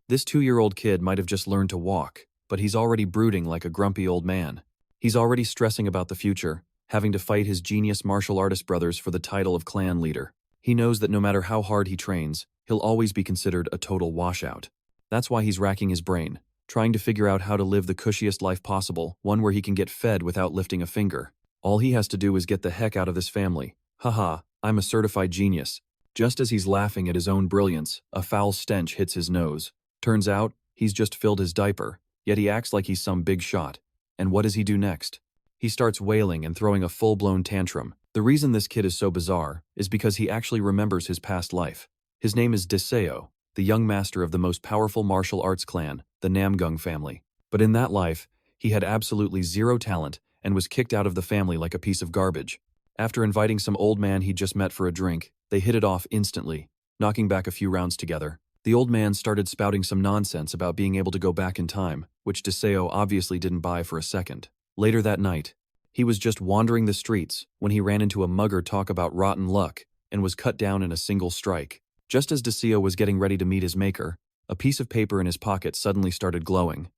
This 2-year-old kid might have just learned to walk, but he's already brooding like a grumpy old man. He's already stressing about the future, having to fight his genius martial artist brothers for the title of clan leader. He knows that no matter how hard he trains, he'll always be considered a total washout. That's why he's racking his brain, trying to figure out how to live the cushiest life possible, one where he can get fed without lifting a finger. All he has to do is get the heck out of this family. Haha, I'm a certified genius. Just as he's laughing at his own brilliance, a foul stench hits his nose. Turns out, he's just filled his diaper, yet he acts like he's some big shot. And what does he do next? He starts wailing and throwing a full-blown tantrum. The reason this kid is so bizarre is because he actually remembers his past life. His name is Deseo, the young master of the most powerful martial arts clan, the Namgung family. But in that life, he had absolutely zero talent and was kicked out of the family like a piece of garbage. After inviting some old man he'd just met for a drink, they hit it off instantly, knocking back a few rounds together. The old man started spouting some nonsense about being able to go back in time, which Deseo obviously didn't buy for a second. Later that night, he was just wandering the streets when he ran into a mugger talk about rotten luck and was cut down in a single strike. Just as Deseo was getting ready to meet his maker, a piece of paper in his pocket suddenly started glowing.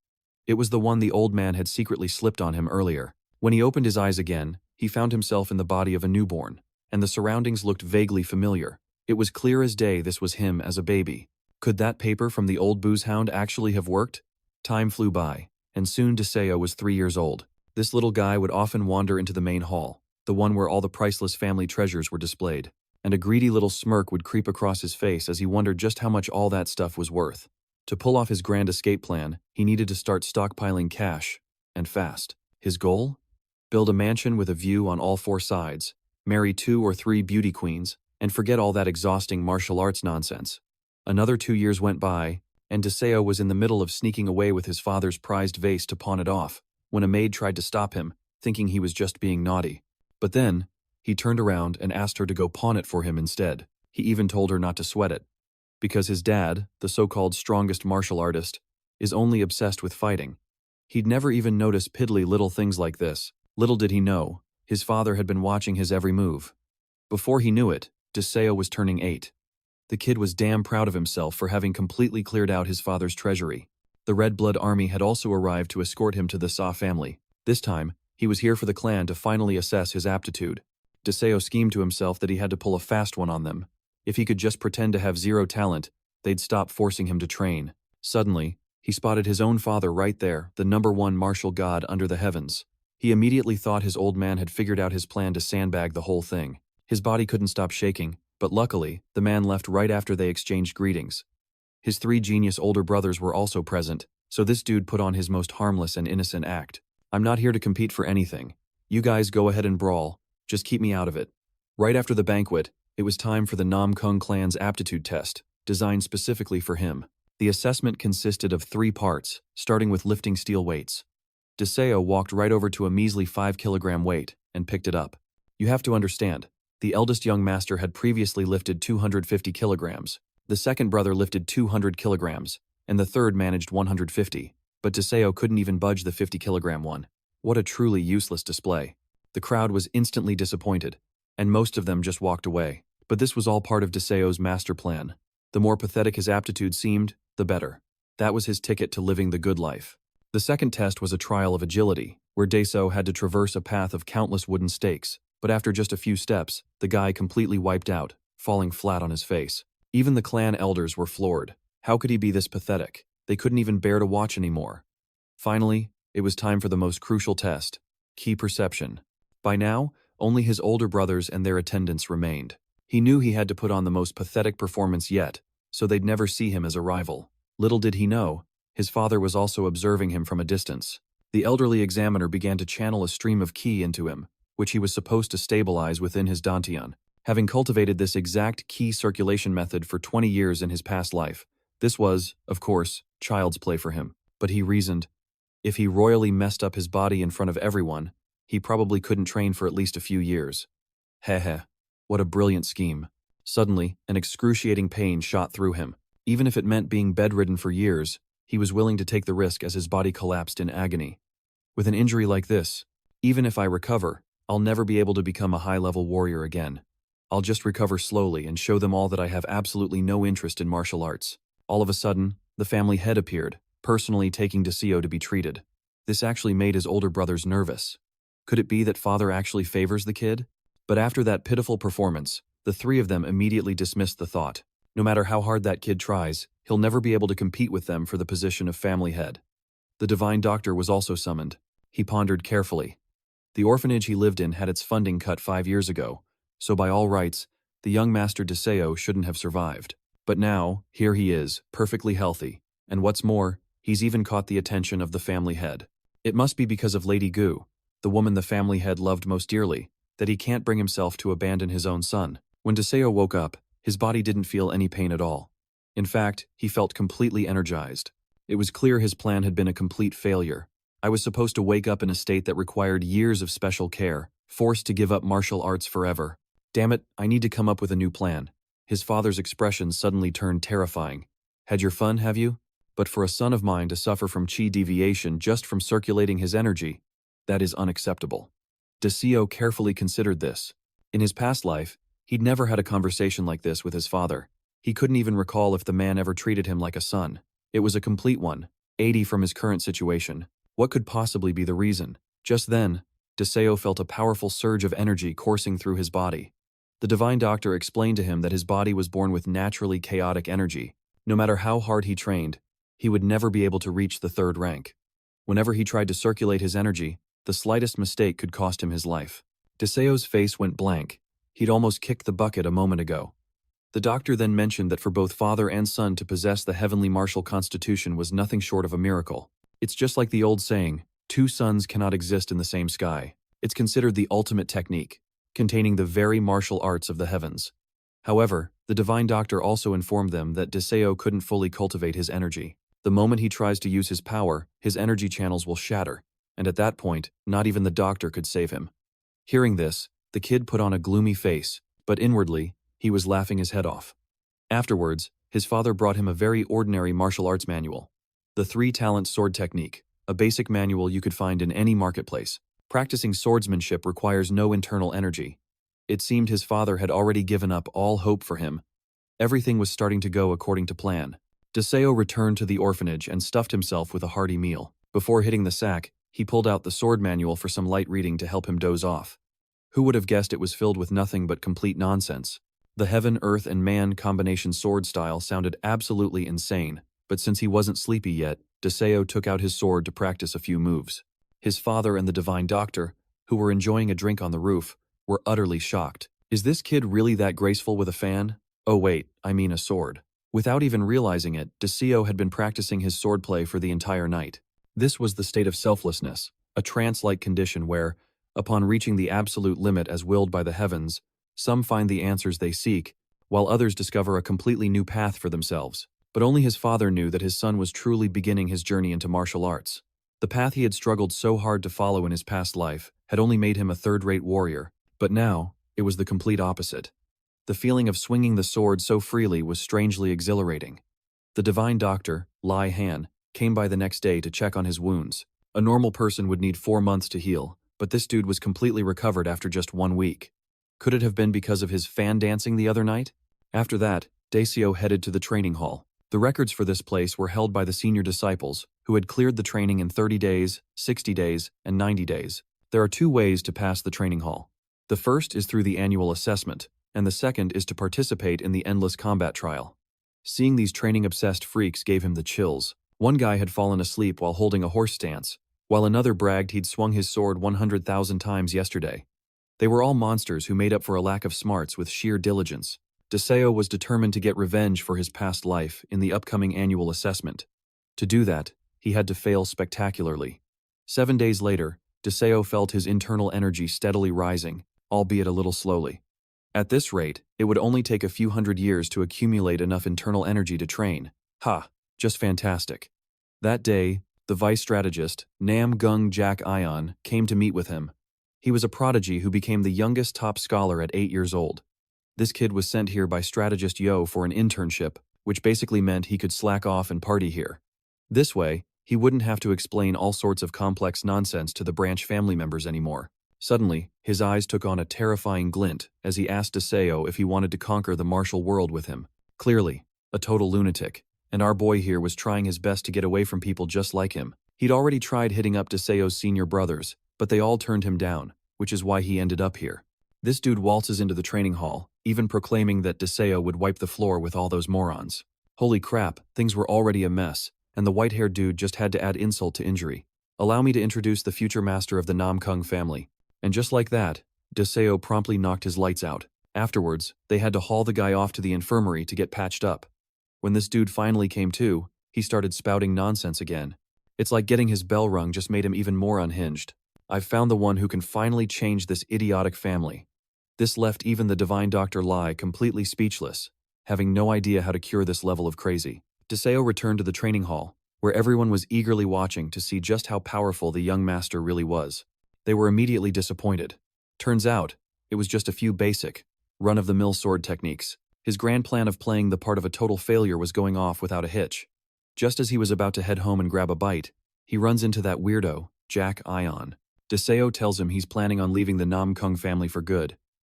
It was the one the old man had secretly slipped on him earlier. When he opened his eyes again, he found himself in the body of a newborn, and the surroundings looked vaguely familiar. It was clear as day this was him as a baby. Could that paper from the old booze hound actually have worked? Time flew by, and soon Deseo was 3 years old. This little guy would often wander into the main hall, the one where all the priceless family treasures were displayed, and a greedy little smirk would creep across his face as he wondered just how much all that stuff was worth. To pull off his grand escape plan, he needed to start stockpiling cash, and fast. His goal? Build a mansion with a view on all 4 sides, marry 2 or 3 beauty queens, and forget all that exhausting martial arts nonsense. Another 2 years went by, and Deseo was in the middle of sneaking away with his father's prized vase to pawn it off, when a maid tried to stop him, thinking he was just being naughty. But then, he turned around and asked her to go pawn it for him instead. He even told her not to sweat it. Because his dad, the so-called strongest martial artist, is only obsessed with fighting. He'd never even noticed piddly little things like this. Little did he know, his father had been watching his every move. Before he knew it, Deseo was turning 8. The kid was damn proud of himself for having completely cleared out his father's treasury. The Red Blood Army had also arrived to escort him to the Sa family. This time, he was here for the clan to finally assess his aptitude. Deseo schemed to himself that he had to pull a fast one on them. If he could just pretend to have zero talent, they'd stop forcing him to train. Suddenly, he spotted his own father right there, the #1 martial god under the heavens. He immediately thought his old man had figured out his plan to sandbag the whole thing. His body couldn't stop shaking, but luckily, the man left right after they exchanged greetings. His 3 genius older brothers were also present, so this dude put on his most harmless and innocent act. I'm not here to compete for anything. You guys go ahead and brawl, just keep me out of it. Right after the banquet, it was time for the Namgung clan's aptitude test, designed specifically for him. The assessment consisted of 3 parts, starting with lifting steel weights. Deseo walked right over to a measly 5-kilogram weight and picked it up. You have to understand, the eldest young master had previously lifted 250 kilograms, the second brother lifted 200 kilograms, and the third managed 150, but Deseo couldn't even budge the 50-kilogram one. What a truly useless display. The crowd was instantly disappointed, and most of them just walked away. But this was all part of Deseo's master plan. The more pathetic his aptitude seemed, the better. That was his ticket to living the good life. The second test was a trial of agility, where Deseo had to traverse a path of countless wooden stakes, but after just a few steps, the guy completely wiped out, falling flat on his face. Even the clan elders were floored. How could he be this pathetic? They couldn't even bear to watch anymore. Finally, it was time for the most crucial test, key perception. By now, only his older brothers and their attendants remained. He knew he had to put on the most pathetic performance yet, so they'd never see him as a rival. Little did he know, his father was also observing him from a distance. The elderly examiner began to channel a stream of ki into him, which he was supposed to stabilize within his Dantian. Having cultivated this exact ki circulation method for 20 years in his past life, this was, of course, child's play for him. But he reasoned, if he royally messed up his body in front of everyone, he probably couldn't train for at least a few years. Heh. What a brilliant scheme. Suddenly, an excruciating pain shot through him. Even if it meant being bedridden for years, he was willing to take the risk as his body collapsed in agony. With an injury like this, even if I recover, I'll never be able to become a high-level warrior again. I'll just recover slowly and show them all that I have absolutely no interest in martial arts. All of a sudden, the family head appeared, personally taking Deseo to be treated. This actually made his older brothers nervous. Could it be that father actually favors the kid? But after that pitiful performance, the three of them immediately dismissed the thought. No matter how hard that kid tries, he'll never be able to compete with them for the position of family head. The divine doctor was also summoned. He pondered carefully. The orphanage he lived in had its funding cut 5 years ago, so by all rights, the young master Deseo shouldn't have survived. But now, here he is, perfectly healthy, and what's more, he's even caught the attention of the family head. It must be because of Lady Gu, the woman the family head loved most dearly, that he can't bring himself to abandon his own son. When Deseo woke up, his body didn't feel any pain at all. In fact, he felt completely energized. It was clear his plan had been a complete failure. I was supposed to wake up in a state that required years of special care, forced to give up martial arts forever. Damn it, I need to come up with a new plan. His father's expression suddenly turned terrifying. Had your fun, have you? But for a son of mine to suffer from chi deviation just from circulating his energy, that is unacceptable. Deseo carefully considered this. In his past life, he'd never had a conversation like this with his father. He couldn't even recall if the man ever treated him like a son. It was a complete 180 from his current situation. What could possibly be the reason? Just then, Deseo felt a powerful surge of energy coursing through his body. The divine doctor explained to him that his body was born with naturally chaotic energy. No matter how hard he trained, he would never be able to reach the third rank. Whenever he tried to circulate his energy, the slightest mistake could cost him his life. Deseo's face went blank. He'd almost kicked the bucket a moment ago. The doctor then mentioned that for both father and son to possess the heavenly martial constitution was nothing short of a miracle. It's just like the old saying, 2 suns cannot exist in the same sky. It's considered the ultimate technique, containing the very martial arts of the heavens. However, the divine doctor also informed them that Deseo couldn't fully cultivate his energy. The moment he tries to use his power, his energy channels will shatter, and at that point, not even the doctor could save him. Hearing this, the kid put on a gloomy face, but inwardly, he was laughing his head off. Afterwards, his father brought him a very ordinary martial arts manual. The 3-talent sword technique, a basic manual you could find in any marketplace. Practicing swordsmanship requires no internal energy. It seemed his father had already given up all hope for him. Everything was starting to go according to plan. Deseo returned to the orphanage and stuffed himself with a hearty meal. Before hitting the sack, he pulled out the sword manual for some light reading to help him doze off. Who would have guessed it was filled with nothing but complete nonsense? The heaven, earth, and man combination sword style sounded absolutely insane, but since he wasn't sleepy yet, Deseo took out his sword to practice a few moves. His father and the divine doctor, who were enjoying a drink on the roof, were utterly shocked. Is this kid really that graceful with a fan? Oh wait, I mean a sword. Without even realizing it, Deseo had been practicing his swordplay for the entire night. This was the state of selflessness, a trance-like condition where, upon reaching the absolute limit as willed by the heavens, some find the answers they seek, while others discover a completely new path for themselves. But only his father knew that his son was truly beginning his journey into martial arts. The path he had struggled so hard to follow in his past life had only made him a third-rate warrior, but now, it was the complete opposite. The feeling of swinging the sword so freely was strangely exhilarating. The divine doctor, Lai Han, came by the next day to check on his wounds. A normal person would need 4 months to heal, but this dude was completely recovered after just 1 week. Could it have been because of his fan dancing the other night? After that, Deseo headed to the training hall. The records for this place were held by the senior disciples, who had cleared the training in 30 days, 60 days, and 90 days. There are 2 ways to pass the training hall. The first is through the annual assessment, and the second is to participate in the endless combat trial. Seeing these training-obsessed freaks gave him the chills. One guy had fallen asleep while holding a horse stance, while another bragged he'd swung his sword 100,000 times yesterday. They were all monsters who made up for a lack of smarts with sheer diligence. Deseo was determined to get revenge for his past life in the upcoming annual assessment. To do that, he had to fail spectacularly. 7 days later, Deseo felt his internal energy steadily rising, albeit a little slowly. At this rate, it would only take a few hundred years to accumulate enough internal energy to train. Just fantastic. That day, the vice strategist, Namgung Jack Ion, came to meet with him. He was a prodigy who became the youngest top scholar at 8 years old. This kid was sent here by strategist Yo for an internship, which basically meant he could slack off and party here. This way, he wouldn't have to explain all sorts of complex nonsense to the branch family members anymore. Suddenly, his eyes took on a terrifying glint as he asked Deseo if he wanted to conquer the martial world with him. Clearly, a total lunatic. And our boy here was trying his best to get away from people just like him. He'd already tried hitting up Deseo's senior brothers, but they all turned him down, which is why he ended up here. This dude waltzes into the training hall, even proclaiming that Deseo would wipe the floor with all those morons. Holy crap, things were already a mess, and the white-haired dude just had to add insult to injury. Allow me to introduce the future master of the Namgung family. And just like that, Deseo promptly knocked his lights out. Afterwards, they had to haul the guy off to the infirmary to get patched up. When this dude finally came to, he started spouting nonsense again. It's like getting his bell rung just made him even more unhinged. I've found the one who can finally change this idiotic family. This left even the divine Dr. Lai completely speechless, having no idea how to cure this level of crazy. Deseo returned to the training hall, where everyone was eagerly watching to see just how powerful the young master really was. They were immediately disappointed. Turns out, it was just a few basic, run-of-the-mill sword techniques. His grand plan of playing the part of a total failure was going off without a hitch. Just as he was about to head home and grab a bite, he runs into that weirdo, Jack Ion. Deseo tells him he's planning on leaving the Namgung family for good.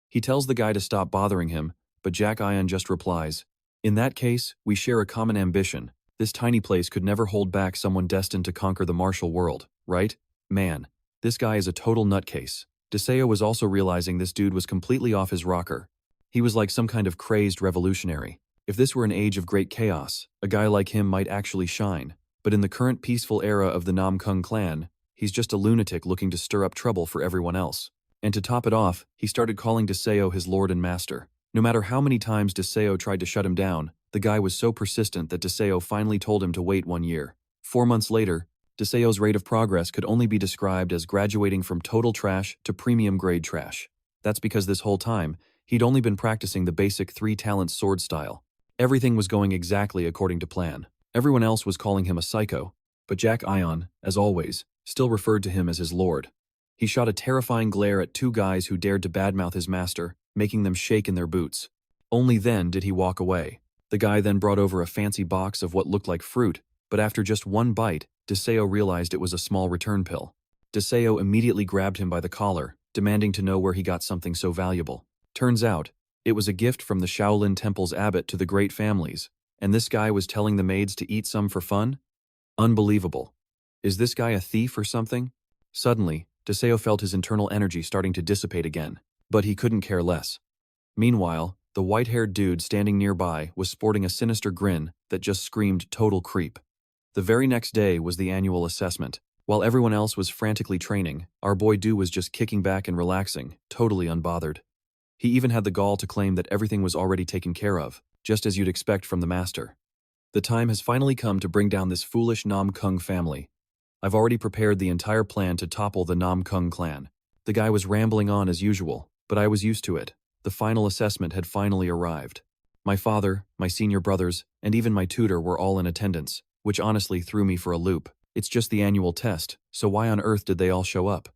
He tells the guy to stop bothering him, but Jack Ion just replies, "In that case, we share a common ambition. This tiny place could never hold back someone destined to conquer the martial world, right? Man, this guy is a total nutcase." Deseo was also realizing this dude was completely off his rocker. He was like some kind of crazed revolutionary. If this were an age of great chaos, a guy like him might actually shine. But in the current peaceful era of the Namgung clan, he's just a lunatic looking to stir up trouble for everyone else. And to top it off, he started calling Deseo his lord and master. No matter how many times Deseo tried to shut him down, the guy was so persistent that Deseo finally told him to wait 1 year. 4 months later, Deseo's rate of progress could only be described as graduating from total trash to premium grade trash. That's because this whole time, he'd only been practicing the basic 3-talent sword style. Everything was going exactly according to plan. Everyone else was calling him a psycho, but Jack Ion, as always, still referred to him as his lord. He shot a terrifying glare at 2 guys who dared to badmouth his master, making them shake in their boots. Only then did he walk away. The guy then brought over a fancy box of what looked like fruit, but after just 1 bite, Deseo realized it was a small return pill. Deseo immediately grabbed him by the collar, demanding to know where he got something so valuable. Turns out, it was a gift from the Shaolin Temple's abbot to the great families, and this guy was telling the maids to eat some for fun? Unbelievable. Is this guy a thief or something? Suddenly, Deseo felt his internal energy starting to dissipate again, but he couldn't care less. Meanwhile, the white-haired dude standing nearby was sporting a sinister grin that just screamed total creep. The very next day was the annual assessment. While everyone else was frantically training, our boy Du was just kicking back and relaxing, totally unbothered. He even had the gall to claim that everything was already taken care of, just as you'd expect from the master. The time has finally come to bring down this foolish Namgung family. I've already prepared the entire plan to topple the Namgung clan. The guy was rambling on as usual, but I was used to it. The final assessment had finally arrived. My father, my senior brothers, and even my tutor were all in attendance, which honestly threw me for a loop. It's just the annual test, so why on earth did they all show up?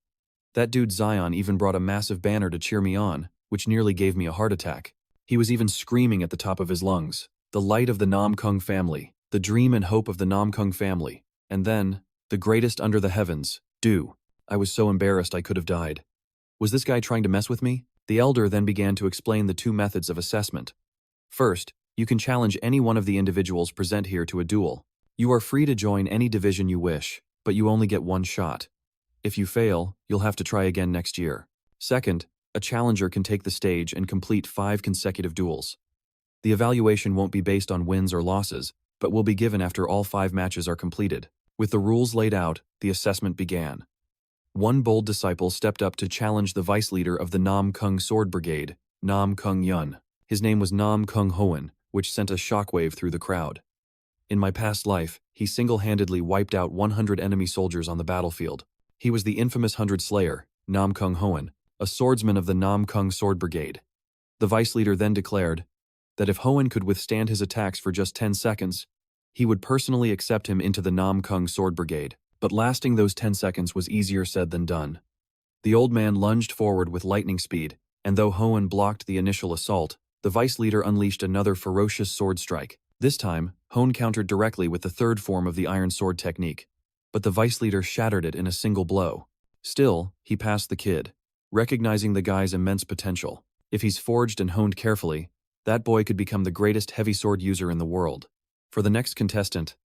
That dude Zion even brought a massive banner to cheer me on, which nearly gave me a heart attack. He was even screaming at the top of his lungs, "The light of the Namgung family, the dream and hope of the Namgung family." And then, the greatest under the heavens, Du. I was so embarrassed I could have died. Was this guy trying to mess with me? The elder then began to explain the 2 methods of assessment. First, you can challenge any one of the individuals present here to a duel. You are free to join any division you wish, but you only get 1 shot. If you fail, you'll have to try again next year. Second, a challenger can take the stage and complete 5 consecutive duels. The evaluation won't be based on wins or losses, but will be given after all 5 matches are completed. With the rules laid out, the assessment began. One bold disciple stepped up to challenge the vice leader of the Namgung Sword Brigade, Namgung Yun. His name was Namgung Hoen, which sent a shockwave through the crowd. In my past life, he single-handedly wiped out 100 enemy soldiers on the battlefield. He was the infamous 100 Slayer, Namgung Hoen, a swordsman of the Namgung Sword Brigade. The vice leader then declared that if Hoen could withstand his attacks for just 10 seconds, he would personally accept him into the Namgung Sword Brigade. But lasting those 10 seconds was easier said than done. The old man lunged forward with lightning speed, and though Hoen blocked the initial assault, the vice leader unleashed another ferocious sword strike. This time, Hoen countered directly with the 3rd form of the iron sword technique, but the vice leader shattered it in a single blow. Still, he passed the kid, recognizing the guy's immense potential. If he's forged and honed carefully, that boy could become the greatest heavy sword user in the world. For the next contestant,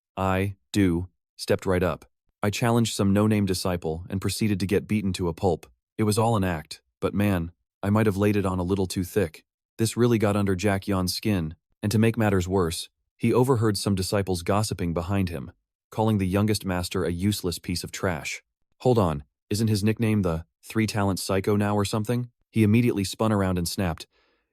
stepped right up. I challenged some no-name disciple and proceeded to get beaten to a pulp. It was all an act, but man, I might have laid it on a little too thick. This really got under Jack Yan's skin, and to make matters worse, he overheard some disciples gossiping behind him, calling the youngest master a useless piece of trash. Hold on, isn't his nickname the three-talent psycho now or something? He immediately spun around and snapped,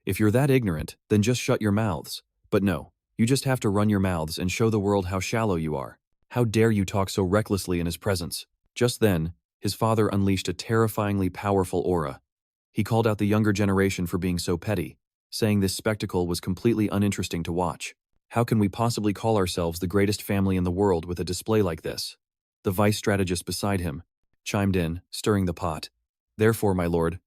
"If you're that ignorant, then just shut your mouths." But no, you just have to run your mouths and show the world how shallow you are. How dare you talk so recklessly in his presence? Just then, his father unleashed a terrifyingly powerful aura. He called out the younger generation for being so petty, saying this spectacle was completely uninteresting to watch. How can we possibly call ourselves the greatest family in the world with a display like this? The vice strategist beside him chimed in, stirring the pot. Therefore, my lord,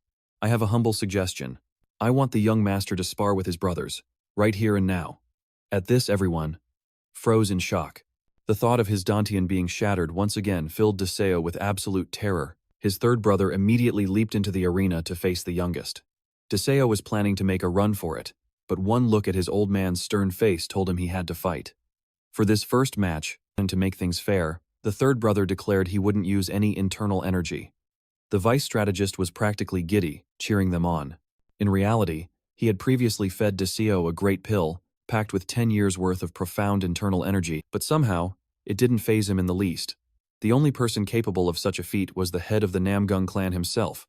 I have a humble suggestion. I want the young master to spar with his brothers, right here and now. At this, everyone froze in shock. The thought of his Dantian being shattered once again filled Deseo with absolute terror. His third brother immediately leaped into the arena to face the youngest. Deseo was planning to make a run for it, but one look at his old man's stern face told him he had to fight. For this first match, and to make things fair, the third brother declared he wouldn't use any internal energy. The vice strategist was practically giddy, cheering them on. In reality, he had previously fed Deseo a great pill, packed with 10 years' worth of profound internal energy, but somehow, it didn't faze him in the least. The only person capable of such a feat was the head of the Namgung clan himself.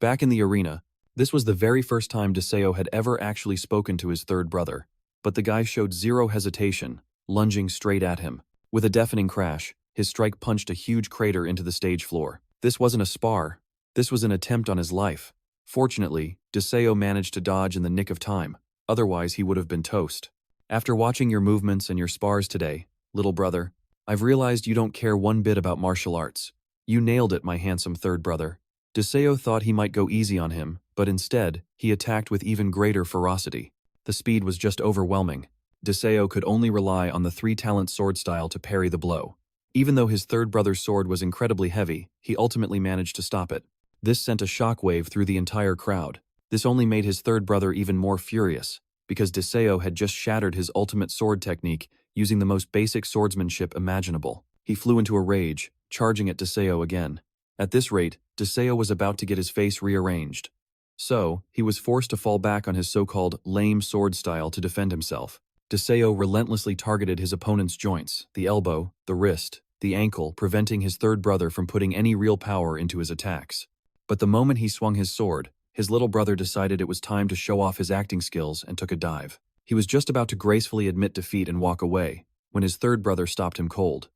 Back in the arena, this was the very first time Deseo had ever actually spoken to his third brother, but the guy showed zero hesitation, lunging straight at him. With a deafening crash, his strike punched a huge crater into the stage floor. This wasn't a spar. This was an attempt on his life. Fortunately, Deseo managed to dodge in the nick of time, otherwise he would have been toast. After watching your movements and your spars today, little brother, I've realized you don't care one bit about martial arts. You nailed it, my handsome third brother. Deseo thought he might go easy on him, but instead, he attacked with even greater ferocity. The speed was just overwhelming. Deseo could only rely on the three-talent sword style to parry the blow. Even though his third brother's sword was incredibly heavy, he ultimately managed to stop it. This sent a shockwave through the entire crowd. This only made his third brother even more furious, because Deseo had just shattered his ultimate sword technique using the most basic swordsmanship imaginable. He flew into a rage, charging at Deseo again. At this rate, Deseo was about to get his face rearranged. So, he was forced to fall back on his so-called lame sword style to defend himself. Deseo relentlessly targeted his opponent's joints, the elbow, the wrist, the ankle, preventing his third brother from putting any real power into his attacks. But the moment he swung his sword, his little brother decided it was time to show off his acting skills and took a dive. He was just about to gracefully admit defeat and walk away, when his third brother stopped him cold.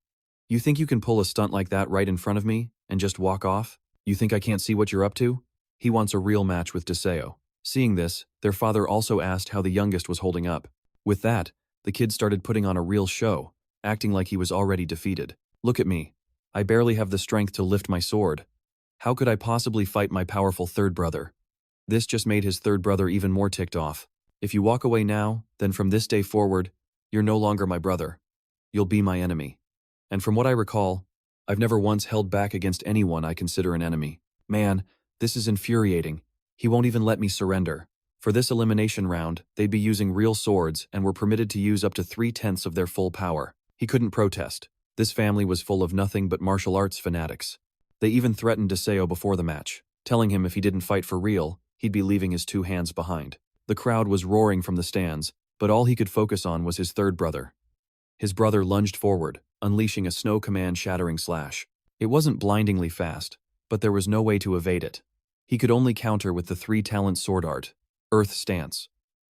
"You think you can pull a stunt like that right in front of me, and just walk off? You think I can't see what you're up to?" He wants a real match with Deseo. Seeing this, their father also asked how the youngest was holding up. With that, the kid started putting on a real show, acting like he was already defeated. "Look at me. I barely have the strength to lift my sword. How could I possibly fight my powerful third brother?" This just made his third brother even more ticked off. "If you walk away now, then from this day forward, you're no longer my brother. You'll be my enemy. And from what I recall, I've never once held back against anyone I consider an enemy. Man, this is infuriating. He won't even let me surrender." For this elimination round, they'd be using real swords and were permitted to use up to 3/10 of their full power. He couldn't protest. This family was full of nothing but martial arts fanatics. They even threatened Deseo before the match, telling him if he didn't fight for real, he'd be leaving his two hands behind. The crowd was roaring from the stands, but all he could focus on was his third brother. His brother lunged forward, unleashing a snow command shattering slash. It wasn't blindingly fast, but there was no way to evade it. He could only counter with the three-talent sword art, Earth Stance.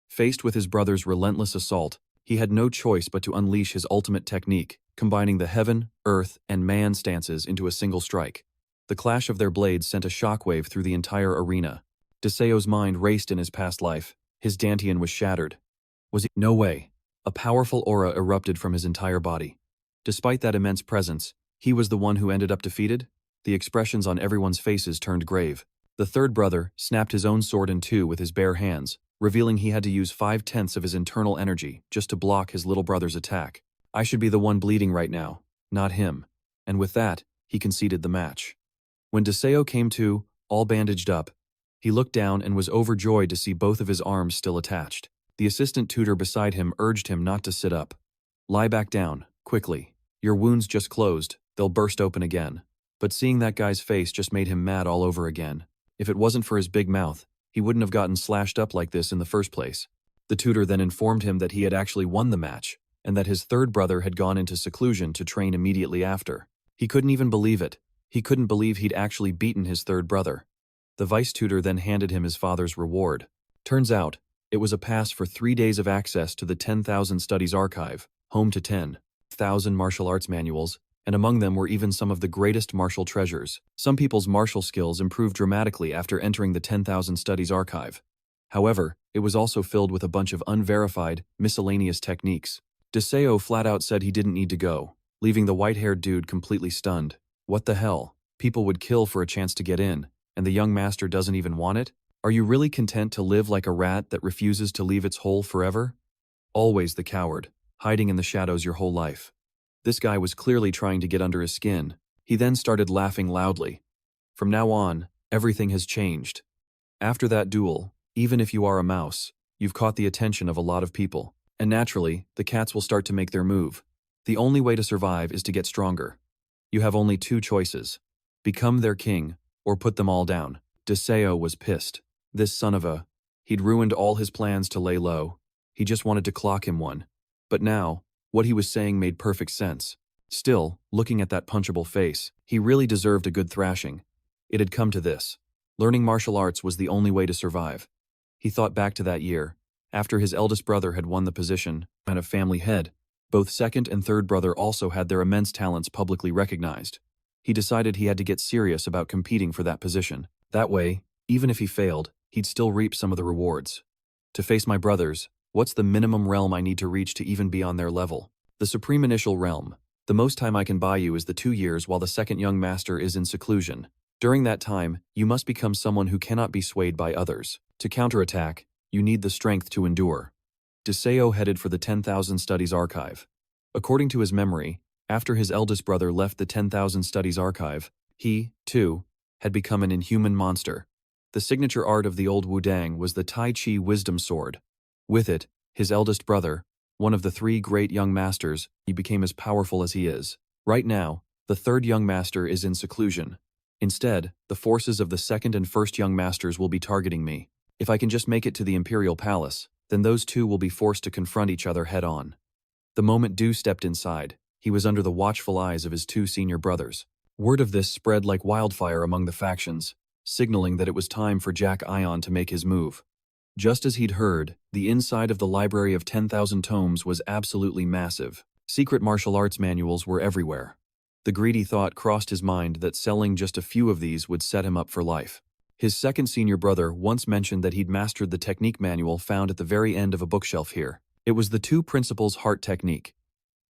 Faced with his brother's relentless assault, he had no choice but to unleash his ultimate technique, combining the heaven, earth, and man stances into a single strike. The clash of their blades sent a shockwave through the entire arena. Deseo's mind raced in his past life. His Dantian was shattered. Was he? No way. A powerful aura erupted from his entire body. Despite that immense presence, he was the one who ended up defeated? The expressions on everyone's faces turned grave. The third brother snapped his own sword in two with his bare hands, revealing he had to use 5/10 of his internal energy just to block his little brother's attack. "I should be the one bleeding right now, not him." And with that, he conceded the match. When Deseo came to, all bandaged up, he looked down and was overjoyed to see both of his arms still attached. The assistant tutor beside him urged him not to sit up. Lie back down, quickly. Your wounds just closed, they'll burst open again. But seeing that guy's face just made him mad all over again. If it wasn't for his big mouth, he wouldn't have gotten slashed up like this in the first place. The tutor then informed him that he had actually won the match, and that his third brother had gone into seclusion to train immediately after. He couldn't even believe it. He couldn't believe he'd actually beaten his third brother. The vice tutor then handed him his father's reward. Turns out, it was a pass for 3 days of access to the 10,000 Studies Archive, home to 10,000 martial arts manuals, and among them were even some of the greatest martial treasures. Some people's martial skills improved dramatically after entering the 10,000 Studies Archive. However, it was also filled with a bunch of unverified, miscellaneous techniques. Deseo flat out said he didn't need to go, leaving the white-haired dude completely stunned. What the hell? People would kill for a chance to get in, and the young master doesn't even want it? Are you really content to live like a rat that refuses to leave its hole forever? Always the coward, hiding in the shadows your whole life. This guy was clearly trying to get under his skin. He then started laughing loudly. From now on, everything has changed. After that duel, even if you are a mouse, you've caught the attention of a lot of people. And naturally, the cats will start to make their move. The only way to survive is to get stronger. You have only 2 choices. Become their king, or put them all down. Deseo was pissed. This son of a... He'd ruined all his plans to lay low. He just wanted to clock him one. But now, what he was saying made perfect sense. Still, looking at that punchable face, he really deserved a good thrashing. It had come to this. Learning martial arts was the only way to survive. He thought back to that year, after his eldest brother had won the position and a family head. Both second and third brother also had their immense talents publicly recognized. He decided he had to get serious about competing for that position. That way, even if he failed, he'd still reap some of the rewards. To face my brothers, what's the minimum realm I need to reach to even be on their level? The supreme initial realm. The most time I can buy you is the 2 years while the second young master is in seclusion. During that time, you must become someone who cannot be swayed by others. To counterattack, you need the strength to endure. Deseo headed for the 10,000 Studies Archive. According to his memory, after his eldest brother left the 10,000 Studies Archive, he, too, had become an inhuman monster. The signature art of the old Wudang was the Tai Chi Wisdom Sword. With it, his eldest brother, one of the 3 great young masters, he became as powerful as he is. Right now, the third young master is in seclusion. Instead, the forces of the second and first young masters will be targeting me. If I can just make it to the Imperial Palace, then those 2 will be forced to confront each other head-on. The moment Du stepped inside, he was under the watchful eyes of his 2 senior brothers. Word of this spread like wildfire among the factions, signaling that it was time for Jack Ion to make his move. Just as he'd heard, the inside of the library of 10,000 tomes was absolutely massive. Secret martial arts manuals were everywhere. The greedy thought crossed his mind that selling just a few of these would set him up for life. His second senior brother once mentioned that he'd mastered the technique manual found at the very end of a bookshelf here. It was the 2 principles heart technique,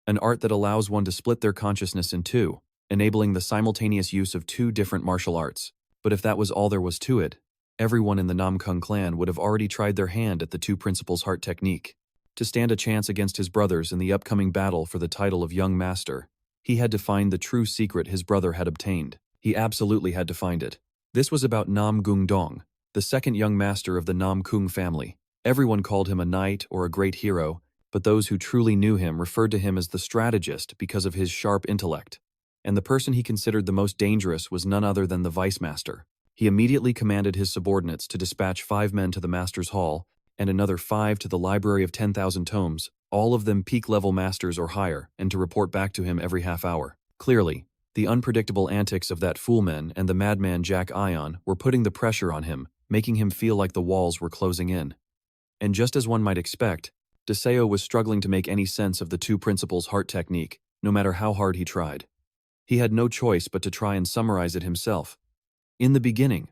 an art that allows one to split their consciousness in 2, enabling the simultaneous use of 2 different martial arts. But if that was all there was to it, everyone in the Namgung clan would have already tried their hand at the 2 principles heart technique. To stand a chance against his brothers in the upcoming battle for the title of young master, he had to find the true secret his brother had obtained. He absolutely had to find it. This was about Namgung Dong, the second young master of the Namgung family. Everyone called him a knight or a great hero, but those who truly knew him referred to him as the strategist because of his sharp intellect. And the person he considered the most dangerous was none other than the vice master. He immediately commanded his subordinates to dispatch 5 men to the master's hall and another 5 to the library of 10,000 tomes, all of them peak-level masters or higher, and to report back to him every half hour. Clearly, the unpredictable antics of that foolman and the madman Jack Ion were putting the pressure on him, making him feel like the walls were closing in. And just as one might expect, Deseo was struggling to make any sense of the 2 principles heart technique, no matter how hard he tried. He had no choice but to try and summarize it himself. In the beginning,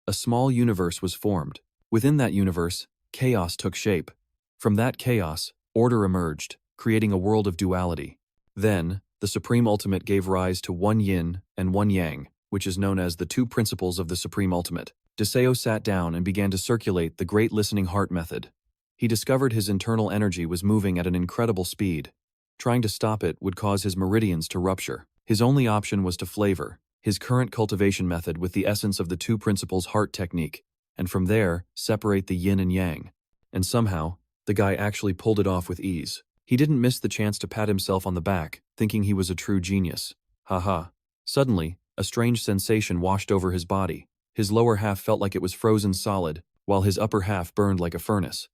a small universe was formed. Within that universe, chaos took shape. From that chaos, order emerged, creating a world of duality. Then, the Supreme Ultimate gave rise to one yin and one yang, which is known as the 2 principles of the Supreme Ultimate. Deseo sat down and began to circulate the Great Listening Heart method. He discovered his internal energy was moving at an incredible speed. Trying to stop it would cause his meridians to rupture. His only option was to flavor his current cultivation method with the essence of the 2 principles heart technique, and from there, separate the yin and yang. And somehow, the guy actually pulled it off with ease. He didn't miss the chance to pat himself on the back, thinking he was a true genius. Haha. Suddenly, a strange sensation washed over his body. His lower half felt like it was frozen solid, while his upper half burned like a furnace.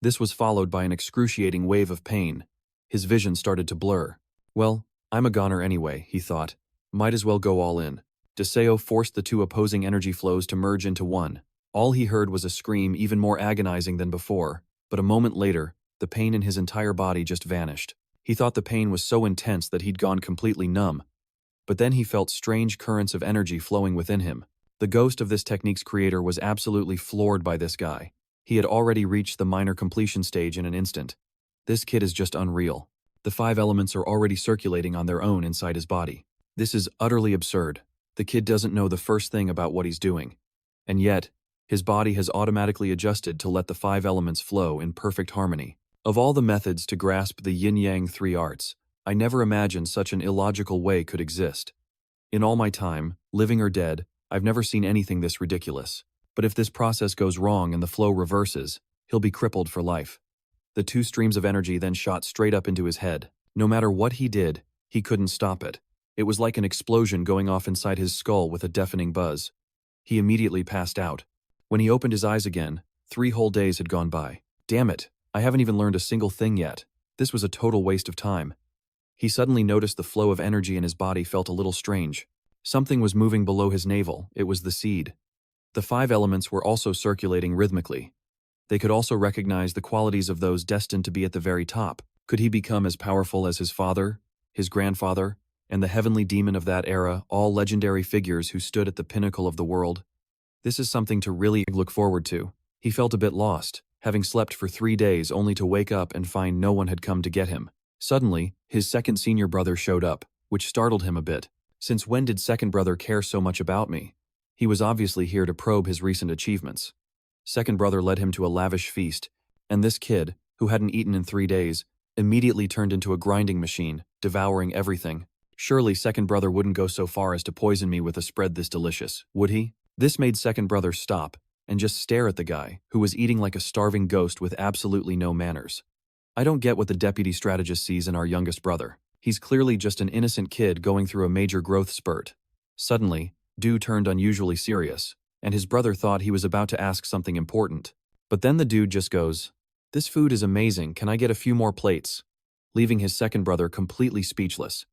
This was followed by an excruciating wave of pain. His vision started to blur. Well, I'm a goner anyway, he thought. Might as well go all in. Deseo forced the two opposing energy flows to merge into one. All he heard was a scream even more agonizing than before, but a moment later, the pain in his entire body just vanished. He thought the pain was so intense that he'd gone completely numb. But then he felt strange currents of energy flowing within him. The ghost of this technique's creator was absolutely floored by this guy. He had already reached the minor completion stage in an instant. This kid is just unreal. The 5 elements are already circulating on their own inside his body. This is utterly absurd. The kid doesn't know the first thing about what he's doing. And yet, his body has automatically adjusted to let the 5 elements flow in perfect harmony. Of all the methods to grasp the yin-yang 3 arts, I never imagined such an illogical way could exist. In all my time, living or dead, I've never seen anything this ridiculous. But if this process goes wrong and the flow reverses, he'll be crippled for life. The 2 streams of energy then shot straight up into his head. No matter what he did, he couldn't stop it. It was like an explosion going off inside his skull with a deafening buzz. He immediately passed out. When he opened his eyes again, 3 whole days had gone by. Damn it, I haven't even learned a single thing yet. This was a total waste of time. He suddenly noticed the flow of energy in his body felt a little strange. Something was moving below his navel. It was the seed. The 5 elements were also circulating rhythmically. They could also recognize the qualities of those destined to be at the very top. Could he become as powerful as his father, his grandfather, and the heavenly demon of that era, all legendary figures who stood at the pinnacle of the world? This is something to really look forward to. He felt a bit lost, having slept for 3 days only to wake up and find no one had come to get him. Suddenly, his second senior brother showed up, which startled him a bit. Since when did second brother care so much about me? He was obviously here to probe his recent achievements. Second brother led him to a lavish feast, and this kid, who hadn't eaten in 3 days, immediately turned into a grinding machine, devouring everything. Surely second brother wouldn't go so far as to poison me with a spread this delicious, would he? This made second brother stop and just stare at the guy, who was eating like a starving ghost with absolutely no manners. I don't get what the deputy strategist sees in our youngest brother. He's clearly just an innocent kid going through a major growth spurt. Suddenly, Du turned unusually serious, and his brother thought he was about to ask something important. But then the dude just goes, "This food is amazing, can I get a few more plates?" Leaving his second brother completely speechless.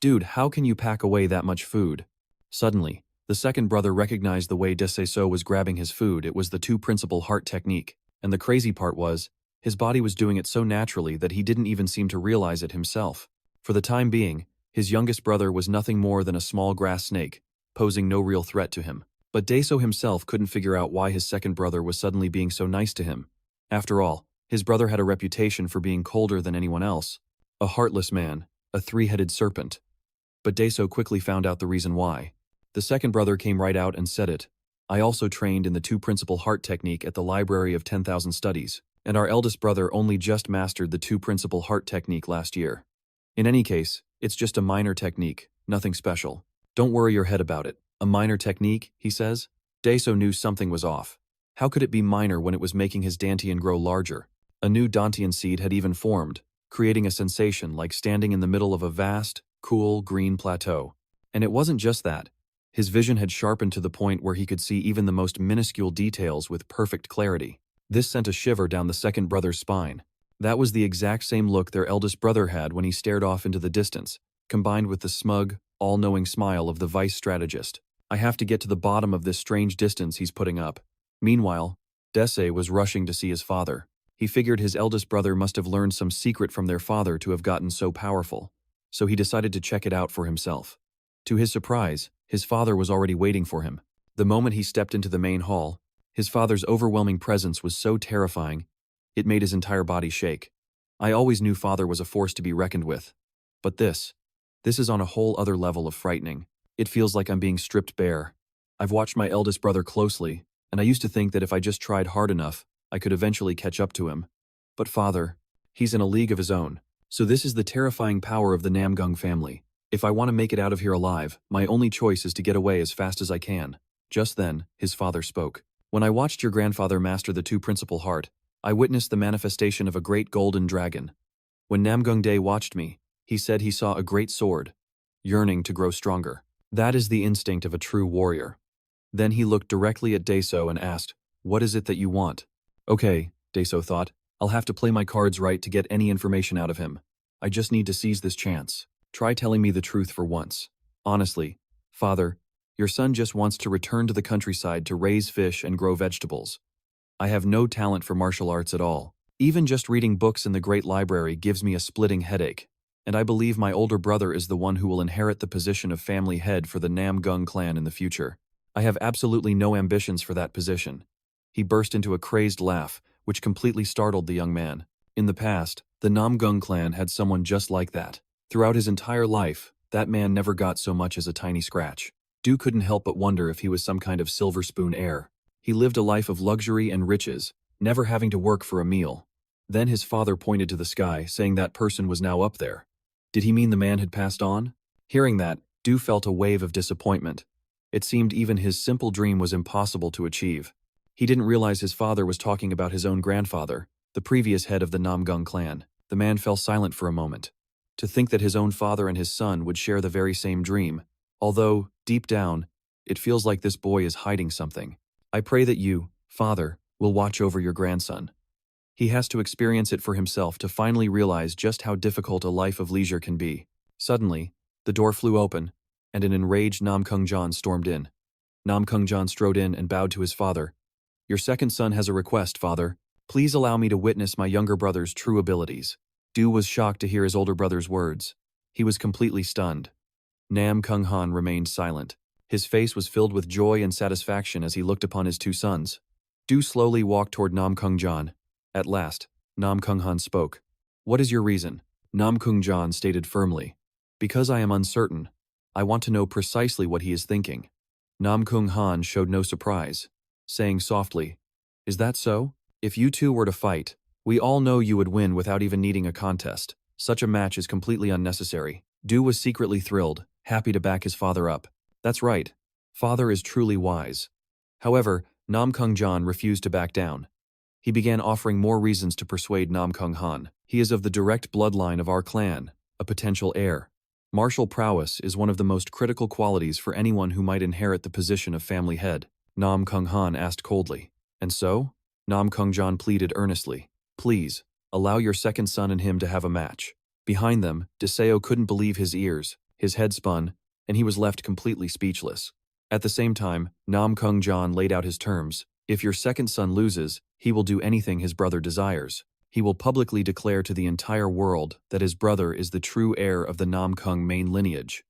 Dude, how can you pack away that much food? Suddenly, the second brother recognized the way Desaiso was grabbing his food. It was the 2 principal heart technique, and the crazy part was, his body was doing it so naturally that he didn't even seem to realize it himself. For the time being, his youngest brother was nothing more than a small grass snake, posing no real threat to him. But Deso himself couldn't figure out why his second brother was suddenly being so nice to him. After all, his brother had a reputation for being colder than anyone else. A heartless man, a 3-headed serpent. But Deso quickly found out the reason why. The second brother came right out and said it. I also trained in the 2 principal heart technique at the Library of 10,000 Studies, and our eldest brother only just mastered the 2 principal heart technique last year. In any case, it's just a minor technique, nothing special. Don't worry your head about it. A minor technique, he says? Deso knew something was off. How could it be minor when it was making his Dantian grow larger? A new Dantian seed had even formed, creating a sensation like standing in the middle of a vast, cool, green plateau. And it wasn't just that. His vision had sharpened to the point where he could see even the most minuscule details with perfect clarity. This sent a shiver down the second brother's spine. That was the exact same look their eldest brother had when he stared off into the distance, combined with the smug, all-knowing smile of the vice strategist. I have to get to the bottom of this strange distance he's putting up. Meanwhile, Dese was rushing to see his father. He figured his eldest brother must have learned some secret from their father to have gotten so powerful, so he decided to check it out for himself. To his surprise, his father was already waiting for him. The moment he stepped into the main hall, his father's overwhelming presence was so terrifying, it made his entire body shake. I always knew father was a force to be reckoned with. But this is on a whole other level of frightening. It feels like I'm being stripped bare. I've watched my eldest brother closely, and I used to think that if I just tried hard enough, I could eventually catch up to him. But father, he's in a league of his own. So this is the terrifying power of the Namgung family. If I want to make it out of here alive, my only choice is to get away as fast as I can. Just then, his father spoke. When I watched your grandfather master the 2 principal heart, I witnessed the manifestation of a great golden dragon. When Namgung Dae watched me, he said he saw a great sword, yearning to grow stronger. That is the instinct of a true warrior. Then he looked directly at Daeso and asked, "What is it that you want?" Okay, Daeso thought, I'll have to play my cards right to get any information out of him. I just need to seize this chance. Try telling me the truth for once. Honestly, Father, your son just wants to return to the countryside to raise fish and grow vegetables. I have no talent for martial arts at all. Even just reading books in the Great Library gives me a splitting headache, and I believe my older brother is the one who will inherit the position of family head for the Namgung clan in the future. I have absolutely no ambitions for that position. He burst into a crazed laugh, which completely startled the young man. In the past, the Namgung clan had someone just like that. Throughout his entire life, that man never got so much as a tiny scratch. Du couldn't help but wonder if he was some kind of silver spoon heir. He lived a life of luxury and riches, never having to work for a meal. Then his father pointed to the sky, saying that person was now up there. Did he mean the man had passed on? Hearing that, Du felt a wave of disappointment. It seemed even his simple dream was impossible to achieve. He didn't realize his father was talking about his own grandfather, the previous head of the Namgung clan. The man fell silent for a moment. To think that his own father and his son would share the very same dream, although, deep down, it feels like this boy is hiding something. I pray that you, Father, will watch over your grandson. He has to experience it for himself to finally realize just how difficult a life of leisure can be. Suddenly, the door flew open, and an enraged Namgung Jan stormed in. Namgung Jan strode in and bowed to his father. Your second son has a request, Father. Please allow me to witness my younger brother's true abilities. Du was shocked to hear his older brother's words. He was completely stunned. Namgung Han remained silent. His face was filled with joy and satisfaction as he looked upon his two sons. Du slowly walked toward Namgung Jan. At last, Namgung Han spoke. What is your reason? Namgung Jan stated firmly. Because I am uncertain. I want to know precisely what he is thinking. Namgung Han showed no surprise, saying softly, Is that so? If you two were to fight, we all know you would win without even needing a contest. Such a match is completely unnecessary. Du was secretly thrilled, happy to back his father up. That's right. Father is truly wise. However, Namgung Jan refused to back down. He began offering more reasons to persuade Namgung Han. He is of the direct bloodline of our clan, a potential heir. Martial prowess is one of the most critical qualities for anyone who might inherit the position of family head. Namgung Han asked coldly. And so? Namgung Jan pleaded earnestly. Please, allow your second son and him to have a match. Behind them, Deseo couldn't believe his ears. His head spun, and he was left completely speechless. At the same time, Namgung Jan laid out his terms. If your second son loses, he will do anything his brother desires. He will publicly declare to the entire world that his brother is the true heir of the Namgung main lineage.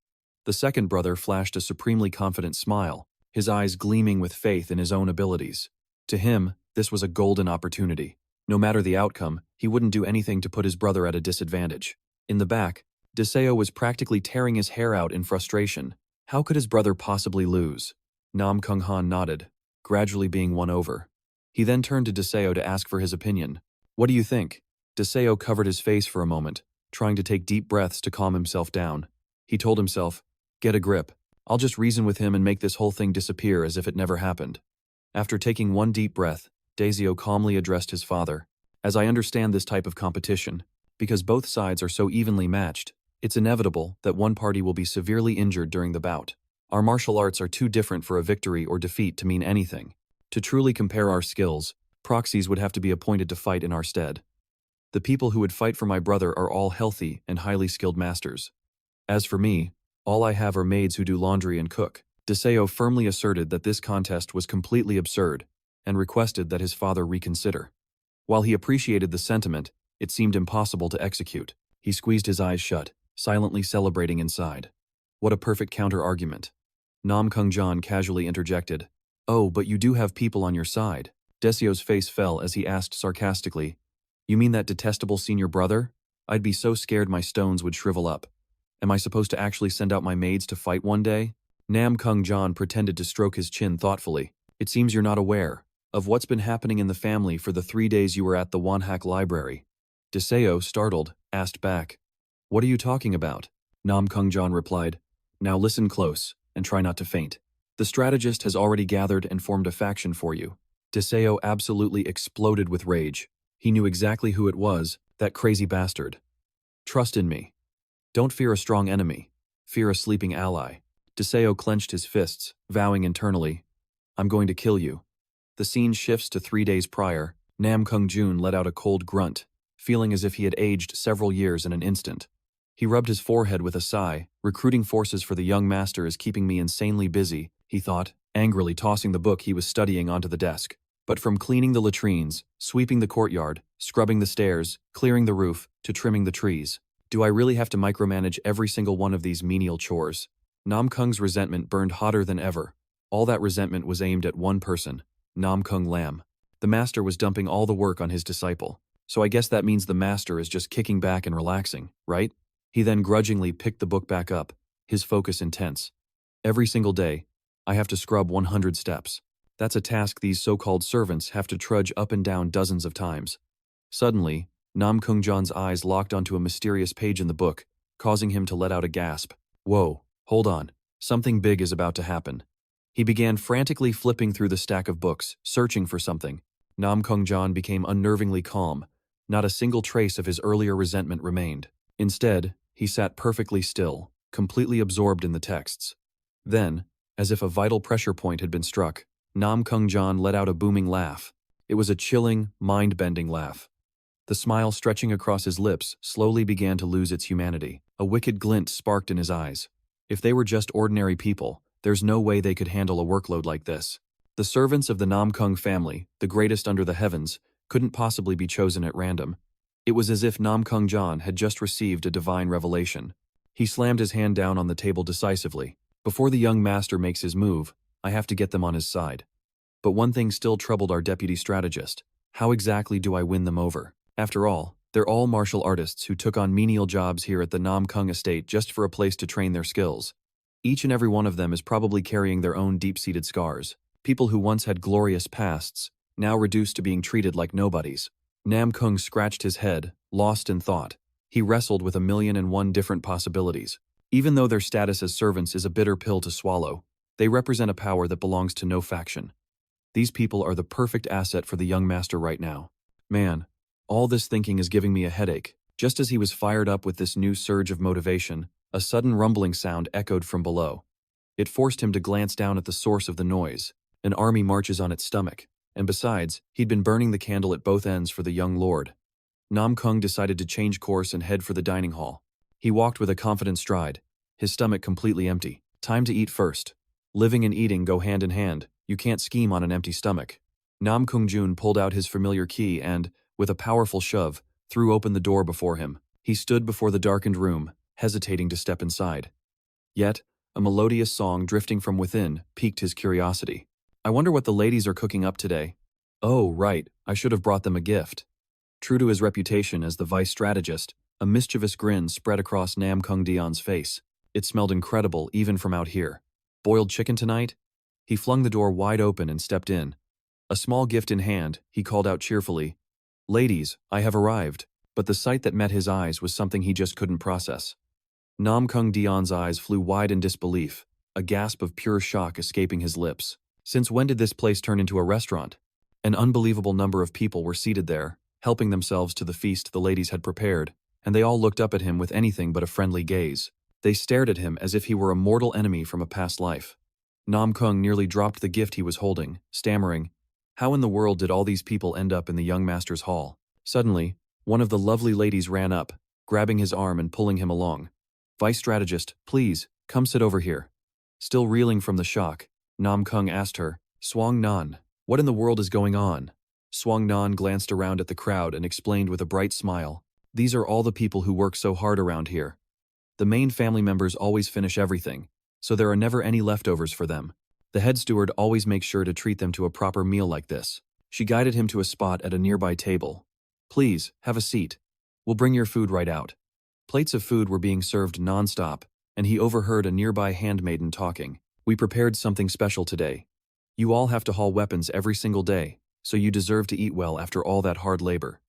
The second brother flashed a supremely confident smile, his eyes gleaming with faith in his own abilities. To him, this was a golden opportunity. No matter the outcome, he wouldn't do anything to put his brother at a disadvantage. In the back, Deseo was practically tearing his hair out in frustration. How could his brother possibly lose? Namgung Han nodded, gradually being won over. He then turned to Deseo to ask for his opinion. What do you think? Deseo covered his face for a moment, trying to take deep breaths to calm himself down. He told himself, Get a grip. I'll just reason with him and make this whole thing disappear as if it never happened. After taking one deep breath, Deseo calmly addressed his father. As I understand this type of competition, because both sides are so evenly matched, it's inevitable that one party will be severely injured during the bout. Our martial arts are too different for a victory or defeat to mean anything. To truly compare our skills, proxies would have to be appointed to fight in our stead. The people who would fight for my brother are all healthy and highly skilled masters. As for me, all I have are maids who do laundry and cook. Deseo firmly asserted that this contest was completely absurd and requested that his father reconsider. While he appreciated the sentiment, it seemed impossible to execute. He squeezed his eyes shut, silently celebrating inside. What a perfect counter-argument. Namgung Jan casually interjected. Oh, but you do have people on your side. Deseo's face fell as he asked sarcastically, You mean that detestable senior brother? I'd be so scared my stones would shrivel up. Am I supposed to actually send out my maids to fight one day? Namgung Jan pretended to stroke his chin thoughtfully. It seems you're not aware of what's been happening in the family for the 3 days you were at the Wanhak library. Deseo, startled, asked back. What are you talking about? Namgung Jan replied. Now listen close, and try not to faint. The strategist has already gathered and formed a faction for you. Deseo absolutely exploded with rage. He knew exactly who it was, that crazy bastard. Trust in me. Don't fear a strong enemy. Fear a sleeping ally. Deseo clenched his fists, vowing internally, I'm going to kill you. The scene shifts to 3 days prior. Namgung Jun let out a cold grunt, feeling as if he had aged several years in an instant. He rubbed his forehead with a sigh. Recruiting forces for the young master is keeping me insanely busy, he thought, angrily tossing the book he was studying onto the desk. But from cleaning the latrines, sweeping the courtyard, scrubbing the stairs, clearing the roof, to trimming the trees, do I really have to micromanage every single one of these menial chores? Namkung's resentment burned hotter than ever. All that resentment was aimed at one person, Namgung Lam. The master was dumping all the work on his disciple. So I guess that means the master is just kicking back and relaxing, right? He then grudgingly picked the book back up, his focus intense. Every single day, I have to scrub 100 steps. That's a task these so-called servants have to trudge up and down dozens of times. Suddenly, Namgung Jan's eyes locked onto a mysterious page in the book, causing him to let out a gasp. Whoa, hold on. Something big is about to happen. He began frantically flipping through the stack of books, searching for something. Namgung Jan became unnervingly calm. Not a single trace of his earlier resentment remained. Instead, he sat perfectly still, completely absorbed in the texts. Then, as if a vital pressure point had been struck, Namgung Jan let out a booming laugh. It was a chilling, mind-bending laugh. The smile stretching across his lips slowly began to lose its humanity. A wicked glint sparked in his eyes. If they were just ordinary people, there's no way they could handle a workload like this. The servants of the Namgung family, the greatest under the heavens, couldn't possibly be chosen at random. It was as if Namgung Jan had just received a divine revelation. He slammed his hand down on the table decisively. Before the young master makes his move, I have to get them on his side. But one thing still troubled our deputy strategist. How exactly do I win them over? After all, they're all martial artists who took on menial jobs here at the Namgung estate just for a place to train their skills. Each and every one of them is probably carrying their own deep-seated scars. People who once had glorious pasts, now reduced to being treated like nobodies. Namgung scratched his head, lost in thought. He wrestled with 1,000,001 different possibilities. Even though their status as servants is a bitter pill to swallow, they represent a power that belongs to no faction. These people are the perfect asset for the young master right now. Man, all this thinking is giving me a headache. Just as he was fired up with this new surge of motivation, a sudden rumbling sound echoed from below. It forced him to glance down at the source of the noise. An army marches on its stomach, and besides, he'd been burning the candle at both ends for the young lord. Namgung decided to change course and head for the dining hall. He walked with a confident stride, his stomach completely empty. Time to eat first. Living and eating go hand in hand. You can't scheme on an empty stomach. Namgung Jun pulled out his familiar key and, with a powerful shove, threw open the door before him. He stood before the darkened room, hesitating to step inside. Yet, a melodious song drifting from within piqued his curiosity. I wonder what the ladies are cooking up today. Oh, right, I should have brought them a gift. True to his reputation as the vice strategist, a mischievous grin spread across Namgung Dion's face. It smelled incredible even from out here. Boiled chicken tonight? He flung the door wide open and stepped in. A small gift in hand, he called out cheerfully, Ladies, I have arrived. But the sight that met his eyes was something he just couldn't process. Namgung Dion's eyes flew wide in disbelief, a gasp of pure shock escaping his lips. Since when did this place turn into a restaurant? An unbelievable number of people were seated there, helping themselves to the feast the ladies had prepared, and they all looked up at him with anything but a friendly gaze. They stared at him as if he were a mortal enemy from a past life. Namgung nearly dropped the gift he was holding, stammering, How in the world did all these people end up in the young master's hall? Suddenly, one of the lovely ladies ran up, grabbing his arm and pulling him along. Vice strategist, please, come sit over here. Still reeling from the shock, Namgung asked her, Swang Nan, what in the world is going on? Swang Nan glanced around at the crowd and explained with a bright smile, These are all the people who work so hard around here. The main family members always finish everything, so there are never any leftovers for them. The head steward always makes sure to treat them to a proper meal like this. She guided him to a spot at a nearby table. Please, have a seat. We'll bring your food right out. Plates of food were being served non-stop, and he overheard a nearby handmaiden talking. We prepared something special today. You all have to haul weapons every single day, so you deserve to eat well after all that hard labor.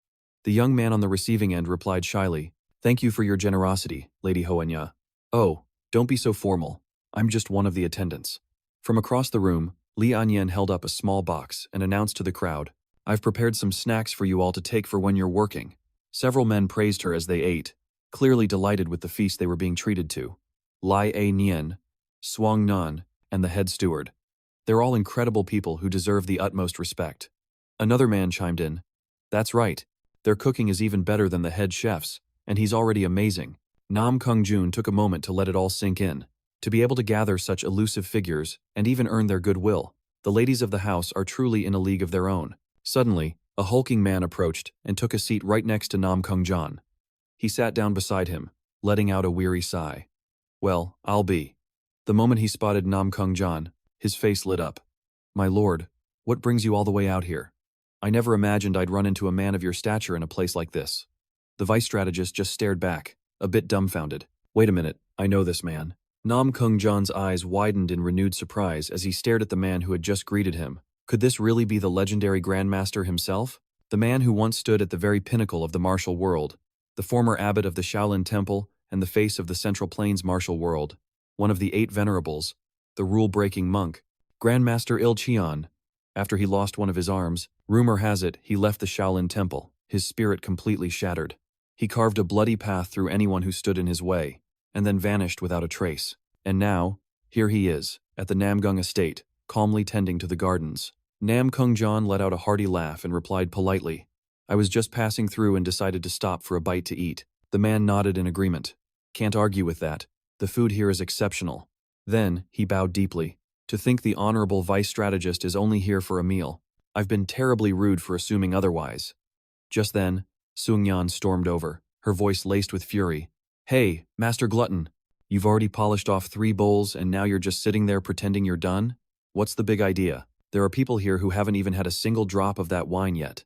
The young man on the receiving end replied shyly, Thank you for your generosity, Lady Hoanya. Oh, don't be so formal. I'm just one of the attendants. From across the room, Li Anyan held up a small box and announced to the crowd, I've prepared some snacks for you all to take for when you're working. Several men praised her as they ate. clearly delighted with the feast they were being treated to. Lai A Nian, Swang Nan, and the head steward. They're all incredible people who deserve the utmost respect. Another man chimed in. That's right. Their cooking is even better than the head chef's, and he's already amazing. Nam Kung Jun took a moment to let it all sink in. To be able to gather such elusive figures and even earn their goodwill, the ladies of the house are truly in a league of their own. Suddenly, a hulking man approached and took a seat right next to Nam Kung Jan. He sat down beside him, letting out a weary sigh. Well, I'll be. The moment he spotted Nam Kung Jan, his face lit up. My lord, what brings you all the way out here? I never imagined I'd run into a man of your stature in a place like this. The vice strategist just stared back, a bit dumbfounded. Wait a minute, I know this man. Nam Kung Jan's eyes widened in renewed surprise as he stared at the man who had just greeted him. Could this really be the legendary Grandmaster himself? The man who once stood at the very pinnacle of the martial world, the former abbot of the Shaolin Temple and the face of the Central Plains martial world, one of the 8 venerables, the rule-breaking monk, Grandmaster Il Qian. After he lost one of his arms, rumor has it he left the Shaolin Temple, his spirit completely shattered. He carved a bloody path through anyone who stood in his way, and then vanished without a trace. And now, here he is, at the Namgung estate, calmly tending to the gardens. Nam Kung Jan let out a hearty laugh and replied politely, I was just passing through and decided to stop for a bite to eat. The man nodded in agreement. Can't argue with that. The food here is exceptional. Then, he bowed deeply. To think the honorable vice strategist is only here for a meal. I've been terribly rude for assuming otherwise. Just then, Sung Yan stormed over, her voice laced with fury. Hey, Master Glutton, you've already polished off 3 bowls and now you're just sitting there pretending you're done? What's the big idea? There are people here who haven't even had a single drop of that wine yet.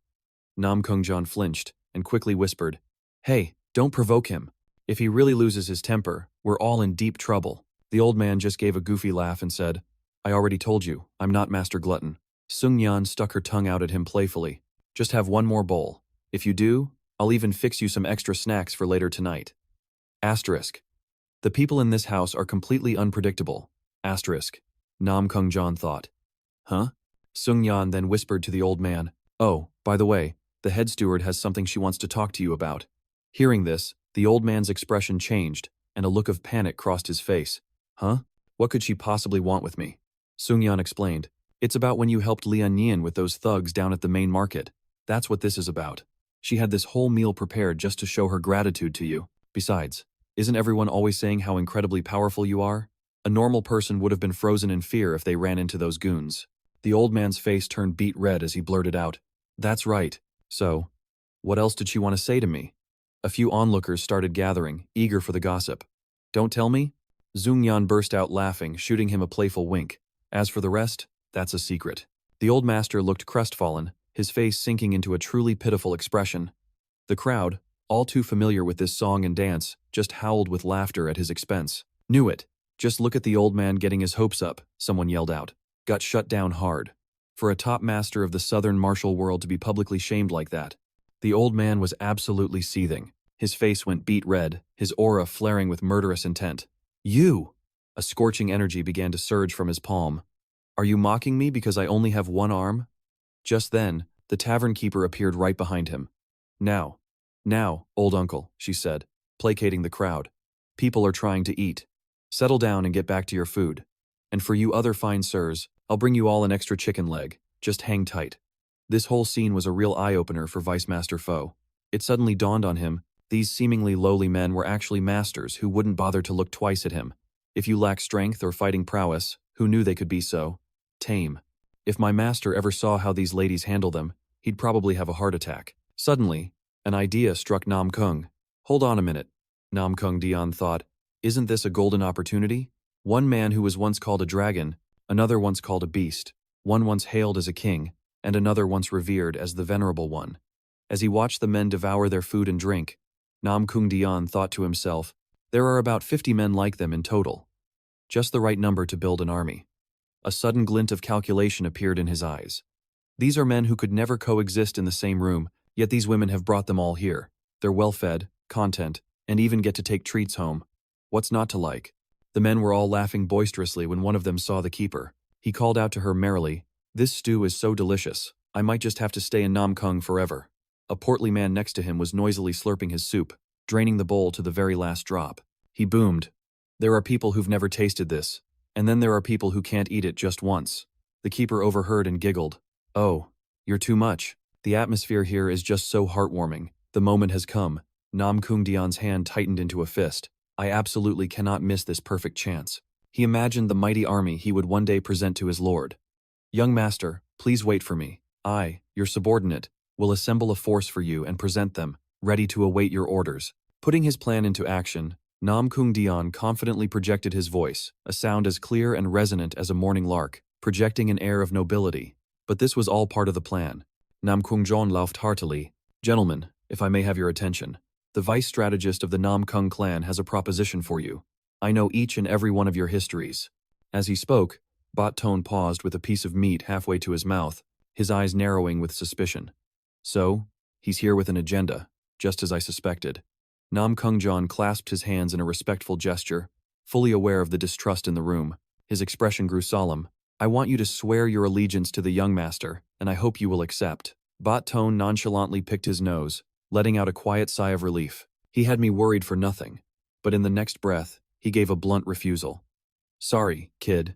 Nam Kung Jan flinched and quickly whispered, Hey, don't provoke him. If he really loses his temper, we're all in deep trouble. The old man just gave a goofy laugh and said, I already told you, I'm not Master Glutton. Sung Yan stuck her tongue out at him playfully. Just have one more bowl. If you do, I'll even fix you some extra snacks for later tonight. Asterisk. The people in this house are completely unpredictable. Asterisk. Nam Kung Jan thought. Huh? Sung Yan then whispered to the old man, Oh, by the way, the head steward has something she wants to talk to you about. Hearing this, the old man's expression changed, and a look of panic crossed his face. Huh? What could she possibly want with me? Sung Yan explained, It's about when you helped Lian Nian with those thugs down at the main market. That's what this is about. She had this whole meal prepared just to show her gratitude to you. Besides, isn't everyone always saying how incredibly powerful you are? A normal person would have been frozen in fear if they ran into those goons. The old man's face turned beet red as he blurted out, That's right. So, what else did she want to say to me? A few onlookers started gathering, eager for the gossip. Don't tell me? Zung Yan burst out laughing, shooting him a playful wink. As for the rest, that's a secret. The old master looked crestfallen, his face sinking into a truly pitiful expression. The crowd, all too familiar with this song and dance, just howled with laughter at his expense. Knew it. Just look at the old man getting his hopes up, someone yelled out. Got shut down hard. For a top master of the southern martial world to be publicly shamed like that. The old man was absolutely seething. His face went beet red, his aura flaring with murderous intent. You! A scorching energy began to surge from his palm. Are you mocking me because I only have one arm? Just then, the tavern keeper appeared right behind him. Now, old uncle, she said, placating the crowd. People are trying to eat. Settle down and get back to your food. And for you other fine sirs, I'll bring you all an extra chicken leg. Just hang tight. This whole scene was a real eye-opener for Vice Master Foe. It suddenly dawned on him, these seemingly lowly men were actually masters who wouldn't bother to look twice at him. If you lack strength or fighting prowess, who knew they could be so tame? If my master ever saw how these ladies handle them, he'd probably have a heart attack. Suddenly, an idea struck Nam Kung. Hold on a minute, Nam Kung Dian thought. Isn't this a golden opportunity? One man who was once called a dragon, another once called a beast, one once hailed as a king, and another once revered as the Venerable One. As he watched the men devour their food and drink, Nam Kung Dian thought to himself, there are about 50 men like them in total. Just the right number to build an army. A sudden glint of calculation appeared in his eyes. These are men who could never coexist in the same room, yet these women have brought them all here. They're well-fed, content, and even get to take treats home. What's not to like? The men were all laughing boisterously when one of them saw the keeper. He called out to her merrily, This stew is so delicious, I might just have to stay in Namkung forever. A portly man next to him was noisily slurping his soup. draining the bowl to the very last drop. He boomed. There are people who've never tasted this, and then there are people who can't eat it just once. The keeper overheard and giggled. Oh, you're too much. The atmosphere here is just so heartwarming. The moment has come. Namgung Dion's hand tightened into a fist. I absolutely cannot miss this perfect chance. He imagined the mighty army he would one day present to his lord. Young master, please wait for me. I, your subordinate, will assemble a force for you and present them, ready to await your orders. Putting his plan into action, Namgung Dion confidently projected his voice, a sound as clear and resonant as a morning lark, projecting an air of nobility. But this was all part of the plan. Namgung Jon laughed heartily. Gentlemen, if I may have your attention. The vice strategist of the Namgung clan has a proposition for you. I know each and every one of your histories. As he spoke, Bot-Tone paused with a piece of meat halfway to his mouth, his eyes narrowing with suspicion. So, he's here with an agenda, just as I suspected. Namgung Jon clasped his hands in a respectful gesture, fully aware of the distrust in the room. His expression grew solemn. I want you to swear your allegiance to the young master, and I hope you will accept. Bot-Tone nonchalantly picked his nose, letting out a quiet sigh of relief. He had me worried for nothing. But in the next breath, he gave a blunt refusal. Sorry, kid.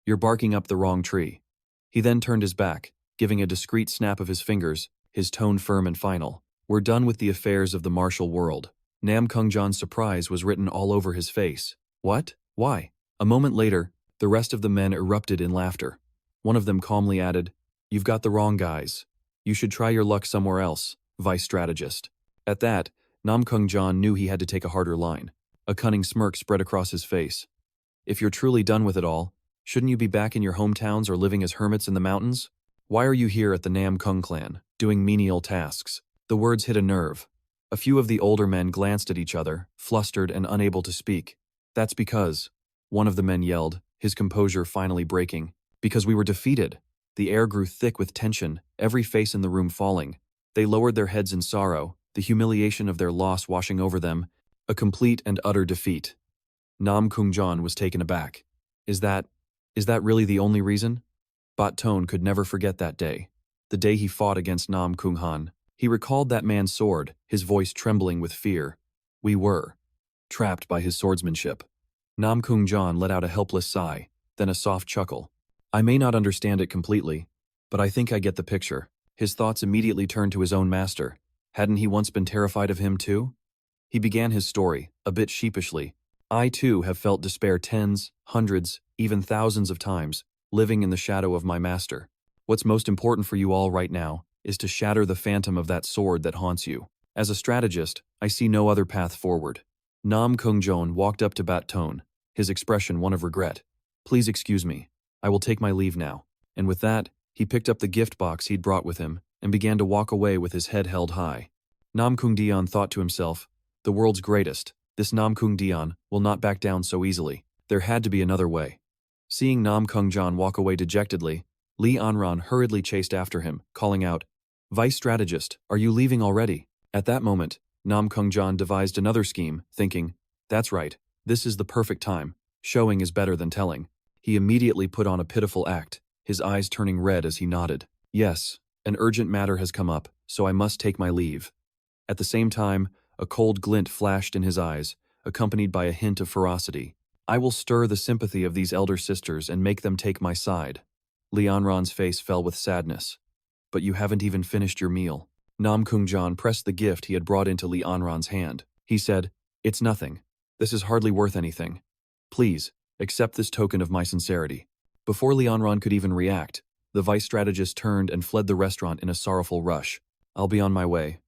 You're barking up the wrong tree. He then turned his back, giving a discreet snap of his fingers, his tone firm and final. We're done with the affairs of the martial world. Namgung Jon's surprise was written all over his face. What? Why? A moment later, the rest of the men erupted in laughter. One of them calmly added, You've got the wrong guys. You should try your luck somewhere else, vice strategist. At that, Namgung Jon knew he had to take a harder line. A cunning smirk spread across his face. If you're truly done with it all, shouldn't you be back in your hometowns or living as hermits in the mountains? Why are you here at the Namgung clan, doing menial tasks? The words hit a nerve. A few of the older men glanced at each other, flustered and unable to speak. That's because, one of the men yelled, his composure finally breaking. Because we were defeated. The air grew thick with tension, every face in the room falling. They lowered their heads in sorrow, the humiliation of their loss washing over them, a complete and utter defeat. Namgung Jon was taken aback. Is that really the only reason? Bot-Tone could never forget that day. The day he fought against Namgung Han. He recalled that man's sword, his voice trembling with fear. We were trapped by his swordsmanship. Namgung Jon let out a helpless sigh, then a soft chuckle. I may not understand it completely, but I think I get the picture. His thoughts immediately turned to his own master. Hadn't he once been terrified of him too? He began his story, a bit sheepishly. I too have felt despair tens, hundreds, even thousands of times, living in the shadow of my master. What's most important for you all right now is to shatter the phantom of that sword that haunts you. As a strategist, I see no other path forward. Namgung Jon walked up to Bot-Tone, his expression one of regret. Please excuse me. I will take my leave now. And with that, he picked up the gift box he'd brought with him and began to walk away with his head held high. Namgung Dion thought to himself, the world's greatest, this Namgung Dion will not back down so easily. There had to be another way. Seeing Namgung Jon walk away dejectedly, Li Anran hurriedly chased after him, calling out, Vice Strategist, are you leaving already? At that moment, Namgung Jon devised another scheme, thinking, that's right, this is the perfect time. Showing is better than telling. He immediately put on a pitiful act, his eyes turning red as he nodded. Yes, an urgent matter has come up, so I must take my leave. At the same time, a cold glint flashed in his eyes, accompanied by a hint of ferocity. I will stir the sympathy of these elder sisters and make them take my side. Lianran's face fell with sadness. But you haven't even finished your meal. Namgung Jon pressed the gift he had brought into Lianran's hand. He said, It's nothing. This is hardly worth anything. Please, accept this token of my sincerity. Before Lianran could even react, the vice strategist turned and fled the restaurant in a sorrowful rush. I'll be on my way.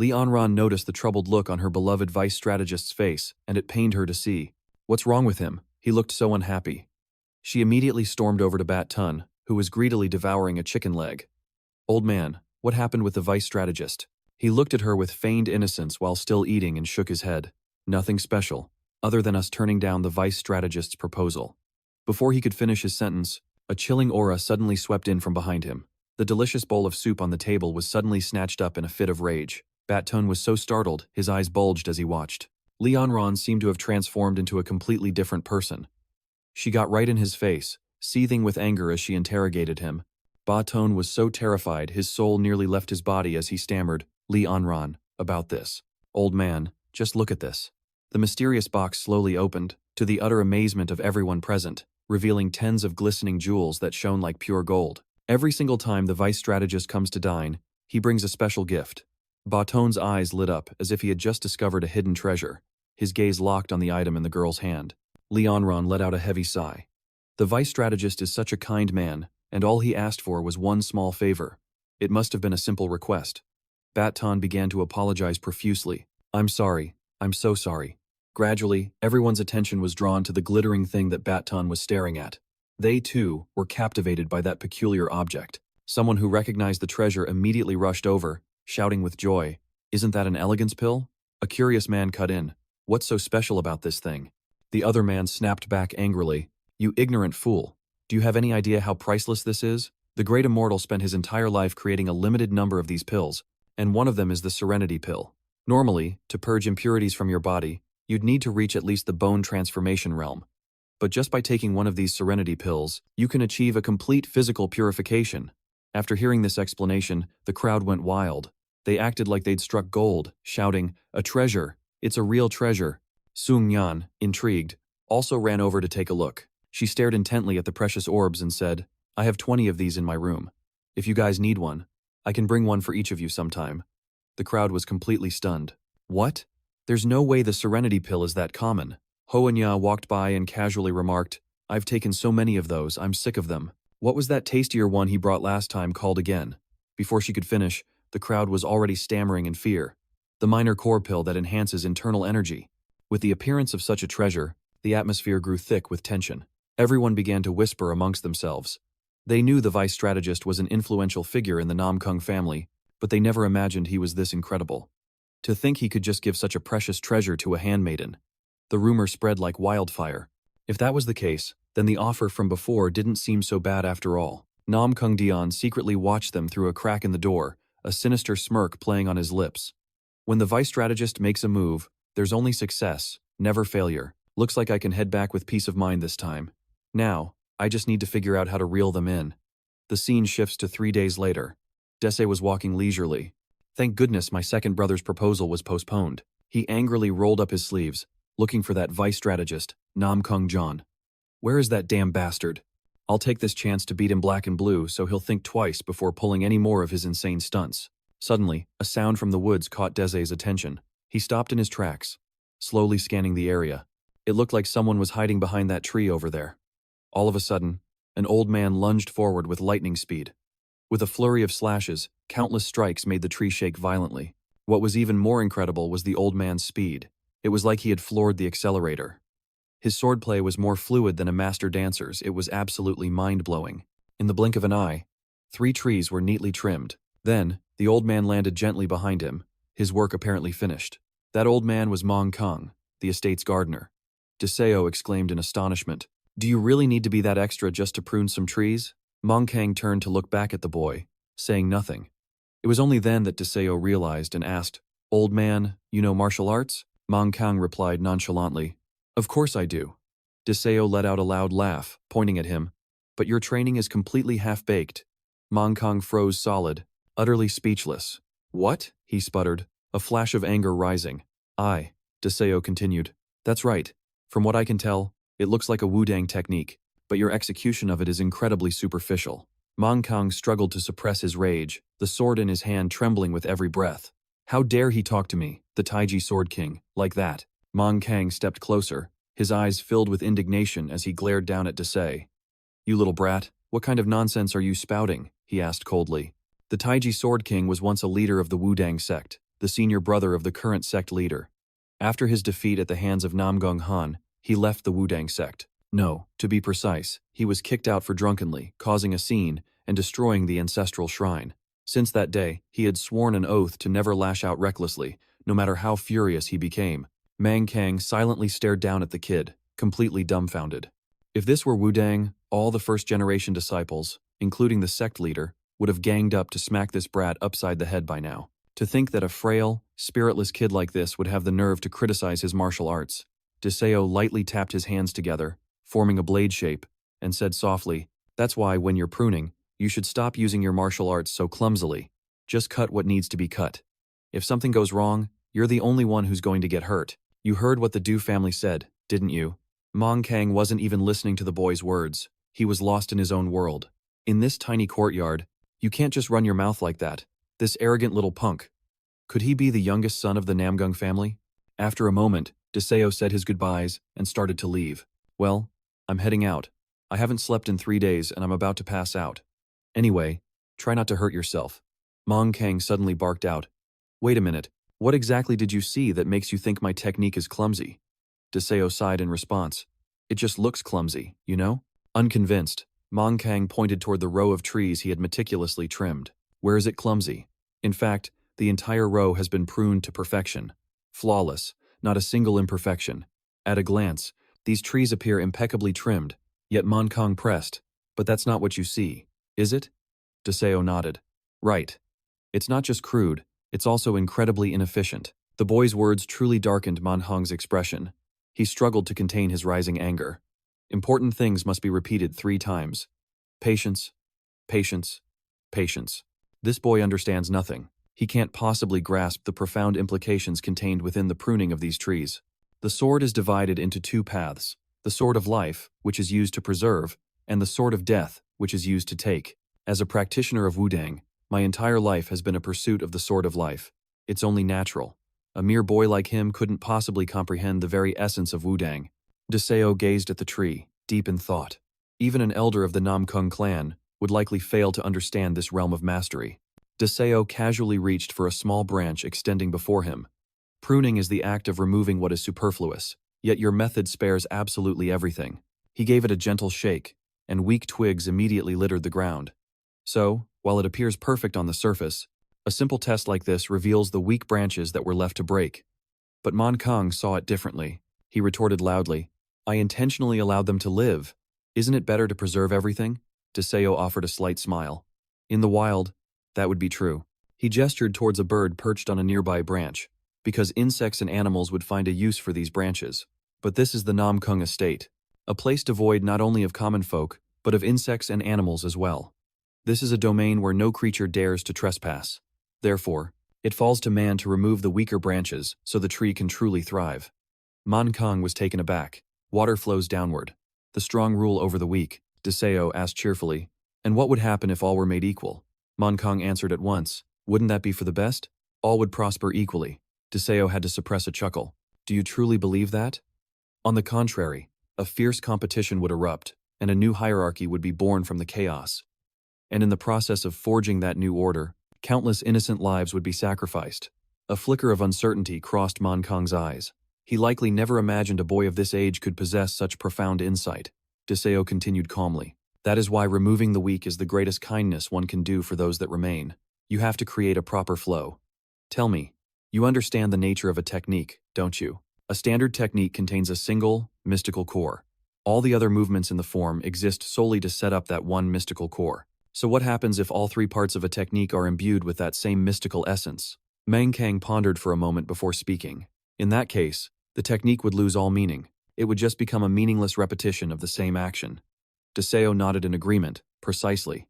Lianran noticed the troubled look on her beloved vice strategist's face, and it pained her to see. What's wrong with him? He looked so unhappy. She immediately stormed over to Bat-Tun, who was greedily devouring a chicken leg. Old man, what happened with the vice strategist? He looked at her with feigned innocence while still eating and shook his head. Nothing special, other than us turning down the vice strategist's proposal. Before he could finish his sentence, a chilling aura suddenly swept in from behind him. The delicious bowl of soup on the table was suddenly snatched up in a fit of rage. Bat-Tun was so startled, his eyes bulged as he watched. Lianran seemed to have transformed into a completely different person. She got right in his face, seething with anger as she interrogated him. Bat-Tun was so terrified his soul nearly left his body as he stammered, Lianran, about this. Old man, Just look at this. The mysterious box slowly opened, to the utter amazement of everyone present, revealing tens of glistening jewels that shone like pure gold. Every single time the vice strategist comes to dine, he brings a special gift. Baton's eyes lit up as if he had just discovered a hidden treasure, his gaze locked on the item in the girl's hand. Leonron let out a heavy sigh. The vice strategist is such a kind man, and all he asked for was one small favor. It must have been a simple request. Baton began to apologize profusely. I'm sorry. I'm so sorry. Gradually, everyone's attention was drawn to the glittering thing that Baton was staring at. They, too, were captivated by that peculiar object. Someone who recognized the treasure immediately rushed over, shouting with joy, "Isn't that an elegance pill?" A curious man cut in. "What's so special about this thing?" The other man snapped back angrily. "You ignorant fool. Do you have any idea how priceless this is? The great immortal spent his entire life creating a limited number of these pills, and one of them is the Serenity Pill. Normally, to purge impurities from your body, you'd need to reach at least the bone transformation realm. But just by taking one of these Serenity Pills, you can achieve a complete physical purification." After hearing this explanation, the crowd went wild. They acted like they'd struck gold, shouting, "A treasure! It's a real treasure!" Sung Yan, intrigued, also ran over to take a look. She stared intently at the precious orbs and said, "I have 20 of these in my room. If you guys need one, I can bring one for each of you sometime." The crowd was completely stunned. "What? There's no way the Serenity Pill is that common." Hoanya walked by and casually remarked, "I've taken so many of those, I'm sick of them. What was that tastier one he brought last time called again?" Before she could finish, the crowd was already stammering in fear. "The minor core pill that enhances internal energy." With the appearance of such a treasure, the atmosphere grew thick with tension. Everyone began to whisper amongst themselves. They knew the vice strategist was an influential figure in the Namgung family, but they never imagined he was this incredible. To think he could just give such a precious treasure to a handmaiden. The rumor spread like wildfire. If that was the case, then the offer from before didn't seem so bad after all. Namgung Dian secretly watched them through a crack in the door, a sinister smirk playing on his lips. When the vice strategist makes a move, there's only success, never failure. Looks like I can head back with peace of mind this time. Now, I just need to figure out how to reel them in. The scene shifts to 3 days later. Dese was walking leisurely. Thank goodness my second brother's proposal was postponed. He angrily rolled up his sleeves, looking for that vice strategist, Namgung John. Where is that damn bastard? I'll take this chance to beat him black and blue so he'll think twice before pulling any more of his insane stunts. Suddenly, a sound from the woods caught Dese's attention. He stopped in his tracks, slowly scanning the area. It looked like someone was hiding behind that tree over there. All of a sudden, an old man lunged forward with lightning speed. With a flurry of slashes, countless strikes made the tree shake violently. What was even more incredible was the old man's speed. It was like he had floored the accelerator. His swordplay was more fluid than a master dancer's. It was absolutely mind-blowing. In the blink of an eye, 3 trees were neatly trimmed. Then, the old man landed gently behind him, his work apparently finished. That old man was Mong Kong, the estate's gardener. Deseo exclaimed in astonishment. "Do you really need to be that extra just to prune some trees?" Mong Kang turned to look back at the boy, saying nothing. It was only then that Deseo realized and asked, "Old man, you know martial arts?" Mong Kang replied nonchalantly, "Of course I do." Deseo let out a loud laugh, pointing at him. "But your training is completely half-baked." Mong Kang froze solid, utterly speechless. "What?" he sputtered, a flash of anger rising. "Aye," Deseo continued. "That's right. From what I can tell, it looks like a Wudang technique, but your execution of it is incredibly superficial." Mong Kang struggled to suppress his rage, the sword in his hand trembling with every breath. "How dare he talk to me, the Taiji Sword King, like that?" Mong Kang stepped closer, his eyes filled with indignation as he glared down at Desai. "You little brat, what kind of nonsense are you spouting?" he asked coldly. The Taiji Sword King was once a leader of the Wudang sect, the senior brother of the current sect leader. After his defeat at the hands of Namgung Han, he left the Wudang sect. No, to be precise, he was kicked out for drunkenly, causing a scene, and destroying the ancestral shrine. Since that day, he had sworn an oath to never lash out recklessly, no matter how furious he became. Mang Kang silently stared down at the kid, completely dumbfounded. If this were Wudang, all the first-generation disciples, including the sect leader, would have ganged up to smack this brat upside the head by now. To think that a frail, spiritless kid like this would have the nerve to criticize his martial arts. Deseo lightly tapped his hands together, forming a blade shape, and said softly, "That's why, when you're pruning, you should stop using your martial arts so clumsily. Just cut what needs to be cut. If something goes wrong, You're the only one who's going to get hurt. You heard what the Du family said, didn't you? Mong Kang wasn't even listening to the boy's words. He was lost in his own world. In this tiny courtyard, you can't just run your mouth like that. This arrogant little punk. Could he be the youngest son of the Namgung family? After a moment, Deseo said his goodbyes and started to leave. Well, I'm heading out. I haven't slept in 3 days and I'm about to pass out. Anyway, try not to hurt yourself. Mong Kang suddenly barked out. Wait a minute, what exactly did you see that makes you think my technique is clumsy? Deseo sighed in response. It just looks clumsy, you know? Unconvinced, Mong Kang pointed toward the row of trees he had meticulously trimmed. Where is it clumsy? In fact, the entire row has been pruned to perfection. Flawless, not a single imperfection. At a glance, these trees appear impeccably trimmed, yet Mong Kang pressed. But that's not what you see, is it? Deseo nodded. Right. It's not just crude, it's also incredibly inefficient. The boy's words truly darkened Mong Kang's expression. He struggled to contain his rising anger. Important things must be repeated 3 times. Patience, patience, patience. This boy understands nothing. He can't possibly grasp the profound implications contained within the pruning of these trees. The sword is divided into 2 paths. The sword of life, which is used to preserve, and the sword of death, which is used to take. As a practitioner of Wudang, my entire life has been a pursuit of the sword of life. It's only natural. A mere boy like him couldn't possibly comprehend the very essence of Wudang. Deseo gazed at the tree, deep in thought. Even an elder of the Namgung clan would likely fail to understand this realm of mastery. Deseo casually reached for a small branch extending before him. Pruning is the act of removing what is superfluous, yet your method spares absolutely everything. He gave it a gentle shake, and weak twigs immediately littered the ground. So, while it appears perfect on the surface, a simple test like this reveals the weak branches that were left to break. But Mong Kang saw it differently. He retorted loudly, I intentionally allowed them to live. Isn't it better to preserve everything? Deseo offered a slight smile. In the wild, that would be true. He gestured towards a bird perched on a nearby branch, because insects and animals would find a use for these branches. But this is the Namgung estate, a place devoid not only of common folk, but of insects and animals as well. This is a domain where no creature dares to trespass. Therefore, it falls to man to remove the weaker branches so the tree can truly thrive. Mong Kang was taken aback. Water flows downward. The strong rule over the weak, Deseo asked cheerfully. And what would happen if all were made equal? Mong Kang answered at once. Wouldn't that be for the best? All would prosper equally. Deseo had to suppress a chuckle. Do you truly believe that? On the contrary, a fierce competition would erupt, and a new hierarchy would be born from the chaos. And in the process of forging that new order, countless innocent lives would be sacrificed. A flicker of uncertainty crossed Mong Kang's eyes. He likely never imagined a boy of this age could possess such profound insight. Deseo continued calmly. That is why removing the weak is the greatest kindness one can do for those that remain. You have to create a proper flow. Tell me, you understand the nature of a technique, don't you? A standard technique contains a single, mystical core. All the other movements in the form exist solely to set up that one mystical core. So what happens if all 3 parts of a technique are imbued with that same mystical essence? Mong Kang pondered for a moment before speaking. In that case, the technique would lose all meaning. It would just become a meaningless repetition of the same action. Deseo nodded in agreement, precisely.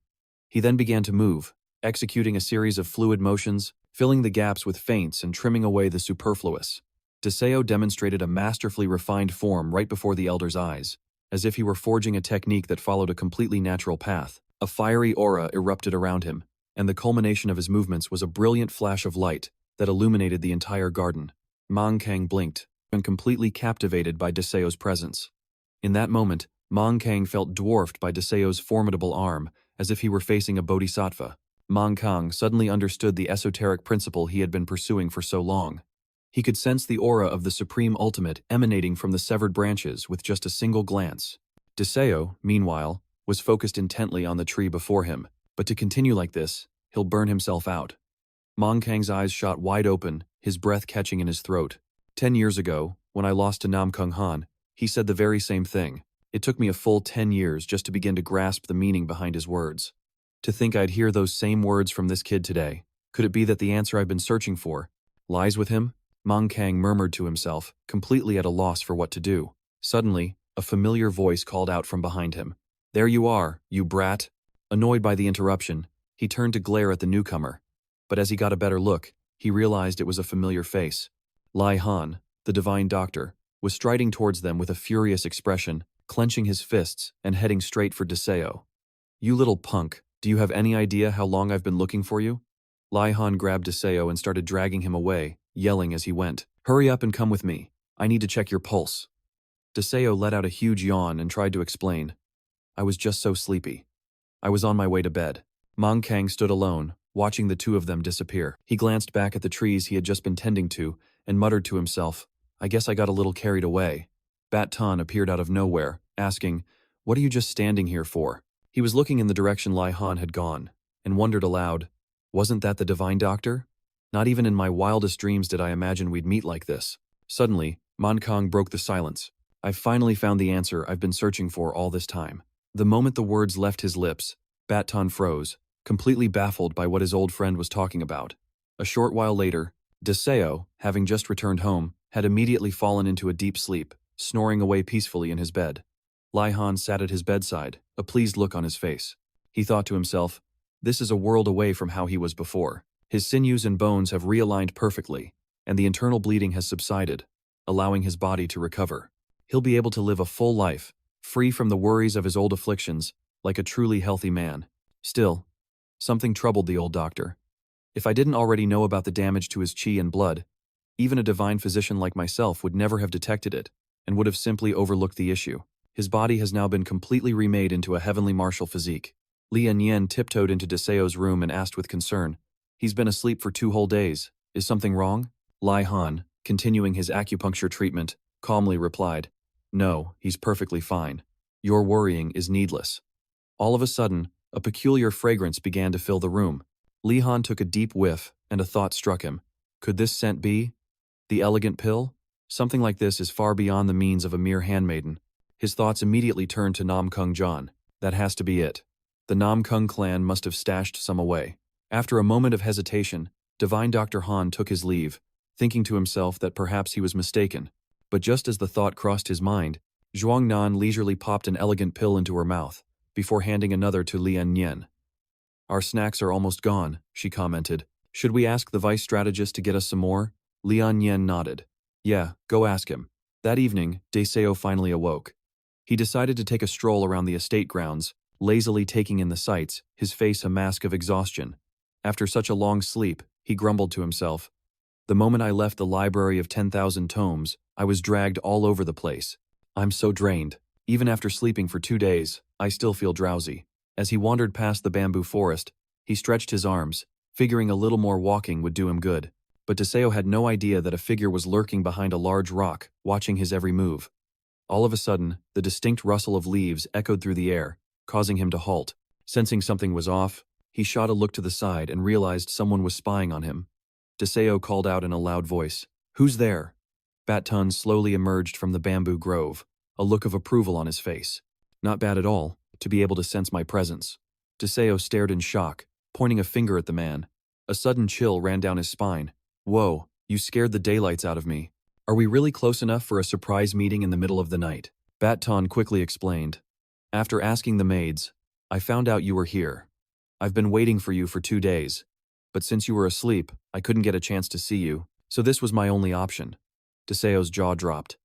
He then began to move, executing a series of fluid motions, filling the gaps with feints and trimming away the superfluous. Deseo demonstrated a masterfully refined form right before the elder's eyes, as if he were forging a technique that followed a completely natural path. A fiery aura erupted around him, and the culmination of his movements was a brilliant flash of light that illuminated the entire garden. Mong Kang blinked, and completely captivated by Deseo's presence. In that moment, Mong Kang felt dwarfed by Deseo's formidable arm, as if he were facing a bodhisattva. Mong Kang suddenly understood the esoteric principle he had been pursuing for so long. He could sense the aura of the supreme ultimate emanating from the severed branches with just a single glance. Deseo, meanwhile, was focused intently on the tree before him, but to continue like this, he'll burn himself out. Mong Kang's eyes shot wide open, his breath catching in his throat. 10 years ago, when I lost to Namgung Han, he said the very same thing. It took me a full 10 years just to begin to grasp the meaning behind his words. To think I'd hear those same words from this kid today. Could it be that the answer I've been searching for lies with him? Mong Kang murmured to himself, completely at a loss for what to do. Suddenly, a familiar voice called out from behind him. There you are, you brat. Annoyed by the interruption, he turned to glare at the newcomer. But as he got a better look, he realized it was a familiar face. Lai Han, the divine doctor, was striding towards them with a furious expression, clenching his fists and heading straight for Deseo. "You little punk, do you have any idea how long I've been looking for you?" Lai Han grabbed Deseo and started dragging him away, yelling as he went, "Hurry up and come with me. I need to check your pulse." Deseo let out a huge yawn and tried to explain. "I was just so sleepy. I was on my way to bed." Mang Kang stood alone, watching the two of them disappear. He glanced back at the trees he had just been tending to and muttered to himself, "I guess I got a little carried away." Bat Tan appeared out of nowhere, asking, "What are you just standing here for?" He was looking in the direction Lai Han had gone, and wondered aloud, "Wasn't that the divine doctor? Not even in my wildest dreams did I imagine we'd meet like this." Suddenly, Man Kang broke the silence. "I've finally found the answer I've been searching for all this time." The moment the words left his lips, Bat Tan froze, completely baffled by what his old friend was talking about. A short while later, Deseo, having just returned home, had immediately fallen into a deep sleep, snoring away peacefully in his bed. Lai Han sat at his bedside, a pleased look on his face. He thought to himself, this is a world away from how he was before. His sinews and bones have realigned perfectly, and the internal bleeding has subsided, allowing his body to recover. He'll be able to live a full life, free from the worries of his old afflictions, like a truly healthy man. Still, something troubled the old doctor. If I didn't already know about the damage to his chi and blood, even a divine physician like myself would never have detected it, and would have simply overlooked the issue. His body has now been completely remade into a heavenly martial physique. Li Yan tiptoed into Deseo's room and asked with concern, "He's been asleep for 2 whole days. Is something wrong?" Lai Han, continuing his acupuncture treatment, calmly replied, "No, he's perfectly fine. Your worrying is needless." All of a sudden, a peculiar fragrance began to fill the room. Li Han took a deep whiff, and a thought struck him. Could this scent be the elegant pill? Something like this is far beyond the means of a mere handmaiden. His thoughts immediately turned to Namgung John. That has to be it. The Namgung clan must have stashed some away. After a moment of hesitation, Divine Dr. Han took his leave, thinking to himself that perhaps he was mistaken. But just as the thought crossed his mind, Zhuang Nan leisurely popped an elegant pill into her mouth, before handing another to Lian Yen. "Our snacks are almost gone," she commented. "Should we ask the vice strategist to get us some more?" Lian Yen nodded. "Yeah, go ask him." That evening, Deseo finally awoke. He decided to take a stroll around the estate grounds, lazily taking in the sights, his face a mask of exhaustion. After such a long sleep, he grumbled to himself, "The moment I left the library of 10,000 tomes, I was dragged all over the place. I'm so drained. Even after sleeping for 2 days, I still feel drowsy." As he wandered past the bamboo forest, he stretched his arms, figuring a little more walking would do him good. But Deseo had no idea that a figure was lurking behind a large rock, watching his every move. All of a sudden, the distinct rustle of leaves echoed through the air, causing him to halt. Sensing something was off, he shot a look to the side and realized someone was spying on him. Deseo called out in a loud voice, "Who's there?" Bat Tun slowly emerged from the bamboo grove, a look of approval on his face. "Not bad at all, to be able to sense my presence." Deseo stared in shock, pointing a finger at the man. A sudden chill ran down his spine. "Whoa, you scared the daylights out of me. Are we really close enough for a surprise meeting in the middle of the night?" Bat Ton quickly explained. "After asking the maids, I found out you were here. I've been waiting for you for 2 days, but since you were asleep, I couldn't get a chance to see you, so this was my only option." Deseo's jaw dropped.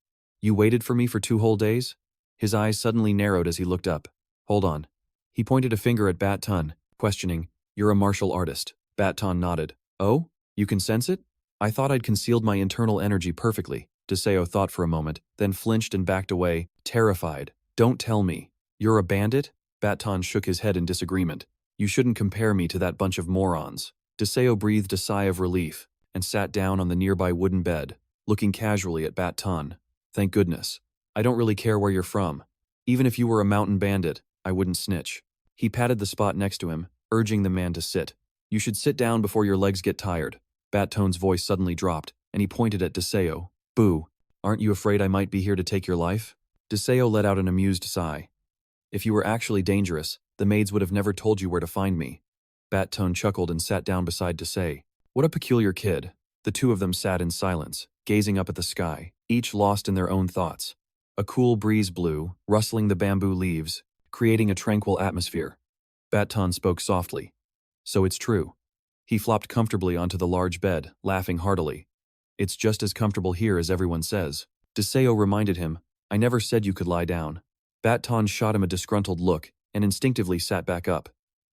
"You waited for me for 2 whole days?" His eyes suddenly narrowed as he looked up. "Hold on." He pointed a finger at Bat Tun, questioning, "You're a martial artist." Bat Tun nodded. "Oh? You can sense it?" "I thought I'd concealed my internal energy perfectly." Deseo thought for a moment, then flinched and backed away, terrified. "Don't tell me. You're a bandit?" Bat Tun shook his head in disagreement. "You shouldn't compare me to that bunch of morons." Deseo breathed a sigh of relief and sat down on the nearby wooden bed, looking casually at Bat Tun. "Thank goodness. I don't really care where you're from. Even if you were a mountain bandit, I wouldn't snitch." He patted the spot next to him, urging the man to sit. "You should sit down before your legs get tired." Bat Ton's voice suddenly dropped, and he pointed at Deseo. "Boo, aren't you afraid I might be here to take your life?" Deseo let out an amused sigh. "If you were actually dangerous, the maids would have never told you where to find me." Bat Tone chuckled and sat down beside Deseo. What a peculiar kid. The two of them sat in silence, gazing up at the sky, each lost in their own thoughts. A cool breeze blew, rustling the bamboo leaves, creating a tranquil atmosphere. Bat Ton spoke softly. "So it's true. He flopped comfortably onto the large bed, laughing heartily. It's just as comfortable here as everyone says. Deseo reminded him, I never said you could lie down. Baton shot him a disgruntled look and instinctively sat back up.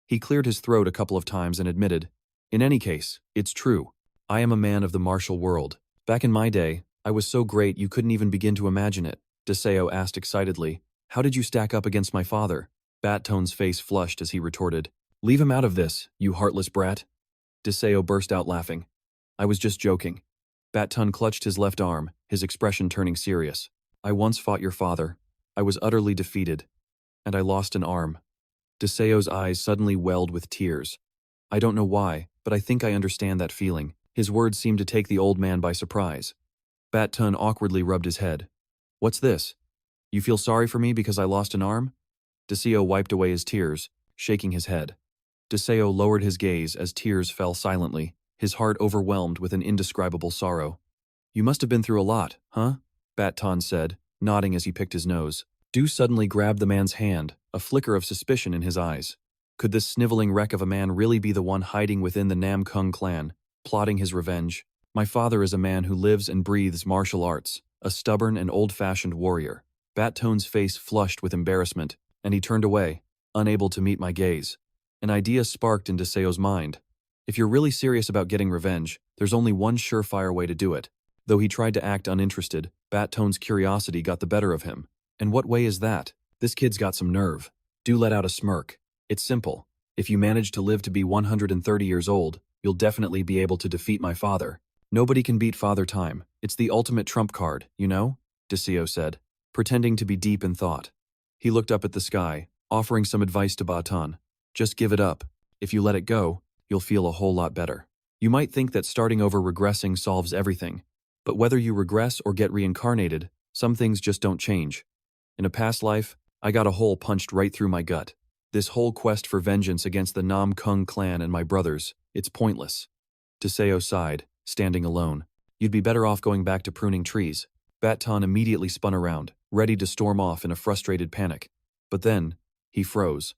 He cleared his throat a couple of times and admitted, in any case, it's true. I am a man of the martial world. Back in my day, I was so great you couldn't even begin to imagine it. Deseo asked excitedly, how did you stack up against my father? Baton's face flushed as he retorted, leave him out of this, you heartless brat. Deseo burst out laughing. I was just joking. Baton clutched his left arm, his expression turning serious. I once fought your father. I was utterly defeated. And I lost an arm. Deseo's eyes suddenly welled with tears. I don't know why, but I think I understand that feeling. His words seemed to take the old man by surprise. Baton awkwardly rubbed his head. What's this? You feel sorry for me because I lost an arm? Deseo wiped away his tears, shaking his head. Deseo lowered his gaze as tears fell silently, his heart overwhelmed with an indescribable sorrow. You must have been through a lot, huh? Baton said, nodding as he picked his nose. Du suddenly grabbed the man's hand, a flicker of suspicion in his eyes. Could this sniveling wreck of a man really be the one hiding within the Namgung clan, plotting his revenge? My father is a man who lives and breathes martial arts, a stubborn and old-fashioned warrior. Baton's face flushed with embarrassment, and he turned away, unable to meet my gaze. An idea sparked in Deseo's mind. If you're really serious about getting revenge, there's only one surefire way to do it. Though he tried to act uninterested, Baton's curiosity got the better of him. And what way is that? This kid's got some nerve. Du let out a smirk. It's simple. If you manage to live to be 130 years old, you'll definitely be able to defeat my father. Nobody can beat Father Time. It's the ultimate trump card, you know? Deseo said, pretending to be deep in thought. He looked up at the sky, offering some advice to Baton. Just give it up. If you let it go, you'll feel a whole lot better. You might think that starting over regressing solves everything, but whether you regress or get reincarnated, some things just don't change. In a past life, I got a hole punched right through my gut. This whole quest for vengeance against the Namgung clan and my brothers, it's pointless. Deseo sighed, standing alone. You'd be better off going back to pruning trees. Baton immediately spun around, ready to storm off in a frustrated panic. But then, he froze.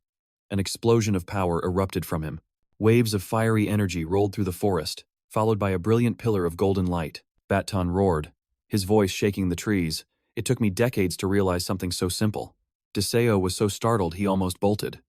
An explosion of power erupted from him. Waves of fiery energy rolled through the forest, followed by a brilliant pillar of golden light. Baton roared, his voice shaking the trees. It took me decades to realize something so simple. Deseo was so startled he almost bolted.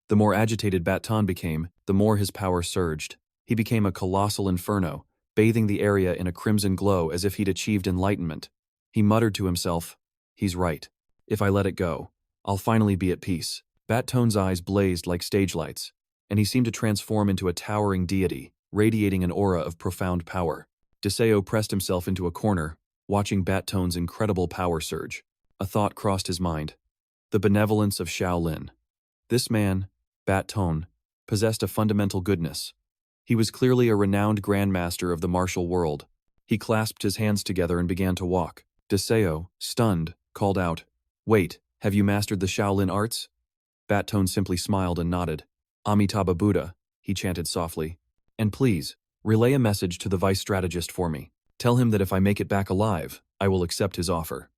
The more agitated Baton became, the more his power surged. He became a colossal inferno, bathing the area in a crimson glow as if he'd achieved enlightenment. He muttered to himself, he's right. If I let it go, I'll finally be at peace. Baton's eyes blazed like stage lights, and he seemed to transform into a towering deity, radiating an aura of profound power. Deseo pressed himself into a corner, watching Baton's incredible power surge. A thought crossed his mind. The benevolence of Shaolin. This man, Baton, possessed a fundamental goodness. He was clearly a renowned grandmaster of the martial world. He clasped his hands together and began to walk. Deseo, stunned, called out, Wait, have you mastered the Shaolin arts? Baton simply smiled and nodded. Amitabha Buddha, he chanted softly. And please, relay a message to the vice strategist for me. Tell him that if I make it back alive, I will accept his offer.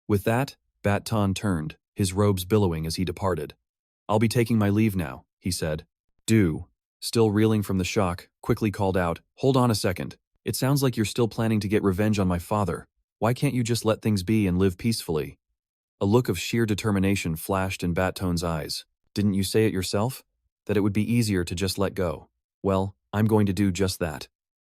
With that, Baton turned, his robes billowing as he departed. I'll be taking my leave now, he said. Du, still reeling from the shock, quickly called out, Hold on a second. It sounds like you're still planning to get revenge on my father. Why can't you just let things be and live peacefully? A look of sheer determination flashed in Baton's eyes. Didn't you say it yourself? That it would be easier to just let go. Well, I'm going to do just that.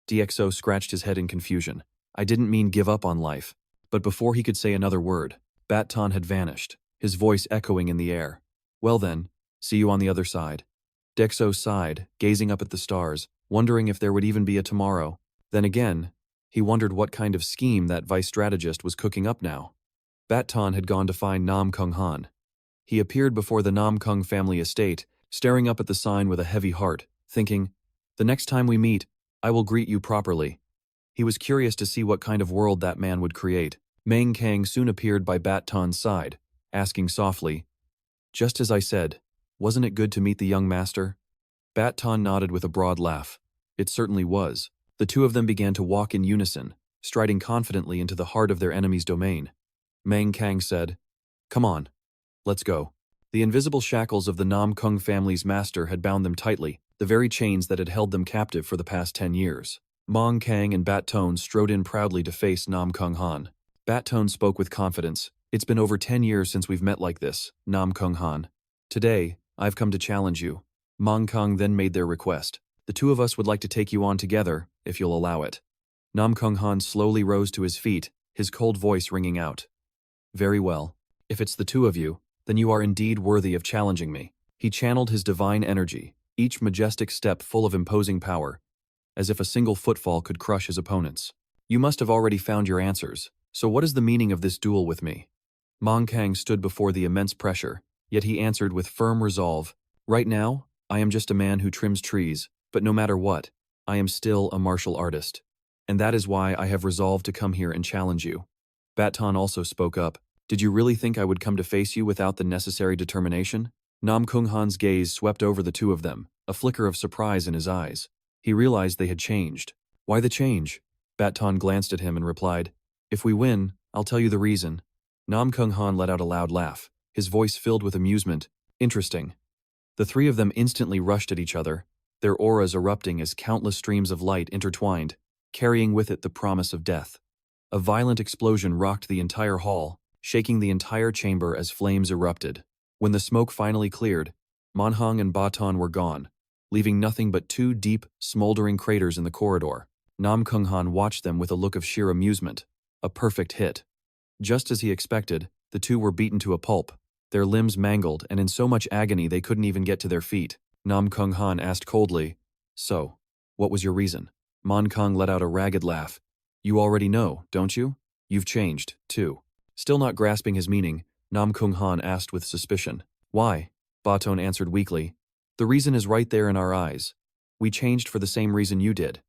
DxO scratched his head in confusion. I didn't mean give up on life. But before he could say another word, Baton had vanished, his voice echoing in the air. Well then, see you on the other side. DxO sighed, gazing up at the stars, wondering if there would even be a tomorrow. Then again, he wondered what kind of scheme that vice strategist was cooking up now. Baton had gone to find Namgung Han. He appeared before the Namgung family estate, staring up at the sign with a heavy heart, thinking, the next time we meet, I will greet you properly. He was curious to see what kind of world that man would create. Meng Kang soon appeared by Baton's side, asking softly, Just as I said, wasn't it good to meet the young master? Baton nodded with a broad laugh. It certainly was. The two of them began to walk in unison, striding confidently into the heart of their enemy's domain. Meng Kang said, Come on, let's go. The invisible shackles of the Namgung family's master had bound them tightly, the very chains that had held them captive for the past 10 years. Mong Kang and Bat Tone strode in proudly to face Namgung Han. Bat Tone spoke with confidence. It's been over 10 years since we've met like this, Namgung Han. Today, I've come to challenge you. Mong Kang then made their request. The two of us would like to take you on together, if you'll allow it. Namgung Han slowly rose to his feet, his cold voice ringing out. Very well. If it's the two of you, then you are indeed worthy of challenging me. He channeled his divine energy, each majestic step full of imposing power, as if a single footfall could crush his opponents. You must have already found your answers, so what is the meaning of this duel with me? Mong Kang stood before the immense pressure, yet he answered with firm resolve. Right now, I am just a man who trims trees, but no matter what, I am still a martial artist. And that is why I have resolved to come here and challenge you. Baton also spoke up. Did you really think I would come to face you without the necessary determination? Namgung Han's gaze swept over the two of them, a flicker of surprise in his eyes. He realized they had changed. Why the change? Baton glanced at him and replied, If we win, I'll tell you the reason. Namgung Han let out a loud laugh, his voice filled with amusement. Interesting. The three of them instantly rushed at each other, their auras erupting as countless streams of light intertwined, carrying with it the promise of death. A violent explosion rocked the entire hall, shaking the entire chamber as flames erupted. When the smoke finally cleared, Manhwa and Baton were gone, leaving nothing but two deep, smoldering craters in the corridor. Namgung Han watched them with a look of sheer amusement. A perfect hit. Just as he expected, the two were beaten to a pulp, their limbs mangled and in so much agony they couldn't even get to their feet. Namgung Han asked coldly, So, what was your reason? Manhwa let out a ragged laugh. You already know, don't you? You've changed, too. Still not grasping his meaning, Namgung Han asked with suspicion. Why? Baton answered weakly. The reason is right there in our eyes. We changed for the same reason you did.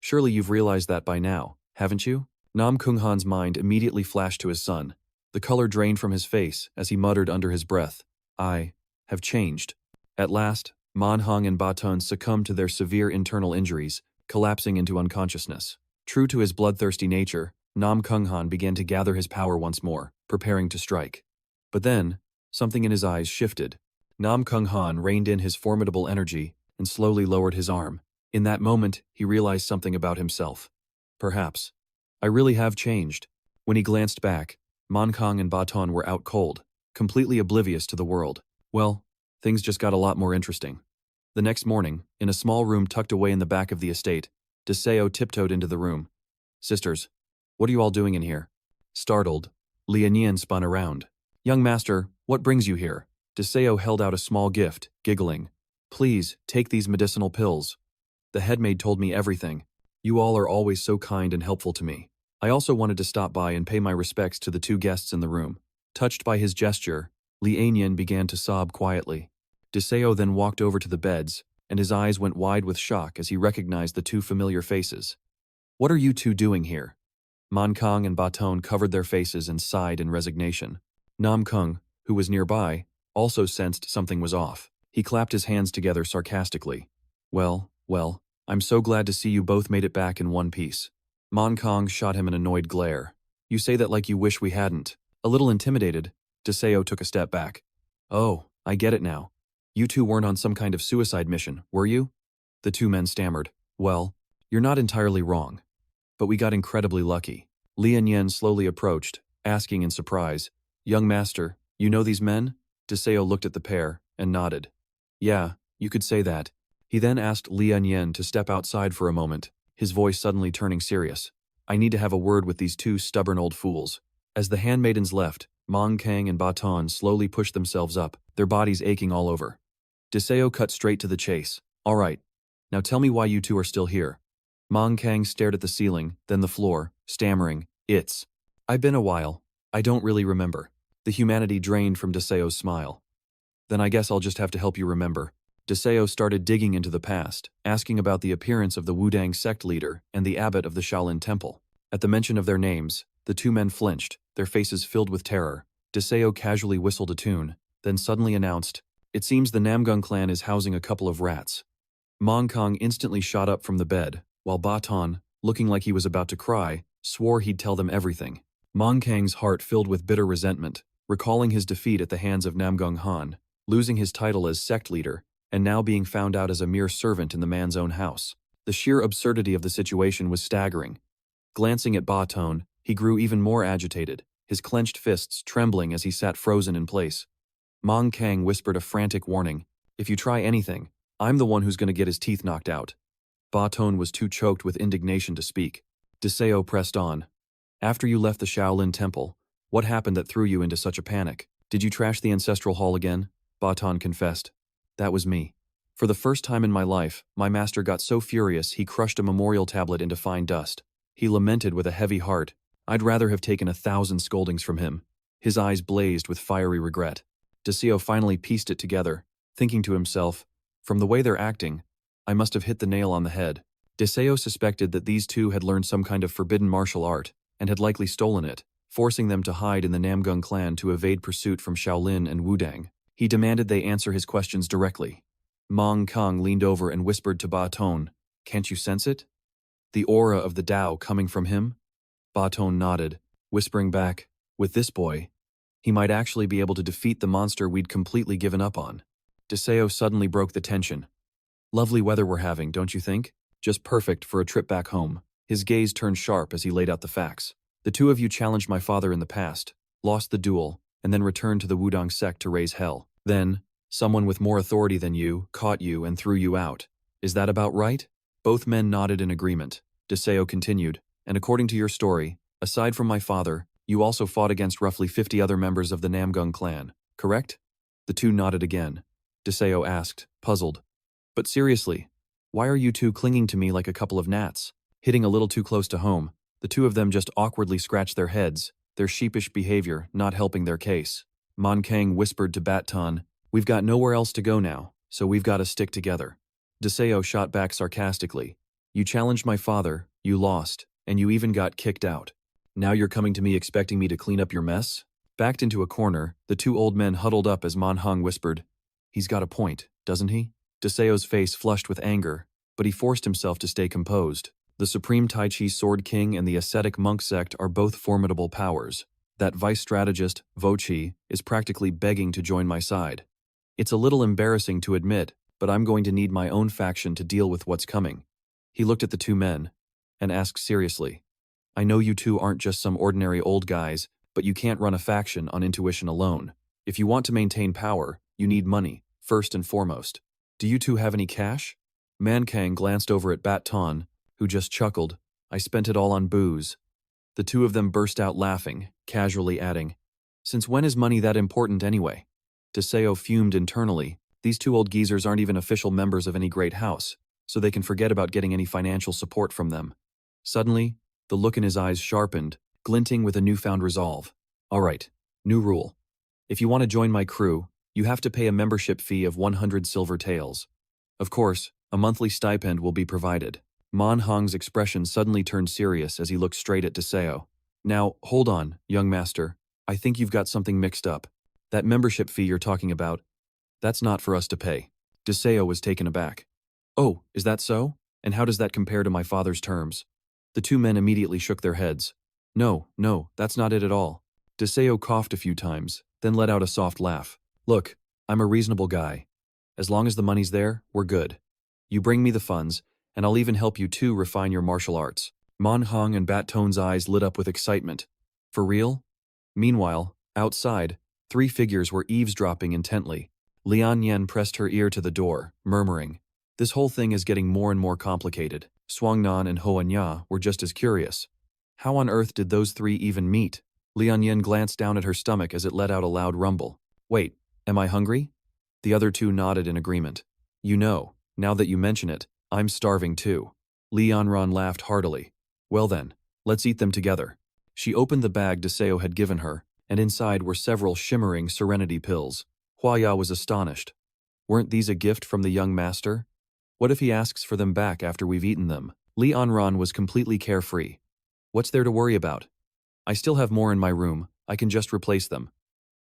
Surely you've realized that by now, haven't you? Namgung Han's mind immediately flashed to his son. The color drained from his face as he muttered under his breath, I have changed. At last, Manhwa and Baton succumbed to their severe internal injuries, collapsing into unconsciousness. True to his bloodthirsty nature, Namgung Han began to gather his power once more, preparing to strike. But then, something in his eyes shifted. Namgung Han reined in his formidable energy and slowly lowered his arm. In that moment, he realized something about himself. Perhaps. I really have changed. When he glanced back, Manhwa and Baton were out cold, completely oblivious to the world. Well, things just got a lot more interesting. The next morning, in a small room tucked away in the back of the estate, Deseo tiptoed into the room. Sisters, what are you all doing in here? Startled, Lianyan spun around. Young master, what brings you here? Deseo held out a small gift, giggling. Please, take these medicinal pills. The headmaid told me everything. You all are always so kind and helpful to me. I also wanted to stop by and pay my respects to the two guests in the room. Touched by his gesture, Lianyan began to sob quietly. Deseo then walked over to the beds, and his eyes went wide with shock as he recognized the two familiar faces. What are you two doing here? Manhwa and Baton covered their faces and sighed in resignation. Namgung, who was nearby, also sensed something was off. He clapped his hands together sarcastically. Well, I'm so glad to see you both made it back in one piece. Manhwa shot him an annoyed glare. You say that like you wish we hadn't. A little intimidated, Deseo took a step back. Oh, I get it now. You two weren't on some kind of suicide mission, were you? The two men stammered. Well, you're not entirely wrong. But we got incredibly lucky. Lianyan slowly approached, asking in surprise, Young master, you know these men? Deseo looked at the pair and nodded. Yeah, you could say that. He then asked Lianyan to step outside for a moment, his voice suddenly turning serious. I need to have a word with these two stubborn old fools. As the handmaidens left, Manhwa and Baton slowly pushed themselves up, their bodies aching all over. Deseo cut straight to the chase. All right, now tell me why you two are still here. Manhwa stared at the ceiling, then the floor, stammering, I've been a while. I don't really remember. The humanity drained from Deseo's smile. Then I guess I'll just have to help you remember. Deseo started digging into the past, asking about the appearance of the Wudang sect leader and the abbot of the Shaolin temple. At the mention of their names, the two men flinched, their faces filled with terror. Deseo casually whistled a tune, then suddenly announced, It seems the Namgung clan is housing a couple of rats. Manhwa instantly shot up from the bed, while Baton, looking like he was about to cry, swore he'd tell them everything. Manhwa's heart filled with bitter resentment, recalling his defeat at the hands of Namgung Han. losing his title as sect leader, and now being found out as a mere servant in the man's own house. The sheer absurdity of the situation was staggering. Glancing at Ba Tone, he grew even more agitated, his clenched fists trembling as he sat frozen in place. Mong Kang whispered a frantic warning. "If you try anything, I'm the one who's going to get his teeth knocked out." Ba Tone was too choked with indignation to speak. Deseo pressed on. "After you left the Shaolin Temple, what happened that threw you into such a panic? Did you trash the ancestral hall again?" Ba Tone confessed. "That was me. For the first time in my life, my master got so furious he crushed a memorial tablet into fine dust. He lamented with a heavy heart. I'd rather have taken 1,000 scoldings from him." His eyes blazed with fiery regret. Deseo finally pieced it together, thinking to himself, "From the way they're acting, I must have hit the nail on the head." Deseo suspected that these two had learned some kind of forbidden martial art, and had likely stolen it, forcing them to hide in the Namgung clan to evade pursuit from Shaolin and Wudang. He demanded they answer his questions directly. Mong Kang leaned over and whispered to Ba Tone, "Can't you sense it? The aura of the Tao coming from him?" Ba Tone nodded, whispering back, "With this boy, he might actually be able to defeat the monster we'd completely given up on." Deseo suddenly broke the tension. "Lovely weather we're having, don't you think? Just perfect for a trip back home." His gaze turned sharp as he laid out the facts. "The two of you challenged my father in the past, lost the duel, and then returned to the Wudang sect to raise hell. Then, someone with more authority than you caught you and threw you out. Is that about right?" Both men nodded in agreement. Deseo continued, "And according to your story, aside from my father, you also fought against roughly 50 other members of the Namgung clan, correct?" The two nodded again. Deseo asked, puzzled, "But seriously, why are you two clinging to me like a couple of gnats?" Hitting a little too close to home, the two of them just awkwardly scratched their heads, their sheepish behavior not helping their case. Mon Kang whispered to Bat Ton, "We've got nowhere else to go now, so we've got to stick together." Deseo shot back sarcastically, "You challenged my father, you lost, and you even got kicked out. Now you're coming to me expecting me to clean up your mess?" Backed into a corner, the two old men huddled up as Man Hong whispered, "He's got a point, doesn't he?" Deseo's face flushed with anger, but he forced himself to stay composed. The Supreme Tai Chi Sword King and the ascetic monk sect are both formidable powers. That vice strategist, Wuxia, is practically begging to join my side. It's a little embarrassing to admit, but I'm going to need my own faction to deal with what's coming. He looked at the two men and asked seriously, "I know you two aren't just some ordinary old guys, but you can't run a faction on intuition alone. If you want to maintain power, you need money, first and foremost. Do you two have any cash?" Man Kang glanced over at Bat Ton, who just chuckled, "I spent it all on booze." The two of them burst out laughing, casually adding, "Since when is money that important anyway?" Deseo fumed internally. These two old geezers aren't even official members of any great house, so they can forget about getting any financial support from them. Suddenly, the look in his eyes sharpened, glinting with a newfound resolve. "All right, new rule. If you want to join my crew, you have to pay a membership fee of 100 silver taels. Of course, a monthly stipend will be provided." Man Hong's expression suddenly turned serious as he looked straight at Deseo. "Now, hold on, young master. I think you've got something mixed up. That membership fee you're talking about, that's not for us to pay." Deseo was taken aback. "Oh, is that so? And how does that compare to my father's terms?" The two men immediately shook their heads. No, that's not it at all." Deseo coughed a few times, then let out a soft laugh. "Look, I'm a reasonable guy. As long as the money's there, we're good. You bring me the funds, and I'll even help you two refine your martial arts." Man Hong and Bat Tone's eyes lit up with excitement. For real? Meanwhile, outside, three figures were eavesdropping intently. Lian Yen pressed her ear to the door, murmuring, "This whole thing is getting more and more complicated." Nan and Nya were just as curious. How on earth did those three even meet? Lian Yen glanced down at her stomach as it let out a loud rumble. "Wait, am I hungry?" The other two nodded in agreement. "You know, now that you mention it, I'm starving too." Li Yanran laughed heartily. "Well then, let's eat them together." She opened the bag Deseo had given her, and inside were several shimmering serenity pills. Huaya was astonished. Weren't these a gift from the young master? What if he asks for them back after we've eaten them? Li Anran was completely carefree. "What's there to worry about? I still have more in my room, I can just replace them.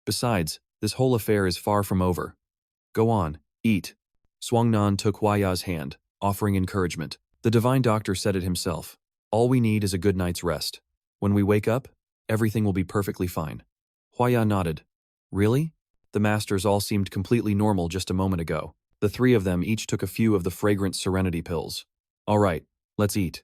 Besides, this whole affair is far from over. Go on, eat." Nan took Huaya's hand, offering encouragement. "The divine doctor said it himself. All we need is a good night's rest. When we wake up, everything will be perfectly fine." Huaya nodded. "Really? The masters all seemed completely normal just a moment ago. The three of them each took a few of the fragrant serenity pills. All right, let's eat.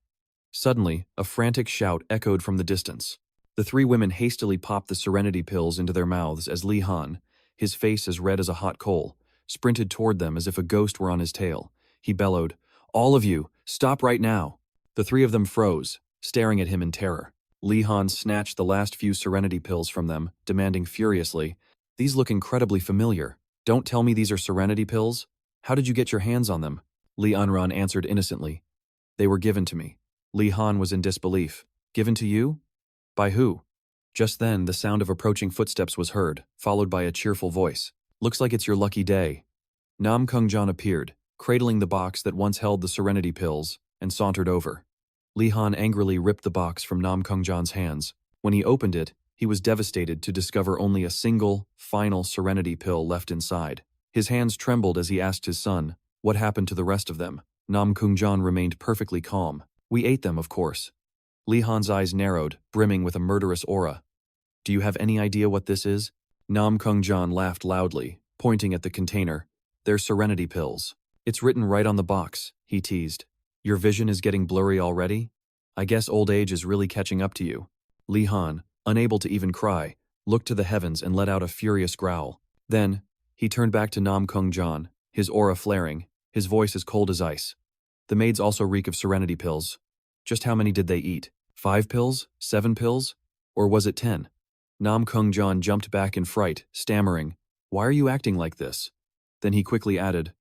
Suddenly, a frantic shout echoed from the distance. The three women hastily popped the serenity pills into their mouths as Li Han, his face as red as a hot coal, sprinted toward them as if a ghost were on his tail. He bellowed, "All of you, stop right now!" The three of them froze, staring at him in terror. Li Han snatched the last few serenity pills from them, demanding furiously, "These look incredibly familiar. Don't tell me these are serenity pills? How did you get your hands on them?" Li Anran answered innocently, "They were given to me." Li Han was in disbelief. "Given to you? By who?" Just then, the sound of approaching footsteps was heard, followed by a cheerful voice. "Looks like it's your lucky day." Nam Kungjan appeared, cradling the box that once held the serenity pills, and sauntered over. Li Han angrily ripped the box from Nam Kungjan's hands. When he opened it, he was devastated to discover only a single, final serenity pill left inside. His hands trembled as he asked his son, "What happened to the rest of them?" Nam Kungjan remained perfectly calm. "We ate them, of course." Li Han's eyes narrowed, brimming with a murderous aura. "Do you have any idea what this is?" Nam Kungjan laughed loudly, pointing at the container. "They're serenity pills. It's written right on the box," he teased. "Your vision is getting blurry already? I guess old age is really catching up to you." Li Han, unable to even cry, looked to the heavens and let out a furious growl. Then, he turned back to Nam Kungjan, his aura flaring, his voice as cold as ice. "The maids also reek of serenity pills. Just how many did they eat? 5 pills? 7 pills? Or was it 10? Nam Kungjan jumped back in fright, stammering, "Why are you acting like this?" Then he quickly added,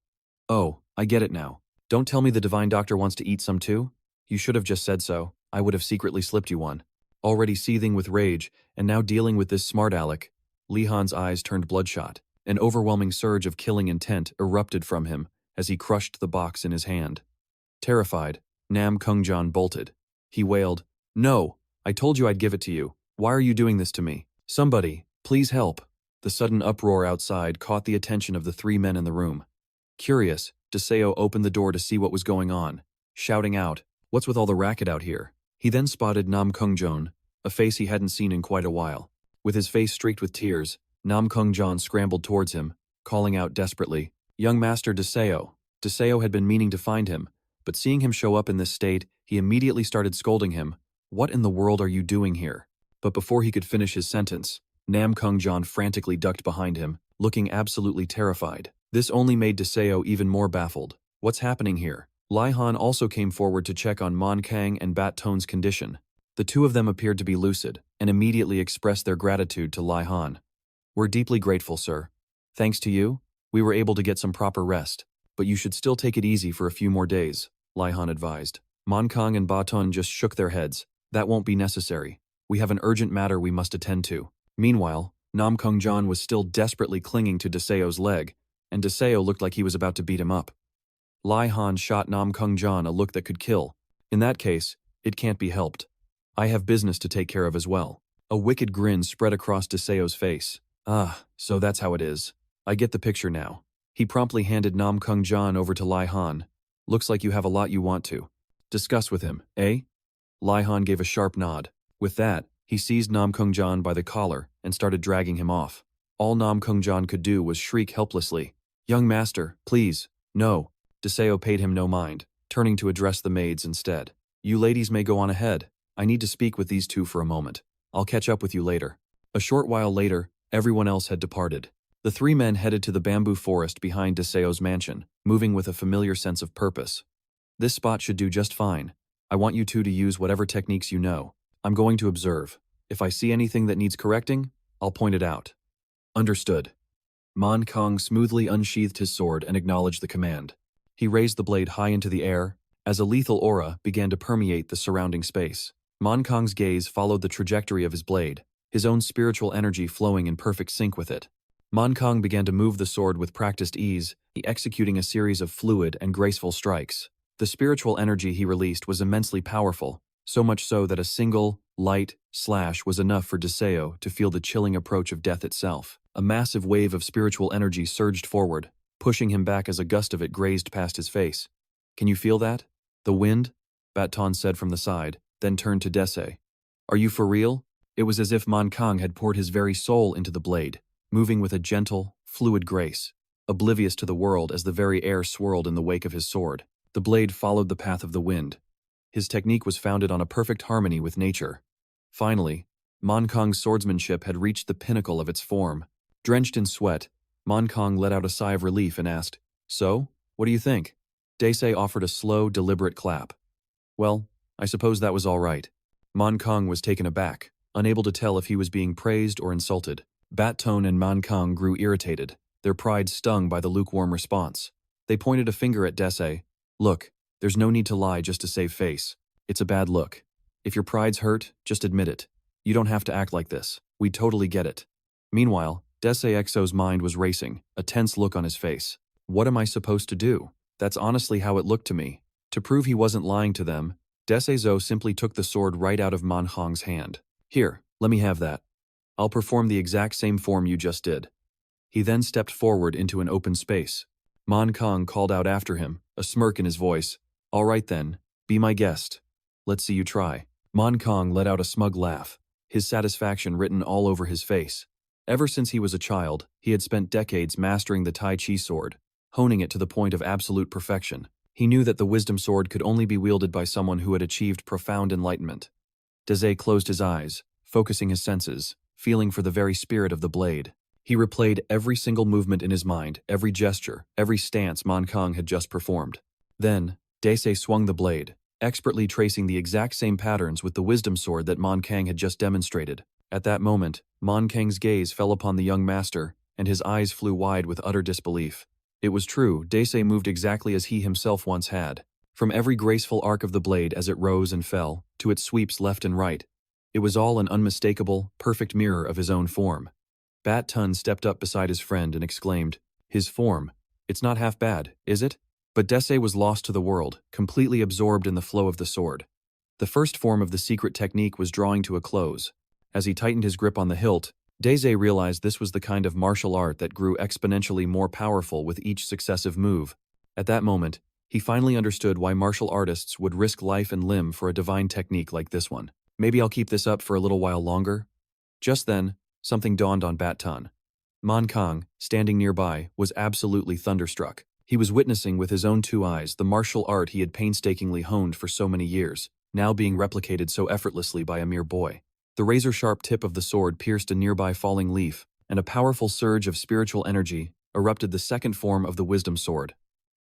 "Oh, I get it now. Don't tell me the divine doctor wants to eat some too? You should have just said so. I would have secretly slipped you one." Already seething with rage, and now dealing with this smart aleck, Li Han's eyes turned bloodshot. An overwhelming surge of killing intent erupted from him as he crushed the box in his hand. Terrified, Nam Kungjan bolted. He wailed, "No! I told you I'd give it to you. Why are you doing this to me? Somebody, please help." The sudden uproar outside caught the attention of the three men in the room. Curious, Deseo opened the door to see what was going on, shouting out, "What's with all the racket out here?" He then spotted Nam Kungjan, a face he hadn't seen in quite a while. With his face streaked with tears, Nam Kungjan scrambled towards him, calling out desperately, "Young Master Deseo." Deseo had been meaning to find him, but seeing him show up in this state, he immediately started scolding him. "What in the world are you doing here?" But before he could finish his sentence, Nam Kungjan frantically ducked behind him, looking absolutely terrified. This only made Deseo even more baffled. "What's happening here?" Lai Han also came forward to check on Mon Kang and Bat Tone's condition. The two of them appeared to be lucid, and immediately expressed their gratitude to Lai Han. "We're deeply grateful, sir. Thanks to you, we were able to get some proper rest, but you should still take it easy for a few more days," Lai Han advised. Mon Kang and Ba Ton just shook their heads. "That won't be necessary. We have an urgent matter we must attend to." Meanwhile, Nam Kungjan was still desperately clinging to Deseo's leg, and Deseo looked like he was about to beat him up. Lai Han shot Nam Kungjan a look that could kill. "In that case, it can't be helped. I have business to take care of as well." A wicked grin spread across Deseo's face. "Ah, so that's how it is. I get the picture now." He promptly handed Nam Kungjan over to Lai Han. "Looks like you have a lot you want to discuss with him, eh?" Lai Han gave a sharp nod. With that, he seized Nam Kungjan by the collar and started dragging him off. All Nam Kungjan could do was shriek helplessly, "Young master, please, no." Deseo paid him no mind, turning to address the maids instead. "You ladies may go on ahead. I need to speak with these two for a moment. I'll catch up with you later." A short while later, everyone else had departed. The three men headed to the bamboo forest behind Deseo's mansion, moving with a familiar sense of purpose. "This spot should do just fine. I want you two to use whatever techniques you know. I'm going to observe. If I see anything that needs correcting, I'll point it out." "Understood." Mon Kang smoothly unsheathed his sword and acknowledged the command. He raised the blade high into the air, as a lethal aura began to permeate the surrounding space. Mon Kang's gaze followed the trajectory of his blade, his own spiritual energy flowing in perfect sync with it. Mon Kang began to move the sword with practiced ease, executing a series of fluid and graceful strikes. The spiritual energy he released was immensely powerful, so much so that a single, light slash was enough for Deseo to feel the chilling approach of death itself. A massive wave of spiritual energy surged forward, pushing him back as a gust of it grazed past his face. "Can you feel that? The wind?" Baton said from the side, then turned to Dese. "Are you for real?" It was as if Mon Kang had poured his very soul into the blade, moving with a gentle, fluid grace, oblivious to the world as the very air swirled in the wake of his sword. The blade followed the path of the wind. His technique was founded on a perfect harmony with nature. Finally, Mankang's swordsmanship had reached the pinnacle of its form. Drenched in sweat, Mankang let out a sigh of relief and asked, "So, what do you think?" Daisei offered a slow, deliberate clap. "Well, I suppose that was all right." Mankang was taken aback, unable to tell if he was being praised or insulted. Battone and Mankang grew irritated, their pride stung by the lukewarm response. They pointed a finger at Daisei. "Look, there's no need to lie just to save face. It's a bad look. If your pride's hurt, just admit it. You don't have to act like this. We totally get it." Meanwhile, Daisei Exo's mind was racing, a tense look on his face. What am I supposed to do? That's honestly how it looked to me. To prove he wasn't lying to them, Deseizo simply took the sword right out of Mankang's hand. "Here, let me have that. I'll perform the exact same form you just did." He then stepped forward into an open space. Mankang called out after him, a smirk in his voice. "All right then, be my guest. Let's see you try." Mankang let out a smug laugh, his satisfaction written all over his face. Ever since he was a child, he had spent decades mastering the Tai Chi sword, honing it to the point of absolute perfection. He knew that the wisdom sword could only be wielded by someone who had achieved profound enlightenment. Daisei closed his eyes, focusing his senses, feeling for the very spirit of the blade. He replayed every single movement in his mind, every gesture, every stance Mankang had just performed. Then, Daisei swung the blade, expertly tracing the exact same patterns with the wisdom sword that Mankang had just demonstrated. At that moment, Mankang's gaze fell upon the young master, and his eyes flew wide with utter disbelief. It was true, Daisei moved exactly as he himself once had. From every graceful arc of the blade as it rose and fell, to its sweeps left and right, it was all an unmistakable, perfect mirror of his own form. Battone stepped up beside his friend and exclaimed, "His form. It's not half bad, is it?" But Daisei was lost to the world, completely absorbed in the flow of the sword. The first form of the secret technique was drawing to a close. As he tightened his grip on the hilt, Daisei realized this was the kind of martial art that grew exponentially more powerful with each successive move. At that moment, he finally understood why martial artists would risk life and limb for a divine technique like this one. "Maybe I'll keep this up for a little while longer?" Just then, something dawned on Battone. Mankang, standing nearby, was absolutely thunderstruck. He was witnessing with his own two eyes the martial art he had painstakingly honed for so many years, now being replicated so effortlessly by a mere boy. The razor-sharp tip of the sword pierced a nearby falling leaf, and a powerful surge of spiritual energy erupted the second form of the wisdom sword.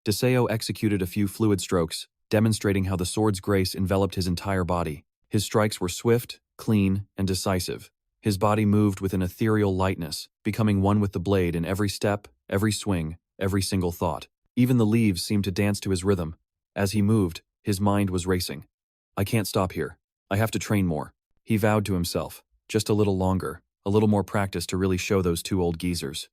Deseo executed a few fluid strokes, demonstrating how the sword's grace enveloped his entire body. His strikes were swift, clean, and decisive. His body moved with an ethereal lightness, becoming one with the blade in every step, every swing, every single thought. Even the leaves seemed to dance to his rhythm. As he moved, his mind was racing. "I can't stop here. I have to train more," he vowed to himself. Just a little longer, a little more practice to really show those two old geezers.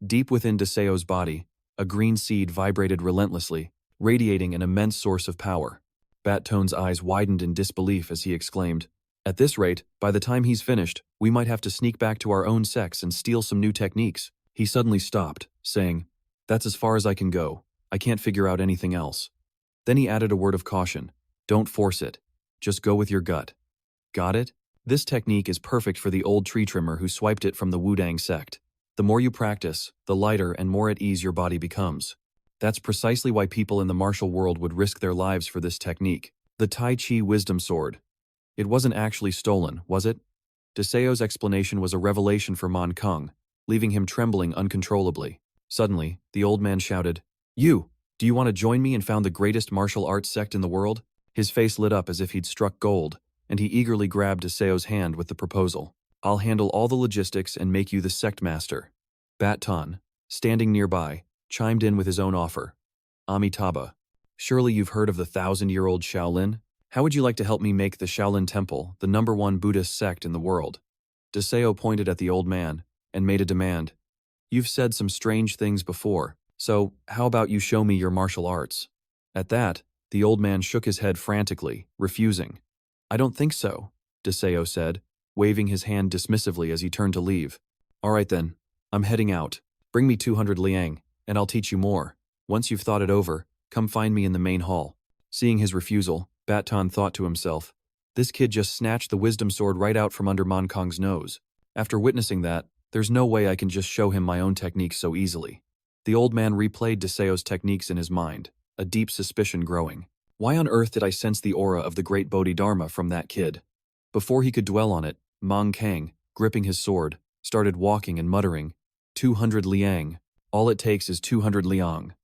Deep within Deseo's body, a green seed vibrated relentlessly, radiating an immense source of power. Battone's eyes widened in disbelief as he exclaimed, "At this rate, by the time he's finished, we might have to sneak back to our own sex and steal some new techniques." He suddenly stopped, saying, "That's as far as I can go. I can't figure out anything else." Then he added a word of caution. "Don't force it. Just go with your gut. Got it? This technique is perfect for the old tree trimmer who swiped it from the Wudang sect. The more you practice, the lighter and more at ease your body becomes. That's precisely why people in the martial world would risk their lives for this technique." The Tai Chi wisdom sword. It wasn't actually stolen, was it? Deseo's explanation was a revelation for Mankang, leaving him trembling uncontrollably. Suddenly, the old man shouted, "You! Do you want to join me and found the greatest martial arts sect in the world?" His face lit up as if he'd struck gold, and he eagerly grabbed Deseo's hand with the proposal. "I'll handle all the logistics and make you the sect master." Battone, standing nearby, chimed in with his own offer. "Amitabha, surely you've heard of the 1,000-year-old Shaolin? How would you like to help me make the Shaolin Temple the #1 Buddhist sect in the world?" Deseo pointed at the old man and made a demand. "You've said some strange things before, so how about you show me your martial arts?" At that, the old man shook his head frantically, refusing. "I don't think so," Deseo said, waving his hand dismissively as he turned to leave. "All right then, I'm heading out. Bring me 200 liang, and I'll teach you more. Once you've thought it over, come find me in the main hall." Seeing his refusal, Battone thought to himself, "This kid just snatched the wisdom sword right out from under Mankang's nose." After witnessing that, There's no way I can just show him my own techniques so easily. The old man replayed Deseo's techniques in his mind, a deep suspicion growing. Why on earth did I sense the aura of the great Bodhidharma from that kid? Before he could dwell on it, Mang Kang, gripping his sword, started walking and muttering, 200 liang. All it takes is 200 liang.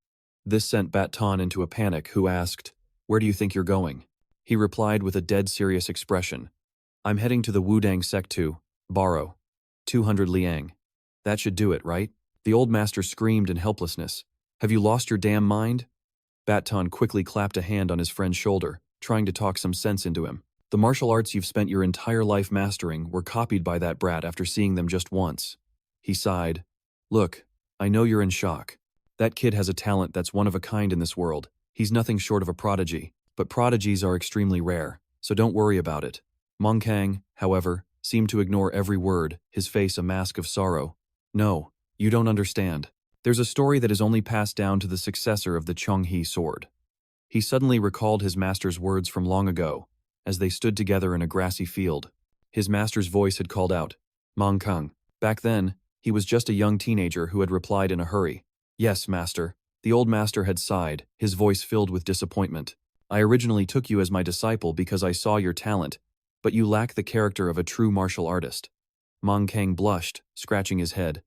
This sent Bat Tan into a panic, who asked, "Where do you think you're going?" He replied with a dead serious expression, "I'm heading to the Wudang sect to borrow 200 liang. That should do it, right?" The old master screamed in helplessness. "Have you lost your damn mind?" Bat Tan quickly clapped a hand on his friend's shoulder, trying to talk some sense into him. "The martial arts you've spent your entire life mastering were copied by that brat after seeing them just once." He sighed. "Look, I know you're in shock. That kid has a talent that's one of a kind in this world. He's nothing short of a prodigy, but prodigies are extremely rare, so don't worry about it." Mang Kang, however, seemed to ignore every word, his face a mask of sorrow. "No, you don't understand. There's a story that is only passed down to the successor of the Chonghe sword." He suddenly recalled his master's words from long ago, as they stood together in a grassy field. His master's voice had called out, "Mang Kang." Back then, he was just a young teenager who had replied in a hurry, "Yes, master." The old master had sighed, his voice filled with disappointment. "I originally took you as my disciple because I saw your talent, but you lack the character of a true martial artist." Mang Kang blushed, scratching his head.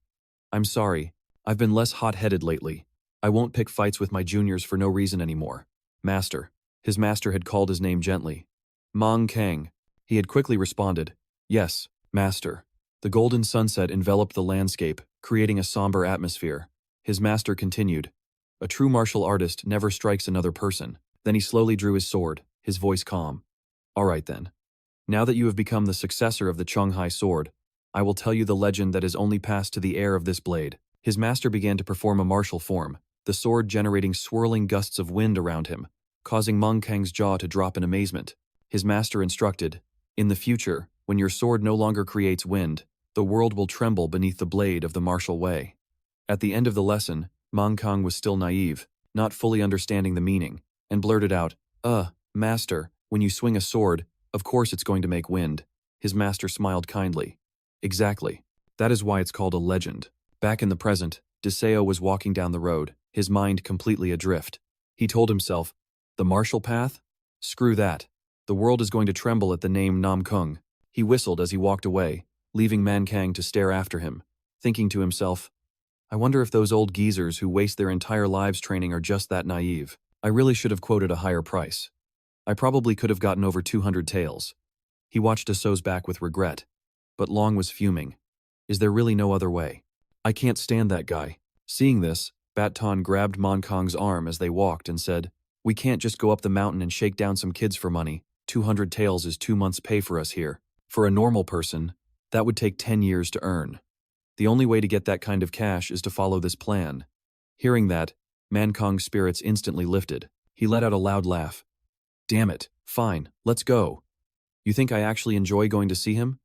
"I'm sorry, I've been less hot-headed lately. I won't pick fights with my juniors for no reason anymore." "Master." His master had called his name gently. "Mang Kang." He had quickly responded, "Yes, master." The golden sunset enveloped the landscape, creating a somber atmosphere. His master continued, "A true martial artist never strikes another person." Then he slowly drew his sword, his voice calm. "All right then. Now that you have become the successor of the Chonghai sword, I will tell you the legend that is only passed to the heir of this blade." His master began to perform a martial form, the sword generating swirling gusts of wind around him, causing Mang Kang's jaw to drop in amazement. His master instructed, "In the future, when your sword no longer creates wind, the world will tremble beneath the blade of the martial way." At the end of the lesson, Mang Kang was still naive, not fully understanding the meaning, and blurted out, Master, when you swing a sword, of course it's going to make wind." His master smiled kindly. "Exactly. That is why it's called a legend." Back in the present, Deseo was walking down the road, his mind completely adrift. He told himself, "The martial path? Screw that. The world is going to tremble at the name Namgung." He whistled as he walked away, leaving Man Kang to stare after him, thinking to himself, "I wonder if those old geezers who waste their entire lives training are just that naive. I really should have quoted a higher price. I probably could have gotten over 200 taels." He watched Deseo's back with regret, but Long was fuming. "Is there really no other way? I can't stand that guy." Seeing this, Bat Tan grabbed Mon Kong's arm as they walked and said, "We can't just go up the mountain and shake down some kids for money. 200 taels is 2 months' pay for us here. For a normal person, that would take 10 years to earn. The only way to get that kind of cash is to follow this plan." Hearing that, Man Kong's spirits instantly lifted. He let out a loud laugh. "Damn it, fine, let's go. You think I actually enjoy going to see him?"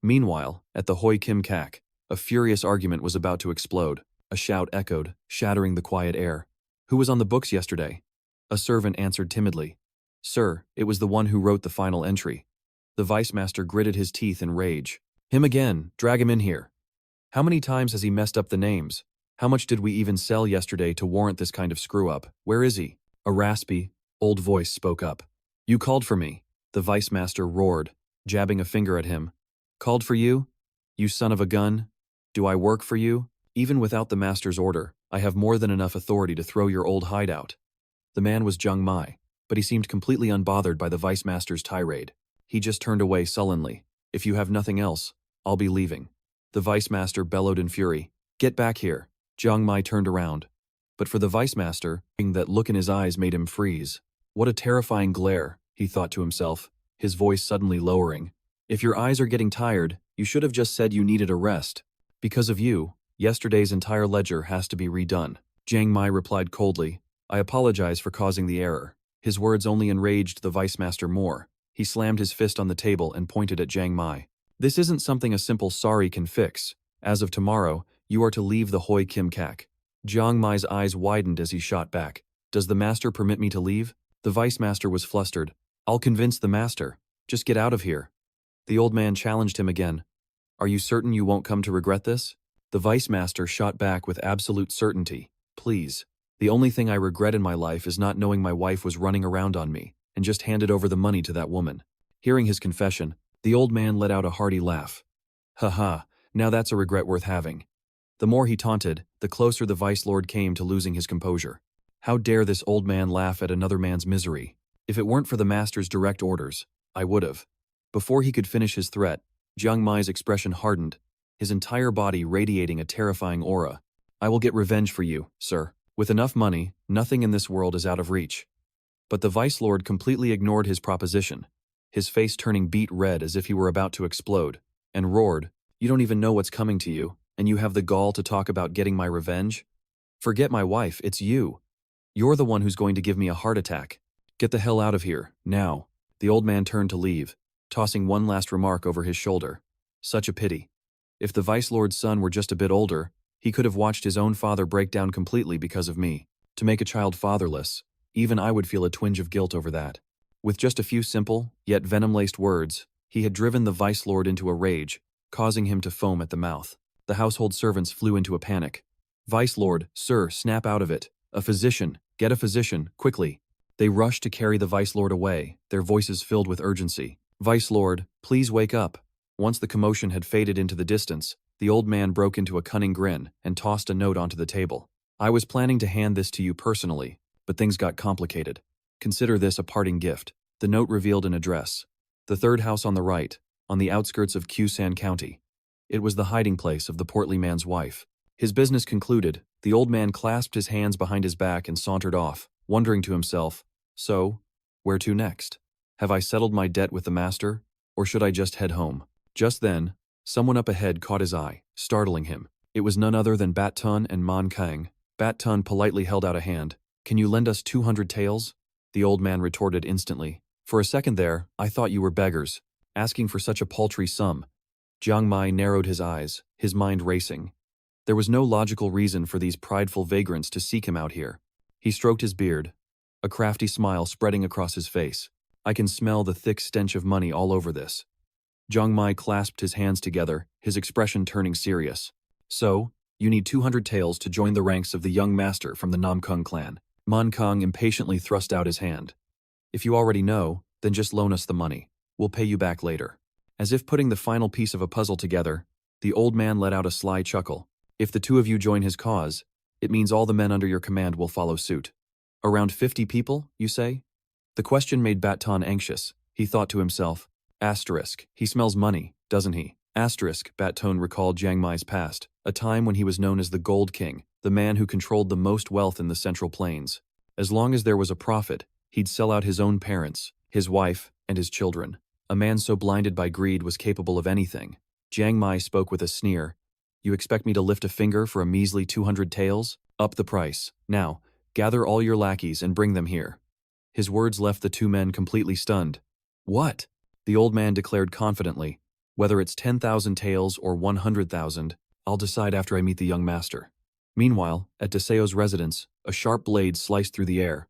Meanwhile, at the Hoi Kim Kak, a furious argument was about to explode. A shout echoed, shattering the quiet air. "Who was on the books yesterday?" A servant answered timidly. "Sir, it was the one who wrote the final entry." The vice master gritted his teeth in rage. "Him again, drag him in here. How many times has he messed up the names? How much did we even sell yesterday to warrant this kind of screw-up? Where is he?" A raspy, old voice spoke up. "You called for me," the vice master roared, jabbing a finger at him. "Called for you? You son of a gun? Do I work for you? Even without the master's order, I have more than enough authority to throw your old hideout." The man was Zheng Mai, but he seemed completely unbothered by the vice master's tirade. He just turned away sullenly. "If you have nothing else, I'll be leaving." The vice master bellowed in fury. "Get back here." Zheng Mai turned around. But for the vice master, that look in his eyes made him freeze. "What a terrifying glare," he thought to himself, his voice suddenly lowering. "If your eyes are getting tired, you should have just said you needed a rest. Because of you, yesterday's entire ledger has to be redone." Zheng Mai replied coldly, "I apologize for causing the error." His words only enraged the vice master more. He slammed his fist on the table and pointed at Zheng Mai. "This isn't something a simple sorry can fix. As of tomorrow, you are to leave the Hoi Kim Kak." Zheng Mai's eyes widened as he shot back. "Does the master permit me to leave?" The vice master was flustered. "I'll convince the master. Just get out of here." The old man challenged him again. Are you certain you won't come to regret this? The vice master shot back with absolute certainty. Please. The only thing I regret in my life is not knowing my wife was running around on me, and just handed over the money to that woman. Hearing his confession, the old man let out a hearty laugh. Ha ha, now that's a regret worth having. The more he taunted, the closer the vice lord came to losing his composure. How dare this old man laugh at another man's misery? If it weren't for the master's direct orders, I would've. Before he could finish his threat, Jiang Mai's expression hardened, his entire body radiating a terrifying aura. I will get revenge for you, sir. With enough money, nothing in this world is out of reach. But the vice lord completely ignored his proposition, his face turning beet red as if he were about to explode, and roared, "You don't even know what's coming to you, and you have the gall to talk about getting my revenge? Forget my wife, it's you. You're the one who's going to give me a heart attack. Get the hell out of here, now." The old man turned to leave, tossing one last remark over his shoulder. Such a pity. If the vice lord's son were just a bit older, he could have watched his own father break down completely because of me. To make a child fatherless, even I would feel a twinge of guilt over that. With just a few simple, yet venom-laced words, he had driven the vice lord into a rage, causing him to foam at the mouth. The household servants flew into a panic. "Vice lord, sir, snap out of it. A physician, get a physician, quickly." They rushed to carry the vice lord away, their voices filled with urgency. "Vice lord, please wake up." Once the commotion had faded into the distance, the old man broke into a cunning grin and tossed a note onto the table. "I was planning to hand this to you personally, but things got complicated. Consider this a parting gift." The note revealed an address. The third house on the right, on the outskirts of Kusan County. It was the hiding place of the portly man's wife. His business concluded, the old man clasped his hands behind his back and sauntered off, wondering to himself, "So, where to next? Have I settled my debt with the master, or should I just head home?" Just then, someone up ahead caught his eye, startling him. It was none other than Bat Tun and Man Kang. Bat Tun politely held out a hand. "Can you lend us 200 taels?" The old man retorted instantly. "For a second there, I thought you were beggars, asking for such a paltry sum." Jiang Mai narrowed his eyes, his mind racing. There was no logical reason for these prideful vagrants to seek him out here. He stroked his beard, a crafty smile spreading across his face. "I can smell the thick stench of money all over this." Jiang Mai clasped his hands together, his expression turning serious. "So, you need 200 taels to join the ranks of the young master from the Namgung clan." Man Kang impatiently thrust out his hand. "If you already know, then just loan us the money. We'll pay you back later." As if putting the final piece of a puzzle together, the old man let out a sly chuckle. "If the two of you join his cause, it means all the men under your command will follow suit." "Around 50 people, you say?" The question made Batton anxious. He thought to himself, "Asterisk, he smells money, doesn't he?" Asterisk, Batton recalled Jiang Mai's past, a time when he was known as the Gold King, the man who controlled the most wealth in the Central Plains. As long as there was a profit, he'd sell out his own parents, his wife, and his children. A man so blinded by greed was capable of anything. Jiang Mai spoke with a sneer. "You expect me to lift a finger for a measly 200 taels? Up the price. Now, gather all your lackeys and bring them here." His words left the two men completely stunned. "What?" The old man declared confidently. "Whether it's 10,000 taels or 100,000, I'll decide after I meet the young master." Meanwhile, at Deseo's residence, a sharp blade sliced through the air.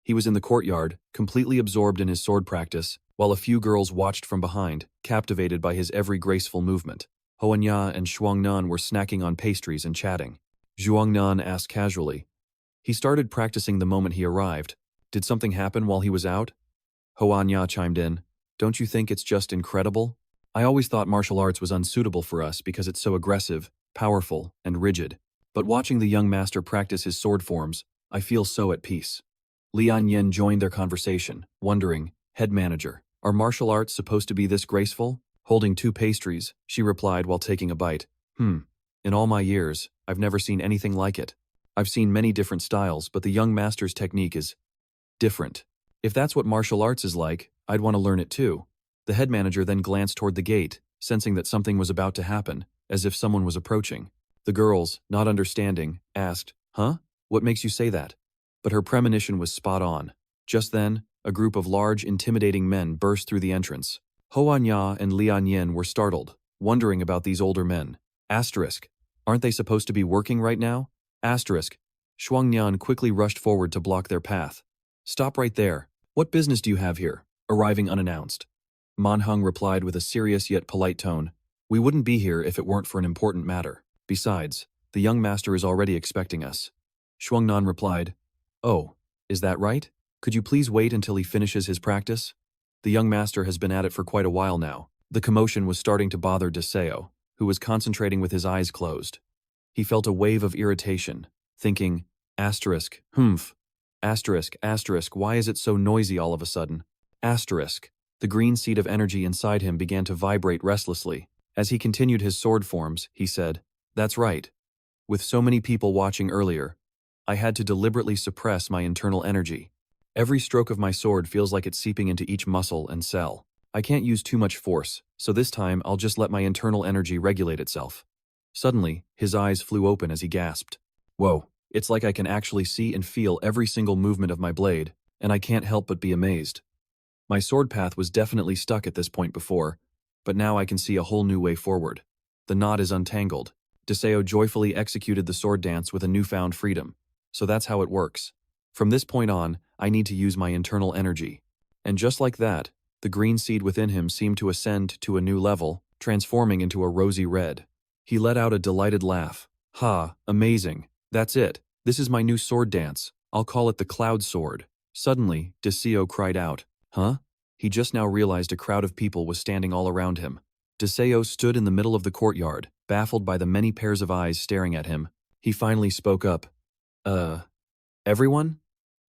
He was in the courtyard, completely absorbed in his sword practice, while a few girls watched from behind, captivated by his every graceful movement. Hoanya and Shuangnan were snacking on pastries and chatting. Zhuangnan asked casually. "He started practicing the moment he arrived. Did something happen while he was out?" Hoanya chimed in. "Don't you think it's just incredible? I always thought martial arts was unsuitable for us because it's so aggressive, powerful, and rigid. But watching the young master practice his sword forms, I feel so at peace." Lian Yen joined their conversation, wondering, "Head manager, are martial arts supposed to be this graceful?" Holding two pastries, she replied while taking a bite. In all my years, I've never seen anything like it. I've seen many different styles, but the young master's technique is different. If that's what martial arts is like, I'd want to learn it too." The head manager then glanced toward the gate, sensing that something was about to happen, as if someone was approaching. The girls, not understanding, asked, "Huh? What makes you say that?" But her premonition was spot on. Just then, a group of large, intimidating men burst through the entrance. Hoanya and Lian Yin were startled, wondering about these older men. Asterisk. Aren't they supposed to be working right now? Asterisk. Shuangnian quickly rushed forward to block their path. "Stop right there. What business do you have here, arriving unannounced?" Manhung replied with a serious yet polite tone. We wouldn't be here if it weren't for an important matter. Besides, the young master is already expecting us. Shuangnan replied, "Oh, is that right? Could you please wait until he finishes his practice?" The young master has been at it for quite a while now. The commotion was starting to bother Deseo, who was concentrating with his eyes closed. He felt a wave of irritation, thinking, humph, why is it so noisy all of a sudden? The green seed of energy inside him began to vibrate restlessly. As he continued his sword forms, he said, "That's right. With so many people watching earlier, I had to deliberately suppress my internal energy. Every stroke of my sword feels like it's seeping into each muscle and cell. I can't use too much force, so this time I'll just let my internal energy regulate itself." Suddenly, his eyes flew open as he gasped. "Whoa, it's like I can actually see and feel every single movement of my blade, and I can't help but be amazed. My sword path was definitely stuck at this point before, but now I can see a whole new way forward. The knot is untangled." Deseo joyfully executed the sword dance with a newfound freedom. "So that's how it works. From this point on, I need to use my internal energy." And just like that, the green seed within him seemed to ascend to a new level, transforming into a rosy red. He let out a delighted laugh. "Ha, amazing. That's it. This is my new sword dance. I'll call it the Cloud Sword." Suddenly, Deseo cried out, "Huh?" He just now realized a crowd of people was standing all around him. Deseo stood in the middle of the courtyard, baffled by the many pairs of eyes staring at him. He finally spoke up. Everyone?"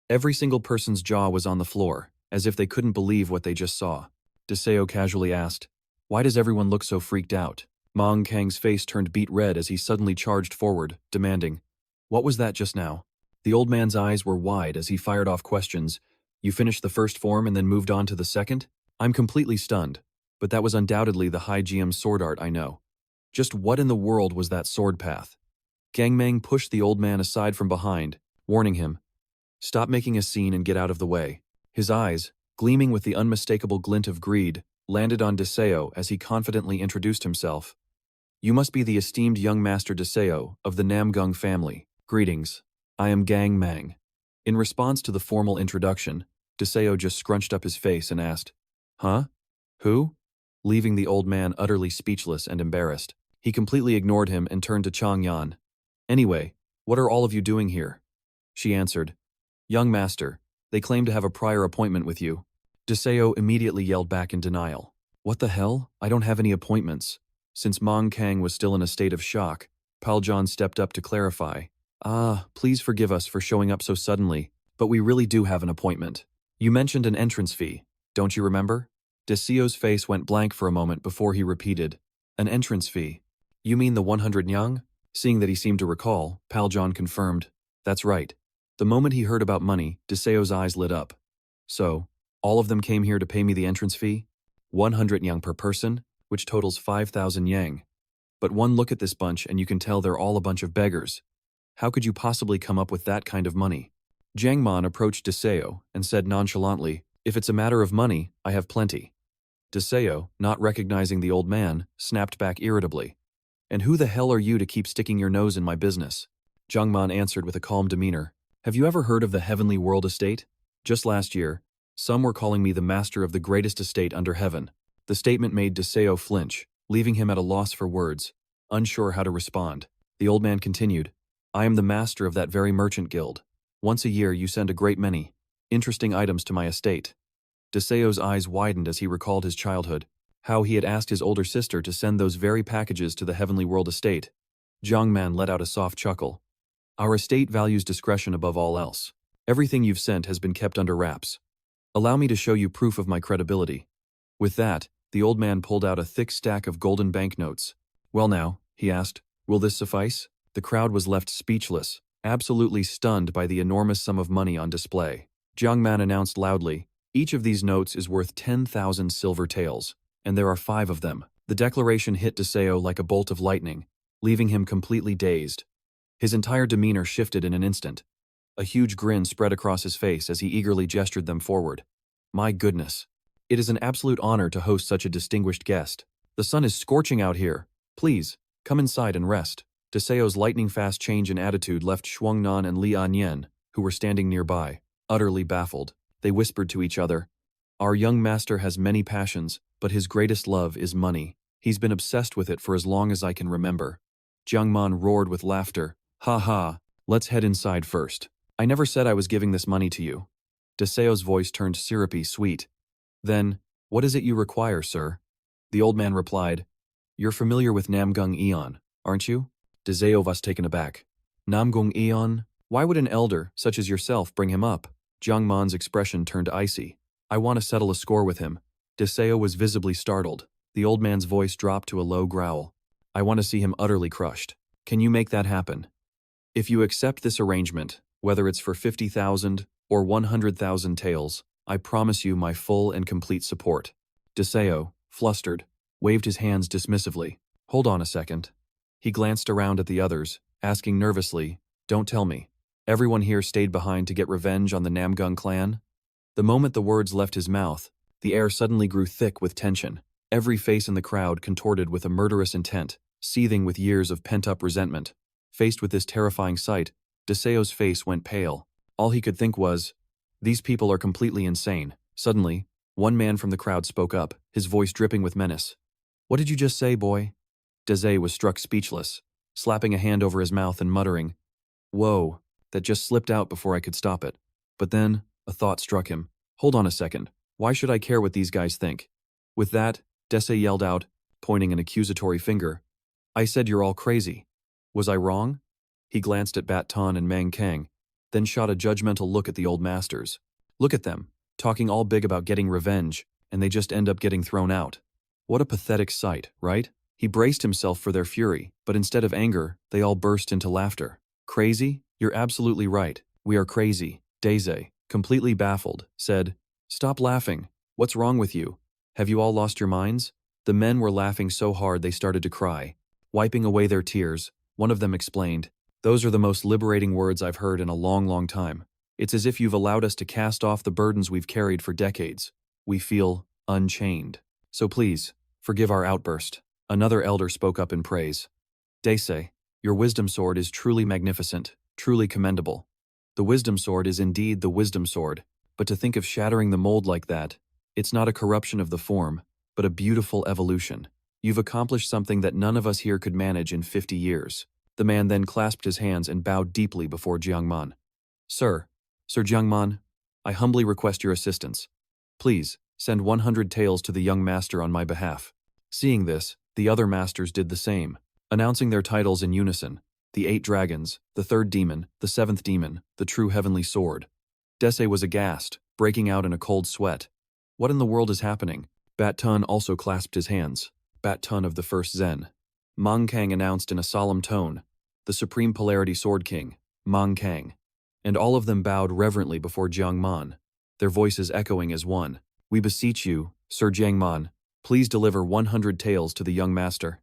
Every single person's jaw was on the floor, as if they couldn't believe what they just saw. Deseo casually asked, "Why does everyone look so freaked out?" Mong Kang's face turned beet red as he suddenly charged forward, demanding, "What was that just now?" The old man's eyes were wide as he fired off questions. "You finished the first form and then moved on to the second?" "I'm completely stunned, but that was undoubtedly the High GM sword art I know. Just what in the world was that sword path?" Gangmeng pushed the old man aside from behind, warning him, "Stop making a scene and get out of the way." His eyes, gleaming with the unmistakable glint of greed, landed on Deseo as he confidently introduced himself. "You must be the esteemed young master Deseo of the Namgung family. Greetings. I am Gang Mang." In response to the formal introduction, Deseo just scrunched up his face and asked, "Huh? Who?" leaving the old man utterly speechless and embarrassed. He completely ignored him and turned to Chang Yan. "Anyway, what are all of you doing here?" She answered, "Young master, they claim to have a prior appointment with you." Deseo immediately yelled back in denial. "What the hell? I don't have any appointments." Since Mong Kang was still in a state of shock, Paljan stepped up to clarify. Please forgive us for showing up so suddenly, but we really do have an appointment. You mentioned an entrance fee, don't you remember?" Deseo's face went blank for a moment before he repeated, "An entrance fee? You mean the 100 nyang?" Seeing that he seemed to recall, Paljan confirmed, "That's right." The moment he heard about money, Deseo's eyes lit up. "So, all of them came here to pay me the entrance fee? 100 yang per person, which totals 5,000 yang. But one look at this bunch and you can tell they're all a bunch of beggars. How could you possibly come up with that kind of money?" Jiangman approached Deseo and said nonchalantly, "If it's a matter of money, I have plenty." Deseo, not recognizing the old man, snapped back irritably. "And who the hell are you to keep sticking your nose in my business?" Jiangman answered with a calm demeanor. "Have you ever heard of the Heavenly World Estate? Just last year, some were calling me the master of the greatest estate under heaven." The statement made Deseo flinch, leaving him at a loss for words, unsure how to respond. The old man continued, "I am the master of that very merchant guild. Once a year you send a great many interesting items to my estate." Deseo's eyes widened as he recalled his childhood, how he had asked his older sister to send those very packages to the Heavenly World Estate. Jiangman let out a soft chuckle. "Our estate values discretion above all else. Everything you've sent has been kept under wraps. Allow me to show you proof of my credibility." With that, the old man pulled out a thick stack of golden banknotes. "Well now," he asked, "will this suffice?" The crowd was left speechless, absolutely stunned by the enormous sum of money on display. Jiangman announced loudly, "Each of these notes is worth 10,000 silver taels, and there are 5 of them." The declaration hit Deseo like a bolt of lightning, leaving him completely dazed. His entire demeanor shifted in an instant. A huge grin spread across his face as he eagerly gestured them forward. "My goodness. It is an absolute honor to host such a distinguished guest. The sun is scorching out here. Please, come inside and rest." Deseo's lightning-fast change in attitude left Shuangnan and Li Anyan, who were standing nearby, utterly baffled. They whispered to each other, "Our young master has many passions, but his greatest love is money." He's been obsessed with it for as long as I can remember. Jiangman roared with laughter. Ha ha, let's head inside first. I never said I was giving this money to you. Deseo's voice turned syrupy sweet. Then, what is it you require, sir? The old man replied, You're familiar with Namgung Eon, aren't you? Deseo was taken aback. Namgung Eon? Why would an elder, such as yourself, bring him up? Jiangman's expression turned icy. I want to settle a score with him. Deseo was visibly startled. The old man's voice dropped to a low growl. I want to see him utterly crushed. Can you make that happen? If you accept this arrangement, whether it's for 50,000 or 100,000 taels, I promise you my full and complete support. Deseo, flustered, waved his hands dismissively. Hold on a second. He glanced around at the others, asking nervously, Don't tell me. Everyone here stayed behind to get revenge on the Namgung clan? The moment the words left his mouth, the air suddenly grew thick with tension. Every face in the crowd contorted with a murderous intent, seething with years of pent-up resentment. Faced with this terrifying sight, Deseo's face went pale. All he could think was, these people are completely insane. Suddenly, one man from the crowd spoke up, his voice dripping with menace. What did you just say, boy? Deseo was struck speechless, slapping a hand over his mouth and muttering, Whoa, that just slipped out before I could stop it. But then, a thought struck him. Hold on a second. Why should I care what these guys think? With that, Deseo yelled out, pointing an accusatory finger. I said you're all crazy. Was I wrong? He glanced at Bat Tan and Mang Kang, then shot a judgmental look at the old masters. Look at them, talking all big about getting revenge, and they just end up getting thrown out. What a pathetic sight, right? He braced himself for their fury, but instead of anger, they all burst into laughter. Crazy? You're absolutely right. We are crazy. Daisy, completely baffled, said, Stop laughing. What's wrong with you? Have you all lost your minds? The men were laughing so hard they started to cry. Wiping away their tears, one of them explained, Those are the most liberating words I've heard in a long, long time. It's as if you've allowed us to cast off the burdens we've carried for decades. We feel unchained. So please, forgive our outburst. Another elder spoke up in praise. Daisy, your wisdom sword is truly magnificent, truly commendable. The wisdom sword is indeed the wisdom sword, but to think of shattering the mold like that, it's not a corruption of the form, but a beautiful evolution. You've accomplished something that none of us here could manage in 50 years. The man then clasped his hands and bowed deeply before Jiangman. Sir Jiangman, I humbly request your assistance. Please, send 100 taels to the young master on my behalf. Seeing this, the other masters did the same, announcing their titles in unison. The 8 dragons, the 3rd demon, the 7th demon, the true heavenly sword. Deseo was aghast, breaking out in a cold sweat. What in the world is happening? Bat Tun also clasped his hands. Bat Tun of the first Zen. Mang Kang announced in a solemn tone, the Supreme Polarity Sword King, Mang Kang. And all of them bowed reverently before Jiangman, their voices echoing as one. We beseech you, Sir Jiangman, please deliver 100 taels to the young master.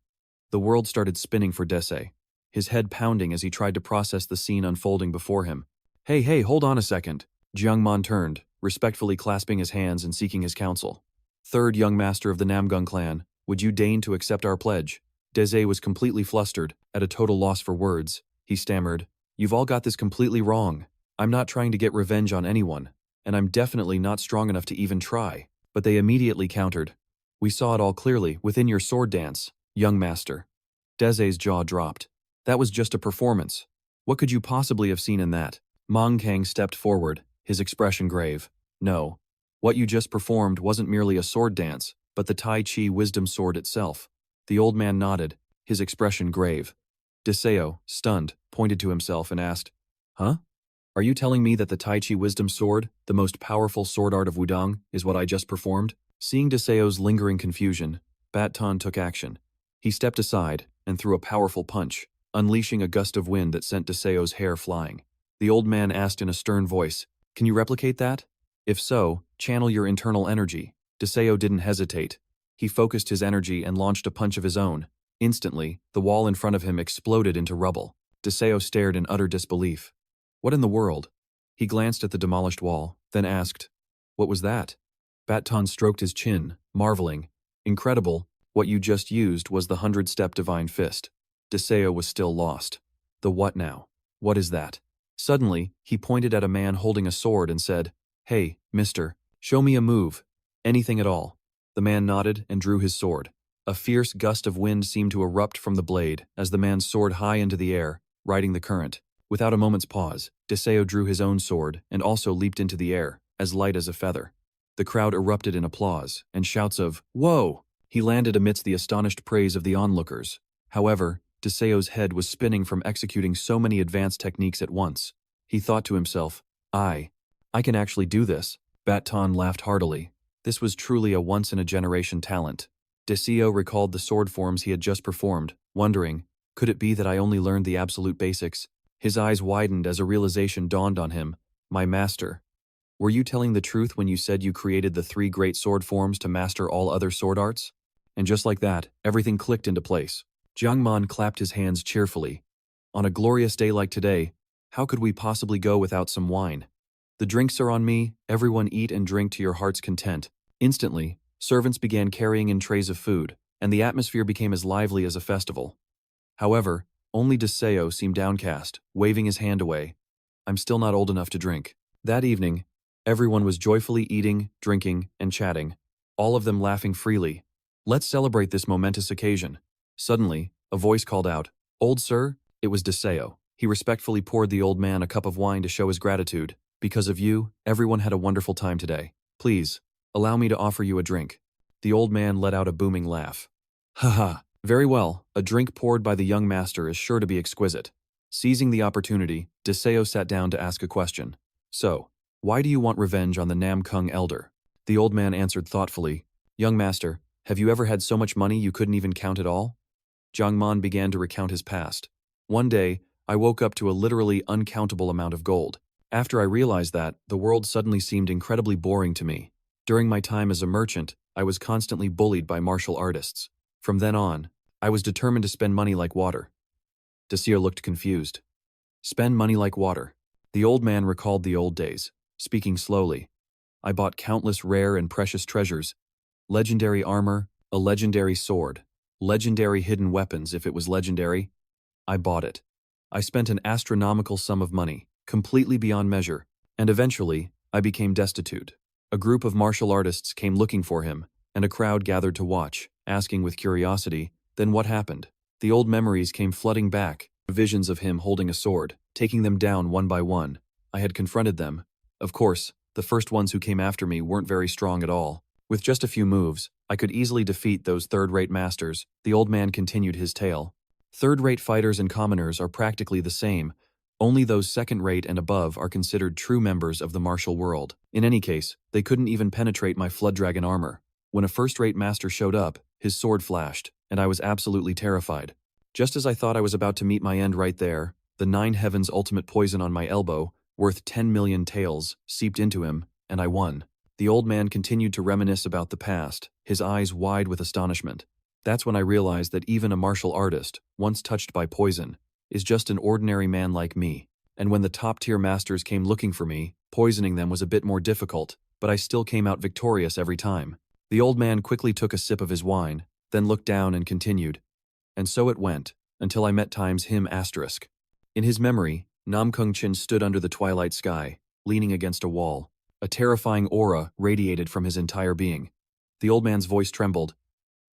The world started spinning for Deseo, his head pounding as he tried to process the scene unfolding before him. Hey, hold on a second. Jiangman turned, respectfully clasping his hands and seeking his counsel. Third young master of the Namgung clan, would you deign to accept our pledge? Deseo was completely flustered, at a total loss for words. He stammered, You've all got this completely wrong. I'm not trying to get revenge on anyone, and I'm definitely not strong enough to even try. But they immediately countered. We saw it all clearly within your sword dance, young master. Deseo's jaw dropped. That was just a performance. What could you possibly have seen in that? Mang Kang stepped forward, his expression grave. No. What you just performed wasn't merely a sword dance, but the Tai Chi wisdom sword itself. The old man nodded, his expression grave. Deseo, stunned, pointed to himself and asked, Huh? Are you telling me that the Tai Chi wisdom sword, the most powerful sword art of Wudang, is what I just performed? Seeing Deseo's lingering confusion, Bat Tan took action. He stepped aside and threw a powerful punch, unleashing a gust of wind that sent Deseo's hair flying. The old man asked in a stern voice, Can you replicate that? If so, channel your internal energy. Deseo didn't hesitate. He focused his energy and launched a punch of his own. Instantly, the wall in front of him exploded into rubble. Deseo stared in utter disbelief. What in the world? He glanced at the demolished wall, then asked, What was that? Bat Tan stroked his chin, marveling. Incredible, what you just used was the 100-step divine fist. Deseo was still lost. The what now? What is that? Suddenly, he pointed at a man holding a sword and said, Hey, mister, show me a move. Anything at all. The man nodded and drew his sword. A fierce gust of wind seemed to erupt from the blade as the man soared high into the air, riding the current. Without a moment's pause, Deseo drew his own sword and also leaped into the air, as light as a feather. The crowd erupted in applause, and shouts of, "Whoa!" He landed amidst the astonished praise of the onlookers. However, Deseo's head was spinning from executing so many advanced techniques at once. He thought to himself, I can actually do this." Baton laughed heartily. This was truly a once-in-a-generation talent. Deseo recalled the sword forms he had just performed, wondering, could it be that I only learned the absolute basics? His eyes widened as a realization dawned on him. My master. Were you telling the truth when you said you created the 3 great sword forms to master all other sword arts? And just like that, everything clicked into place. Jiangman clapped his hands cheerfully. On a glorious day like today, how could we possibly go without some wine? The drinks are on me, everyone eat and drink to your heart's content. Instantly, servants began carrying in trays of food, and the atmosphere became as lively as a festival. However, only Deseo seemed downcast, waving his hand away. I'm still not old enough to drink. That evening, everyone was joyfully eating, drinking, and chatting, all of them laughing freely. Let's celebrate this momentous occasion. Suddenly, a voice called out, Old sir? It was Deseo. He respectfully poured the old man a cup of wine to show his gratitude. Because of you, everyone had a wonderful time today. Please, allow me to offer you a drink. The old man let out a booming laugh. Haha, very well, a drink poured by the young master is sure to be exquisite. Seizing the opportunity, Deseo sat down to ask a question. So, why do you want revenge on the Namgung elder? The old man answered thoughtfully, Young master, have you ever had so much money you couldn't even count it all? Jiangman began to recount his past. One day, I woke up to a literally uncountable amount of gold. After I realized that, the world suddenly seemed incredibly boring to me. During my time as a merchant, I was constantly bullied by martial artists. From then on, I was determined to spend money like water. Deseo looked confused. Spend money like water. The old man recalled the old days, speaking slowly. I bought countless rare and precious treasures. Legendary armor, a legendary sword, legendary hidden weapons if it was legendary. I bought it. I spent an astronomical sum of money, completely beyond measure, and eventually, I became destitute. A group of martial artists came looking for him, and a crowd gathered to watch, asking with curiosity, then what happened? The old memories came flooding back, visions of him holding a sword, taking them down one by one. I had confronted them. Of course, the first ones who came after me weren't very strong at all. With just a few moves, I could easily defeat those third-rate masters. The old man continued his tale. Third-rate fighters and commoners are practically the same. Only those second-rate and above are considered true members of the martial world. In any case, they couldn't even penetrate my flood dragon armor. When a first-rate master showed up, his sword flashed, and I was absolutely terrified. Just as I thought I was about to meet my end right there, the 9 heavens ultimate poison on my elbow, worth 10 million taels, seeped into him, and I won. The old man continued to reminisce about the past, his eyes wide with astonishment. That's when I realized that even a martial artist, once touched by poison, is just an ordinary man like me. And when the top-tier masters came looking for me, poisoning them was a bit more difficult, but I still came out victorious every time. The old man quickly took a sip of his wine, then looked down and continued. And so it went, until I met times him asterisk. In his memory, Namgung Chin stood under the twilight sky, leaning against a wall. A terrifying aura radiated from his entire being. The old man's voice trembled.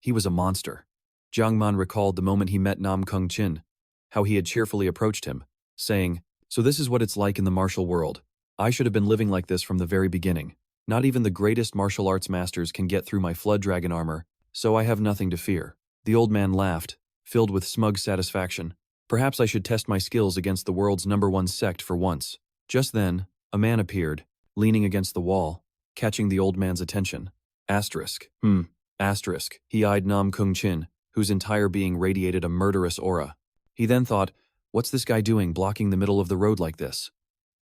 He was a monster. Jiangman recalled the moment he met Namgung Chin, how he had cheerfully approached him, saying, So this is what it's like in the martial world. I should have been living like this from the very beginning. Not even the greatest martial arts masters can get through my flood dragon armor, so I have nothing to fear. The old man laughed, filled with smug satisfaction. Perhaps I should test my skills against the world's #1 sect for once. Just then, a man appeared, leaning against the wall, catching the old man's attention. Asterisk. Asterisk. He eyed Namgung Chin, whose entire being radiated a murderous aura. He then thought, what's this guy doing blocking the middle of the road like this?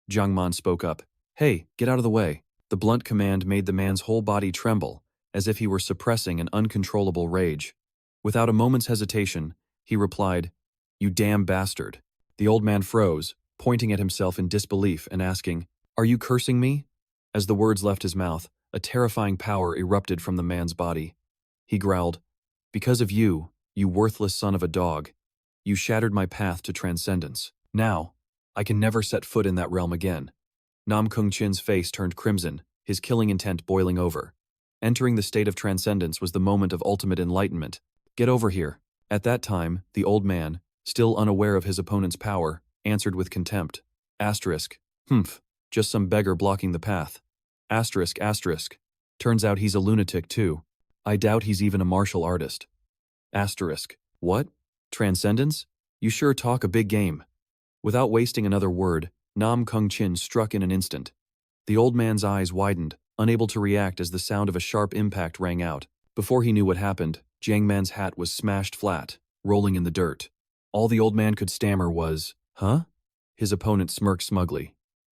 Jiangman spoke up. Hey, get out of the way. The blunt command made the man's whole body tremble, as if he were suppressing an uncontrollable rage. Without a moment's hesitation, he replied, You damn bastard. The old man froze, pointing at himself in disbelief and asking, Are you cursing me? As the words left his mouth, a terrifying power erupted from the man's body. He growled, Because of you, you worthless son of a dog, you shattered my path to transcendence. Now, I can never set foot in that realm again. Namgung Chin's face turned crimson, his killing intent boiling over. Entering the state of transcendence was the moment of ultimate enlightenment. Get over here. At that time, the old man, still unaware of his opponent's power, answered with contempt. Asterisk. Humph. Just some beggar blocking the path. Asterisk, asterisk. Turns out he's a lunatic too. I doubt he's even a martial artist. Asterisk. What? Transcendence? You sure talk a big game. Without wasting another word, Nam Kung Chin struck in an instant. The old man's eyes widened, unable to react as the sound of a sharp impact rang out. Before he knew what happened, Jiang Man's hat was smashed flat, rolling in the dirt. All the old man could stammer was, "Huh?" His opponent smirked smugly.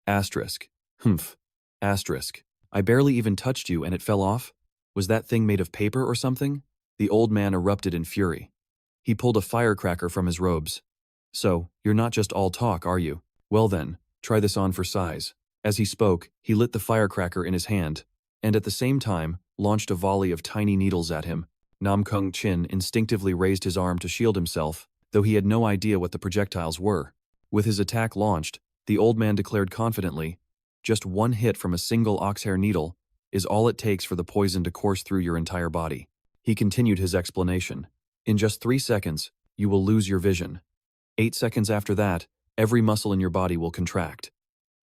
Asterisk. Humph. Asterisk. I barely even touched you and it fell off? Was that thing made of paper or something? The old man erupted in fury. He pulled a firecracker from his robes. So, you're not just all talk, are you? Well then, try this on for size. As he spoke, he lit the firecracker in his hand, and at the same time, launched a volley of tiny needles at him. Nam Kung Chin instinctively raised his arm to shield himself, though he had no idea what the projectiles were. With his attack launched, the old man declared confidently, just one hit from a single oxhair needle is all it takes for the poison to course through your entire body. He continued his explanation. In just 3 seconds, you will lose your vision. 8 seconds after that, every muscle in your body will contract.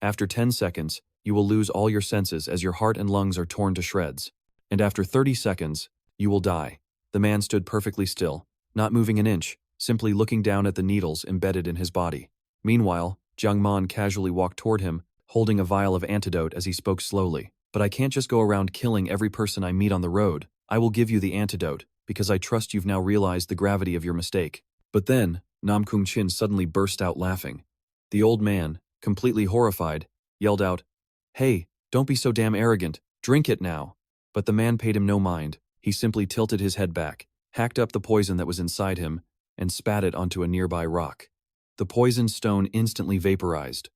After 10 seconds, you will lose all your senses as your heart and lungs are torn to shreds. And after 30 seconds, you will die. The man stood perfectly still, not moving an inch, simply looking down at the needles embedded in his body. Meanwhile, Jiang Man casually walked toward him, holding a vial of antidote as he spoke slowly. But I can't just go around killing every person I meet on the road. I will give you the antidote, because I trust you've now realized the gravity of your mistake. But then, Nam Kung Chin suddenly burst out laughing. The old man, completely horrified, yelled out, "Hey, don't be so damn arrogant, drink it now." But the man paid him no mind. He simply tilted his head back, hacked up the poison that was inside him, and spat it onto a nearby rock. The poisoned stone instantly vaporized.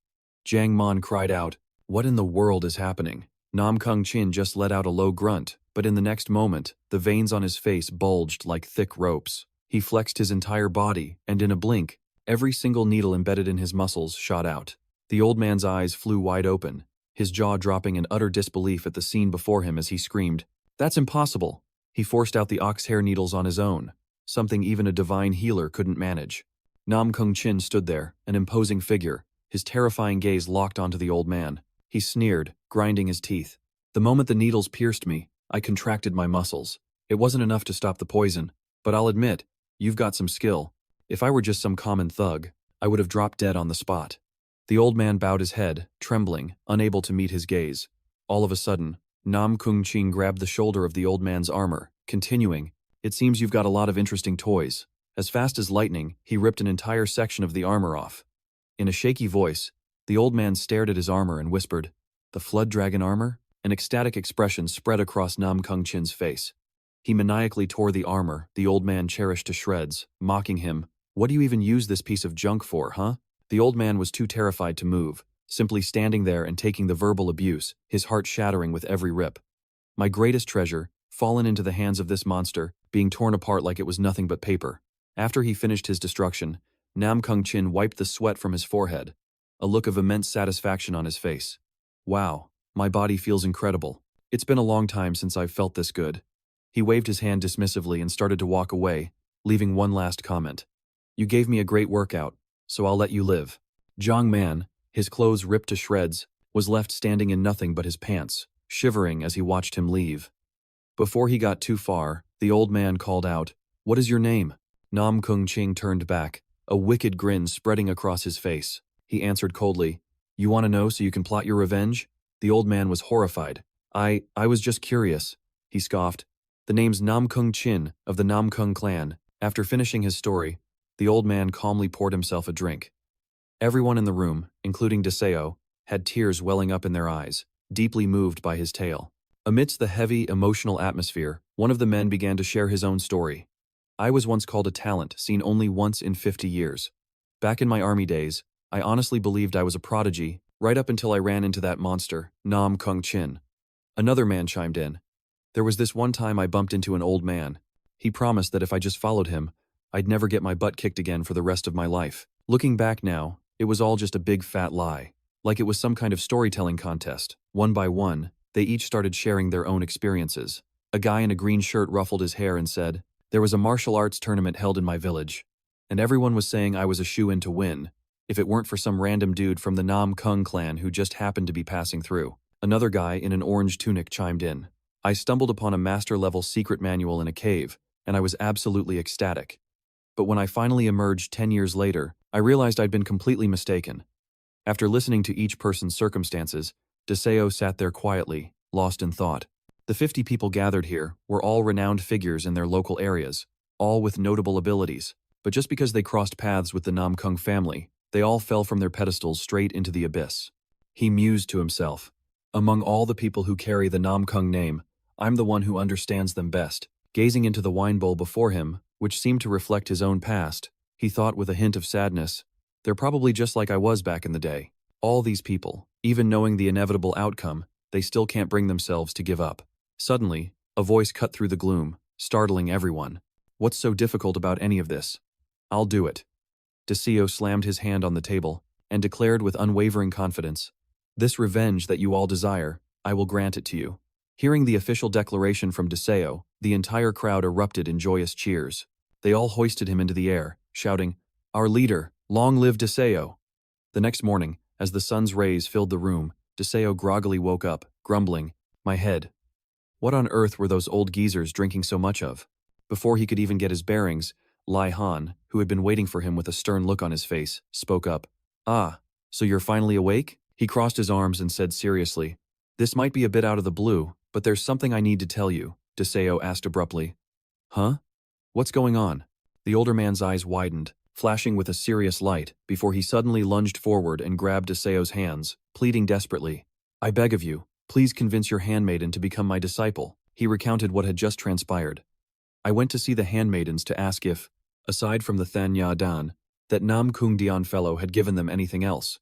Jiang Man cried out, "What in the world is happening?" Nam Kung Chin just let out a low grunt, but in the next moment, the veins on his face bulged like thick ropes. He flexed his entire body, and in a blink, every single needle embedded in his muscles shot out. The old man's eyes flew wide open, his jaw dropping in utter disbelief at the scene before him as he screamed, "That's impossible!" He forced out the oxhair needles on his own, something even a divine healer couldn't manage. Nam Kung Chin stood there, an imposing figure, his terrifying gaze locked onto the old man. He sneered, grinding his teeth. The moment the needles pierced me, I contracted my muscles. It wasn't enough to stop the poison, but I'll admit, you've got some skill. If I were just some common thug, I would have dropped dead on the spot. The old man bowed his head, trembling, unable to meet his gaze. All of a sudden, Nam Kung Chin grabbed the shoulder of the old man's armor, continuing, "It seems you've got a lot of interesting toys." As fast as lightning, he ripped an entire section of the armor off. In a shaky voice, the old man stared at his armor and whispered, "The Flood Dragon armor?" An ecstatic expression spread across Nam Kung Chin's face. He maniacally tore the armor the old man cherished to shreds, mocking him, "What do you even use this piece of junk for, huh?" The old man was too terrified to move, simply standing there and taking the verbal abuse, his heart shattering with every rip. My greatest treasure, fallen into the hands of this monster, being torn apart like it was nothing but paper. After he finished his destruction, Nam Kung Chin wiped the sweat from his forehead, a look of immense satisfaction on his face. "Wow, my body feels incredible. It's been a long time since I've felt this good." He waved his hand dismissively and started to walk away, leaving one last comment. "You gave me a great workout, so I'll let you live." Jiang Man, his clothes ripped to shreds, was left standing in nothing but his pants, shivering as he watched him leave. Before he got too far, the old man called out, "What is your name?" Nam Kung Chin turned back, a wicked grin spreading across his face. He answered coldly, "You want to know so you can plot your revenge?" The old man was horrified. I was just curious," he scoffed. "The name's Nam Kung Chin of the Namgung clan." After finishing his story, the old man calmly poured himself a drink. Everyone in the room, including Deseo, had tears welling up in their eyes, deeply moved by his tale. Amidst the heavy, emotional atmosphere, one of the men began to share his own story. "I was once called a talent seen only once in 50 years. Back in my army days, I honestly believed I was a prodigy, right up until I ran into that monster, Nam Kung Chin." Another man chimed in. "There was this one time I bumped into an old man. He promised that if I just followed him, I'd never get my butt kicked again for the rest of my life. Looking back now, it was all just a big fat lie. Like it was some kind of storytelling contest. One by one, they each started sharing their own experiences. A guy in a green shirt ruffled his hair and said, There was a martial arts tournament held in my village, and everyone was saying I was a shoo-in to win, if it weren't for some random dude from the Namgung clan who just happened to be passing through. Another guy in an orange tunic chimed in. I stumbled upon a master-level secret manual in a cave, and I was absolutely ecstatic. But when I finally emerged 10 years later, I realized I'd been completely mistaken. After listening to each person's circumstances, Deseo sat there quietly, lost in thought. The 50 people gathered here were all renowned figures in their local areas, all with notable abilities. But just because they crossed paths with the Namgung family, they all fell from their pedestals straight into the abyss. He mused to himself. Among all the people who carry the Namgung name, I'm the one who understands them best. Gazing into the wine bowl before him, which seemed to reflect his own past, he thought with a hint of sadness, they're probably just like I was back in the day. All these people, even knowing the inevitable outcome, they still can't bring themselves to give up. Suddenly, a voice cut through the gloom, startling everyone. What's so difficult about any of this? I'll do it. Deseo slammed his hand on the table and declared with unwavering confidence, this revenge that you all desire, I will grant it to you. Hearing the official declaration from Deseo, the entire crowd erupted in joyous cheers. They all hoisted him into the air, shouting, Our leader, long live Deseo! The next morning, as the sun's rays filled the room, Deseo groggily woke up, grumbling, My head. What on earth were those old geezers drinking so much of? Before he could even get his bearings, Lai Han, who had been waiting for him with a stern look on his face, spoke up. Ah, so you're finally awake? He crossed his arms and said seriously, This might be a bit out of the blue, but there's something I need to tell you, Deseo asked abruptly. Huh? What's going on? The older man's eyes widened, flashing with a serious light, before he suddenly lunged forward and grabbed Deseo's hands, pleading desperately. I beg of you, please convince your handmaiden to become my disciple. He recounted what had just transpired. I went to see the handmaidens to ask if, aside from the Thanya Dan, that Namgung Dian fellow had given them anything else.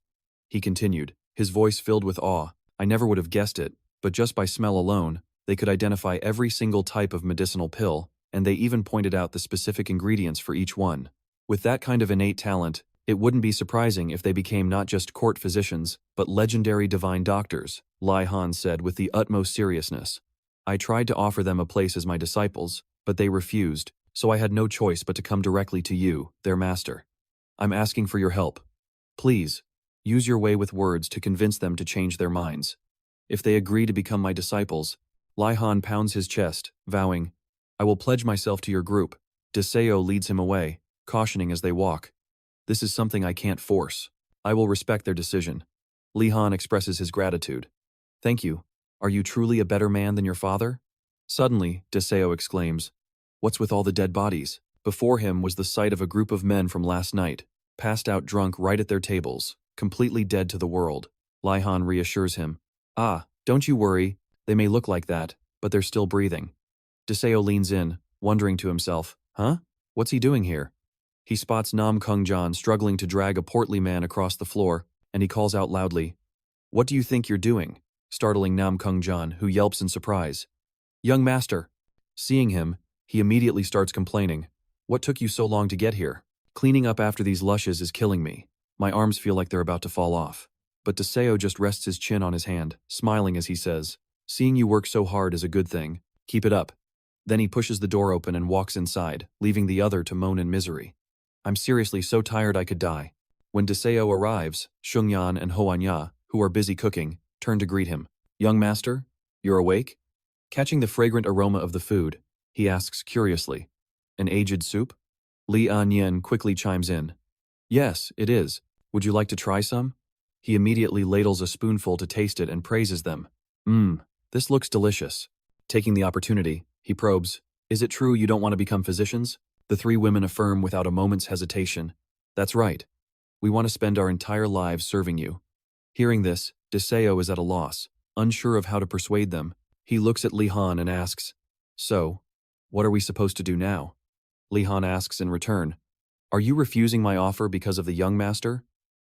He continued, his voice filled with awe. I never would have guessed it, but just by smell alone, they could identify every single type of medicinal pill, and they even pointed out the specific ingredients for each one. With that kind of innate talent, it wouldn't be surprising if they became not just court physicians, but legendary divine doctors, Lai Han said with the utmost seriousness. I tried to offer them a place as my disciples, but they refused, so I had no choice but to come directly to you, their master. I'm asking for your help. Please, use your way with words to convince them to change their minds. If they agree to become my disciples, Lai Han pounds his chest, vowing, I will pledge myself to your group. Deseo leads him away, cautioning as they walk. This is something I can't force. I will respect their decision. Li Han expresses his gratitude. Thank you. Are you truly a better man than your father? Suddenly, Deseo exclaims, What's with all the dead bodies? Before him was the sight of a group of men from last night, passed out drunk right at their tables, completely dead to the world. Lai Han reassures him. Ah, don't you worry, they may look like that, but they're still breathing. Deseo leans in, wondering to himself, Huh? What's he doing here? He spots Namgung John struggling to drag a portly man across the floor, and he calls out loudly, What do you think you're doing? Startling Namgung John, who yelps in surprise. Young master. Seeing him, he immediately starts complaining. What took you so long to get here? Cleaning up after these lushes is killing me. My arms feel like they're about to fall off. But Deseo just rests his chin on his hand, smiling as he says, Seeing you work so hard is a good thing. Keep it up. Then he pushes the door open and walks inside, leaving the other to moan in misery. I'm seriously so tired I could die. When Deseo arrives, Shungyan and Hoanya, who are busy cooking, turn to greet him. Young master, you're awake? Catching the fragrant aroma of the food, he asks curiously, An aged soup? Li Anyan quickly chimes in. Yes, it is. Would you like to try some? He immediately ladles a spoonful to taste it and praises them. This looks delicious. Taking the opportunity, he probes, Is it true you don't want to become physicians? The three women affirm without a moment's hesitation. That's right. We want to spend our entire lives serving you. Hearing this, Deseo is at a loss, unsure of how to persuade them. He looks at Li Han and asks, So, what are we supposed to do now? Li Han asks in return, Are you refusing my offer because of the young master?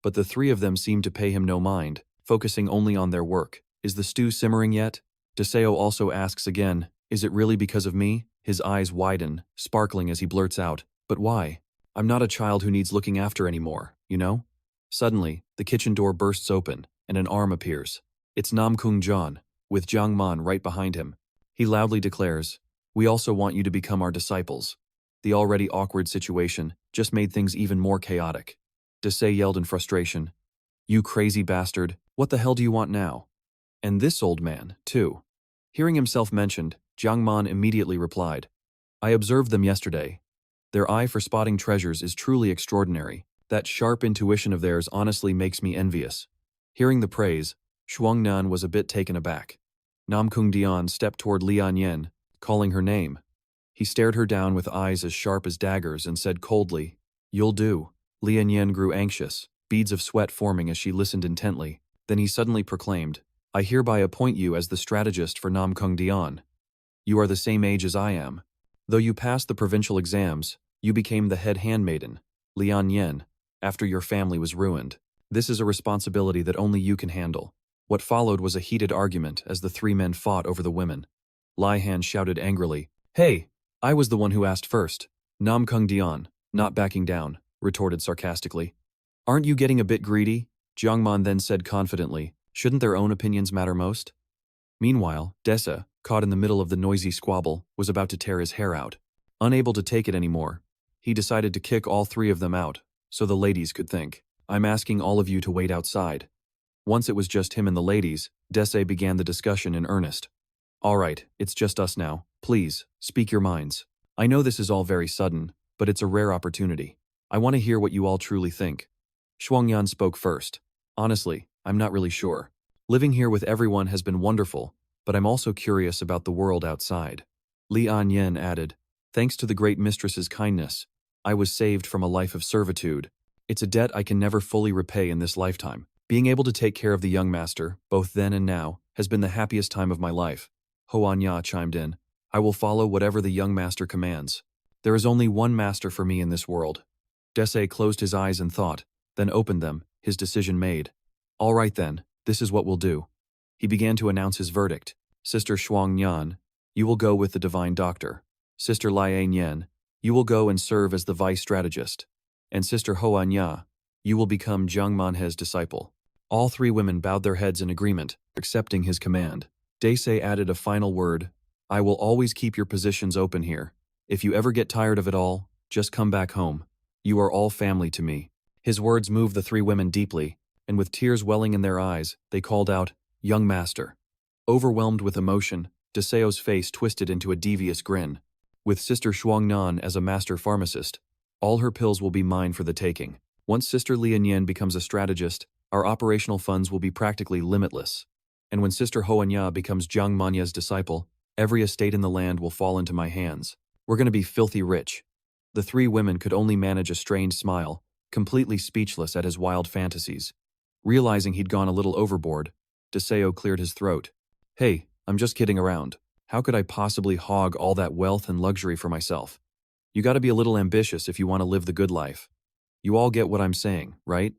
But the three of them seem to pay him no mind, focusing only on their work. Is the stew simmering yet? Deseo also asks again, Is it really because of me? His eyes widen, sparkling as he blurts out, But why? I'm not a child who needs looking after anymore, you know? Suddenly, the kitchen door bursts open, and an arm appears. It's Namgung John, with Jiang Man right behind him. He loudly declares, We also want you to become our disciples. The already awkward situation just made things even more chaotic. Desai yelled in frustration, "You crazy bastard, what the hell do you want now?" And this old man, too. Hearing himself mentioned, Jiang Man immediately replied, "I observed them yesterday. Their eye for spotting treasures is truly extraordinary. That sharp intuition of theirs honestly makes me envious." Hearing the praise, Shuangnan was a bit taken aback. Namgung Dian stepped toward Lian Yen, calling her name. He stared her down with eyes as sharp as daggers and said coldly, "You'll do." Lian Yen grew anxious, beads of sweat forming as she listened intently. Then he suddenly proclaimed, "I hereby appoint you as the strategist for Namgung Dian. You are the same age as I am. Though you passed the provincial exams, you became the head handmaiden, Lian Yen, after your family was ruined. This is a responsibility that only you can handle." What followed was a heated argument as the three men fought over the women. Lai Han shouted angrily, "Hey, I was the one who asked first." Namgung Dian, not backing down, retorted sarcastically. "Aren't you getting a bit greedy?" Jiang Man then said confidently, "Shouldn't their own opinions matter most?" Meanwhile, Dessa, caught in the middle of the noisy squabble, was about to tear his hair out. Unable to take it anymore, he decided to kick all three of them out, so the ladies could think. "I'm asking all of you to wait outside." Once it was just him and the ladies, Dessa began the discussion in earnest. "All right, it's just us now. Please, speak your minds. I know this is all very sudden, but it's a rare opportunity. I want to hear what you all truly think." Shuangyan spoke first. "Honestly, I'm not really sure. Living here with everyone has been wonderful, but I'm also curious about the world outside." Lian Yen added, "Thanks to the great mistress's kindness, I was saved from a life of servitude. It's a debt I can never fully repay in this lifetime. Being able to take care of the young master, both then and now, has been the happiest time of my life." Hoan Ya chimed in, "I will follow whatever the young master commands. There is only one master for me in this world." Dessa closed his eyes in thought, then opened them, his decision made. "All right then, this is what we'll do." He began to announce his verdict. "Sister Shuangyan, you will go with the divine doctor. Sister Lian Yen, you will go and serve as the vice strategist. And Sister Hoan Ya, you will become Jiang Manhe's disciple." All three women bowed their heads in agreement, accepting his command. Dessa added a final word, "I will always keep your positions open here. If you ever get tired of it all, just come back home. You are all family to me." His words moved the three women deeply, and with tears welling in their eyes, they called out, "Young master." Overwhelmed with emotion, Deseo's face twisted into a devious grin. "With Sister Shuangnan as a master pharmacist, all her pills will be mine for the taking. Once Sister Lian Yen becomes a strategist, our operational funds will be practically limitless. And when Sister Hoanya becomes Jiang Manya's disciple, every estate in the land will fall into my hands. We're going to be filthy rich." The three women could only manage a strained smile, completely speechless at his wild fantasies. Realizing he'd gone a little overboard, Deseo cleared his throat. "Hey, I'm just kidding around. How could I possibly hog all that wealth and luxury for myself? You gotta be a little ambitious if you want to live the good life. You all get what I'm saying, right?"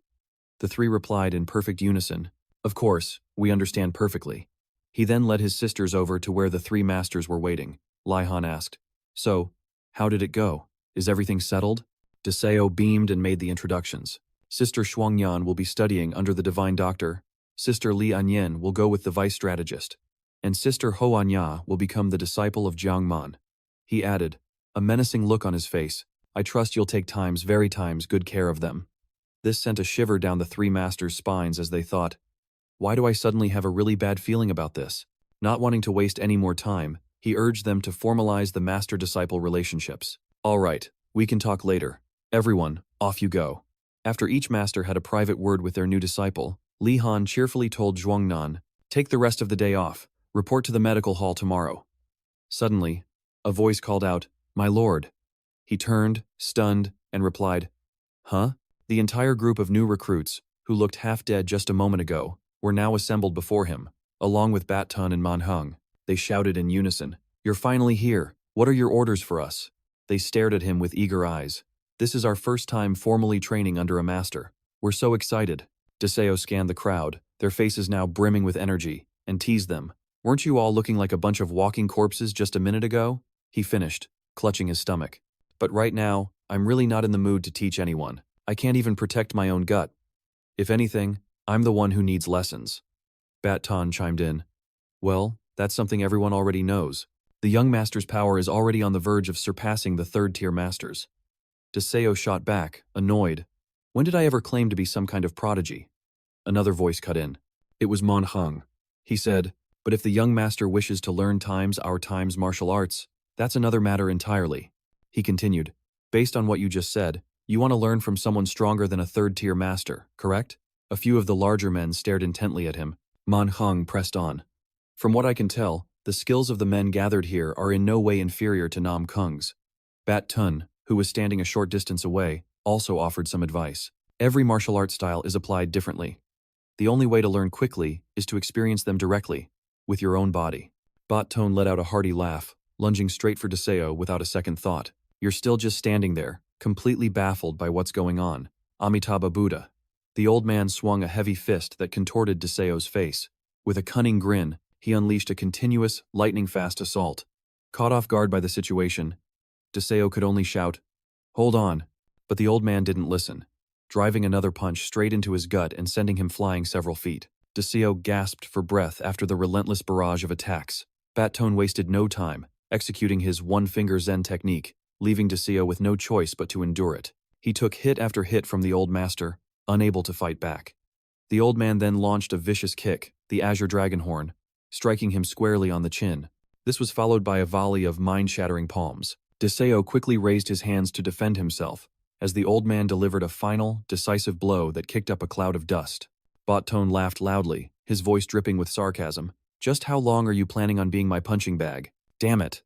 The three replied in perfect unison, "Of course, we understand perfectly." He then led his sisters over to where the three masters were waiting. Laihan asked, "So, how did it go? Is everything settled?" Deseo beamed and made the introductions. "Sister Shuangyan will be studying under the divine doctor. Sister Li Anyen will go with the vice strategist. And Sister Hoanya will become the disciple of Jiang Man." He added, a menacing look on his face, "I trust you'll take very times good care of them." This sent a shiver down the three masters' spines as they thought, "Why do I suddenly have a really bad feeling about this?" Not wanting to waste any more time, he urged them to formalize the master-disciple relationships. "All right, we can talk later. Everyone, off you go." After each master had a private word with their new disciple, Li Han cheerfully told Zhuangnan, "Take the rest of the day off. Report to the medical hall tomorrow." Suddenly, a voice called out, "My lord." He turned, stunned, and replied, "Huh?" The entire group of new recruits, who looked half dead just a moment ago, were now assembled before him, along with Bat Tun and Manhung. They shouted in unison, "You're finally here. What are your orders for us?" They stared at him with eager eyes. "This is our first time formally training under a master. We're so excited." Deseo scanned the crowd, their faces now brimming with energy, and teased them. "Weren't you all looking like a bunch of walking corpses just a minute ago?" He finished, clutching his stomach. "But right now, I'm really not in the mood to teach anyone. I can't even protect my own gut. If anything, I'm the one who needs lessons." Bat Ton chimed in, "Well, that's something everyone already knows. The young master's power is already on the verge of surpassing the third-tier masters. Deseo shot back, annoyed. When did I ever claim to be some kind of prodigy? Another voice cut in. It was Manhwa. He said, but if the young master wishes to learn our times martial arts, that's another matter entirely. He continued, based on what you just said, you want to learn from someone stronger than a third-tier master, correct? A few of the larger men stared intently at him. Manhwa pressed on. From what I can tell, the skills of the men gathered here are in no way inferior to Namgung's. Bat Tun, who was standing a short distance away, also offered some advice. Every martial art style is applied differently. The only way to learn quickly is to experience them directly, with your own body. Bat Tun let out a hearty laugh, lunging straight for Deseo without a second thought. You're still just standing there, completely baffled by what's going on. Amitabha Buddha. The old man swung a heavy fist that contorted Deseo's face. With a cunning grin, he unleashed a continuous, lightning-fast assault. Caught off guard by the situation, Deseo could only shout, "Hold on," but the old man didn't listen, driving another punch straight into his gut and sending him flying several feet. Deseo gasped for breath after the relentless barrage of attacks. Bat Tun wasted no time, executing his one-finger Zen technique, leaving Deseo with no choice but to endure it. He took hit after hit from the old master, unable to fight back. The old man then launched a vicious kick, the Azure Dragon Horn, striking him squarely on the chin. This was followed by a volley of mind-shattering palms. Deseo quickly raised his hands to defend himself, as the old man delivered a final, decisive blow that kicked up a cloud of dust. Bat Tun laughed loudly, his voice dripping with sarcasm. Just how long are you planning on being my punching bag? Damn it.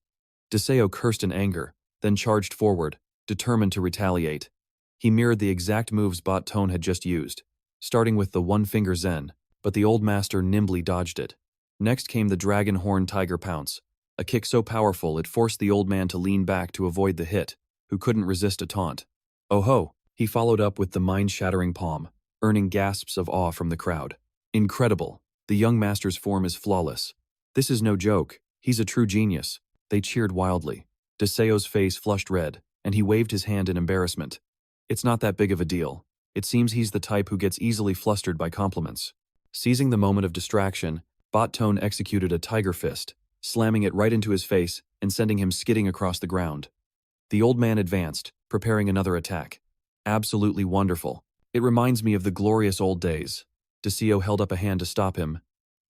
Deseo cursed in anger, then charged forward, determined to retaliate. He mirrored the exact moves Bat Tun had just used, starting with the one-finger Zen, but the old master nimbly dodged it. Next came the Dragon Horn Tiger Pounce, a kick so powerful it forced the old man to lean back to avoid the hit, who couldn't resist a taunt. Oh ho, he followed up with the mind-shattering palm, earning gasps of awe from the crowd. Incredible, the young master's form is flawless. This is no joke, he's a true genius. They cheered wildly. Deseo's face flushed red, and he waved his hand in embarrassment. It's not that big of a deal. It seems he's the type who gets easily flustered by compliments. Seizing the moment of distraction, Bat Tun executed a tiger fist, slamming it right into his face and sending him skidding across the ground. The old man advanced, preparing another attack. Absolutely wonderful. It reminds me of the glorious old days. Deseo held up a hand to stop him.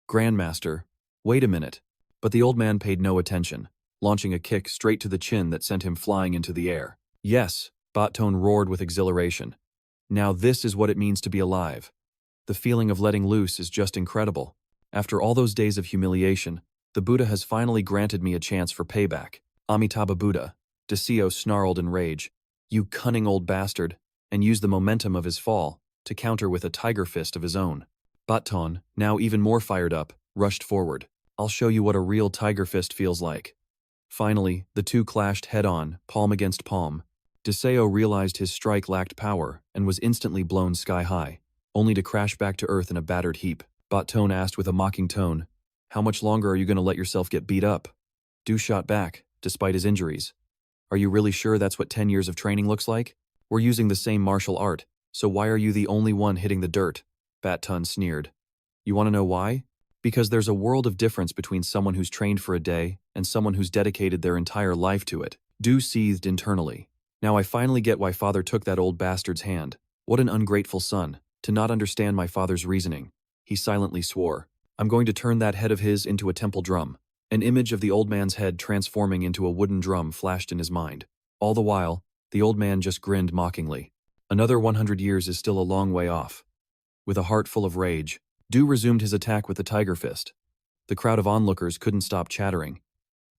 Grandmaster, wait a minute. But the old man paid no attention, launching a kick straight to the chin that sent him flying into the air. Yes, Bat Tun roared with exhilaration. Now this is what it means to be alive. The feeling of letting loose is just incredible. After all those days of humiliation, the Buddha has finally granted me a chance for payback. Amitabha Buddha. Deseo snarled in rage. You cunning old bastard, and used the momentum of his fall to counter with a tiger fist of his own. Bat Tun, now even more fired up, rushed forward. I'll show you what a real tiger fist feels like. Finally, the two clashed head-on, palm against palm. Deseo realized his strike lacked power and was instantly blown sky-high, only to crash back to earth in a battered heap. Bat Tun asked with a mocking tone, how much longer are you going to let yourself get beat up? Du shot back, despite his injuries. Are you really sure that's what 10 years of training looks like? We're using the same martial art, so why are you the only one hitting the dirt? Bat Tun sneered. You want to know why? Because there's a world of difference between someone who's trained for a day and someone who's dedicated their entire life to it. Du seethed internally. Now I finally get why father took that old bastard's hand. What an ungrateful son, to not understand my father's reasoning. He silently swore. I'm going to turn that head of his into a temple drum. An image of the old man's head transforming into a wooden drum flashed in his mind. All the while, the old man just grinned mockingly. Another 100 years is still a long way off. With a heart full of rage, Du resumed his attack with the tiger fist. The crowd of onlookers couldn't stop chattering.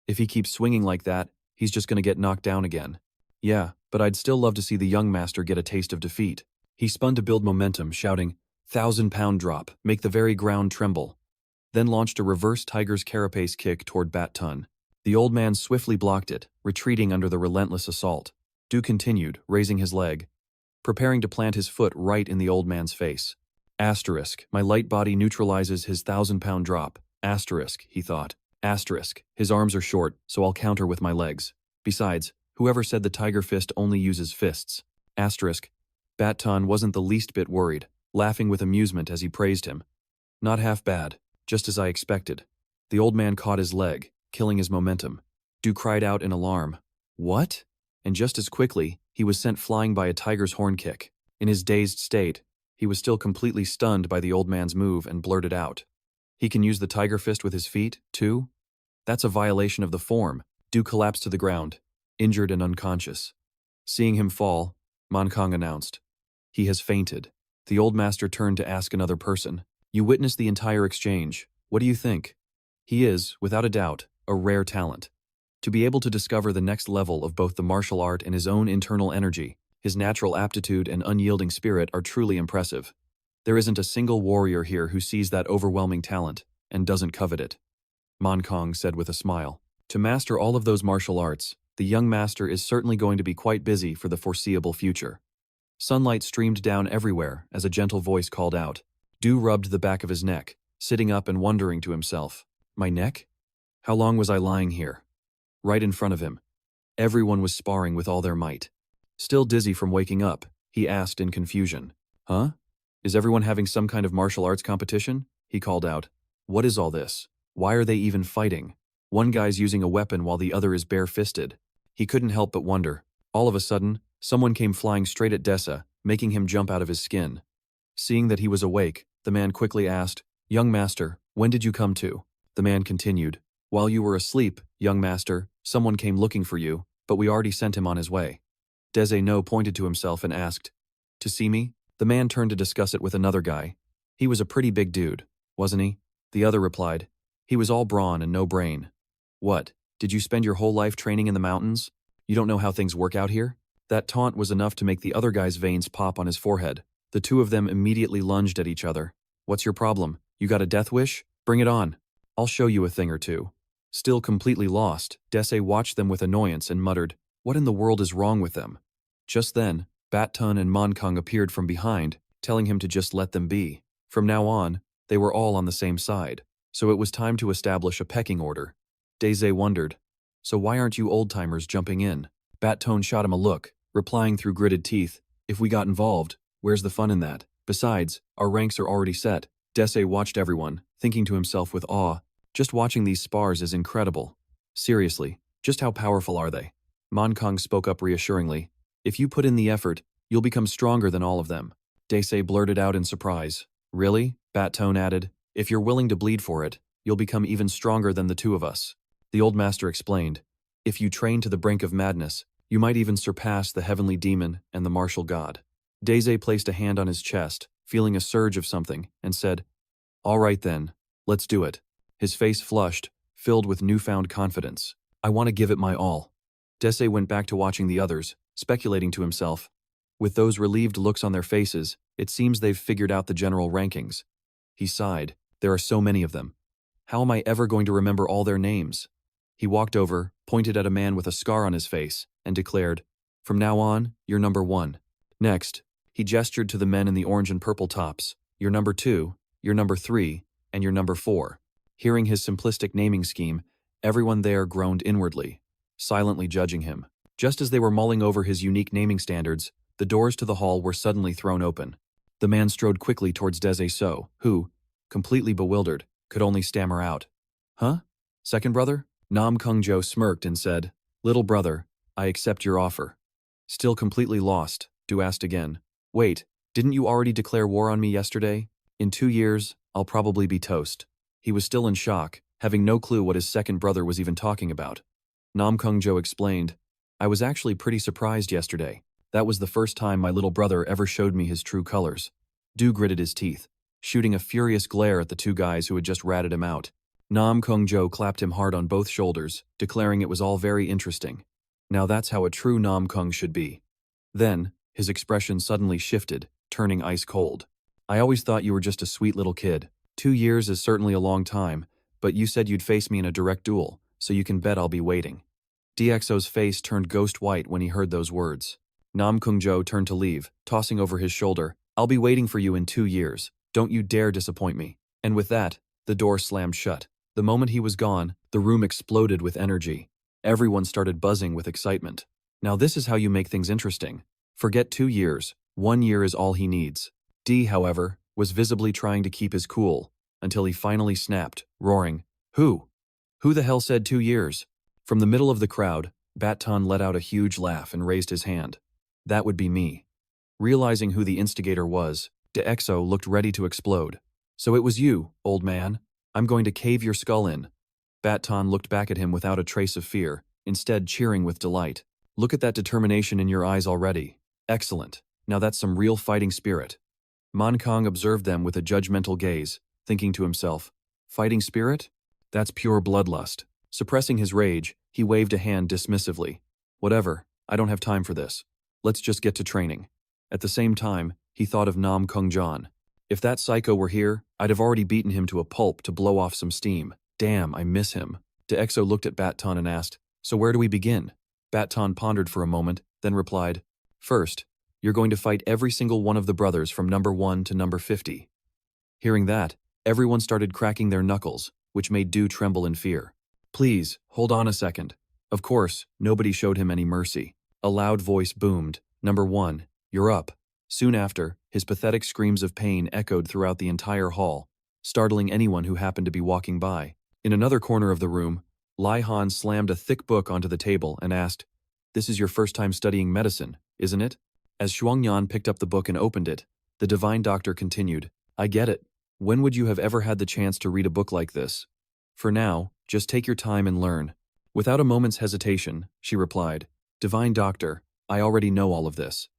If he keeps swinging like that, he's just going to get knocked down again. Yeah, but I'd still love to see the young master get a taste of defeat. He spun to build momentum, shouting, 1,000-pound drop, make the very ground tremble. Then launched a reverse tiger's carapace kick toward Bat Tun. The old man swiftly blocked it, retreating under the relentless assault. Du continued, raising his leg, preparing to plant his foot right in the old man's face. Asterisk, my light body neutralizes his 1,000-pound drop. Asterisk, he thought. Asterisk, his arms are short, so I'll counter with my legs. Besides, whoever said the tiger fist only uses fists? Asterisk, Bat Tun wasn't the least bit worried, laughing with amusement as he praised him. Not half bad, just as I expected. The old man caught his leg, killing his momentum. Du cried out in alarm. What? And just as quickly, he was sent flying by a tiger's horn kick. In his dazed state, he was still completely stunned by the old man's move and blurted out. He can use the tiger fist with his feet, too? That's a violation of the form. Du collapsed to the ground, injured and unconscious. Seeing him fall, Manhwa announced. He has fainted. The old master turned to ask another person. You witnessed the entire exchange. What do you think? He is, without a doubt, a rare talent. To be able to discover the next level of both the martial art and his own internal energy, his natural aptitude and unyielding spirit are truly impressive. There isn't a single warrior here who sees that overwhelming talent and doesn't covet it. Manhwa said with a smile. To master all of those martial arts, the young master is certainly going to be quite busy for the foreseeable future. Sunlight streamed down everywhere as a gentle voice called out. Du rubbed the back of his neck, sitting up and wondering to himself. My neck? How long was I lying here? Right in front of him. Everyone was sparring with all their might. Still dizzy from waking up, he asked in confusion. Huh? Is everyone having some kind of martial arts competition? He called out. What is all this? Why are they even fighting? One guy's using a weapon while the other is bare-fisted. He couldn't help but wonder. All of a sudden, someone came flying straight at Dessa, making him jump out of his skin. Seeing that he was awake, the man quickly asked, Young master, when did you come to? The man continued. While you were asleep, young master, someone came looking for you, but we already sent him on his way. No pointed to himself and asked, To see me? The man turned to discuss it with another guy. He was a pretty big dude, wasn't he? The other replied, He was all brawn and no brain. What, did you spend your whole life training in the mountains? You don't know how things work out here? That taunt was enough to make the other guy's veins pop on his forehead. The two of them immediately lunged at each other. What's your problem? You got a death wish? Bring it on. I'll show you a thing or two. Still completely lost, Desse watched them with annoyance and muttered, What in the world is wrong with them? Just then, Battun and Manhwa appeared from behind, telling him to just let them be. From now on, they were all on the same side, so it was time to establish a pecking order. Daisy wondered, So why aren't you old-timers jumping in? Battun shot him a look, replying through gritted teeth, If we got involved, where's the fun in that? Besides, our ranks are already set. Desse watched everyone, thinking to himself with awe, Just watching these spars is incredible. Seriously, just how powerful are they? Manhwa spoke up reassuringly, If you put in the effort, you'll become stronger than all of them. Desse blurted out in surprise. Really? Battun added, If you're willing to bleed for it, you'll become even stronger than the two of us. The old master explained, If you train to the brink of madness, you might even surpass the heavenly demon and the martial god. Daisy placed a hand on his chest, feeling a surge of something, and said, All right then, let's do it. His face flushed, filled with newfound confidence. I want to give it my all. Desse went back to watching the others, speculating to himself. With those relieved looks on their faces, it seems they've figured out the general rankings. He sighed. There are so many of them. How am I ever going to remember all their names? He walked over, pointed at a man with a scar on his face, and declared, From now on, you're number 1. Next, he gestured to the men in the orange and purple tops. You're number 2, you're number 3, and you're number 4. Hearing his simplistic naming scheme, everyone there groaned inwardly, silently judging him. Just as they were mulling over his unique naming standards, the doors to the hall were suddenly thrown open. The man strode quickly towards Dese, who, completely bewildered, could only stammer out, Huh? Second brother? Namgung smirked and said, Little brother, I accept your offer. Still completely lost, Du asked again, Wait, didn't you already declare war on me yesterday? In 2 years, I'll probably be toast. He was still in shock, having no clue what his second brother was even talking about. Namgung explained, I was actually pretty surprised yesterday. That was the first time my little brother ever showed me his true colors. Du gritted his teeth, shooting a furious glare at the two guys who had just ratted him out. Namgung clapped him hard on both shoulders, declaring it was all very interesting. Now that's how a true Namgung should be. Then, his expression suddenly shifted, turning ice cold. I always thought you were just a sweet little kid. 2 years is certainly a long time, but you said you'd face me in a direct duel, so you can bet I'll be waiting. DxO's face turned ghost white when he heard those words. Namgung turned to leave, tossing over his shoulder, I'll be waiting for you in 2 years. Don't you dare disappoint me. And with that, the door slammed shut. The moment he was gone, the room exploded with energy. Everyone started buzzing with excitement. Now this is how you make things interesting. Forget 2 years, 1 year is all he needs. D, however, was visibly trying to keep his cool, until he finally snapped, roaring, Who? Who the hell said 2 years? From the middle of the crowd, Batton let out a huge laugh and raised his hand. That would be me. Realizing who the instigator was, DeXo looked ready to explode. So it was you, old man. I'm going to cave your skull in. Batton looked back at him without a trace of fear, instead cheering with delight. Look at that determination in your eyes already. Excellent. Now that's some real fighting spirit. Mankang observed them with a judgmental gaze, thinking to himself, fighting spirit? That's pure bloodlust. Suppressing his rage, he waved a hand dismissively. Whatever, I don't have time for this. Let's just get to training. At the same time, he thought of Namgung. If that psycho were here, I'd have already beaten him to a pulp to blow off some steam. Damn, I miss him. DeXo looked at Batton and asked, so where do we begin? Batton pondered for a moment, then replied, first, you're going to fight every single one of the brothers from number 1 to number 50. Hearing that, everyone started cracking their knuckles, which made Du tremble in fear. Please, hold on a second. Of course, nobody showed him any mercy. A loud voice boomed, number 1, you're up. Soon after, his pathetic screams of pain echoed throughout the entire hall, startling anyone who happened to be walking by. In another corner of the room, Lai Han slammed a thick book onto the table and asked, this is your first time studying medicine, isn't it? As Shuangyan picked up the book and opened it, the divine doctor continued, I get it. When would you have ever had the chance to read a book like this? For now, just take your time and learn. Without a moment's hesitation, she replied, Divine Doctor, I already know all of this.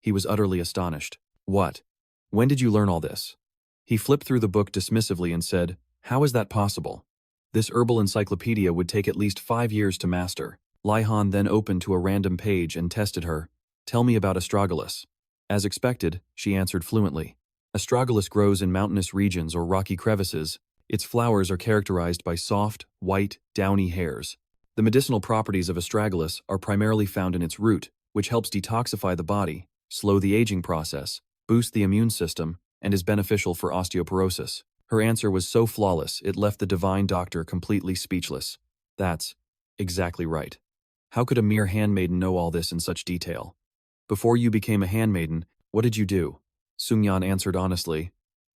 He was utterly astonished. What? When did you learn all this? He flipped through the book dismissively and said, how is that possible? This herbal encyclopedia would take at least 5 years to master. Lai Han then opened to a random page and tested her. Tell me about astragalus. As expected, she answered fluently. Astragalus grows in mountainous regions or rocky crevices. Its flowers are characterized by soft, white, downy hairs. The medicinal properties of astragalus are primarily found in its root, which helps detoxify the body, slow the aging process, boost the immune system, and is beneficial for osteoporosis. Her answer was so flawless it left the divine doctor completely speechless. That's exactly right. How could a mere handmaiden know all this in such detail? Before you became a handmaiden, what did you do? Sungyan answered honestly.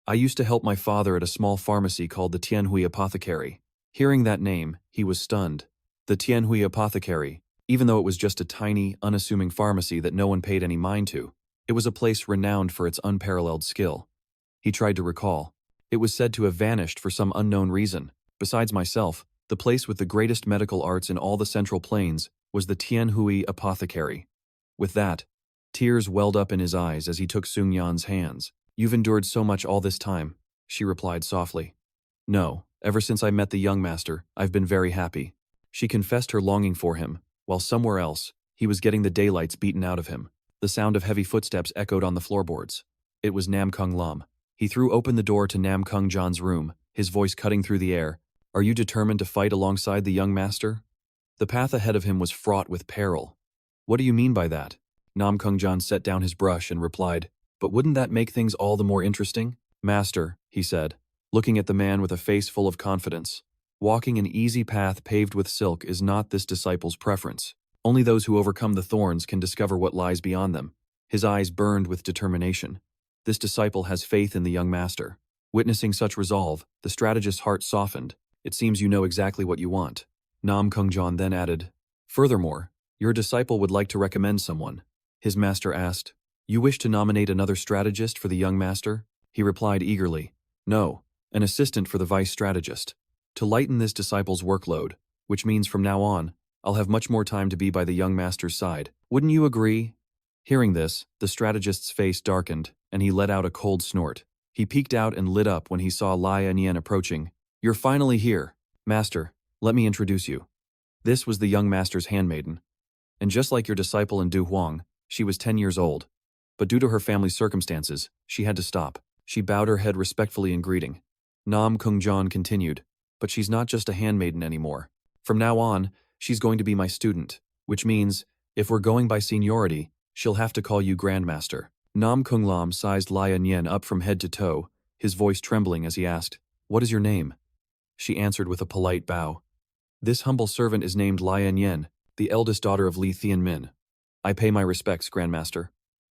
I used to help my father at a small pharmacy called the Tianhui Apothecary. Hearing that name, he was stunned. The Tianhui Apothecary, even though it was just a tiny, unassuming pharmacy that no one paid any mind to, it was a place renowned for its unparalleled skill. He tried to recall. It was said to have vanished for some unknown reason. Besides myself, the place with the greatest medical arts in all the Central Plains was the Tianhui Apothecary. With that, tears welled up in his eyes as he took Sungyan's hands. You've endured so much all this time, she replied softly. No, ever since I met the young master, I've been very happy. She confessed her longing for him, while somewhere else, he was getting the daylights beaten out of him. The sound of heavy footsteps echoed on the floorboards. It was Namgung Lam. He threw open the door to Namgung Jan's room, his voice cutting through the air. Are you determined to fight alongside the young master? The path ahead of him was fraught with peril. What do you mean by that? Namgung Jan set down his brush and replied, but wouldn't that make things all the more interesting? Master, he said, looking at the man with a face full of confidence. Walking an easy path paved with silk is not this disciple's preference. Only those who overcome the thorns can discover what lies beyond them. His eyes burned with determination. This disciple has faith in the young master. Witnessing such resolve, the strategist's heart softened. It seems you know exactly what you want. Namgung Jan then added, furthermore, your disciple would like to recommend someone. His master asked, you wish to nominate another strategist for the young master? He replied eagerly, no, an assistant for the vice strategist. To lighten this disciple's workload, which means from now on, I'll have much more time to be by the young master's side. Wouldn't you agree? Hearing this, the strategist's face darkened, and he let out a cold snort. He peeked out and lit up when he saw Lai Anyan approaching. You're finally here. Master, let me introduce you. This was the young master's handmaiden. And just like your disciple in Du Huang, she was 10 years old. But due to her family's circumstances, she had to stop. She bowed her head respectfully in greeting. Namgung Jan continued, but she's not just a handmaiden anymore. From now on, she's going to be my student, which means, if we're going by seniority, she'll have to call you Grandmaster. Namgung Lam sized Lai Anyan up from head to toe, his voice trembling as he asked, what is your name? She answered with a polite bow. This humble servant is named Lai Anyan, the eldest daughter of Li Thianmin. I pay my respects, Grandmaster.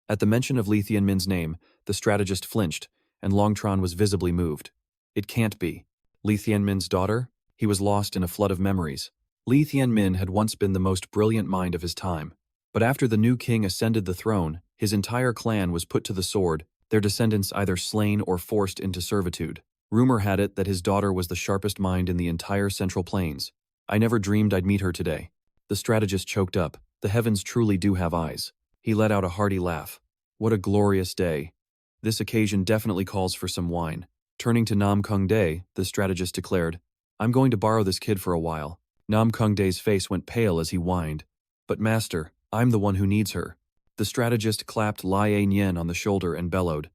At the mention of Li Thianmin's name, the strategist flinched, and Longtron was visibly moved. It can't be. Li Thianmin's daughter? He was lost in a flood of memories. Li Tianmin had once been the most brilliant mind of his time. But after the new king ascended the throne, his entire clan was put to the sword, their descendants either slain or forced into servitude. Rumor had it that his daughter was the sharpest mind in the entire Central Plains. I never dreamed I'd meet her today. The strategist choked up. The heavens truly do have eyes. He let out a hearty laugh. What a glorious day. This occasion definitely calls for some wine. Turning to Namgung Dae, the strategist declared, I'm going to borrow this kid for a while. Namgung Dae's face went pale as he whined. But master, I'm the one who needs her. The strategist clapped Lai Nian on the shoulder and bellowed.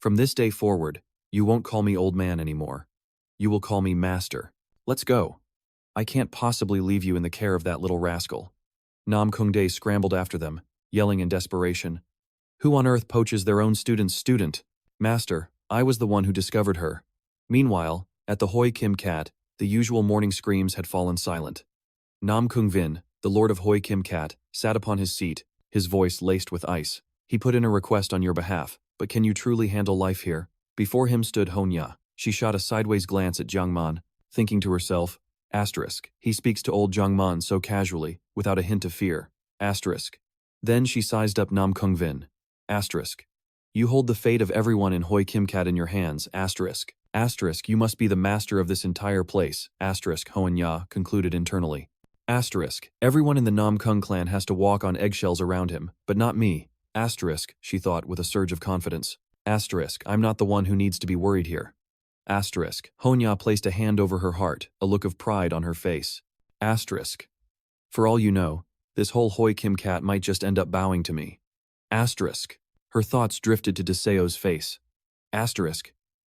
From this day forward, you won't call me old man anymore. You will call me master. Let's go. I can't possibly leave you in the care of that little rascal. Namgung Dae scrambled after them, yelling in desperation. Who on earth poaches their own student's student? Master, I was the one who discovered her. Meanwhile, at the Hoi Kim Cat, the usual morning screams had fallen silent. Nam Kung Vin, the lord of Hoi Kim Cat, sat upon his seat, his voice laced with ice. He put in a request on your behalf, but can you truly handle life here? Before him stood Honya. She shot a sideways glance at Jiang Man, thinking to herself, he speaks to old Jiang Man so casually, without a hint of fear. Then she sized up Nam Kung Vin. You hold the fate of everyone in Hoi Kim Cat in your hands. You must be the master of this entire place. Hoanya concluded internally. Everyone in the Nam Kung clan has to walk on eggshells around him, but not me. She thought with a surge of confidence. I'm not the one who needs to be worried here. Honya placed a hand over her heart, a look of pride on her face. For all you know, this whole Hoi Kim Cat might just end up bowing to me. Her thoughts drifted to Deseo's face.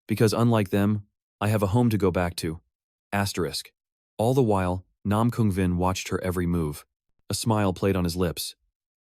Because unlike them, I have a home to go back to. All the while, Nam Kung Vin watched her every move. A smile played on his lips.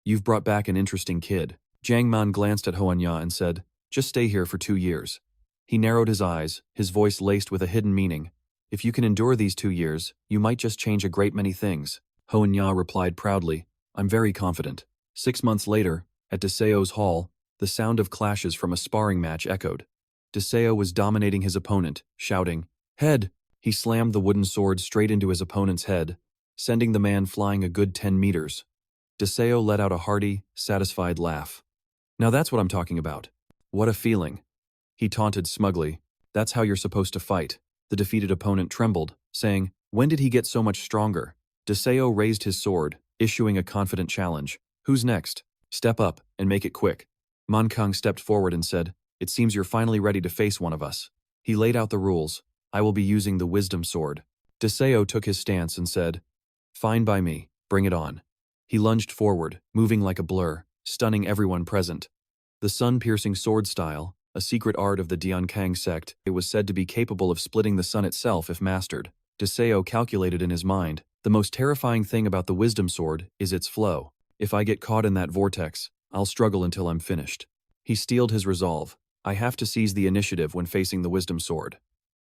You've brought back an interesting kid. Jiang Man glanced at Hoanya and said, just stay here for 2 years. He narrowed his eyes, his voice laced with a hidden meaning. If you can endure these 2 years, you might just change a great many things. Hoanya replied proudly, I'm very confident. 6 months later, at Deseo's hall, the sound of clashes from a sparring match echoed. Deseo was dominating his opponent, shouting, Head! He slammed the wooden sword straight into his opponent's head, sending the man flying a good 10 meters. Deseo let out a hearty, satisfied laugh. Now that's what I'm talking about. What a feeling. He taunted smugly. That's how you're supposed to fight. The defeated opponent trembled, saying, When did he get so much stronger? Deseo raised his sword, issuing a confident challenge. Who's next? Step up, and make it quick. Mankang stepped forward and said, It seems you're finally ready to face one of us. He laid out the rules. I will be using the wisdom sword. Deseo took his stance and said, Fine by me, bring it on. He lunged forward, moving like a blur, stunning everyone present. The sun-piercing sword style, a secret art of the Diankang sect, it was said to be capable of splitting the sun itself if mastered. Deseo calculated in his mind, the most terrifying thing about the wisdom sword is its flow. If I get caught in that vortex, I'll struggle until I'm finished. He steeled his resolve. I have to seize the initiative when facing the wisdom sword.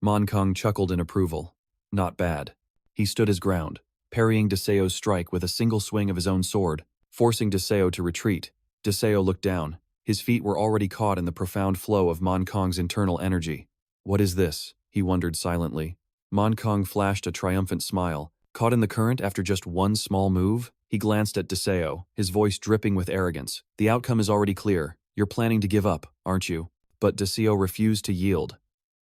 Mankang chuckled in approval. Not bad. He stood his ground, parrying Deseo's strike with a single swing of his own sword, forcing Deseo to retreat. Deseo looked down. His feet were already caught in the profound flow of Mankang's internal energy. What is this? He wondered silently. Mankang flashed a triumphant smile. Caught in the current after just one small move? He glanced at Deseo, his voice dripping with arrogance. The outcome is already clear. You're planning to give up, aren't you? But Deseo refused to yield.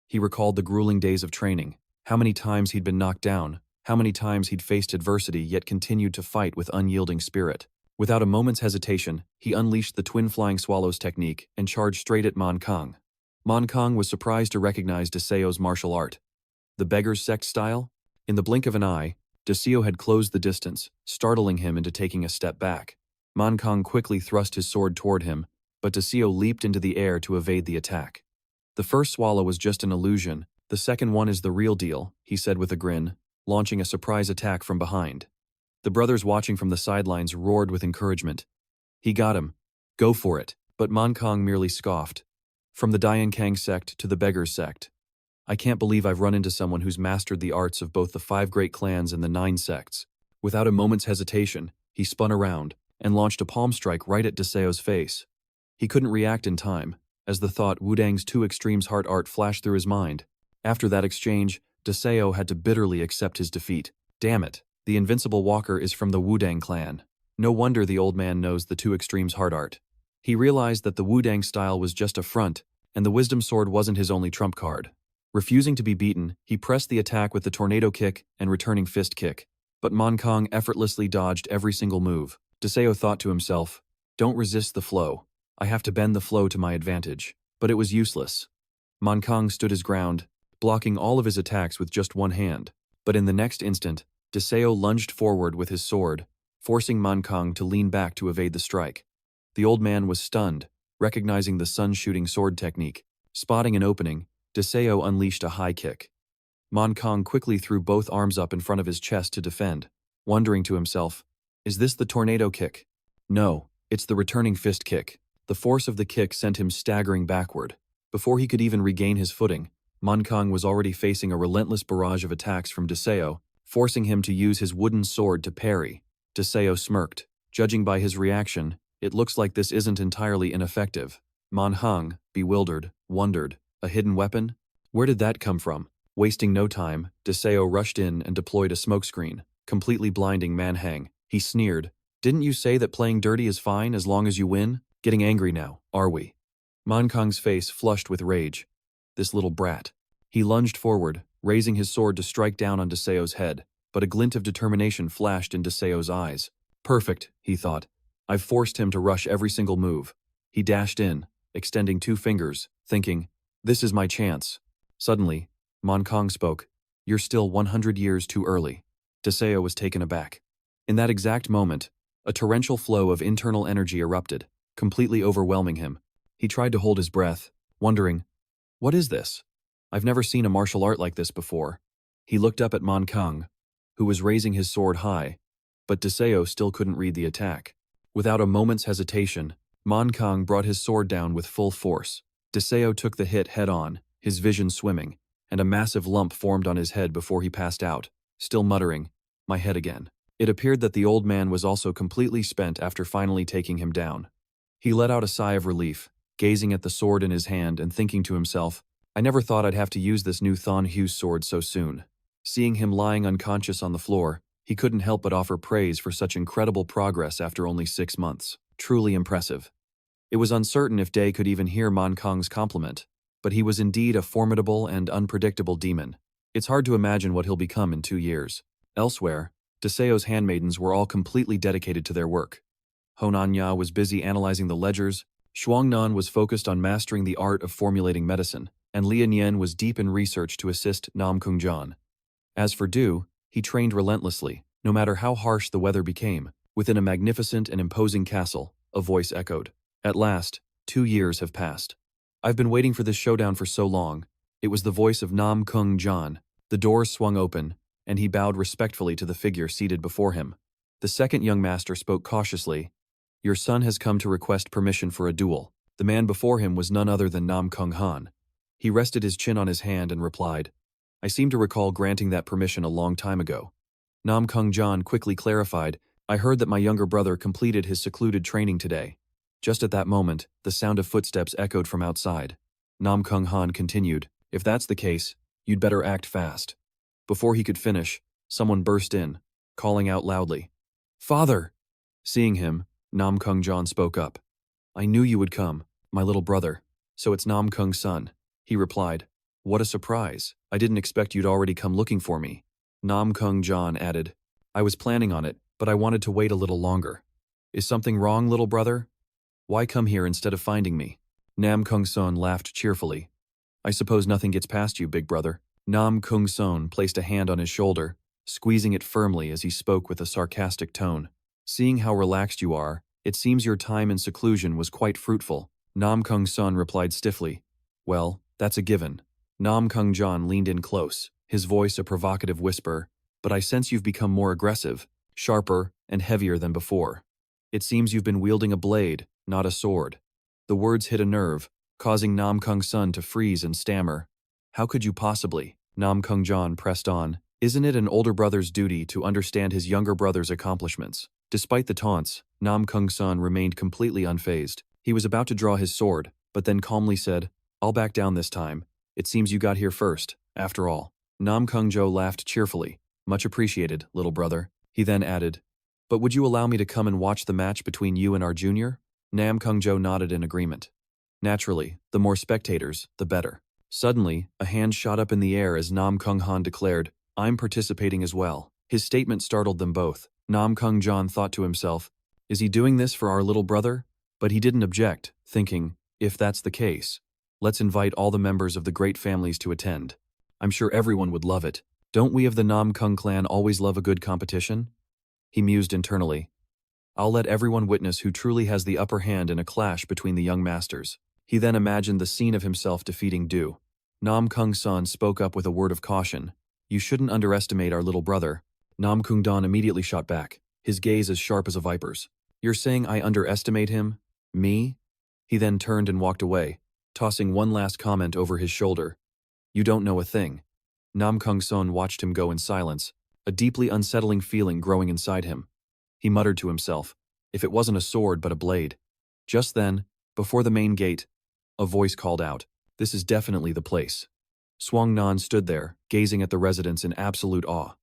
He recalled the grueling days of training. How many times he'd been knocked down. How many times he'd faced adversity yet continued to fight with unyielding spirit. Without a moment's hesitation, he unleashed the twin flying swallows technique and charged straight at Mankang. Mankang was surprised to recognize Deseo's martial art. The beggar's sect style? In the blink of an eye, Deseo had closed the distance, startling him into taking a step back. Mankang quickly thrust his sword toward him, but Deseo leaped into the air to evade the attack. The first swallow was just an illusion, the second one is the real deal, he said with a grin, launching a surprise attack from behind. The brothers watching from the sidelines roared with encouragement. He got him. Go for it. But Mankang merely scoffed. From the Diankang sect to the beggar's sect. I can't believe I've run into someone who's mastered the arts of both the 5 great clans and the 9 sects. Without a moment's hesitation, he spun around and launched a palm strike right at Deseo's face. He couldn't react in time, as the thought Wudang's 2 extremes heart art flashed through his mind. After that exchange, Deseo had to bitterly accept his defeat. Damn it. The invincible walker is from the Wudang clan. No wonder the old man knows the two extremes hard art. He realized that the Wudang style was just a front, and the wisdom sword wasn't his only trump card. Refusing to be beaten, he pressed the attack with the tornado kick and returning fist kick. But Monkong effortlessly dodged every single move. Deseo thought to himself, "Don't resist the flow. I have to bend the flow to my advantage." But it was useless. Monkong stood his ground, blocking all of his attacks with just one hand. But in the next instant, Deseo lunged forward with his sword, forcing Monkong to lean back to evade the strike. The old man was stunned, recognizing the sun-shooting sword technique. Spotting an opening, Deseo unleashed a high kick. Monkong quickly threw both arms up in front of his chest to defend, wondering to himself, "Is this the tornado kick?" No, it's the returning fist kick. The force of the kick sent him staggering backward. Before he could even regain his footing, Monkong was already facing a relentless barrage of attacks from Deseo, forcing him to use his wooden sword to parry. Deseo smirked. Judging by his reaction, it looks like this isn't entirely ineffective. Monkong, bewildered, wondered, a hidden weapon? Where did that come from? Wasting no time, Deseo rushed in and deployed a smokescreen, completely blinding Manhang. He sneered, "Didn't you say that playing dirty is fine as long as you win? Getting angry now, are we?" Monkong's face flushed with rage. This little brat. He lunged forward, raising his sword to strike down on Deseo's head, but a glint of determination flashed in Deseo's eyes. "Perfect," he thought. "I've forced him to rush every single move." He dashed in, extending 2 fingers, thinking, "This is my chance." Suddenly, Monkong spoke, "You're still 100 years too early." Deseo was taken aback. In that exact moment, a torrential flow of internal energy erupted, completely overwhelming him. He tried to hold his breath, wondering, "What is this? I've never seen a martial art like this before." He looked up at Monkong, who was raising his sword high, but Deseo still couldn't read the attack. Without a moment's hesitation, Monkong brought his sword down with full force. Deseo took the hit head-on, his vision swimming, and a massive lump formed on his head before he passed out, still muttering, "My head again." It appeared that the old man was also completely spent after finally taking him down. He let out a sigh of relief, gazing at the sword in his hand and thinking to himself, "I never thought I'd have to use this new Thon Hughes sword so soon." Seeing him lying unconscious on the floor, he couldn't help but offer praise for such incredible progress after only 6 months. Truly impressive. It was uncertain if Day could even hear Monkong's compliment, but he was indeed a formidable and unpredictable demon. It's hard to imagine what he'll become in 2 years. Elsewhere, Deseo's handmaidens were all completely dedicated to their work. Honanya was busy analyzing the ledgers, Shuangnan was focused on mastering the art of formulating medicine, and Lian Yen was deep in research to assist Namgung Jan. As for Du, he trained relentlessly, no matter how harsh the weather became. Within a magnificent and imposing castle, a voice echoed. At last, 2 years have passed. I've been waiting for this showdown for so long. It was the voice of Namgung Jan. The doors swung open, and he bowed respectfully to the figure seated before him. The second young master spoke cautiously. "Your son has come to request permission for a duel." The man before him was none other than Namgung Han. He rested his chin on his hand and replied, "I seem to recall granting that permission a long time ago." Namgung Jan quickly clarified, "I heard that my younger brother completed his secluded training today." Just at that moment, the sound of footsteps echoed from outside. Namgung Han continued, "If that's the case, you'd better act fast." Before he could finish, someone burst in, calling out loudly, "Father!" Seeing him, Namgung Jan spoke up. "I knew you would come, my little brother. So it's Namkung's son." He replied, "What a surprise. I didn't expect you'd already come looking for me." Namgung Jan added, "I was planning on it, but I wanted to wait a little longer." "Is something wrong, little brother? Why come here instead of finding me?" Namgung Son laughed cheerfully. "I suppose nothing gets past you, big brother." Namgung Son placed a hand on his shoulder, squeezing it firmly as he spoke with a sarcastic tone. "Seeing how relaxed you are, it seems your time in seclusion was quite fruitful." Namgung Son replied stiffly, "Well, that's a given." Namgung Jan leaned in close, his voice a provocative whisper, "But I sense you've become more aggressive, sharper, and heavier than before. It seems you've been wielding a blade, not a sword." The words hit a nerve, causing Namgung Son to freeze and stammer. "How could you possibly?" Namgung Jan pressed on. "Isn't it an older brother's duty to understand his younger brother's accomplishments?" Despite the taunts, Namgung Son remained completely unfazed. He was about to draw his sword, but then calmly said, "I'll back down this time. It seems you got here first, after all." Namgung Jo laughed cheerfully. Much appreciated, little brother. He then added, but would you allow me to come and watch the match between you and our junior? Namgung nodded in agreement. Naturally, the more spectators, the better. Suddenly, a hand shot up in the air as Namgung declared, I'm participating as well. His statement startled them both. Namgung thought to himself, is he doing this for our little brother? But he didn't object, thinking, if that's the case, let's invite all the members of the great families to attend. I'm sure everyone would love it. Don't we of the Namgung clan always love a good competition? He mused internally. I'll let everyone witness who truly has the upper hand in a clash between the young masters. He then imagined the scene of himself defeating Du. Namgung spoke up with a word of caution. You shouldn't underestimate our little brother. Namgung immediately shot back, his gaze as sharp as a viper's. You're saying I underestimate him? Me? He then turned and walked away, tossing one last comment over his shoulder. You don't know a thing. Namgung watched him go in silence, a deeply unsettling feeling growing inside him. He muttered to himself, if it wasn't a sword but a blade. Just then, before the main gate, a voice called out, this is definitely the place. Swangnan stood there, gazing at the residence in absolute awe.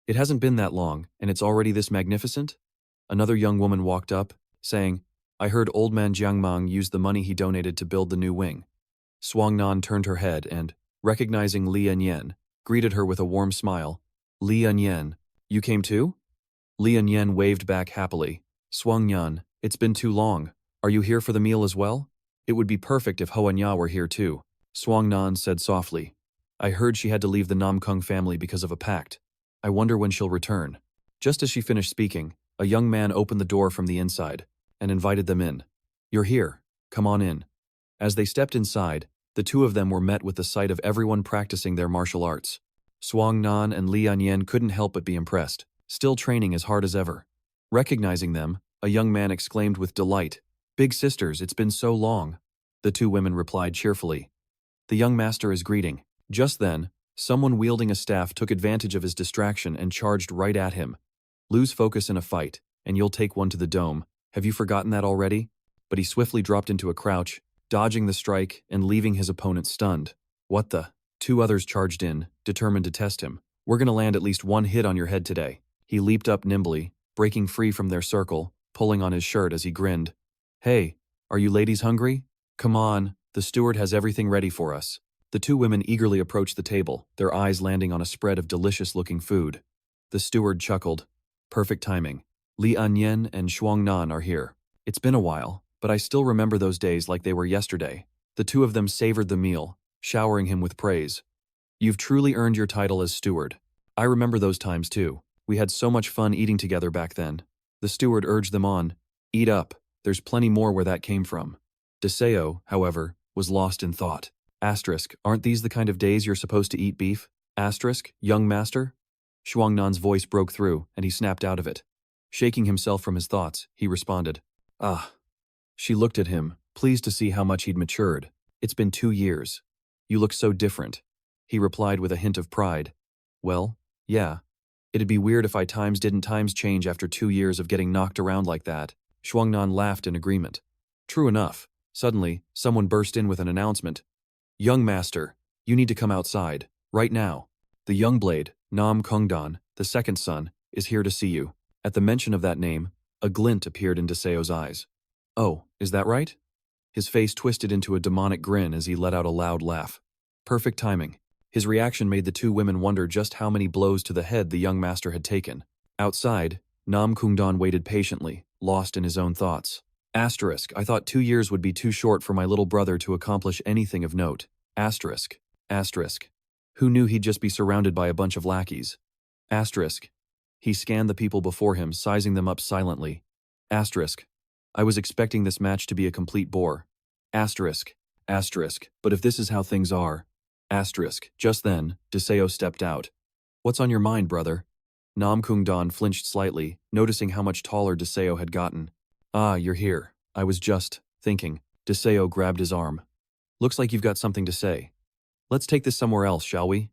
It hasn't been that long, and it's already this magnificent? Another young woman walked up, saying, I heard old man Jiangmang used the money he donated to build the new wing. Swangnan turned her head and, recognizing Li Anyen, greeted her with a warm smile. Li Anyen, you came too? Li Anyen waved back happily. Swangnan, it's been too long. Are you here for the meal as well? It would be perfect if Hoanya were here too. Swangnan said softly. I heard she had to leave the Namgung family because of a pact. I wonder when she'll return. Just as she finished speaking, a young man opened the door from the inside and invited them in. You're here. Come on in. As they stepped inside, the two of them were met with the sight of everyone practicing their martial arts. Swangnan and Li Anyen couldn't help but be impressed, still training as hard as ever. Recognizing them, a young man exclaimed with delight, Big sisters, it's been so long. The two women replied cheerfully. The young master is greeting. Just then, someone wielding a staff took advantage of his distraction and charged right at him. Lose focus in a fight, and you'll take one to the dome. Have you forgotten that already? But he swiftly dropped into a crouch, dodging the strike and leaving his opponent stunned. What the? Two others charged in, determined to test him. We're gonna land at least one hit on your head today. He leaped up nimbly, breaking free from their circle, pulling on his shirt as he grinned. Hey, are you ladies hungry? Come on, the steward has everything ready for us. The two women eagerly approached the table, their eyes landing on a spread of delicious-looking food. The steward chuckled. Perfect timing. Li Anyen and Shuangnan are here. It's been a while, but I still remember those days like they were yesterday. The two of them savored the meal, showering him with praise. You've truly earned your title as steward. I remember those times too. We had so much fun eating together back then. The steward urged them on. Eat up. There's plenty more where that came from. Deseo, however, was lost in thought. Asterisk, aren't these the kind of days you're supposed to eat beef? Asterisk, young master? Shuangnan's voice broke through, and he snapped out of it. Shaking himself from his thoughts, he responded. Ah. She looked at him, pleased to see how much he'd matured. It's been 2 years. You look so different. He replied with a hint of pride. Well, yeah. It'd be weird if didn't times change after 2 years of getting knocked around like that. Shuangnan laughed in agreement. True enough. Suddenly, someone burst in with an announcement. Young master, you need to come outside, right now. The young blade, Nam Kungdan, the second son, is here to see you. At the mention of that name, a glint appeared in Deseo's eyes. Oh, is that right? His face twisted into a demonic grin as he let out a loud laugh. Perfect timing. His reaction made the two women wonder just how many blows to the head the young master had taken. Outside, Nam Kungdan waited patiently, lost in his own thoughts. Asterisk, I thought 2 years would be too short for my little brother to accomplish anything of note. Asterisk. Asterisk. Who knew he'd just be surrounded by a bunch of lackeys? Asterisk. He scanned the people before him, sizing them up silently. Asterisk. I was expecting this match to be a complete bore. Asterisk. Asterisk. But if this is how things are. Asterisk. Just then, Deseo stepped out. What's on your mind, brother? Nam Kungdan flinched slightly, noticing how much taller Deseo had gotten. Ah, you're here. I was just thinking. Deseo grabbed his arm. Looks like you've got something to say. Let's take this somewhere else, shall we?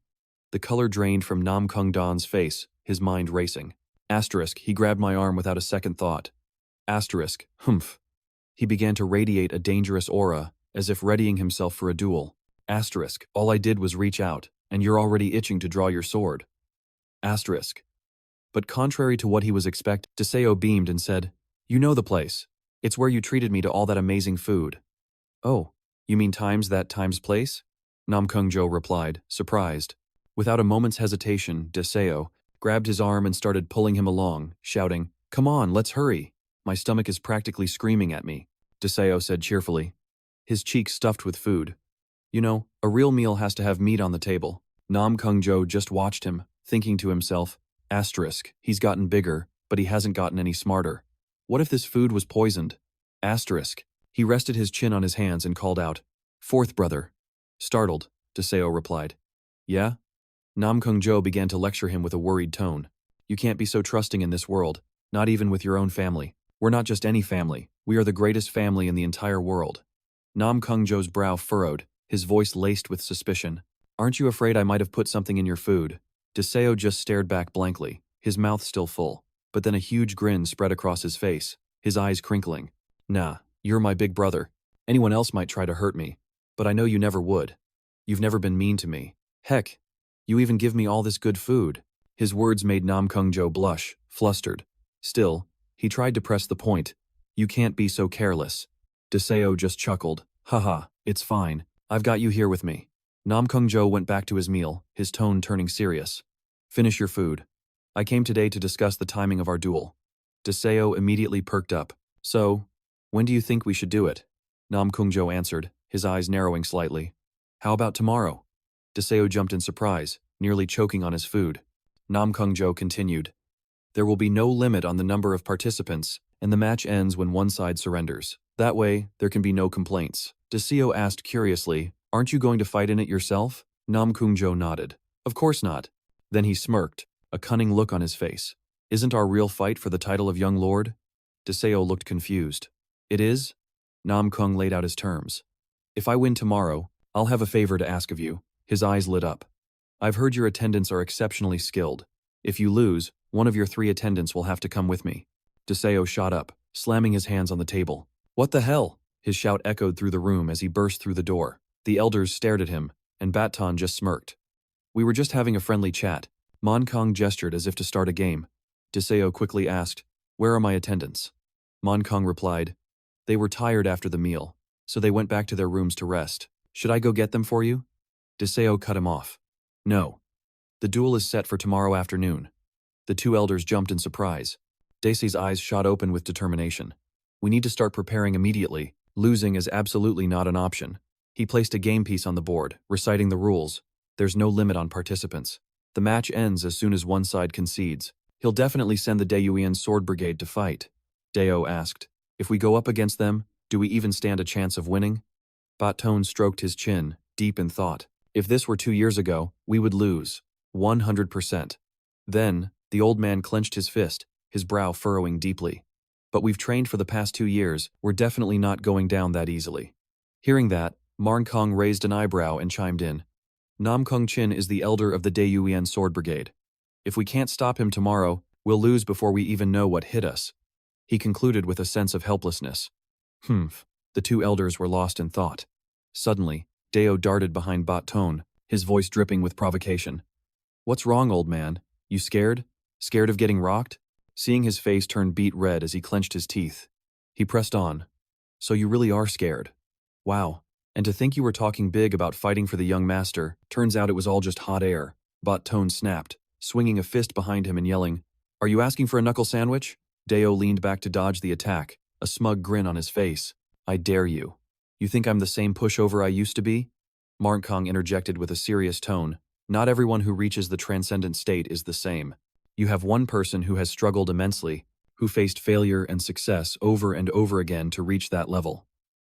The color drained from Nam Kungdan's face, his mind racing. Asterisk, he grabbed my arm without a second thought. Asterisk, humph. He began to radiate a dangerous aura, as if readying himself for a duel. Asterisk, all I did was reach out, and you're already itching to draw your sword. Asterisk, But contrary to what he was expecting, Deseo beamed and said, "You know the place. It's where you treated me to all that amazing food." "Oh, you mean times place?" Namgung replied, surprised. Without a moment's hesitation, Deseo grabbed his arm and started pulling him along, shouting, "Come on, let's hurry. My stomach is practically screaming at me," Deseo said cheerfully, his cheeks stuffed with food. "You know, a real meal has to have meat on the table." Namgung just watched him, thinking to himself, asterisk, he's gotten bigger, but he hasn't gotten any smarter. What if this food was poisoned? Asterisk. He rested his chin on his hands and called out, "Fourth brother." Startled, Deseo replied, "Yeah?" Namgung began to lecture him with a worried tone. "You can't be so trusting in this world, not even with your own family. We're not just any family, we are the greatest family in the entire world." Namkung's brow furrowed, his voice laced with suspicion. "Aren't you afraid I might have put something in your food?" Deseo just stared back blankly, his mouth still full, but then a huge grin spread across his face, his eyes crinkling. "Nah, you're my big brother. Anyone else might try to hurt me, but I know you never would. You've never been mean to me. Heck, you even give me all this good food." His words made Namgung blush, flustered. Still, he tried to press the point. "You can't be so careless." Deseo just chuckled. "Haha, it's fine. I've got you here with me." Namgung went back to his meal, his tone turning serious. "Finish your food. I came today to discuss the timing of our duel." Deseo immediately perked up. "So, when do you think we should do it?" Namgung answered, his eyes narrowing slightly. "How about tomorrow?" Deseo jumped in surprise, nearly choking on his food. Namgung continued, "There will be no limit on the number of participants, and the match ends when one side surrenders. That way, there can be no complaints." Deseo asked curiously, "Aren't you going to fight in it yourself?" Namgung nodded. "Of course not." Then he smirked, a cunning look on his face. "Isn't our real fight for the title of young lord?" Deseo looked confused. "It is?" Namgung laid out his terms. "If I win tomorrow, I'll have a favor to ask of you." His eyes lit up. "I've heard your attendants are exceptionally skilled. If you lose, one of your 3 attendants will have to come with me." Deseo shot up, slamming his hands on the table. "What the hell?" His shout echoed through the room as he burst through the door. The elders stared at him, and Baton just smirked. "We were just having a friendly chat." Monkong gestured as if to start a game. Deseo quickly asked, "Where are my attendants?" Monkong replied, "They were tired after the meal, so they went back to their rooms to rest. Should I go get them for you?" Deseo cut him off. "No. The duel is set for tomorrow afternoon." The 2 elders jumped in surprise. Daisy's eyes shot open with determination. "We need to start preparing immediately. Losing is absolutely not an option." He placed a game piece on the board, reciting the rules. "There's no limit on participants. The match ends as soon as one side concedes. He'll definitely send the Daeyuan Sword Brigade to fight." Deo asked, "If we go up against them, do we even stand a chance of winning?" Baton stroked his chin, deep in thought. "If this were 2 years ago, we would lose. 100%. Then, the old man clenched his fist, his brow furrowing deeply. "But we've trained for the past 2 years, we're definitely not going down that easily." Hearing that, Marnkong raised an eyebrow and chimed in. "Namgung is the elder of the Daeyuan Sword Brigade. If we can't stop him tomorrow, we'll lose before we even know what hit us." He concluded with a sense of helplessness. Humph. The 2 elders were lost in thought. Suddenly, Deo darted behind Baton, his voice dripping with provocation. "What's wrong, old man? You scared? Scared of getting rocked?" Seeing his face turn beet red as he clenched his teeth, he pressed on. "So you really are scared? Wow. And to think you were talking big about fighting for the young master, turns out it was all just hot air." Baton snapped, swinging a fist behind him and yelling, "Are you asking for a knuckle sandwich?" Deo leaned back to dodge the attack, a smug grin on his face. "I dare you. You think I'm the same pushover I used to be?" Marnkong interjected with a serious tone. "Not everyone who reaches the transcendent state is the same. You have one person who has struggled immensely, who faced failure and success over and over again to reach that level.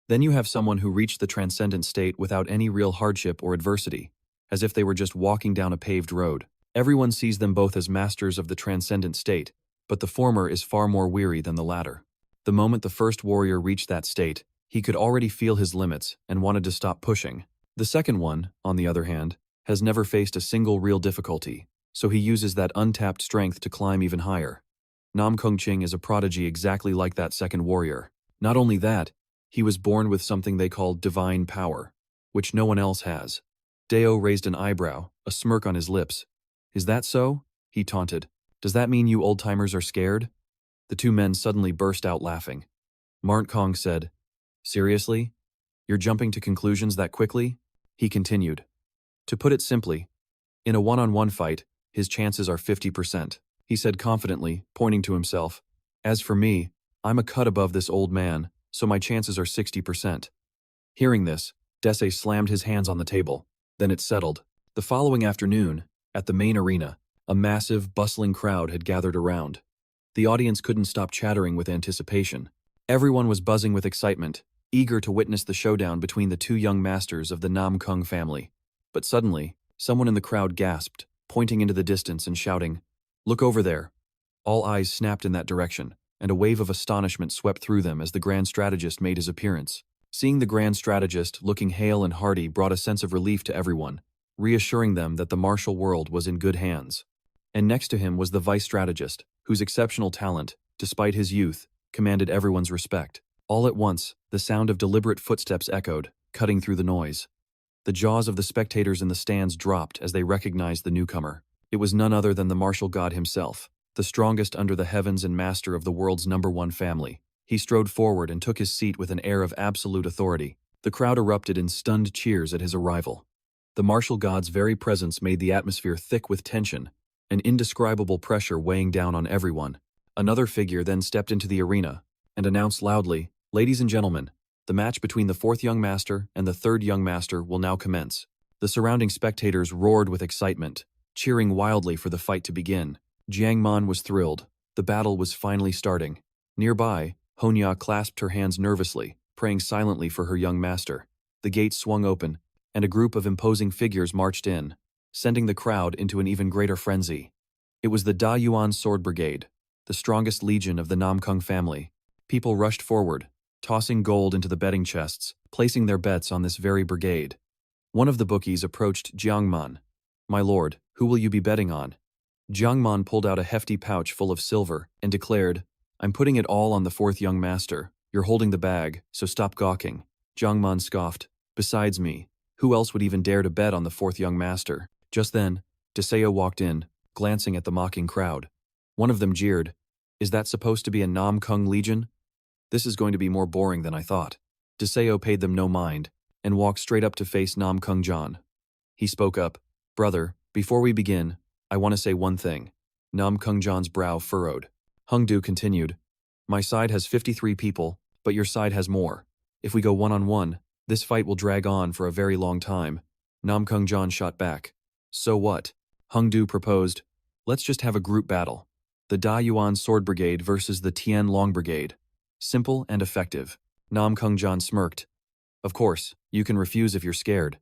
Then you have someone who reached the transcendent state without any real hardship or adversity, as if they were just walking down a paved road. Everyone sees them both as masters of the transcendent state, but the former is far more weary than the latter. The moment the first warrior reached that state, he could already feel his limits and wanted to stop pushing. The second one, on the other hand, has never faced a single real difficulty, so he uses that untapped strength to climb even higher. Namgung is a prodigy exactly like that second warrior. Not only that, he was born with something they call divine power, which no one else has." Deo raised an eyebrow, a smirk on his lips. "Is that so?" he taunted. Does that mean you old-timers are scared? The two men suddenly burst out laughing. Marnt Kong said, Seriously? You're jumping to conclusions that quickly? He continued. To put it simply, in a one-on-one fight, his chances are 50%. He said confidently, pointing to himself. As for me, I'm a cut above this old man, so my chances are 60%. Hearing this, Dese slammed his hands on the table. Then it settled. The following afternoon, at the main arena, a massive, bustling crowd had gathered around. The audience couldn't stop chattering with anticipation. Everyone was buzzing with excitement, eager to witness the showdown between the two young masters of the Namgung family. But suddenly, someone in the crowd gasped, pointing into the distance and shouting, Look over there. All eyes snapped in that direction, and a wave of astonishment swept through them as the Grand Strategist made his appearance. Seeing the Grand Strategist looking hale and hearty brought a sense of relief to everyone, reassuring them that the martial world was in good hands. And next to him was the Vice Strategist, whose exceptional talent, despite his youth, commanded everyone's respect. All at once, the sound of deliberate footsteps echoed, cutting through the noise. The jaws of the spectators in the stands dropped as they recognized the newcomer. It was none other than the martial god himself, the strongest under the heavens and master of the world's #1 family. He strode forward and took his seat with an air of absolute authority. The crowd erupted in stunned cheers at his arrival. The martial god's very presence made the atmosphere thick with tension, an indescribable pressure weighing down on everyone. Another figure then stepped into the arena and announced loudly, Ladies and gentlemen, the match between the 4th young master and the 3rd young master will now commence. The surrounding spectators roared with excitement, cheering wildly for the fight to begin. Jiang Man was thrilled. The battle was finally starting. Nearby, Honya clasped her hands nervously, praying silently for her young master. The gates swung open, and a group of imposing figures marched in, sending the crowd into an even greater frenzy. It was the Da Yuan Sword Brigade, the strongest legion of the Namgung family. People rushed forward, tossing gold into the betting chests, placing their bets on this very brigade. One of the bookies approached Jiang Man. My lord, who will you be betting on? Jiang Man pulled out a hefty pouch full of silver and declared, I'm putting it all on the 4th young master. You're holding the bag, so stop gawking. Jiang Man scoffed. Besides me, who else would even dare to bet on the 4th young master? Just then, Deseo walked in, glancing at the mocking crowd. One of them jeered, Is that supposed to be a Namgung legion? This is going to be more boring than I thought. Deseo paid them no mind, and walked straight up to face Namgung John. He spoke up, Brother, before we begin, I want to say one thing. Namgung John's brow furrowed. Hungdu continued, My side has 53 people, but your side has more. If we go one-on-one, this fight will drag on for a very long time. Namgung John shot back. So what? Hungdu proposed, Let's just have a group battle. The Da Yuan Sword Brigade versus the Tian Long Brigade. Simple and effective. Namgung John smirked. Of course, you can refuse if you're scared.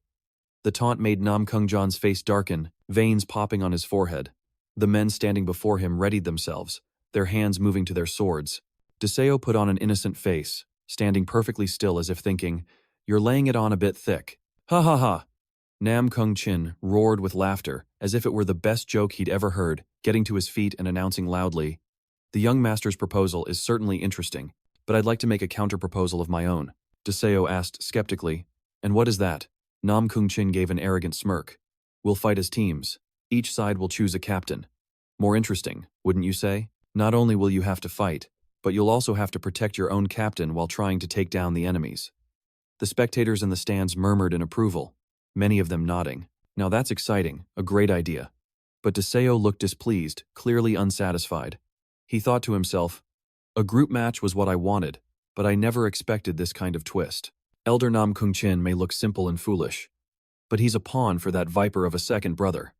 The taunt made Namgung John's face darken, veins popping on his forehead. The men standing before him readied themselves, their hands moving to their swords. Deseo put on an innocent face, standing perfectly still as if thinking, You're laying it on a bit thick. Ha ha ha. Namgung Chin roared with laughter, as if it were the best joke he'd ever heard, getting to his feet and announcing loudly, The young master's proposal is certainly interesting, but I'd like to make a counter-proposal of my own. Deseo asked skeptically, And what is that? Namgung Chin gave an arrogant smirk. We'll fight as teams. Each side will choose a captain. More interesting, wouldn't you say? Not only will you have to fight, but you'll also have to protect your own captain while trying to take down the enemies. The spectators in the stands murmured in approval, many of them nodding. Now that's exciting, a great idea. But Deseo looked displeased, clearly unsatisfied. He thought to himself, A group match was what I wanted, but I never expected this kind of twist. Elder Namgung Chin may look simple and foolish, but he's a pawn for that viper of a second brother.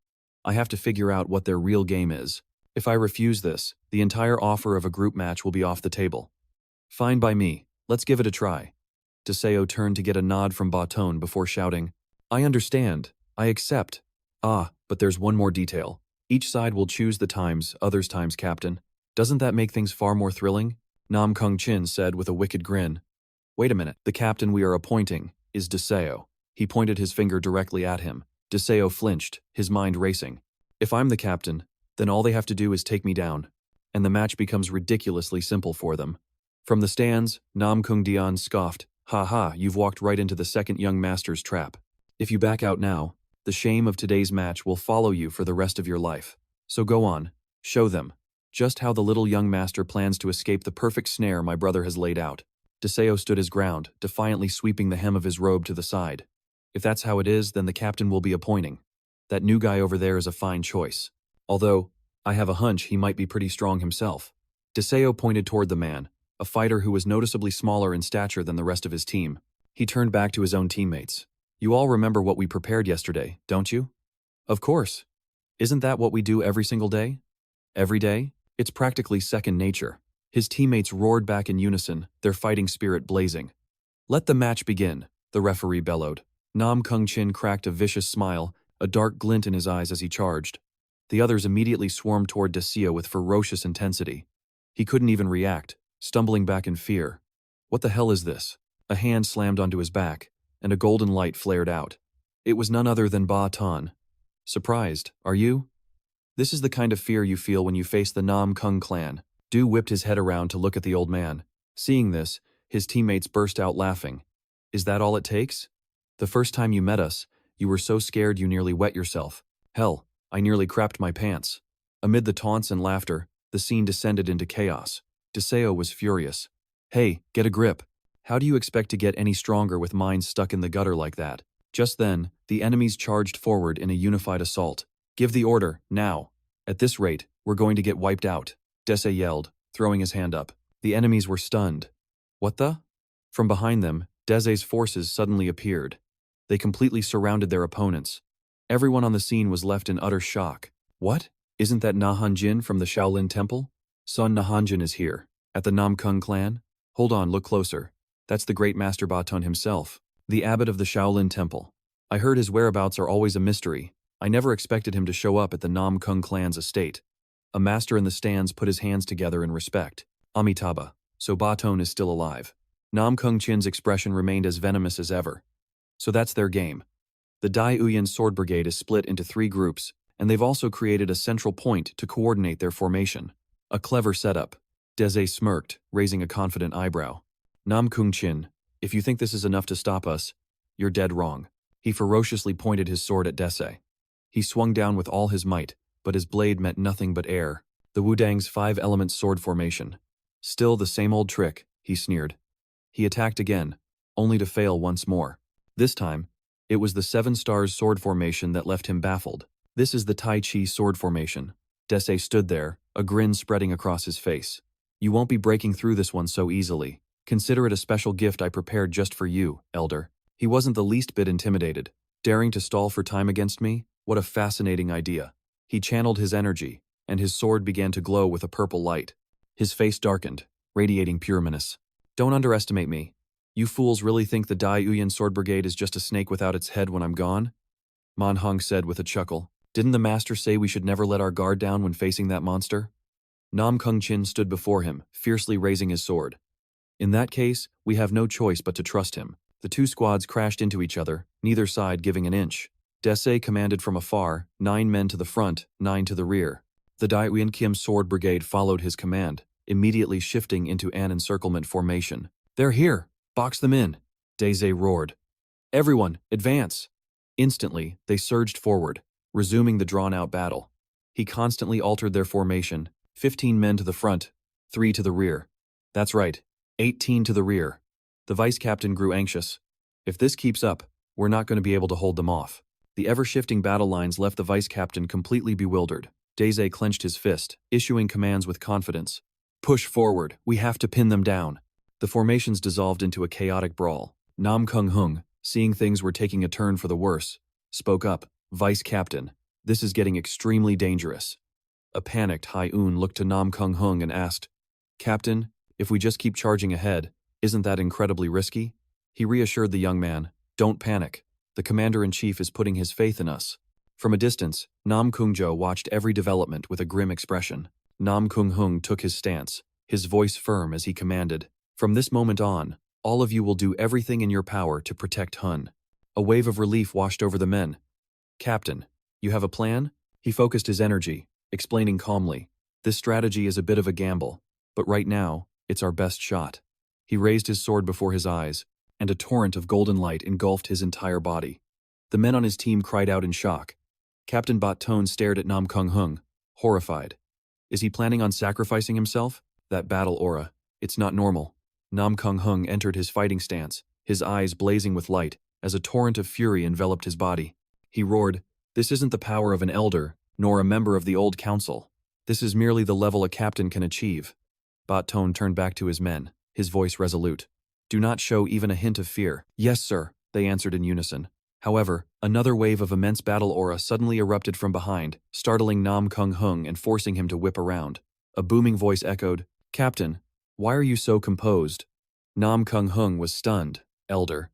I have to figure out what their real game is. If I refuse this, the entire offer of a group match will be off the table. Fine by me, let's give it a try. Deseo turned to get a nod from Baton before shouting, I understand, I accept. Ah, but there's one more detail. Each side will choose the times, others times captain. Doesn't that make things far more thrilling? Namgung Chin said with a wicked grin. Wait a minute, the captain we are appointing is Deseo. He pointed his finger directly at him. Deseo flinched, his mind racing. If I'm the captain, then all they have to do is take me down, and the match becomes ridiculously simple for them. From the stands, Namgung Dian scoffed, Ha ha, you've walked right into the 2nd young master's trap. If you back out now, the shame of today's match will follow you for the rest of your life. So go on, Show them just how the little young master plans to escape the perfect snare my brother has laid out. Deseo stood his ground, defiantly sweeping the hem of his robe to the side. If that's how it is, then the captain will be appointing. That new guy over there is a fine choice. Although, I have a hunch he might be pretty strong himself. Deseo pointed toward the man, a fighter who was noticeably smaller in stature than the rest of his team. He turned back to his own teammates. You all remember what we prepared yesterday, don't you? Of course. Isn't that what we do every single day? Every day? It's practically second nature. His teammates roared back in unison, their fighting spirit blazing. Let the match begin, the referee bellowed. Nam Kung Chin cracked a vicious smile, a dark glint in his eyes as he charged. The others immediately swarmed toward Deseo with ferocious intensity. He couldn't even react, stumbling back in fear. What the hell is this? A hand slammed onto his back, and a golden light flared out. It was none other than Ba Tan. Surprised, are you? This is the kind of fear you feel when you face the Nam Kung clan. Du whipped his head around to look at the old man. Seeing this, his teammates burst out laughing. Is that all it takes? The first time you met us, you were so scared you nearly wet yourself. Hell, I nearly crapped my pants. Amid the taunts and laughter, the scene descended into chaos. Deseo was furious. Hey, get a grip. How do you expect to get any stronger with minds stuck in the gutter like that? Just then, the enemies charged forward in a unified assault. Give the order, now. At this rate, we're going to get wiped out, Dese yelled, throwing his hand up. The enemies were stunned. What the? From behind them, Dese's forces suddenly appeared. They completely surrounded their opponents. Everyone on the scene was left in utter shock. What? Isn't that Nahanjin from the Shaolin Temple? Son Nahanjin is here. At the Namkung clan? Hold on, look closer. That's the great Master Baton himself, the abbot of the Shaolin Temple. I heard his whereabouts are always a mystery. I never expected him to show up at the Namkung clan's estate. A master in the stands put his hands together in respect. Amitabha, so Baton is still alive. Namkung Chin's expression remained as venomous as ever. So that's their game. The Dai Uyan Sword Brigade is split into 3 groups, and they've also created a central point to coordinate their formation. A clever setup. Dese smirked, raising a confident eyebrow. Namkung Chin, if you think this is enough to stop us, you're dead wrong. He ferociously pointed his sword at Dese. He swung down with all his might, but his blade met nothing but air. The Wudang's 5-element sword formation. Still the same old trick, he sneered. He attacked again, only to fail once more. This time, it was the 7 stars sword formation that left him baffled. This is the Tai Chi sword formation. Dese stood there, a grin spreading across his face. You won't be breaking through this one so easily. Consider it a special gift I prepared just for you, Elder. He wasn't the least bit intimidated. Daring to stall for time against me? What a fascinating idea. He channeled his energy, and his sword began to glow with a purple light. His face darkened, radiating pure menace. Don't underestimate me. You fools really think the Dai Uyan Sword Brigade is just a snake without its head when I'm gone? Manhung said with a chuckle. Didn't the master say we should never let our guard down when facing that monster? Nam Kung Chin stood before him, fiercely raising his sword. In that case, we have no choice but to trust him. The 2 squads crashed into each other, neither side giving an inch. Dese commanded from afar, 9 men to the front, 9 to the rear. The Dai Uyan Kim Sword Brigade followed his command, immediately shifting into an encirclement formation. They're here! Box them in! Dese roared. Everyone, advance! Instantly, they surged forward, resuming the drawn-out battle. He constantly altered their formation, 15 men to the front, 3 to the rear. That's right, 18 to the rear. The vice-captain grew anxious. If this keeps up, we're not going to be able to hold them off. The ever-shifting battle lines left the vice-captain completely bewildered. Dese clenched his fist, issuing commands with confidence. Push forward, we have to pin them down. The formations dissolved into a chaotic brawl. Nam Kung Hung, seeing things were taking a turn for the worse, spoke up. Vice-captain, this is getting extremely dangerous. A panicked Hai-Un looked to Nam Kung Hung and asked, Captain, if we just keep charging ahead, isn't that incredibly risky? He reassured the young man, don't panic. The commander-in-chief is putting his faith in us. From a distance, Nam Kungjo watched every development with a grim expression. Nam Kung Hung took his stance, his voice firm as he commanded. From this moment on, all of you will do everything in your power to protect Hun. A wave of relief washed over the men. Captain, you have a plan? He focused his energy, explaining calmly. This strategy is a bit of a gamble, but right now, it's our best shot. He raised his sword before his eyes, and a torrent of golden light engulfed his entire body. The men on his team cried out in shock. Captain Bat Tone stared at Nam Kung Hung, horrified. Is he planning on sacrificing himself? That battle aura. It's not normal. Nam Kung Hung entered his fighting stance, his eyes blazing with light, as a torrent of fury enveloped his body. He roared, "This isn't the power of an elder, nor a member of the old council. This is merely the level a captain can achieve." Bat Tone turned back to his men, his voice resolute. "Do not show even a hint of fear." "Yes, sir," they answered in unison. However, another wave of immense battle aura suddenly erupted from behind, startling Nam Kung Hung and forcing him to whip around. A booming voice echoed, "Captain, why are you so composed?" Nam Kung Hung was stunned. "Elder."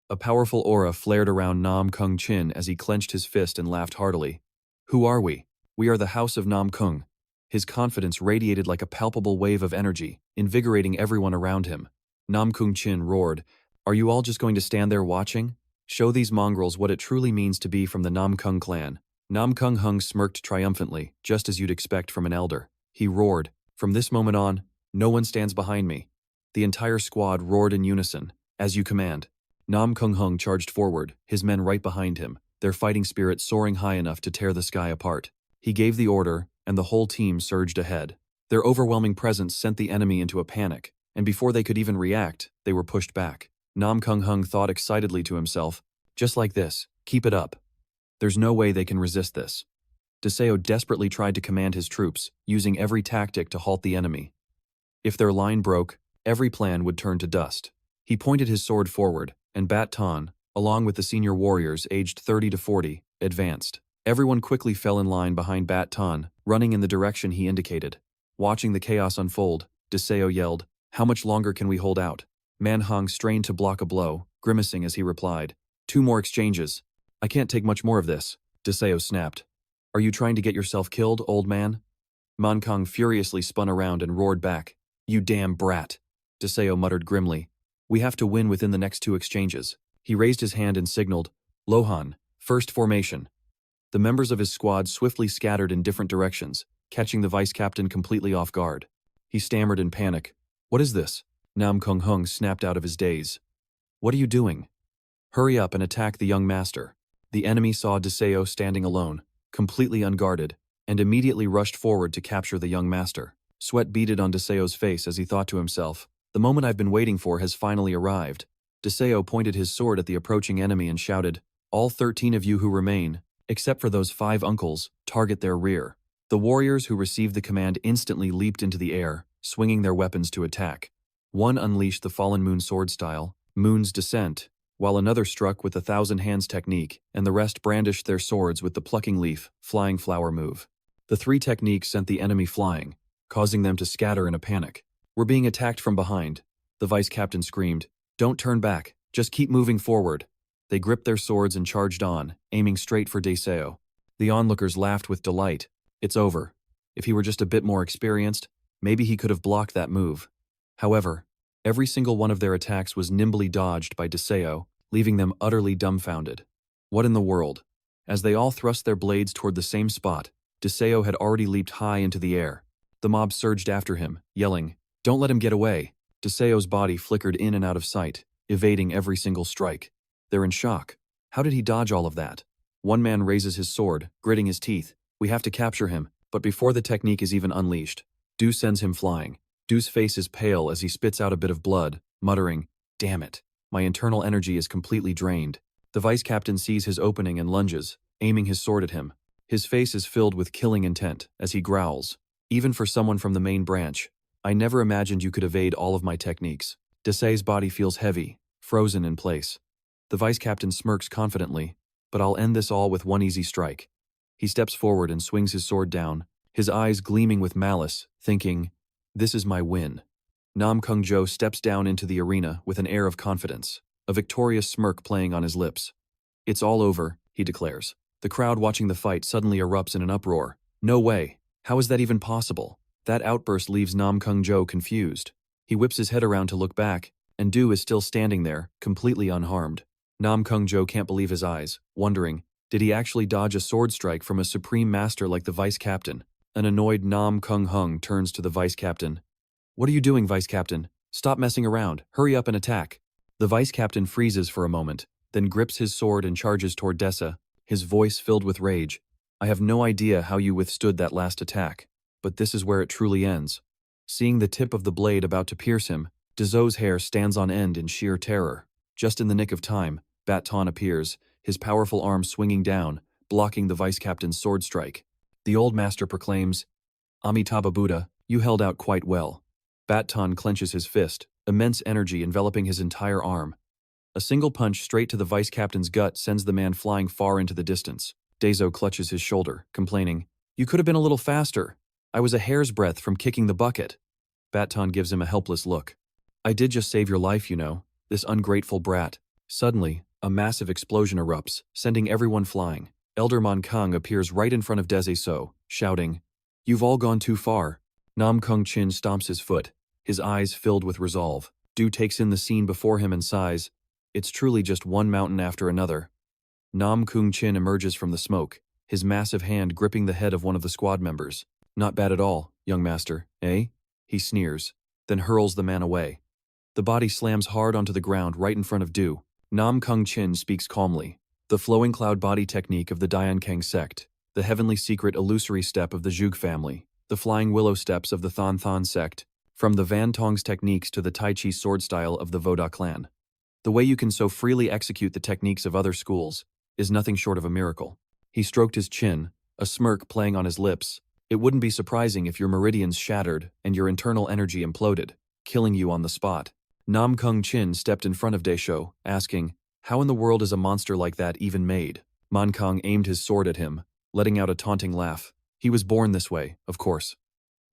A powerful aura flared around Nam Kung Chin as he clenched his fist and laughed heartily. "Who are we? We are the House of Nam Kung." His confidence radiated like a palpable wave of energy, invigorating everyone around him. Nam Kung Chin roared, "Are you all just going to stand there watching? Show these mongrels what it truly means to be from the Nam Kung clan." Nam Kung Hung smirked triumphantly, just as you'd expect from an elder. He roared, "From this moment on, no one stands behind me." The entire squad roared in unison, "As you command." Nam Kung Hung charged forward, his men right behind him, their fighting spirit soaring high enough to tear the sky apart. He gave the order, and the whole team surged ahead. Their overwhelming presence sent the enemy into a panic, and before they could even react, they were pushed back. Nam Kung Hung thought excitedly to himself, "Just like this, keep it up. There's no way they can resist this." Deseo desperately tried to command his troops, using every tactic to halt the enemy. If their line broke, every plan would turn to dust. He pointed his sword forward, and Bat Ton, along with the senior warriors aged 30 to 40, advanced. Everyone quickly fell in line behind Bat Ton, running in the direction he indicated. Watching the chaos unfold, Deseo yelled, "How much longer can we hold out?" Manhung strained to block a blow, grimacing as he replied, "2 more exchanges. I can't take much more of this." Deseo snapped, "Are you trying to get yourself killed, old man?" Mankang furiously spun around and roared back, "You damn brat." Deseo muttered grimly, "We have to win within the next 2 exchanges." He raised his hand and signaled, "Lohan, first formation." The members of his squad swiftly scattered in different directions, catching the vice captain completely off guard. He stammered in panic, "What is this?" Nam Kung Hung snapped out of his daze. "What are you doing? Hurry up and attack the young master." The enemy saw Deseo standing alone, completely unguarded, and immediately rushed forward to capture the young master. Sweat beaded on Deseo's face as he thought to himself, "The moment I've been waiting for has finally arrived." Deseo pointed his sword at the approaching enemy and shouted, "All 13 of you who remain, except for those 5 uncles, target their rear." The warriors who received the command instantly leaped into the air, swinging their weapons to attack. One unleashed the Fallen Moon sword style, Moon's Descent, while another struck with the Thousand Hands technique, and the rest brandished their swords with the Plucking Leaf, Flying Flower move. The 3 techniques sent the enemy flying, causing them to scatter in a panic. "We're being attacked from behind," the vice captain screamed. "Don't turn back, just keep moving forward." They gripped their swords and charged on, aiming straight for Deseo. The onlookers laughed with delight. It's over. If he were just a bit more experienced, maybe he could have blocked that move. However, every single one of their attacks was nimbly dodged by Deseo, leaving them utterly dumbfounded. What in the world? As they all thrust their blades toward the same spot, Deseo had already leaped high into the air. The mob surged after him, yelling, "Don't let him get away." Deseo's body flickered in and out of sight, evading every single strike. They're in shock. How did he dodge all of that? One man raises his sword, gritting his teeth. "We have to capture him," but before the technique is even unleashed, Du sends him flying. Du's face is pale as he spits out a bit of blood, muttering, "Damn it. My internal energy is completely drained." The vice captain sees his opening and lunges, aiming his sword at him. His face is filled with killing intent as he growls, "Even for someone from the main branch, I never imagined you could evade all of my techniques." Deseo's body feels heavy, frozen in place. The vice captain smirks confidently, "But I'll end this all with one easy strike." He steps forward and swings his sword down, his eyes gleaming with malice, thinking, "This is my win." Nam Kung Jo steps down into the arena with an air of confidence, a victorious smirk playing on his lips. "It's all over," he declares. The crowd watching the fight suddenly erupts in an uproar. "No way. How is that even possible?" That outburst leaves Nam Kung Jo confused. He whips his head around to look back, and Du is still standing there, completely unharmed. Nam Kung Jo can't believe his eyes, wondering, did he actually dodge a sword strike from a supreme master like the vice captain? An annoyed Nam Kung Hung turns to the vice captain. "What are you doing, vice captain? Stop messing around, hurry up and attack." The vice captain freezes for a moment, then grips his sword and charges toward Dessa, his voice filled with rage. "I have no idea how you withstood that last attack, but this is where it truly ends. Seeing the tip of the blade about to pierce him, Dezou's hair stands on end in sheer terror. Just in the nick of time, Dantian appears, his powerful arm swinging down, blocking the vice captain's sword strike. The old master proclaims, Amitabha Buddha, you held out quite well. Dantian clenches his fist, immense energy enveloping his entire arm. A single punch straight to the vice captain's gut sends the man flying far into the distance. Dezou clutches his shoulder, complaining, You could have been a little faster. I was a hair's breadth from kicking the bucket. Dantian gives him a helpless look. I did just save your life, you know, this ungrateful brat. Suddenly, a massive explosion erupts, sending everyone flying. Elder Manhwa appears right in front of Dezou, shouting, You've all gone too far. Namgung Chin stomps his foot, his eyes filled with resolve. Du takes in the scene before him and sighs, It's truly just one mountain after another. Namgung Chin emerges from the smoke, his massive hand gripping the head of one of the squad members. Not bad at all, young master, eh? He sneers, then hurls the man away. The body slams hard onto the ground right in front of Du. Namgung Chin speaks calmly. The flowing cloud body technique of the Diankang sect, the heavenly secret illusory step of the Zhug family, the flying willow steps of the Than Than sect, from the Van Tong's techniques to the Tai Chi sword style of the Voda clan. The way you can so freely execute the techniques of other schools is nothing short of a miracle. He stroked his chin, a smirk playing on his lips. It wouldn't be surprising if your meridians shattered and your internal energy imploded, killing you on the spot. Namgung Chin stepped in front of Dezou, asking, How in the world is a monster like that even made? Manhwa aimed his sword at him, letting out a taunting laugh. He was born this way, of course.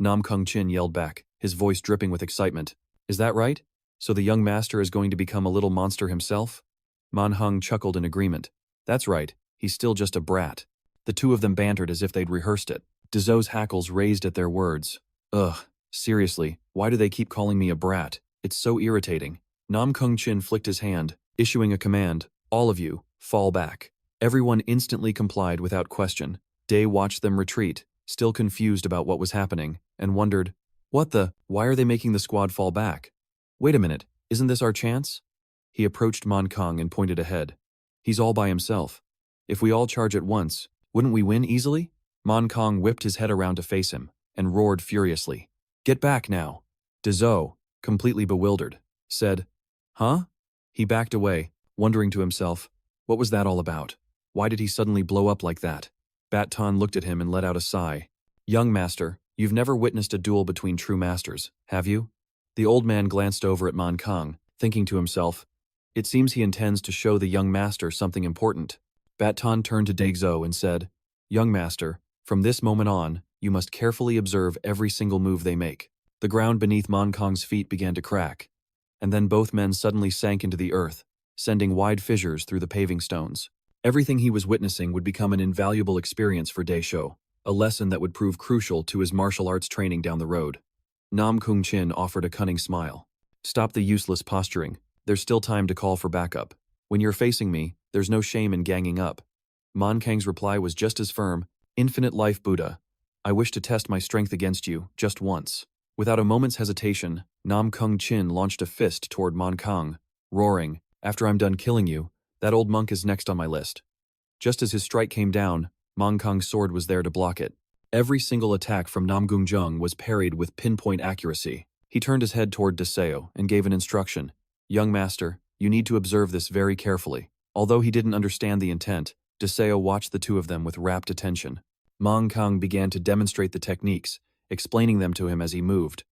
Namgung Chin yelled back, his voice dripping with excitement. Is that right? So the young master is going to become a little monster himself? Manhwa chuckled in agreement. That's right, he's still just a brat. The two of them bantered as if they'd rehearsed it. Dezou's hackles raised at their words. Ugh, seriously, why do they keep calling me a brat? It's so irritating. Namgung Chin flicked his hand, issuing a command, All of you, fall back. Everyone instantly complied without question. Day watched them retreat, still confused about what was happening, and wondered, why are they making the squad fall back? Wait a minute, isn't this our chance? He approached Manhwa and pointed ahead. He's all by himself. If we all charge at once, wouldn't we win easily? Manhwa whipped his head around to face him, and roared furiously. Get back now. Dezou, completely bewildered, said, Huh? He backed away, wondering to himself, what was that all about? Why did he suddenly blow up like that? Dantian looked at him and let out a sigh. Young master, you've never witnessed a duel between true masters, have you? The old man glanced over at Manhwa, thinking to himself, It seems he intends to show the young master something important. Dantian turned to Dezou and said, Young master, from this moment on, you must carefully observe every single move they make. The ground beneath Manhwa's feet began to crack, and then both men suddenly sank into the earth, sending wide fissures through the paving stones. Everything he was witnessing would become an invaluable experience for Dezou, a lesson that would prove crucial to his martial arts training down the road. Namgung Chin offered a cunning smile. Stop the useless posturing. There's still time to call for backup. When you're facing me, there's no shame in ganging up. Manhwa's reply was just as firm. Infinite life Buddha. I wish to test my strength against you, just once. Without a moment's hesitation, Namgung Chin launched a fist toward Manhwa, roaring, After I'm done killing you, that old monk is next on my list. Just as his strike came down, Manhwa's sword was there to block it. Every single attack from Namgung Jung was parried with pinpoint accuracy. He turned his head toward Dezou and gave an instruction. Young master, you need to observe this very carefully. Although he didn't understand the intent, Dezou watched the two of them with rapt attention. Manhwa began to demonstrate the techniques, explaining them to him as he moved.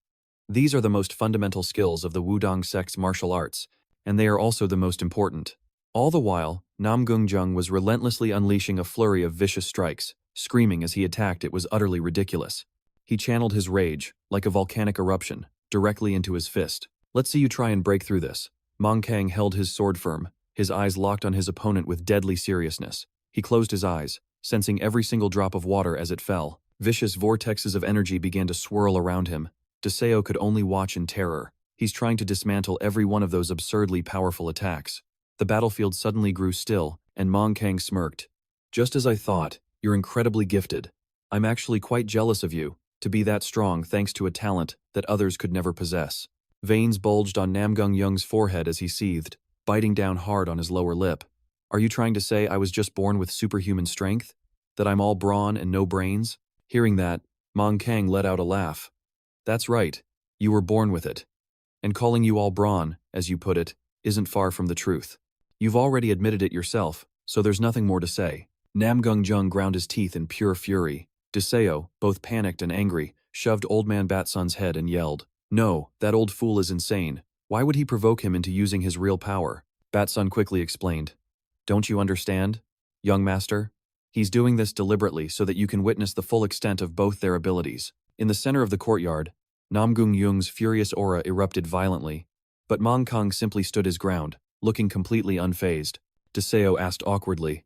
These are the most fundamental skills of the Wudang sect's martial arts, and they are also the most important. All the while, Namgung Jung was relentlessly unleashing a flurry of vicious strikes, screaming as he attacked. It was utterly ridiculous. He channeled his rage, like a volcanic eruption, directly into his fist. Let's see you try and break through this. Manhwa held his sword firm, his eyes locked on his opponent with deadly seriousness. He closed his eyes, sensing every single drop of water as it fell. Vicious vortexes of energy began to swirl around him. Dezou could only watch in terror. He's trying to dismantle every one of those absurdly powerful attacks. The battlefield suddenly grew still, and Manhwa smirked. Just as I thought, you're incredibly gifted. I'm actually quite jealous of you, to be that strong thanks to a talent that others could never possess. Veins bulged on Namgung Jung's forehead as he seethed, biting down hard on his lower lip. Are you trying to say I was just born with superhuman strength? That I'm all brawn and no brains? Hearing that, Mong Kang let out a laugh. That's right. You were born with it. And calling you all brawn, as you put it, isn't far from the truth. You've already admitted it yourself, so there's nothing more to say. Namgung Jung ground his teeth in pure fury. Deseo, both panicked and angry, shoved Old Man Batsun's head and yelled, "No, that old fool is insane. Why would he provoke him into using his real power?" Batsun quickly explained. Don't you understand, young master? He's doing this deliberately so that you can witness the full extent of both their abilities. In the center of the courtyard, Namgung Jung's furious aura erupted violently, but Mong Kong simply stood his ground, looking completely unfazed. Deseo asked awkwardly,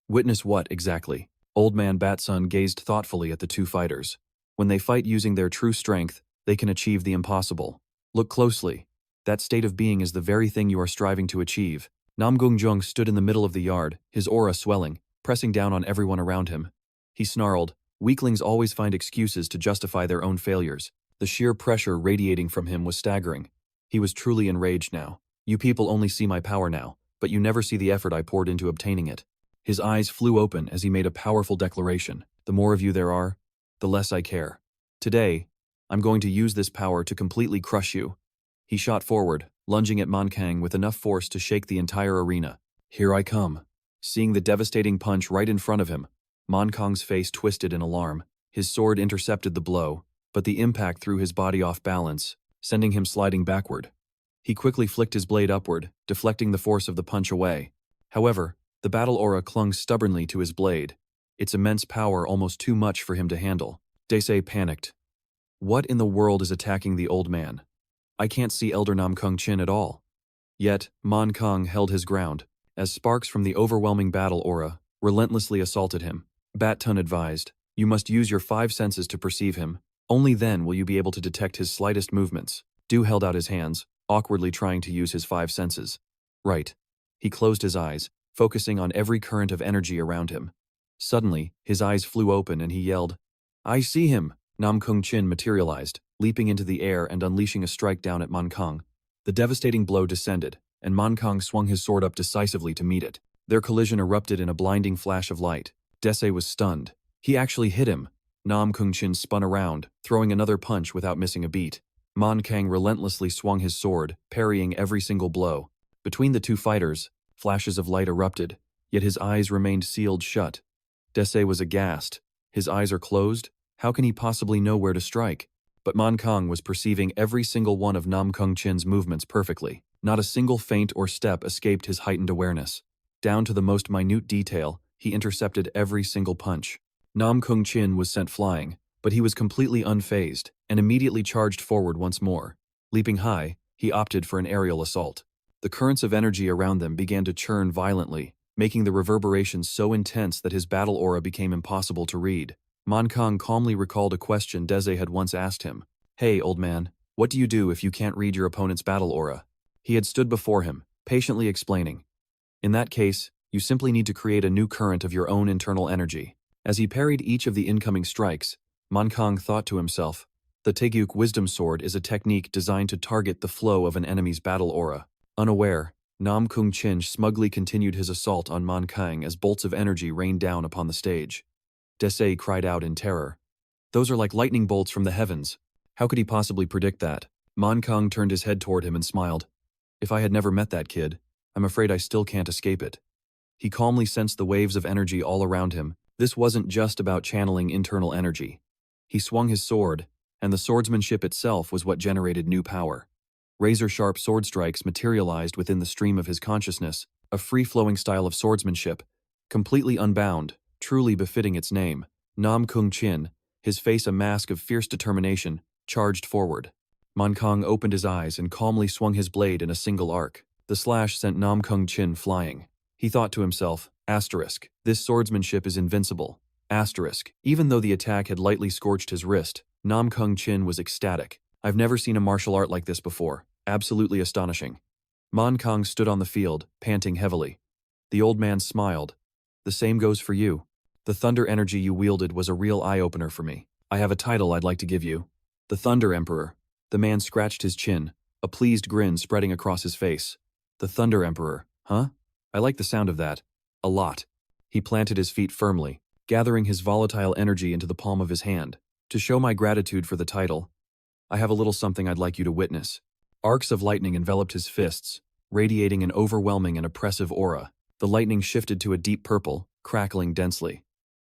witness what exactly? Old Man Batsun gazed thoughtfully at the two fighters. When they fight using their true strength, they can achieve the impossible. Look closely. That state of being is the very thing you are striving to achieve. Namgung Jung stood in the middle of the yard, his aura swelling, pressing down on everyone around him. He snarled, "Weaklings always find excuses to justify their own failures." The sheer pressure radiating from him was staggering. He was truly enraged now. You people only see my power now, but you never see the effort I poured into obtaining it. His eyes flew open as he made a powerful declaration. The more of you there are, the less I care. Today, I'm going to use this power to completely crush you. He shot forward, lunging at Mon Kang with enough force to shake the entire arena. Here I come. Seeing the devastating punch right in front of him, Mon Kang's face twisted in alarm. His sword intercepted the blow, but the impact threw his body off balance, sending him sliding backward. He quickly flicked his blade upward, deflecting the force of the punch away. However, the battle aura clung stubbornly to his blade, its immense power almost too much for him to handle. Desei panicked. What in the world is attacking the old man? I can't see Elder Nam Kung Chin at all. Yet, Mon Kang held his ground, as sparks from the overwhelming battle aura relentlessly assaulted him. Bat-Tun advised, you must use your 5 senses to perceive him. Only then will you be able to detect his slightest movements. Du held out his hands, awkwardly trying to use his 5 senses. Right. He closed his eyes, focusing on every current of energy around him. Suddenly, his eyes flew open and he yelled, I see him! Nam Kung Chin materialized, leaping into the air and unleashing a strike down at Mon Kang. The devastating blow descended, and Mon Kang swung his sword up decisively to meet it. Their collision erupted in a blinding flash of light. Desei was stunned. He actually hit him. Nam Kung Chin spun around, throwing another punch without missing a beat. Mon Kang relentlessly swung his sword, parrying every single blow. Between the two fighters, flashes of light erupted, yet his eyes remained sealed shut. Desei was aghast. His eyes are closed? How can he possibly know where to strike? But Mon Kang was perceiving every single one of Nam Kung Chin's movements perfectly. Not a single feint or step escaped his heightened awareness. Down to the most minute detail, he intercepted every single punch. Nam Kung Chin was sent flying, but he was completely unfazed and immediately charged forward once more. Leaping high, he opted for an aerial assault. The currents of energy around them began to churn violently, making the reverberations so intense that his battle aura became impossible to read. Mon Kang calmly recalled a question Desei had once asked him. Hey, old man, what do you do if you can't read your opponent's battle aura? He had stood before him, patiently explaining. In that case, you simply need to create a new current of your own internal energy. As he parried each of the incoming strikes, Mon Kang thought to himself, the Taegyuk Wisdom Sword is a technique designed to target the flow of an enemy's battle aura. Unaware, Nam Kung Chin smugly continued his assault on Mon Kang as bolts of energy rained down upon the stage. Desei cried out in terror. Those are like lightning bolts from the heavens. How could he possibly predict that? Mon Kang turned his head toward him and smiled. If I had never met that kid, I'm afraid I still can't escape it. He calmly sensed the waves of energy all around him. This wasn't just about channeling internal energy. He swung his sword, and the swordsmanship itself was what generated new power. Razor-sharp sword strikes materialized within the stream of his consciousness, a free-flowing style of swordsmanship, completely unbound, truly befitting its name. Nam Kung Chin, his face a mask of fierce determination, charged forward. Mon Kang opened his eyes and calmly swung his blade in a single arc. The slash sent Nam Kung Chin flying. He thought to himself, asterisk, this swordsmanship is invincible. Asterisk, even though the attack had lightly scorched his wrist, Nam Kung Chin was ecstatic. I've never seen a martial art like this before. Absolutely astonishing. Mon Kang stood on the field, panting heavily. The old man smiled. The same goes for you. The thunder energy you wielded was a real eye-opener for me. I have a title I'd like to give you. The Thunder Emperor. The man scratched his chin, a pleased grin spreading across his face. The Thunder Emperor, huh? I like the sound of that. A lot. He planted his feet firmly, gathering his volatile energy into the palm of his hand. To show my gratitude for the title, I have a little something I'd like you to witness. Arcs of lightning enveloped his fists, radiating an overwhelming and oppressive aura. The lightning shifted to a deep purple, crackling densely.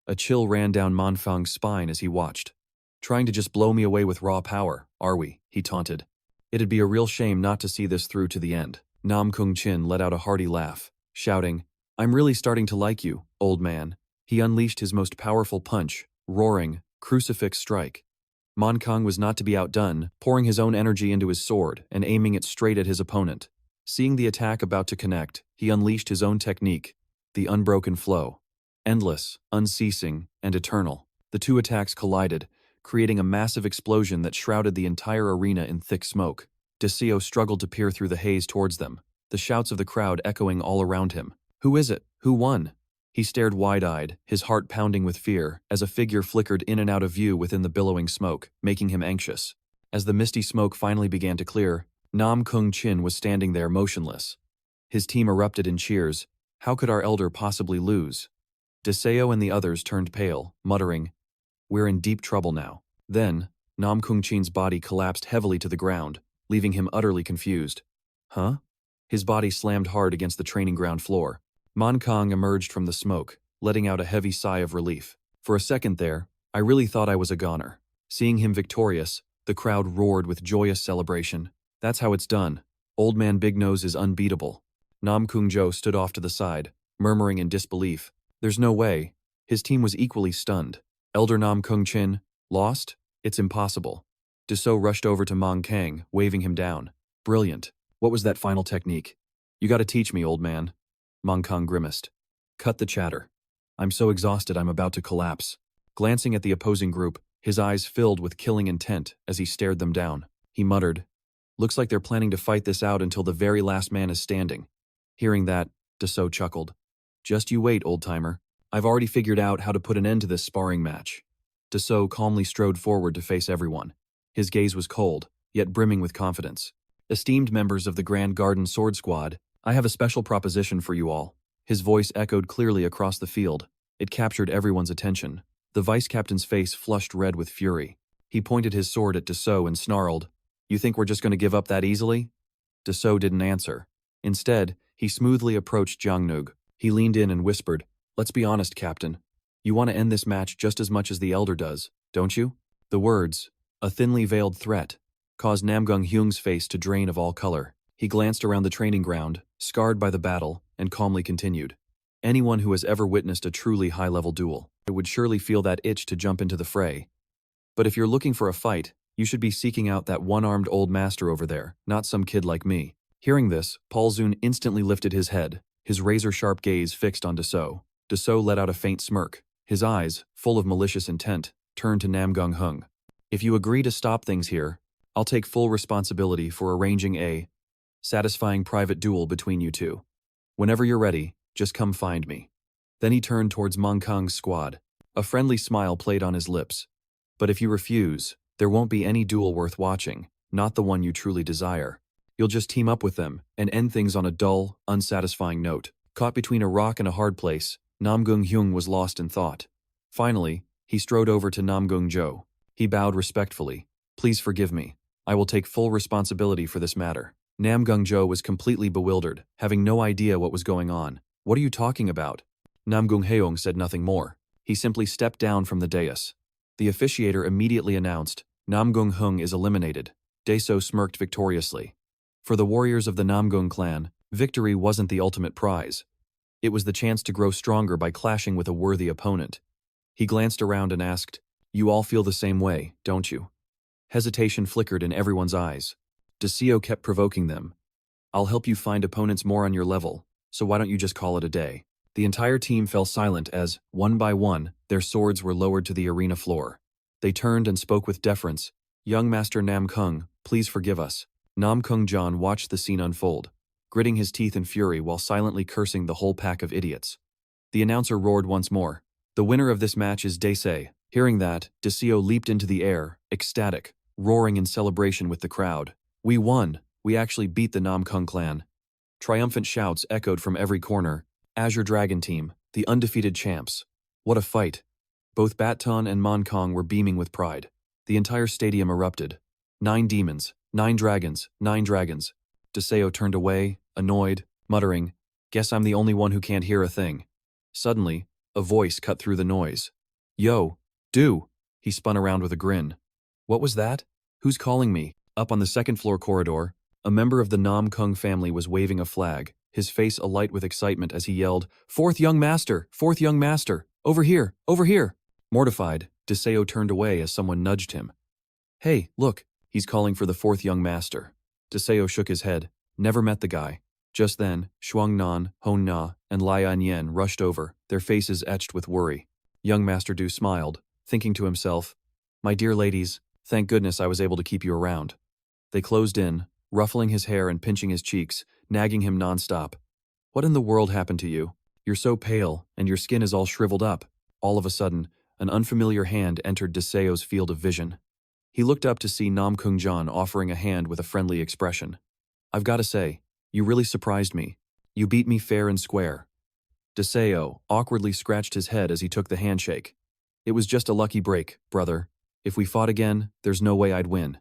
A chill ran down Manfang's spine as he watched. Trying to just blow me away with raw power, are we? He taunted. It'd be a real shame not to see this through to the end. Namgung Chin let out a hearty laugh, shouting, I'm really starting to like you, old man. He unleashed his most powerful punch, roaring, crucifix strike. Monkang was not to be outdone, pouring his own energy into his sword and aiming it straight at his opponent. Seeing the attack about to connect, he unleashed his own technique, the unbroken flow. Endless, unceasing, and eternal. The two attacks collided, creating a massive explosion that shrouded the entire arena in thick smoke. Desio struggled to peer through the haze towards them, the shouts of the crowd echoing all around him. Who is it? Who won? He stared wide-eyed, his heart pounding with fear, as a figure flickered in and out of view within the billowing smoke, making him anxious. As the misty smoke finally began to clear, Namgung Chin was standing there motionless. His team erupted in cheers. How could our elder possibly lose? Deseo and the others turned pale, muttering, We're in deep trouble now. Then, Namgung Chin's body collapsed heavily to the ground, leaving him utterly confused. Huh? His body slammed hard against the training ground floor. Monkang emerged from the smoke, letting out a heavy sigh of relief. For a second there, I really thought I was a goner. Seeing him victorious, the crowd roared with joyous celebration. That's how it's done. Old Man Big Nose is unbeatable. Namgung Jo stood off to the side, murmuring in disbelief. There's no way. His team was equally stunned. Elder Namgung Chin, lost? It's impossible. Deseo rushed over to Monkang, waving him down. Brilliant. What was that final technique? You gotta teach me, old man. Monkang grimaced. Cut the chatter. I'm so exhausted I'm about to collapse. Glancing at the opposing group, his eyes filled with killing intent as he stared them down. He muttered, Looks like they're planning to fight this out until the very last man is standing. Hearing that, Deseo chuckled. Just you wait, old-timer. I've already figured out how to put an end to this sparring match. Deseo calmly strode forward to face everyone. His gaze was cold, yet brimming with confidence. Esteemed members of the Grand Garden Sword Squad, I have a special proposition for you all. His voice echoed clearly across the field. It captured everyone's attention. The vice-captain's face flushed red with fury. He pointed his sword at Deseo and snarled, You think we're just going to give up that easily? Deseo didn't answer. Instead, he smoothly approached Jiangnug. He leaned in and whispered, Let's be honest, Captain. You want to end this match just as much as the Elder does, don't you? The words, a thinly veiled threat, caused Namgung Hyung's face to drain of all color. He glanced around the training ground, scarred by the battle, and calmly continued. Anyone who has ever witnessed a truly high-level duel would surely feel that itch to jump into the fray. But if you're looking for a fight, you should be seeking out that one-armed old master over there, not some kid like me. Hearing this, Paul Zun instantly lifted his head, his razor-sharp gaze fixed on Deseo. Deseo let out a faint smirk. His eyes, full of malicious intent, turned to Namgung Hung. If you agree to stop things here, I'll take full responsibility for arranging a satisfying private duel between you two. Whenever you're ready, just come find me. Then he turned towards Monkang's squad. A friendly smile played on his lips. But if you refuse, there won't be any duel worth watching, not the one you truly desire. You'll just team up with them and end things on a dull, unsatisfying note. Caught between a rock and a hard place, Namgung Hyung was lost in thought. Finally, he strode over to Namgung Jo. He bowed respectfully. Please forgive me. I will take full responsibility for this matter. Namgung Jo was completely bewildered, having no idea what was going on. What are you talking about? Namgung Heong said nothing more. He simply stepped down from the dais. The officiator immediately announced, Namgung Hung is eliminated. Deseo smirked victoriously. For the warriors of the Namgung clan, victory wasn't the ultimate prize. It was the chance to grow stronger by clashing with a worthy opponent. He glanced around and asked, You all feel the same way, don't you? Hesitation flickered in everyone's eyes. Deseo kept provoking them. I'll help you find opponents more on your level, so why don't you just call it a day? The entire team fell silent as, one by one, their swords were lowered to the arena floor. They turned and spoke with deference. Young Master Namkung, please forgive us. Namkung John watched the scene unfold, gritting his teeth in fury while silently cursing the whole pack of idiots. The announcer roared once more. The winner of this match is Deseo. Hearing that, Deseo leaped into the air, ecstatic, roaring in celebration with the crowd. We won! We actually beat the Namkung clan. Triumphant shouts echoed from every corner. Azure Dragon Team, the undefeated champs. What a fight. Both Baton and Monkong were beaming with pride. The entire stadium erupted. 9 demons, 9 dragons, 9 dragons. Deseo turned away, annoyed, muttering, "Guess I'm the only one who can't hear a thing." Suddenly, a voice cut through the noise. "Yo, do!" He spun around with a grin. "What was that? Who's calling me?" Up on the second-floor corridor, a member of the Namgung family was waving a flag, his face alight with excitement as he yelled, "Fourth young master! Fourth young master! Over here! Over here!" Mortified, Deseo turned away as someone nudged him. "Hey, look, he's calling for the fourth young master." Deseo shook his head, never met the guy. Just then, Shuangnan, Honna, and Lian Yen rushed over, their faces etched with worry. Young Master Du smiled, thinking to himself, "My dear ladies, thank goodness I was able to keep you around." They closed in, ruffling his hair and pinching his cheeks, nagging him nonstop. "What in the world happened to you? You're so pale, and your skin is all shriveled up." All of a sudden, an unfamiliar hand entered Deseo's field of vision. He looked up to see Namgung John offering a hand with a friendly expression. "I've got to say, you really surprised me. You beat me fair and square." Deseo awkwardly scratched his head as he took the handshake. "It was just a lucky break, brother. If we fought again, there's no way I'd win."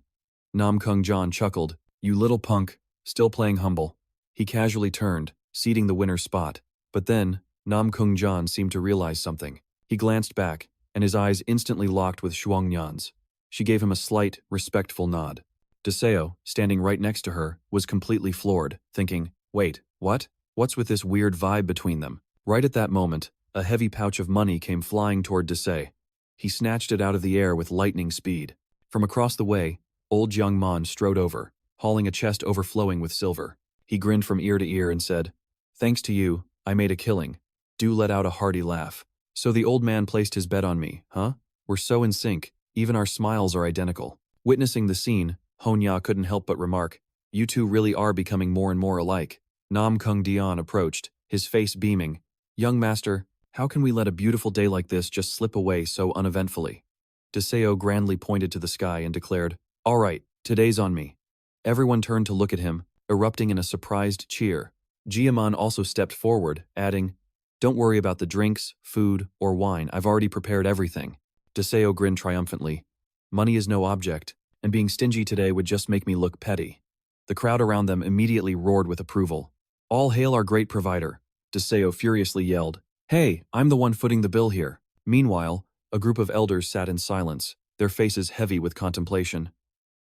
Namgung John chuckled, "You little punk, still playing humble." He casually turned, ceding the winner's spot. But then, Namgung John seemed to realize something. He glanced back, and his eyes instantly locked with Shuangyan's. She gave him a slight, respectful nod. Deseo, standing right next to her, was completely floored, thinking, "Wait, what? What's with this weird vibe between them?" Right at that moment, a heavy pouch of money came flying toward Deseo. He snatched it out of the air with lightning speed. From across the way, old Jiang Man strode over, hauling a chest overflowing with silver. He grinned from ear to ear and said, "Thanks to you, I made a killing." Du let out a hearty laugh. "So the old man placed his bet on me, huh? We're so in sync, even our smiles are identical." Witnessing the scene, Honya couldn't help but remark, "You two really are becoming more and more alike." Namgung Dian approached, his face beaming. "Young master, how can we let a beautiful day like this just slip away so uneventfully?" Deseo grandly pointed to the sky and declared, "All right, today's on me." Everyone turned to look at him, erupting in a surprised cheer. Jiaman also stepped forward, adding, "Don't worry about the drinks, food, or wine, I've already prepared everything." Deseo grinned triumphantly. "Money is no object, and being stingy today would just make me look petty." The crowd around them immediately roared with approval. "All hail our great provider," Deseo furiously yelled. "Hey, I'm the one footing the bill here." Meanwhile, a group of elders sat in silence, their faces heavy with contemplation.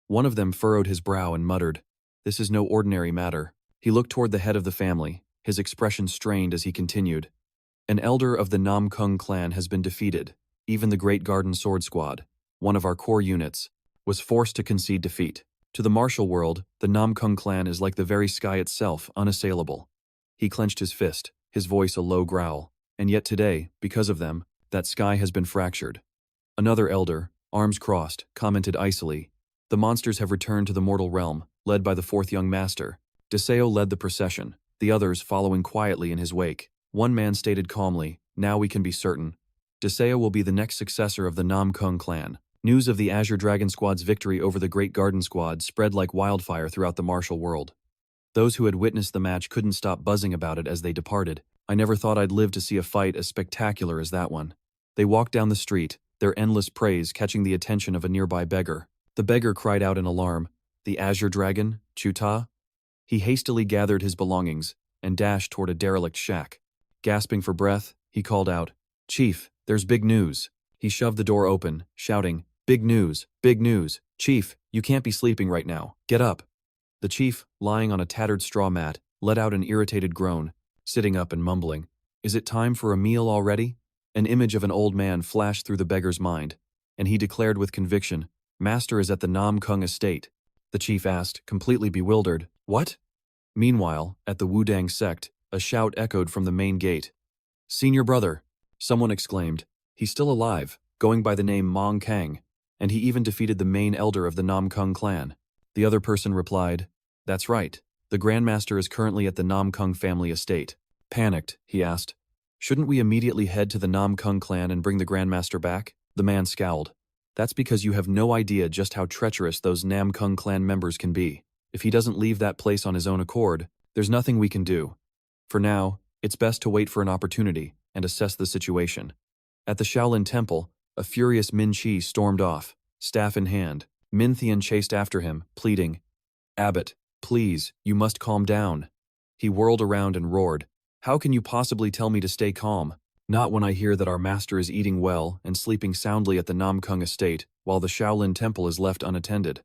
One of them furrowed his brow and muttered, "This is no ordinary matter." He looked toward the head of the family, his expression strained as he continued. "An elder of the Namgung clan has been defeated. Even the Great Garden Sword Squad, one of our core units, was forced to concede defeat. To the martial world, the Namgung clan is like the very sky itself, unassailable." He clenched his fist, his voice a low growl. "And yet today, because of them, that sky has been fractured." Another elder, arms crossed, commented icily, "The monsters have returned to the mortal realm, led by the fourth young master." Deseo led the procession, the others following quietly in his wake. One man stated calmly, "Now we can be certain. Deseo will be the next successor of the Namgung clan." News of the Azure Dragon Squad's victory over the Great Garden Squad spread like wildfire throughout the martial world. Those who had witnessed the match couldn't stop buzzing about it as they departed. "I never thought I'd live to see a fight as spectacular as that one." They walked down the street, their endless praise catching the attention of a nearby beggar. The beggar cried out in alarm, "The Azure Dragon? Chuta?" He hastily gathered his belongings and dashed toward a derelict shack. Gasping for breath, he called out, "Chief, there's big news." He shoved the door open, shouting, "Big news, big news. Chief, you can't be sleeping right now. Get up." The chief, lying on a tattered straw mat, let out an irritated groan, sitting up and mumbling, "Is it time for a meal already?" An image of an old man flashed through the beggar's mind, and he declared with conviction, "Master is at the Namgung estate." The chief asked, completely bewildered, "What?" Meanwhile, at the Wudang sect, a shout echoed from the main gate. "Senior brother!" Someone exclaimed. "He's still alive, going by the name Mong Kang, and he even defeated the main elder of the Namgung clan." The other person replied, "That's right. The Grandmaster is currently at the Namgung family estate." Panicked, he asked, "Shouldn't we immediately head to the Namgung clan and bring the Grandmaster back?" The man scowled. "That's because you have no idea just how treacherous those Namgung clan members can be. If he doesn't leave that place on his own accord, there's nothing we can do. For now, it's best to wait for an opportunity and assess the situation." At the Shaolin Temple, A furious Min Chi stormed off, staff in hand. Min Thian chased after him, pleading, "Abbot, please, you must calm down." He whirled around and roared, "How can you possibly tell me to stay calm? Not when I hear that our master is eating well and sleeping soundly at the Namgung estate, while the Shaolin temple is left unattended."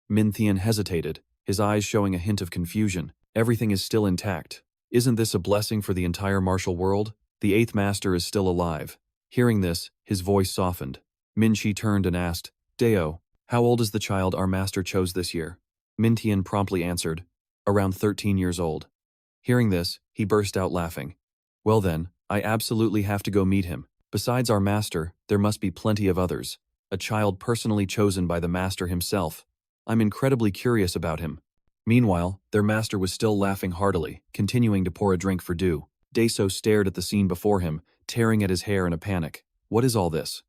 Min Thian hesitated, his eyes showing a hint of confusion. Everything is still intact. Isn't this a blessing for the entire martial world? The eighth master is still alive. Hearing this, his voice softened. Min Chi turned and asked, "Deo, how old is the child our master chose this year?" Min Tian promptly answered, "Around 13 years old." Hearing this, he burst out laughing. "Well then, I absolutely have to go meet him. Besides our master, there must be plenty of others. A child personally chosen by the master himself. I'm incredibly curious about him." Meanwhile, their master was still laughing heartily, continuing to pour a drink for Du. Deso stared at the scene before him, tearing at his hair in a panic. What is all this?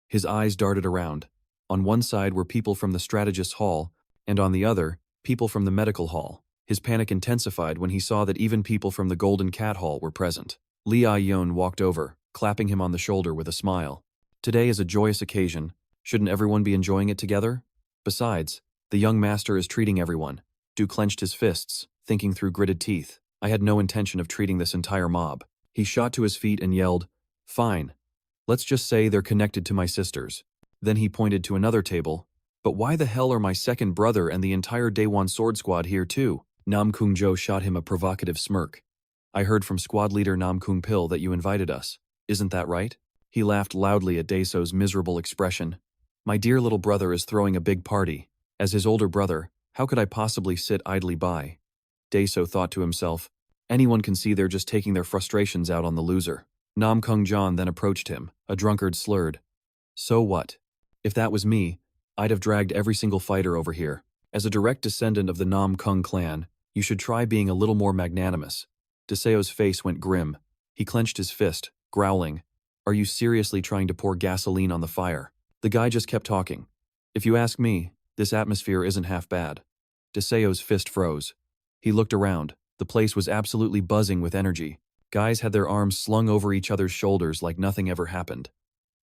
His eyes darted around. On one side were people from the strategist's hall, and on the other, people from the medical hall. His panic intensified when he saw that even people from the Golden Cat Hall were present. Li Yon walked over, clapping him on the shoulder with a smile. "Today is a joyous occasion. Shouldn't everyone be enjoying it together? Besides, the young master is treating everyone." Du clenched his fists, thinking through gritted teeth. "I had no intention of treating this entire mob." He shot to his feet and yelled, "Fine. Let's just say they're connected to my sisters." Then he pointed to another table. "But why the hell are my second brother and the entire Day One sword squad here too?" Nam Kung Jo shot him a provocative smirk. "I heard from squad leader Nam Kung Pil that you invited us. Isn't that right?" He laughed loudly at Deso's miserable expression. "My dear little brother is throwing a big party. As his older brother, how could I possibly sit idly by?" Deso thought to himself, "Anyone can see they're just taking their frustrations out on the loser." Nam Kung Jon then approached him, a drunkard slurred. "So what? If that was me, I'd have dragged every single fighter over here. As a direct descendant of the Nam Kung clan, you should try being a little more magnanimous." Deseo's face went grim. He clenched his fist, growling, "Are you seriously trying to pour gasoline on the fire?" The guy just kept talking. "If you ask me, this atmosphere isn't half bad." Deseo's fist froze. He looked around. The place was absolutely buzzing with energy. Guys had their arms slung over each other's shoulders like nothing ever happened.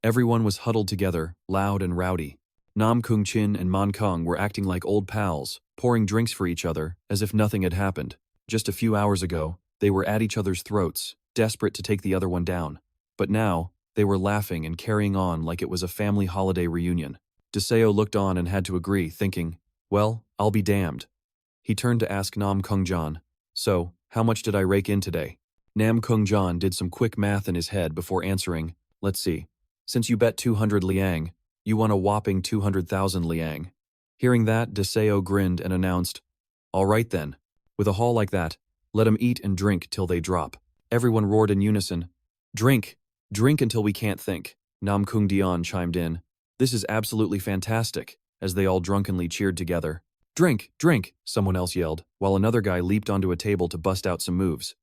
Everyone was huddled together, loud and rowdy. Nam Kung Chin and Man Kung were acting like old pals, pouring drinks for each other, as if nothing had happened. Just a few hours ago, they were at each other's throats, desperate to take the other one down. But now, they were laughing and carrying on like it was a family holiday reunion. Deseo looked on and had to agree, thinking, "Well, I'll be damned." He turned to ask Nam Kung Jon, "So, how much did I rake in today?" Nam Kung Jon did some quick math in his head before answering, "Let's see. Since you bet 200 liang, you won a whopping 200,000 liang." Hearing that, Deseo grinned and announced, "All right then. With a haul like that, let 'em eat and drink till they drop." Everyone roared in unison, "Drink! Drink until we can't think." Nam Kung Dion chimed in, "This is absolutely fantastic," as they all drunkenly cheered together. "Drink! Drink!" someone else yelled, while another guy leaped onto a table to bust out some moves.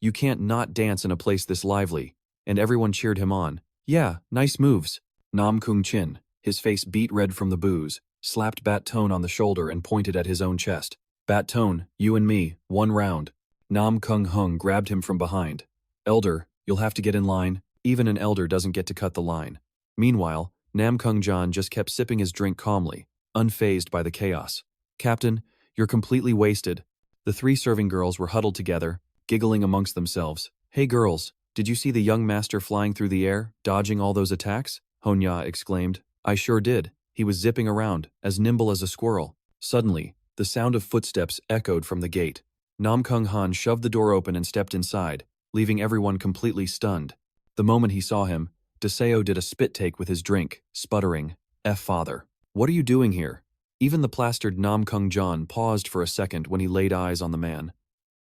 "You can't not dance in a place this lively," and everyone cheered him on. "Yeah, nice moves." Nam Kung Chin, his face beet red from the booze, slapped Bat Tone on the shoulder and pointed at his own chest. "Bat Tone, you and me, 1 round." Nam Kung Hung grabbed him from behind. "Elder, you'll have to get in line. Even an elder doesn't get to cut the line." Meanwhile, Nam Kung Jon just kept sipping his drink calmly, unfazed by the chaos. "Captain, you're completely wasted." The 3 serving girls were huddled together, giggling amongst themselves. "Hey girls, did you see the young master flying through the air, dodging all those attacks?" Honya exclaimed. "I sure did. He was zipping around, as nimble as a squirrel." Suddenly, the sound of footsteps echoed from the gate. Nam Kung Han shoved the door open and stepped inside, leaving everyone completely stunned. The moment he saw him, Deseo did a spit take with his drink, sputtering, "F father. What are you doing here?" Even the plastered Nam Kung Jon paused for a second when he laid eyes on the man.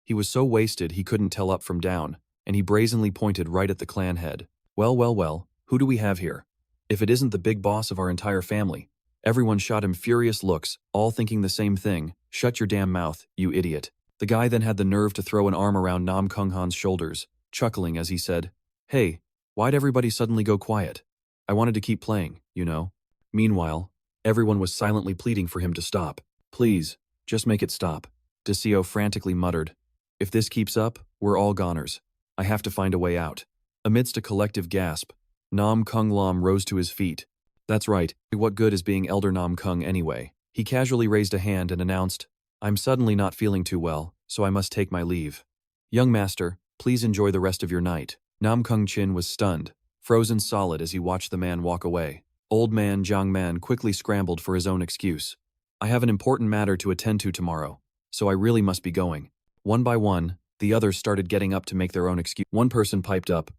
He was so wasted he couldn't tell up from down, and he brazenly pointed right at the clan head. Well, well, well, who do we have here? If it isn't the big boss of our entire family." Everyone shot him furious looks, all thinking the same thing, "Shut your damn mouth, you idiot." The guy then had the nerve to throw an arm around Nam Kung Han's shoulders, chuckling as he said, "Hey, why'd everybody suddenly go quiet? I wanted to keep playing, you know." Meanwhile, everyone was silently pleading for him to stop. "Please, just make it stop." Deseo frantically muttered, "If this keeps up, we're all goners. I have to find a way out." Amidst a collective gasp, Nam Kung Lam rose to his feet. That's right, what good is being Elder Nam Kung anyway? He casually raised a hand and announced, I'm suddenly not feeling too well, so I must take my leave. Young master, please enjoy the rest of your night. Nam Kung Chin was stunned, frozen solid as he watched the man walk away. Old man Jiang Man quickly scrambled for his own excuse. I have an important matter to attend to tomorrow, so I really must be going. One by one, the others started getting up to make their own excuse. One person piped up,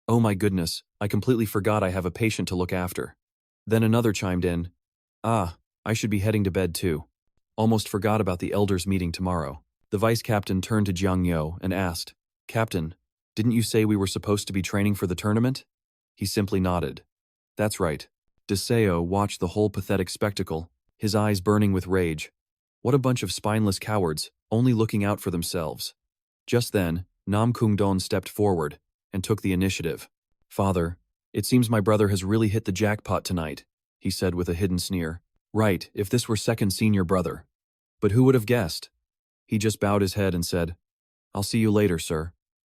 oh my goodness, I completely forgot I have a patient to look after. Then another chimed in, ah, I should be heading to bed too. Almost forgot about the elders meeting tomorrow. The vice captain turned to Jiang Yo and asked, Captain, didn't you say we were supposed to be training for the tournament? He simply nodded. That's right. Deseo watched the whole pathetic spectacle, his eyes burning with rage. What a bunch of spineless cowards, only looking out for themselves. Just then, Nam Kung Don stepped forward and took the initiative. Father, it seems my brother has really hit the jackpot tonight, he said with a hidden sneer. Right, if this were second senior brother. But who would have guessed? He just bowed his head and said, I'll see you later, sir.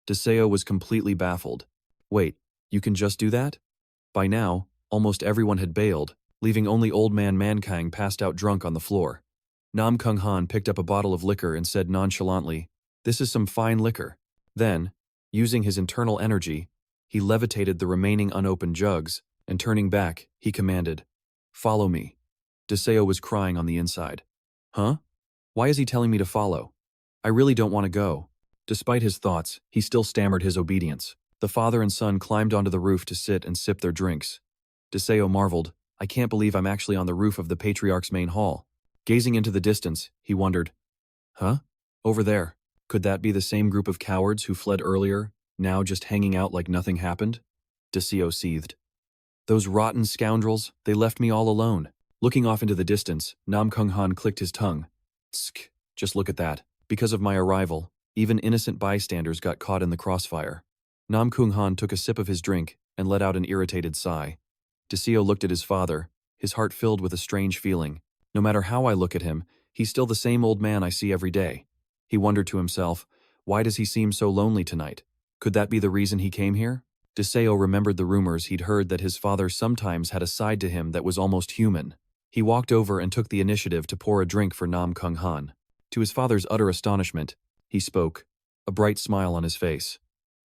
Deseo was completely baffled. Wait, you can just do that? By now, almost everyone had bailed, leaving only old man Mankang passed out drunk on the floor. Nam Kung Han picked up a bottle of liquor and said nonchalantly, This is some fine liquor. Then, using his internal energy, he levitated the remaining unopened jugs, and turning back, he commanded, Follow me. Deseo was crying on the inside. Huh? Why is he telling me to follow? I really don't want to go. Despite his thoughts, he still stammered his obedience. The father and son climbed onto the roof to sit and sip their drinks. Deseo marveled, I can't believe I'm actually on the roof of the patriarch's main hall. Gazing into the distance, he wondered, Huh? Over there. Could that be the same group of cowards who fled earlier, now just hanging out like nothing happened? Deseo seethed. Those rotten scoundrels, they left me all alone. Looking off into the distance, Nam Kung Han clicked his tongue. Tsk, just look at that. Because of my arrival, even innocent bystanders got caught in the crossfire. Nam Kung Han took a sip of his drink and let out an irritated sigh. Deseo looked at his father, his heart filled with a strange feeling. No matter how I look at him, he's still the same old man I see every day. He wondered to himself, why does he seem so lonely tonight? Could that be the reason he came here? Deseo remembered the rumors he'd heard that his father sometimes had a side to him that was almost human. He walked over and took the initiative to pour a drink for Nam Kung Han. To his father's utter astonishment, he spoke, a bright smile on his face.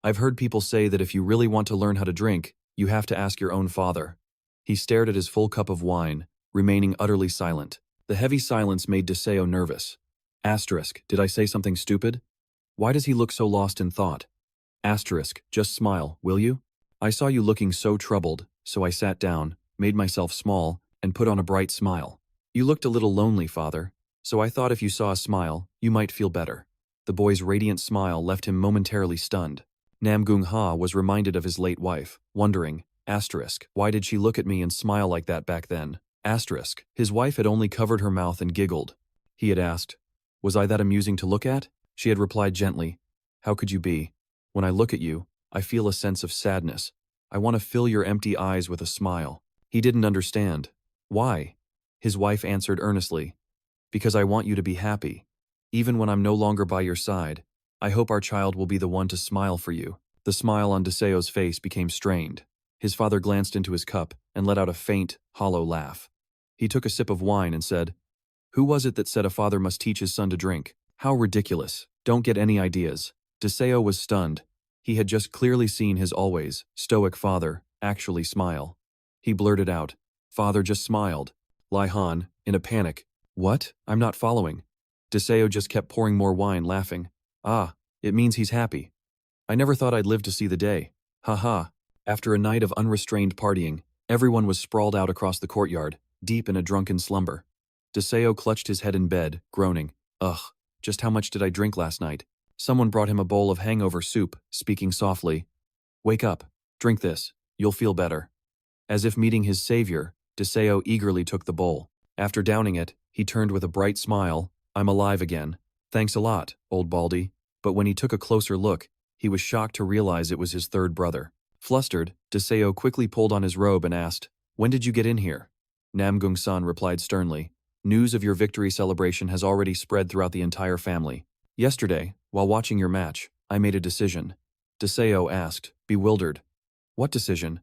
I've heard people say that if you really want to learn how to drink, you have to ask your own father. He stared at his full cup of wine, remaining utterly silent. The heavy silence made Deseo nervous. Asterisk, did I say something stupid? Why does he look so lost in thought? Asterisk, just smile, will you? I saw you looking so troubled, so I sat down, made myself small, and put on a bright smile. You looked a little lonely, father, so I thought if you saw a smile, you might feel better. The boy's radiant smile left him momentarily stunned. Namgung Ha was reminded of his late wife, wondering, asterisk, why did she look at me and smile like that back then? Asterisk, his wife had only covered her mouth and giggled. He had asked, was I that amusing to look at? She had replied gently, how could you be? When I look at you, I feel a sense of sadness. I want to fill your empty eyes with a smile. He didn't understand. Why? His wife answered earnestly, because I want you to be happy. Even when I'm no longer by your side, I hope our child will be the one to smile for you. The smile on Deseo's face became strained. His father glanced into his cup and let out a faint, hollow laugh. He took a sip of wine and said, who was it that said a father must teach his son to drink? How ridiculous. Don't get any ideas. Deseo was stunned. He had just clearly seen his always stoic father actually smile. He blurted out, Father just smiled. Lai Han, in a panic, what? I'm not following. Deseo just kept pouring more wine, laughing. Ah, it means he's happy. I never thought I'd live to see the day. Ha ha. After a night of unrestrained partying, everyone was sprawled out across the courtyard, deep in a drunken slumber. Deseo clutched his head in bed, groaning. Ugh, just how much did I drink last night? Someone brought him a bowl of hangover soup, speaking softly. Wake up, drink this, you'll feel better. As if meeting his savior, Deseo eagerly took the bowl. After downing it, he turned with a bright smile. I'm alive again. Thanks a lot, old Baldy. But when he took a closer look, he was shocked to realize it was his third brother. Flustered, Deseo quickly pulled on his robe and asked, when did you get in here? Namgung-san replied sternly, news of your victory celebration has already spread throughout the entire family. Yesterday, while watching your match, I made a decision. Deseo asked, bewildered. What decision?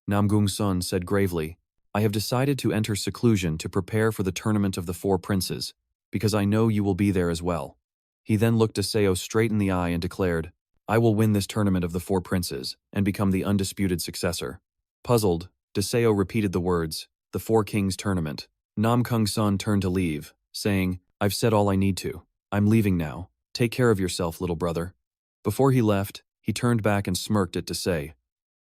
Namgung Sun said gravely, I have decided to enter seclusion to prepare for the tournament of the four princes, because I know you will be there as well. He then looked Deseo straight in the eye and declared, I will win this tournament of the four princes and become the undisputed successor. Puzzled, Deseo repeated the words, the Four Kings Tournament. Namgung Sun turned to leave, saying, I've said all I need to. I'm leaving now. Take care of yourself, little brother. Before he left, he turned back and smirked at Deseo.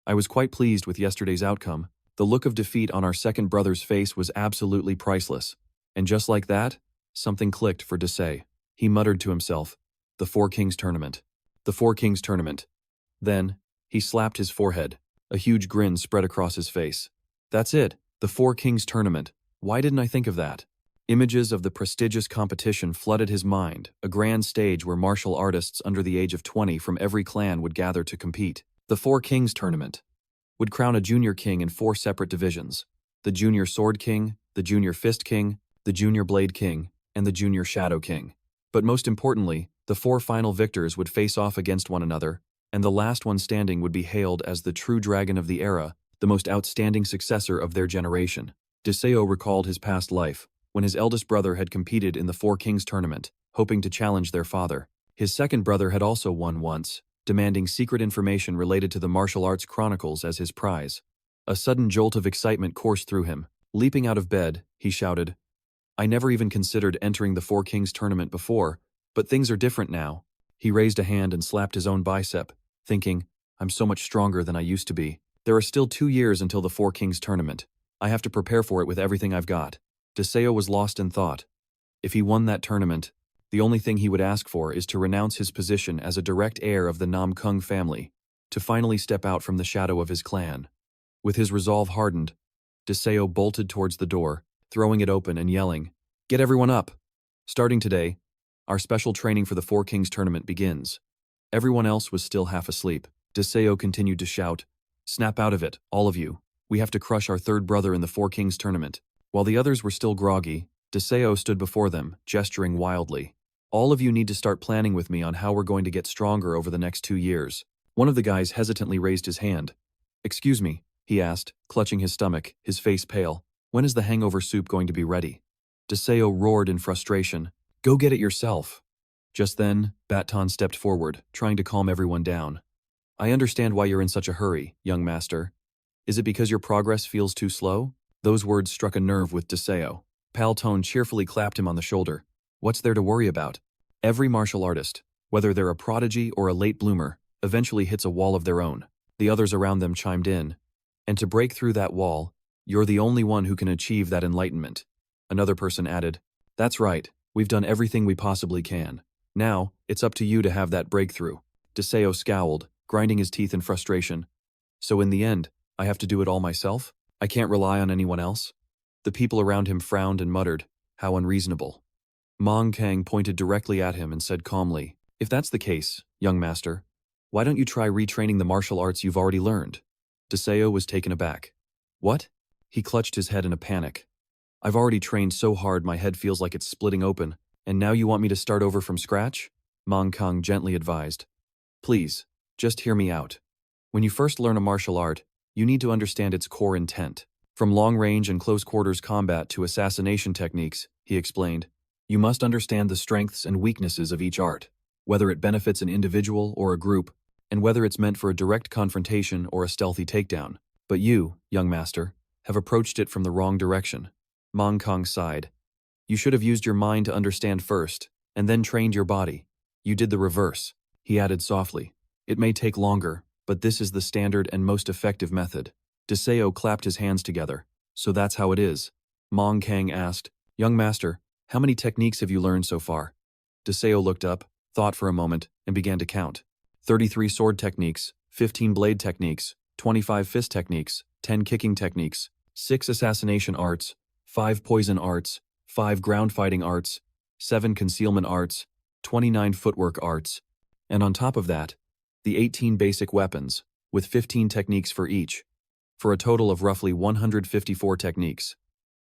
I was quite pleased with yesterday's outcome. The look of defeat on our second brother's face was absolutely priceless. And just like that, something clicked for Deseo. He muttered to himself, the Four Kings Tournament. The Four Kings Tournament. Then, he slapped his forehead. A huge grin spread across his face. That's it, the Four Kings Tournament. Why didn't I think of that? Images of the prestigious competition flooded his mind, a grand stage where martial artists under the age of 20 from every clan would gather to compete. The Four Kings Tournament would crown a junior king in 4 separate divisions: the Junior Sword King, the Junior Fist King, the Junior Blade King, and the Junior Shadow King. But most importantly, the 4 final victors would face off against one another, and the last one standing would be hailed as the true dragon of the era, the most outstanding successor of their generation. Deseo recalled his past life, when his eldest brother had competed in the Four Kings Tournament, hoping to challenge their father. His second brother had also won once, demanding secret information related to the martial arts chronicles as his prize. A sudden jolt of excitement coursed through him. Leaping out of bed, he shouted, I never even considered entering the Four Kings Tournament before, but things are different now. He raised a hand and slapped his own bicep, thinking, I'm so much stronger than I used to be. There are still 2 years until the Four Kings Tournament. I have to prepare for it with everything I've got. Deseo was lost in thought. If he won that tournament, the only thing he would ask for is to renounce his position as a direct heir of the Namgung family, to finally step out from the shadow of his clan. With his resolve hardened, Deseo bolted towards the door, throwing it open and yelling, Get everyone up! Starting today, our special training for the Four Kings Tournament begins. Everyone else was still half asleep. Deseo continued to shout, Snap out of it, all of you. We have to crush our third brother in the Four Kings Tournament. While the others were still groggy, Deseo stood before them, gesturing wildly. All of you need to start planning with me on how we're going to get stronger over the next 2 years. One of the guys hesitantly raised his hand. Excuse me, he asked, clutching his stomach, his face pale. When is the hangover soup going to be ready? Deseo roared in frustration. Go get it yourself. Just then, Baton stepped forward, trying to calm everyone down. I understand why you're in such a hurry, young master. Is it because your progress feels too slow? Those words struck a nerve with Deseo. Paltone cheerfully clapped him on the shoulder. What's there to worry about? Every martial artist, whether they're a prodigy or a late bloomer, eventually hits a wall of their own. The others around them chimed in. And to break through that wall, you're the only one who can achieve that enlightenment. Another person added, That's right, we've done everything we possibly can. Now, it's up to you to have that breakthrough. Deseo scowled, grinding his teeth in frustration. So in the end, I have to do it all myself? I can't rely on anyone else? The people around him frowned and muttered, How unreasonable. Mong Kang pointed directly at him and said calmly, If that's the case, young master, why don't you try retraining the martial arts you've already learned? Deseo was taken aback. What? He clutched his head in a panic. I've already trained so hard my head feels like it's splitting open, and now you want me to start over from scratch? Mong Kang gently advised. Please, just hear me out. When you first learn a martial art, you need to understand its core intent. From long-range and close-quarters combat to assassination techniques, he explained, you must understand the strengths and weaknesses of each art, whether it benefits an individual or a group, and whether it's meant for a direct confrontation or a stealthy takedown. But you, young master, have approached it from the wrong direction. Mong Kang sighed. You should have used your mind to understand first, and then trained your body. You did the reverse, he added softly. It may take longer, but this is the standard and most effective method. Deseo clapped his hands together. So that's how it is. Mong Kang asked, Young master, how many techniques have you learned so far? Deseo looked up, thought for a moment, and began to count. 33 sword techniques, 15 blade techniques, 25 fist techniques, 10 kicking techniques, 6 assassination arts, 5 poison arts, 5 ground fighting arts, 7 concealment arts, 29 footwork arts, and on top of that, the 18 basic weapons, with 15 techniques for each, for a total of roughly 154 techniques.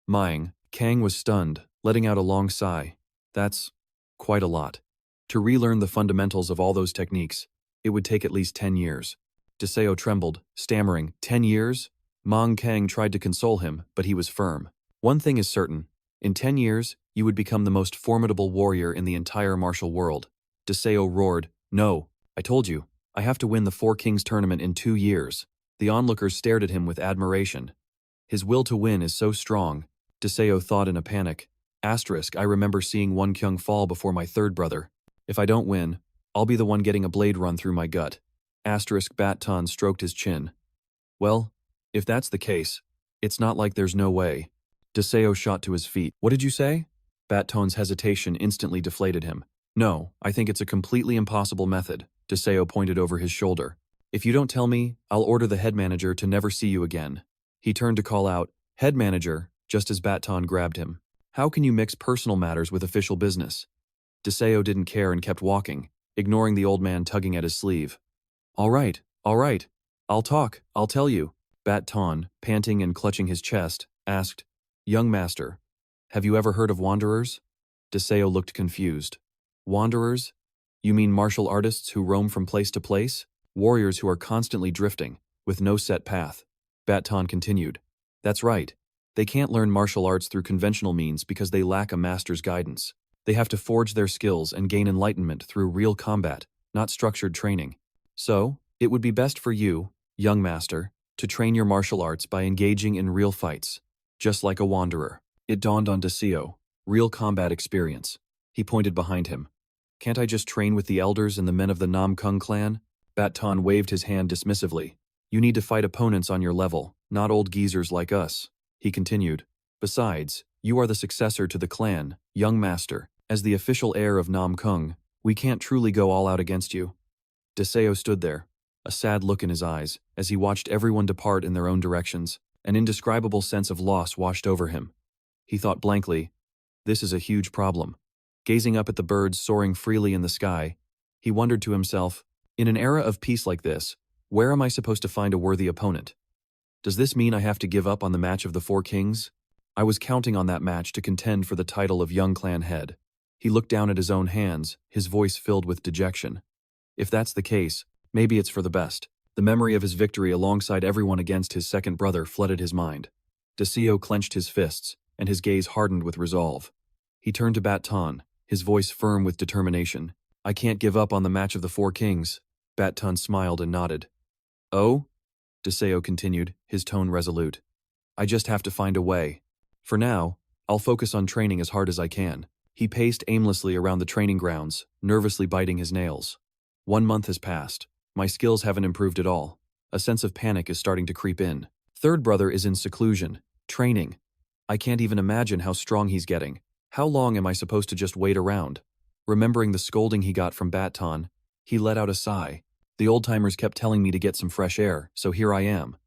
Mong Kang was stunned, letting out a long sigh. That's quite a lot. To relearn the fundamentals of all those techniques, it would take at least 10 years. Deseo trembled, stammering, 10 years? Meng Kang tried to console him, but he was firm. One thing is certain. In 10 years, you would become the most formidable warrior in the entire martial world. Deseo roared, "No, I told you. I have to win the Four Kings tournament in 2 years." The onlookers stared at him with admiration. His will to win is so strong, Deseo thought in a panic. I remember seeing One Kyung fall before my third brother. If I don't win, I'll be the one getting a blade run through my gut. Bat Ton stroked his chin. Well, if that's the case, it's not like there's no way. Deseo shot to his feet. What did you say? Bat Ton's hesitation instantly deflated him. No, I think it's a completely impossible method. Deseo pointed over his shoulder. If you don't tell me, I'll order the head manager to never see you again. He turned to call out, "Head manager," just as Bat Ton grabbed him. How can you mix personal matters with official business? Deseo didn't care and kept walking, ignoring the old man tugging at his sleeve. All right, I'll talk, I'll tell you. Bat Ton, panting and clutching his chest, asked, "Young master, have you ever heard of wanderers?" Deseo looked confused. Wanderers? You mean martial artists who roam from place to place? Warriors who are constantly drifting, with no set path. Bat Ton continued. That's right. They can't learn martial arts through conventional means because they lack a master's guidance. They have to forge their skills and gain enlightenment through real combat, not structured training. So, it would be best for you, young master, to train your martial arts by engaging in real fights, just like a wanderer. It dawned on Deseo. Real combat experience. He pointed behind him. Can't I just train with the elders and the men of the Namgung clan? Bat Ton waved his hand dismissively. You need to fight opponents on your level, not old geezers like us. He continued. Besides, you are the successor to the clan, young master. As the official heir of Namgung, we can't truly go all out against you. Deseo stood there, a sad look in his eyes, as he watched everyone depart in their own directions. An indescribable sense of loss washed over him. He thought blankly, this is a huge problem. Gazing up at the birds soaring freely in the sky, he wondered to himself, in an era of peace like this, where am I supposed to find a worthy opponent? Does this mean I have to give up on the match of the Four Kings? I was counting on that match to contend for the title of young clan head. He looked down at his own hands, his voice filled with dejection. If that's the case, maybe it's for the best. The memory of his victory alongside everyone against his second brother flooded his mind. Deseo clenched his fists, and his gaze hardened with resolve. He turned to Bat Ton, his voice firm with determination. I can't give up on the match of the Four Kings. Bat Ton smiled and nodded. Oh? Deseo continued, his tone resolute. I just have to find a way. For now, I'll focus on training as hard as I can. He paced aimlessly around the training grounds, nervously biting his nails. 1 month has passed. My skills haven't improved at all. A sense of panic is starting to creep in. Third brother is in seclusion, training. I can't even imagine how strong he's getting. How long am I supposed to just wait around? Remembering the scolding he got from Bat Ton, he let out a sigh. The old-timers kept telling me to get some fresh air, so here I am.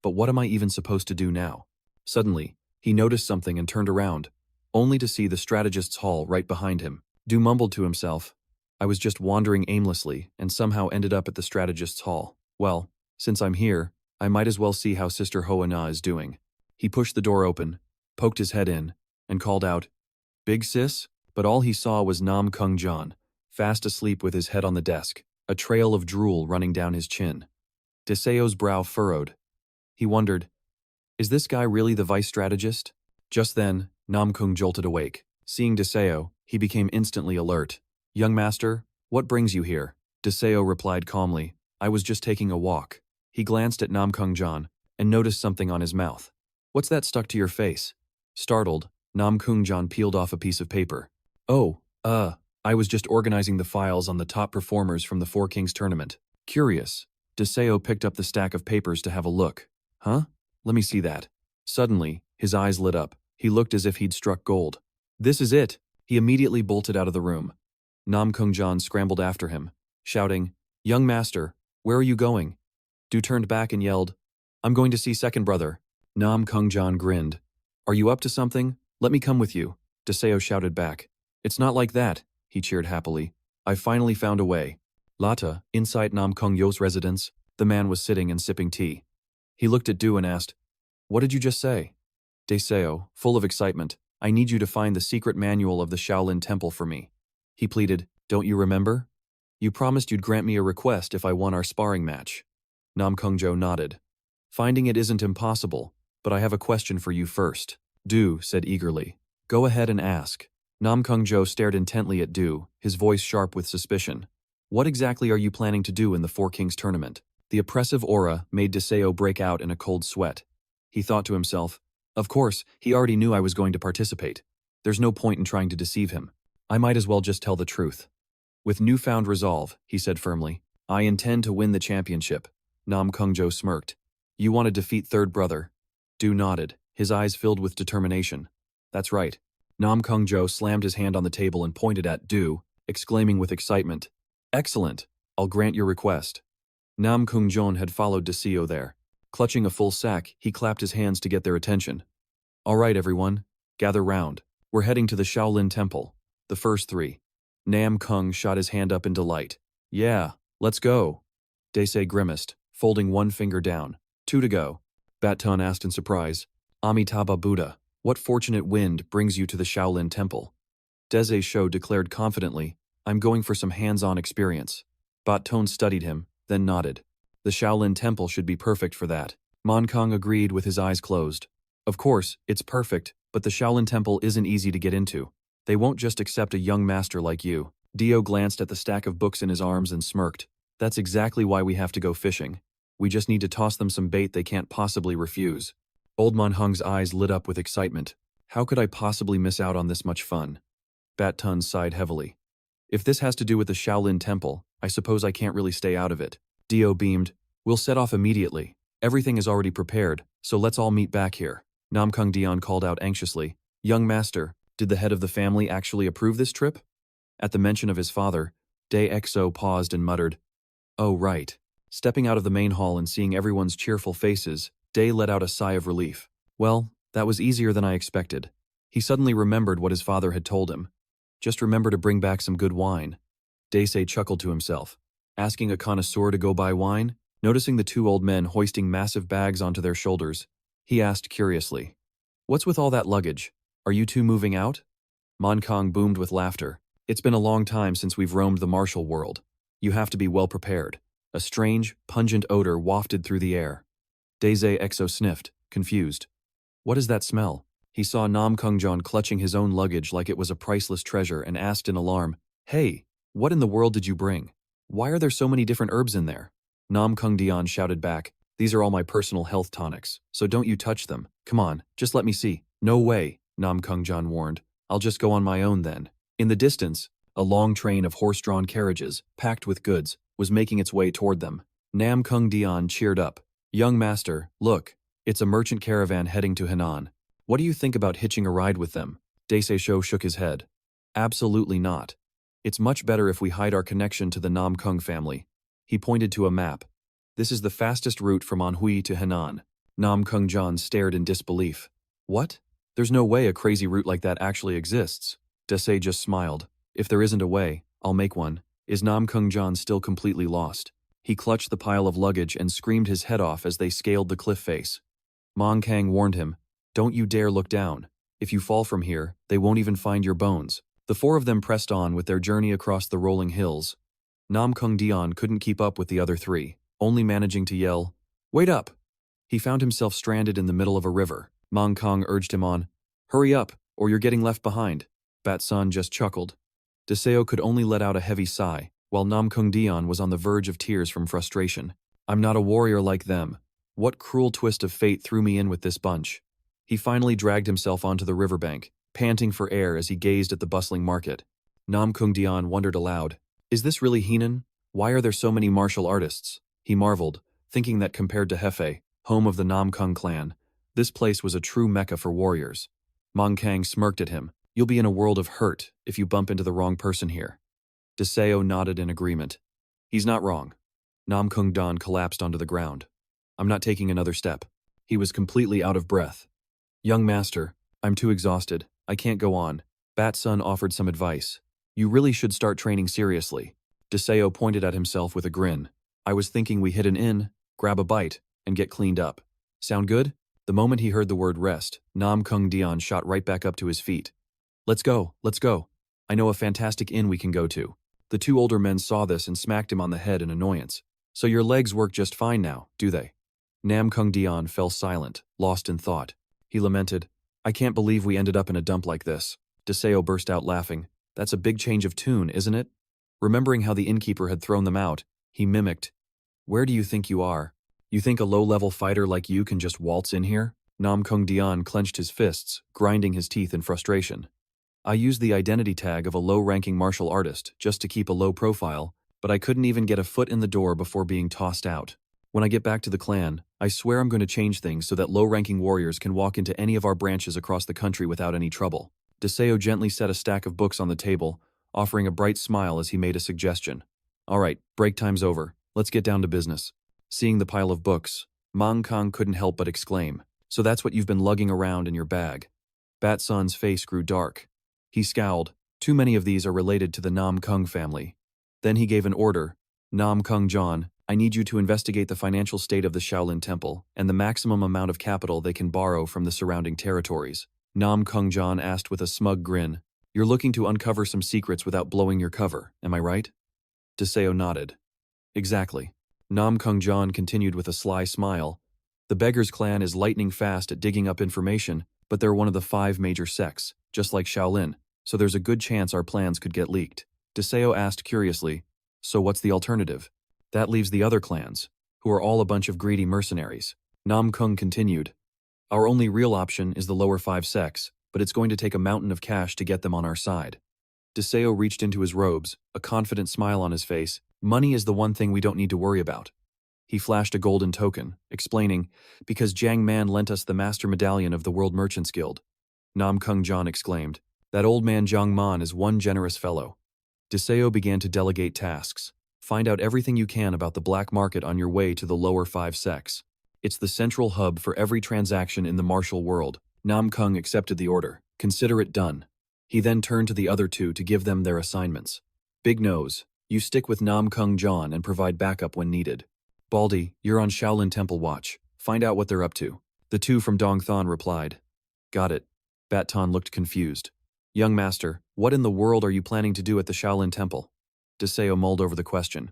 But what am I even supposed to do now? Suddenly, he noticed something and turned around, only to see the strategist's hall right behind him. Du mumbled to himself. I was just wandering aimlessly and somehow ended up at the strategist's hall. Well, since I'm here, I might as well see how Sister Hoa-Na is doing. He pushed the door open, poked his head in, and called out, Big sis? But all he saw was Nam Kung Jan, fast asleep with his head on the desk, a trail of drool running down his chin. Deseo's brow furrowed. He wondered, is this guy really the vice strategist? Just then, Namgung jolted awake. Seeing Deseo, he became instantly alert. Young master, what brings you here? Deseo replied calmly, I was just taking a walk. He glanced at Namgung Jan and noticed something on his mouth. What's that stuck to your face? Startled, Namgung Jan peeled off a piece of paper. Oh, I was just organizing the files on the top performers from the Four Kings tournament. Curious. Deseo picked up the stack of papers to have a look. Huh? Let me see that. Suddenly, his eyes lit up. He looked as if he'd struck gold. This is it. He immediately bolted out of the room. Namgung Jan scrambled after him, shouting, Young master, where are you going? Du turned back and yelled, I'm going to see second brother. Namgung Jan grinned. Are you up to something? Let me come with you. Deseo shouted back. It's not like that, he cheered happily. I finally found a way. Lata, inside Namgung Yo's residence, the man was sitting and sipping tea. He looked at Du and asked, What did you just say? Deseo, full of excitement, I need you to find the secret manual of the Shaolin Temple for me. He pleaded, Don't you remember? You promised you'd grant me a request if I won our sparring match. Namgung Jo nodded. Finding it isn't impossible, but I have a question for you first. Du said eagerly. Go ahead and ask. Namgung stared intently at Du, his voice sharp with suspicion. What exactly are you planning to do in the Four Kings tournament? The oppressive aura made Deseo break out in a cold sweat. He thought to himself, of course, he already knew I was going to participate. There's no point in trying to deceive him. I might as well just tell the truth. With newfound resolve, he said firmly, I intend to win the championship. Namgung smirked. You want to defeat third brother? Du nodded, his eyes filled with determination. That's right. Namgung slammed his hand on the table and pointed at Du, exclaiming with excitement. Excellent. I'll grant your request. Namgung had followed Deseo there. Clutching a full sack, he clapped his hands to get their attention. All right, everyone. Gather round. We're heading to the Shaolin Temple. The first three. Namgung shot his hand up in delight. Yeah, let's go. Desei grimaced, folding one finger down. 2 to go. Baton asked in surprise. Amitabha Buddha, what fortunate wind brings you to the Shaolin Temple? Desei Sho declared confidently, I'm going for some hands-on experience. Baton studied him, then nodded. The Shaolin Temple should be perfect for that. Monkong agreed with his eyes closed. Of course, it's perfect, but the Shaolin Temple isn't easy to get into. They won't just accept a young master like you. Dio glanced at the stack of books in his arms and smirked. That's exactly why we have to go fishing. We just need to toss them some bait they can't possibly refuse. Old Manhung's eyes lit up with excitement. How could I possibly miss out on this much fun? Bat Tun sighed heavily. If this has to do with the Shaolin Temple, I suppose I can't really stay out of it. Dio beamed. We'll set off immediately. Everything is already prepared, so let's all meet back here. Namgung Dion called out anxiously. Young master, did the head of the family actually approve this trip? At the mention of his father, De Exo paused and muttered, oh right. Stepping out of the main hall and seeing everyone's cheerful faces, De let out a sigh of relief. Well, that was easier than I expected. He suddenly remembered what his father had told him. Just remember to bring back some good wine. Desei chuckled to himself. Asking a connoisseur to go buy wine? Noticing the two old men hoisting massive bags onto their shoulders, he asked curiously, what's with all that luggage? Are you two moving out? Monkong boomed with laughter. It's been a long time since we've roamed the martial world. You have to be well prepared. A strange, pungent odor wafted through the air. Desei Exo sniffed, confused. What is that smell? He saw Namgung clutching his own luggage like it was a priceless treasure and asked in alarm, hey, what in the world did you bring? Why are there so many different herbs in there? Namgung Dion shouted back, these are all my personal health tonics, so don't you touch them. Come on, just let me see. No way, Namgung warned. I'll just go on my own then. In the distance, a long train of horse-drawn carriages, packed with goods, was making its way toward them. Namgung Dion cheered up. Young master, look, it's a merchant caravan heading to Henan. What do you think about hitching a ride with them? Desei Sho shook his head. Absolutely not. It's much better if we hide our connection to the Namgung family. He pointed to a map. This is the fastest route from Anhui to Henan. Namgung stared in disbelief. What? There's no way a crazy route like that actually exists. Desei just smiled. If there isn't a way, I'll make one. Is Namgung still completely lost? He clutched the pile of luggage and screamed his head off as they scaled the cliff face. Monkang warned him, don't you dare look down. If you fall from here, they won't even find your bones. The four of them pressed on with their journey across the rolling hills. Namgung Dion couldn't keep up with the other three, only managing to yell, wait up! He found himself stranded in the middle of a river. Monkong urged him on, hurry up, or you're getting left behind. Bat-san just chuckled. Deseo could only let out a heavy sigh, while Namgung Dion was on the verge of tears from frustration. I'm not a warrior like them. What cruel twist of fate threw me in with this bunch? He finally dragged himself onto the riverbank, panting for air as he gazed at the bustling market. Namgung Dion wondered aloud, is this really Henan? Why are there so many martial artists? He marveled, thinking that compared to Hefei, home of the Namgung clan, this place was a true mecca for warriors. Monkang smirked at him. You'll be in a world of hurt if you bump into the wrong person here. Deseo nodded in agreement. He's not wrong. Namgung Don collapsed onto the ground. I'm not taking another step. He was completely out of breath. Young master, I'm too exhausted. I can't go on. Bat-sun offered some advice. You really should start training seriously. Deseo pointed at himself with a grin. I was thinking we hit an inn, grab a bite, and get cleaned up. Sound good? The moment he heard the word rest, Namgung Dion shot right back up to his feet. Let's go, let's go. I know a fantastic inn we can go to. The two older men saw this and smacked him on the head in annoyance. So your legs work just fine now, do they? Namgung Dian fell silent, lost in thought. He lamented, I can't believe we ended up in a dump like this. Deseo burst out laughing. That's a big change of tune, isn't it? Remembering how the innkeeper had thrown them out, he mimicked, Where do you think you are? You think a low-level fighter like you can just waltz in here? Namgung Dian clenched his fists, grinding his teeth in frustration. I used the identity tag of a low-ranking martial artist just to keep a low profile, but I couldn't even get a foot in the door before being tossed out. When I get back to the clan, I swear I'm going to change things so that low-ranking warriors can walk into any of our branches across the country without any trouble. Deseo gently set a stack of books on the table, offering a bright smile as he made a suggestion. All right, break time's over. Let's get down to business. Seeing the pile of books, Kang couldn't help but exclaim, So that's what you've been lugging around in your bag. Bat Sun's face grew dark. He scowled. Too many of these are related to the Namgung family. Then he gave an order. Namgung John, I need you to investigate the financial state of the Shaolin Temple and the maximum amount of capital they can borrow from the surrounding territories. Namgung John asked with a smug grin, You're looking to uncover some secrets without blowing your cover, am I right? Deseo nodded. Exactly. Namgung John continued with a sly smile. The Beggars clan is lightning fast at digging up information, but they're one of the 5 major sects, just like Shaolin, so there's a good chance our plans could get leaked. Deseo asked curiously, So what's the alternative? That leaves the other clans, who are all a bunch of greedy mercenaries. Namgung continued, Our only real option is the lower 5 sects, but it's going to take a mountain of cash to get them on our side. Deseo reached into his robes, a confident smile on his face. Money is the one thing we don't need to worry about. He flashed a golden token, explaining, Because Jiang Man lent us the Master Medallion of the World Merchants Guild. Namgung John exclaimed, That old man Jiang Man is one generous fellow. Deseo began to delegate tasks. Find out everything you can about the black market on your way to the lower 5 sects. It's the central hub for every transaction in the martial world. Namgung accepted the order. Consider it done. He then turned to the other 2 to give them their assignments. Big Nose, you stick with Namgung John and provide backup when needed. Baldy, you're on Shaolin Temple watch. Find out what they're up to. The 2 from Dongthon replied. Got it. Batton looked confused. Young master, what in the world are you planning to do at the Shaolin Temple? Deseo mulled over the question.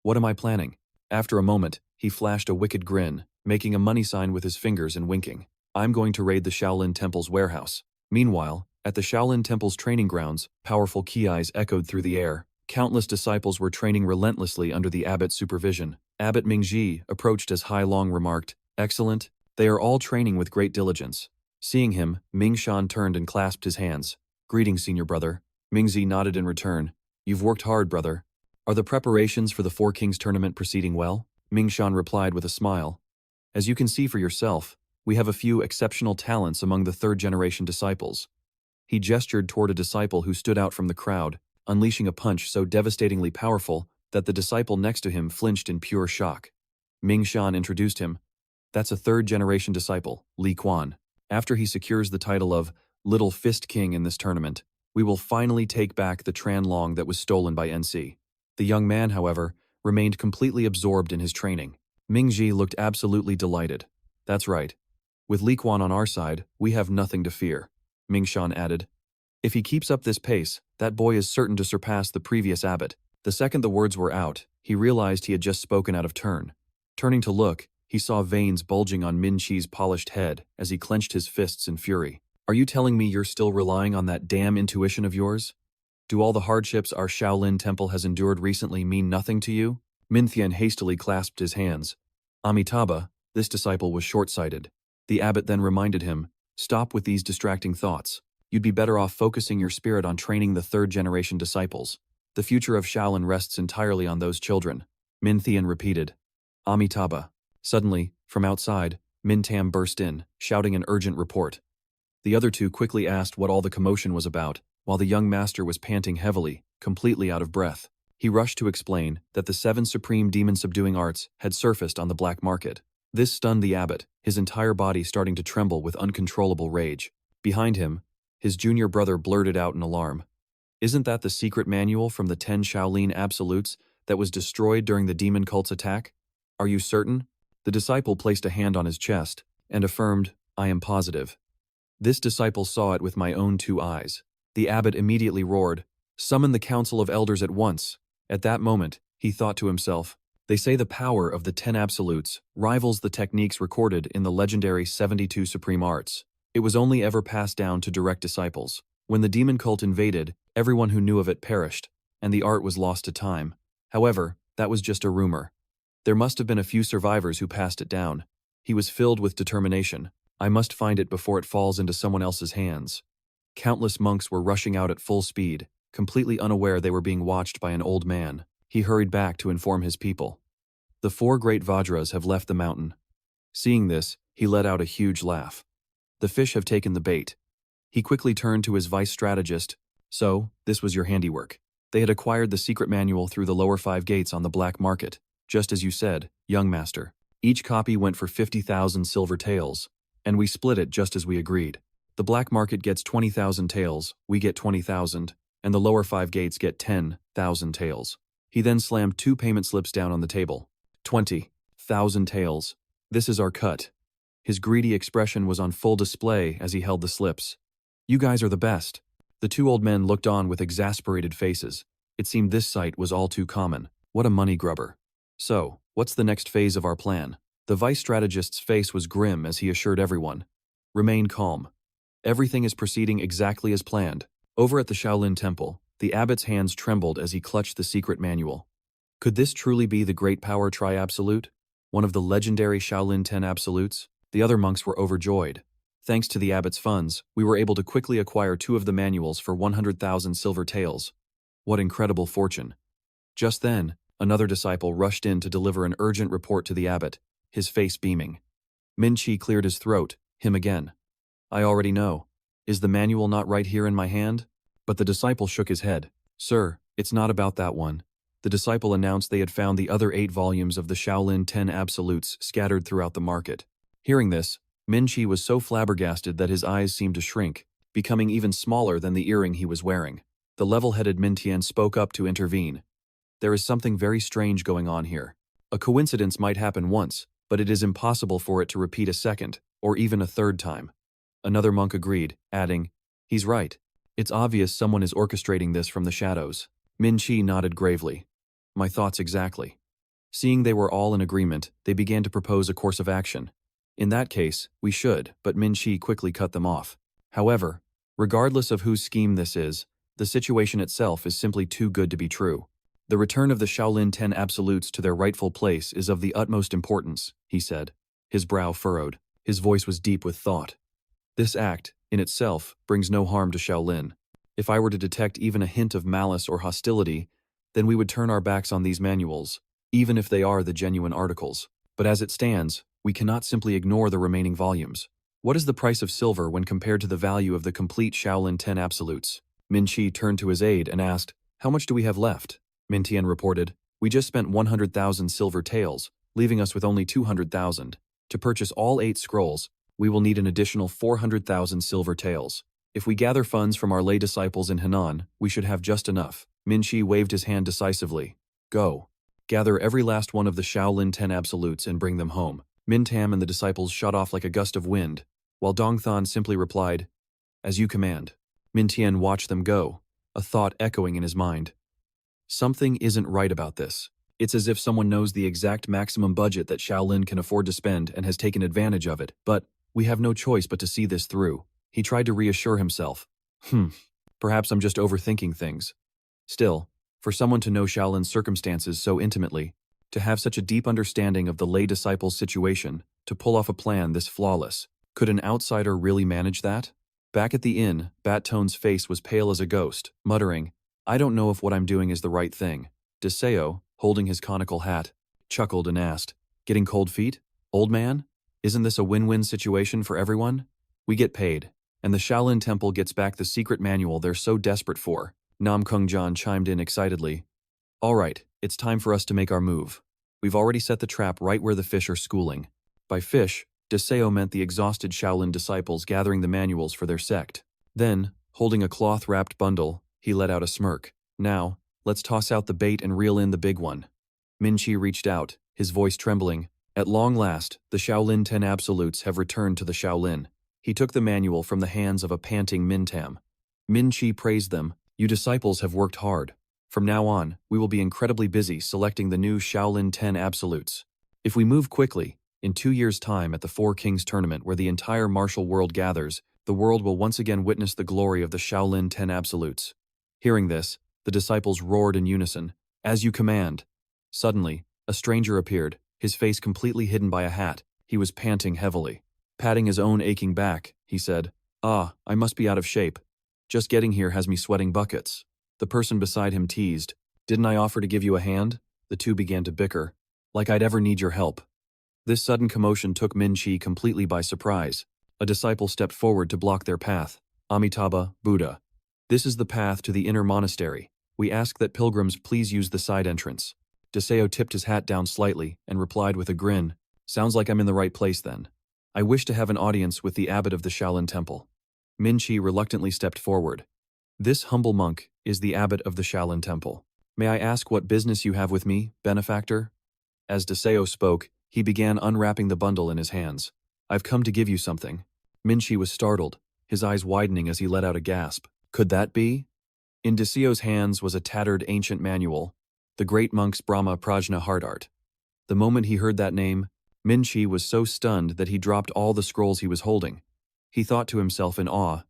What am I planning? After a moment, he flashed a wicked grin, making a money sign with his fingers and winking. I'm going to raid the Shaolin Temple's warehouse. Meanwhile, at the Shaolin Temple's training grounds, powerful kiais echoed through the air. Countless disciples were training relentlessly under the abbot's supervision. Abbot Mingji approached as Hai Long remarked, Excellent, they are all training with great diligence. Seeing him, Ming Shan turned and clasped his hands. Greetings, senior brother. Mingzi nodded in return. You've worked hard, brother. Are the preparations for the 4 Kings tournament proceeding well? Ming Shan replied with a smile. As you can see for yourself, we have a few exceptional talents among the 3rd-generation disciples. He gestured toward a disciple who stood out from the crowd, unleashing a punch so devastatingly powerful that the disciple next to him flinched in pure shock. Ming Shan introduced him. That's a 3rd-generation disciple, Li Quan. After he secures the title of Little Fist King in this tournament, we will finally take back the Tran Long that was stolen by NC. The young man, however, remained completely absorbed in his training. Mingji looked absolutely delighted. That's right. With Li Quan on our side, we have nothing to fear. Ming Shan added. If he keeps up this pace, that boy is certain to surpass the previous abbot. The second the words were out, he realized he had just spoken out of turn. Turning to look, he saw veins bulging on Min Chi's polished head as he clenched his fists in fury. Are you telling me you're still relying on that damn intuition of yours? Do all the hardships our Shaolin Temple has endured recently mean nothing to you? Min Thian hastily clasped his hands. Amitabha, this disciple was short-sighted. The abbot then reminded him, Stop with these distracting thoughts. You'd be better off focusing your spirit on training the 3rd-generation disciples. The future of Shaolin rests entirely on those children. Min Thian repeated. Amitabha. Suddenly, from outside, Min Tam burst in, shouting an urgent report. The other 2 quickly asked what all the commotion was about, while the young master was panting heavily, completely out of breath. He rushed to explain that the 7 supreme demon-subduing arts had surfaced on the black market. This stunned the abbot, his entire body starting to tremble with uncontrollable rage. Behind him, his junior brother blurted out in alarm. Isn't that the secret manual from the 10 Shaolin Absolutes that was destroyed during the demon cult's attack? Are you certain? The disciple placed a hand on his chest and affirmed, I am positive. This disciple saw it with my own 2 eyes. The abbot immediately roared, Summon the council of elders at once. At that moment, he thought to himself, They say the power of the 10 absolutes rivals the techniques recorded in the legendary 72 supreme arts. It was only ever passed down to direct disciples. When the demon cult invaded, everyone who knew of it perished, and the art was lost to time. However, that was just a rumor. There must have been a few survivors who passed it down. He was filled with determination. I must find it before it falls into someone else's hands. Countless monks were rushing out at full speed, completely unaware they were being watched by an old man. He hurried back to inform his people. The 4 great Vajras have left the mountain. Seeing this, he let out a huge laugh. The fish have taken the bait. He quickly turned to his vice strategist. So, this was your handiwork. They had acquired the secret manual through the lower 5 gates on the black market, just as you said, young master. Each copy went for 50,000 silver taels, and we split it just as we agreed. The black market gets 20,000 taels, we get 20,000, and the lower 5 gates get 10,000 taels. He then slammed 2 payment slips down on the table. 20,000 taels. This is our cut. His greedy expression was on full display as he held the slips. You guys are the best. The 2 old men looked on with exasperated faces. It seemed this sight was all too common. What a money grubber. So, what's the next phase of our plan? The vice strategist's face was grim as he assured everyone. Remain calm. Everything is proceeding exactly as planned. Over at the Shaolin Temple, the abbot's hands trembled as he clutched the secret manual. Could this truly be the Great Power Tri-Absolute? One of the legendary Shaolin 10 Absolutes? The other monks were overjoyed. Thanks to the abbot's funds, we were able to quickly acquire 2 of the manuals for 100,000 silver taels. What incredible fortune. Just then, another disciple rushed in to deliver an urgent report to the abbot, his face beaming. Min Chi cleared his throat, him again. I already know. Is the manual not right here in my hand? But the disciple shook his head. Sir, it's not about that one. The disciple announced they had found the other 8 volumes of the Shaolin 10 Absolutes scattered throughout the market. Hearing this, Min Chi was so flabbergasted that his eyes seemed to shrink, becoming even smaller than the earring he was wearing. The level-headed Min Tian spoke up to intervene. There is something very strange going on here. A coincidence might happen once, but it is impossible for it to repeat a second, or even a third time. Another monk agreed, adding, He's right. It's obvious someone is orchestrating this from the shadows. Min Chi nodded gravely. My thoughts exactly. Seeing they were all in agreement, they began to propose a course of action. In that case, we should, but Min Chi quickly cut them off. However, regardless of whose scheme this is, the situation itself is simply too good to be true. The return of the Shaolin 10 Absolutes to their rightful place is of the utmost importance, he said. His brow furrowed. His voice was deep with thought. This act, in itself, brings no harm to Shaolin. If I were to detect even a hint of malice or hostility, then we would turn our backs on these manuals, even if they are the genuine articles. But as it stands, we cannot simply ignore the remaining volumes. What is the price of silver when compared to the value of the complete Shaolin 10 Absolutes? Min Chi turned to his aide and asked, How much do we have left? Min Tian reported, We just spent 100,000 silver taels, leaving us with only 200,000. To purchase all 8 scrolls, we will need an additional 400,000 silver taels. If we gather funds from our lay disciples in Henan, we should have just enough. Min Chi waved his hand decisively. Go. Gather every last one of the Shaolin 10 Absolutes and bring them home. Min Tam and the disciples shot off like a gust of wind, while Dong Than simply replied, As you command. Min Tian watched them go, a thought echoing in his mind. Something isn't right about this. It's as if someone knows the exact maximum budget that Shaolin can afford to spend and has taken advantage of it, but we have no choice but to see this through. He tried to reassure himself. Perhaps I'm just overthinking things. Still, for someone to know Shaolin's circumstances so intimately, to have such a deep understanding of the lay disciple's situation, to pull off a plan this flawless, could an outsider really manage that? Back at the inn, Bat Tone's face was pale as a ghost, muttering, I don't know if what I'm doing is the right thing. Deseo, holding his conical hat, chuckled and asked, Getting cold feet? Old man? Isn't this a win-win situation for everyone? We get paid, and the Shaolin Temple gets back the secret manual they're so desperate for. Namgung John chimed in excitedly. All right, it's time for us to make our move. We've already set the trap right where the fish are schooling. By fish, Deseo meant the exhausted Shaolin disciples gathering the manuals for their sect. Then, holding a cloth-wrapped bundle, he let out a smirk. Now, let's toss out the bait and reel in the big one. Min Chi reached out, his voice trembling. At long last, the Shaolin 10 Absolutes have returned to the Shaolin. He took the manual from the hands of a panting Min Tam. Min Chi praised them. You disciples have worked hard. From now on, we will be incredibly busy selecting the new Shaolin 10 absolutes. If we move quickly, in 2 years' time at the Four Kings tournament where the entire martial world gathers, the world will once again witness the glory of the Shaolin 10 absolutes. Hearing this, the disciples roared in unison, "As you command." Suddenly, a stranger appeared, his face completely hidden by a hat. He was panting heavily. Patting his own aching back, he said, "Ah, I must be out of shape. Just getting here has me sweating buckets." The person beside him teased, "Didn't I offer to give you a hand?" The two began to bicker. "Like I'd ever need your help." This sudden commotion took Min Chi completely by surprise. A disciple stepped forward to block their path. "Amitabha, Buddha. This is the path to the inner monastery. We ask that pilgrims please use the side entrance." Deseo tipped his hat down slightly and replied with a grin, "Sounds like I'm in the right place then. I wish to have an audience with the abbot of the Shaolin Temple." Min Chi reluctantly stepped forward. "This humble monk is the abbot of the Shaolin Temple. May I ask what business you have with me, benefactor?" As Deseo spoke, he began unwrapping the bundle in his hands. "I've come to give you something." Min Chi was startled, his eyes widening as he let out a gasp. Could that be? In Deseo's hands was a tattered ancient manual, the great monk's Brahma Prajna heart art. The moment he heard that name, Min Chi was so stunned that he dropped all the scrolls he was holding. He thought to himself in awe,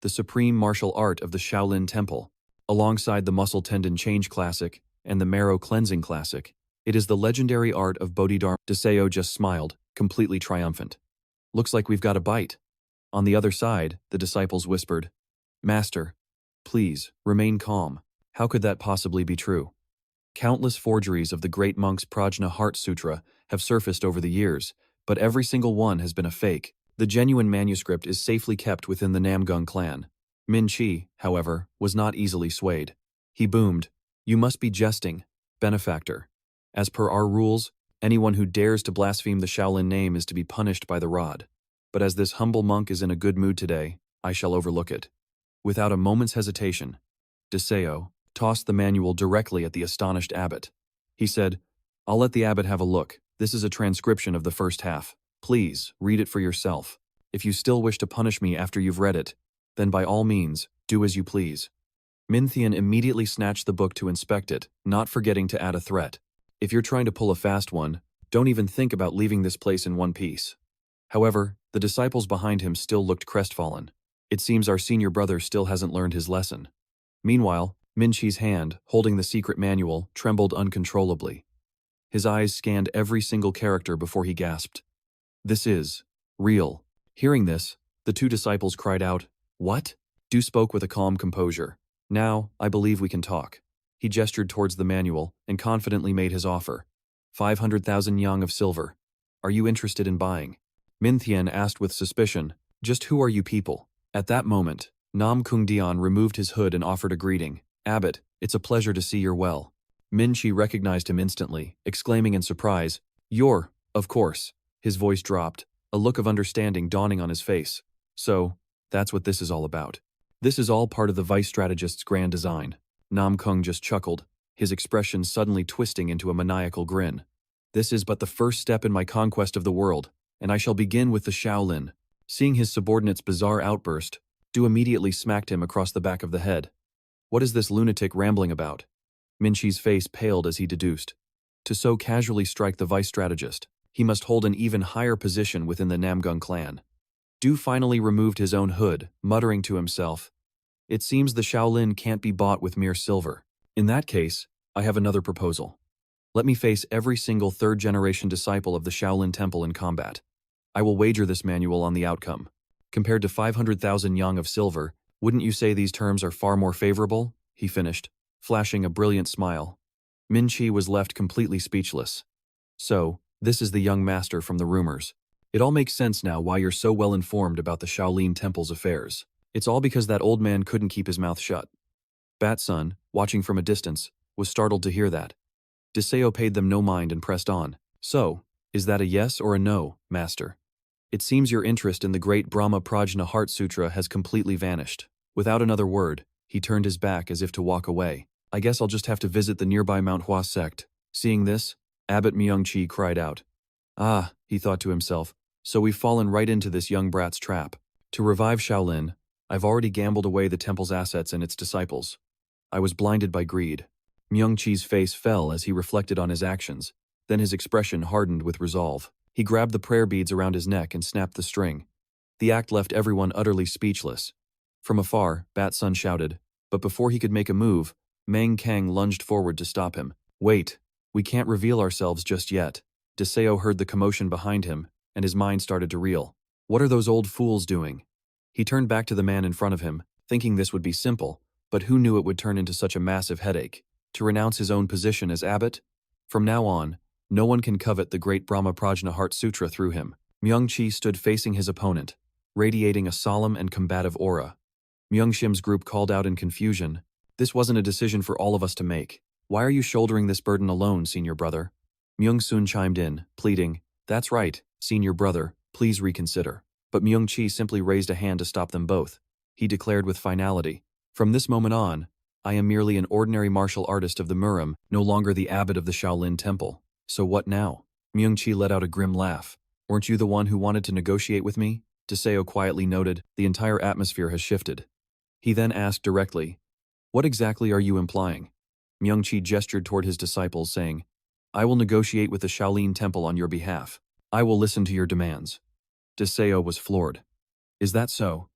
the supreme martial art of the Shaolin Temple, alongside the muscle tendon change classic and the marrow cleansing classic. It is the legendary art of Bodhidharma. Deseo just smiled, completely triumphant. "Looks like we've got a bite." On the other side, the disciples whispered, "Master, please, remain calm. How could that possibly be true?" Countless forgeries of the great monk's Prajna Heart Sutra have surfaced over the years, but every single one has been a fake. The genuine manuscript is safely kept within the Namgung clan. Min Chi, however, was not easily swayed. He boomed, "You must be jesting, benefactor. As per our rules, anyone who dares to blaspheme the Shaolin name is to be punished by the rod. But as this humble monk is in a good mood today, I shall overlook it." Without a moment's hesitation, Deseo tossed the manual directly at the astonished abbot. He said, "I'll let the abbot have a look. This is a transcription of the first half. Please, read it for yourself. If you still wish to punish me after you've read it, then by all means, do as you please." Minthian immediately snatched the book to inspect it, not forgetting to add a threat. "If you're trying to pull a fast one, don't even think about leaving this place in one piece." However, the disciples behind him still looked crestfallen. It seems our senior brother still hasn't learned his lesson. Meanwhile, Min Chi's hand, holding the secret manual, trembled uncontrollably. His eyes scanned every single character before he gasped, "This is real." Hearing this, the two disciples cried out, "What?" Du spoke with a calm composure. "Now, I believe we can talk." He gestured towards the manual and confidently made his offer. 500,000 yang of silver. "Are you interested in buying?" Minthian asked with suspicion, "Just who are you people?" At that moment, Namgung Dian removed his hood and offered a greeting. "Abbot, it's a pleasure to see you're well." Min Chi recognized him instantly, exclaiming in surprise, "You're, of course." His voice dropped, a look of understanding dawning on his face. "So, that's what this is all about. This is all part of the vice strategist's grand design." Namgung just chuckled, his expression suddenly twisting into a maniacal grin. "This is but the first step in my conquest of the world, and I shall begin with the Shaolin." Seeing his subordinate's bizarre outburst, Du immediately smacked him across the back of the head. "What is this lunatic rambling about?" Min Chi's face paled as he deduced. To so casually strike the vice strategist, he must hold an even higher position within the Namgung clan. Du finally removed his own hood, muttering to himself, "It seems the Shaolin can't be bought with mere silver. In that case, I have another proposal. Let me face every single third-generation disciple of the Shaolin Temple in combat. I will wager this manual on the outcome. Compared to 500,000 yang of silver, wouldn't you say these terms are far more favorable?" he finished, flashing a brilliant smile. Min Chi was left completely speechless. "So, this is the young master from the rumors. It all makes sense now why you're so well informed about the Shaolin Temple's affairs. It's all because that old man couldn't keep his mouth shut." Bat-sun, watching from a distance, was startled to hear that. Deseo paid them no mind and pressed on. "So, is that a yes or a no, master? It seems your interest in the great Brahma Prajna Heart Sutra has completely vanished." Without another word, he turned his back as if to walk away. "I guess I'll just have to visit the nearby Manhwa sect." Seeing this, Abbot Myung-chi cried out. "Ah," he thought to himself, "so we've fallen right into this young brat's trap. To revive Shaolin, I've already gambled away the temple's assets and its disciples. I was blinded by greed. Myung-Chi's face fell as he reflected on his actions. Then his expression hardened with resolve. He grabbed the prayer beads around his neck and snapped the string. The act left everyone utterly speechless. From afar, Bat-sun shouted, but before he could make a move, Mang Kang lunged forward to stop him. Wait, we can't reveal ourselves just yet. Deseo heard the commotion behind him, and his mind started to reel. What are those old fools doing? He turned back to the man in front of him, thinking this would be simple, but who knew it would turn into such a massive headache? To renounce his own position as abbot? From now on, no one can covet the great Brahma Prajna Heart Sutra through him. Myung-Chi stood facing his opponent, radiating a solemn and combative aura. Myung-Shim's group called out in confusion. This wasn't a decision for all of us to make. Why are you shouldering this burden alone, senior brother? Myung-Sun chimed in, pleading, that's right, senior brother, please reconsider. But Myung-Chi simply raised a hand to stop them both. He declared with finality, from this moment on, I am merely an ordinary martial artist of the Murim, no longer the abbot of the Shaolin Temple. So what now? Myung-Chi let out a grim laugh. Weren't you the one who wanted to negotiate with me? Deseo quietly noted, the entire atmosphere has shifted. He then asked directly, what exactly are you implying? Myung-Chi gestured toward his disciples, saying, I will negotiate with the Shaolin Temple on your behalf. I will listen to your demands. Deseo was floored. Is that so?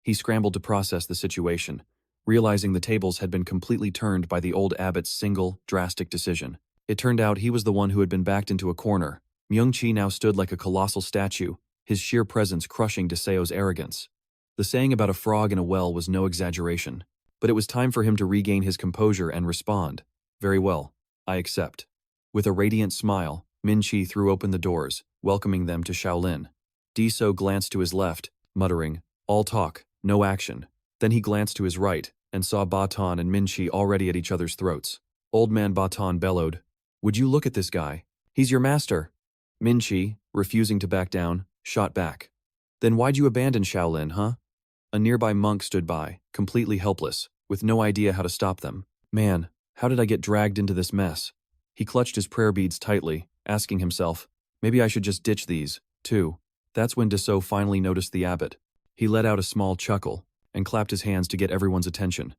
He scrambled to process the situation, realizing the tables had been completely turned by the old abbot's single, drastic decision. It turned out he was the one who had been backed into a corner. Myung-Chi now stood like a colossal statue, his sheer presence crushing Deseo's arrogance. The saying about a frog in a well was no exaggeration, but it was time for him to regain his composure and respond. Very well, I accept. With a radiant smile, Min-Chi threw open the doors, welcoming them to Shaolin. Deseo glanced to his left, muttering, all talk, no action. Then he glanced to his right, and saw Batan and Min-Chi already at each other's throats. Old man Batan bellowed, would you look at this guy? He's your master. Min-Chi, refusing to back down, shot back. Then why'd you abandon Shaolin, huh? A nearby monk stood by, completely helpless, with no idea how to stop them. Man, how did I get dragged into this mess? He clutched his prayer beads tightly, asking himself, maybe I should just ditch these, too. That's when Deseo finally noticed the abbot. He let out a small chuckle, and clapped his hands to get everyone's attention.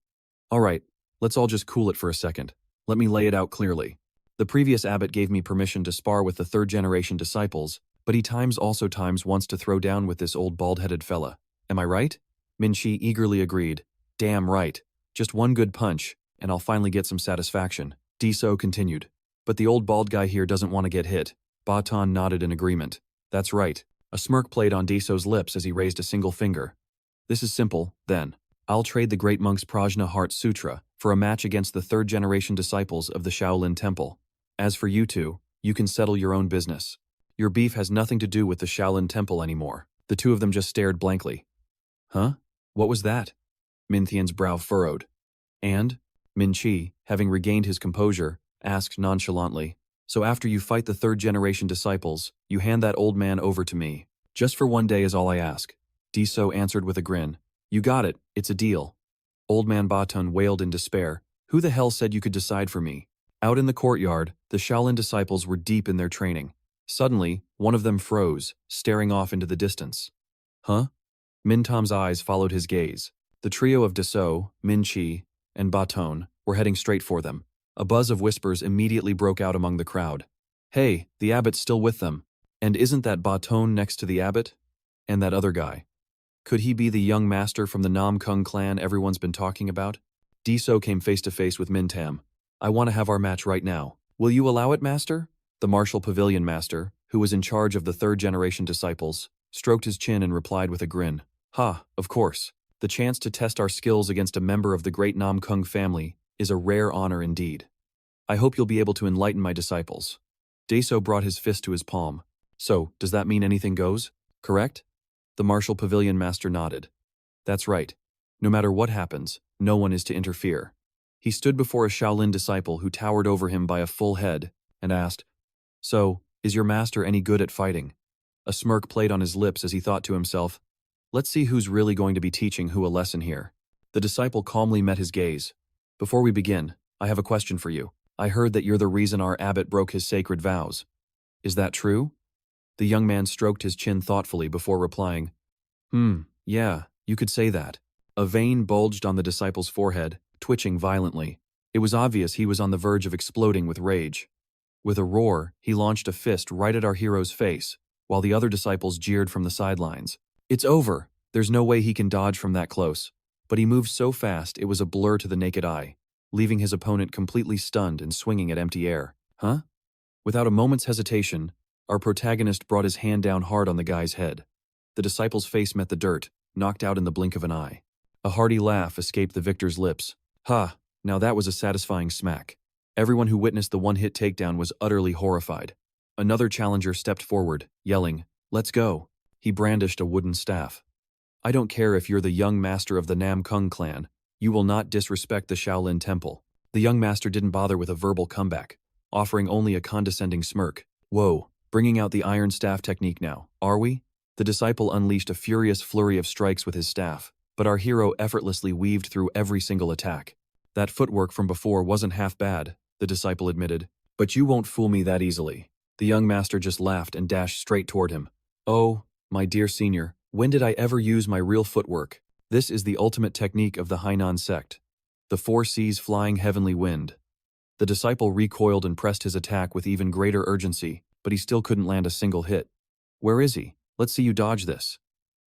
All right, let's all just cool it for a second. Let me lay it out clearly. The previous abbot gave me permission to spar with the third-generation disciples, but he also wants to throw down with this old bald-headed fella. Am I right? Min-Chi eagerly agreed. Damn right. Just one good punch, and I'll finally get some satisfaction. Deseo continued. But the old bald guy here doesn't want to get hit. Batan nodded in agreement. That's right. A smirk played on Deseo's lips as he raised a single finger. This is simple, then. I'll trade the great monk's Prajna Heart Sutra for a match against the third-generation disciples of the Shaolin Temple. As for you two, you can settle your own business. Your beef has nothing to do with the Shaolin Temple anymore. The two of them just stared blankly. Huh? What was that? Min-Thian's brow furrowed. And? Min-Chi, having regained his composure, asked nonchalantly. So after you fight the third-generation disciples, you hand that old man over to me. Just for one day is all I ask. Deseo answered with a grin. You got it, it's a deal. Old man Batan wailed in despair. Who the hell said you could decide for me? Out in the courtyard, the Shaolin disciples were deep in their training. Suddenly, one of them froze, staring off into the distance. Huh? Min-Tom's eyes followed his gaze. The trio of Deseo, Min-Chi, and Batan were heading straight for them. A buzz of whispers immediately broke out among the crowd. Hey, the abbot's still with them. And isn't that Batan next to the abbot? And that other guy? Could he be the young master from the Namgung clan everyone's been talking about? Deseo came face to face with Min-Tam. I want to have our match right now. Will you allow it, master? The martial pavilion master, who was in charge of the third-generation disciples, stroked his chin and replied with a grin. Ha, of course. The chance to test our skills against a member of the great Namgung family is a rare honor indeed. I hope you'll be able to enlighten my disciples. Deseo brought his fist to his palm. So, does that mean anything goes? Correct? The martial pavilion master nodded. That's right. No matter what happens, no one is to interfere. He stood before a Shaolin disciple who towered over him by a full head and asked, So, is your master any good at fighting? A smirk played on his lips as he thought to himself, Let's see who's really going to be teaching who a lesson here. The disciple calmly met his gaze. Before we begin, I have a question for you. I heard that you're the reason our abbot broke his sacred vows. Is that true? The young man stroked his chin thoughtfully before replying, Yeah, you could say that. A vein bulged on the disciple's forehead, twitching violently. It was obvious he was on the verge of exploding with rage. With a roar, he launched a fist right at our hero's face, while the other disciples jeered from the sidelines. It's over! There's no way he can dodge from that close. But he moved so fast it was a blur to the naked eye, leaving his opponent completely stunned and swinging at empty air. Huh? Without a moment's hesitation, our protagonist brought his hand down hard on the guy's head. The disciple's face met the dirt, knocked out in the blink of an eye. A hearty laugh escaped the victor's lips. Ha! Now that was a satisfying smack. Everyone who witnessed the one-hit takedown was utterly horrified. Another challenger stepped forward, yelling, "Let's go!" He brandished a wooden staff. "I don't care if you're the young master of the Namgung clan. You will not disrespect the Shaolin Temple." The young master didn't bother with a verbal comeback, offering only a condescending smirk. "Whoa, bringing out the iron staff technique now, are we?" The disciple unleashed a furious flurry of strikes with his staff, but our hero effortlessly weaved through every single attack. "That footwork from before wasn't half bad," the disciple admitted. "But you won't fool me that easily." The young master just laughed and dashed straight toward him. "Oh, my dear senior, when did I ever use my real footwork? This is the ultimate technique of the Hainan sect. The 4 C's flying heavenly wind." The disciple recoiled and pressed his attack with even greater urgency, but he still couldn't land a single hit. "Where is he? Let's see you dodge this."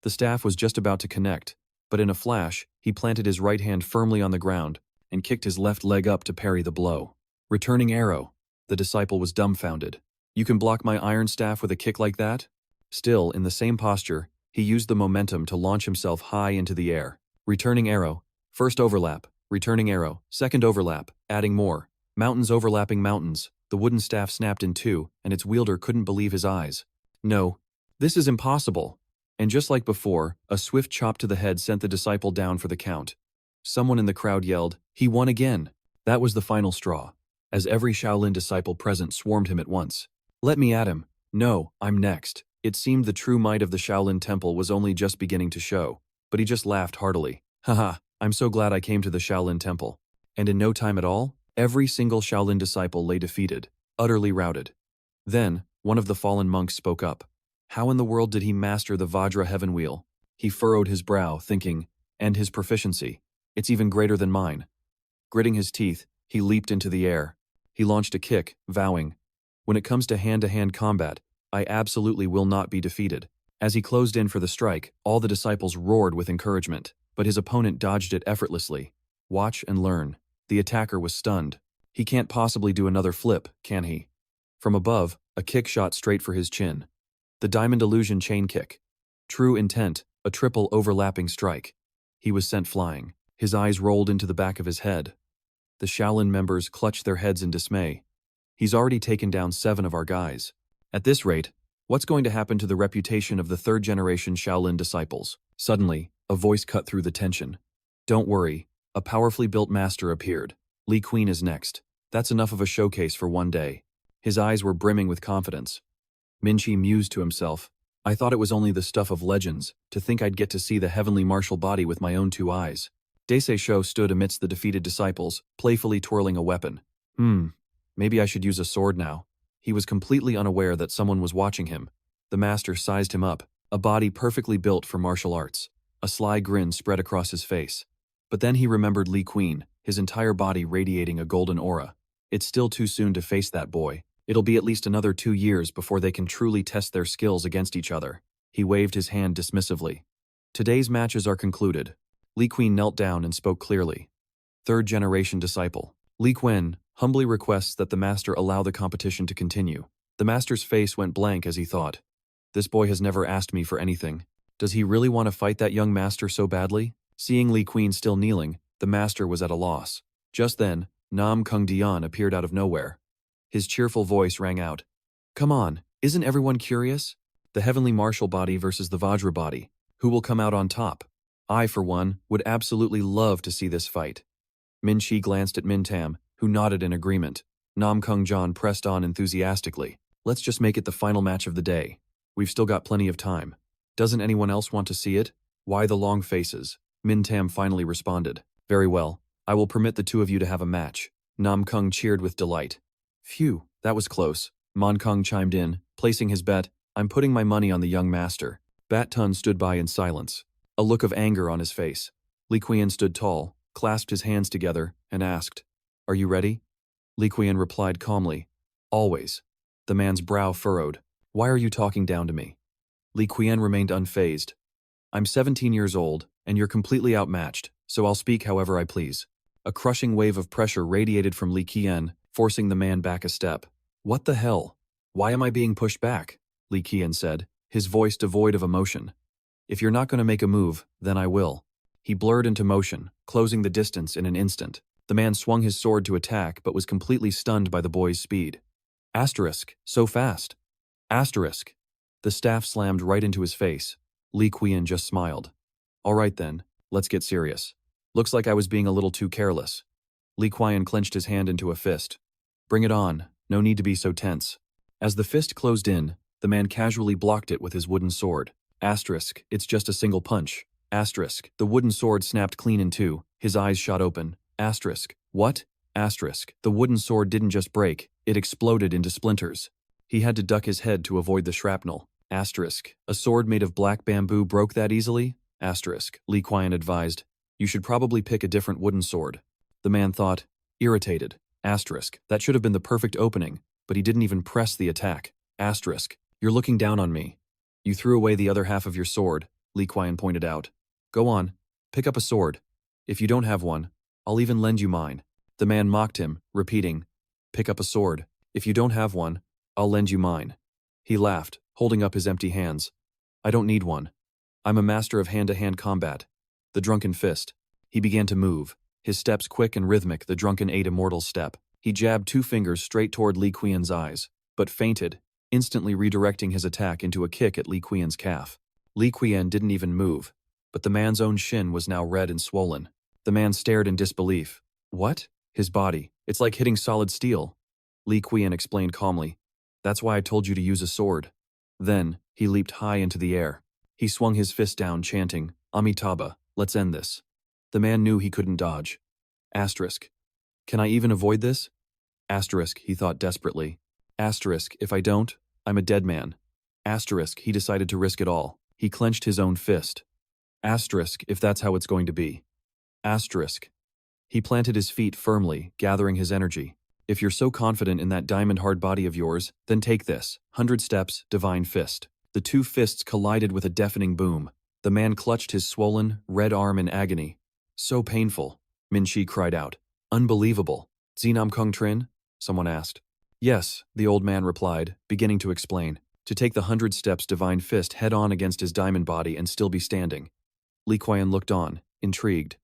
The staff was just about to connect, but in a flash, he planted his right hand firmly on the ground and kicked his left leg up to parry the blow. Returning arrow. The disciple was dumbfounded. "You can block my iron staff with a kick like that?" Still, in the same posture, he used the momentum to launch himself high into the air. Returning arrow. First overlap. Returning arrow. Second overlap. Adding more. Mountains overlapping mountains. The wooden staff snapped in two, and its wielder couldn't believe his eyes. "No. This is impossible." And just like before, a swift chop to the head sent the disciple down for the count. Someone in the crowd yelled, "He won again!" That was the final straw, as every Shaolin disciple present swarmed him at once. "Let me at him. No, I'm next." It seemed the true might of the Shaolin Temple was only just beginning to show, but he just laughed heartily. "Haha, I'm so glad I came to the Shaolin Temple." And in no time at all, every single Shaolin disciple lay defeated, utterly routed. Then, one of the fallen monks spoke up. How in the world did he master the Vajra Heaven Wheel? He furrowed his brow, thinking, and his proficiency. It's even greater than mine. Gritting his teeth, he leaped into the air. He launched a kick, vowing, "When it comes to hand-to-hand combat, I absolutely will not be defeated." As he closed in for the strike, all the disciples roared with encouragement, but his opponent dodged it effortlessly. Watch and learn. The attacker was stunned. He can't possibly do another flip, can he? From above, a kick shot straight for his chin. The Diamond Illusion chain kick. True intent, a triple overlapping strike. He was sent flying. His eyes rolled into the back of his head. The Shaolin members clutched their heads in dismay. He's already taken down 7 of our guys. At this rate, what's going to happen to the reputation of the 3rd-generation Shaolin disciples? Suddenly, a voice cut through the tension. "Don't worry, a powerfully built master appeared. Li Queen is next. That's enough of a showcase for one day." His eyes were brimming with confidence. Minchi mused to himself. "I thought it was only the stuff of legends, to think I'd get to see the heavenly martial body with my own 2 eyes. Daisei Sho stood amidst the defeated disciples, playfully twirling a weapon. Maybe I should use a sword now." He was completely unaware that someone was watching him. The master sized him up, a body perfectly built for martial arts. A sly grin spread across his face. But then he remembered Li Queen, his entire body radiating a golden aura. It's still too soon to face that boy. It'll be at least another 2 years before they can truly test their skills against each other. He waved his hand dismissively. Today's matches are concluded. Li Queen knelt down and spoke clearly. 3rd-generation disciple. Li Quen humbly requests that the master allow the competition to continue. The master's face went blank as he thought. This boy has never asked me for anything. Does he really want to fight that young master so badly? Seeing Li Queen still kneeling, the master was at a loss. Just then, Nam Kung Dian appeared out of nowhere. His cheerful voice rang out. "Come on, isn't everyone curious? The heavenly martial body versus the Vajra body. Who will come out on top? I, for one, would absolutely love to see this fight." Min Chi glanced at Min Tam, who nodded in agreement. Nam Kung Jan pressed on enthusiastically. "Let's just make it the final match of the day. We've still got plenty of time. Doesn't anyone else want to see it?" "Why the long faces?" Min Tam finally responded. "Very well. I will permit the 2 of you to have a match." Nam Kung cheered with delight. "Phew, that was close." Mon Kung chimed in, placing his bet. "I'm putting my money on the young master." Bat Tun stood by in silence, a look of anger on his face. Li Qian stood tall, clasped his hands together, and asked, Are you ready? Li Qian replied calmly. Always. The man's brow furrowed. Why are you talking down to me? Li Qian remained unfazed. I'm 17 years old, and you're completely outmatched, so I'll speak however I please. A crushing wave of pressure radiated from Li Qian, forcing the man back a step. What the hell? Why am I being pushed back? Li Qian said, his voice devoid of emotion. If you're not going to make a move, then I will. He blurred into motion, closing the distance in an instant. The man swung his sword to attack but was completely stunned by the boy's speed. Asterisk, so fast. Asterisk. The staff slammed right into his face. Li Qian just smiled. All right then, let's get serious. Looks like I was being a little too careless. Li Qian clenched his hand into a fist. Bring it on, no need to be so tense. As the fist closed in, the man casually blocked it with his wooden sword. Asterisk, it's just a single punch. Asterisk, the wooden sword snapped clean in two, his eyes shot open. Asterisk, what? Asterisk, the wooden sword didn't just break, it exploded into splinters. He had to duck his head to avoid the shrapnel. Asterisk, a sword made of black bamboo broke that easily? Asterisk, Li Qian advised. You should probably pick a different wooden sword. The man thought, irritated. Asterisk, that should have been the perfect opening, but he didn't even press the attack. Asterisk, you're looking down on me. You threw away the other half of your sword, Li Qian pointed out. Go on, pick up a sword. If you don't have one, I'll even lend you mine. The man mocked him, repeating, pick up a sword. If you don't have one, I'll lend you mine. He laughed, holding up his empty hands. I don't need one. I'm a master of hand-to-hand combat. The drunken fist. He began to move, his steps quick and rhythmic, the drunken eight immortal step. He jabbed two fingers straight toward Li Qian's eyes, but feinted, instantly redirecting his attack into a kick at Li Qian's calf. Li Qian didn't even move, but the man's own shin was now red and swollen. The man stared in disbelief. What? His body. It's like hitting solid steel. Li Qian explained calmly. That's why I told you to use a sword. Then, he leaped high into the air. He swung his fist down, chanting, Amitabha, let's end this. The man knew he couldn't dodge. Asterisk. Can I even avoid this? Asterisk, he thought desperately. Asterisk, if I don't, I'm a dead man. Asterisk, he decided to risk it all. He clenched his own fist. Asterisk, if that's how it's going to be. Asterisk. He planted his feet firmly, gathering his energy. If you're so confident in that diamond-hard body of yours, then take this. 100 steps, divine fist. The two fists collided with a deafening boom. The man clutched his swollen, red arm in agony. So painful, Min Shi cried out. Unbelievable. Zinam Kung Trin? Someone asked. Yes, the old man replied, beginning to explain. To take the 100 steps divine fist head-on against his diamond body and still be standing. Li Qian looked on, intrigued.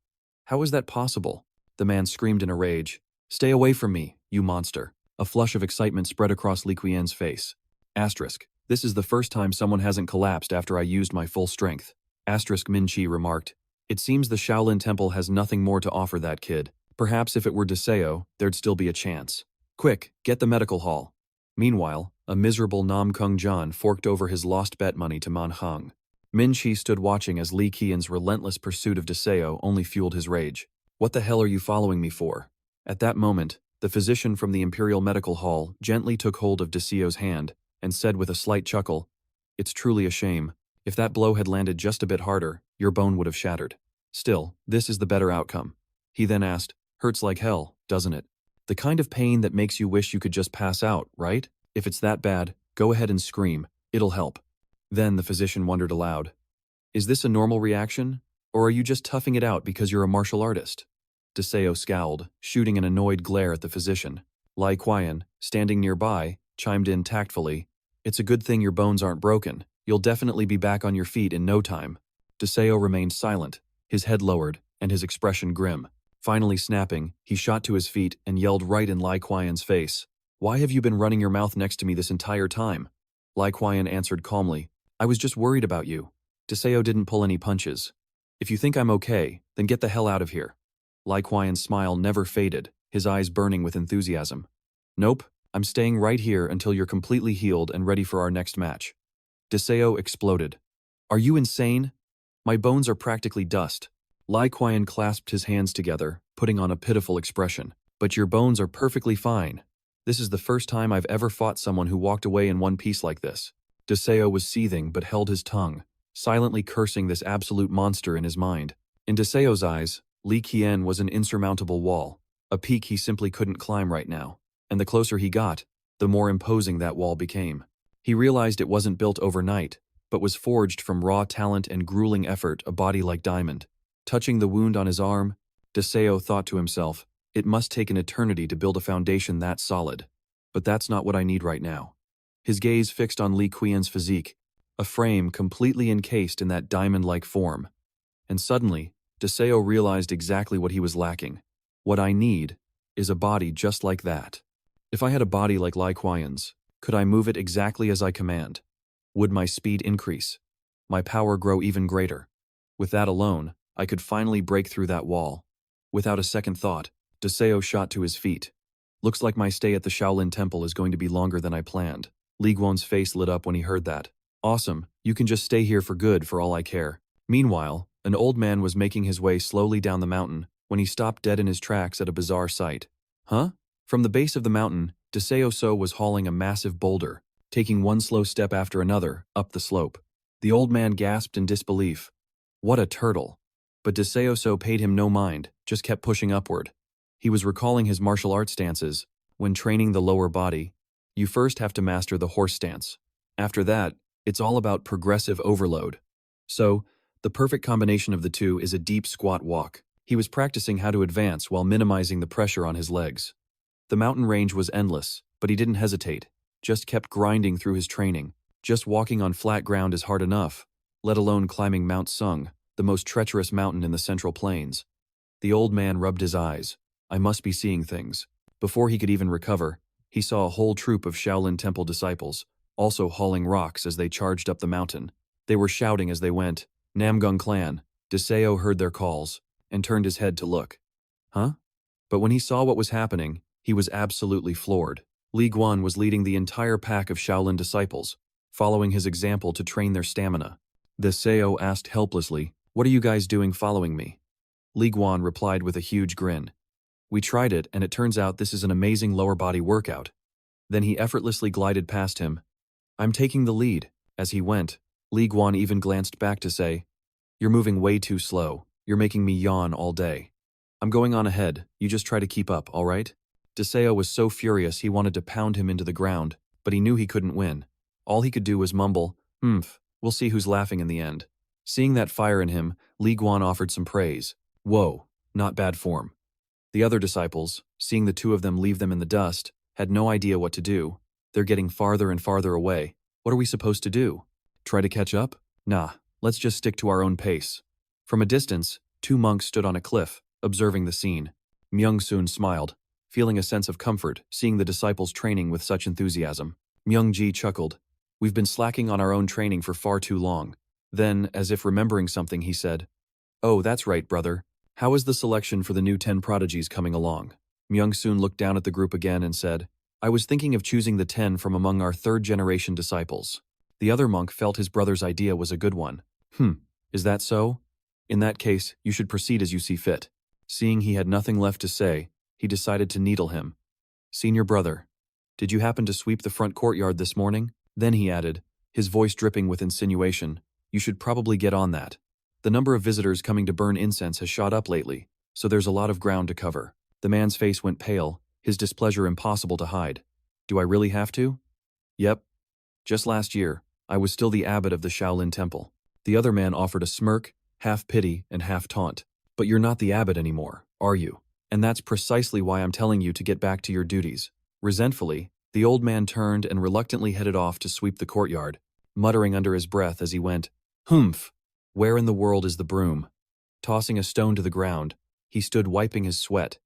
How is that possible? The man screamed in a rage. Stay away from me, you monster. A flush of excitement spread across Li Qian's face. Asterisk. This is the first time someone hasn't collapsed after I used my full strength. Asterisk Min Chi remarked. It seems the Shaolin Temple has nothing more to offer that kid. Perhaps if it were Deseo, there'd still be a chance. Quick, get the medical hall. Meanwhile, a miserable Namgung John forked over his lost bet money to Manhwa. Min Chi stood watching as Li Qian's relentless pursuit of Deseo only fueled his rage. What the hell are you following me for? At that moment, the physician from the Imperial Medical Hall gently took hold of Deseo's hand and said with a slight chuckle, It's truly a shame. If that blow had landed just a bit harder, your bone would have shattered. Still, this is the better outcome. He then asked, Hurts like hell, doesn't it? The kind of pain that makes you wish you could just pass out, right? If it's that bad, go ahead and scream. It'll help. Then the physician wondered aloud. Is this a normal reaction? Or are you just toughing it out because you're a martial artist? Deseo scowled, shooting an annoyed glare at the physician. Li Qian, standing nearby, chimed in tactfully. It's a good thing your bones aren't broken. You'll definitely be back on your feet in no time. Deseo remained silent, his head lowered, and his expression grim. Finally snapping, he shot to his feet and yelled right in Li Qian's face. Why have you been running your mouth next to me this entire time? Li Qian answered calmly. I was just worried about you. Deseo didn't pull any punches. If you think I'm okay, then get the hell out of here. Li Qian's smile never faded, his eyes burning with enthusiasm. Nope, I'm staying right here until you're completely healed and ready for our next match. Deseo exploded. Are you insane? My bones are practically dust. Li Qian clasped his hands together, putting on a pitiful expression. But your bones are perfectly fine. This is the first time I've ever fought someone who walked away in one piece like this. Deseo was seething but held his tongue, silently cursing this absolute monster in his mind. In Deseo's eyes, Li Qian was an insurmountable wall. a peak he simply couldn't climb right now. And the closer he got, the more imposing that wall became. He realized it wasn't built overnight, but was forged from raw talent and grueling effort, a body like diamond. Touching the wound on his arm, Deseo thought to himself, it must take an eternity to build a foundation that solid. But that's not what I need right now. His gaze fixed on Li Qian's physique, a frame completely encased in that diamond-like form. And suddenly, Deseo realized exactly what he was lacking. What I need is a body just like that. If I had a body like Li Qian's, could I move it exactly as I command? Would my speed increase? My power grow even greater? With that alone, I could finally break through that wall. Without a second thought, Deseo shot to his feet. Looks like my stay at the Shaolin Temple is going to be longer than I planned. Li Guan's face lit up when he heard that. Awesome, you can just stay here for good for all I care. Meanwhile, an old man was making his way slowly down the mountain when he stopped dead in his tracks at a bizarre sight. Huh? From the base of the mountain, Deseo So was hauling a massive boulder, taking one slow step after another up the slope. The old man gasped in disbelief. What a turtle. But Deseo So paid him no mind, just kept pushing upward. He was recalling his martial arts stances. When training the lower body, you first have to master the horse stance. After that, it's all about progressive overload. So, the perfect combination of the two is a deep squat walk. He was practicing how to advance while minimizing the pressure on his legs. The mountain range was endless, but he didn't hesitate, just kept grinding through his training. Just walking on flat ground is hard enough, let alone climbing Mount Sung, the most treacherous mountain in the Central Plains. The old man rubbed his eyes. I must be seeing things. Before he could even recover, he saw a whole troop of Shaolin Temple disciples, also hauling rocks as they charged up the mountain. They were shouting as they went, Namgung clan. Deseo heard their calls, and turned his head to look. Huh? But when he saw what was happening, he was absolutely floored. Li Guan was leading the entire pack of Shaolin disciples, following his example to train their stamina. Deseo asked helplessly, what are you guys doing following me? Li Guan replied with a huge grin. We tried it, and it turns out this is an amazing lower body workout. Then he effortlessly glided past him. I'm taking the lead. As he went, Li Guan even glanced back to say, you're moving way too slow. You're making me yawn all day. I'm going on ahead. You just try to keep up, all right? Deseo was so furious he wanted to pound him into the ground, but he knew he couldn't win. All he could do was mumble, we'll see who's laughing in the end. Seeing that fire in him, Li Guan offered some praise. Whoa, not bad form. The other disciples, seeing the two of them leave them in the dust, had no idea what to do. They're getting farther and farther away. What are we supposed to do? Try to catch up? Nah, let's just stick to our own pace. From a distance, two monks stood on a cliff, observing the scene. Myung-soon smiled, feeling a sense of comfort seeing the disciples training with such enthusiasm. Myung-ji chuckled. We've been slacking on our own training for far too long. Then, as if remembering something, he said, oh, that's right, brother. How is the selection for the new 10 prodigies coming along? Myung-soon looked down at the group again and said, I was thinking of choosing the 10 from among our third-generation disciples. The other monk felt his brother's idea was a good one. Is that so? In that case, you should proceed as you see fit. Seeing he had nothing left to say, he decided to needle him. Senior brother, did you happen to sweep the front courtyard this morning? Then he added, his voice dripping with insinuation, you should probably get on that. The number of visitors coming to burn incense has shot up lately, so there's a lot of ground to cover. The man's face went pale, his displeasure impossible to hide. Do I really have to? Yep. Just last year, I was still the abbot of the Shaolin Temple. The other man offered a smirk, half pity and half taunt. But you're not the abbot anymore, are you? And that's precisely why I'm telling you to get back to your duties. Resentfully, the old man turned and reluctantly headed off to sweep the courtyard, muttering under his breath as he went, Humph! Where in the world is the broom? Tossing a stone to the ground, he stood wiping his sweat,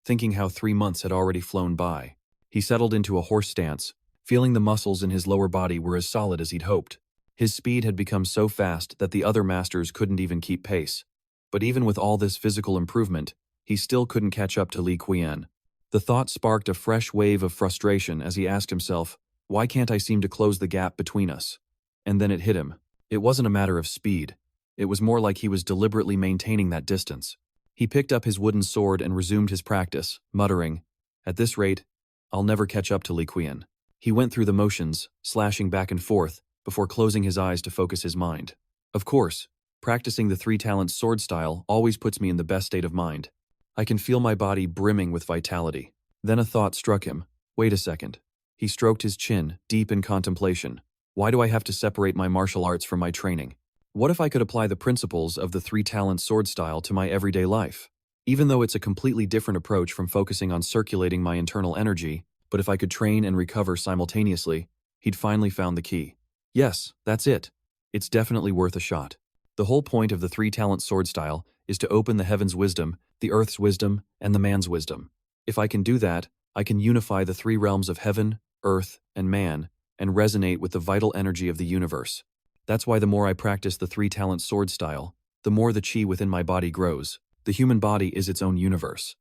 thinking how 3 months had already flown by. He settled into a horse stance, feeling the muscles in his lower body were as solid as he'd hoped. His speed had become so fast that the other masters couldn't even keep pace. But even with all this physical improvement, he still couldn't catch up to Li Qian. The thought sparked a fresh wave of frustration as he asked himself, why can't I seem to close the gap between us? And then it hit him. It wasn't a matter of speed. It was more like he was deliberately maintaining that distance. He picked up his wooden sword and resumed his practice, muttering, at this rate, I'll never catch up to Li Qian. He went through the motions, slashing back and forth, before closing his eyes to focus his mind. Of course, practicing the 3 talents sword style always puts me in the best state of mind. I can feel my body brimming with vitality. Then a thought struck him. Wait a second. He stroked his chin, deep in contemplation. Why do I have to separate my martial arts from my training? What if I could apply the principles of the three-talent sword style to my everyday life? Even though it's a completely different approach from focusing on circulating my internal energy, but if I could train and recover simultaneously, he'd finally found the key. Yes, that's it. It's definitely worth a shot. The whole point of the three-talent sword style is to open the heaven's wisdom, the earth's wisdom, and the man's wisdom. If I can do that, I can unify the three realms of heaven, earth, and man, and resonate with the vital energy of the universe. That's why the more I practice the three-talent sword style, the more the chi within my body grows. The human body is its own universe.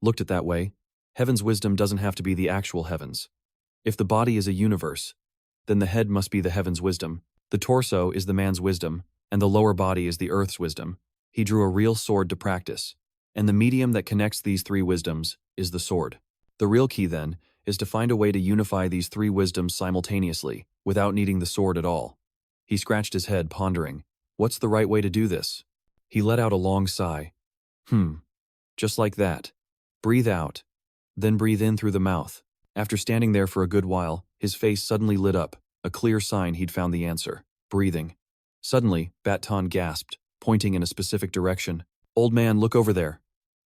Looked at that way, heaven's wisdom doesn't have to be the actual heavens. If the body is a universe, then the head must be the heaven's wisdom, the torso is the man's wisdom, and the lower body is the earth's wisdom. He drew a real sword to practice, and the medium that connects these three wisdoms is the sword. The real key, then, is to find a way to unify these three wisdoms simultaneously, without needing the sword at all. He scratched his head, pondering, what's the right way to do this? He let out a long sigh. Just like that. Breathe out. Then breathe in through the mouth. After standing there for a good while, his face suddenly lit up, a clear sign he'd found the answer. Breathing. Suddenly, Baton gasped, pointing in a specific direction. Old man, look over there.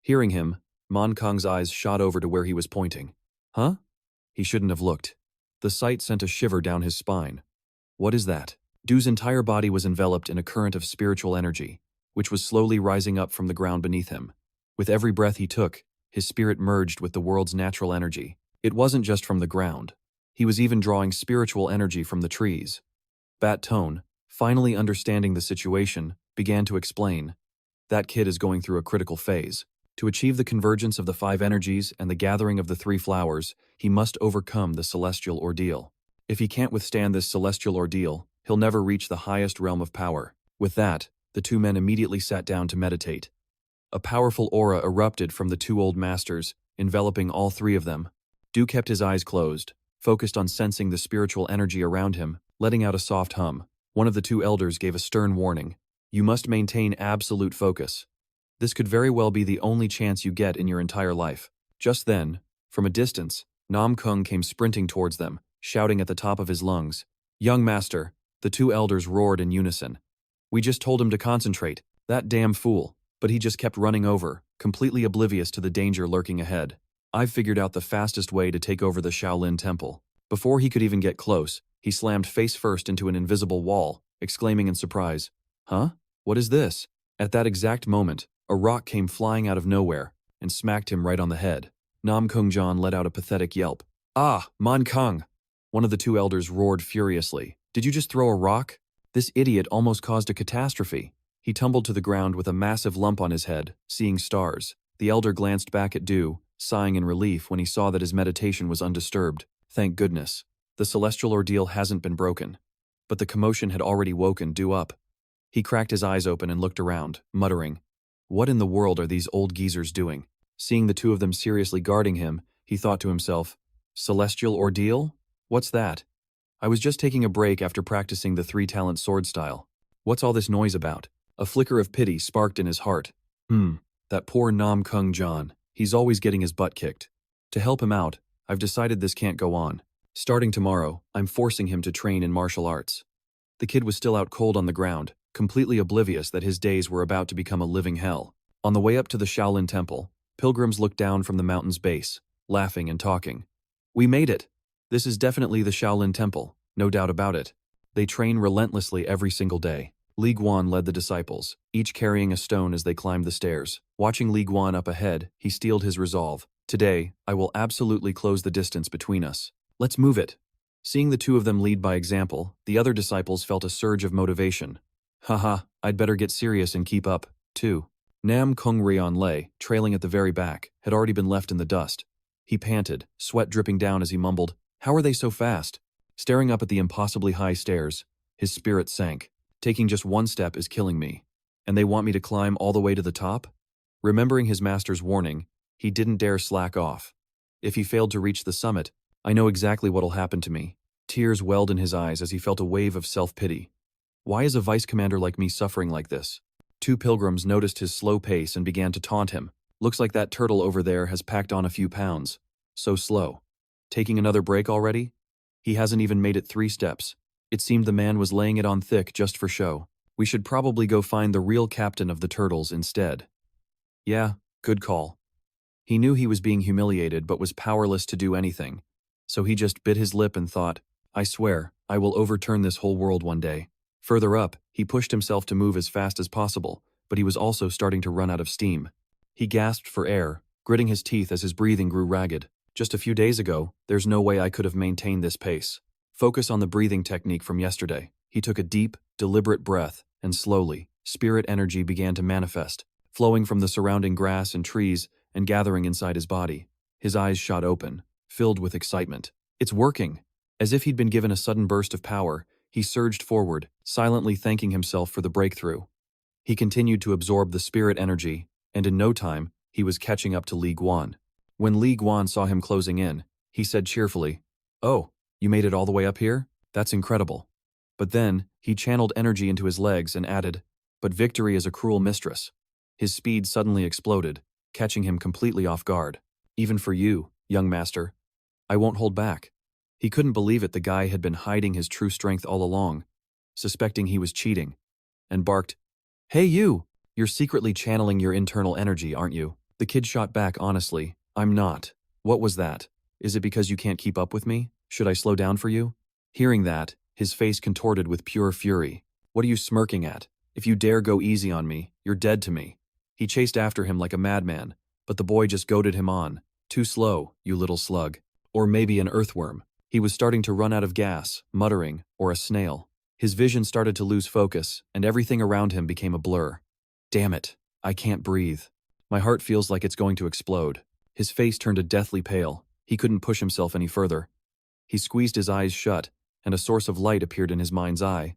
Hearing him, Man Kong's eyes shot over to where he was pointing. Huh? He shouldn't have looked. The sight sent a shiver down his spine. What is that? Du's entire body was enveloped in a current of spiritual energy, which was slowly rising up from the ground beneath him. With every breath he took, his spirit merged with the world's natural energy. It wasn't just from the ground. He was even drawing spiritual energy from the trees. Bat Tone, finally understanding the situation, began to explain. That kid is going through a critical phase. To achieve the convergence of the five energies and the gathering of the three flowers, he must overcome the celestial ordeal. If he can't withstand this celestial ordeal, he'll never reach the highest realm of power. With that, the two men immediately sat down to meditate. A powerful aura erupted from the two old masters, enveloping all three of them. Du kept his eyes closed, focused on sensing the spiritual energy around him, letting out a soft hum. One of the two elders gave a stern warning. You must maintain absolute focus. This could very well be the only chance you get in your entire life. Just then, from a distance, Namgung came sprinting towards them, shouting at the top of his lungs. Young master, the two elders roared in unison. We just told him to concentrate, that damn fool, but he just kept running over, completely oblivious to the danger lurking ahead. I've figured out the fastest way to take over the Shaolin Temple. Before he could even get close, he slammed face first into an invisible wall, exclaiming in surprise, Huh? What is this? At that exact moment, a rock came flying out of nowhere and smacked him right on the head. Namgung John let out a pathetic yelp. Ah, Man Kong! One of the two elders roared furiously. Did you just throw a rock? This idiot almost caused a catastrophe. He tumbled to the ground with a massive lump on his head, seeing stars. The elder glanced back at Du, sighing in relief when he saw that his meditation was undisturbed. Thank goodness. The celestial ordeal hasn't been broken. But the commotion had already woken Du up. He cracked his eyes open and looked around, muttering, What in the world are these old geezers doing? Seeing the two of them seriously guarding him, he thought to himself, Celestial ordeal? What's that? I was just taking a break after practicing the three-talent sword style. What's all this noise about? A flicker of pity sparked in his heart. That poor Namgung John. He's always getting his butt kicked. To help him out, I've decided this can't go on. Starting tomorrow, I'm forcing him to train in martial arts. The kid was still out cold on the ground, completely oblivious that his days were about to become a living hell. On the way up to the Shaolin Temple, pilgrims looked down from the mountain's base, laughing and talking. We made it! This is definitely the Shaolin Temple, no doubt about it. They train relentlessly every single day. Li Guan led the disciples, each carrying a stone as they climbed the stairs. Watching Li Guan up ahead, he steeled his resolve. Today, I will absolutely close the distance between us. Let's move it. Seeing the two of them lead by example, the other disciples felt a surge of motivation. Haha, I'd better get serious and keep up, too. Nam Kung Rian Lei, trailing at the very back, had already been left in the dust. He panted, sweat dripping down as he mumbled, How are they so fast? Staring up at the impossibly high stairs, his spirit sank. Taking just one step is killing me. And they want me to climb all the way to the top? Remembering his master's warning, he didn't dare slack off. If he failed to reach the summit, I know exactly what'll happen to me. Tears welled in his eyes as he felt a wave of self-pity. Why is a vice commander like me suffering like this? Two pilgrims noticed his slow pace and began to taunt him. Looks like that turtle over there has packed on a few pounds. So slow. Taking another break already? He hasn't even made it 3 steps. It seemed the man was laying it on thick just for show. We should probably go find the real captain of the turtles instead. Yeah, good call. He knew he was being humiliated but was powerless to do anything. So he just bit his lip and thought, I swear, I will overturn this whole world one day. Further up, he pushed himself to move as fast as possible, but he was also starting to run out of steam. He gasped for air, gritting his teeth as his breathing grew ragged. Just a few days ago, there's no way I could have maintained this pace. Focus on the breathing technique from yesterday. He took a deep, deliberate breath, and slowly, spirit energy began to manifest, flowing from the surrounding grass and trees and gathering inside his body. His eyes shot open, filled with excitement. It's working! As if he'd been given a sudden burst of power, he surged forward, silently thanking himself for the breakthrough. He continued to absorb the spirit energy, and in no time, he was catching up to Li Guan. When Li Guan saw him closing in, he said cheerfully, "Oh, you made it all the way up here? That's incredible." But then, he channeled energy into his legs and added, "But victory is a cruel mistress." His speed suddenly exploded, catching him completely off guard. "Even for you, young master. I won't hold back." He couldn't believe it. The guy had been hiding his true strength all along, suspecting he was cheating, and barked, "Hey you! You're secretly channeling your internal energy, aren't you?" The kid shot back honestly, "I'm not." "What was that? Is it because you can't keep up with me? Should I slow down for you?" Hearing that, his face contorted with pure fury. "What are you smirking at? If you dare go easy on me, you're dead to me." He chased after him like a madman, but the boy just goaded him on. "Too slow, you little slug. Or maybe an earthworm." He was starting to run out of gas, muttering, or a snail. His vision started to lose focus, and everything around him became a blur. "Damn it, I can't breathe. My heart feels like it's going to explode." His face turned a deathly pale. He couldn't push himself any further. He squeezed his eyes shut, and a source of light appeared in his mind's eye.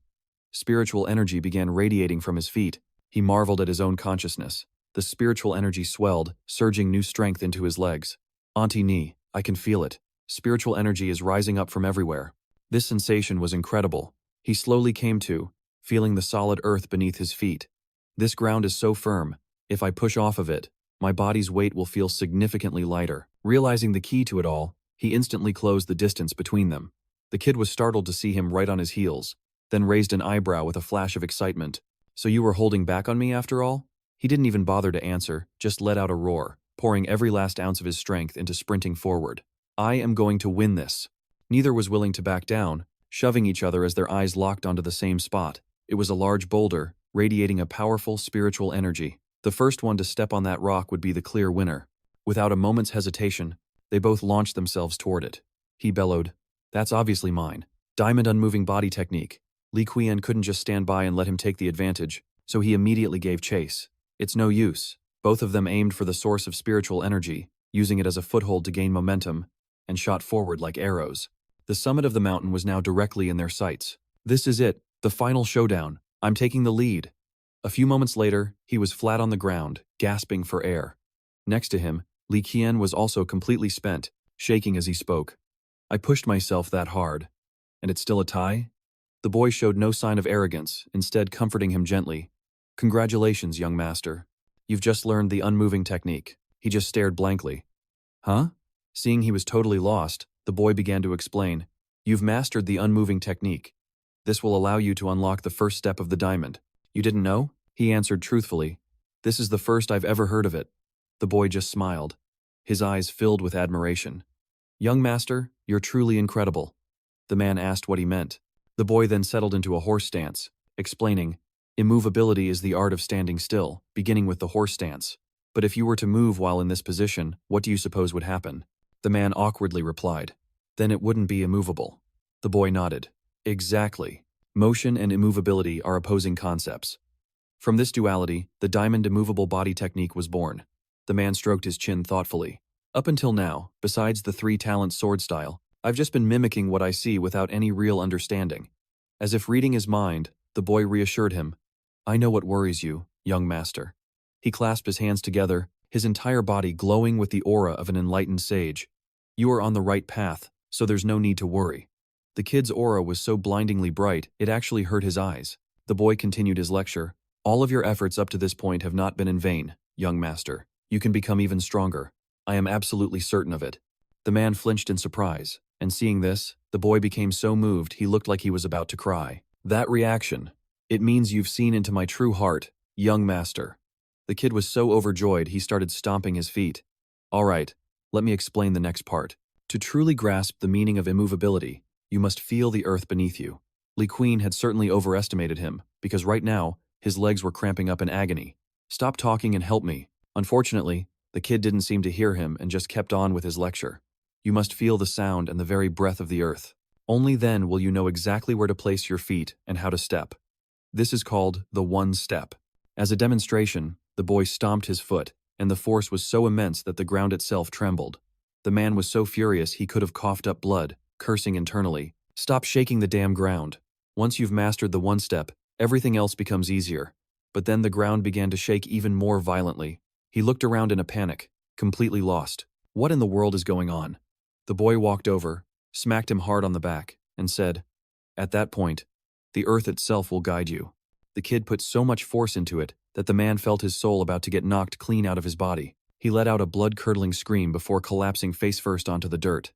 Spiritual energy began radiating from his feet. He marveled at his own consciousness. The spiritual energy swelled, surging new strength into his legs. "Auntie Ni, I can feel it. Spiritual energy is rising up from everywhere." This sensation was incredible. He slowly came to, feeling the solid earth beneath his feet. "This ground is so firm. If I push off of it, my body's weight will feel significantly lighter." Realizing the key to it all, he instantly closed the distance between them. The kid was startled to see him right on his heels, then raised an eyebrow with a flash of excitement. "So you were holding back on me after all?" He didn't even bother to answer, just let out a roar, pouring every last ounce of his strength into sprinting forward. "I am going to win this." Neither was willing to back down, shoving each other as their eyes locked onto the same spot. It was a large boulder, radiating a powerful spiritual energy. The first one to step on that rock would be the clear winner. Without a moment's hesitation, they both launched themselves toward it. He bellowed, "That's obviously mine." Diamond unmoving body technique. Li Qian couldn't just stand by and let him take the advantage, so he immediately gave chase. It's no use. Both of them aimed for the source of spiritual energy, using it as a foothold to gain momentum, and shot forward like arrows. The summit of the mountain was now directly in their sights. "This is it, the final showdown. I'm taking the lead." A few moments later, he was flat on the ground, gasping for air. Next to him, Li Qian was also completely spent, shaking as he spoke. "I pushed myself that hard. And it's still a tie?" The boy showed no sign of arrogance, instead comforting him gently. "Congratulations, young master. You've just learned the unmoving technique." He just stared blankly. "Huh?" Seeing he was totally lost, the boy began to explain. "You've mastered the unmoving technique. This will allow you to unlock the first step of the diamond." "You didn't know?" He answered truthfully. "This is the first I've ever heard of it." The boy just smiled, his eyes filled with admiration. "Young master, you're truly incredible." The man asked what he meant. The boy then settled into a horse stance, explaining, "Immovability is the art of standing still, beginning with the horse stance. But if you were to move while in this position, what do you suppose would happen?" The man awkwardly replied, "Then it wouldn't be immovable." The boy nodded. "Exactly. Motion and immovability are opposing concepts." From this duality, the diamond immovable body technique was born. The man stroked his chin thoughtfully. "Up until now, besides the 3-talent sword style, I've just been mimicking what I see without any real understanding." As if reading his mind, the boy reassured him, "I know what worries you, young master." He clasped his hands together, his entire body glowing with the aura of an enlightened sage. "You are on the right path, so there's no need to worry." The kid's aura was so blindingly bright, it actually hurt his eyes. The boy continued his lecture. "All of your efforts up to this point have not been in vain, young master. You can become even stronger. I am absolutely certain of it." The man flinched in surprise, and seeing this, the boy became so moved he looked like he was about to cry. "That reaction. It means you've seen into my true heart, young master." The kid was so overjoyed he started stomping his feet. "All right, let me explain the next part. To truly grasp the meaning of immovability, you must feel the earth beneath you." Li Queen had certainly overestimated him, because right now, his legs were cramping up in agony. "Stop talking and help me." Unfortunately, the kid didn't seem to hear him and just kept on with his lecture. "You must feel the sound and the very breath of the earth. Only then will you know exactly where to place your feet and how to step. This is called the one step." As a demonstration, the boy stomped his foot, and the force was so immense that the ground itself trembled. The man was so furious he could have coughed up blood, cursing internally. "Stop shaking the damn ground. Once you've mastered the one step, everything else becomes easier." But then the ground began to shake even more violently. He looked around in a panic, completely lost. What in the world is going on? The boy walked over, smacked him hard on the back, and said, "At that point, the earth itself will guide you." The kid put so much force into it that the man felt his soul about to get knocked clean out of his body. He let out a blood-curdling scream before collapsing face-first onto the dirt.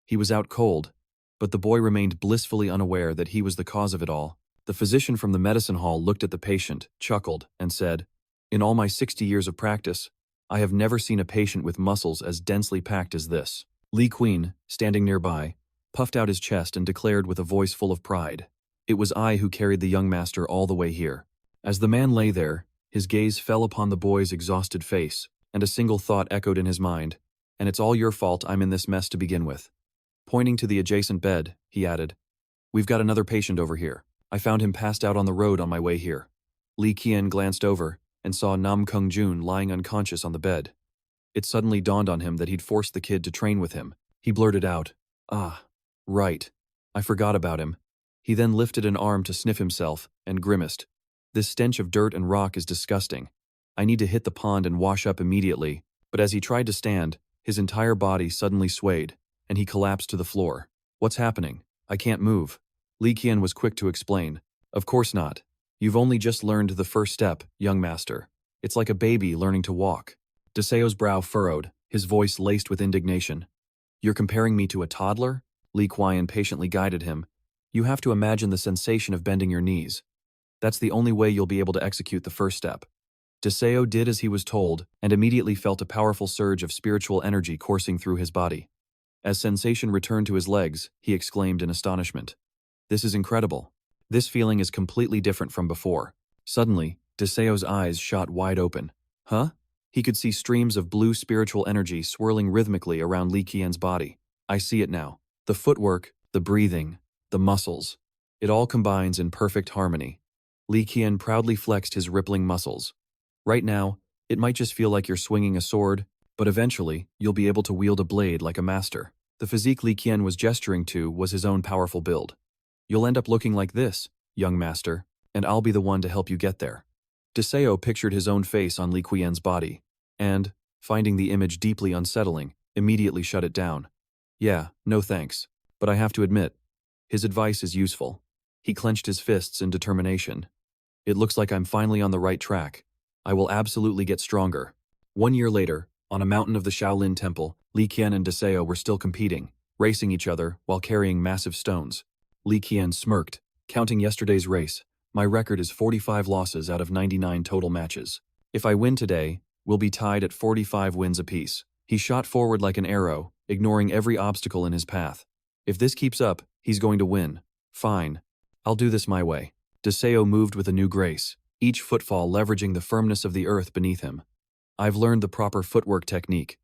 He was out cold, but the boy remained blissfully unaware that he was the cause of it all. The physician from the medicine hall looked at the patient, chuckled, and said, "In all my 60 years of practice, I have never seen a patient with muscles as densely packed as this." Li Queen, standing nearby, puffed out his chest and declared with a voice full of pride, "It was I who carried the young master all the way here." As the man lay there, his gaze fell upon the boy's exhausted face, and a single thought echoed in his mind, "And it's all your fault I'm in this mess to begin with." Pointing to the adjacent bed, he added, "We've got another patient over here. I found him passed out on the road on my way here." Li Qian glanced over and saw Namgung Jun lying unconscious on the bed. It suddenly dawned on him that he'd forced the kid to train with him. He blurted out, "Ah, right. I forgot about him." He then lifted an arm to sniff himself and grimaced. "This stench of dirt and rock is disgusting. I need to hit the pond and wash up immediately." But as he tried to stand, his entire body suddenly swayed, and he collapsed to the floor. "What's happening? I can't move." Li Qian was quick to explain. "Of course not. You've only just learned the first step, young master. It's like a baby learning to walk." Deseo's brow furrowed, his voice laced with indignation. "You're comparing me to a toddler?" Li Qian patiently guided him. "You have to imagine the sensation of bending your knees. That's the only way you'll be able to execute the first step." Deseo did as he was told and immediately felt a powerful surge of spiritual energy coursing through his body. As sensation returned to his legs, he exclaimed in astonishment, "This is incredible. This feeling is completely different from before." Suddenly, Deseo's eyes shot wide open. "Huh?" He could see streams of blue spiritual energy swirling rhythmically around Li Qian's body. "I see it now. The footwork, the breathing, the muscles. It all combines in perfect harmony." Li Qian proudly flexed his rippling muscles. "Right now, it might just feel like you're swinging a sword, but eventually, you'll be able to wield a blade like a master." The physique Li Qian was gesturing to was his own powerful build. "You'll end up looking like this, young master, and I'll be the one to help you get there." Deseo pictured his own face on Li Qian's body, and, finding the image deeply unsettling, immediately shut it down. "Yeah, no thanks, but I have to admit, his advice is useful." He clenched his fists in determination. "It looks like I'm finally on the right track. I will absolutely get stronger." 1 year later, on a mountain of the Shaolin Temple, Li Qian and Deseo were still competing, racing each other while carrying massive stones. Li Qian smirked, "Counting yesterday's race, my record is 45 losses out of 99 total matches. If I win today, we'll be tied at 45 wins apiece." He shot forward like an arrow, ignoring every obstacle in his path. "If this keeps up, he's going to win. Fine. I'll do this my way." Deseo moved with a new grace, each footfall leveraging the firmness of the earth beneath him. "I've learned the proper footwork technique.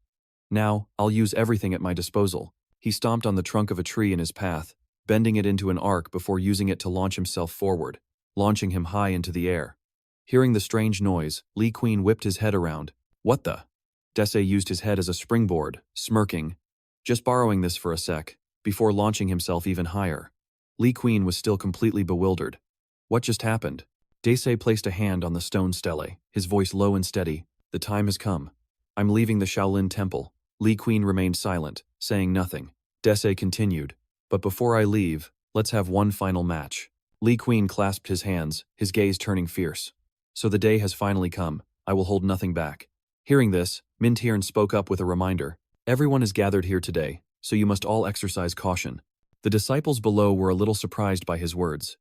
Now, I'll use everything at my disposal." He stomped on the trunk of a tree in his path, bending it into an arc before using it to launch himself forward, launching him high into the air. Hearing the strange noise, Li Queen whipped his head around. "What the?" Dese used his head as a springboard, smirking, "Just borrowing this for a sec," before launching himself even higher. Li Queen was still completely bewildered. What just happened? Dese placed a hand on the stone stele, his voice low and steady. "The time has come. I'm leaving the Shaolin Temple." Li Queen remained silent, saying nothing. Dese continued, "But before I leave, let's have one final match." Li Queen clasped his hands, his gaze turning fierce. "So the day has finally come. I will hold nothing back." Hearing this, Min Tian spoke up with a reminder. Everyone is gathered here today, so you must all exercise caution. The disciples below were a little surprised by his words,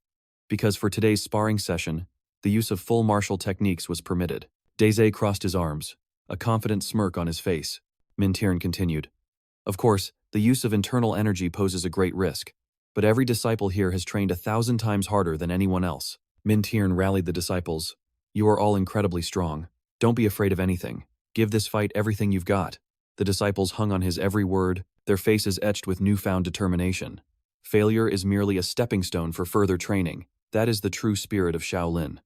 because for today's sparring session, the use of full martial techniques was permitted. Daisy crossed his arms, a confident smirk on his face. Min Tian continued. Of course, the use of internal energy poses a great risk, but every disciple here has trained 1,000 times harder than anyone else. Min Tian rallied the disciples. You are all incredibly strong. Don't be afraid of anything. Give this fight everything you've got. The disciples hung on his every word, their faces etched with newfound determination. Failure is merely a stepping stone for further training. That is the true spirit of Shaolin.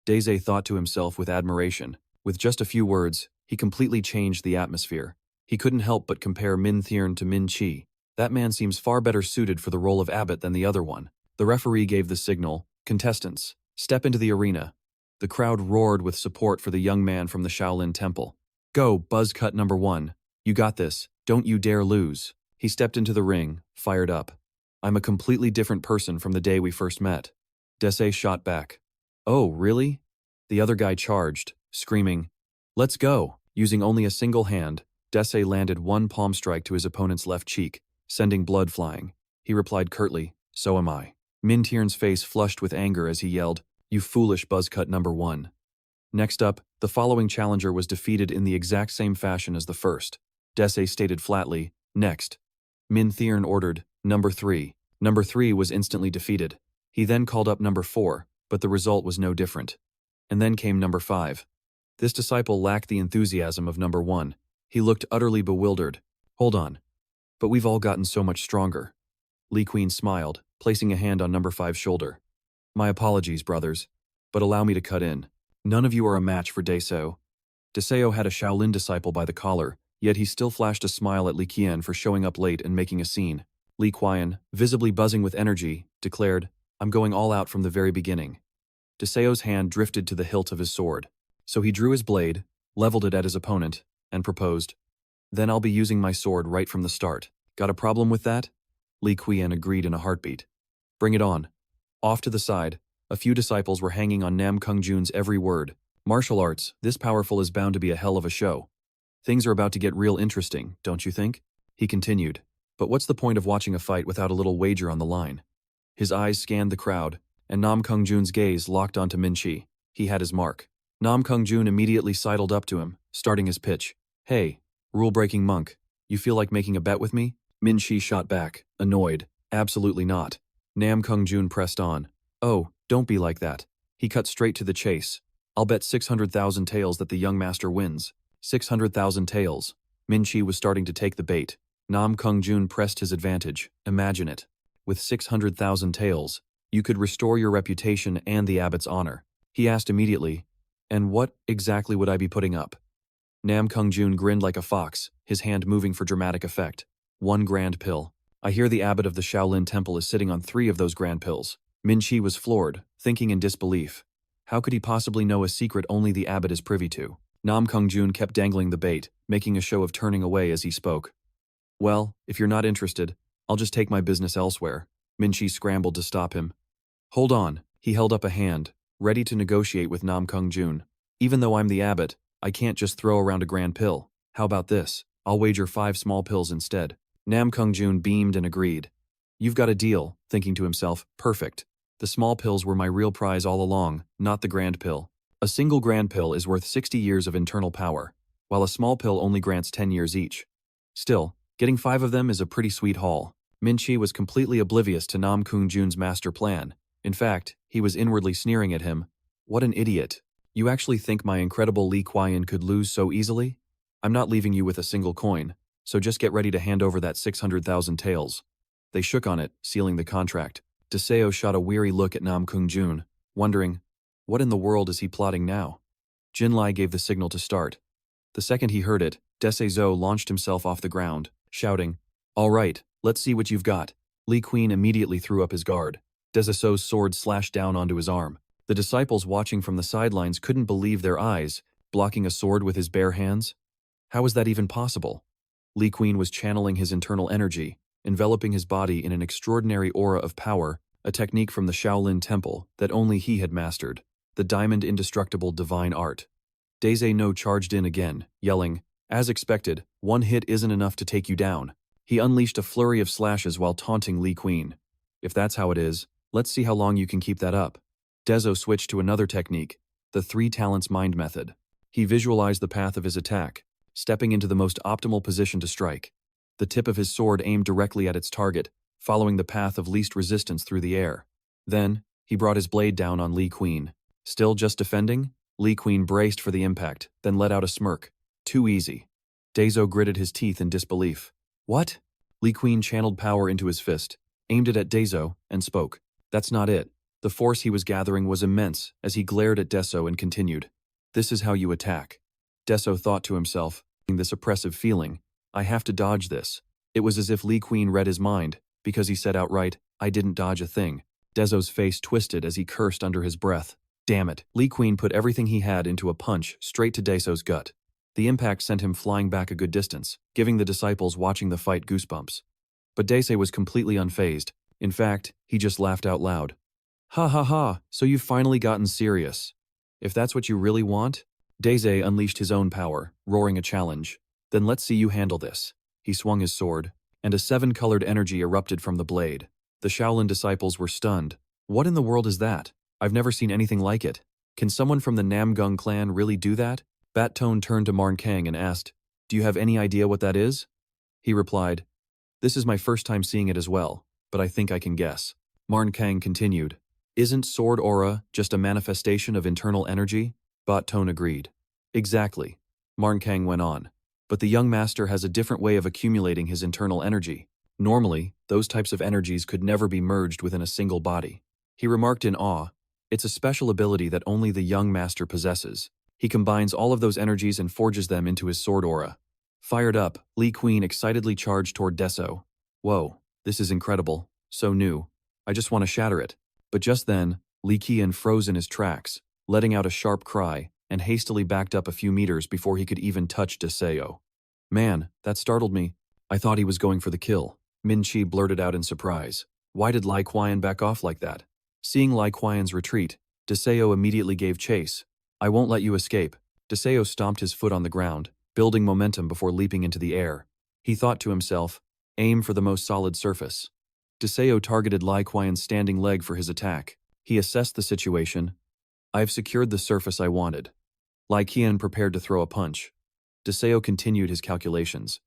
Daisy thought to himself with admiration. With just a few words, he completely changed the atmosphere. He couldn't help but compare Min Tian to Min Chi. That man seems far better suited for the role of abbot than the other one. The referee gave the signal. Contestants, step into the arena. The crowd roared with support for the young man from the Shaolin Temple. Go, buzzcut number 1. You got this. Don't you dare lose. He stepped into the ring, fired up. I'm a completely different person from the day we first met. Daisy shot back. Oh, really? The other guy charged, screaming, Let's go! Using only a single hand, Daisy landed one palm strike to his opponent's left cheek, sending blood flying. He replied curtly, So am I. Min Tian's face flushed with anger as he yelled, You foolish buzzcut number 1. Next up, the following challenger was defeated in the exact same fashion as the first. Daisy stated flatly, Next. Min Tian ordered, Number 3. Number 3 was instantly defeated. He then called up number 4, but the result was no different. And then came number 5. This disciple lacked the enthusiasm of number 1. He looked utterly bewildered. Hold on. But we've all gotten so much stronger. Li Queen smiled, placing a hand on number 5's shoulder. My apologies, brothers, but allow me to cut in. None of you are a match for Daisy. Daisy had a Shaolin disciple by the collar, yet he still flashed a smile at Li Qian for showing up late and making a scene. Li Qian, visibly buzzing with energy, declared, I'm going all out from the very beginning. Daisy's hand drifted to the hilt of his sword, so he drew his blade, leveled it at his opponent, and proposed, Then I'll be using my sword right from the start. Got a problem with that? Li Qian agreed in a heartbeat. Bring it on. Off to the side, a few disciples were hanging on Namgung every word. Martial arts, this powerful is bound to be a hell of a show. Things are about to get real interesting, don't you think? He continued. But what's the point of watching a fight without a little wager on the line? His eyes scanned the crowd, and Namgung's gaze locked onto Min Chi. He had his mark. Namgung immediately sidled up to him, starting his pitch. Hey, rule-breaking monk, you feel like making a bet with me? Min Chi shot back, annoyed. Absolutely not. Namgung pressed on. Oh, don't be like that. He cut straight to the chase. I'll bet 600,000 taels that the young master wins. 600,000 taels. Min Chi was starting to take the bait. Namgung pressed his advantage. Imagine it. With 600,000 taels, you could restore your reputation and the abbot's honor. He asked immediately, And what exactly would I be putting up? Namgung grinned like a fox, his hand moving for dramatic effect. 1 grand pill. I hear the abbot of the Shaolin Temple is sitting on 3 of those grand pills. Min Chi was floored, thinking in disbelief. How could he possibly know a secret only the abbot is privy to? Namgung kept dangling the bait, making a show of turning away as he spoke. Well, if you're not interested, I'll just take my business elsewhere. Min Chi scrambled to stop him. Hold on, he held up a hand, ready to negotiate with Namgung. Even though I'm the abbot, I can't just throw around a grand pill. How about this? I'll wager 5 small pills instead. Namgung beamed and agreed. You've got a deal, thinking to himself, perfect. The small pills were my real prize all along, not the grand pill. A single grand pill is worth 60 years of internal power, while a small pill only grants 10 years each. Still, getting 5 of them is a pretty sweet haul. Min Chi was completely oblivious to Namgung's master plan. In fact, he was inwardly sneering at him. What an idiot. You actually think my incredible Li Qian could lose so easily? I'm not leaving you with a single coin, so just get ready to hand over that 600,000 taels. They shook on it, sealing the contract. Daisy shot a weary look at Namgung, wondering, what in the world is he plotting now? Jinlai gave the signal to start. The second he heard it, Daisy launched himself off the ground, shouting, All right, let's see what you've got. Li Qian immediately threw up his guard. Daisy's sword slashed down onto his arm. The disciples watching from the sidelines couldn't believe their eyes, blocking a sword with his bare hands. How was that even possible? Li Qian was channeling his internal energy, enveloping his body in an extraordinary aura of power, a technique from the Shaolin Temple that only he had mastered, the diamond indestructible divine art. Daisy charged in again, yelling, As expected, one hit isn't enough to take you down. He unleashed a flurry of slashes while taunting Li Queen. If that's how it is, let's see how long you can keep that up. Dezo switched to another technique, the 3 talents mind method. He visualized the path of his attack, stepping into the most optimal position to strike. The tip of his sword aimed directly at its target, following the path of least resistance through the air. Then, he brought his blade down on Li Queen. Still just defending? Li Queen braced for the impact, then let out a smirk. Too easy. Dezo gritted his teeth in disbelief. What? Li Queen channeled power into his fist, aimed it at Dezo, and spoke. That's not it. The force he was gathering was immense as he glared at Dezo and continued. This is how you attack. Dezo thought to himself, this oppressive feeling. I have to dodge this. It was as if Li Queen read his mind, because he said outright, I didn't dodge a thing. Dezo's face twisted as he cursed under his breath. Damn it. Li Queen put everything he had into a punch straight to Dezo's gut. The impact sent him flying back a good distance, giving the disciples watching the fight goosebumps. But Dezo was completely unfazed. In fact, he just laughed out loud. Ha ha ha, so you've finally gotten serious. If that's what you really want? Dezo unleashed his own power, roaring a challenge. Then let's see you handle this. He swung his sword, and a 7-colored energy erupted from the blade. The Shaolin disciples were stunned. What in the world is that? I've never seen anything like it. Can someone from the Namgung clan really do that? Bat Tone turned to Marn Kang and asked, Do you have any idea what that is? He replied, This is my first time seeing it as well, but I think I can guess. Marn Kang continued, Isn't sword aura just a manifestation of internal energy? Bat Tone agreed. Exactly. Marn Kang went on. But the young master has a different way of accumulating his internal energy. Normally, those types of energies could never be merged within a single body. He remarked in awe, It's a special ability that only the young master possesses. He combines all of those energies and forges them into his sword aura. Fired up, Li Queen excitedly charged toward Dezo. Whoa, this is incredible. So new. I just want to shatter it. But just then, Li Qian froze in his tracks, letting out a sharp cry, and hastily backed up a few meters before he could even touch Dezo. Man, that startled me. I thought he was going for the kill. Min Chi blurted out in surprise. Why did Lai Qian back off like that? Seeing Lai Qian's retreat, Dezo immediately gave chase. I won't let you escape. Dezo stomped his foot on the ground, building momentum before leaping into the air. He thought to himself, aim for the most solid surface. Dezo targeted Lai Qian's standing leg for his attack. He assessed the situation. I've secured the surface I wanted. Lai Qian prepared to throw a punch. Dezo continued his calculations.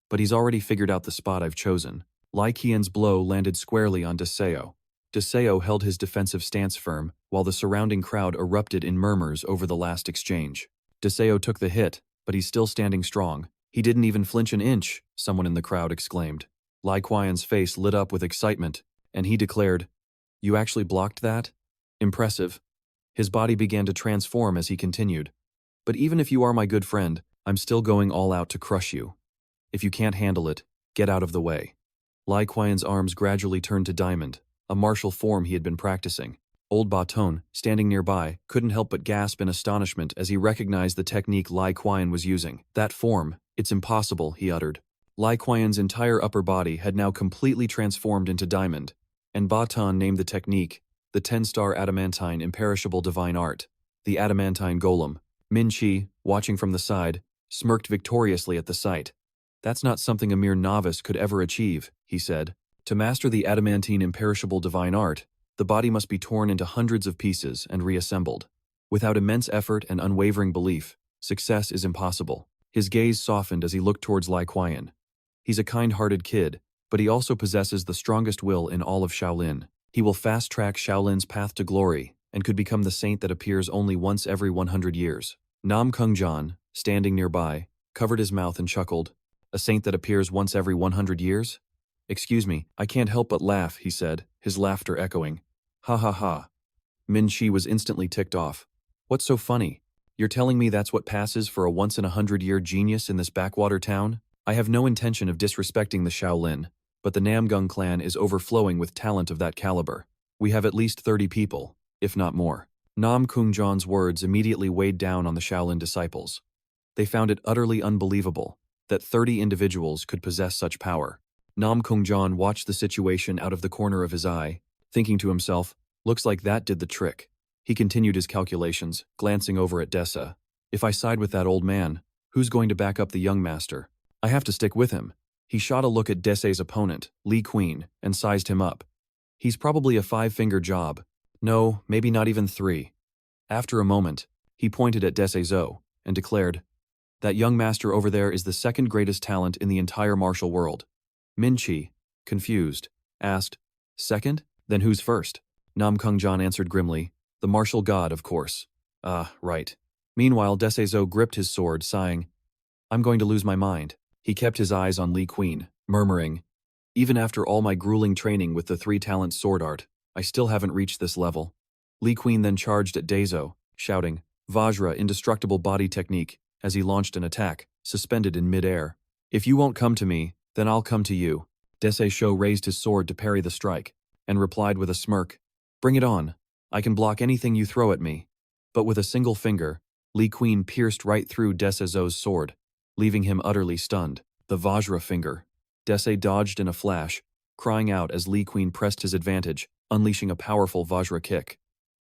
But he's already figured out the spot I've chosen. Lai Qian's blow landed squarely on Dezo. Dezo held his defensive stance firm, while the surrounding crowd erupted in murmurs over the last exchange. Dezo took the hit, but he's still standing strong. He didn't even flinch an inch, someone in the crowd exclaimed. Lai Qian's face lit up with excitement, and he declared, You actually blocked that? Impressive. His body began to transform as he continued. But even if you are my good friend, I'm still going all out to crush you. If you can't handle it, get out of the way. Lai Qian's arms gradually turned to diamond, a martial form he had been practicing. Old Baton, standing nearby, couldn't help but gasp in astonishment as he recognized the technique Lai Qian was using. That form, it's impossible, he uttered. Lai Qian's entire upper body had now completely transformed into diamond, and Baton named the technique the 10-star adamantine imperishable divine art, the adamantine golem. Min Chi, watching from the side, smirked victoriously at the sight. That's not something a mere novice could ever achieve, he said. To master the adamantine imperishable divine art, the body must be torn into hundreds of pieces and reassembled. Without immense effort and unwavering belief, success is impossible. His gaze softened as he looked towards Lai Qian. He's a kind-hearted kid, but he also possesses the strongest will in all of Shaolin. He will fast-track Shaolin's path to glory and could become the saint that appears only once every 100 years. Nam Kungjan, standing nearby, covered his mouth and chuckled. A saint that appears once every 100 years? Excuse me, I can't help but laugh, he said, his laughter echoing. Ha ha ha. Min Chi was instantly ticked off. What's so funny? You're telling me that's what passes for a once-in-a-100-year genius in this backwater town? I have no intention of disrespecting the Shaolin, but the Namgung clan is overflowing with talent of that caliber. We have at least 30 people, if not more. Nam Kungjan's words immediately weighed down on the Shaolin disciples. They found it utterly unbelievable that 30 individuals could possess such power. Nam Kungjan watched the situation out of the corner of his eye, thinking to himself, looks like that did the trick. He continued his calculations, glancing over at Dezo. If I side with that old man, Who's going to back up the young master? I have to stick with him. He shot a look at Desai's opponent, Li Queen, and sized him up. He's probably a five-finger job. No, maybe not even three. After a moment, he pointed at Desai and declared, "That young master over there is the second greatest talent in the entire martial world." Minchi, confused, asked, "Second? Then who's first?" Namgung answered grimly, "The martial god, of course." "Ah, right." Meanwhile, Desai gripped his sword, sighing, "I'm going to lose my mind." He kept his eyes on Li Queen, murmuring, "Even after all my grueling training with the three-talent sword art, I still haven't reached this level." Li Queen then charged at Desai, shouting, "Vajra, indestructible body technique," as he launched an attack, suspended in mid-air. "If you won't come to me, then I'll come to you." Desai raised his sword to parry the strike, and replied with a smirk, "Bring it on. I can block anything you throw at me." But with a single finger, Li Queen pierced right through Desai's sword, leaving him utterly stunned. The Vajra finger. Desai dodged in a flash, crying out as Li Queen pressed his advantage, unleashing a powerful Vajra kick.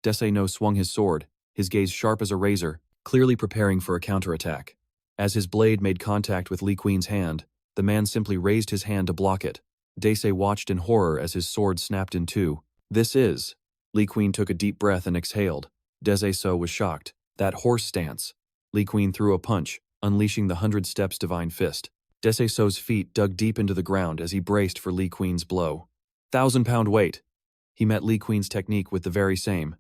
Desai swung his sword, his gaze sharp as a razor, clearly preparing for a counterattack. As his blade made contact with Li Queen's hand, the man simply raised his hand to block it. Desai watched in horror as his sword snapped in two. "This is..." Li Queen took a deep breath and exhaled. Desai was shocked. "That horse stance." Li Queen threw a punch, unleashing the 100 Steps Divine Fist. Desai's feet dug deep into the ground as he braced for Li Queen's blow. 1,000-pound weight. He met Li Queen's technique with the very same.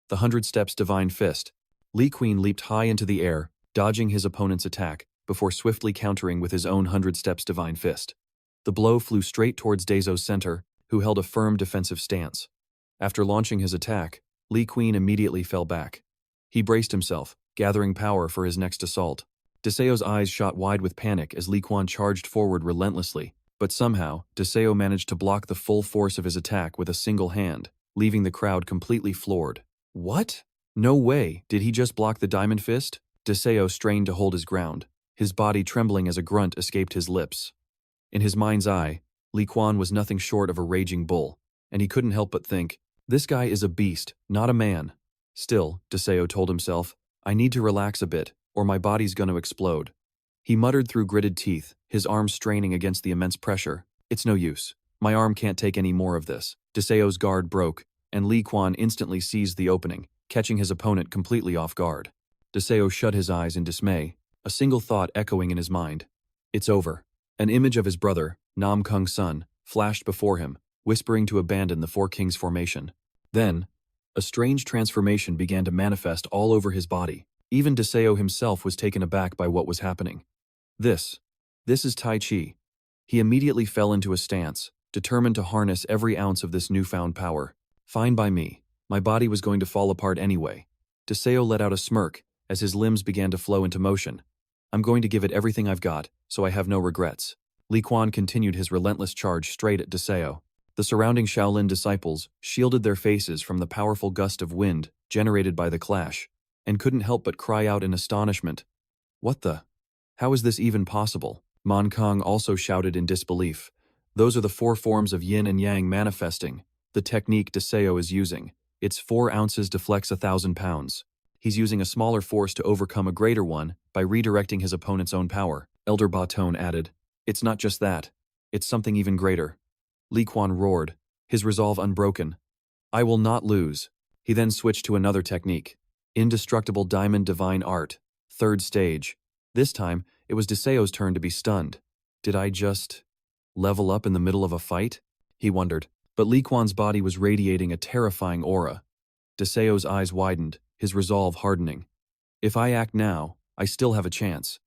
The 100 Steps Divine Fist. Li Queen leaped high into the air, dodging his opponent's attack, before swiftly countering with his own 100 Steps Divine Fist. The blow flew straight towards Desai's center, who held a firm defensive stance. After launching his attack, Li Queen immediately fell back. He braced himself, gathering power for his next assault. Desai's eyes shot wide with panic as Li Queen charged forward relentlessly, but somehow, Desai managed to block the full force of his attack with a single hand, leaving the crowd completely floored. "What? No way, did he just block the diamond fist?" Desai strained to hold his ground, his body trembling as a grunt escaped his lips. In his mind's eye, Li Queen was nothing short of a raging bull, and he couldn't help but think, "This guy is a beast, not a man." Still, Desai told himself, "I need to relax a bit, or my body's gonna explode." He muttered through gritted teeth, his arms straining against the immense pressure. "It's no use. My arm can't take any more of this." Desai's guard broke, and Li Queen instantly seized the opening, catching his opponent completely off guard. Desai shut his eyes in dismay, a single thought echoing in his mind. "It's over." An image of his brother, Namgung's son, flashed before him, whispering to abandon the Four Kings formation. Then, a strange transformation began to manifest all over his body. Even Desai himself was taken aback by what was happening. This is Tai Chi." He immediately fell into a stance, determined to harness every ounce of this newfound power. "Fine by me. My body was going to fall apart anyway." Desai let out a smirk as his limbs began to flow into motion. "I'm going to give it everything I've got, so I have no regrets." Li Queen continued his relentless charge straight at Desai. The surrounding Shaolin disciples shielded their faces from the powerful gust of wind generated by the clash, and couldn't help but cry out in astonishment. "What the? How is this even possible?" Manhwa also shouted in disbelief. "Those are the four forms of yin and yang manifesting. The technique Desai is using. It's 4 ounces deflects 1,000 pounds. He's using a smaller force to overcome a greater one by redirecting his opponent's own power." Elder Baton added, "It's not just that. It's something even greater." Li Queen roared, his resolve unbroken. "I will not lose." He then switched to another technique. Indestructible Diamond Divine Art, 3rd stage. This time, it was Desai's turn to be stunned. "Did I just level up in the middle of a fight?" he wondered. But Li Queen's body was radiating a terrifying aura. Desai's eyes widened, his resolve hardening. "If I act now, I still have a chance."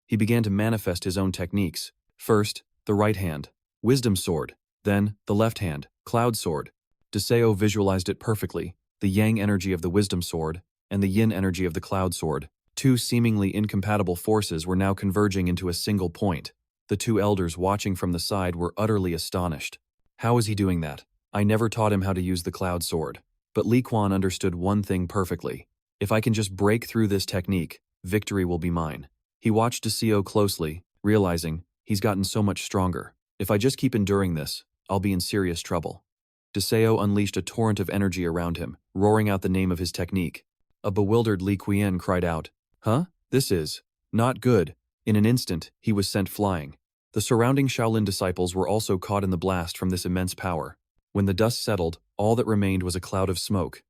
He began to manifest his own techniques. First, the right hand, Wisdom Sword. Then, the left hand, Cloud Sword. Desai visualized it perfectly, the yang energy of the Wisdom Sword and the yin energy of the Cloud Sword. Two seemingly incompatible forces were now converging into a single point. The two elders watching from the side were utterly astonished. How is he doing that? I never taught him how to use the Cloud Sword. But Li Queen understood one thing perfectly. If I can just break through this technique, victory will be mine. He watched Desai closely, realizing, he's gotten so much stronger. If I just keep enduring this, I'll be in serious trouble. Desai unleashed a torrent of energy around him, roaring out the name of his technique. A bewildered Li Queen cried out, "Huh? This is not good." In an instant, he was sent flying. The surrounding Shaolin disciples were also caught in the blast from this immense power. When the dust settled, all that remained was a cloud of smoke,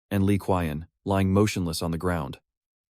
and Li Qian, lying motionless on the ground.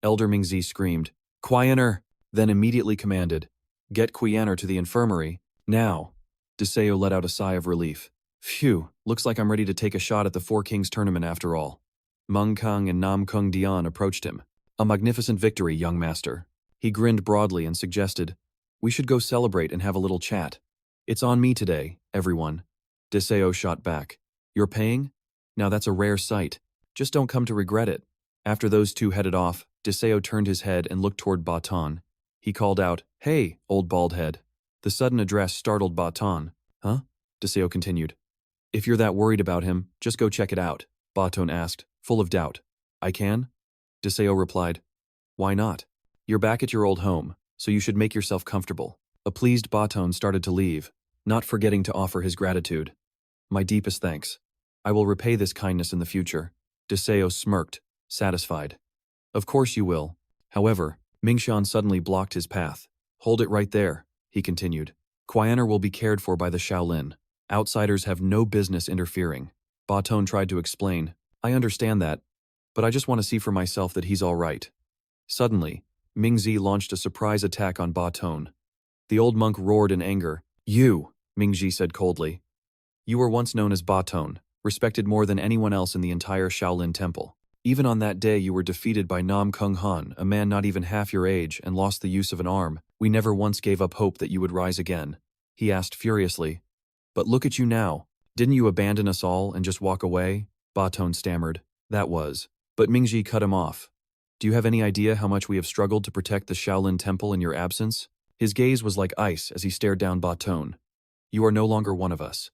Elder Mingzi screamed, "Qianer!" then immediately commanded, "Get Qianer to the infirmary, now." Deseo let out a sigh of relief. Phew, looks like I'm ready to take a shot at the Four Kings tournament after all. Meng Kung and Namgung Dian approached him. "A magnificent victory, young master." He grinned broadly and suggested, "We should go celebrate and have a little chat." "It's on me today, everyone." Deseo shot back. "You're paying? Now that's a rare sight. Just don't come to regret it." After those two headed off, Deseo turned his head and looked toward Baton. He called out, "Hey, old bald head." The sudden address startled Baton. "Huh?" Deseo continued. "If you're that worried about him, just go check it out," Baton asked, full of doubt. "I can?" Deseo replied. "Why not? You're back at your old home, so you should make yourself comfortable." A pleased Baton started to leave, not forgetting to offer his gratitude. "My deepest thanks. I will repay this kindness in the future." Deseo smirked, satisfied. "Of course you will." However, Mingshan suddenly blocked his path. "Hold it right there," he continued. "Qianer will be cared for by the Shaolin. Outsiders have no business interfering." Baton tried to explain, "I understand that, but I just want to see for myself that he's all right." Suddenly, Mingzi launched a surprise attack on Baton. The old monk roared in anger. "You," Mingzi said coldly. "You were once known as Baton, respected more than anyone else in the entire Shaolin Temple. Even on that day you were defeated by Nam Kung Han, a man not even half your age, and lost the use of an arm. We never once gave up hope that you would rise again." He asked furiously, "But look at you now. Didn't you abandon us all and just walk away?" Baton stammered. "That was." But Mingzi cut him off. "Do you have any idea how much we have struggled to protect the Shaolin Temple in your absence?" His gaze was like ice as he stared down Baton. "You are no longer one of us.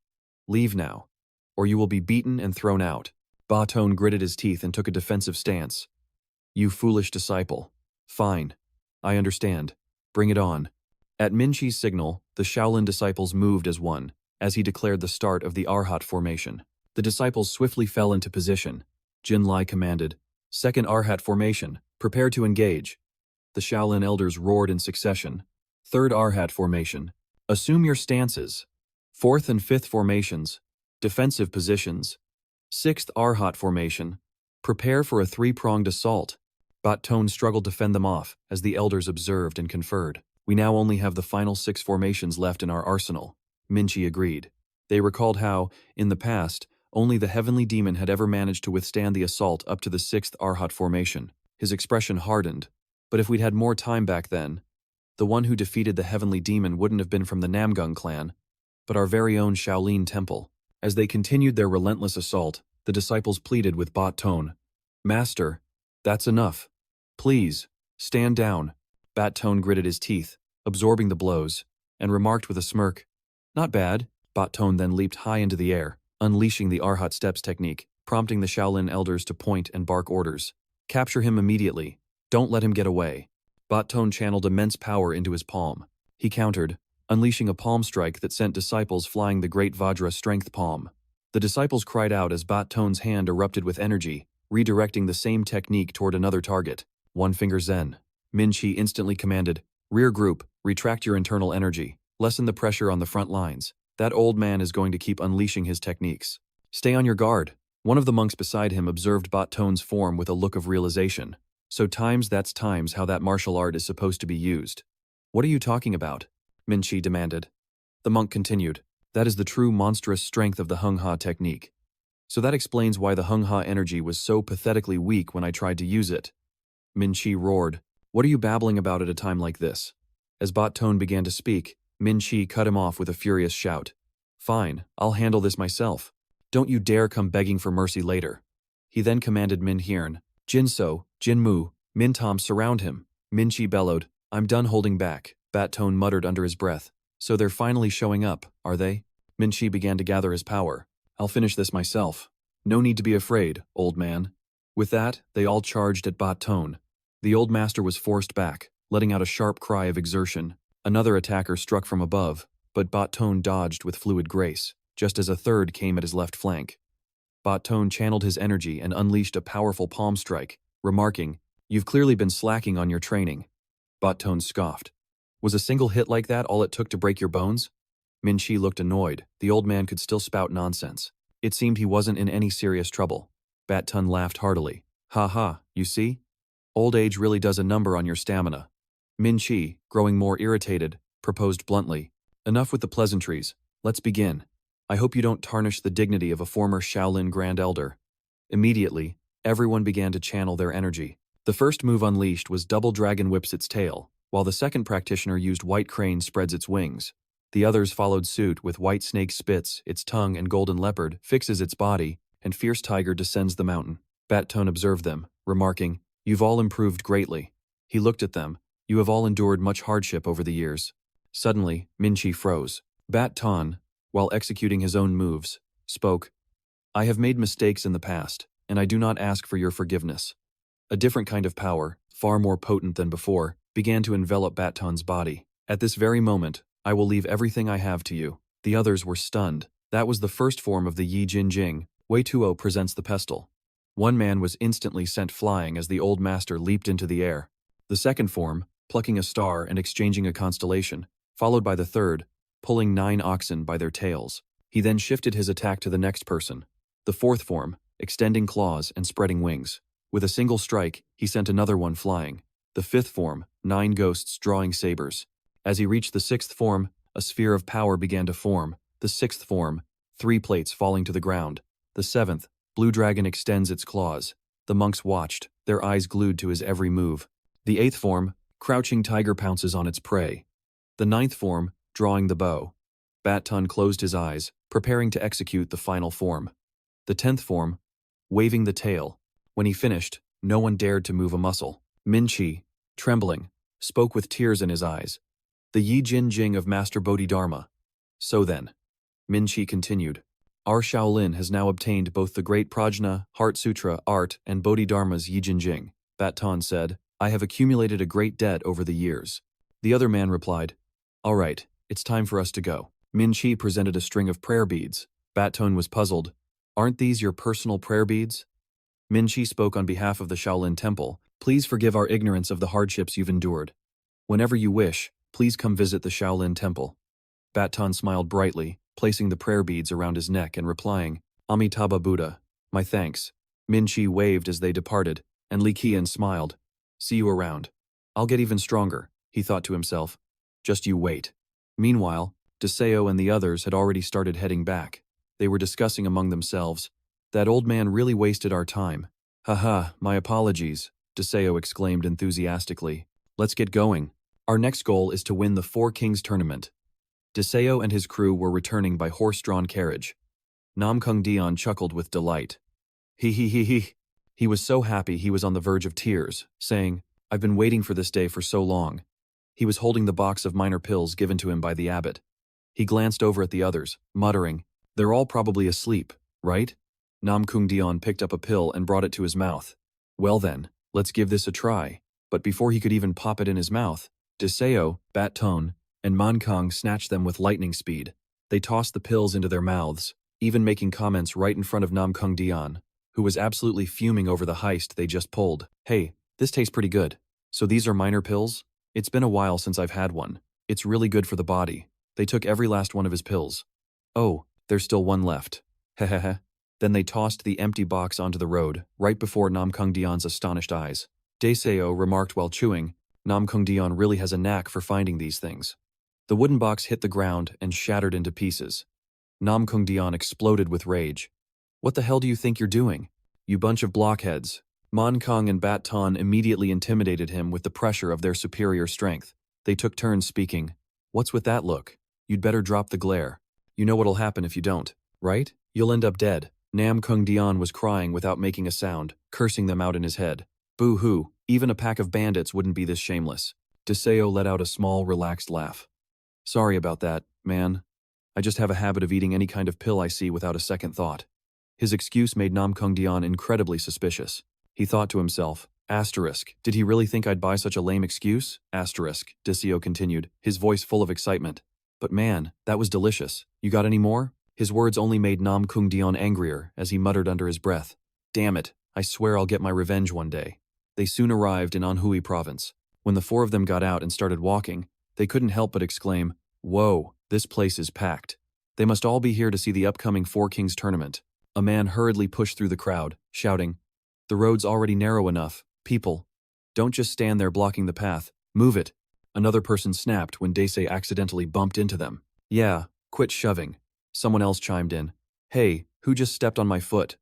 Leave now, or you will be beaten and thrown out." Baton gritted his teeth and took a defensive stance. "You foolish disciple. Fine. I understand. Bring it on." At Minchi's signal, the Shaolin disciples moved as one, as he declared the start of the Arhat formation. The disciples swiftly fell into position. Jin Lai commanded, "Second Arhat formation, prepare to engage." The Shaolin elders roared in succession. Third Arhat formation, assume your stances. Fourth and fifth formations, defensive positions. Sixth Arhat formation, prepare for a three-pronged assault. Baton struggled to fend them off as the elders observed and conferred. "We now only have the final 6 formations left in our arsenal," Minchi agreed. They recalled how, in the past, only the heavenly demon had ever managed to withstand the assault up to the 6th Arhat formation. His expression hardened. "But if we'd had more time back then, the one who defeated the heavenly demon wouldn't have been from the Namgung clan, but our very own Shaolin temple." As they continued their relentless assault, the disciples pleaded with bot tone, "Master, that's enough. Please, stand down." Bat Tone gritted his teeth, absorbing the blows, and remarked with a smirk, "Not bad." Bat Tone then leaped high into the air, unleashing the Arhat steps technique, prompting the Shaolin elders to point and bark orders. "Capture him immediately. Don't let him get away." Bat Tone channeled immense power into his palm. He countered, unleashing a palm strike that sent disciples flying the great Vajra strength palm. The disciples cried out as Bat Tone's hand erupted with energy, redirecting the same technique toward another target. One finger Zen. Minchi instantly commanded, "Rear group, retract your internal energy. Lessen the pressure on the front lines. That old man is going to keep unleashing his techniques. Stay on your guard." One of the monks beside him observed Bat Tone's form with a look of realization. "So that's times how that martial art is supposed to be used." "What are you talking about?" Minchi demanded. The monk continued, "That is the true monstrous strength of the Hung Ha technique. So that explains why the Hung Ha energy was so pathetically weak when I tried to use it." Minchi roared, "What are you babbling about at a time like this?" As Bat Tone began to speak, Minchi cut him off with a furious shout. "Fine, I'll handle this myself. Don't you dare come begging for mercy later." He then commanded Min Hiern, "Jinso, Jinmu, Mintom surround him." Minchi bellowed, "I'm done holding back." Bat Tone muttered under his breath, "So they're finally showing up, are they?" Minchi began to gather his power. "I'll finish this myself. No need to be afraid, old man." With that, they all charged at Bat Tone. The old master was forced back, letting out a sharp cry of exertion. Another attacker struck from above, but Bat Tone dodged with fluid grace, just as a third came at his left flank. Bat Tone channeled his energy and unleashed a powerful palm strike, remarking, "You've clearly been slacking on your training." Bat Tone scoffed, Was a single hit like that all it took to break your bones? Min Chi looked annoyed. The old man could still spout nonsense. It seemed he wasn't in any serious trouble. Bat Tun laughed heartily. Ha ha, you see? Old age really does a number on your stamina. Min Chi, growing more irritated, proposed bluntly. Enough with the pleasantries. Let's begin. I hope you don't tarnish the dignity of a former Shaolin Grand Elder. Immediately, everyone began to channel their energy. The first move unleashed was Double Dragon whips its tail, while the second practitioner used White Crane spreads its wings. The others followed suit with White Snake spits its tongue and Golden Leopard fixes its body, and Fierce Tiger descends the mountain. Bat Tone observed them, remarking, "You've all improved greatly." He looked at them. "You have all endured much hardship over the years." Suddenly, Min Chi froze. Bat Ton, while executing his own moves, spoke, "I have made mistakes in the past, and I do not ask for your forgiveness." A different kind of power, far more potent than before, began to envelop Bat Ton's body. "At this very moment, I will leave everything I have to you." The others were stunned. That was the first form of the Yi Jin Jing. Wei Tuo presents the pestle. One man was instantly sent flying as the old master leaped into the air. The second form, plucking a star and exchanging a constellation, followed by the third, pulling 9 oxen by their tails. He then shifted his attack to the next person. The fourth form, extending claws and spreading wings. With a single strike, he sent another one flying. The fifth form, 9 ghosts drawing sabers. As he reached the sixth form, a sphere of power began to form. The sixth form, 3 plates falling to the ground. The seventh, Blue Dragon extends its claws. The monks watched, their eyes glued to his every move. The eighth form, Crouching Tiger pounces on its prey. The ninth form, drawing the bow. Bat Tun closed his eyes, preparing to execute the final form. The 10th form, waving the tail. When he finished, no one dared to move a muscle. Min Chi, trembling, spoke with tears in his eyes. "The Yi Jin Jing of Master Bodhidharma." "So then," Min Chi continued, "our Shaolin has now obtained both the Great Prajna, Heart Sutra, art, and Bodhidharma's Yi Jin Jing." Bat Tun said, "I have accumulated a great debt over the years." The other man replied, "All right, it's time for us to go." Min Chi presented a string of prayer beads. Bat Tun was puzzled. "Aren't these your personal prayer beads?" Min Chi spoke on behalf of the Shaolin Temple. "Please forgive our ignorance of the hardships you've endured. Whenever you wish, please come visit the Shaolin Temple." Bat Tun smiled brightly, placing the prayer beads around his neck and replying, "Amitabha Buddha, my thanks." Min Chi waved as they departed, and Li Qian smiled. "See you around. I'll get even stronger," he thought to himself. "Just you wait." Meanwhile, Deseo and the others had already started heading back. They were discussing among themselves, "That old man really wasted our time." "Haha, my apologies," Deseo exclaimed enthusiastically. "Let's get going. Our next goal is to win the Four Kings tournament." Deseo and his crew were returning by horse-drawn carriage. Namgung Dion chuckled with delight. He. He was so happy he was on the verge of tears, saying, "I've been waiting for this day for so long." He was holding the box of minor pills given to him by the abbot. He glanced over at the others, muttering, "They're all probably asleep, right?" Namgung Dion picked up a pill and brought it to his mouth. "Well then, let's give this a try." But before he could even pop it in his mouth, Deseo, Bat Tone, and Mankang snatched them with lightning speed. They tossed the pills into their mouths, even making comments right in front of Namgung Dion, who was absolutely fuming over the heist they just pulled. "Hey, this tastes pretty good. So these are minor pills? It's been a while since I've had one. It's really good for the body." They took every last one of his pills. "Oh, there's still one left. Hehehe." Then they tossed the empty box onto the road, right before Namgung Dion's astonished eyes. Deseo remarked while chewing, "Namgung Dion really has a knack for finding these things." The wooden box hit the ground and shattered into pieces. Namgung Dion exploded with rage. "What the hell do you think you're doing? You bunch of blockheads." Mankang and Bat Ton immediately intimidated him with the pressure of their superior strength. They took turns speaking. "What's with that look? You'd better drop the glare. You know what'll happen if you don't, right? You'll end up dead." Namgung Dion was crying without making a sound, cursing them out in his head. "Boo-hoo, even a pack of bandits wouldn't be this shameless." Deseo let out a small, relaxed laugh. "Sorry about that, man. I just have a habit of eating any kind of pill I see without a second thought." His excuse made Namgung Dion incredibly suspicious. He thought to himself, "Asterisk, did he really think I'd buy such a lame excuse?" Asterisk, Deseo continued, his voice full of excitement. "But man, that was delicious. You got any more?" His words only made Namgung Dion angrier as he muttered under his breath, "Damn it, I swear I'll get my revenge one day." They soon arrived in Anhui province. When the four of them got out and started walking, They couldn't help but exclaim, "Whoa, this place is packed. They must all be here to see the upcoming Four Kings tournament." A man hurriedly pushed through the crowd, shouting, "The road's already narrow enough. People, don't just stand there blocking the path. Move it." Another person snapped when Daisei accidentally bumped into them. "Yeah, quit shoving." Someone else chimed in. "Hey, who just stepped on my foot?"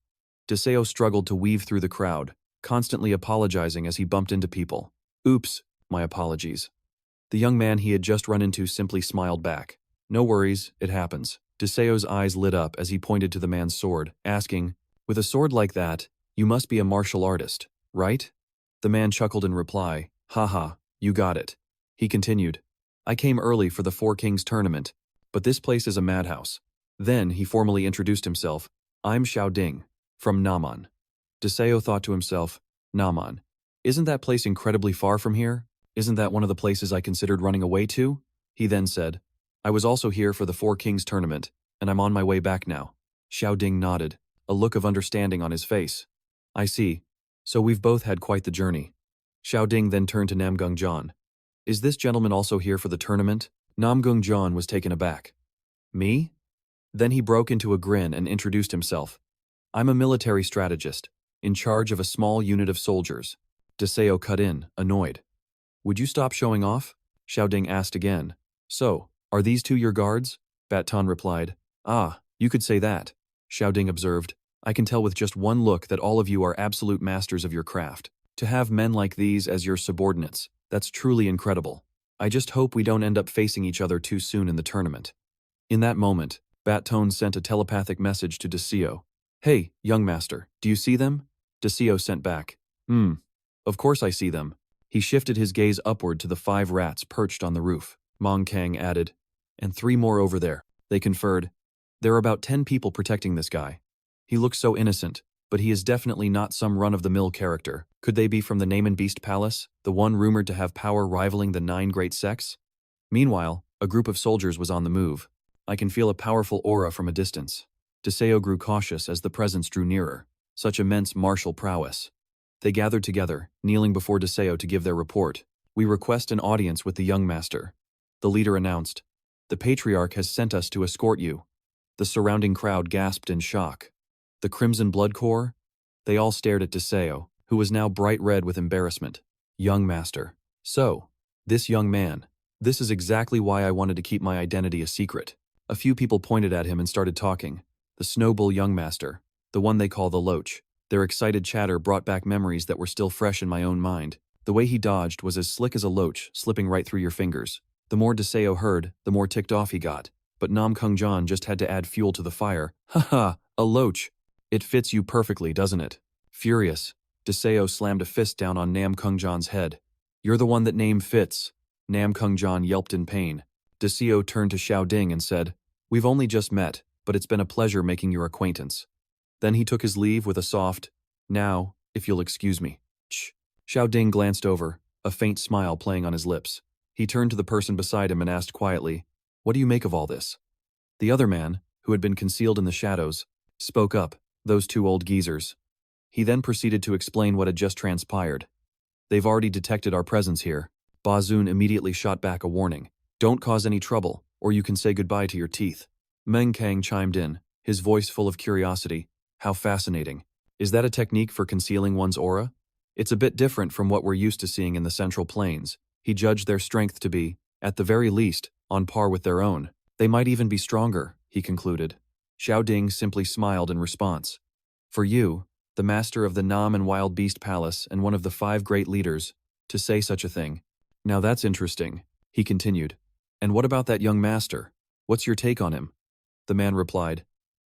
Deseo struggled to weave through the crowd, constantly apologizing as he bumped into people. "Oops, my apologies." The young man he had just run into simply smiled back. "No worries, it happens." Deseo's eyes lit up as he pointed to the man's sword, asking, "With a sword like that, you must be a martial artist, right?" The man chuckled in reply, "Haha, you got it." He continued, "I came early for the Four Kings tournament, but this place is a madhouse." Then he formally introduced himself. "I'm Xiao Ding, from Naman." Deseo thought to himself, "Naman. Isn't that place incredibly far from here? Isn't that one of the places I considered running away to?" He then said, "I was also here for the Four Kings tournament, and I'm on my way back now." Xiao Ding nodded, a look of understanding on his face. "I see. So we've both had quite the journey." Xiao Ding then turned to Namgung John. "Is this gentleman also here for the tournament?" Namgung John was taken aback. "Me?" Then he broke into a grin and introduced himself. "I'm a military strategist, in charge of a small unit of soldiers." Deseo cut in, annoyed. "Would you stop showing off?" Xiao Ding asked again. "So, are these two your guards?" Tan replied. "Ah, you could say that." Xiao Ding observed. "I can tell with just one look that all of you are absolute masters of your craft. To have men like these as your subordinates, that's truly incredible. I just hope we don't end up facing each other too soon in the tournament." In that moment, Tone sent a telepathic message to Deseo. "Hey, young master, do you see them?" Deseo sent back, Of course I see them." He shifted his gaze upward to the 5 rats perched on the roof. Mong Kang added, "And 3 more over there." They conferred. "There are about 10 people protecting this guy. He looks so innocent, but he is definitely not some run-of-the-mill character. Could they be from the Name and Beast Palace, the one rumored to have power rivaling the 9 great sects?" Meanwhile, a group of soldiers was on the move. I can feel a powerful aura from a distance. Deseo grew cautious as the presence drew nearer. Such immense martial prowess. They gathered together, kneeling before Deseo to give their report. "We request an audience with the young master." The leader announced. "The patriarch has sent us to escort you." The surrounding crowd gasped in shock. The Crimson Blood Corps? They all stared at Deseo, who was now bright red with embarrassment. Young master. So, this young man. This is exactly why I wanted to keep my identity a secret. A few people pointed at him and started talking. The Snowbull young master. The one they call the Loach. Their excited chatter brought back memories that were still fresh in my own mind. The way he dodged was as slick as a loach, slipping right through your fingers. The more Deseo heard, the more ticked off he got. But Nam Kung John just had to add fuel to the fire. "Haha, a loach. It fits you perfectly, doesn't it?" Furious, Deseo slammed a fist down on Nam Kung John's head. "You're the one that name fits." Nam Kung John yelped in pain. Deseo turned to Xiao Ding and said, "We've only just met, but it's been a pleasure making your acquaintance." Then he took his leave with a soft, "Now, if you'll excuse me." Shh. Xiao Ding glanced over, a faint smile playing on his lips. He turned to the person beside him and asked quietly, "What do you make of all this?" The other man, who had been concealed in the shadows, spoke up, "Those 2 old geezers." He then proceeded to explain what had just transpired. "They've already detected our presence here." Bazun immediately shot back a warning. "Don't cause any trouble, or you can say goodbye to your teeth." Meng Kang chimed in, his voice full of curiosity. "How fascinating. Is that a technique for concealing one's aura? It's a bit different from what we're used to seeing in the Central Plains." He judged their strength to be, at the very least, on par with their own. "They might even be stronger," he concluded. Xiao Ding simply smiled in response. "For you, the master of the Nam and Wild Beast Palace and one of the 5 great leaders, to say such a thing. Now that's interesting," he continued. "And what about that young master? What's your take on him?" The man replied,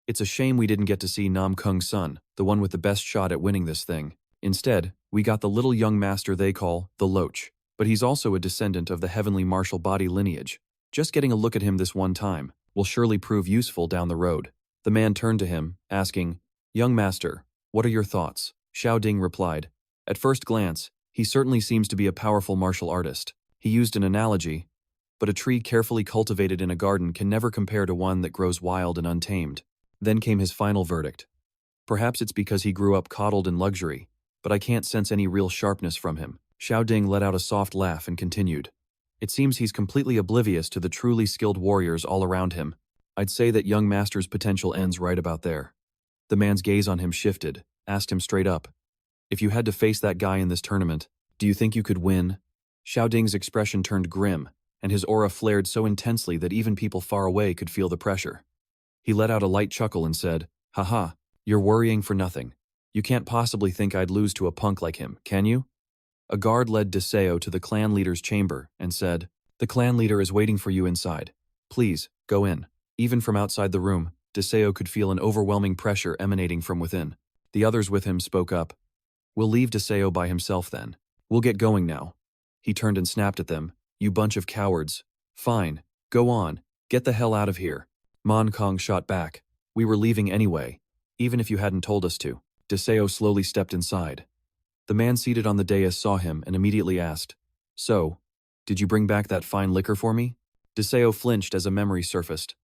"It's a shame we didn't get to see Nam Kung's son, the one with the best shot at winning this thing. Instead, we got the little young master they call the Loach. But he's also a descendant of the heavenly martial body lineage. Just getting a look at him this one time will surely prove useful down the road." The man turned to him, asking, "Young master, what are your thoughts?" Xiao Ding replied, "At first glance, he certainly seems to be a powerful martial artist." He used an analogy, but a tree carefully cultivated in a garden can never compare to one that grows wild and untamed. Then came his final verdict. "Perhaps it's because he grew up coddled in luxury, but I can't sense any real sharpness from him." Xiao Ding let out a soft laugh and continued, It seems he's completely oblivious to the truly skilled warriors all around him. I'd say that young master's potential ends right about there. The man's gaze on him shifted, asked him straight up. If you had to face that guy in this tournament, do you think you could win? Xiao Ding's expression turned grim, and his aura flared so intensely that even people far away could feel the pressure. He let out a light chuckle and said, "Haha, you're worrying for nothing. You can't possibly think I'd lose to a punk like him, can you?" A guard led Deseo to the clan leader's chamber and said, "The clan leader is waiting for you inside. Please, go in." Even from outside the room, Deseo could feel an overwhelming pressure emanating from within. The others with him spoke up. "We'll leave Deseo by himself then. We'll get going now." He turned and snapped at them. "You bunch of cowards. Fine, go on, get the hell out of here." Man Kong shot back. "We were leaving anyway, even if you hadn't told us to." Deseo slowly stepped inside. The man seated on the dais saw him and immediately asked, "So, did you bring back that fine liquor for me?" Deseo flinched as a memory surfaced.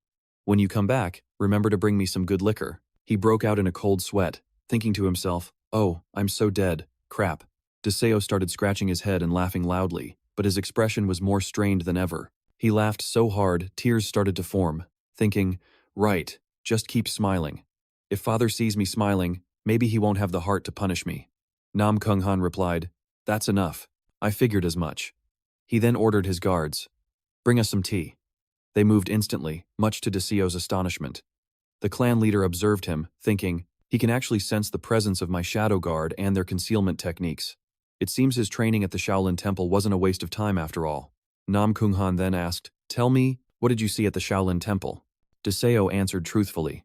"When you come back, remember to bring me some good liquor." He broke out in a cold sweat, thinking to himself, "Oh, I'm so dead, crap." Deseo started scratching his head and laughing loudly, but his expression was more strained than ever. He laughed so hard, tears started to form, thinking, "Right, just keep smiling. If father sees me smiling, maybe he won't have the heart to punish me." Nam Kung Han replied, "That's enough. I figured as much." He then ordered his guards, "Bring us some tea." They moved instantly, much to Deseo's astonishment. The clan leader observed him, thinking, he can actually sense the presence of my shadow guard and their concealment techniques. It seems his training at the Shaolin Temple wasn't a waste of time after all. Nam Kung Han then asked, "Tell me, what did you see at the Shaolin Temple?" Deseo answered truthfully.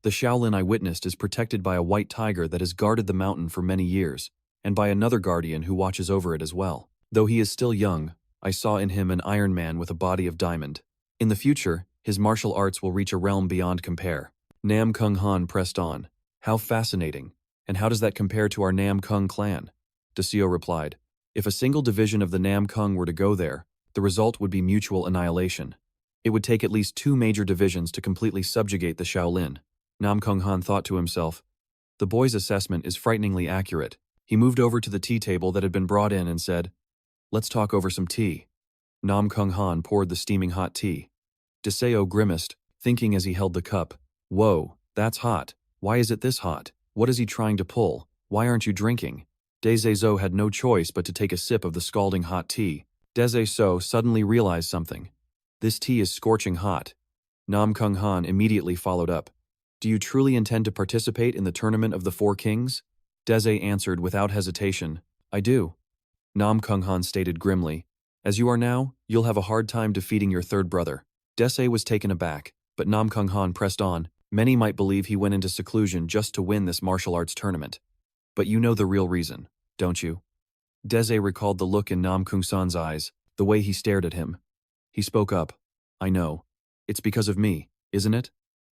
"The Shaolin I witnessed is protected by a white tiger that has guarded the mountain for many years, and by another guardian who watches over it as well. Though he is still young, I saw in him an Iron Man with a body of diamond. In the future, his martial arts will reach a realm beyond compare." Nam Kung Han pressed on. "How fascinating. And how does that compare to our Nam Kung clan?" Deseo replied, "If a single division of the Nam Kung were to go there, the result would be mutual annihilation. It would take at least 2 major divisions to completely subjugate the Shaolin." Nam Kung Han thought to himself, the boy's assessment is frighteningly accurate. He moved over to the tea table that had been brought in and said, "Let's talk over some tea." Nam Kung Han poured the steaming hot tea. Deseo grimaced, thinking as he held the cup, "Whoa, that's hot. Why is it this hot? What is he trying to pull? Why aren't you drinking?" Deseo had no choice but to take a sip of the scalding hot tea. Deseo suddenly realized something. "This tea is scorching hot." Nam Kung Han immediately followed up. "Do you truly intend to participate in the tournament of the 4 kings?" Deseo answered without hesitation, "I do." Nam Kung Han stated grimly, "As you are now, you'll have a hard time defeating your third brother." Deseo was taken aback, but Nam Kung Han pressed on. "Many might believe he went into seclusion just to win this martial arts tournament. But you know the real reason, don't you?" Deseo recalled the look in Nam Kung San's eyes, the way he stared at him. He spoke up, "I know. It's because of me, isn't it?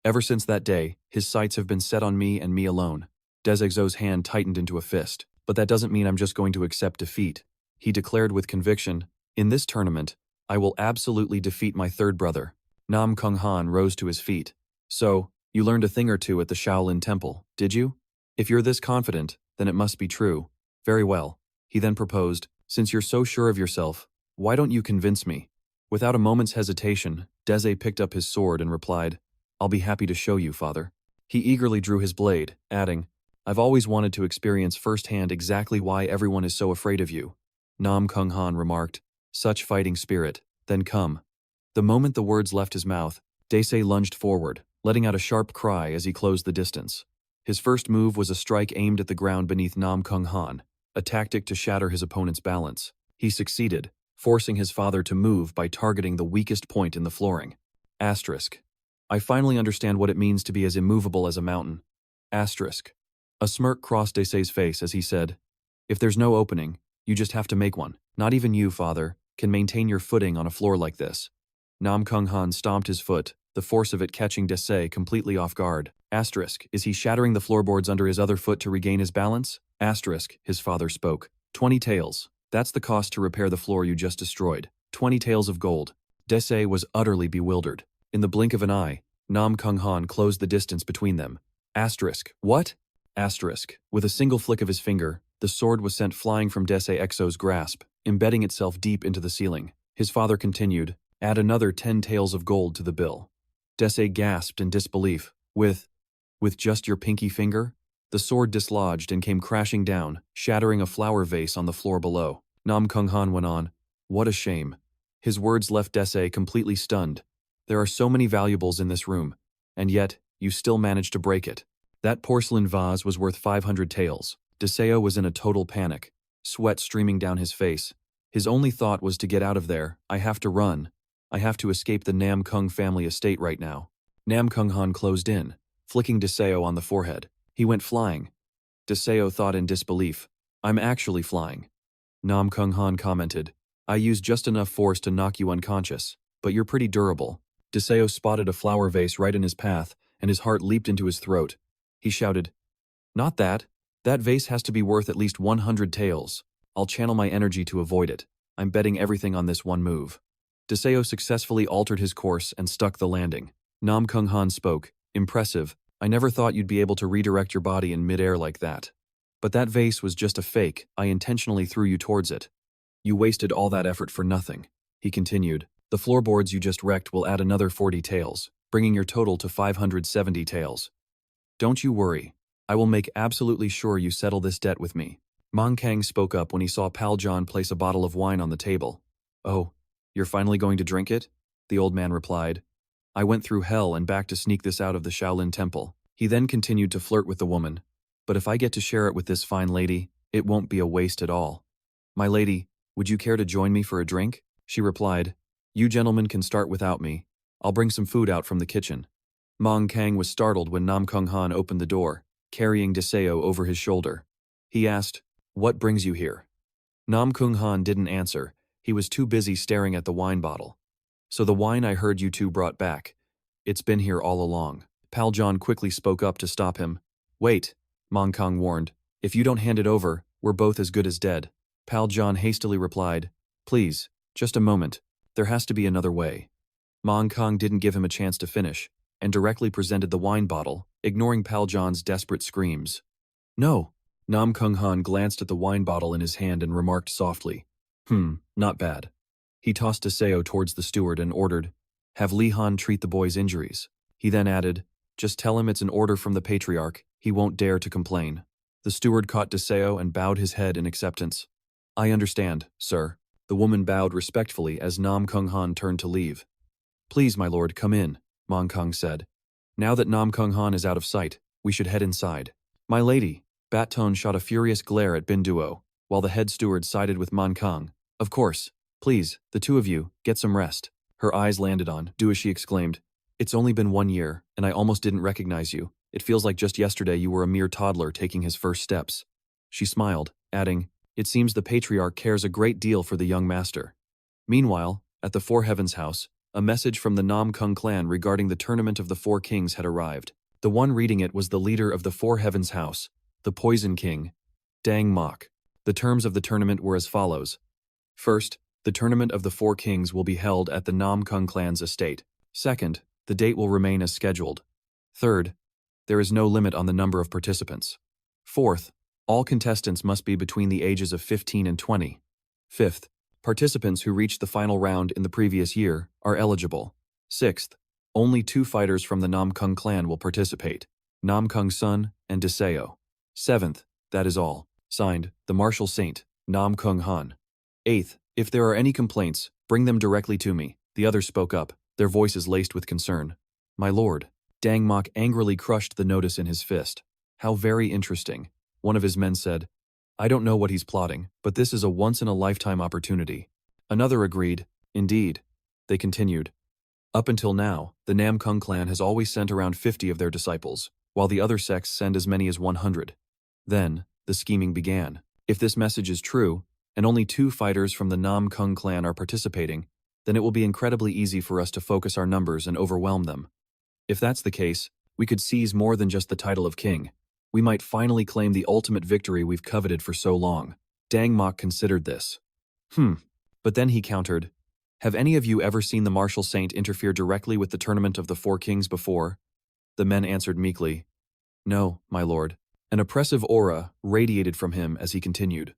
Ever since that day, his sights have been set on me and me alone." Deseo's hand tightened into a fist. "But that doesn't mean I'm just going to accept defeat." He declared with conviction, "In this tournament, I will absolutely defeat my third brother." Nam Kung Han rose to his feet. "So, you learned a thing or two at the Shaolin Temple, did you? If you're this confident, then it must be true. Very well." He then proposed, "Since you're so sure of yourself, why don't you convince me?" Without a moment's hesitation, Deseo picked up his sword and replied, "I'll be happy to show you, father." He eagerly drew his blade, adding, "I've always wanted to experience firsthand exactly why everyone is so afraid of you." Nam Kung Han remarked, "Such fighting spirit, then come." The moment the words left his mouth, Deseo lunged forward, letting out a sharp cry as he closed the distance. His first move was a strike aimed at the ground beneath Nam Kung Han, a tactic to shatter his opponent's balance. He succeeded, forcing his father to move by targeting the weakest point in the flooring. Asterisk. "I finally understand what it means to be as immovable as a mountain." Asterisk. A smirk crossed Deseo's face as he said, "If there's no opening, you just have to make one. Not even you, father, can maintain your footing on a floor like this." Nam Kung Han stomped his foot, the force of it catching Deseo completely off guard. Asterisk. Is he shattering the floorboards under his other foot to regain his balance? Asterisk. His father spoke. 20 taels. That's the cost to repair the floor you just destroyed. 20 taels of gold. Deseo was utterly bewildered. In the blink of an eye, Nam Kung Han closed the distance between them. Asterisk. What? Asterisk. With a single flick of his finger, the sword was sent flying from Deseo's grasp, embedding itself deep into the ceiling. His father continued, "Add another 10 taels of gold to the bill." Dese gasped in disbelief. With just your pinky finger?" The sword dislodged and came crashing down, shattering a flower vase on the floor below. Nam Kung Han went on, "What a shame." His words left Dese completely stunned. "There are so many valuables in this room, and yet, you still managed to break it." That porcelain vase was worth 500 taels. Deseo was in a total panic, sweat streaming down his face. His only thought was to get out of there. "I have to run. I have to escape the Nam Kung family estate right now." Nam Kung Han closed in, flicking Deseo on the forehead. He went flying. Deseo thought in disbelief, "I'm actually flying." Nam Kung Han commented, "I used just enough force to knock you unconscious, but you're pretty durable." Deseo spotted a flower vase right in his path, and his heart leaped into his throat. He shouted, "Not that! That vase has to be worth at least 100 taels. I'll channel my energy to avoid it. I'm betting everything on this one move." Deseo successfully altered his course and stuck the landing. Nam Kung Han spoke, "Impressive. I never thought you'd be able to redirect your body in midair like that. But that vase was just a fake. I intentionally threw you towards it. You wasted all that effort for nothing." He continued, "The floorboards you just wrecked will add another 40 taels, bringing your total to 570 taels. Don't you worry. I will make absolutely sure you settle this debt with me." Mong Kang spoke up when he saw Pal John place a bottle of wine on the table. "Oh, you're finally going to drink it?" The old man replied. "I went through hell and back to sneak this out of the Shaolin Temple." He then continued to flirt with the woman. "But if I get to share it with this fine lady, it won't be a waste at all. My lady, would you care to join me for a drink?" She replied, "You gentlemen can start without me. I'll bring some food out from the kitchen." Mong Kang was startled when Nam Kung Han opened the door, carrying Deseo over his shoulder. He asked, "What brings you here?" Nam Kung Han didn't answer. He was too busy staring at the wine bottle. "So the wine I heard you two brought back. It's been here all along." Pal John quickly spoke up to stop him. "Wait," Mong Kang warned. "If you don't hand it over, we're both as good as dead." Pal John hastily replied, "Please, just a moment. There has to be another way." Mong Kang didn't give him a chance to finish, and directly presented the wine bottle, ignoring Pal John's desperate screams. "No." Nam Kung Han glanced at the wine bottle in his hand and remarked softly, "Not bad." He tossed Deseo towards the steward and ordered, "Have Li Han treat the boy's injuries." He then added, "Just tell him it's an order from the patriarch. He won't dare to complain." The steward caught Deseo and bowed his head in acceptance. "I understand, sir." The woman bowed respectfully as Nam Kung Han turned to leave. "Please, my lord, come in," Mong Kang said. "Now that Nam Kung Han is out of sight, we should head inside." "My lady," Bat Tone shot a furious glare at Bin Duo, while the head steward sided with Mong Kang. "Of course. Please, the two of you, get some rest." Her eyes landed on Duo as she exclaimed, "It's only been 1 year, and I almost didn't recognize you. It feels like just yesterday you were a mere toddler taking his first steps." She smiled, adding, "It seems the patriarch cares a great deal for the young master." Meanwhile, at the Four Heavens house, a message from the Nam Kung clan regarding the Tournament of the Four Kings had arrived. The one reading it was the leader of the Four Heavens house, the Poison King, Dang Mok. The terms of the tournament were as follows. First, the Tournament of the Four Kings will be held at the Nam Kung clan's estate. Second, the date will remain as scheduled. Third, there is no limit on the number of participants. Fourth, all contestants must be between the ages of 15 and 20. Fifth, participants who reached the final round in the previous year are eligible. Sixth, only 2 fighters from the Nam Kung clan will participate, Nam Kung Sun and Deseo. Seventh, that is all. Signed, the Martial Saint, Nam Kung Han. Eighth, if there are any complaints, bring them directly to me. The others spoke up, their voices laced with concern. "My lord." Dang Mok angrily crushed the notice in his fist. "How very interesting," one of his men said. "I don't know what he's plotting, but this is a once-in-a-lifetime opportunity." Another agreed, "Indeed." They continued. "Up until now, the Nam Kung clan has always sent around 50 of their disciples, while the other sects send as many as 100. Then, the scheming began. If this message is true, and only 2 fighters from the Nam Kung clan are participating, then it will be incredibly easy for us to focus our numbers and overwhelm them. If that's the case, we could seize more than just the title of king. We might finally claim the ultimate victory we've coveted for so long." Dang Mok considered this. But then he countered, "Have any of you ever seen the Martial Saint interfere directly with the Tournament of the Four Kings before?" The men answered meekly, "No, my lord." An oppressive aura radiated from him as he continued.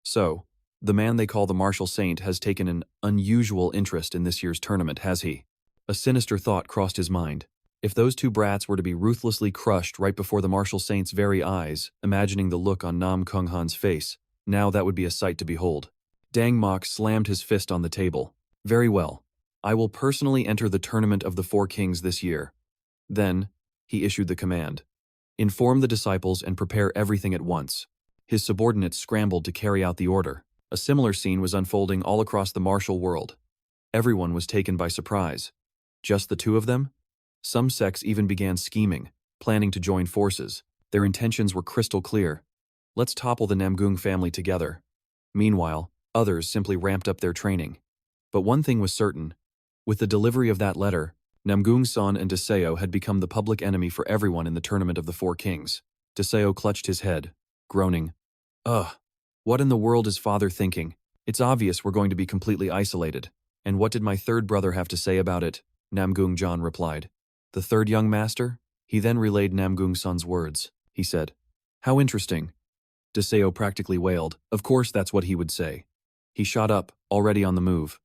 "So, The man they call the martial saint has taken an unusual interest in this year's tournament, has he? A sinister thought crossed his mind. If those two brats were to be ruthlessly crushed right before the martial saint's very eyes, imagining the look on Nam Kung Han's face, now that would be a sight to behold. Dang Mok slammed his fist on the table. Very well. I will personally enter the Tournament of the Four Kings this year. Then, he issued the command. Inform the disciples and prepare everything at once. His subordinates scrambled to carry out the order. A similar scene was unfolding all across the martial world. Everyone was taken by surprise. Just the two of them? Some sects even began scheming, planning to join forces. Their intentions were crystal clear. Let's topple the Namgung family together. Meanwhile, others simply ramped up their training. But one thing was certain. With the delivery of that letter, Namgung-san and Deseo had become the public enemy for everyone in the Tournament of the Four Kings. Deseo clutched his head, groaning. Ugh, what in the world is father thinking? It's obvious we're going to be completely isolated. And what did my third brother have to say about it? Namgung-John replied. The third young master? He then relayed Namgung-san's words. He said, How interesting. Deseo practically wailed. Of course that's what he would say. He shot up, already on the move.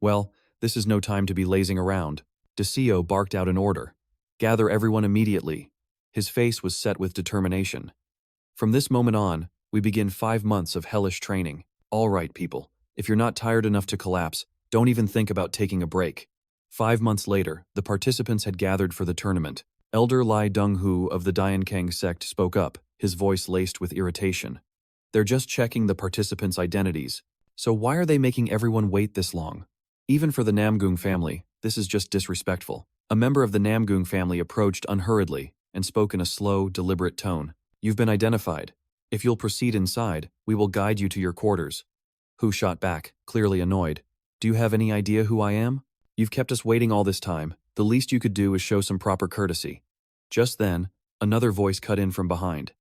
Well, this is no time to be lazing around. Deseo barked out an order. Gather everyone immediately. His face was set with determination. From this moment on, we begin 5 months of hellish training. All right, people. If you're not tired enough to collapse, don't even think about taking a break. 5 months later, the participants had gathered for the tournament. Elder Lai Donghu of the Diankang sect spoke up, his voice laced with irritation. They're just checking the participants' identities. So why are they making everyone wait this long? Even for the Namgung family, this is just disrespectful. A member of the Namgung family approached unhurriedly and spoke in a slow, deliberate tone. You've been identified. If you'll proceed inside, we will guide you to your quarters. Hu shot back, clearly annoyed. Do you have any idea who I am? You've kept us waiting all this time. The least you could do is show some proper courtesy. Just then, another voice cut in from behind.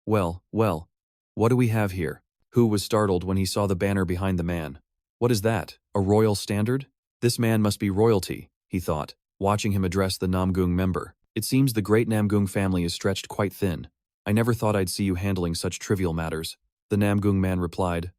Well, what do we have here? Hu was startled when he saw the banner behind the man. What is that, a royal standard? This man must be royalty, he thought, watching him address the Namgung member. It seems the great Namgung family is stretched quite thin. I never thought I'd see you handling such trivial matters. The Namgung man replied.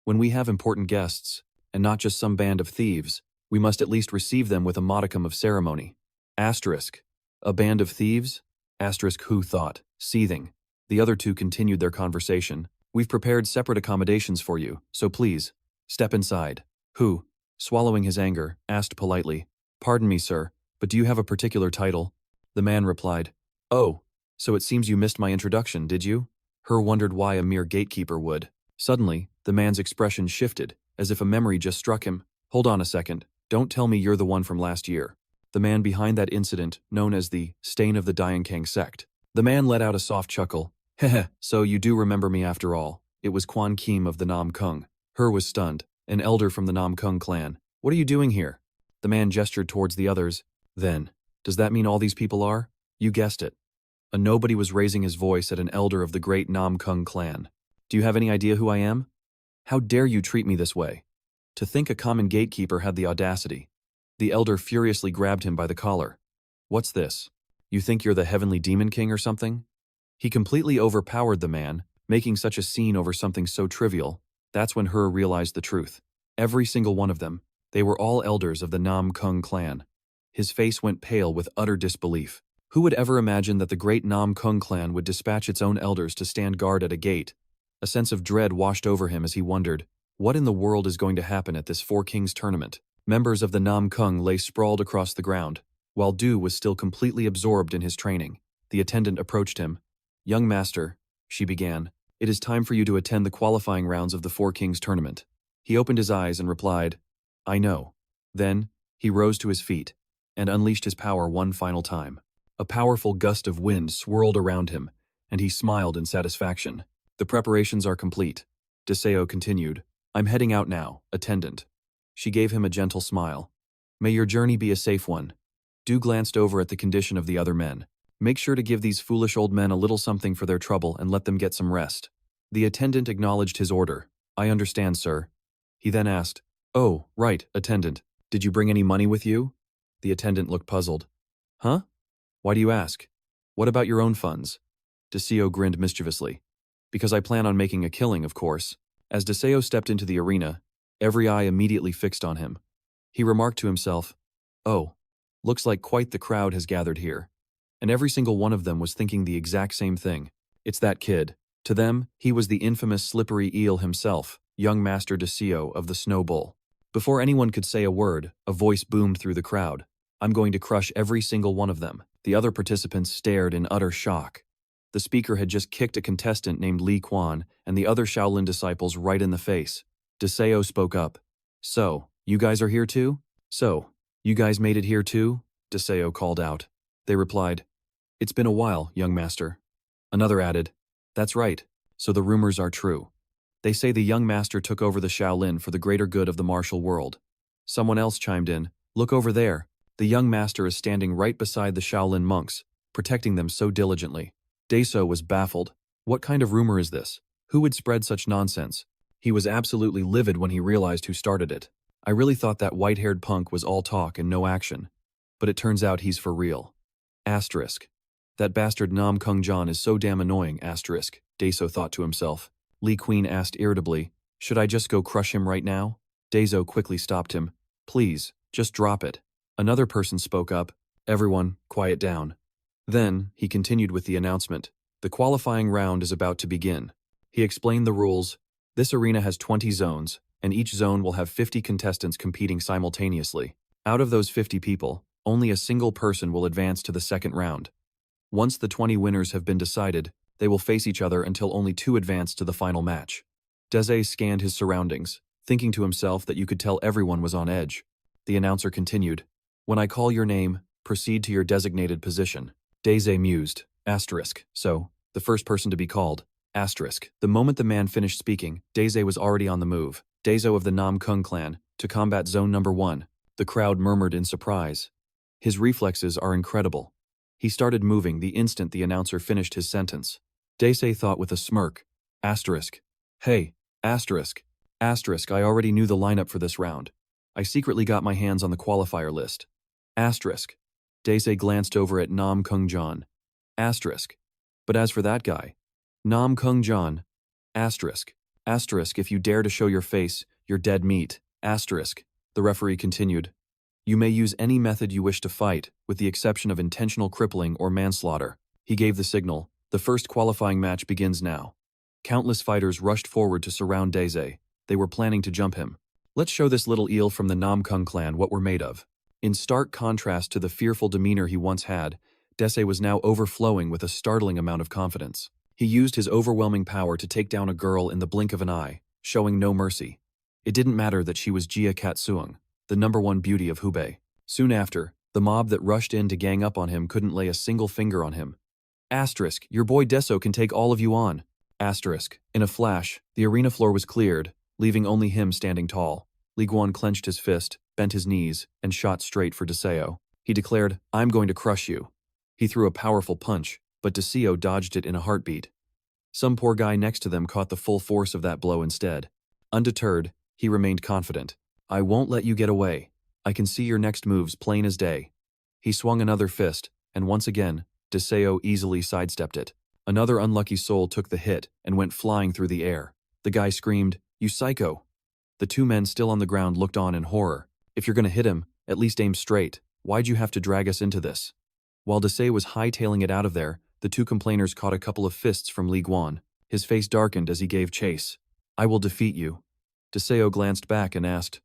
When we have important guests, and not just some band of thieves, we must at least receive them with a modicum of ceremony. Asterisk. A band of thieves? Asterisk Hu thought, seething. The other two continued their conversation. We've prepared separate accommodations for you, so please, step inside. Hu, swallowing his anger, asked politely, Pardon me, sir, but do you have a particular title? The man replied, Oh, so it seems you missed my introduction, did you? Her wondered why a mere gatekeeper would. Suddenly, the man's expression shifted, as if a memory just struck him. Hold on a second, don't tell me you're the one from last year. The man behind that incident, known as the Stain of the Diankang sect. The man let out a soft chuckle. Heh, so you do remember me after all. It was Quan Kim of the Nam Kung. Her was stunned, an elder from the Nam Kung clan. What are you doing here? The man gestured towards the others. Then, does that mean all these people are? You guessed it. A nobody was raising his voice at an elder of the great Nam Kung clan. Do you have any idea who I am? How dare you treat me this way? To think a common gatekeeper had the audacity. The elder furiously grabbed him by the collar. What's this? You think you're the heavenly demon king or something? He completely overpowered the man, making such a scene over something so trivial. That's when Her realized the truth. Every single one of them. They were all elders of the Nam Kung clan. His face went pale with utter disbelief. Who would ever imagine that the great Nam Kung clan would dispatch its own elders to stand guard at a gate? A sense of dread washed over him as he wondered, what in the world is going to happen at this Four Kings tournament? Members of the Nam Kung lay sprawled across the ground, while Du was still completely absorbed in his training. The attendant approached him. Young master, she began, it is time for you to attend the qualifying rounds of the Four Kings tournament. He opened his eyes and replied, I know. Then, he rose to his feet and unleashed his power one final time. A powerful gust of wind swirled around him, and he smiled in satisfaction. The preparations are complete. Deseo continued, I'm heading out now, attendant. She gave him a gentle smile. May your journey be a safe one. Du glanced over at the condition of the other men. Make sure to give these foolish old men a little something for their trouble and let them get some rest. The attendant acknowledged his order. I understand, sir. He then asked, Oh, right, attendant. Did you bring any money with you? The attendant looked puzzled. Huh? Why do you ask? What about your own funds? Deseo grinned mischievously. Because I plan on making a killing, of course. As Deseo stepped into the arena, every eye immediately fixed on him. He remarked to himself, "Oh, looks like quite the crowd has gathered here." And every single one of them was thinking the exact same thing. It's that kid. To them, he was the infamous slippery eel himself, young Master Deseo of the Snow Bull. Before anyone could say a word, a voice boomed through the crowd. "I'm going to crush every single one of them." The other participants stared in utter shock. The speaker had just kicked a contestant named Li Quan and the other Shaolin disciples right in the face. Deseo spoke up. "So, you guys are here too?" "So, you guys made it here too?" Deseo called out. They replied, "It's been a while, young master." Another added, "That's right, so the rumors are true. They say the young master took over the Shaolin for the greater good of the martial world." Someone else chimed in, "Look over there. The young master is standing right beside the Shaolin monks, protecting them so diligently." Deseo was baffled. What kind of rumor is this? Who would spread such nonsense? He was absolutely livid when he realized who started it. "I really thought that white-haired punk was all talk and no action. But it turns out he's for real." Asterisk. "That bastard Namgung John is so damn annoying," asterisk, Deseo thought to himself. Li Queen asked irritably, "Should I just go crush him right now?" Deseo quickly stopped him. "Please, just drop it." Another person spoke up. "Everyone, quiet down." Then, he continued with the announcement. "The qualifying round is about to begin." He explained the rules. This arena has 20 zones, and each zone will have 50 contestants competing simultaneously. Out of those 50 people, only a single person will advance to the second round. Once the 20 winners have been decided, they will face each other until only 2 advance to the final match. Deseo scanned his surroundings, thinking to himself that you could tell everyone was on edge. The announcer continued, "When I call your name, proceed to your designated position." Deseo mused, asterisk, "So, the first person to be called," asterisk. The moment the man finished speaking, Deseo was already on the move. Deseo of the Namgung clan, to combat zone number 1. The crowd murmured in surprise. His reflexes are incredible. He started moving the instant the announcer finished his sentence. Deseo thought with a smirk, asterisk, "Hey, asterisk, asterisk, I already knew the lineup for this round. I secretly got my hands on the qualifier list." Asterisk. Deseo glanced over at Namgung John. Asterisk. "But as for that guy, Namgung John, asterisk, asterisk, if you dare to show your face, you're dead meat, asterisk." The referee continued, "You may use any method you wish to fight, with the exception of intentional crippling or manslaughter." He gave the signal. The first qualifying match begins now. Countless fighters rushed forward to surround Deseo. They were planning to jump him. "Let's show this little eel from the Namgung clan what we're made of." In stark contrast to the fearful demeanor he once had, Deseo was now overflowing with a startling amount of confidence. He used his overwhelming power to take down a girl in the blink of an eye, showing no mercy. It didn't matter that she was Jia Katsuung, the #1 beauty of Hubei. Soon after, the mob that rushed in to gang up on him couldn't lay a single finger on him. Asterisk, your boy Deseo can take all of you on. Asterisk. In a flash, the arena floor was cleared, leaving only him standing tall. Li Guan clenched his fist, bent his knees, and shot straight for Deseo. He declared, "I'm going to crush you." He threw a powerful punch, but Deseo dodged it in a heartbeat. Some poor guy next to them caught the full force of that blow instead. Undeterred, he remained confident. "I won't let you get away. I can see your next moves plain as day." He swung another fist, and once again, Deseo easily sidestepped it. Another unlucky soul took the hit and went flying through the air. The guy screamed, "You psycho!" The 2 men still on the ground looked on in horror. "If you're gonna hit him, at least aim straight. Why'd you have to drag us into this?" While Deseo was hightailing it out of there, the 2 complainers caught a couple of fists from Li Guan. His face darkened as he gave chase. "I will defeat you." Deseo glanced back and asked,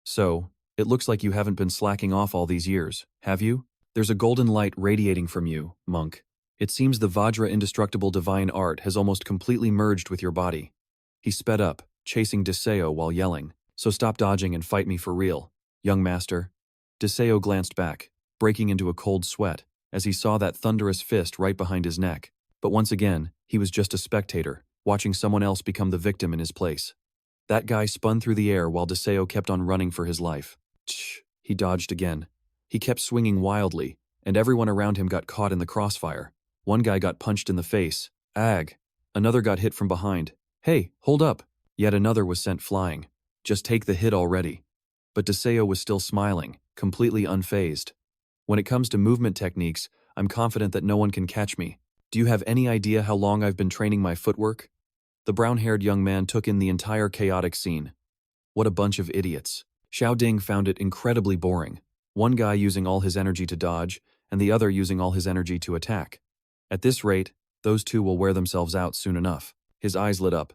"So, it looks like you haven't been slacking off all these years, have you? There's a golden light radiating from you, monk. It seems the Vajra indestructible divine art has almost completely merged with your body." He sped up, chasing Deseo while yelling, "So stop dodging and fight me for real, young master." Deseo glanced back, breaking into a cold sweat, as he saw that thunderous fist right behind his neck. But once again, he was just a spectator, watching someone else become the victim in his place. That guy spun through the air while Deseo kept on running for his life. Tch! He dodged again. He kept swinging wildly, and everyone around him got caught in the crossfire. One guy got punched in the face. Ag! Another got hit from behind. "Hey, hold up!" Yet another was sent flying. "Just take the hit already." But Deseo was still smiling, completely unfazed. "When it comes to movement techniques, I'm confident that no one can catch me. Do you have any idea how long I've been training my footwork?" The brown-haired young man took in the entire chaotic scene. What a bunch of idiots. Xiao Ding found it incredibly boring. One guy using all his energy to dodge, and the other using all his energy to attack. At this rate, those two will wear themselves out soon enough. His eyes lit up.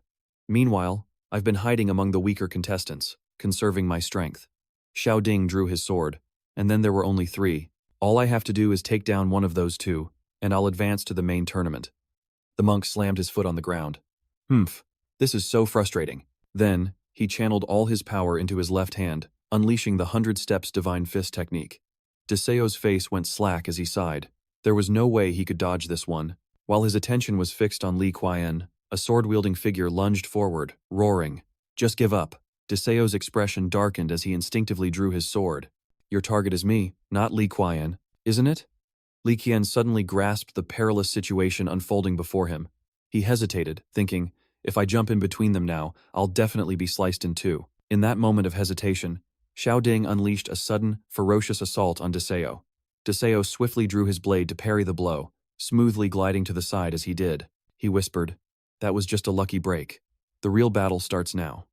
Meanwhile, I've been hiding among the weaker contestants, conserving my strength. Xiao Ding drew his sword, and then there were only 3. All I have to do is take down one of those 2, and I'll advance to the main tournament. The monk slammed his foot on the ground. Humph, this is so frustrating. Then, he channeled all his power into his left hand, unleashing the 100 Steps Divine Fist technique. Deseo's face went slack as he sighed. There was no way he could dodge this one. While his attention was fixed on Li Qian, a sword-wielding figure lunged forward, roaring. Just give up. Deseo's expression darkened as he instinctively drew his sword. Your target is me, not Li Qian, isn't it? Li Qian suddenly grasped the perilous situation unfolding before him. He hesitated, thinking, if I jump in between them now, I'll definitely be sliced in 2. In that moment of hesitation, Xiao Ding unleashed a sudden, ferocious assault on Deseo. Deseo swiftly drew his blade to parry the blow, smoothly gliding to the side as he did. He whispered, that was just a lucky break. The real battle starts now.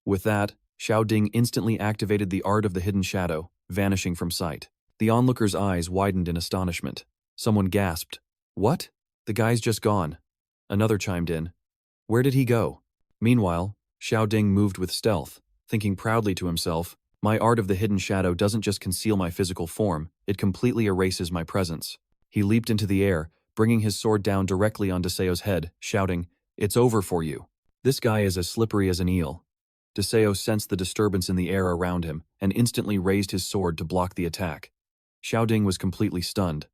With that, Xiao Ding instantly activated the art of the hidden shadow, vanishing from sight. The onlooker's eyes widened in astonishment. Someone gasped, what? The guy's just gone. Another chimed in. Where did he go? Meanwhile, Xiao Ding moved with stealth, thinking proudly to himself, my art of the hidden shadow doesn't just conceal my physical form, it completely erases my presence. He leaped into the air, bringing his sword down directly on Deseo's head, shouting, it's over for you. This guy is as slippery as an eel. Deseo sensed the disturbance in the air around him and instantly raised his sword to block the attack. Xiao Ding was completely stunned.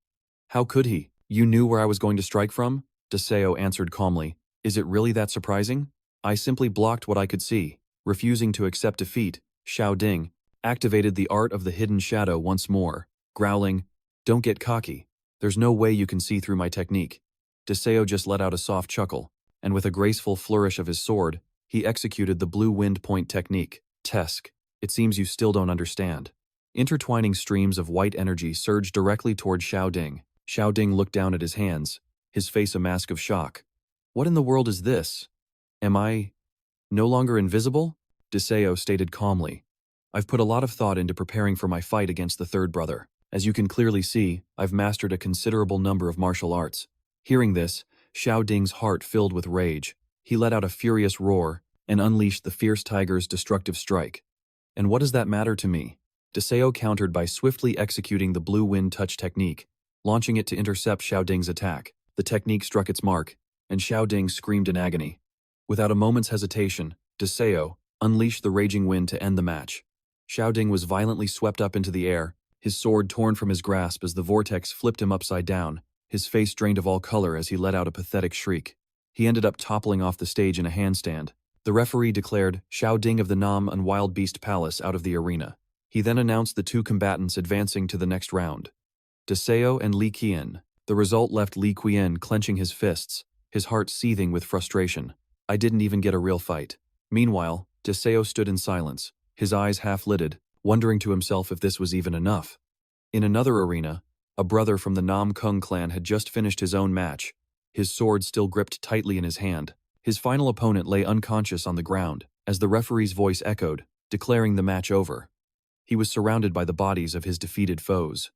How could he? You knew where I was going to strike from? Deseo answered calmly. Is it really that surprising? I simply blocked what I could see. Refusing to accept defeat, Xiao Ding activated the art of the hidden shadow once more, growling, don't get cocky. There's no way you can see through my technique. Deseo just let out a soft chuckle, and with a graceful flourish of his sword, he executed the blue wind point technique. Tesk, it seems you still don't understand. Intertwining streams of white energy surged directly toward Xiao Ding. Xiao Ding looked down at his hands, his face a mask of shock. What in the world is this? Am I no longer invisible? Deseo stated calmly. I've put a lot of thought into preparing for my fight against the third brother. As you can clearly see, I've mastered a considerable number of martial arts. Hearing this, Xiao Ding's heart filled with rage. He let out a furious roar and unleashed the fierce tiger's destructive strike. And what does that matter to me? Deseo countered by swiftly executing the blue wind touch technique, launching it to intercept Xiao Ding's attack. The technique struck its mark, and Xiao Ding screamed in agony. Without a moment's hesitation, Deseo unleashed the raging wind to end the match. Xiao Ding was violently swept up into the air, his sword torn from his grasp as the vortex flipped him upside down, his face drained of all color as he let out a pathetic shriek. He ended up toppling off the stage in a handstand. The referee declared Xiao Ding of the Nam and Wild Beast Palace out of the arena. He then announced the 2 combatants advancing to the next round. Deseo and Li Qian. The result left Li Qian clenching his fists, his heart seething with frustration. I didn't even get a real fight. Meanwhile, Deseo stood in silence, his eyes half-lidded, wondering to himself if this was even enough. In another arena, a brother from the Namgung clan had just finished his own match, his sword still gripped tightly in his hand. His final opponent lay unconscious on the ground, as the referee's voice echoed, declaring the match over. He was surrounded by the bodies of his defeated foes.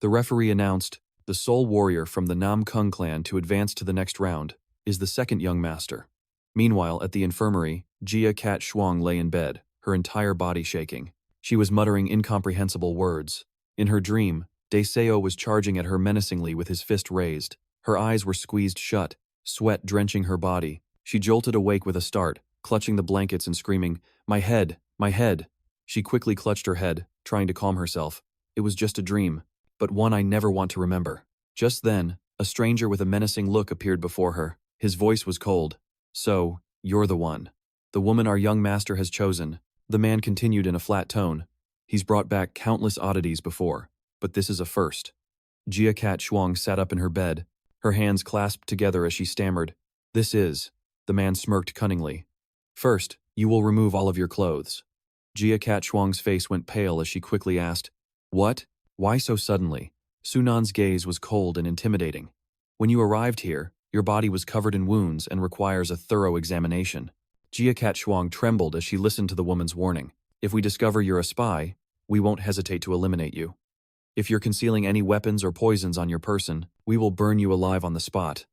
The referee announced, the sole warrior from the Namgung clan to advance to the next round is the second young master. Meanwhile, at the infirmary, Jia Cat Shuang lay in bed, her entire body shaking. She was muttering incomprehensible words. In her dream, Deseo was charging at her menacingly with his fist raised. Her eyes were squeezed shut, sweat drenching her body. She jolted awake with a start, clutching the blankets and screaming, my head, my head. She quickly clutched her head, trying to calm herself. It was just a dream, but one I never want to remember. Just then, a stranger with a menacing look appeared before her. His voice was cold. So, you're the one. The woman our young master has chosen. The man continued in a flat tone. He's brought back countless oddities before, but this is a first. Jia Cat Shuang sat up in her bed, her hands clasped together as she stammered. This is. The man smirked cunningly. First, you will remove all of your clothes. Jia Cat Shuang's face went pale as she quickly asked, what? Why so suddenly? Sunan's gaze was cold and intimidating. When you arrived here, Your body was covered in wounds and requires a thorough examination. Jia Cat Shuang trembled as she listened to the woman's warning. If we discover you're a spy, we won't hesitate to eliminate you. If you're concealing any weapons or poisons on your person, we will burn you alive on the spot.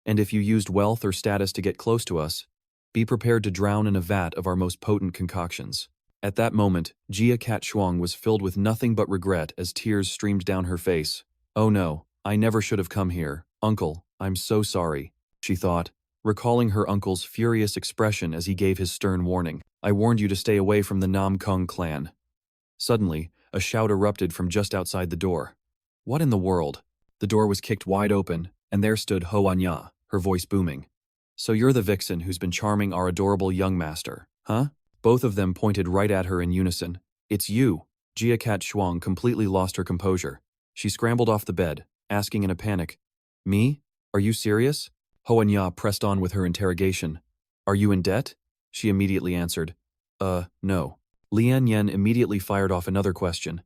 And if you used wealth or status to get close to us, be prepared to drown in a vat of our most potent concoctions. At that moment, Jia Cat Shuang was filled with nothing but regret as tears streamed down her face. Oh no, I never should have come here. Uncle, I'm so sorry, she thought, recalling her uncle's furious expression as he gave his stern warning. I warned you to stay away from the Namgung clan. Suddenly, a shout erupted from just outside the door. What in the world? The door was kicked wide open, and there stood Ho Anya, her voice booming. So you're the vixen who's been charming our adorable young master, huh? Both of them pointed right at her in unison. It's you! Jia Cat Shuang completely lost her composure. She scrambled off the bed, asking in a panic, Me? Are you serious? Ho Anya pressed on with her interrogation. Are you in debt? She immediately answered. No. Lian Yen immediately fired off another question.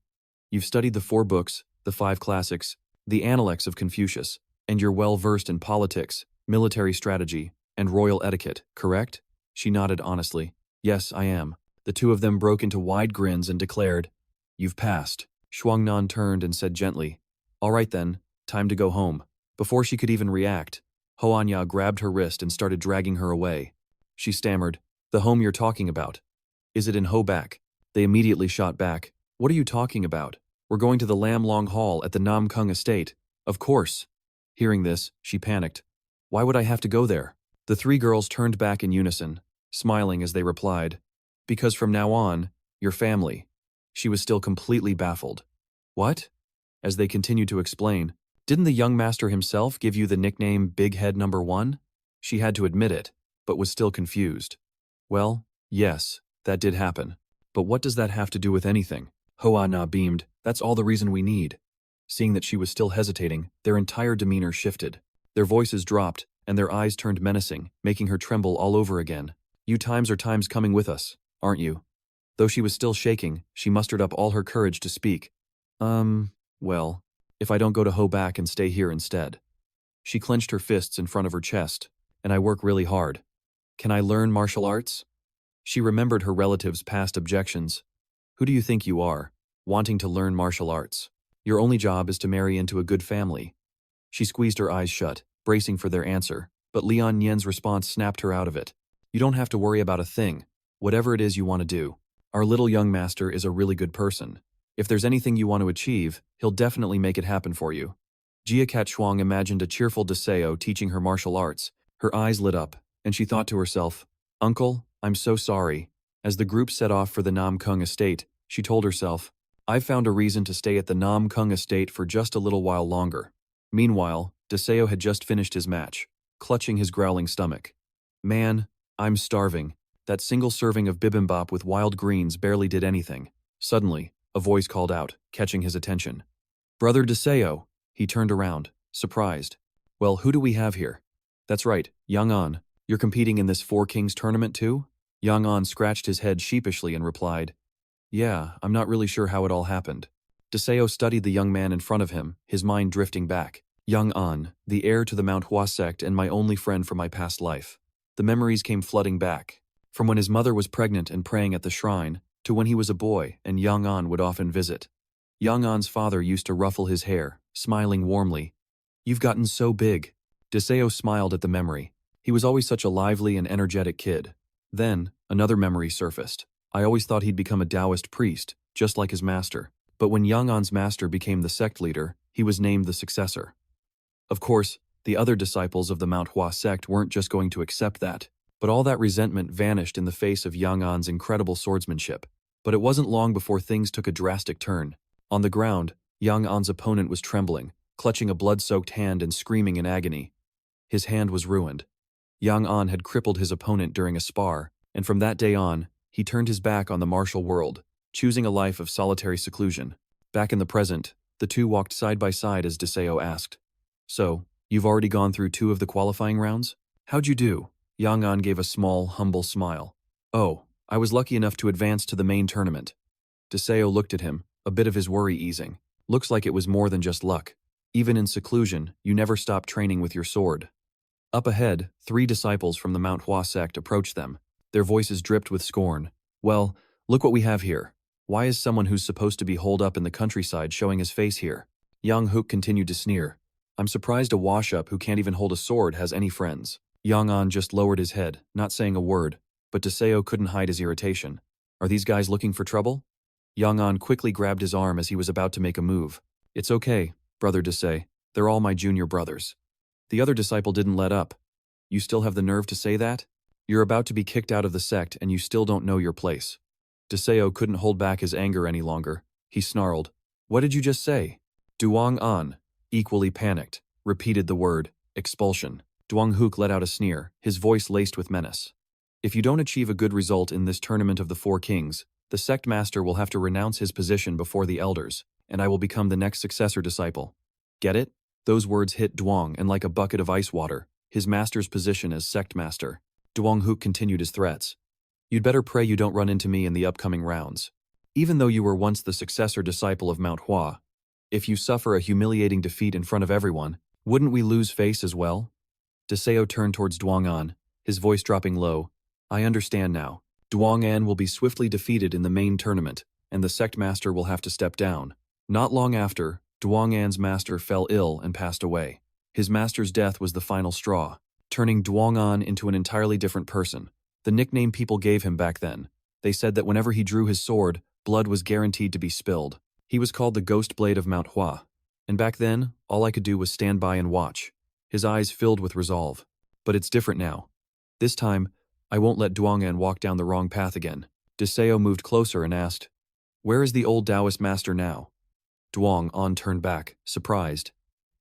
You've studied the 4 books, the 5 classics, the Analects of Confucius, and you're well versed in politics, military strategy, and royal etiquette, correct? She nodded honestly. Yes, I am. The two of them broke into wide grins and declared, You've passed. Shuangnan turned and said gently, All right then, time to go home. Before she could even react, Ho Anya grabbed her wrist and started dragging her away. She stammered, The home you're talking about. Is it in Hobak? They immediately shot back. What are you talking about? We're going to the Lam Long Hall at the Namgung estate. Of course. Hearing this, she panicked. Why would I have to go there? The 3 girls turned back in unison, smiling as they replied, Because from now on, you're family. She was still completely baffled. What? As they continued to explain, didn't the young master himself give you the nickname Big Head Number 1? She had to admit it, but was still confused. Well, yes, that did happen. But what does that have to do with anything? Ho-Ah-Na beamed. That's all the reason we need. Seeing that she was still hesitating, their entire demeanor shifted. Their voices dropped, and their eyes turned menacing, making her tremble all over again. You times are times coming with us, aren't you? Though she was still shaking, she mustered up all her courage to speak. Well, if I don't go to Hobak and stay here instead. She clenched her fists in front of her chest, and I work really hard. Can I learn martial arts? She remembered her relative's past objections. Who do you think you are, wanting to learn martial arts? Your only job is to marry into a good family. She squeezed her eyes shut, bracing for their answer, but Lian Yen's response snapped her out of it. You don't have to worry about a thing, whatever it is you want to do. Our little young master is a really good person. If there's anything you want to achieve, he'll definitely make it happen for you. Jia Cat Shuang imagined a cheerful Deseo teaching her martial arts. Her eyes lit up, and she thought to herself, Uncle, I'm so sorry. As the group set off for the Namgung estate, she told herself, I've found a reason to stay at the Namgung estate for just a little while longer. Meanwhile, Deseo had just finished his match, clutching his growling stomach. Man, I'm starving. That single serving of bibimbap with wild greens barely did anything. Suddenly, a voice called out, catching his attention. Brother Deseo! He turned around, surprised. Well, who do we have here? That's right, Yang An. You're competing in this 4 Kings tournament too? Yang An scratched his head sheepishly and replied, Yeah, I'm not really sure how it all happened. Deseo studied the young man in front of him, his mind drifting back. Yang An, the heir to the Manhwa sect and my only friend from my past life. The memories came flooding back. From when his mother was pregnant and praying at the shrine, to when he was a boy and Yang An would often visit. Yang An's father used to ruffle his hair, smiling warmly. You've gotten so big. Deseo smiled at the memory. He was always such a lively and energetic kid. Then, another memory surfaced. I always thought he'd become a Taoist priest, just like his master. But when Yang An's master became the sect leader, he was named the successor. Of course, the other disciples of the Manhwa sect weren't just going to accept that. But all that resentment vanished in the face of Yang An's incredible swordsmanship. But it wasn't long before things took a drastic turn. On the ground, Yang An's opponent was trembling, clutching a blood-soaked hand and screaming in agony. His hand was ruined. Yang An had crippled his opponent during a spar, and from that day on, he turned his back on the martial world, choosing a life of solitary seclusion. Back in the present, the two walked side by side as Deseo asked, So, you've already gone through 2 of the qualifying rounds? How'd you do? Yang An gave a small, humble smile. Oh, I was lucky enough to advance to the main tournament. Deseo looked at him, a bit of his worry easing. Looks like it was more than just luck. Even in seclusion, you never stop training with your sword. Up ahead, 3 disciples from the Manhwa sect approached them. Their voices dripped with scorn. Well, look what we have here. Why is someone who's supposed to be holed up in the countryside showing his face here? Yang Hook continued to sneer. I'm surprised a wash-up who can't even hold a sword has any friends. Yang An just lowered his head, not saying a word, but Deseo couldn't hide his irritation. Are these guys looking for trouble? Yang An quickly grabbed his arm as he was about to make a move. It's okay, brother Deseo. They're all my junior brothers. The other disciple didn't let up. You still have the nerve to say that? You're about to be kicked out of the sect and you still don't know your place. Deseo couldn't hold back his anger any longer. He snarled. What did you just say? Duong An, equally panicked, repeated the word, expulsion. Duong Hook let out a sneer, his voice laced with menace. If you don't achieve a good result in this tournament of the 4 kings, the sect master will have to renounce his position before the elders, and I will become the next successor disciple. Get it? Those words hit Duong, and like a bucket of ice water, his master's position as sect master. Duong Hook continued his threats. You'd better pray you don't run into me in the upcoming rounds. Even though you were once the successor disciple of Mount Hua, if you suffer a humiliating defeat in front of everyone, wouldn't we lose face as well? Deseo turned towards Duong An, his voice dropping low. I understand now. Duong An will be swiftly defeated in the main tournament, and the sect master will have to step down. Not long after, Duong An's master fell ill and passed away. His master's death was the final straw, turning Duong An into an entirely different person. The nickname people gave him back then. They said that whenever he drew his sword, blood was guaranteed to be spilled. He was called the Ghost Blade of Mount Hua. And back then, all I could do was stand by and watch. His eyes filled with resolve. But it's different now. This time, I won't let Duong An walk down the wrong path again. Deseo moved closer and asked, Where is the old Taoist master now? Duong An turned back, surprised.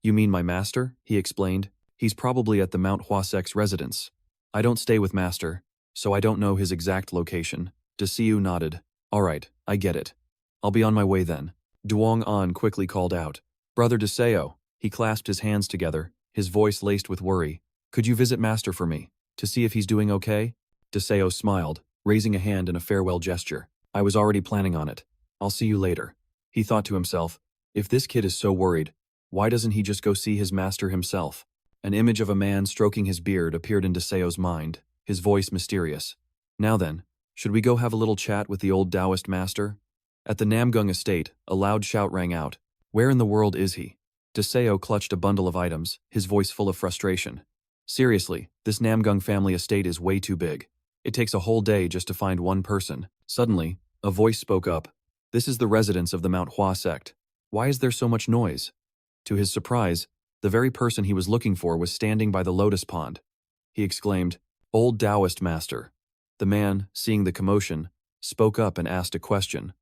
You mean my master? He explained. He's probably at the Mount Hua sect's residence. I don't stay with master, so I don't know his exact location. Deseo nodded. All right, I get it. I'll be on my way then. Duong An quickly called out. Brother Deseo. He clasped his hands together, his voice laced with worry. Could you visit master for me, to see if he's doing okay? Deseo smiled, raising a hand in a farewell gesture. I was already planning on it. I'll see you later. He thought to himself, if this kid is so worried, why doesn't he just go see his master himself? An image of a man stroking his beard appeared in Deseo's mind, his voice mysterious. Now then, should we go have a little chat with the old Taoist master? At the Namgung estate, a loud shout rang out. Where in the world is he? Deseo clutched a bundle of items, his voice full of frustration. Seriously, this Namgung family estate is way too big. It takes a whole day just to find one person. Suddenly, a voice spoke up. This is the residence of the Mount Hua sect. Why is there so much noise? To his surprise, the very person he was looking for was standing by the lotus pond. He exclaimed, Old Taoist master. The man, seeing the commotion, spoke up and asked a question.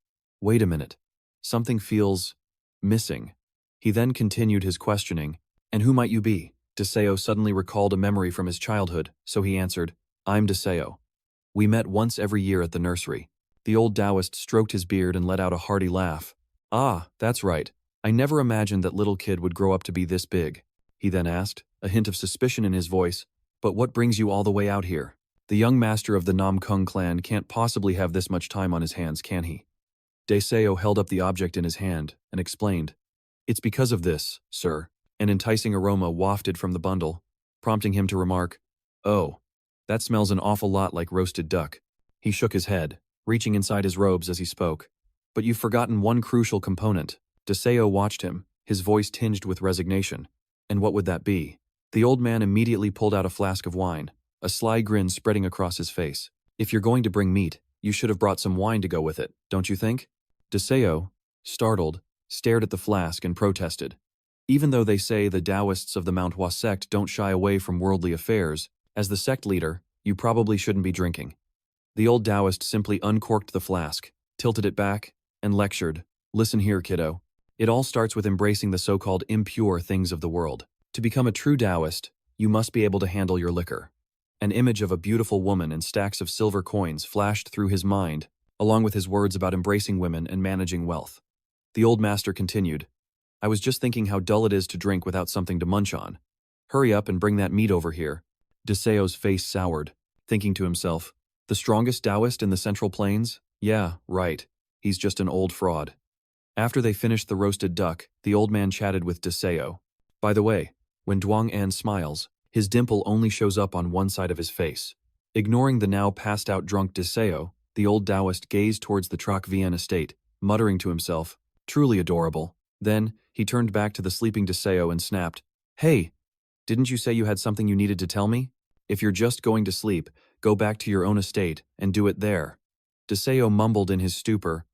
Wait a minute. Something feels missing. He then continued his questioning. And who might you be? Deseo suddenly recalled a memory from his childhood, so he answered, I'm Deseo. We met once every year at the nursery. The old Taoist stroked his beard and let out a hearty laugh. Ah, that's right. I never imagined that little kid would grow up to be this big. He then asked, a hint of suspicion in his voice, but what brings you all the way out here? The young master of the Namgung clan can't possibly have this much time on his hands, can he? Deseo held up the object in his hand and explained, It's because of this, sir. An enticing aroma wafted from the bundle, prompting him to remark, Oh, that smells an awful lot like roasted duck. He shook his head, reaching inside his robes as he spoke. But you've forgotten one crucial component. Deseo watched him, his voice tinged with resignation. And what would that be? The old man immediately pulled out a flask of wine, a sly grin spreading across his face. If you're going to bring meat, you should have brought some wine to go with it, don't you think? Deseo, startled, stared at the flask and protested. Even though they say the Taoists of the Mount Hua sect don't shy away from worldly affairs, as the sect leader, you probably shouldn't be drinking. The old Taoist simply uncorked the flask, tilted it back, and lectured, Listen here, kiddo. It all starts with embracing the so-called impure things of the world. To become a true Taoist, you must be able to handle your liquor. An image of a beautiful woman and stacks of silver coins flashed through his mind, along with his words about embracing women and managing wealth. The old master continued, I was just thinking how dull it is to drink without something to munch on. Hurry up and bring that meat over here. Deseo's face soured, thinking to himself, the strongest Taoist in the Central Plains? Yeah, right. He's just an old fraud. After they finished the roasted duck, the old man chatted with Deseo. By the way, when Duong An smiles, His dimple only shows up on one side of his face. Ignoring the now passed-out drunk Deseo, the old Taoist gazed towards the Troc-Vien estate, muttering to himself, "Truly adorable." Then, he turned back to the sleeping Deseo and snapped, "Hey, didn't you say you had something you needed to tell me? If you're just going to sleep, go back to your own estate and do it there." Deseo mumbled in his stupor,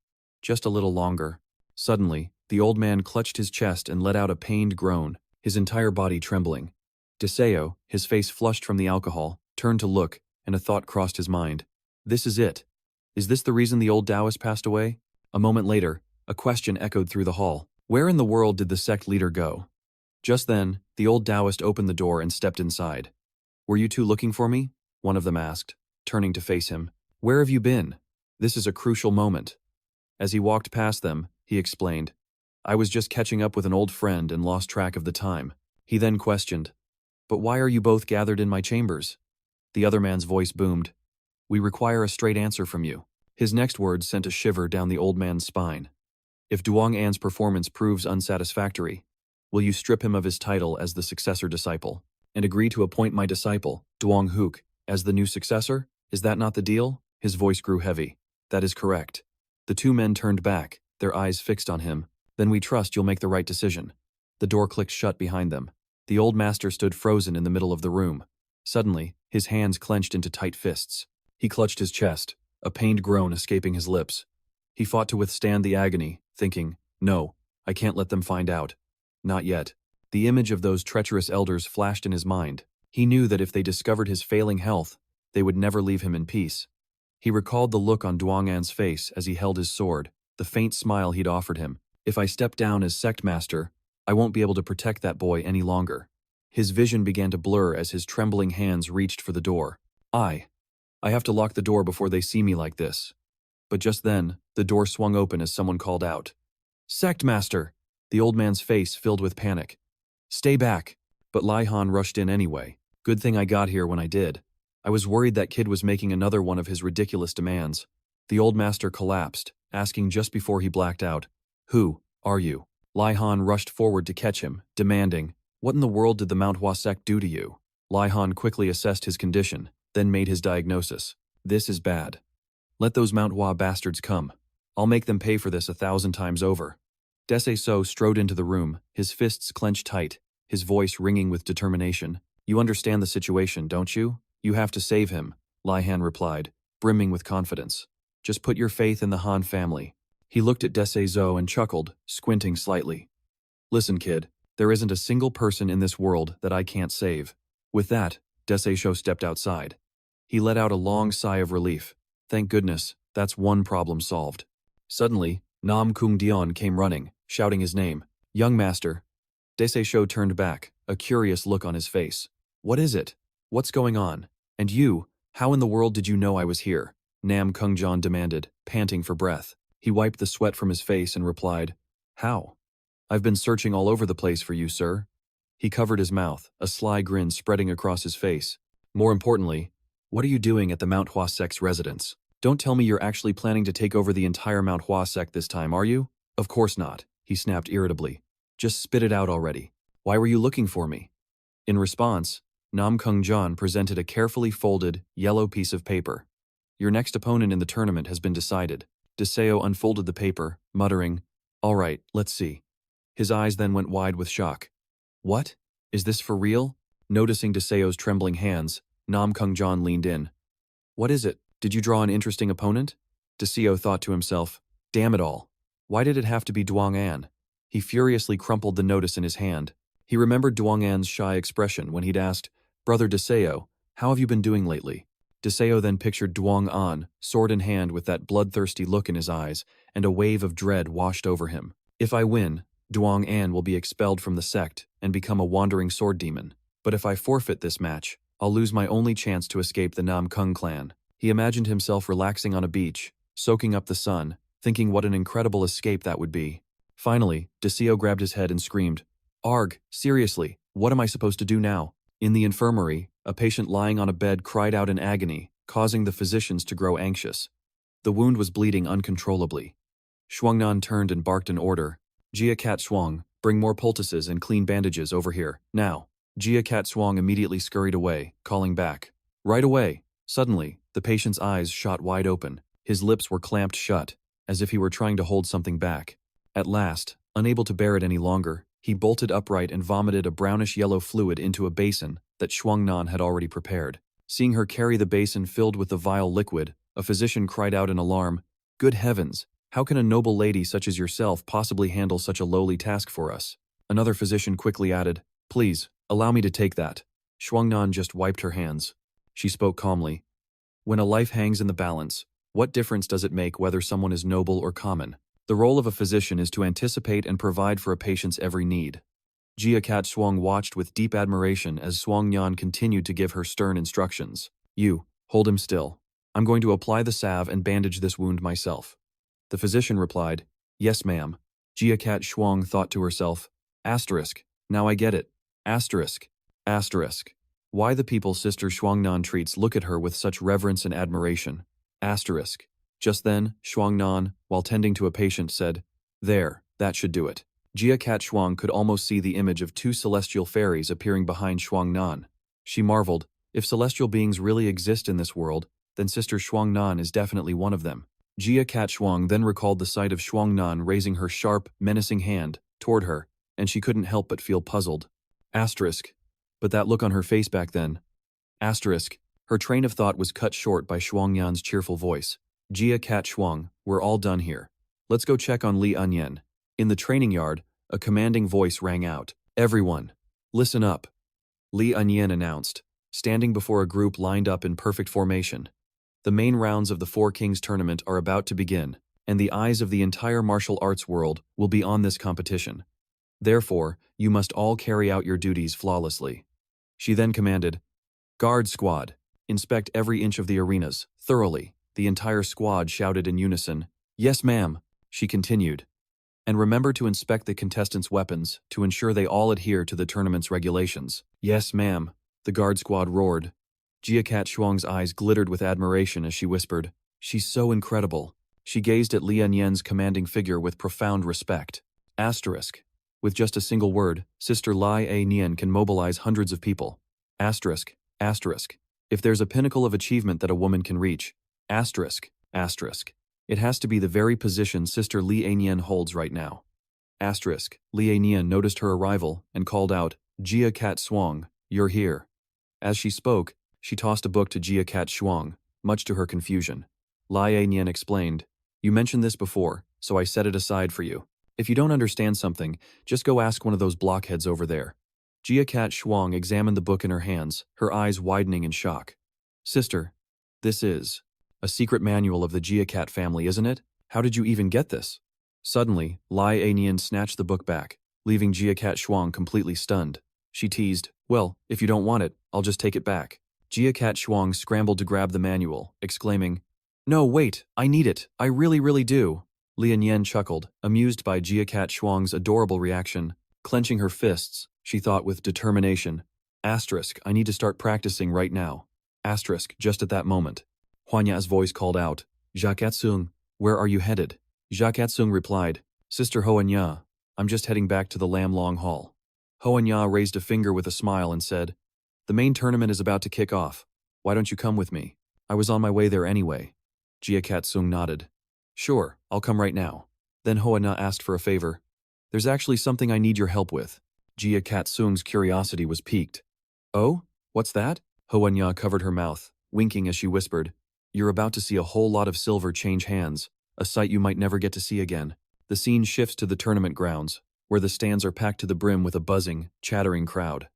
"Just a little longer." Suddenly, the old man clutched his chest and let out a pained groan, his entire body trembling. Deseo, his face flushed from the alcohol, turned to look, and a thought crossed his mind. This is it. Is this the reason the old Taoist passed away? A moment later, a question echoed through the hall. Where in the world did the sect leader go? Just then, the old Taoist opened the door and stepped inside. "Were you two looking for me?" one of them asked, turning to face him. "Where have you been? This is a crucial moment." As he walked past them, he explained, "I was just catching up with an old friend and lost track of the time." He then questioned, "But why are you both gathered in my chambers?" The other man's voice boomed, "We require a straight answer from you." His next words sent a shiver down the old man's spine. "If Duong An's performance proves unsatisfactory, will you strip him of his title as the successor disciple, and agree to appoint my disciple, Duong Hook, as the new successor? Is that not the deal?" His voice grew heavy. "That is correct." The two men turned back, their eyes fixed on him. "Then we trust you'll make the right decision." The door clicked shut behind them. The old master stood frozen in the middle of the room. Suddenly, his hands clenched into tight fists. He clutched his chest, a pained groan escaping his lips. He fought to withstand the agony, thinking, "No, I can't let them find out. Not yet." The image of those treacherous elders flashed in his mind. He knew that if they discovered his failing health, they would never leave him in peace. He recalled the look on Duong An's face as he held his sword, the faint smile he'd offered him. "If I step down as sect master, I won't be able to protect that boy any longer." His vision began to blur as his trembling hands reached for the door. I have to lock the door before they see me like this." But just then, the door swung open as someone called out, "Sect master!" The old man's face filled with panic. "Stay back." But Lai Han rushed in anyway. "Good thing I got here when I did. I was worried that kid was making another one of his ridiculous demands." The old master collapsed, asking just before he blacked out, "Who are you?" Lai Han rushed forward to catch him, demanding, "What in the world did the Manhwa sect do to you?" Lai Han quickly assessed his condition, then made his diagnosis. "This is bad. Let those Manhwa bastards come. I'll make them pay for this 1,000 times over." Dese So strode into the room, his fists clenched tight, his voice ringing with determination. "You understand the situation, don't you? You have to save him," Lai Han replied, brimming with confidence. "Just put your faith in the Han family." He looked at Dese Zo and chuckled, squinting slightly. "Listen, kid, there isn't a single person in this world that I can't save." With that, Dese Sho stepped outside. He let out a long sigh of relief. Thank goodness, that's one problem solved. Suddenly, Namgung Dion came running, shouting his name. "Young master." Dese Sho turned back, a curious look on his face. "What is it? What's going on? And you, how in the world did you know I was here?" Nam Kungjan demanded, panting for breath. He wiped the sweat from his face and replied, "How? I've been searching all over the place for you, sir." He covered his mouth, a sly grin spreading across his face. "More importantly, what are you doing at the Mount Hua sect's residence? Don't tell me you're actually planning to take over the entire Mount Hua sect this time, are you?" "Of course not," he snapped irritably. "Just spit it out already. Why were you looking for me?" In response, Nam Kung Jan presented a carefully folded, yellow piece of paper. "Your next opponent in the tournament has been decided." Deseo unfolded the paper, muttering, "All right, let's see." His eyes then went wide with shock. "What? Is this for real?" Noticing Deseo's trembling hands, Nam Kung Jan leaned in. "What is it? Did you draw an interesting opponent?" Deseo thought to himself, "Damn it all. Why did it have to be Duong An?" He furiously crumpled the notice in his hand. He remembered Duong An's shy expression when he'd asked, "Brother Deseo, how have you been doing lately?" Deseo then pictured Duong An, sword in hand with that bloodthirsty look in his eyes, and a wave of dread washed over him. "If I win, Duong An will be expelled from the sect and become a wandering sword demon. But if I forfeit this match, I'll lose my only chance to escape the Nam Kung clan." He imagined himself relaxing on a beach, soaking up the sun, thinking what an incredible escape that would be. Finally, Deseo grabbed his head and screamed, "Arg, seriously, what am I supposed to do now?" In the infirmary, a patient lying on a bed cried out in agony, causing the physicians to grow anxious. The wound was bleeding uncontrollably. Shuangnan turned and barked an order. "Jia Cat Shuang, bring more poultices and clean bandages over here, now." Jia Cat Swang immediately scurried away, calling back. Right away. Suddenly, the patient's eyes shot wide open. His lips were clamped shut, as if he were trying to hold something back. At last, unable to bear it any longer, he bolted upright and vomited a brownish-yellow fluid into a basin that Shuangnan had already prepared. Seeing her carry the basin filled with the vile liquid, a physician cried out in alarm, "Good heavens! How can a noble lady such as yourself possibly handle such a lowly task for us?" Another physician quickly added, "Please, allow me to take that." Shuangnan just wiped her hands. She spoke calmly. When a life hangs in the balance, what difference does it make whether someone is noble or common? The role of a physician is to anticipate and provide for a patient's every need. Jia Cat Swang watched with deep admiration as Swang Yan continued to give her stern instructions. "You, hold him still. I'm going to apply the salve and bandage this wound myself." The physician replied, "Yes, ma'am." Jia Cat Shuang thought to herself, "Asterisk, now I get it. Asterisk. Asterisk. Why the people Sister Shuangnan treats look at her with such reverence and admiration. Asterisk." Just then, Shuangnan, while tending to a patient, said, "There, that should do it." Jia Cat Shuang could almost see the image of two celestial fairies appearing behind Shuangnan. She marveled, if celestial beings really exist in this world, then Sister Shuangnan is definitely one of them. Jia Cat Shuang then recalled the sight of Shuangnan raising her sharp, menacing hand toward her, and she couldn't help but feel puzzled. Asterisk. But that look on her face back then. Asterisk. Her train of thought was cut short by Shuangyan's cheerful voice. "Jia Cat Shuang, we're all done here. Let's go check on Li Anyan." In the training yard, a commanding voice rang out. "Everyone, listen up," Li Anyan announced, standing before a group lined up in perfect formation. The main rounds of the Four Kings tournament are about to begin, and the eyes of the entire martial arts world will be on this competition. Therefore, you must all carry out your duties flawlessly. She then commanded, "Guard squad, inspect every inch of the arenas, thoroughly." The entire squad shouted in unison, "Yes, ma'am," she continued. "And remember to inspect the contestants' weapons to ensure they all adhere to the tournament's regulations." "Yes, ma'am," the guard squad roared. Jia Cat Shuang's eyes glittered with admiration as she whispered, "She's so incredible." She gazed at Li Anyan's commanding figure with profound respect. Asterisk. With just a single word, Sister Lai A Nian can mobilize hundreds of people. Asterisk. Asterisk. If there's a pinnacle of achievement that a woman can reach, asterisk, asterisk, it has to be the very position Sister Li Anyan holds right now. Asterisk. Li Anyan noticed her arrival and called out, "Jia Cat Shuang, you're here." As she spoke, she tossed a book to Jia Cat Shuang, much to her confusion. Li Anyan explained, "You mentioned this before, so I set it aside for you. If you don't understand something, just go ask one of those blockheads over there." Jia Cat Shuang examined the book in her hands, her eyes widening in shock. "Sister, this is a secret manual of the Jia Cat family, isn't it? How did you even get this?" Suddenly, Lai Anian snatched the book back, leaving Jia Cat Shuang completely stunned. She teased, "Well, if you don't want it, I'll just take it back." Jia Cat Shuang scrambled to grab the manual, exclaiming, "No, wait, I need it, I really, really do." Lian Yen chuckled, amused by Jia Cat Shuang's adorable reaction. Clenching her fists, she thought with determination, "Asterisk, I need to start practicing right now." Asterisk, just at that moment, Huanya's voice called out, "Jacquetzung, where are you headed?" Jacquetzung replied, "Sister Hoanya, I'm just heading back to the Lam Long Hall." Hoanya raised a finger with a smile and said, "The main tournament is about to kick off. Why don't you come with me? I was on my way there anyway." Jia Katsung nodded. "Sure, I'll come right now." Then Hoanya asked for a favor. "There's actually something I need your help with." Jia Katsung's curiosity was piqued. "Oh? What's that?" Hoanya covered her mouth, winking as she whispered, "You're about to see a whole lot of silver change hands, a sight you might never get to see again." The scene shifts to the tournament grounds, where the stands are packed to the brim with a buzzing, chattering crowd.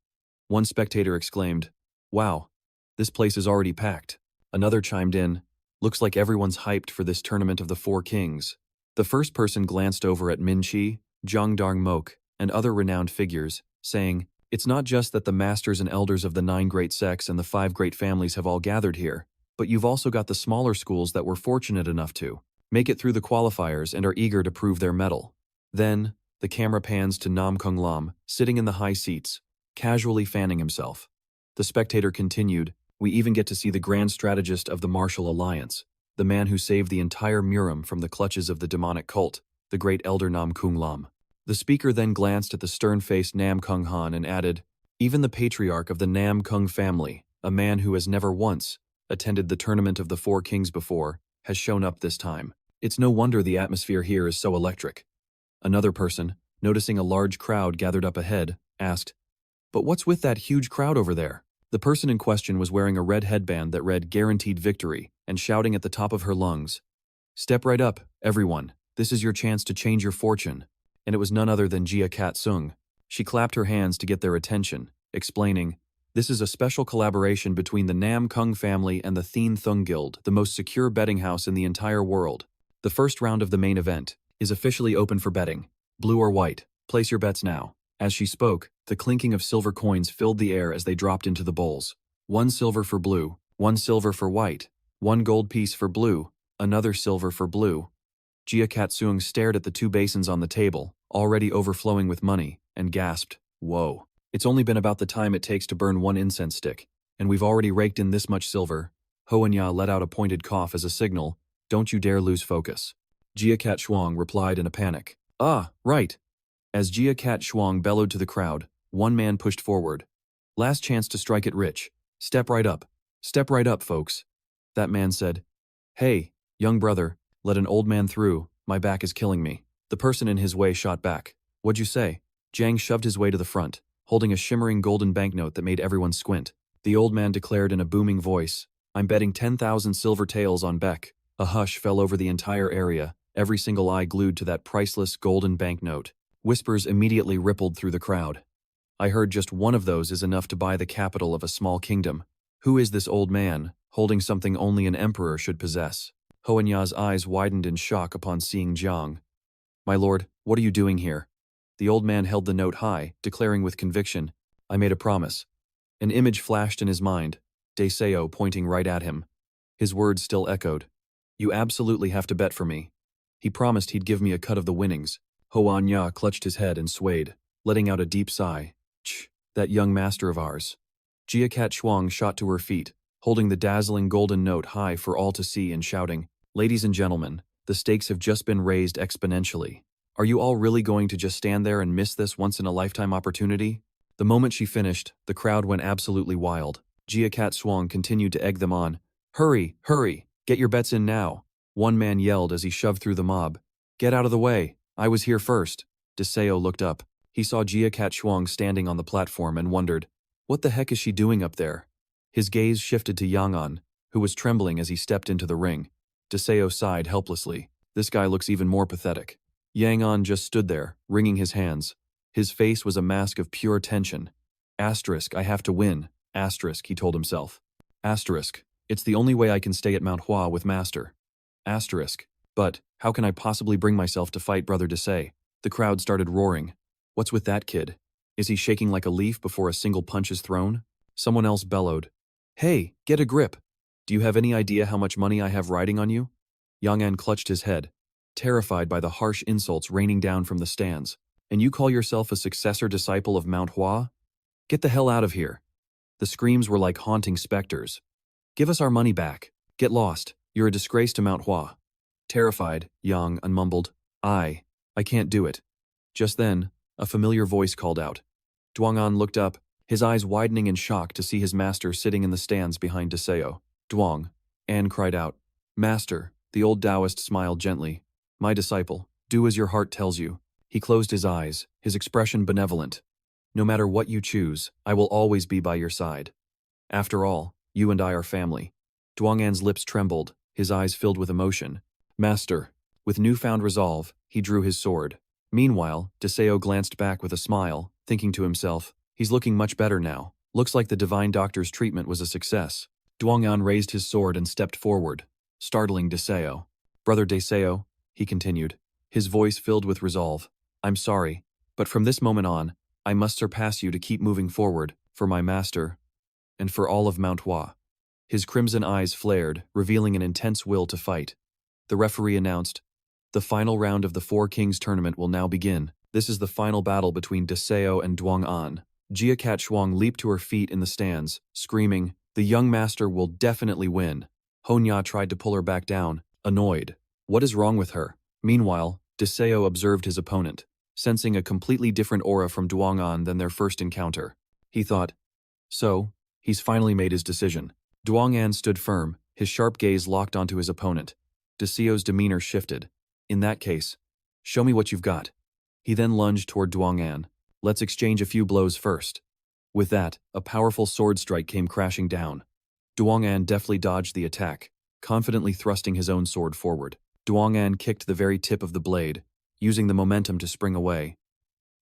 One spectator exclaimed, "Wow, this place is already packed." Another chimed in, "Looks like everyone's hyped for this tournament of the Four Kings." The first person glanced over at Min Chi, Zhang Darng Mok, and other renowned figures, saying, "It's not just that the masters and elders of the 9 great sects and the 5 great families have all gathered here, but you've also got the smaller schools that were fortunate enough to make it through the qualifiers and are eager to prove their mettle." Then, the camera pans to Namgung Lam, sitting in the high seats, casually fanning himself. The spectator continued, "We even get to see the grand strategist of the Martial Alliance, the man who saved the entire Murim from the clutches of the demonic cult, the great elder Namgung Lam." The speaker then glanced at the stern-faced Nam Kung Han and added, Even the patriarch of the Namgung family, a man who has never once attended the tournament of the Four Kings before, has shown up this time. It's no wonder the atmosphere here is so electric. Another person, noticing a large crowd gathered up ahead, asked, "But what's with that huge crowd over there?" The person in question was wearing a red headband that read "Guaranteed Victory" and shouting at the top of her lungs, "Step right up, everyone. This is your chance to change your fortune." And it was none other than Jia Kat-sung. She clapped her hands to get their attention, explaining, "This is a special collaboration between the Nam Kung family and the Thien Thung Guild, the most secure betting house in the entire world. The first round of the main event is officially open for betting. Blue or white, place your bets now." As she spoke, the clinking of silver coins filled the air as they dropped into the bowls. 1 silver for blue, 1 silver for white, 1 gold piece for blue, another silver for blue. Jia Kat-sung stared at the 2 basins on the table, already overflowing with money, and gasped, "Whoa. It's only been about the time it takes to burn 1 incense stick, and we've already raked in this much silver." Hoanya let out a pointed cough as a signal, "Don't you dare lose focus." Jia Kat-shuang replied in a panic, "Ah, right." As Jia Kat-shuang bellowed to the crowd, one man pushed forward. "Last chance to strike it rich. Step right up. Step right up, folks." That man said, "Hey, young brother, let an old man through, my back is killing me." The person in his way shot back, "What'd you say?" Jiang shoved his way to the front, holding a shimmering golden banknote that made everyone squint. The old man declared in a booming voice, "I'm betting 10,000 silver taels on Beck." A hush fell over the entire area, every single eye glued to that priceless golden banknote. Whispers immediately rippled through the crowd. "I heard just one of those is enough to buy the capital of a small kingdom. Who is this old man, holding something only an emperor should possess?" Hoanya's eyes widened in shock upon seeing Jiang. "My lord, what are you doing here?" The old man held the note high, declaring with conviction, "I made a promise." An image flashed in his mind, Deseo pointing right at him. His words still echoed, "You absolutely have to bet for me." He promised he'd give me a cut of the winnings. Hoanya clutched his head and swayed, letting out a deep sigh. "Ch, that young master of ours." Jia Kat-shuang shot to her feet, holding the dazzling golden note high for all to see and shouting, "Ladies and gentlemen, the stakes have just been raised exponentially. Are you all really going to just stand there and miss this once-in-a-lifetime opportunity?" The moment she finished, the crowd went absolutely wild. Jia Kat-shuang continued to egg them on. "Hurry, hurry, get your bets in now." One man yelled as he shoved through the mob, "Get out of the way, I was here first." Deseo looked up. He saw Jia Kat-shuang standing on the platform and wondered, what the heck is she doing up there? His gaze shifted to Yang-an, who was trembling as he stepped into the ring. Deseo sighed helplessly. This guy looks even more pathetic. Yang-an just stood there, wringing his hands. His face was a mask of pure tension. Asterisk, I have to win. Asterisk, he told himself. Asterisk, it's the only way I can stay at Manhwa with Master. Asterisk, but how can I possibly bring myself to fight Brother Desai? The crowd started roaring. What's with that kid? Is he shaking like a leaf before a single punch is thrown? Someone else bellowed. Hey, get a grip. Do you have any idea how much money I have riding on you? Yang-an clutched his head, terrified by the harsh insults raining down from the stands. And you call yourself a successor disciple of Mount Hua? Get the hell out of here. The screams were like haunting specters. Give us our money back. Get lost. You're a disgrace to Mount Hua. Terrified, Yang-an mumbled, I can't do it. Just then, a familiar voice called out. Duang-an looked up, his eyes widening in shock to see his master sitting in the stands behind Deseo. Duang, Anne cried out. Master, the old Taoist smiled gently. My disciple, do as your heart tells you. He closed his eyes, his expression benevolent. No matter what you choose, I will always be by your side. After all, you and I are family. Duang-an's lips trembled, his eyes filled with emotion. Master. With newfound resolve, he drew his sword. Meanwhile, Deseo glanced back with a smile, thinking to himself, he's looking much better now. Looks like the divine doctor's treatment was a success. Duang-an raised his sword and stepped forward, startling Deseo. Brother Deseo, he continued, his voice filled with resolve. I'm sorry, but from this moment on, I must surpass you to keep moving forward, for my master, and for all of Mount Hua. His crimson eyes flared, revealing an intense will to fight. The referee announced, the final round of the Four Kings tournament will now begin. This is the final battle between Deseo and Duang-an. Jia Kat-shuang leaped to her feet in the stands, screaming, the young master will definitely win. Honya tried to pull her back down, annoyed. What is wrong with her? Meanwhile, Deseo observed his opponent, sensing a completely different aura from Duang-an than their first encounter. He thought. So, he's finally made his decision. Duong'an stood firm, his sharp gaze locked onto his opponent. Deseo's demeanor shifted. In that case, show me what you've got. He then lunged toward Duong'an. Let's exchange a few blows first. With that, a powerful sword strike came crashing down. Duong'an deftly dodged the attack, confidently thrusting his own sword forward. Duong'an kicked the very tip of the blade, using the momentum to spring away.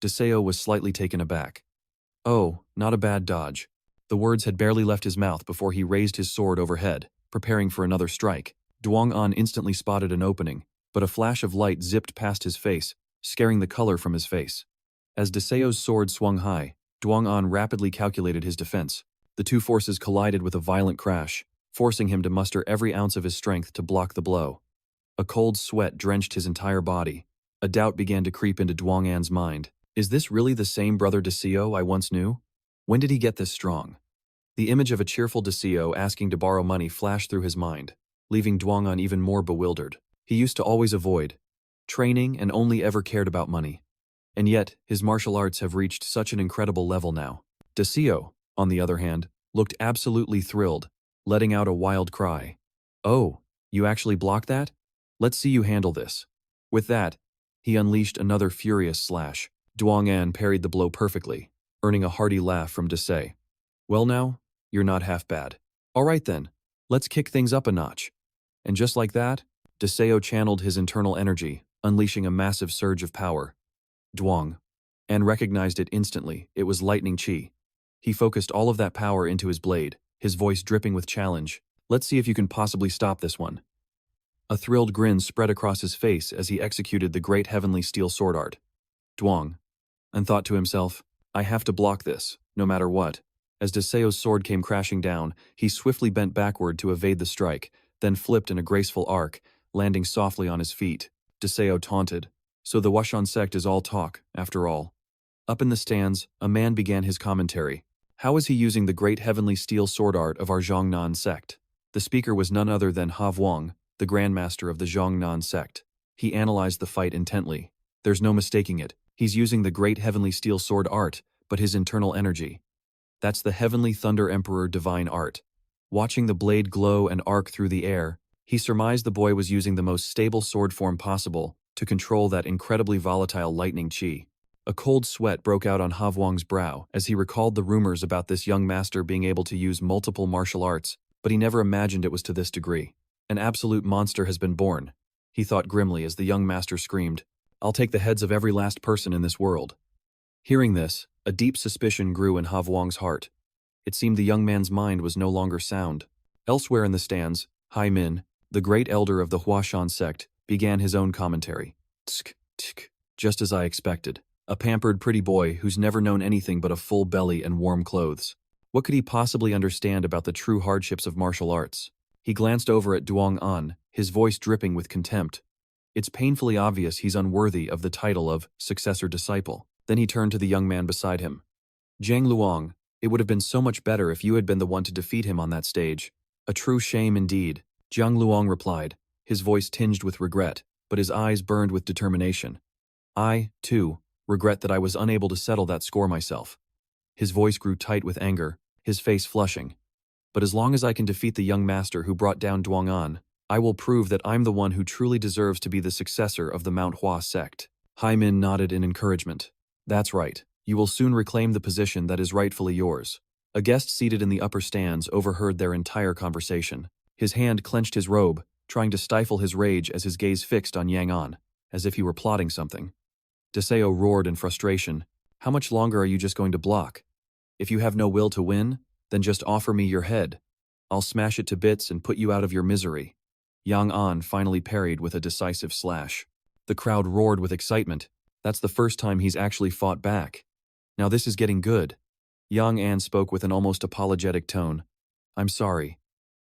Deseo was slightly taken aback. Oh, not a bad dodge. The words had barely left his mouth before he raised his sword overhead, preparing for another strike. Duong'an instantly spotted an opening, but a flash of light zipped past his face, scaring the color from his face. As Deseo's sword swung high, Duong'an rapidly calculated his defense. The two forces collided with a violent crash, forcing him to muster every ounce of his strength to block the blow. A cold sweat drenched his entire body. A doubt began to creep into Duong'an's mind. Is this really the same brother Deseo I once knew? When did he get this strong? The image of a cheerful Deseo asking to borrow money flashed through his mind, leaving Duong'an even more bewildered. He used to always avoid training and only ever cared about money. And yet, his martial arts have reached such an incredible level now. Deseo, on the other hand, looked absolutely thrilled, letting out a wild cry. Oh, you actually blocked that? Let's see you handle this. With that, he unleashed another furious slash. Duong'an parried the blow perfectly, earning a hearty laugh from Deseo. Well now, you're not half bad. All right then, let's kick things up a notch. And just like that, Deseo channeled his internal energy, unleashing a massive surge of power. Duong'an recognized it instantly. It was lightning chi. He focused all of that power into his blade, his voice dripping with challenge. Let's see if you can possibly stop this one. A thrilled grin spread across his face as he executed the great heavenly steel sword art. Duong'an thought to himself, I have to block this, no matter what. As Deseo's sword came crashing down, he swiftly bent backward to evade the strike, then flipped in a graceful arc, landing softly on his feet. Deseo taunted. So the Wuxian sect is all talk, after all. Up in the stands, a man began his commentary. How is he using the great heavenly steel sword art of our Zhongnan sect? The speaker was none other than Ha Vuong, the grandmaster of the Zhongnan sect. He analyzed the fight intently. There's no mistaking it. He's using the great heavenly steel sword art, but his internal energy. That's the heavenly thunder emperor divine art. Watching the blade glow and arc through the air, he surmised the boy was using the most stable sword form possible to control that incredibly volatile lightning chi. A cold sweat broke out on Ha Vuong's brow as he recalled the rumors about this young master being able to use multiple martial arts, but he never imagined it was to this degree. An absolute monster has been born, he thought grimly as the young master screamed, I'll take the heads of every last person in this world. Hearing this, a deep suspicion grew in Ha Vuong's heart. It seemed the young man's mind was no longer sound. Elsewhere in the stands, Hai Min, the great elder of the Huashan sect, began his own commentary. Tsk, tsk, just as I expected. A pampered pretty boy who's never known anything but a full belly and warm clothes. What could he possibly understand about the true hardships of martial arts? He glanced over at Duong'an, his voice dripping with contempt. It's painfully obvious he's unworthy of the title of successor disciple. Then he turned to the young man beside him. Zhang Luong, it would have been so much better if you had been the one to defeat him on that stage. A true shame indeed, Zhang Luong replied, his voice tinged with regret, but his eyes burned with determination. I, too, regret that I was unable to settle that score myself. His voice grew tight with anger, his face flushing. But as long as I can defeat the young master who brought down Duong'an, I will prove that I'm the one who truly deserves to be the successor of the Manhwa sect. Hai Min nodded in encouragement. That's right. You will soon reclaim the position that is rightfully yours. A guest seated in the upper stands overheard their entire conversation. His hand clenched his robe, trying to stifle his rage as his gaze fixed on Yang An, as if he were plotting something. Deseo roared in frustration. How much longer are you just going to block? If you have no will to win, then just offer me your head. I'll smash it to bits and put you out of your misery. Yang An finally parried with a decisive slash. The crowd roared with excitement. That's the first time he's actually fought back. Now this is getting good. Yang An spoke with an almost apologetic tone. I'm sorry,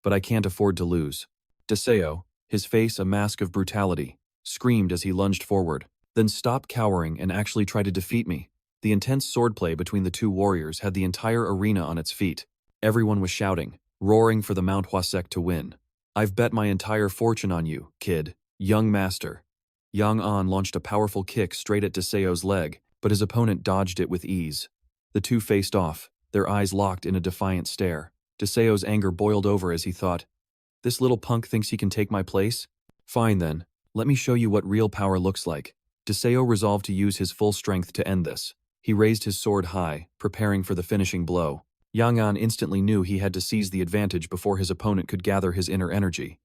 but I can't afford to lose. Deseo, his face a mask of brutality, screamed as he lunged forward. Then stop cowering and actually try to defeat me. The intense swordplay between the two warriors had the entire arena on its feet. Everyone was shouting, roaring for the Manhwa sect to win. I've bet my entire fortune on you, kid. Young master. Yang An launched a powerful kick straight at Deseo's leg, but his opponent dodged it with ease. The two faced off, their eyes locked in a defiant stare. Deseo's anger boiled over as he thought, "This little punk thinks he can take my place? Fine then, let me show you what real power looks like." Deseo resolved to use his full strength to end this. He raised his sword high, preparing for the finishing blow. Yang An instantly knew he had to seize the advantage before his opponent could gather his inner energy.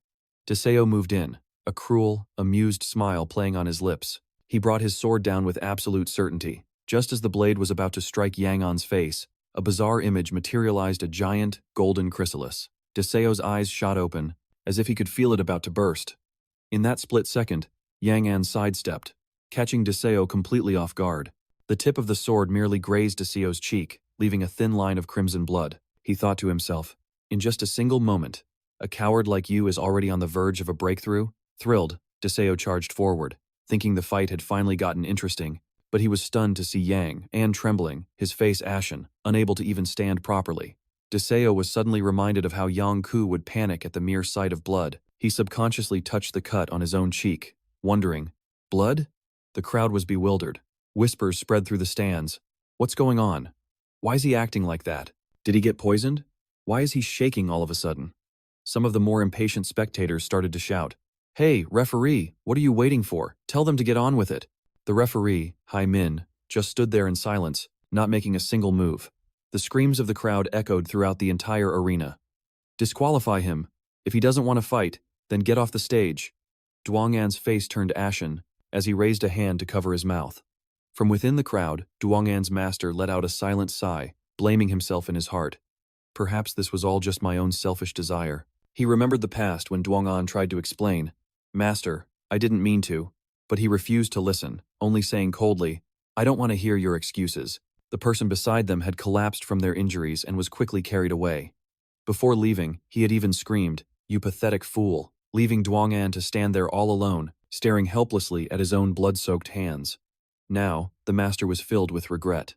Deseo moved in, a cruel, amused smile playing on his lips. He brought his sword down with absolute certainty. Just as the blade was about to strike Yang An's face, a bizarre image materialized, a giant, golden chrysalis. Deseo's eyes shot open, as if he could feel it about to burst. In that split second, Yang An sidestepped, catching Deseo completely off guard. The tip of the sword merely grazed Deseo's cheek, leaving a thin line of crimson blood. He thought to himself, "In just a single moment, a coward like you is already on the verge of a breakthrough?" Thrilled, Deseo charged forward, thinking the fight had finally gotten interesting, but he was stunned to see Yang An trembling, his face ashen, unable to even stand properly. Deseo was suddenly reminded of how Yang Ku would panic at the mere sight of blood. He subconsciously touched the cut on his own cheek, wondering, "Blood?" The crowd was bewildered. Whispers spread through the stands. "What's going on? Why is he acting like that? Did he get poisoned? Why is he shaking all of a sudden?" Some of the more impatient spectators started to shout, "Hey, referee, what are you waiting for? Tell them to get on with it." The referee, Hai Min, just stood there in silence, not making a single move. The screams of the crowd echoed throughout the entire arena. "Disqualify him. If he doesn't want to fight, then get off the stage." Duong An's face turned ashen as he raised a hand to cover his mouth. From within the crowd, Duong An's master let out a silent sigh, blaming himself in his heart. Perhaps this was all just my own selfish desire. He remembered the past when Duong An tried to explain, "Master, I didn't mean to," but he refused to listen, only saying coldly, "I don't want to hear your excuses." The person beside them had collapsed from their injuries and was quickly carried away. Before leaving, he had even screamed, "You pathetic fool," leaving Duong An to stand there all alone, staring helplessly at his own blood-soaked hands. Now, the master was filled with regret.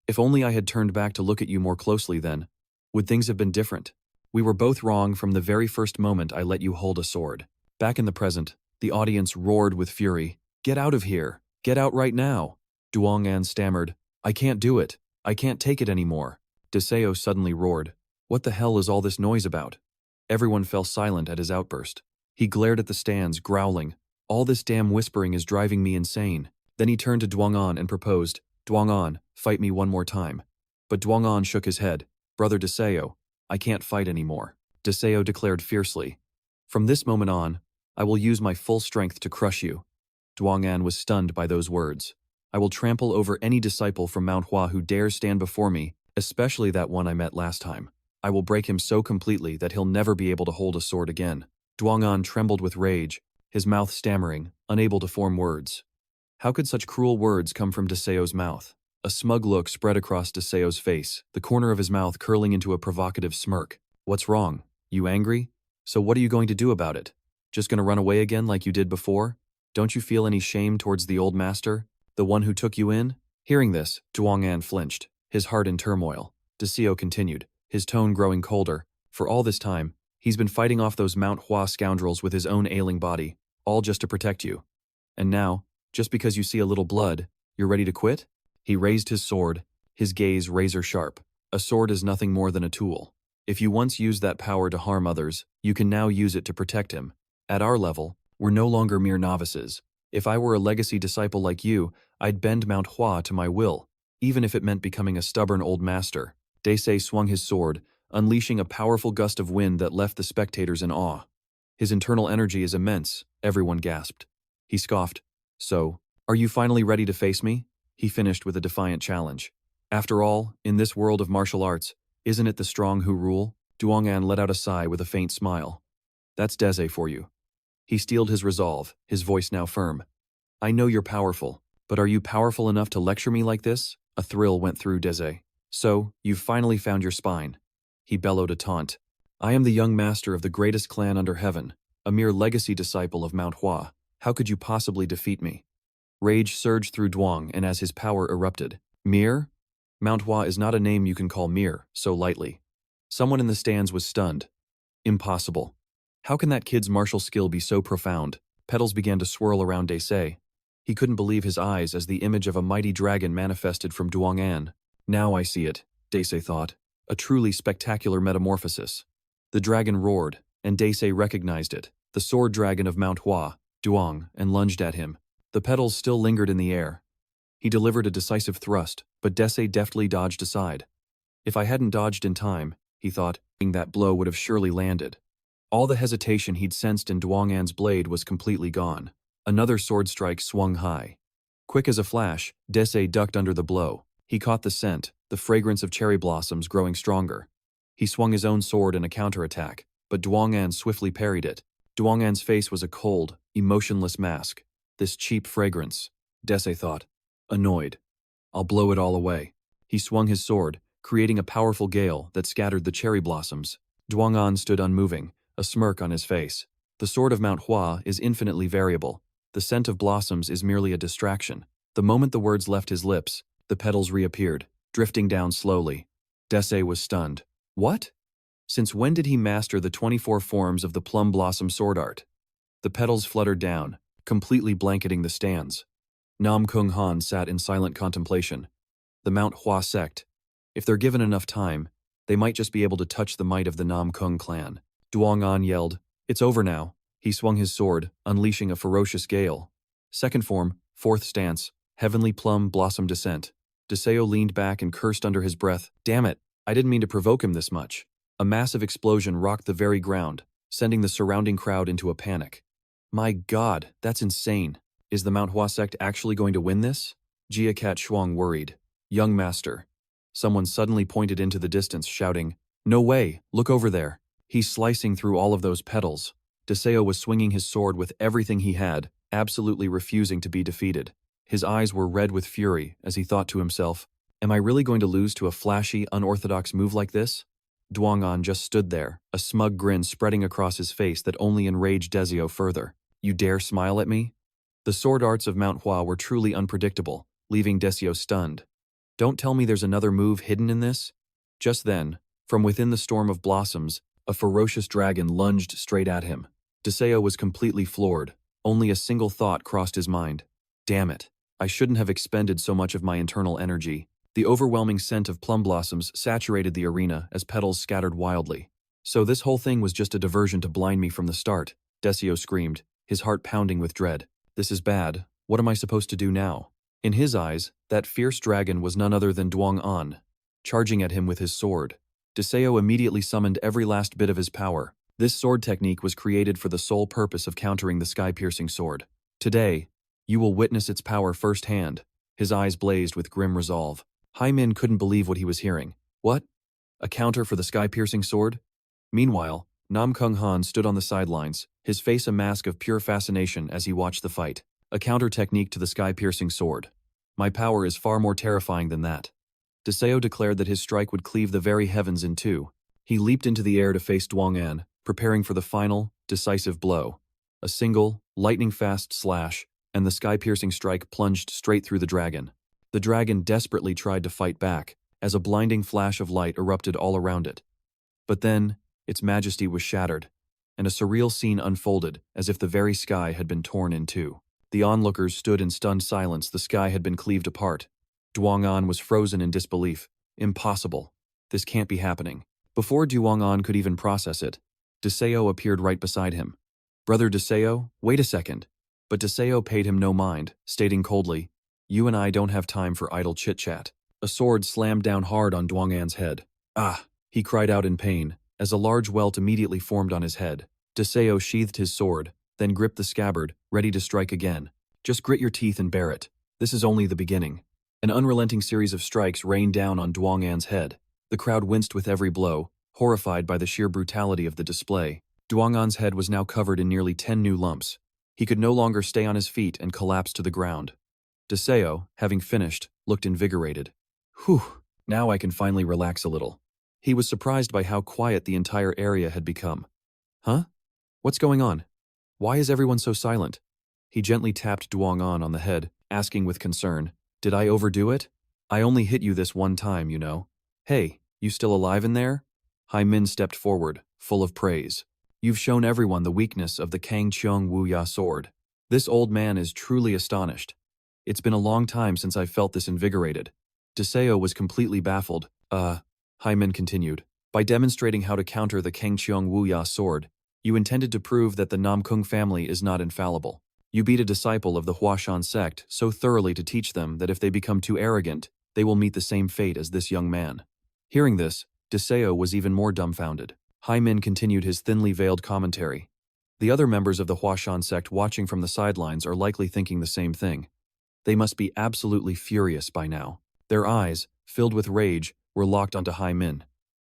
"If only I had turned back to look at you more closely then. Would things have been different? We were both wrong from the very first moment I let you hold a sword." Back in the present, the audience roared with fury. "Get out of here! Get out right now!" Duong An stammered, "I can't do it. I can't take it anymore." Deseo suddenly roared, "What the hell is all this noise about?" Everyone fell silent at his outburst. He glared at the stands, growling, "All this damn whispering is driving me insane." Then he turned to Duong An and proposed, "Duong An, fight me one more time." But Duong An shook his head. "Brother Deseo, I can't fight anymore." Deseo declared fiercely, "From this moment on, I will use my full strength to crush you." Duong An was stunned by those words. "I will trample over any disciple from Manhwa who dares stand before me, especially that one I met last time. I will break him so completely that he'll never be able to hold a sword again." Duong An trembled with rage, his mouth stammering, unable to form words. How could such cruel words come from Deseo's mouth? A smug look spread across Deseo's face, the corner of his mouth curling into a provocative smirk. "What's wrong? You angry? So what are you going to do about it? Just gonna run away again like you did before? Don't you feel any shame towards the old master, the one who took you in?" Hearing this, Duong An flinched, his heart in turmoil. Deseo continued, his tone growing colder. "For all this time, he's been fighting off those Mount Hua scoundrels with his own ailing body, all just to protect you. And now, just because you see a little blood, you're ready to quit?" He raised his sword, his gaze razor sharp. "A sword is nothing more than a tool. If you once used that power to harm others, you can now use it to protect him. At our level, we're no longer mere novices. If I were a legacy disciple like you, I'd bend Mount Hua to my will, even if it meant becoming a stubborn old master." Desei swung his sword, unleashing a powerful gust of wind that left the spectators in awe. "His internal energy is immense," everyone gasped. He scoffed, "So, are you finally ready to face me?" He finished with a defiant challenge. "After all, in this world of martial arts, isn't it the strong who rule?" Duong An let out a sigh with a faint smile. "That's Desei for you." He steeled his resolve, his voice now firm. "I know you're powerful, but are you powerful enough to lecture me like this?" A thrill went through Desei. "So, you've finally found your spine." He bellowed a taunt. "I am the young master of the greatest clan under heaven, a mere legacy disciple of Mount Hua. How could you possibly defeat me?" Rage surged through Duong, and as his power erupted, "Mere? Mount Hua is not a name you can call mere so lightly." Someone in the stands was stunned. "Impossible. How can that kid's martial skill be so profound?" Petals began to swirl around Desei. He couldn't believe his eyes as the image of a mighty dragon manifested from Duong An. "Now I see it. Daisei thought. A truly spectacular metamorphosis. The dragon roared, and Daisei recognized it, the sword dragon of Mount Hua, Duong, and lunged at him. The petals still lingered in the air. He delivered a decisive thrust, but Daisei deftly dodged aside. If I hadn't dodged in time, he thought, that blow would have surely landed. All the hesitation he'd sensed in Duongan's blade was completely gone. Another sword strike swung high. Quick as a flash, Daisei ducked under the blow. He caught the scent, the fragrance of cherry blossoms growing stronger. He swung his own sword in a counterattack, but Duongan swiftly parried it. Duongan's face was a cold, emotionless mask. This cheap fragrance, Daisei thought. Annoyed. I'll blow it all away. He swung his sword, creating a powerful gale that scattered the cherry blossoms. Duongan stood unmoving, a smirk on his face. The sword of Mount Hua is infinitely variable. The scent of blossoms is merely a distraction. The moment the words left his lips, the petals reappeared, drifting down slowly. Daisei was stunned. What? Since when did he master the 24 forms of the plum blossom sword art? The petals fluttered down, completely blanketing the stands. Namgung Han sat in silent contemplation. The Mount Hua sect. If they're given enough time, they might just be able to touch the might of the Namgung clan. Duongan yelled, "It's over now." He swung his sword, unleashing a ferocious gale. Second form, fourth stance, heavenly plum blossom descent. Deseo leaned back and cursed under his breath. Damn it, I didn't mean to provoke him this much. A massive explosion rocked the very ground, sending the surrounding crowd into a panic. My God, that's insane. Is the Mount Hua sect actually going to win this? Jia Cat Shuang worried. Young master. Someone suddenly pointed into the distance, shouting, "No way, look over there." He's slicing through all of those petals. Deseo was swinging his sword with everything he had, absolutely refusing to be defeated. His eyes were red with fury as he thought to himself, am I really going to lose to a flashy, unorthodox move like this? Duongan just stood there, a smug grin spreading across his face that only enraged Deseo further. You dare smile at me? The sword arts of Mount Hua were truly unpredictable, leaving Deseo stunned. Don't tell me there's another move hidden in this? Just then, from within the storm of blossoms, a ferocious dragon lunged straight at him. Deseo was completely floored. Only a single thought crossed his mind. Damn it, I shouldn't have expended so much of my internal energy. The overwhelming scent of plum blossoms saturated the arena as petals scattered wildly. So this whole thing was just a diversion to blind me from the start, Deseo screamed, his heart pounding with dread. This is bad. What am I supposed to do now? In his eyes, that fierce dragon was none other than Duongan, charging at him with his sword. Deseo immediately summoned every last bit of his power. This sword technique was created for the sole purpose of countering the sky-piercing sword. Today, you will witness its power firsthand. His eyes blazed with grim resolve. Haimin couldn't believe what he was hearing. What? A counter for the sky-piercing sword? Meanwhile, Namgung Han stood on the sidelines, his face a mask of pure fascination as he watched the fight. A counter technique to the sky-piercing sword. My power is far more terrifying than that. Deseo declared that his strike would cleave the very heavens in two. He leaped into the air to face Duongan, preparing for the final, decisive blow. A single, lightning-fast slash, and the sky-piercing strike plunged straight through the dragon. The dragon desperately tried to fight back, as a blinding flash of light erupted all around it. But then, its majesty was shattered, and a surreal scene unfolded as if the very sky had been torn in two. The onlookers stood in stunned silence. The sky had been cleaved apart. Duongan was frozen in disbelief. Impossible. This can't be happening. Before Duongan could even process it, Deseo appeared right beside him. Brother Deseo, wait a second. But Deseo paid him no mind, stating coldly, You and I don't have time for idle chit-chat. A sword slammed down hard on Duongan's head. Ah, he cried out in pain, as a large welt immediately formed on his head. Deseo sheathed his sword, then gripped the scabbard, ready to strike again. Just grit your teeth and bear it. This is only the beginning. An unrelenting series of strikes rained down on Duongan's head. The crowd winced with every blow, horrified by the sheer brutality of the display. Duongan's head was now covered in nearly 10 new lumps. He could no longer stay on his feet and collapsed to the ground. Deseo, having finished, looked invigorated. Whew, now I can finally relax a little. He was surprised by how quiet the entire area had become. Huh? What's going on? Why is everyone so silent? He gently tapped Duongan on the head, asking with concern, Did I overdo it? I only hit you this one time, you know. Hey, you still alive in there? Haimin stepped forward, full of praise. You've shown everyone the weakness of the Kangcheong Wuya sword. This old man is truly astonished. It's been a long time since I've felt this invigorated. Deseo was completely baffled, Hyman continued. By demonstrating how to counter the Kangqiong Wuya sword, you intended to prove that the Namgung family is not infallible. You beat a disciple of the Huashan sect so thoroughly to teach them that if they become too arrogant, they will meet the same fate as this young man. Hearing this, Deseo was even more dumbfounded. Hyman continued his thinly veiled commentary. The other members of the Huashan sect watching from the sidelines are likely thinking the same thing. They must be absolutely furious by now. Their eyes, filled with rage, were locked onto Hyman.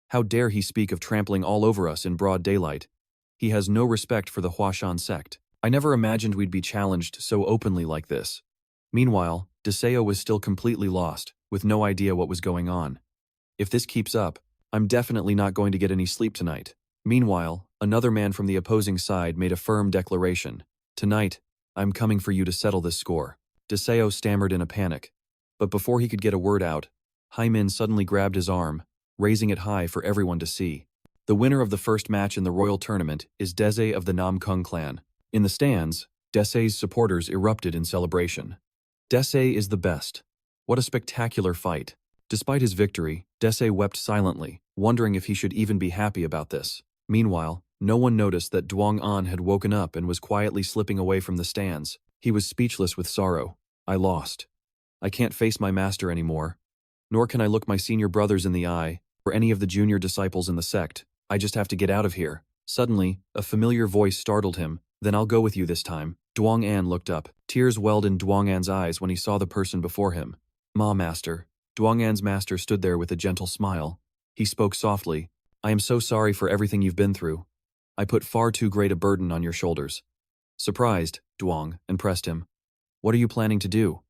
How dare he speak of trampling all over us in broad daylight? He has no respect for the Huashan sect. I never imagined we'd be challenged so openly like this. Meanwhile, Deseo was still completely lost, with no idea what was going on. If this keeps up, I'm definitely not going to get any sleep tonight. Meanwhile, another man from the opposing side made a firm declaration. Tonight, I'm coming for you to settle this score. Deseo stammered in a panic. But before he could get a word out, Hyman suddenly grabbed his arm, raising it high for everyone to see. The winner of the first match in the royal tournament is Deze of the Namgung clan. In the stands, Dese's supporters erupted in celebration. Dese is the best. What a spectacular fight. Despite his victory, Dese wept silently, wondering if he should even be happy about this. Meanwhile, no one noticed that Duong An had woken up and was quietly slipping away from the stands. He was speechless with sorrow. I lost. I can't face my master anymore. Nor can I look my senior brothers in the eye, or any of the junior disciples in the sect. I just have to get out of here. Suddenly, a familiar voice startled him. Then I'll go with you this time. Duong An looked up. Tears welled in Duong An's eyes when he saw the person before him. Ma, master. Duong An's master stood there with a gentle smile. He spoke softly. I am so sorry for everything you've been through. I put far too great a burden on your shoulders. Surprised, Duong An pressed him. What are you planning to do?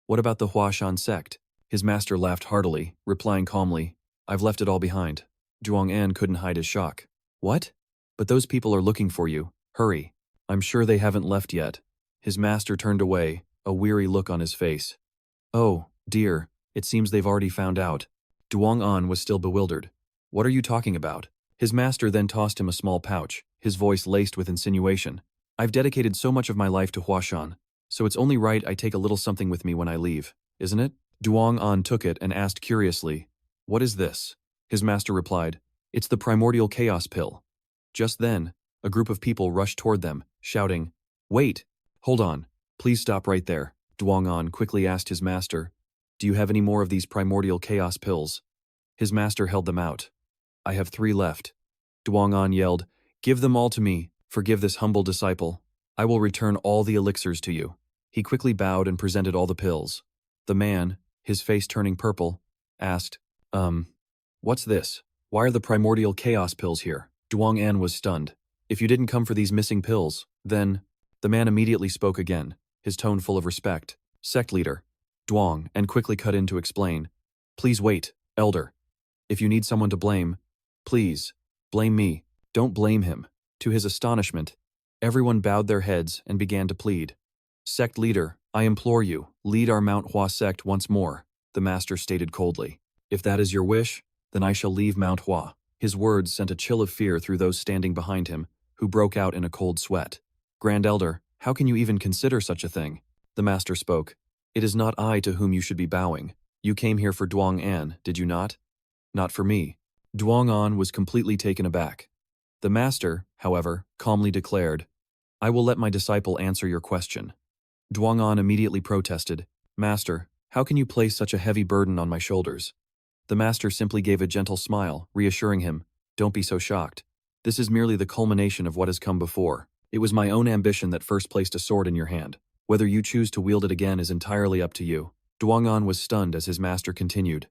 What about the Huashan sect? His master laughed heartily, replying calmly, I've left it all behind. Duong An couldn't hide his shock. What? But those people are looking for you. Hurry. I'm sure they haven't left yet. His master turned away, a weary look on his face. Oh, dear, it seems they've already found out. Duong An was still bewildered. What are you talking about? His master then tossed him a small pouch, his voice laced with insinuation. I've dedicated so much of my life to Huashan, so it's only right I take a little something with me when I leave, isn't it? Duong An took it and asked curiously, What is this? His master replied, It's the primordial chaos pill. Just then, a group of people rushed toward them, shouting, Wait! Hold on. Please stop right there. Duong An quickly asked his master, Do you have any more of these primordial chaos pills? His master held them out. I have 3 left. Duong An yelled, Give them all to me. Forgive this humble disciple. I will return all the elixirs to you. He quickly bowed and presented all the pills. The man, his face turning purple, asked, What's this? Why are the primordial chaos pills here? Duong An was stunned. If you didn't come for these missing pills, then… The man immediately spoke again, his tone full of respect. Sect leader. Duong An quickly cut in to explain. Please wait, elder. If you need someone to blame, please, blame me. Don't blame him. To his astonishment, everyone bowed their heads and began to plead. Sect leader, I implore you, lead our Mount Hua sect once more, the master stated coldly. If that is your wish, then I shall leave Mount Hua. His words sent a chill of fear through those standing behind him, who broke out in a cold sweat. Grand Elder, how can you even consider such a thing? The master spoke. It is not I to whom you should be bowing. You came here for Duong An, did you not? Not for me. Duong An was completely taken aback. The master, however, calmly declared, I will let my disciple answer your question. Duong An immediately protested, Master, how can you place such a heavy burden on my shoulders? The master simply gave a gentle smile, reassuring him, Don't be so shocked. This is merely the culmination of what has come before. It was my own ambition that first placed a sword in your hand. Whether you choose to wield it again is entirely up to you. Duong An was stunned as his master continued.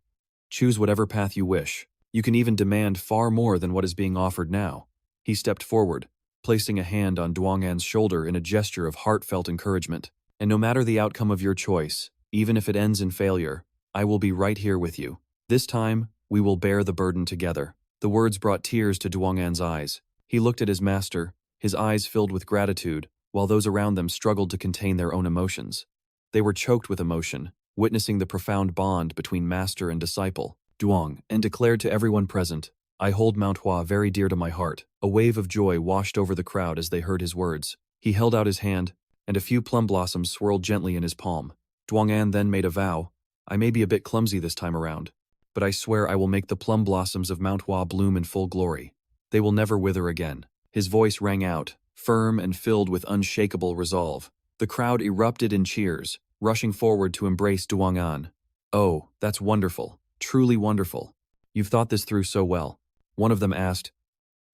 Choose whatever path you wish. You can even demand far more than what is being offered now. He stepped forward, placing a hand on Duong An's shoulder in a gesture of heartfelt encouragement. And no matter the outcome of your choice, even if it ends in failure, I will be right here with you. This time, we will bear the burden together. The words brought tears to Duong An's eyes. He looked at his master, his eyes filled with gratitude, while those around them struggled to contain their own emotions. They were choked with emotion, witnessing the profound bond between master and disciple. Duong An declared to everyone present, I hold Mount Hua very dear to my heart. A wave of joy washed over the crowd as they heard his words. He held out his hand, and a few plum blossoms swirled gently in his palm. Duong An then made a vow, I may be a bit clumsy this time around, but I swear I will make the plum blossoms of Manhwa bloom in full glory. They will never wither again." His voice rang out, firm and filled with unshakable resolve. The crowd erupted in cheers, rushing forward to embrace Duangan. "Oh, that's wonderful, truly wonderful. You've thought this through so well," one of them asked.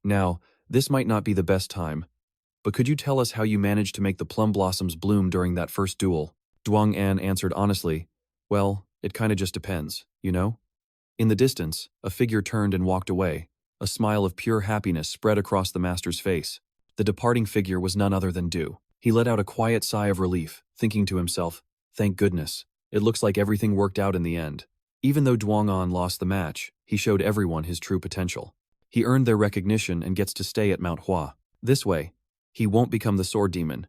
"Now, this might not be the best time, but could you tell us how you managed to make the plum blossoms bloom during that first duel?" Duang An answered honestly, "Well, it kinda just depends, you know?" In the distance, a figure turned and walked away. A smile of pure happiness spread across the master's face. The departing figure was none other than Du. He let out a quiet sigh of relief, thinking to himself, "Thank goodness. It looks like everything worked out in the end." Even though Duang An lost the match, he showed everyone his true potential. He earned their recognition and gets to stay at Mount Hua. This way, he won't become the sword demon.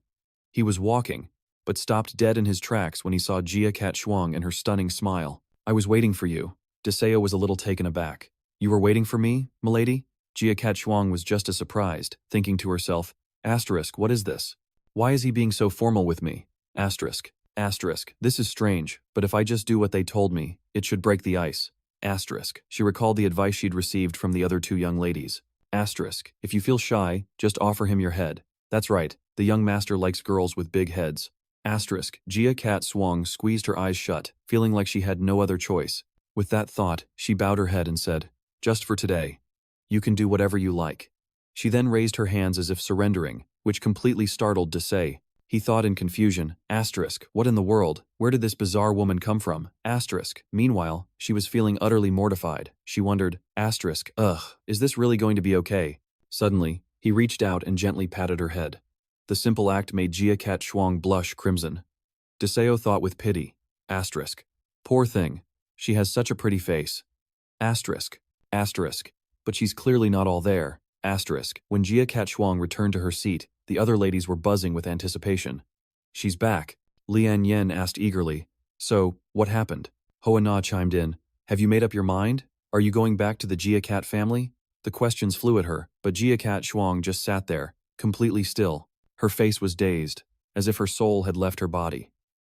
He was walking, but stopped dead in his tracks when he saw Jia Cat Shuang and her stunning smile. "I was waiting for you." Deseo was a little taken aback. "You were waiting for me, milady?" Jia Cat Shuang was just as surprised, thinking to herself, "Asterisk, what is this? Why is he being so formal with me? Asterisk. Asterisk, this is strange, but if I just do what they told me, it should break the ice." Asterisk, she recalled the advice she'd received from the other two young ladies. Asterisk, if you feel shy, just offer him your head. That's right, the young master likes girls with big heads. Asterisk, Jia Cat Swang squeezed her eyes shut, feeling like she had no other choice. With that thought, she bowed her head and said, "Just for today. You can do whatever you like." She then raised her hands as if surrendering, which completely startled Desai. He thought in confusion, asterisk, what in the world, where did this bizarre woman come from? Asterisk. Meanwhile, she was feeling utterly mortified. She wondered, asterisk, ugh, is this really going to be okay? Suddenly, he reached out and gently patted her head. The simple act made Jia Cat Shuang blush crimson. Deseo thought with pity, asterisk. Poor thing, she has such a pretty face. Asterisk. Asterisk. But she's clearly not all there. Asterisk. When Jia Cat Shuang returned to her seat, the other ladies were buzzing with anticipation. "She's back," Lian Yen asked eagerly. "So, what happened?" Hoa Na chimed in. "Have you made up your mind? Are you going back to the Jia Cat family?" The questions flew at her, but Jia Cat Shuang just sat there, completely still. Her face was dazed, as if her soul had left her body.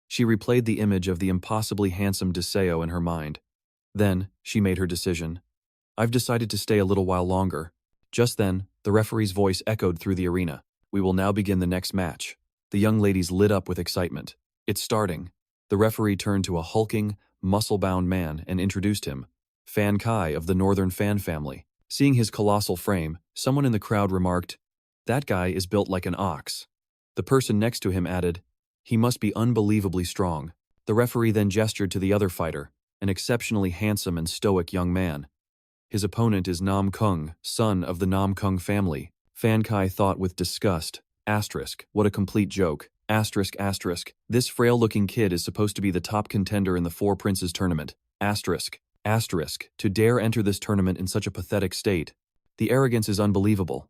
She replayed the image of the impossibly handsome Deseo in her mind. Then, she made her decision. "I've decided to stay a little while longer." Just then, the referee's voice echoed through the arena. "We will now begin the next match." The young ladies lit up with excitement. "It's starting." The referee turned to a hulking, muscle-bound man and introduced him. Fan Kai of the Northern Fan family. Seeing his colossal frame, someone in the crowd remarked, "That guy is built like an ox." The person next to him added, "He must be unbelievably strong." The referee then gestured to the other fighter, an exceptionally handsome and stoic young man. "His opponent is Nam Kung, son of the Nam Kung family." Fan Kai thought with disgust, asterisk, what a complete joke, asterisk asterisk, this frail-looking kid is supposed to be the top contender in the Four Princes tournament, asterisk, asterisk, to dare enter this tournament in such a pathetic state. The arrogance is unbelievable.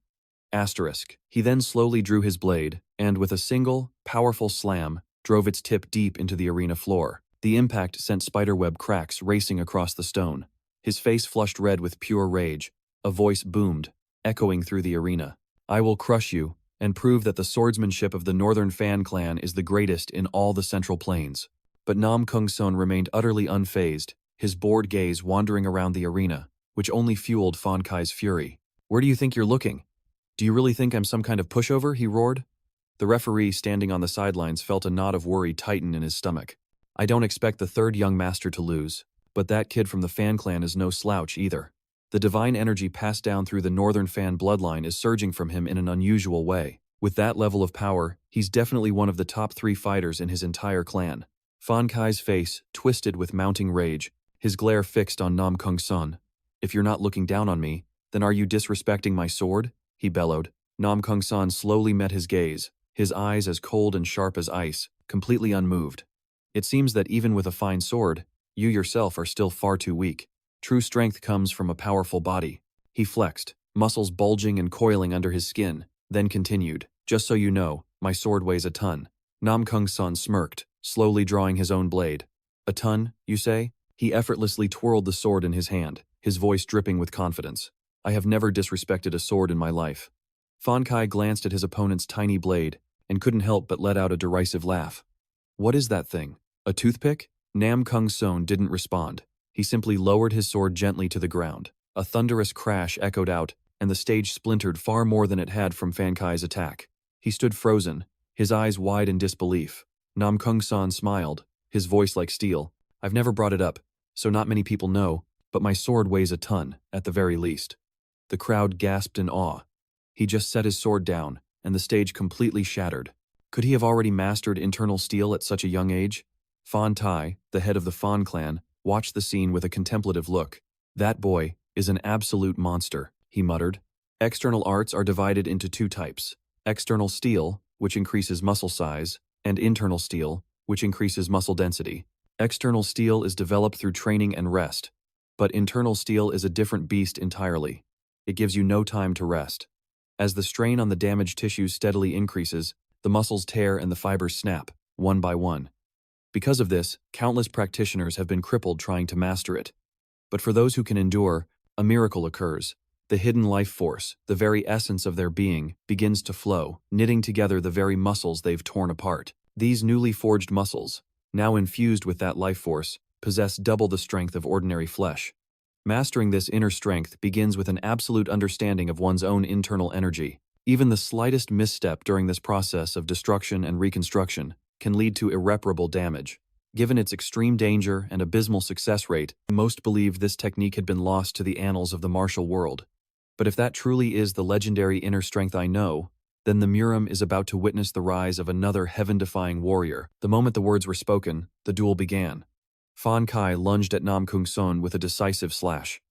Asterisk. He then slowly drew his blade, and with a single, powerful slam, drove its tip deep into the arena floor. The impact sent spiderweb cracks racing across the stone. His face flushed red with pure rage. A voice boomed, echoing through the arena. "I will crush you, and prove that the swordsmanship of the Northern Fan clan is the greatest in all the Central Plains." But Nam Kung Son remained utterly unfazed, his bored gaze wandering around the arena, which only fueled Fan Kai's fury. "Where do you think you're looking? Do you really think I'm some kind of pushover?" he roared. The referee standing on the sidelines felt a knot of worry tighten in his stomach. "I don't expect the third young master to lose, but that kid from the Fan clan is no slouch either. The divine energy passed down through the Northern Fan bloodline is surging from him in an unusual way. With that level of power, he's definitely one of the top 3 fighters in his entire clan." Fan Kai's face twisted with mounting rage, his glare fixed on Nam Kung Son. "If you're not looking down on me, then are you disrespecting my sword?" he bellowed. Nam Kung Son slowly met his gaze, his eyes as cold and sharp as ice, completely unmoved. "It seems that even with a fine sword, you yourself are still far too weak. True strength comes from a powerful body." He flexed, muscles bulging and coiling under his skin, then continued, "Just so you know, my sword weighs a ton." Nam Kung Son smirked, slowly drawing his own blade. "A ton, you say?" He effortlessly twirled the sword in his hand, his voice dripping with confidence. "I have never disrespected a sword in my life." Fan Kai glanced at his opponent's tiny blade, and couldn't help but let out a derisive laugh. "What is that thing? A toothpick?" Nam Kung Son didn't respond. He simply lowered his sword gently to the ground. A thunderous crash echoed out, and the stage splintered far more than it had from Fan Kai's attack. He stood frozen, his eyes wide in disbelief. Namgung-san smiled, his voice like steel. I've never brought it up, so not many people know, but my sword weighs a ton, at the very least. The crowd gasped in awe. He just set his sword down, and the stage completely shattered. Could he have already mastered internal steel at such a young age? Fan Tai, the head of the Fan clan, watched the scene with a contemplative look. That boy is an absolute monster, he muttered. External arts are divided into two types. External steel, which increases muscle size, and internal steel, which increases muscle density. External steel is developed through training and rest, but internal steel is a different beast entirely. It gives you no time to rest. As the strain on the damaged tissues steadily increases, the muscles tear and the fibers snap, one by one. Because of this, countless practitioners have been crippled trying to master it. But for those who can endure, a miracle occurs. The hidden life force, the very essence of their being, begins to flow, knitting together the very muscles they've torn apart. These newly forged muscles, now infused with that life force, possess double the strength of ordinary flesh. Mastering this inner strength begins with an absolute understanding of one's own internal energy. Even the slightest misstep during this process of destruction and reconstruction can lead to irreparable damage. Given its extreme danger and abysmal success rate, most believed this technique had been lost to the annals of the martial world. But if that truly is the legendary inner strength I know, then the Murim is about to witness the rise of another heaven-defying warrior. The moment the words were spoken, the duel began. Fan Kai lunged at Namgung-son with a decisive slash.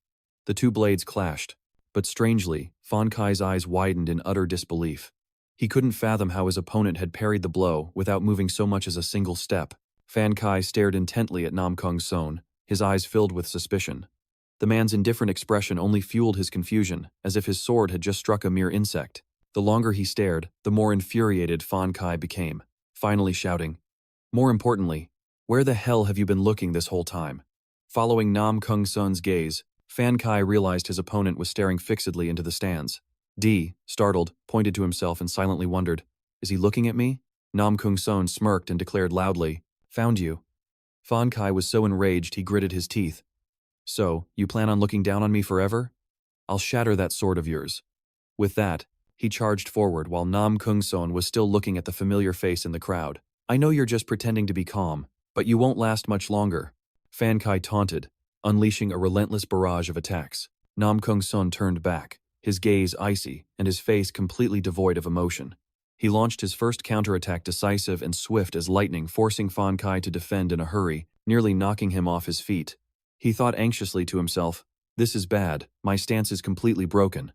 The two blades clashed, but strangely, Fan Kai's eyes widened in utter disbelief. He couldn't fathom how his opponent had parried the blow without moving so much as a single step. Fan Kai stared intently at Namgung-son, his eyes filled with suspicion. The man's indifferent expression only fueled his confusion, as if his sword had just struck a mere insect. The longer he stared, the more infuriated Fan Kai became, finally shouting, "More importantly, where the hell have you been looking this whole time?" Following Namgung-son's gaze, Fan Kai realized his opponent was staring fixedly into the stands. Startled, pointed to himself and silently wondered, "Is he looking at me?" Namgung-son smirked and declared loudly, "Found you." Fan Kai was so enraged he gritted his teeth. "So, you plan on looking down on me forever? I'll shatter that sword of yours." With that, he charged forward while Namgung-son was still looking at the familiar face in the crowd. "I know you're just pretending to be calm, but you won't last much longer," Fan Kai taunted, unleashing a relentless barrage of attacks. Namgung-son turned back, his gaze icy and his face completely devoid of emotion. He launched his first counterattack decisive and swift as lightning, forcing Fan Kai to defend in a hurry, nearly knocking him off his feet. He thought anxiously to himself, "This is bad, my stance is completely broken."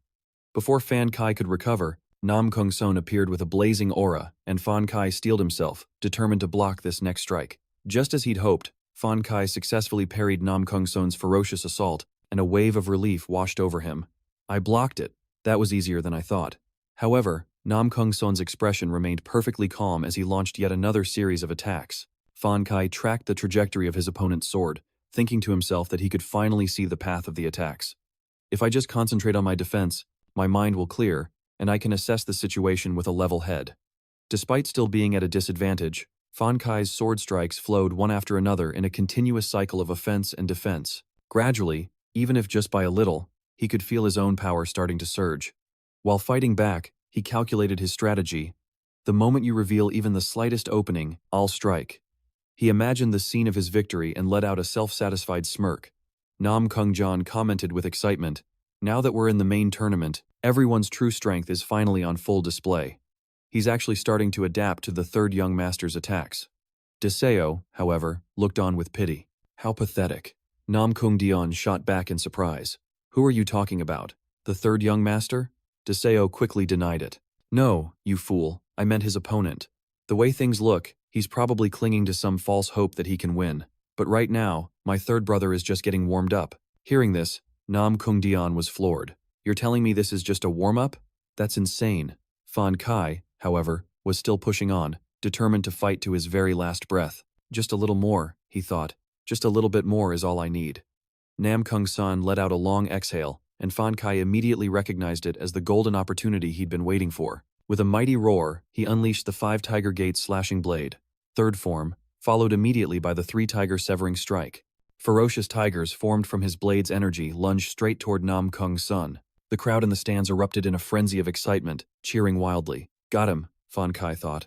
Before Fan Kai could recover, Namgung-son appeared with a blazing aura, and Fan Kai steeled himself, determined to block this next strike. Just as he'd hoped, Fan Kai successfully parried Namgung-son's ferocious assault, and a wave of relief washed over him. "I blocked it. That was easier than I thought." However, Namgung-son's expression remained perfectly calm as he launched yet another series of attacks. Fan Kai tracked the trajectory of his opponent's sword, thinking to himself that he could finally see the path of the attacks. "If I just concentrate on my defense, my mind will clear, and I can assess the situation with a level head." Despite still being at a disadvantage, Fan Kai's sword strikes flowed one after another in a continuous cycle of offense and defense. Gradually, even if just by a little, he could feel his own power starting to surge. While fighting back, he calculated his strategy. The moment you reveal even the slightest opening, I'll strike. He imagined the scene of his victory and let out a self-satisfied smirk. Namgung commented with excitement, "Now that we're in the main tournament, everyone's true strength is finally on full display." He's actually starting to adapt to the third young master's attacks. Deseo, however, looked on with pity. "How pathetic." Namgung shot back in surprise. "Who are you talking about? The third young master?" Deseo quickly denied it. "No, you fool, I meant his opponent. The way things look, he's probably clinging to some false hope that he can win. But right now, my third brother is just getting warmed up." Hearing this, Namgung was floored. "You're telling me this is just a warm-up? That's insane." Fan Kai, however, was still pushing on, determined to fight to his very last breath. "Just a little more," he thought. "Just a little bit more is all I need." Namgung let out a long exhale, and Fan Kai immediately recognized it as the golden opportunity he'd been waiting for. With a mighty roar, he unleashed the 5 Tiger Gates slashing blade. Third form, followed immediately by the 3 Tiger severing strike. Ferocious tigers formed from his blade's energy lunged straight toward Namgung's son. The crowd in the stands erupted in a frenzy of excitement, cheering wildly. Got him, Fan Kai thought.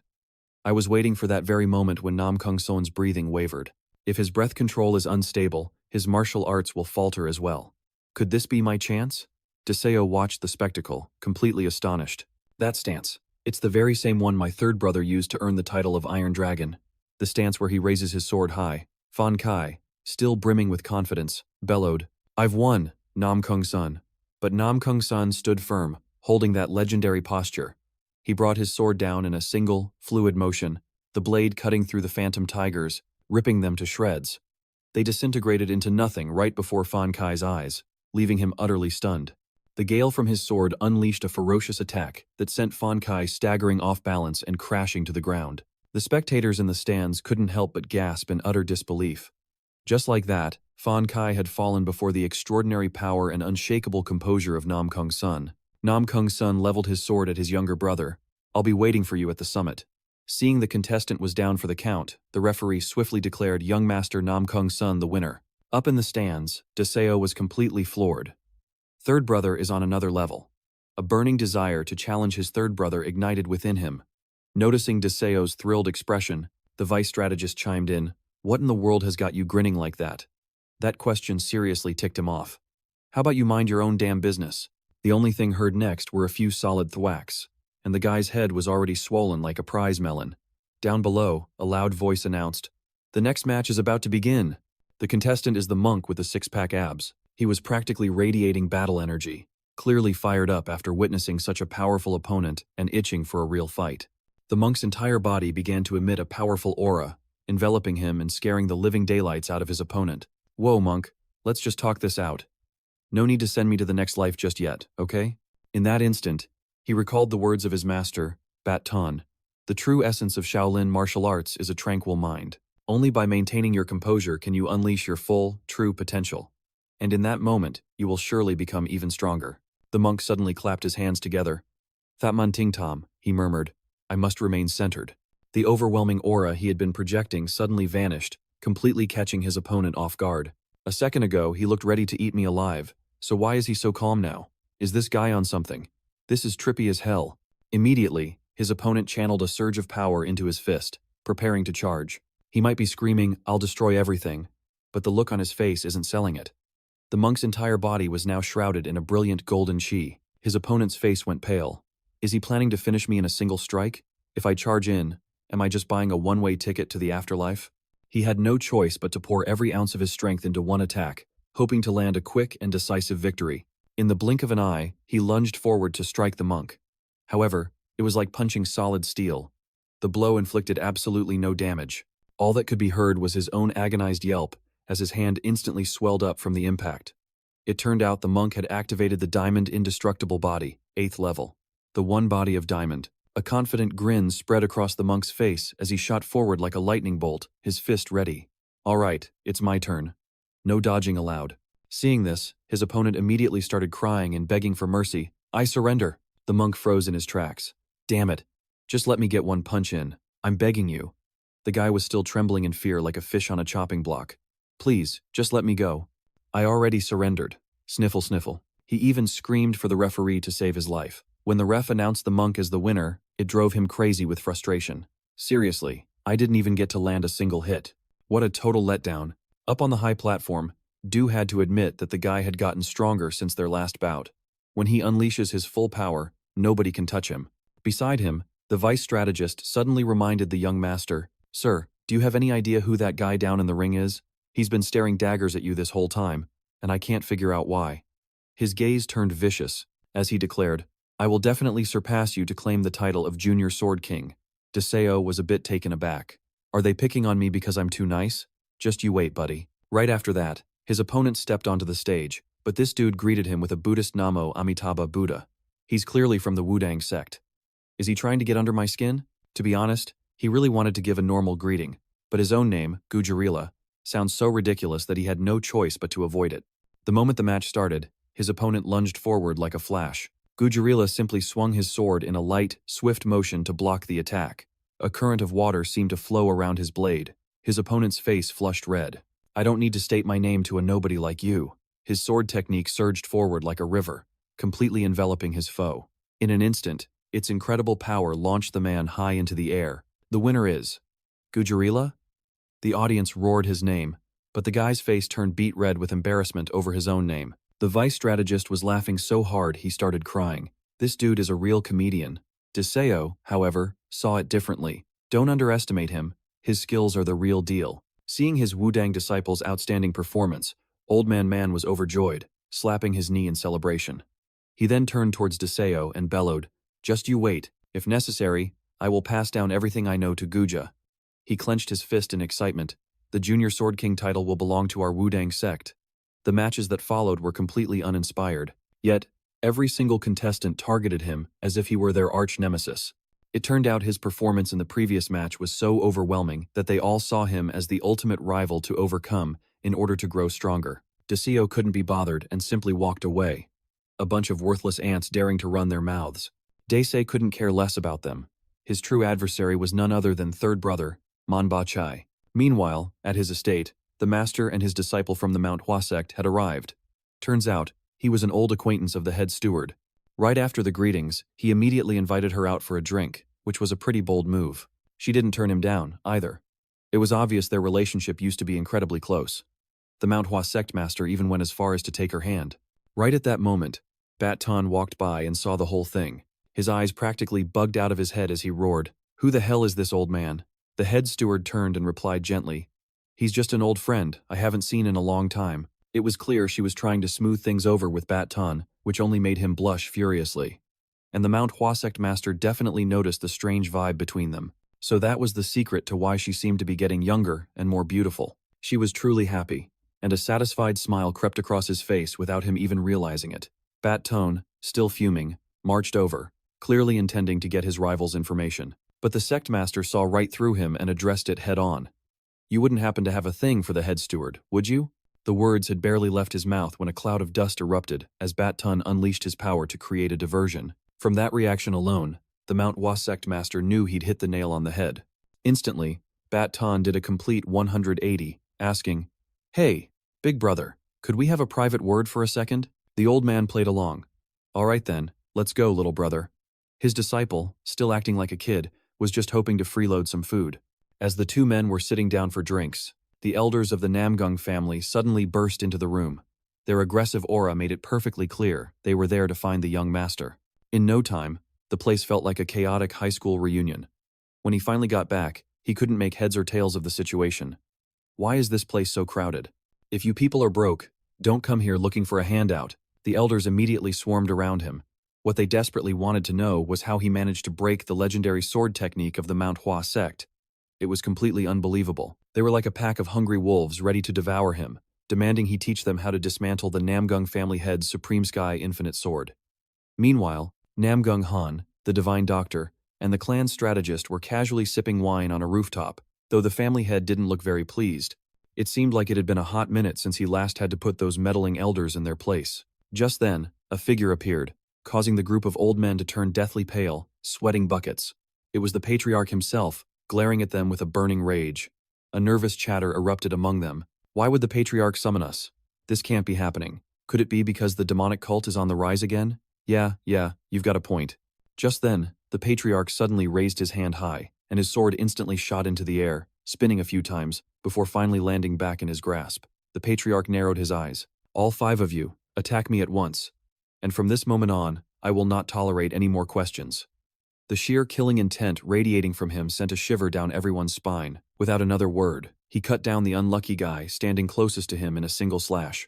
I was waiting for that very moment when Namgung Son's breathing wavered. If his breath control is unstable, his martial arts will falter as well. Could this be my chance? Deseo watched the spectacle, completely astonished. That stance. It's the very same one my third brother used to earn the title of Iron Dragon. The stance where he raises his sword high. Fan Kai, still brimming with confidence, bellowed, I've won, Namgung Son. But Namgung Son stood firm, holding that legendary posture. He brought his sword down in a single, fluid motion, the blade cutting through the phantom tigers, ripping them to shreds. They disintegrated into nothing right before Fan Kai's eyes, leaving him utterly stunned. The gale from his sword unleashed a ferocious attack that sent Fan Kai staggering off balance and crashing to the ground. The spectators in the stands couldn't help but gasp in utter disbelief. Just like that, Fan Kai had fallen before the extraordinary power and unshakable composure of Namgung Son. Namgung Son leveled his sword at his younger brother. I'll be waiting for you at the summit. Seeing the contestant was down for the count, the referee swiftly declared young master Namgung Son the winner. Up in the stands, Deseo was completely floored. Third brother is on another level. A burning desire to challenge his third brother ignited within him. Noticing Deseo's thrilled expression, the vice strategist chimed in, What in the world has got you grinning like that? That question seriously ticked him off. How about you mind your own damn business? The only thing heard next were a few solid thwacks, and the guy's head was already swollen like a prize melon. Down below, a loud voice announced, The next match is about to begin. The contestant is the monk with the six-pack abs. He was practically radiating battle energy, clearly fired up after witnessing such a powerful opponent and itching for a real fight. The monk's entire body began to emit a powerful aura, enveloping him and scaring the living daylights out of his opponent. Whoa, monk, let's just talk this out. No need to send me to the next life just yet, okay? In that instant, he recalled the words of his master, Bat Tan. The true essence of Shaolin martial arts is a tranquil mind. Only by maintaining your composure can you unleash your full, true potential. And in that moment, you will surely become even stronger. The monk suddenly clapped his hands together. Thatman Ting Tom, he murmured. I must remain centered. The overwhelming aura he had been projecting suddenly vanished, completely catching his opponent off guard. A second ago, he looked ready to eat me alive, so why is he so calm now? Is this guy on something? This is trippy as hell. Immediately, his opponent channeled a surge of power into his fist, preparing to charge. He might be screaming, I'll destroy everything, but the look on his face isn't selling it. The monk's entire body was now shrouded in a brilliant golden chi. His opponent's face went pale. Is he planning to finish me in a single strike? If I charge in, am I just buying a one-way ticket to the afterlife? He had no choice but to pour every ounce of his strength into one attack, hoping to land a quick and decisive victory. In the blink of an eye, he lunged forward to strike the monk. However, it was like punching solid steel. The blow inflicted absolutely no damage. All that could be heard was his own agonized yelp as his hand instantly swelled up from the impact. It turned out the monk had activated the Diamond Indestructible Body, 8th level. The one body of diamond. A confident grin spread across the monk's face as he shot forward like a lightning bolt, his fist ready. All right, it's my turn. No dodging allowed. Seeing this, his opponent immediately started crying and begging for mercy. I surrender. The monk froze in his tracks. Damn it. Just let me get one punch in. I'm begging you. The guy was still trembling in fear like a fish on a chopping block. Please, just let me go. I already surrendered. Sniffle, sniffle. He even screamed for the referee to save his life. When the ref announced the monk as the winner, it drove him crazy with frustration. Seriously, I didn't even get to land a single hit. What a total letdown. Up on the high platform, Du had to admit that the guy had gotten stronger since their last bout. When he unleashes his full power, nobody can touch him. Beside him, the vice strategist suddenly reminded the young master, Sir, do you have any idea who that guy down in the ring is? He's been staring daggers at you this whole time, and I can't figure out why. His gaze turned vicious, as he declared, I will definitely surpass you to claim the title of Junior Sword King. Deseo was a bit taken aback. Are they picking on me because I'm too nice? Just you wait, buddy. Right after that, his opponent stepped onto the stage, but this dude greeted him with a Buddhist Namo Amitabha Buddha. He's clearly from the Wudang sect. Is he trying to get under my skin? To be honest, he really wanted to give a normal greeting, but his own name, Gujarila, sounds so ridiculous that he had no choice but to avoid it. The moment the match started, his opponent lunged forward like a flash. Gujarila simply swung his sword in a light, swift motion to block the attack. A current of water seemed to flow around his blade. His opponent's face flushed red. I don't need to state my name to a nobody like you. His sword technique surged forward like a river, completely enveloping his foe. In an instant, its incredible power launched the man high into the air. The winner is Gujarila? The audience roared his name, but the guy's face turned beet red with embarrassment over his own name. The vice strategist was laughing so hard he started crying. This dude is a real comedian. Deseo, however, saw it differently. Don't underestimate him, his skills are the real deal. Seeing his Wudang disciple's outstanding performance, Old Man was overjoyed, slapping his knee in celebration. He then turned towards Deseo and bellowed, "Just you wait. If necessary, I will pass down everything I know to Guja." He clenched his fist in excitement. The Junior Sword King title will belong to our Wudang sect. The matches that followed were completely uninspired. Yet, every single contestant targeted him as if he were their arch nemesis. It turned out his performance in the previous match was so overwhelming that they all saw him as the ultimate rival to overcome in order to grow stronger. Deseo couldn't be bothered and simply walked away. A bunch of worthless ants daring to run their mouths. Daisei couldn't care less about them. His true adversary was none other than third brother, Manhwa Chai. Meanwhile, at his estate, the master and his disciple from the Manhwa sect had arrived. Turns out, he was an old acquaintance of the head steward. Right after the greetings, he immediately invited her out for a drink, which was a pretty bold move. She didn't turn him down, either. It was obvious their relationship used to be incredibly close. The Manhwa sect master even went as far as to take her hand. Right at that moment, Tan walked by and saw the whole thing. His eyes practically bugged out of his head as he roared, "Who the hell is this old man?" The head steward turned and replied gently, "He's just an old friend I haven't seen in a long time." It was clear she was trying to smooth things over with Tan, which only made him blush furiously. And the Manhwa sect master definitely noticed the strange vibe between them. So that was the secret to why she seemed to be getting younger and more beautiful. She was truly happy, and a satisfied smile crept across his face without him even realizing it. Tan, still fuming, marched over, clearly intending to get his rival's information. But the sect master saw right through him and addressed it head-on. "You wouldn't happen to have a thing for the head steward, would you?" The words had barely left his mouth when a cloud of dust erupted as Tan unleashed his power to create a diversion. From that reaction alone, the Manhwa sect master knew he'd hit the nail on the head. Instantly, Tan did a complete 180, asking, "Hey, big brother, could we have a private word for a second?" The old man played along. "All right then, let's go, little brother." His disciple, still acting like a kid, was just hoping to freeload some food. As the two men were sitting down for drinks, the elders of the Namgung family suddenly burst into the room. Their aggressive aura made it perfectly clear they were there to find the young master. In no time, the place felt like a chaotic high school reunion. When he finally got back, he couldn't make heads or tails of the situation. "Why is this place so crowded? If you people are broke, don't come here looking for a handout." The elders immediately swarmed around him. What they desperately wanted to know was how he managed to break the legendary sword technique of the Manhwa sect. It was completely unbelievable. They were like a pack of hungry wolves ready to devour him, demanding he teach them how to dismantle the Namgung family head's Supreme Sky Infinite Sword. Meanwhile, Namgung Han, the Divine Doctor, and the clan strategist were casually sipping wine on a rooftop, though the family head didn't look very pleased. It seemed like it had been a hot minute since he last had to put those meddling elders in their place. Just then, a figure appeared, causing the group of old men to turn deathly pale, sweating buckets. It was the patriarch himself, glaring at them with a burning rage. A nervous chatter erupted among them. "Why would the patriarch summon us? This can't be happening. Could it be because the demonic cult is on the rise again? Yeah, you've got a point." Just then, the patriarch suddenly raised his hand high, and his sword instantly shot into the air, spinning a few times, before finally landing back in his grasp. The patriarch narrowed his eyes. "All 5 of you, attack me at once. And from this moment on, I will not tolerate any more questions." The sheer killing intent radiating from him sent a shiver down everyone's spine. Without another word, he cut down the unlucky guy standing closest to him in a single slash.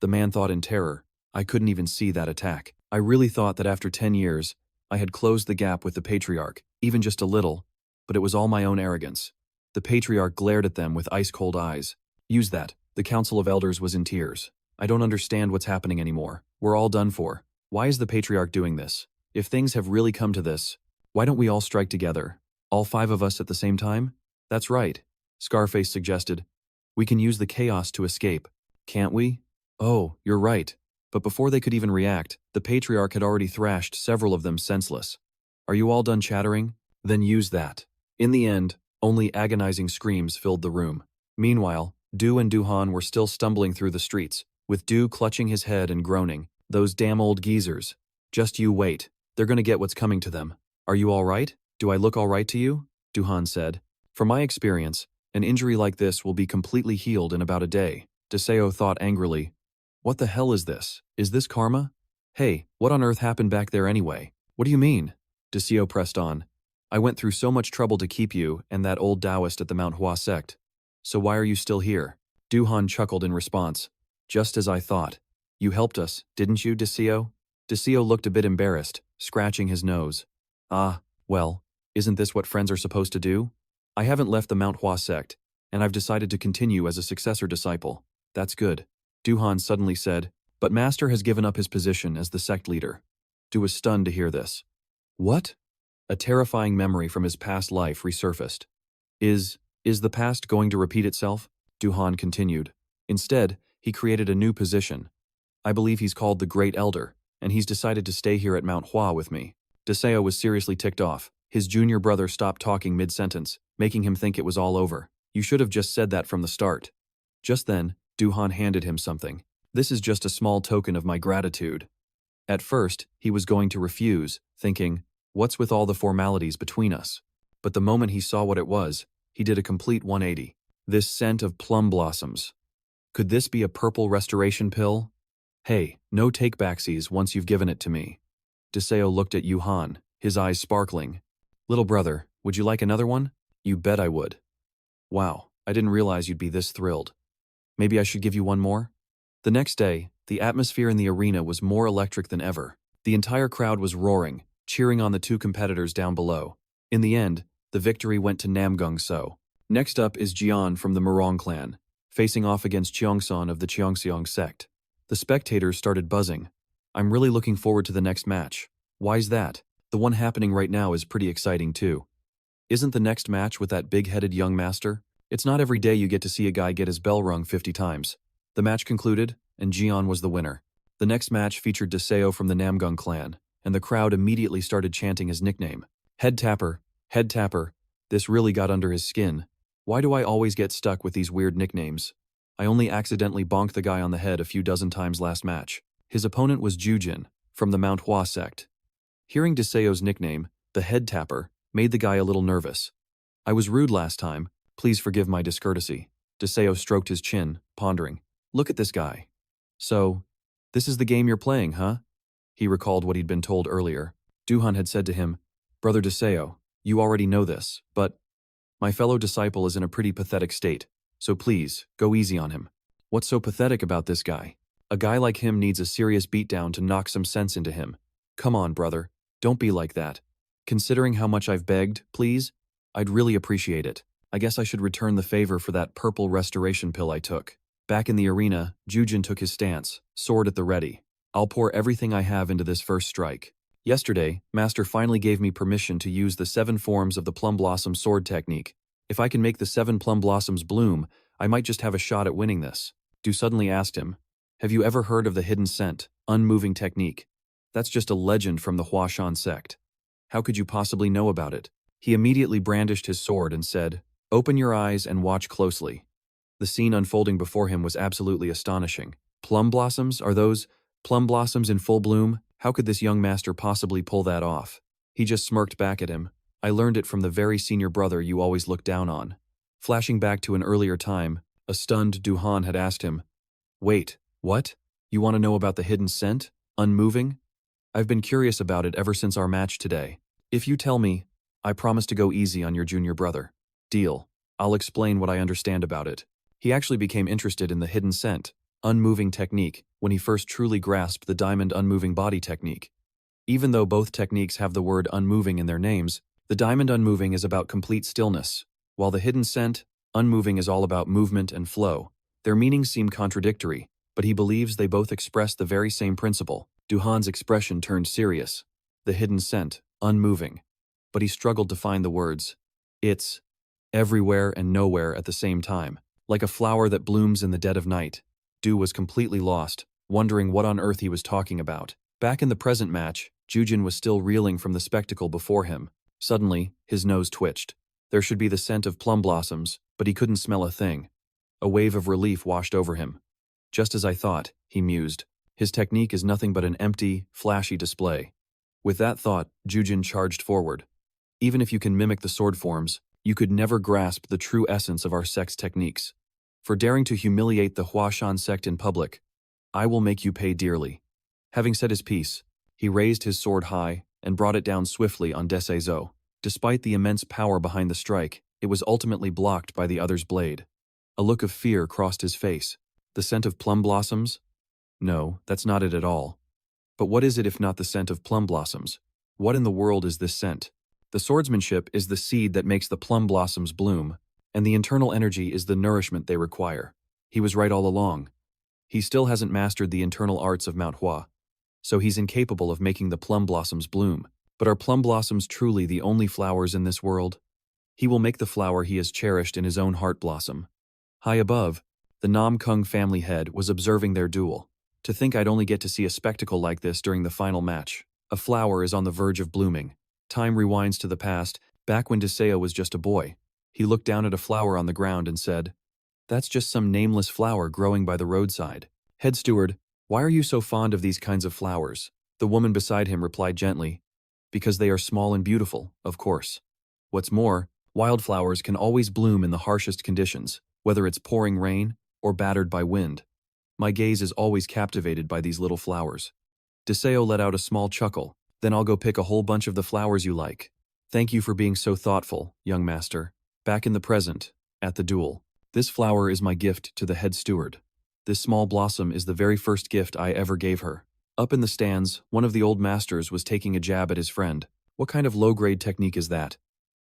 The man thought in terror, "I couldn't even see that attack. I really thought that after 10 years, I had closed the gap with the patriarch, even just a little, but it was all my own arrogance." The patriarch glared at them with ice-cold eyes. "Use that." The council of elders was in tears. "I don't understand what's happening anymore. We're all done for. Why is the patriarch doing this? If things have really come to this, why don't we all strike together? All 5 of us at the same time?" "That's right," Scarface suggested. "We can use the chaos to escape, can't we?" "Oh, you're right." But before they could even react, the patriarch had already thrashed several of them senseless. "Are you all done chattering? Then use that." In the end, only agonizing screams filled the room. Meanwhile, Du and Duhan were still stumbling through the streets, with Du clutching his head and groaning, "Those damn old geezers. Just you wait. They're gonna get what's coming to them. Are you all right? Do I look all right to you?" Duhan said. "From my experience, an injury like this will be completely healed in about a day." Deseo thought angrily. What the hell is this? Is this karma? Hey, what on earth happened back there anyway? What do you mean? Deseo pressed on. I went through so much trouble to keep you and that old Taoist at the Manhwa sect. So why are you still here? Duhan chuckled in response. Just as I thought. You helped us, didn't you, Deseo? Deseo looked a bit embarrassed, scratching his nose. Ah, well, isn't this what friends are supposed to do? I haven't left the Manhwa sect, and I've decided to continue as a successor disciple. That's good. Duhan suddenly said, but Master has given up his position as the sect leader. Du was stunned to hear this. What? A terrifying memory from his past life resurfaced. Is the past going to repeat itself? Duhan continued. Instead, he created a new position. I believe he's called the Great Elder, and he's decided to stay here at Mount Hua with me. Deseo was seriously ticked off. His junior brother stopped talking mid-sentence, making him think it was all over. You should have just said that from the start. Just then, Duhan handed him something. This is just a small token of my gratitude. At first, he was going to refuse, thinking, what's with all the formalities between us? But the moment he saw what it was, he did a complete 180. This scent of plum blossoms. Could this be a purple restoration pill? Hey, no take-backsies once you've given it to me. Deseo looked at Yuhan, his eyes sparkling. Little brother, would you like another one? You bet I would. Wow, I didn't realize you'd be this thrilled. Maybe I should give you one more? The next day, the atmosphere in the arena was more electric than ever. The entire crowd was roaring, cheering on the two competitors down below. In the end, the victory went to Namgung So. Next up is Jian from the Murong clan, facing off against Cheongsan of the Cheongseong sect. The spectators started buzzing. I'm really looking forward to the next match. Why's that? The one happening right now is pretty exciting too. Isn't the next match with that big-headed young master? It's not every day you get to see a guy get his bell rung 50 times. The match concluded, and Jian was the winner. The next match featured Deseo from the Namgung clan, and the crowd immediately started chanting his nickname. Head tapper, head tapper. This really got under his skin. Why do I always get stuck with these weird nicknames? I only accidentally bonked the guy on the head a few dozen times last match. His opponent was Jujin, from the Mount Hua sect. Hearing Deseo's nickname, the head tapper, made the guy a little nervous. I was rude last time, please forgive my discourtesy. Deseo stroked his chin, pondering. Look at this guy. So, this is the game you're playing, huh? He recalled what he'd been told earlier. Duhan had said to him, Brother Deseo, you already know this, but my fellow disciple is in a pretty pathetic state, so please, go easy on him. What's so pathetic about this guy? A guy like him needs a serious beatdown to knock some sense into him. Come on, brother, don't be like that. Considering how much I've begged, please, I'd really appreciate it. I guess I should return the favor for that purple restoration pill I took. Back in the arena, Jujin took his stance, sword at the ready. I'll pour everything I have into this first strike. Yesterday, Master finally gave me permission to use the 7 forms of the plum blossom sword technique. If I can make the 7 plum blossoms bloom, I might just have a shot at winning this. Du suddenly asked him, have you ever heard of the hidden scent, unmoving technique? That's just a legend from the Huashan sect. How could you possibly know about it? He immediately brandished his sword and said, open your eyes and watch closely. The scene unfolding before him was absolutely astonishing. Plum blossoms? Are those plum blossoms in full bloom? How could this young master possibly pull that off? He just smirked back at him. I learned it from the very senior brother you always look down on. Flashing back to an earlier time, a stunned Duhan had asked him, wait, what? You want to know about the hidden scent? Unmoving? I've been curious about it ever since our match today. If you tell me, I promise to go easy on your junior brother. Deal. I'll explain what I understand about it. He actually became interested in the hidden scent, unmoving technique, when he first truly grasped the diamond unmoving body technique. Even though both techniques have the word unmoving in their names, the diamond unmoving is about complete stillness, while the hidden scent, unmoving, is all about movement and flow. Their meanings seem contradictory, but he believes they both express the very same principle. Duhan's expression turned serious. The hidden scent, unmoving. But he struggled to find the words. It's everywhere and nowhere at the same time. Like a flower that blooms in the dead of night. Du was completely lost, wondering what on earth he was talking about. Back in the present match, Jujin was still reeling from the spectacle before him. Suddenly, his nose twitched. There should be the scent of plum blossoms, but he couldn't smell a thing. A wave of relief washed over him. Just as I thought, he mused. His technique is nothing but an empty, flashy display. With that thought, Jujin charged forward. Even if you can mimic the sword forms, you could never grasp the true essence of our sect's techniques. For daring to humiliate the Huashan sect in public, I will make you pay dearly. Having said his piece, he raised his sword high and brought it down swiftly on Desaizo. Despite the immense power behind the strike, it was ultimately blocked by the other's blade. A look of fear crossed his face. The scent of plum blossoms? No, that's not it at all. But what is it if not the scent of plum blossoms? What in the world is this scent? The swordsmanship is the seed that makes the plum blossoms bloom, and the internal energy is the nourishment they require. He was right all along. He still hasn't mastered the internal arts of Manhwa, so he's incapable of making the plum blossoms bloom. But are plum blossoms truly the only flowers in this world? He will make the flower he has cherished in his own heart blossom. High above, the Namgung family head was observing their duel. To think I'd only get to see a spectacle like this during the final match. A flower is on the verge of blooming. Time rewinds to the past, back when Deseo was just a boy. He looked down at a flower on the ground and said, "That's just some nameless flower growing by the roadside." "Head steward, why are you so fond of these kinds of flowers?" The woman beside him replied gently, "Because they are small and beautiful, of course. What's more, wildflowers can always bloom in the harshest conditions, whether it's pouring rain or battered by wind. My gaze is always captivated by these little flowers." Deseo let out a small chuckle. "Then I'll go pick a whole bunch of the flowers you like. Thank you for being so thoughtful, young master." Back in the present, at the duel. "This flower is my gift to the head steward. This small blossom is the very first gift I ever gave her." Up in the stands, one of the old masters was taking a jab at his friend. "What kind of low-grade technique is that?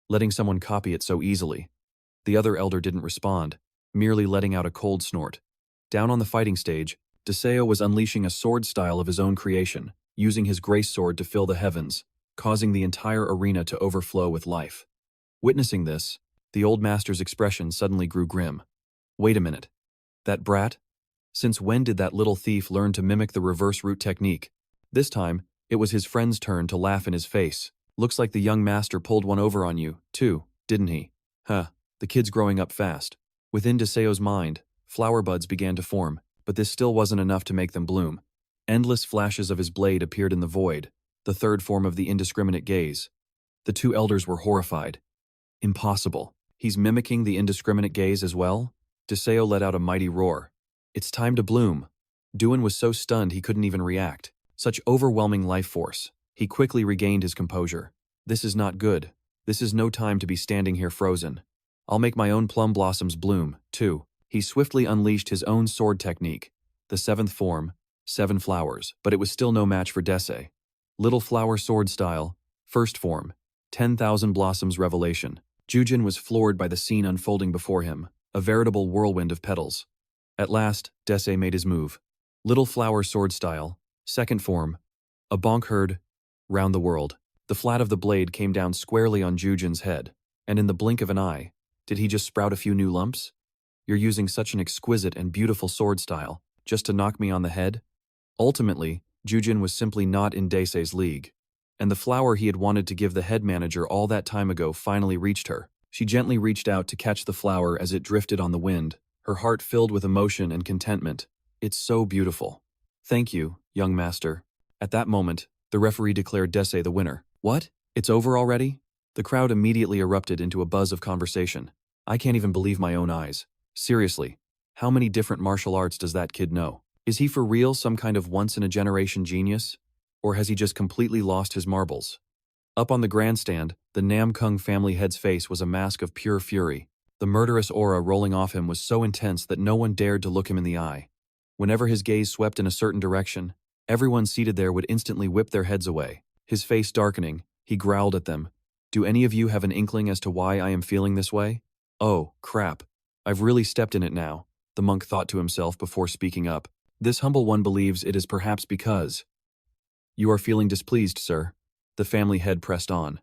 Letting someone copy it so easily?" The other elder didn't respond, merely letting out a cold snort. Down on the fighting stage, Deseo was unleashing a sword style of his own creation, using his grace sword to fill the heavens, causing the entire arena to overflow with life. Witnessing this, the old master's expression suddenly grew grim. "Wait a minute. That brat? Since when did that little thief learn to mimic the reverse root technique?" This time, it was his friend's turn to laugh in his face. "Looks like the young master pulled one over on you, too, didn't he? Huh, the kid's growing up fast." Within Deseo's mind, flower buds began to form, but this still wasn't enough to make them bloom. Endless flashes of his blade appeared in the void, the third form of the indiscriminate gaze. The two elders were horrified. Impossible. He's mimicking the indiscriminate gaze as well? Deseo let out a mighty roar. "It's time to bloom." Duan was so stunned he couldn't even react. Such overwhelming life force. He quickly regained his composure. "This is not good. This is no time to be standing here frozen. I'll make my own plum blossoms bloom, too." He swiftly unleashed his own sword technique, the seventh form, 7 flowers, but it was still no match for Dese. Little flower sword style, first form, 10,000 blossoms revelation. Jujin was floored by the scene unfolding before him, a veritable whirlwind of petals. At last, Dese made his move. Little flower sword style, second form, a bonk herd, round the world. The flat of the blade came down squarely on Jujin's head, and in the blink of an eye, did he just sprout a few new lumps? "You're using such an exquisite and beautiful sword style, just to knock me on the head?" Ultimately, Jujin was simply not in Dese's league, and the flower he had wanted to give the head manager all that time ago finally reached her. She gently reached out to catch the flower as it drifted on the wind, her heart filled with emotion and contentment. "It's so beautiful." "Thank you, young master." At that moment, the referee declared Dese the winner. "What? It's over already?" The crowd immediately erupted into a buzz of conversation. "I can't even believe my own eyes. Seriously, how many different martial arts does that kid know? Is he for real some kind of once-in-a-generation genius? Or has he just completely lost his marbles?" Up on the grandstand, the Namgung family head's face was a mask of pure fury. The murderous aura rolling off him was so intense that no one dared to look him in the eye. Whenever his gaze swept in a certain direction, everyone seated there would instantly whip their heads away. His face darkening, he growled at them. "Do any of you have an inkling as to why I am feeling this way?" "Oh, crap. I've really stepped in it now," the monk thought to himself before speaking up. "This humble one believes it is perhaps because—" "You are feeling displeased, sir?" The family head pressed on.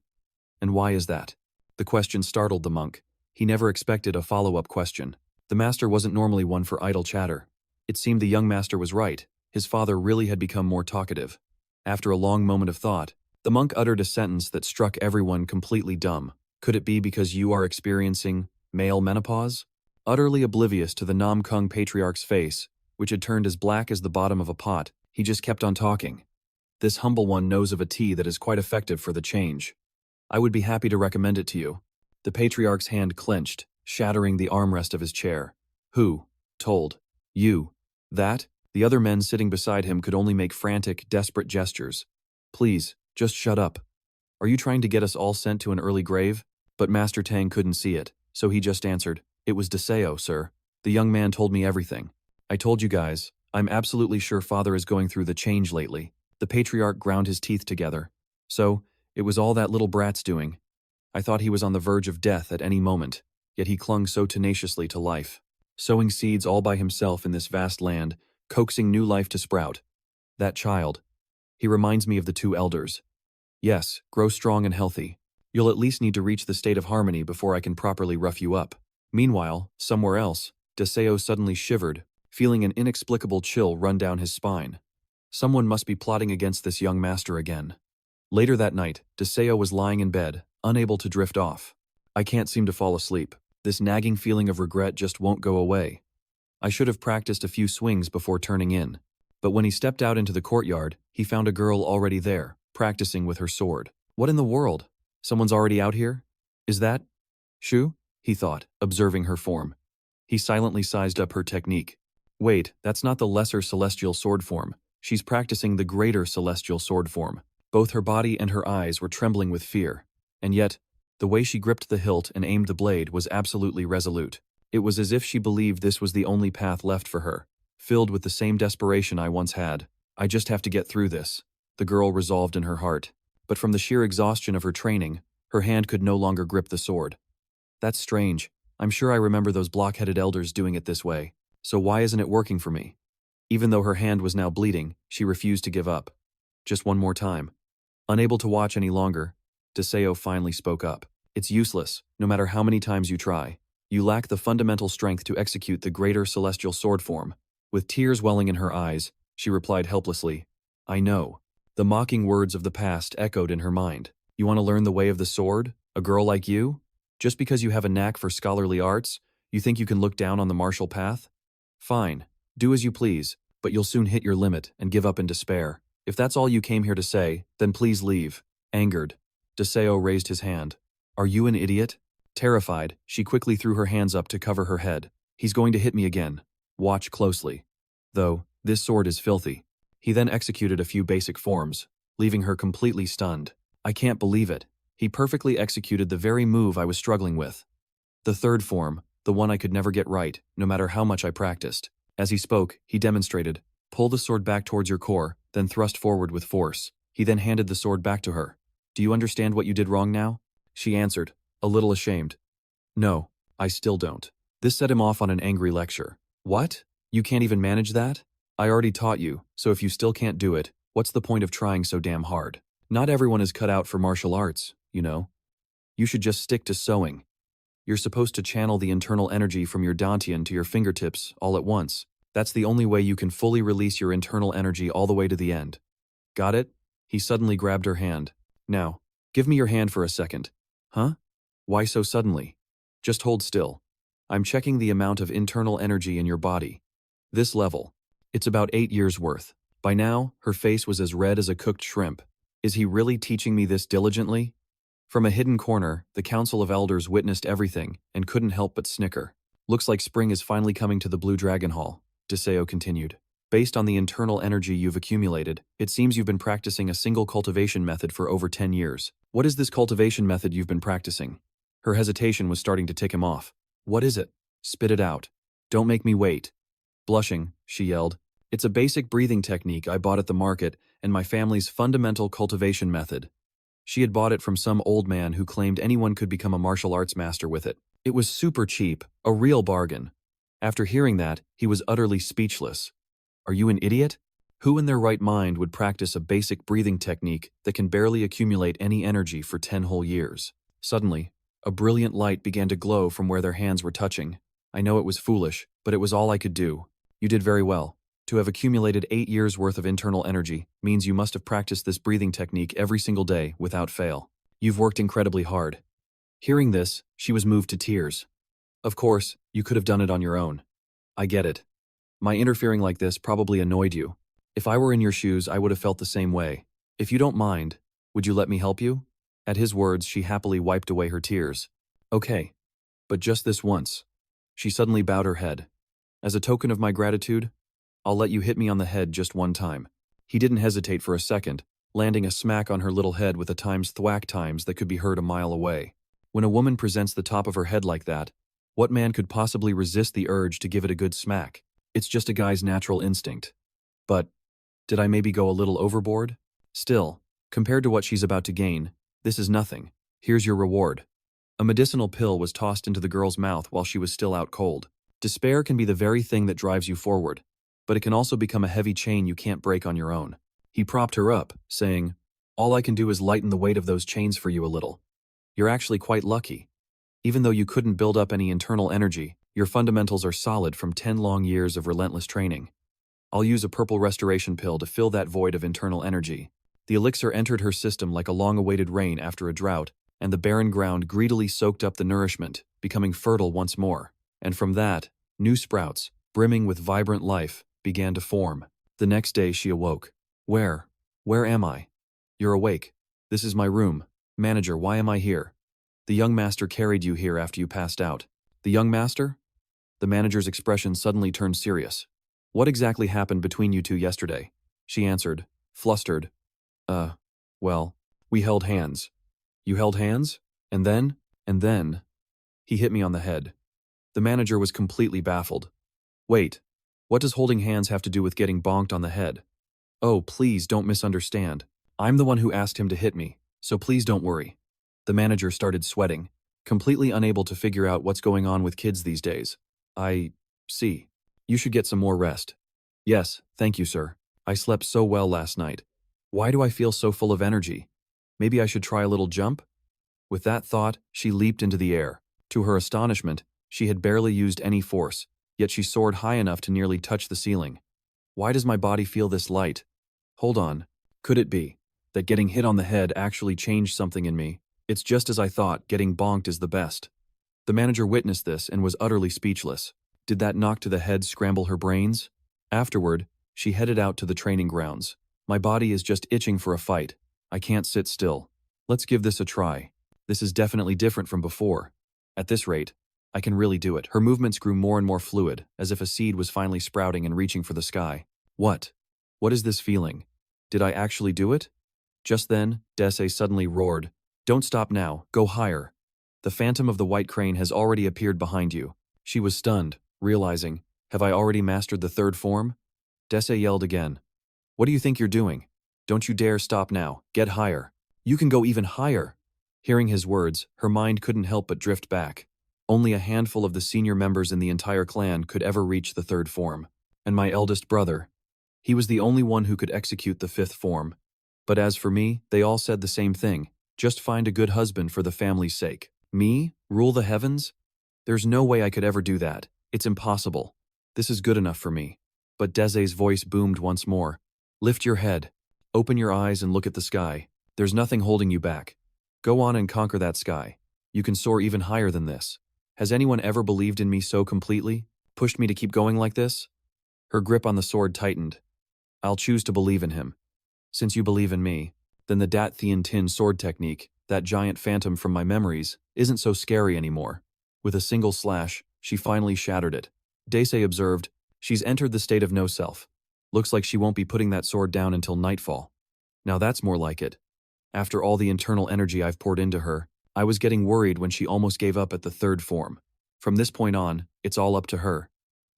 "And why is that?" The question startled the monk. He never expected a follow-up question. The master wasn't normally one for idle chatter. It seemed the young master was right. His father really had become more talkative. After a long moment of thought, the monk uttered a sentence that struck everyone completely dumb. "Could it be because you are experiencing male menopause?" Utterly oblivious to the Namgung patriarch's face, which had turned as black as the bottom of a pot, he just kept on talking. This humble one knows of a tea that is quite effective for the change. I would be happy to recommend it to you. The patriarch's hand clenched, shattering the armrest of his chair. Who told you that? The other men sitting beside him could only make frantic, desperate gestures. Please, just shut up. Are you trying to get us all sent to an early grave? But Master Tang couldn't see it, so he just answered, It was Deseo, sir. The young man told me everything. I told you guys, I'm absolutely sure father is going through the change lately. The patriarch ground his teeth together. So, it was all that little brat's doing. I thought he was on the verge of death at any moment, yet he clung so tenaciously to life. Sowing seeds all by himself in this vast land, coaxing new life to sprout. That child. He reminds me of the two elders. Yes, grow strong and healthy. You'll at least need to reach the state of harmony before I can properly rough you up. Meanwhile, somewhere else, Deseo suddenly shivered, feeling an inexplicable chill run down his spine. Someone must be plotting against this young master again. Later that night, Deseo was lying in bed, unable to drift off. I can't seem to fall asleep. This nagging feeling of regret just won't go away. I should have practiced a few swings before turning in. But when he stepped out into the courtyard, he found a girl already there, practicing with her sword. What in the world? Someone's already out here? Is that Shu? He thought, observing her form. He silently sized up her technique. Wait, that's not the lesser celestial sword form. She's practicing the greater celestial sword form. Both her body and her eyes were trembling with fear. And yet, the way she gripped the hilt and aimed the blade was absolutely resolute. It was as if she believed this was the only path left for her. Filled with the same desperation I once had. I just have to get through this, the girl resolved in her heart. But from the sheer exhaustion of her training, her hand could no longer grip the sword. That's strange. I'm sure I remember those block-headed elders doing it this way. So why isn't it working for me? Even though her hand was now bleeding, she refused to give up. Just one more time. Unable to watch any longer, Deseo finally spoke up. It's useless, no matter how many times you try. You lack the fundamental strength to execute the greater celestial sword form. With tears welling in her eyes, she replied helplessly, I know. The mocking words of the past echoed in her mind. You want to learn the way of the sword? A girl like you? Just because you have a knack for scholarly arts, you think you can look down on the martial path? Fine, do as you please, but you'll soon hit your limit and give up in despair. If that's all you came here to say, then please leave. Angered, Deseo raised his hand. Are you an idiot? Terrified, she quickly threw her hands up to cover her head. He's going to hit me again. Watch closely. Though, this sword is filthy. He then executed a few basic forms, leaving her completely stunned. I can't believe it. He perfectly executed the very move I was struggling with. The third form, the one I could never get right, no matter how much I practiced. As he spoke, he demonstrated, pull the sword back towards your core, then thrust forward with force. He then handed the sword back to her. Do you understand what you did wrong now? She answered, a little ashamed. No, I still don't. This set him off on an angry lecture. What? You can't even manage that? I already taught you, so if you still can't do it, what's the point of trying so damn hard? Not everyone is cut out for martial arts, you know. You should just stick to sewing. You're supposed to channel the internal energy from your Dantian to your fingertips all at once. That's the only way you can fully release your internal energy all the way to the end. Got it? He suddenly grabbed her hand. Now, give me your hand for a second. Huh? Why so suddenly? Just hold still. I'm checking the amount of internal energy in your body. This level. It's about 8 years worth. By now, her face was as red as a cooked shrimp. Is he really teaching me this diligently? From a hidden corner, the Council of Elders witnessed everything and couldn't help but snicker. Looks like spring is finally coming to the Blue Dragon Hall, Deseo continued. Based on the internal energy you've accumulated, it seems you've been practicing a single cultivation method for over 10 years. What is this cultivation method you've been practicing? Her hesitation was starting to tick him off. What is it? Spit it out. Don't make me wait. Blushing, she yelled. It's a basic breathing technique I bought at the market and my family's fundamental cultivation method. She had bought it from some old man who claimed anyone could become a martial arts master with it. It was super cheap, a real bargain. After hearing that, he was utterly speechless. Are you an idiot? Who in their right mind would practice a basic breathing technique that can barely accumulate any energy for 10 whole years? Suddenly, a brilliant light began to glow from where their hands were touching. I know it was foolish, but it was all I could do. You did very well. To have accumulated 8 years' worth of internal energy means you must have practiced this breathing technique every single day without fail. You've worked incredibly hard. Hearing this, she was moved to tears. Of course, you could have done it on your own. I get it. My interfering like this probably annoyed you. If I were in your shoes, I would have felt the same way. If you don't mind, would you let me help you? At his words, she happily wiped away her tears. Okay, but just this once. She suddenly bowed her head. As a token of my gratitude, I'll let you hit me on the head just one time. He didn't hesitate for a second, landing a smack on her little head with a times thwack times that could be heard a mile away. When a woman presents the top of her head like that, what man could possibly resist the urge to give it a good smack? It's just a guy's natural instinct. But, did I maybe go a little overboard? Still, compared to what she's about to gain, this is nothing. Here's your reward. A medicinal pill was tossed into the girl's mouth while she was still out cold. Despair can be the very thing that drives you forward, but it can also become a heavy chain you can't break on your own. He propped her up, saying, "All I can do is lighten the weight of those chains for you a little. You're actually quite lucky. Even though you couldn't build up any internal energy, your fundamentals are solid from 10 long years of relentless training. I'll use a purple restoration pill to fill that void of internal energy." The elixir entered her system like a long-awaited rain after a drought, and the barren ground greedily soaked up the nourishment, becoming fertile once more. And from that, new sprouts, brimming with vibrant life, began to form. The next day she awoke. Where am I? You're awake. This is my room. Manager, why am I here? The young master carried you here after you passed out. The young master? The manager's expression suddenly turned serious. What exactly happened between you two yesterday? She answered, flustered. Well, we held hands. You held hands? And then? He hit me on the head. The manager was completely baffled. Wait, what does holding hands have to do with getting bonked on the head? Oh, please don't misunderstand. I'm the one who asked him to hit me, so please don't worry. The manager started sweating, completely unable to figure out what's going on with kids these days. I see. You should get some more rest. Yes, thank you, sir. I slept so well last night. Why do I feel so full of energy? Maybe I should try a little jump? With that thought, she leaped into the air. To her astonishment, she had barely used any force, yet she soared high enough to nearly touch the ceiling. Why does my body feel this light? Hold on. Could it be that getting hit on the head actually changed something in me? It's just as I thought, getting bonked is the best. The manager witnessed this and was utterly speechless. Did that knock to the head scramble her brains? Afterward, she headed out to the training grounds. My body is just itching for a fight. I can't sit still. Let's give this a try. This is definitely different from before. At this rate, I can really do it. Her movements grew more and more fluid, as if a seed was finally sprouting and reaching for the sky. What? What is this feeling? Did I actually do it? Just then, Dese suddenly roared. Don't stop now, go higher. The phantom of the white crane has already appeared behind you. She was stunned, realizing, have I already mastered the third form? Dese yelled again. What do you think you're doing? Don't you dare stop now, get higher. You can go even higher. Hearing his words, her mind couldn't help but drift back. Only a handful of the senior members in the entire clan could ever reach the third form. And my eldest brother. He was the only one who could execute the fifth form. But as for me, they all said the same thing. Just find a good husband for the family's sake. Me? Rule the heavens? There's no way I could ever do that. It's impossible. This is good enough for me. But Dese's voice boomed once more. Lift your head. Open your eyes and look at the sky. There's nothing holding you back. Go on and conquer that sky. You can soar even higher than this. Has anyone ever believed in me so completely? Pushed me to keep going like this? Her grip on the sword tightened. I'll choose to believe in him. Since you believe in me, then the Dantian sword technique, that giant phantom from my memories, isn't so scary anymore. With a single slash, she finally shattered it. Dese observed, she's entered the state of no self. Looks like she won't be putting that sword down until nightfall. Now that's more like it. After all the internal energy I've poured into her, I was getting worried when she almost gave up at the third form. From this point on, it's all up to her.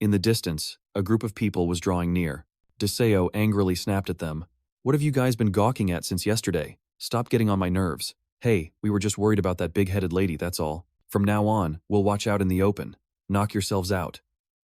In the distance, a group of people was drawing near. Deseo angrily snapped at them. What have you guys been gawking at since yesterday? Stop getting on my nerves. Hey, we were just worried about that big-headed lady, that's all. From now on, we'll watch out in the open. Knock yourselves out.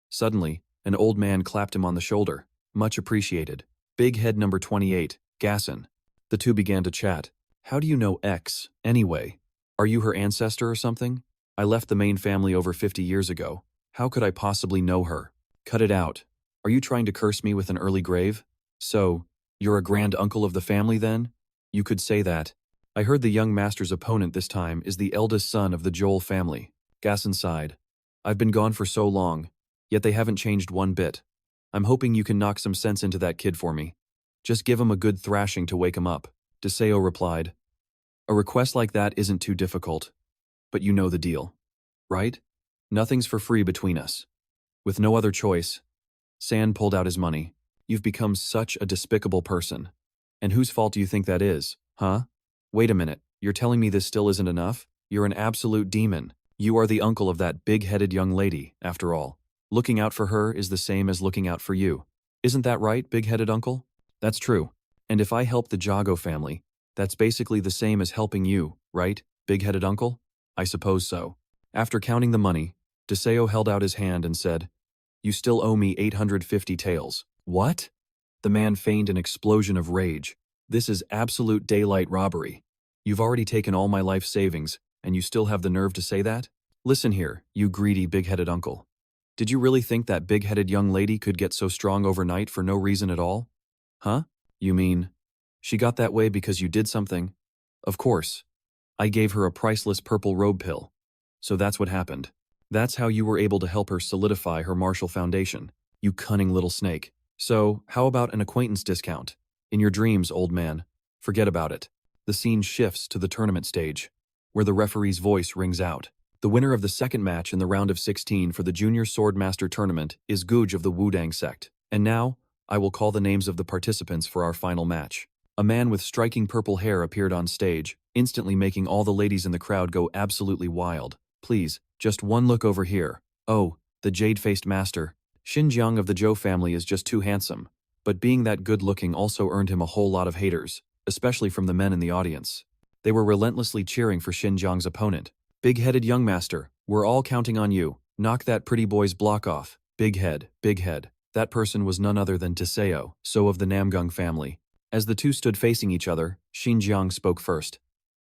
Suddenly, an old man clapped him on the shoulder. Much appreciated. Big head number 28, Gasson. The two began to chat. How do you know X, anyway? Are you her ancestor or something? I left the main family over 50 years ago. How could I possibly know her? Cut it out. Are you trying to curse me with an early grave? So, you're a grand uncle of the family then? You could say that. I heard the young master's opponent this time is the eldest son of the Joel family. Gasson sighed. I've been gone for so long, yet they haven't changed one bit. I'm hoping you can knock some sense into that kid for me. Just give him a good thrashing to wake him up, Deseo replied. A request like that isn't too difficult. But you know the deal, right? Nothing's for free between us. With no other choice, San pulled out his money. You've become such a despicable person. And whose fault do you think that is, huh? Wait a minute, you're telling me this still isn't enough? You're an absolute demon. You are the uncle of that big-headed young lady, after all. Looking out for her is the same as looking out for you. Isn't that right, big-headed uncle? That's true. And if I help the Jago family, that's basically the same as helping you, right, big-headed uncle? I suppose so. After counting the money, Deseo held out his hand and said, You still owe me 850 taels. What? The man feigned an explosion of rage. This is absolute daylight robbery. You've already taken all my life savings, and you still have the nerve to say that? Listen here, you greedy big-headed uncle. Did you really think that big-headed young lady could get so strong overnight for no reason at all? Huh? You mean, she got that way because you did something? Of course. I gave her a priceless purple robe pill. So that's what happened. That's how you were able to help her solidify her martial foundation, you cunning little snake. So, how about an acquaintance discount? In your dreams, old man. Forget about it. The scene shifts to the tournament stage, where the referee's voice rings out. The winner of the second match in the round of 16 for the Junior Swordmaster Tournament is Guj of the Wudang sect. And now, I will call the names of the participants for our final match. A man with striking purple hair appeared on stage, instantly making all the ladies in the crowd go absolutely wild. Please, just one look over here. Oh, the jade-faced master. Xinjiang of the Zhou family is just too handsome. But being that good-looking also earned him a whole lot of haters, especially from the men in the audience. They were relentlessly cheering for Xinjiang's opponent. Big-headed young master, we're all counting on you. Knock that pretty boy's block off. Big head, big head. That person was none other than Deseo, so of the Namgung family. As the two stood facing each other, Xinjiang spoke first.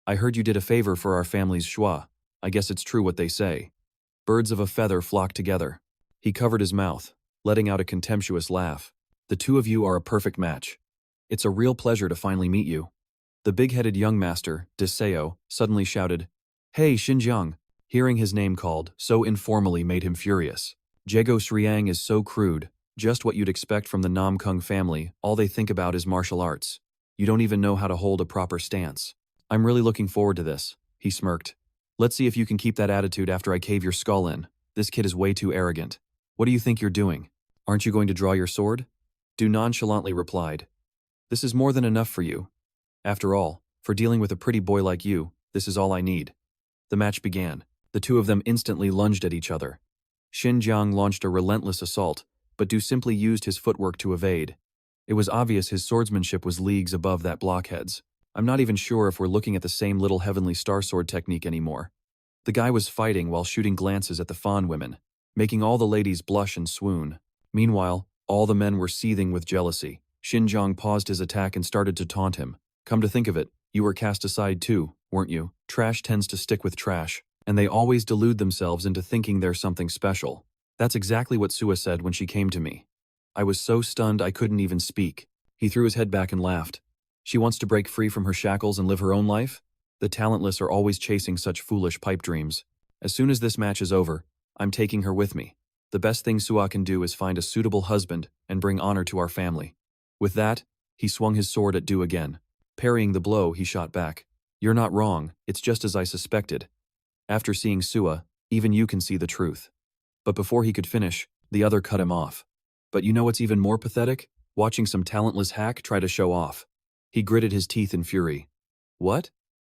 I heard you did a favor for our family's Shua. I guess it's true what they say. Birds of a feather flock together. He covered his mouth, letting out a contemptuous laugh. The two of you are a perfect match. It's a real pleasure to finally meet you. The big-headed young master, Deseo, suddenly shouted, Hey, Xinjiang! Hearing his name called so informally made him furious. Jago Shriang is so crude, just what you'd expect from the Namgung family. All they think about is martial arts. You don't even know how to hold a proper stance. I'm really looking forward to this, he smirked. Let's see if you can keep that attitude after I cave your skull in. This kid is way too arrogant. What do you think you're doing? Aren't you going to draw your sword? Du nonchalantly replied. This is more than enough for you. After all, for dealing with a pretty boy like you, this is all I need. The match began. The two of them instantly lunged at each other. Xinjiang launched a relentless assault, but Du simply used his footwork to evade. It was obvious his swordsmanship was leagues above that blockhead's. I'm not even sure if we're looking at the same little heavenly star sword technique anymore. The guy was fighting while shooting glances at the fawn women, making all the ladies blush and swoon. Meanwhile, all the men were seething with jealousy. Xinjiang paused his attack and started to taunt him. Come to think of it, you were cast aside too, weren't you? Trash tends to stick with trash, and they always delude themselves into thinking they're something special. That's exactly what Sua said when she came to me. I was so stunned I couldn't even speak. He threw his head back and laughed. She wants to break free from her shackles and live her own life? The talentless are always chasing such foolish pipe dreams. As soon as this match is over, I'm taking her with me. The best thing Sua can do is find a suitable husband and bring honor to our family. With that, he swung his sword at Du again. Parrying the blow, he shot back. You're not wrong, it's just as I suspected. After seeing Sua, even you can see the truth. But before he could finish, the other cut him off. But you know what's even more pathetic? Watching some talentless hack try to show off. He gritted his teeth in fury. What?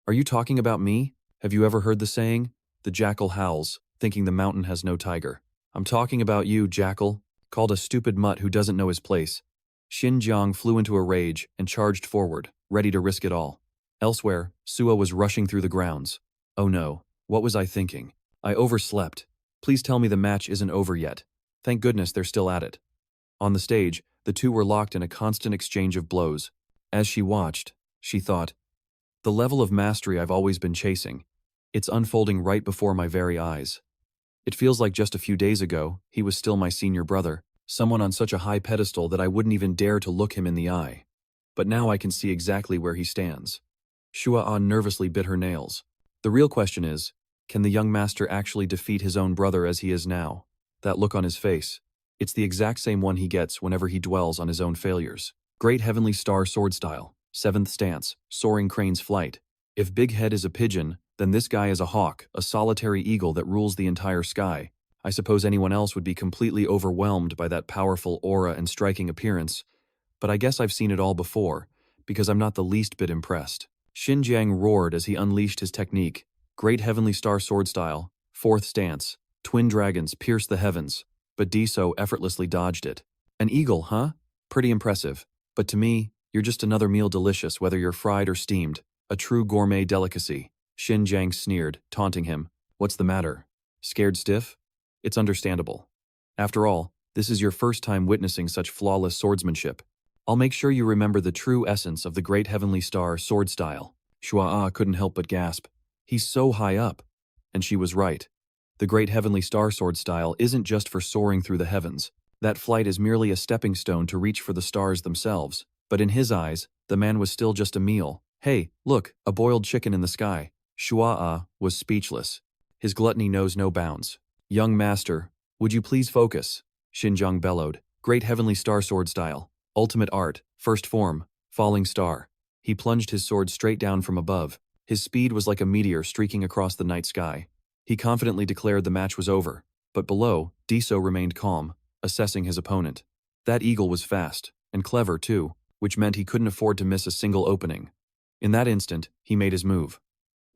Are you talking about me? Have you ever heard the saying? The jackal howls, thinking the mountain has no tiger. I'm talking about you, jackal, called a stupid mutt who doesn't know his place. Xinjiang flew into a rage and charged forward, ready to risk it all. Elsewhere, Sua was rushing through the grounds. Oh no, what was I thinking? I overslept. Please tell me the match isn't over yet. Thank goodness they're still at it. On the stage, the two were locked in a constant exchange of blows. As she watched, she thought, the level of mastery I've always been chasing. It's unfolding right before my very eyes. It feels like just a few days ago, he was still my senior brother, someone on such a high pedestal that I wouldn't even dare to look him in the eye. But now I can see exactly where he stands. Shua An nervously bit her nails. The real question is, Can the young master actually defeat his own brother as he is now? That look on his face. It's the exact same one he gets whenever he dwells on his own failures. Great Heavenly Star sword style. 7th stance. Soaring crane's flight. If Big Head is a pigeon, then this guy is a hawk, a solitary eagle that rules the entire sky. I suppose anyone else would be completely overwhelmed by that powerful aura and striking appearance, but I guess I've seen it all before, because I'm not the least bit impressed. Xinjiang roared as he unleashed his technique. Great Heavenly Star sword style. 4th stance. Twin dragons pierce the heavens, but Diso effortlessly dodged it. An eagle, huh? Pretty impressive. But to me, you're just another meal delicious whether you're fried or steamed. A true gourmet delicacy. Xinjiang sneered, taunting him. What's the matter? Scared stiff? It's understandable. After all, this is your first time witnessing such flawless swordsmanship. I'll make sure you remember the true essence of the Great Heavenly Star sword style. Shua'a couldn't help but gasp. He's so high up. And she was right. The Great Heavenly Star sword style isn't just for soaring through the heavens. That flight is merely a stepping stone to reach for the stars themselves. But in his eyes, the man was still just a meal. Hey, look, a boiled chicken in the sky. Shua'a was speechless. His gluttony knows no bounds. Young master, would you please focus? Xinjiang bellowed. Great Heavenly Star sword style. Ultimate art. First form. Falling star. He plunged his sword straight down from above. His speed was like a meteor streaking across the night sky. He confidently declared the match was over. But below, Diso remained calm, assessing his opponent. That eagle was fast, and clever too, which meant he couldn't afford to miss a single opening. In that instant, he made his move.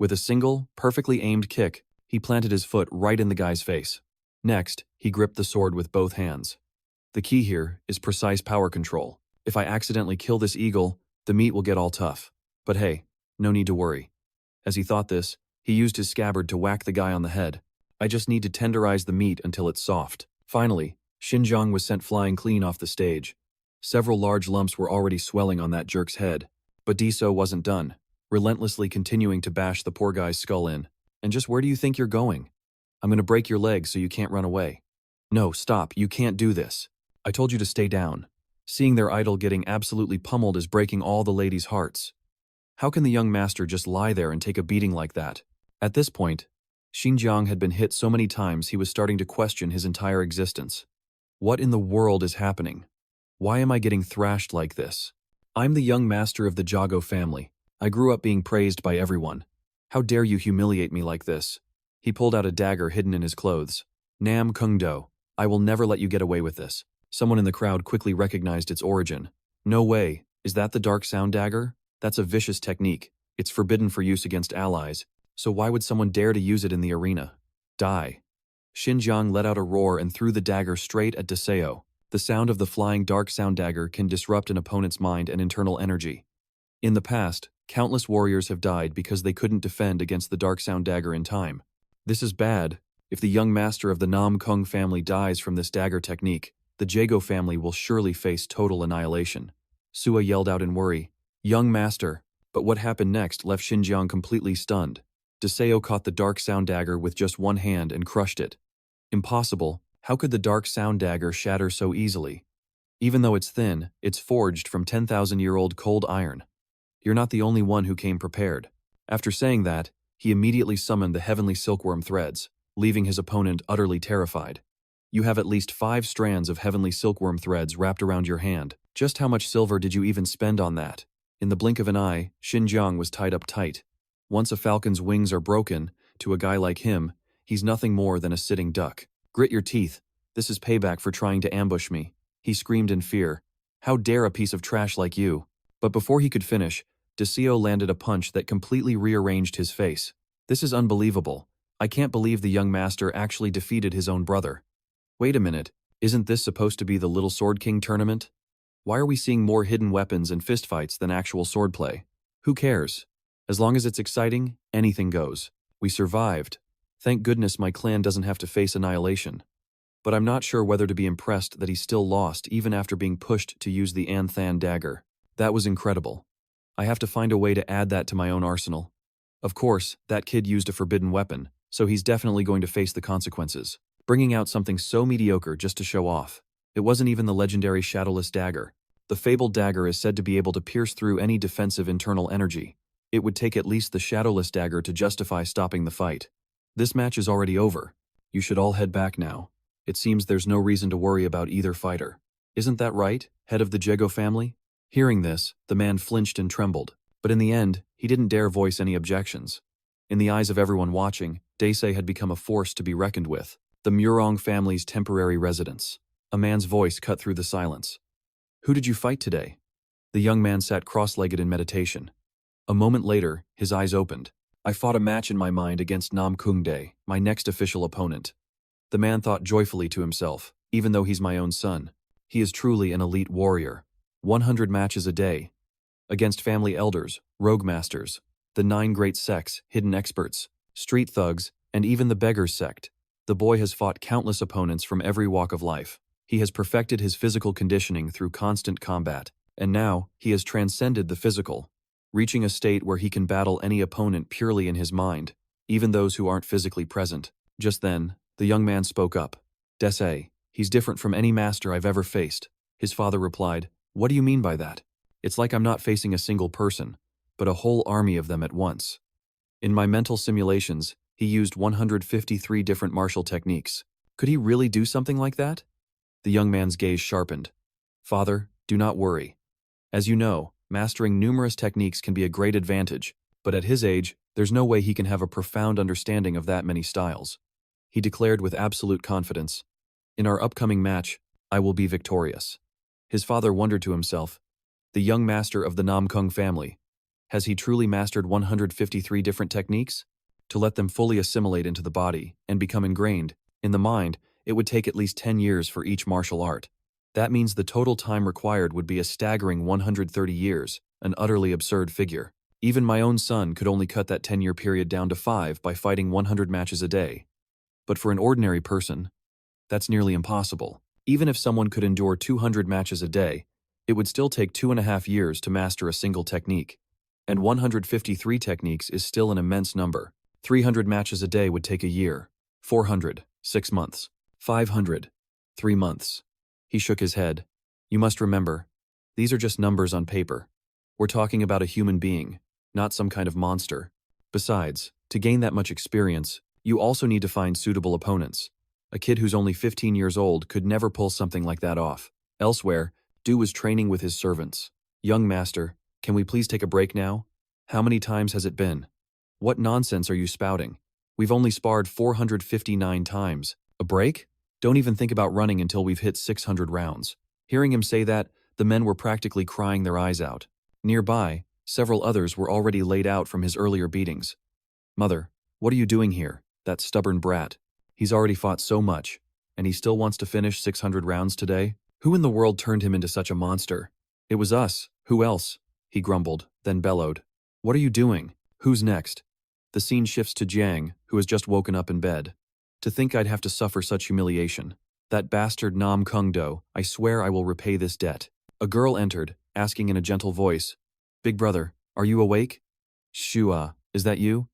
With a single, perfectly aimed kick, he planted his foot right in the guy's face. Next, he gripped the sword with both hands. The key here is precise power control. If I accidentally kill this eagle, the meat will get all tough. But hey, no need to worry. As he thought this, he used his scabbard to whack the guy on the head. I just need to tenderize the meat until it's soft. Finally, Xinjiang was sent flying clean off the stage. Several large lumps were already swelling on that jerk's head. But Diso wasn't done, relentlessly continuing to bash the poor guy's skull in. And just where do you think you're going? I'm gonna break your leg so you can't run away. No, stop, you can't do this. I told you to stay down. Seeing their idol getting absolutely pummeled is breaking all the ladies' hearts. How can the young master just lie there and take a beating like that? At this point, Xinjiang had been hit so many times he was starting to question his entire existence. What in the world is happening? Why am I getting thrashed like this? I'm the young master of the Jago family. I grew up being praised by everyone. How dare you humiliate me like this? He pulled out a dagger hidden in his clothes. Nam Kung Do, I will never let you get away with this. Someone in the crowd quickly recognized its origin. No way, is that the dark sound dagger? That's a vicious technique. It's forbidden for use against allies. So why would someone dare to use it in the arena? Die. Xinjiang let out a roar and threw the dagger straight at Deseo. The sound of the flying dark sound dagger can disrupt an opponent's mind and internal energy. In the past, countless warriors have died because they couldn't defend against the dark sound dagger in time. This is bad. If the young master of the Namgung family dies from this dagger technique, the Jago family will surely face total annihilation. Sua yelled out in worry. Young master. But what happened next left Xinjiang completely stunned. Deseo caught the dark sound dagger with just one hand and crushed it. Impossible. How could the dark sound dagger shatter so easily? Even though it's thin, it's forged from 10,000-year-old cold iron. You're not the only one who came prepared. After saying that, he immediately summoned the heavenly silkworm threads, leaving his opponent utterly terrified. You have at least 5 strands of heavenly silkworm threads wrapped around your hand. Just how much silver did you even spend on that? In the blink of an eye, Xinjiang was tied up tight. Once a falcon's wings are broken, to a guy like him, he's nothing more than a sitting duck. Grit your teeth. This is payback for trying to ambush me. He screamed in fear. How dare a piece of trash like you? But before he could finish, Deseo landed a punch that completely rearranged his face. This is unbelievable. I can't believe the young master actually defeated his own brother. Wait a minute, isn't this supposed to be the Little Sword King tournament? Why are we seeing more hidden weapons and fistfights than actual swordplay? Who cares? As long as it's exciting, anything goes. We survived. Thank goodness my clan doesn't have to face annihilation. But I'm not sure whether to be impressed that he still lost even after being pushed to use the Anthan dagger. That was incredible. I have to find a way to add that to my own arsenal. Of course, that kid used a forbidden weapon, so he's definitely going to face the consequences. Bringing out something so mediocre just to show off. It wasn't even the legendary shadowless dagger. The fabled dagger is said to be able to pierce through any defensive internal energy. It would take at least the shadowless dagger to justify stopping the fight. This match is already over. You should all head back now. It seems there's no reason to worry about either fighter. Isn't that right, head of the Jego family? Hearing this, the man flinched and trembled, but in the end, he didn't dare voice any objections. In the eyes of everyone watching, Daisei had become a force to be reckoned with, the Murong family's temporary residence. A man's voice cut through the silence. Who did you fight today? The young man sat cross-legged in meditation. A moment later, his eyes opened. I fought a match in my mind against Namgung, my next official opponent. The man thought joyfully to himself, even though he's my own son, he is truly an elite warrior. 100 matches a day. Against family elders, rogue masters, the 9 great sects, hidden experts, street thugs, and even the beggars sect. The boy has fought countless opponents from every walk of life. He has perfected his physical conditioning through constant combat, and now he has transcended the physical, reaching a state where he can battle any opponent purely in his mind, even those who aren't physically present. Just then, the young man spoke up. Desai, he's different from any master I've ever faced. His father replied, What do you mean by that? It's like I'm not facing a single person, but a whole army of them at once. In my mental simulations, he used 153 different martial techniques. Could he really do something like that? The young man's gaze sharpened. Father, do not worry. As you know, mastering numerous techniques can be a great advantage, but at his age, there's no way he can have a profound understanding of that many styles. He declared with absolute confidence, In our upcoming match, I will be victorious. His father wondered to himself, the young master of the Namgung family, has he truly mastered 153 different techniques? To let them fully assimilate into the body and become ingrained in the mind, it would take at least 10 years for each martial art. That means the total time required would be a staggering 130 years, an utterly absurd figure. Even my own son could only cut that 10-year period down to 5 by fighting 100 matches a day. But for an ordinary person, that's nearly impossible. Even if someone could endure 200 matches a day, it would still take 2.5 years to master a single technique. And 153 techniques is still an immense number. 300 matches a day would take a year. 400, 6 months. 500, 3 months. He shook his head. You must remember, these are just numbers on paper. We're talking about a human being, not some kind of monster. Besides, to gain that much experience, you also need to find suitable opponents. A kid who's only 15 years old could never pull something like that off. Elsewhere, Du was training with his servants. Young master, can we please take a break now? How many times has it been? What nonsense are you spouting? We've only sparred 459 times. A break? Don't even think about running until we've hit 600 rounds. Hearing him say that, the men were practically crying their eyes out. Nearby, several others were already laid out from his earlier beatings. Mother, what are you doing here, that stubborn brat? He's already fought so much, and he still wants to finish 600 rounds today? Who in the world turned him into such a monster? It was us. Who else? He grumbled, then bellowed. What are you doing? Who's next? The scene shifts to Jiang, who has just woken up in bed. To think I'd have to suffer such humiliation. That bastard Nam Kung Do, I swear I will repay this debt. A girl entered, asking in a gentle voice, Big brother, are you awake? Shua, is that you?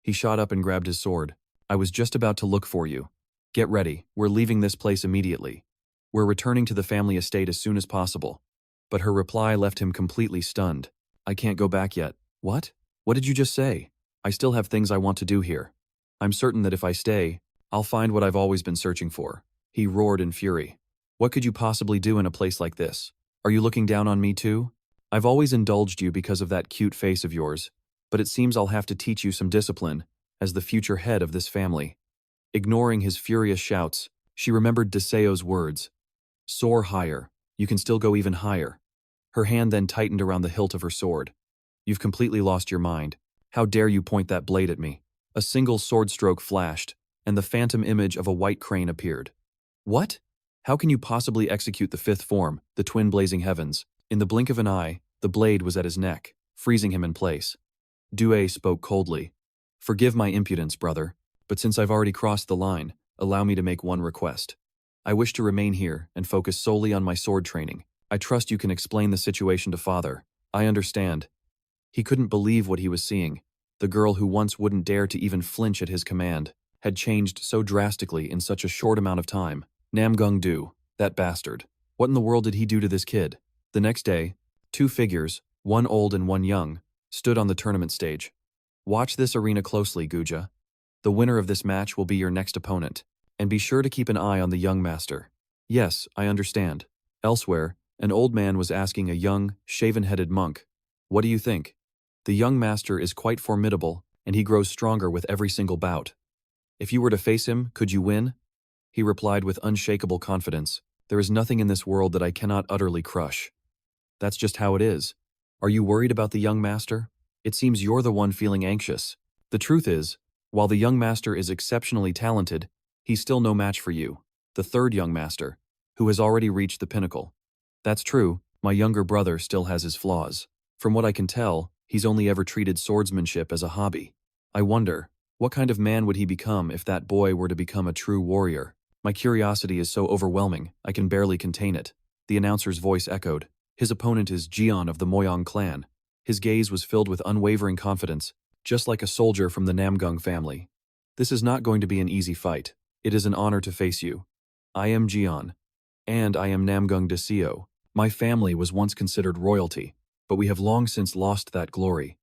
He shot up and grabbed his sword. I was just about to look for you. Get ready, we're leaving this place immediately. We're returning to the family estate as soon as possible. But her reply left him completely stunned. I can't go back yet. What? What did you just say? I still have things I want to do here. I'm certain that if I stay, I'll find what I've always been searching for. He roared in fury. What could you possibly do in a place like this? Are you looking down on me too? I've always indulged you because of that cute face of yours, but it seems I'll have to teach you some discipline as the future head of this family. Ignoring his furious shouts, she remembered Deseo's words. Soar higher. You can still go even higher. Her hand then tightened around the hilt of her sword. You've completely lost your mind. How dare you point that blade at me? A single sword stroke flashed, and the phantom image of a white crane appeared. What? How can you possibly execute the fifth form, the twin blazing heavens? In the blink of an eye, the blade was at his neck, freezing him in place. Due spoke coldly. Forgive my impudence, brother, but since I've already crossed the line, allow me to make one request. I wish to remain here and focus solely on my sword training. I trust you can explain the situation to father. I understand. He couldn't believe what he was seeing. The girl who once wouldn't dare to even flinch at his command had changed so drastically in such a short amount of time. Namgung Do, that bastard. What in the world did he do to this kid? The next day, 2 figures, one old and one young, stood on the tournament stage. Watch this arena closely, Guja. The winner of this match will be your next opponent. And be sure to keep an eye on the young master. Yes, I understand. Elsewhere, an old man was asking a young, shaven-headed monk, "What do you think?" The young master is quite formidable, and he grows stronger with every single bout. If you were to face him, could you win? He replied with unshakable confidence, "There is nothing in this world that I cannot utterly crush." That's just how it is. Are you worried about the young master? It seems you're the one feeling anxious. The truth is, while the young master is exceptionally talented, he's still no match for you, the third young master, who has already reached the pinnacle. That's true, my younger brother still has his flaws. From what I can tell, he's only ever treated swordsmanship as a hobby. I wonder, what kind of man would he become if that boy were to become a true warrior? My curiosity is so overwhelming, I can barely contain it. The announcer's voice echoed. His opponent is Jian of the Moyang clan. His gaze was filled with unwavering confidence, just like a soldier from the Namgung family. This is not going to be an easy fight. It is an honor to face you. I am Jian. And I am Namgung Desio. My family was once considered royalty, but we have long since lost that glory.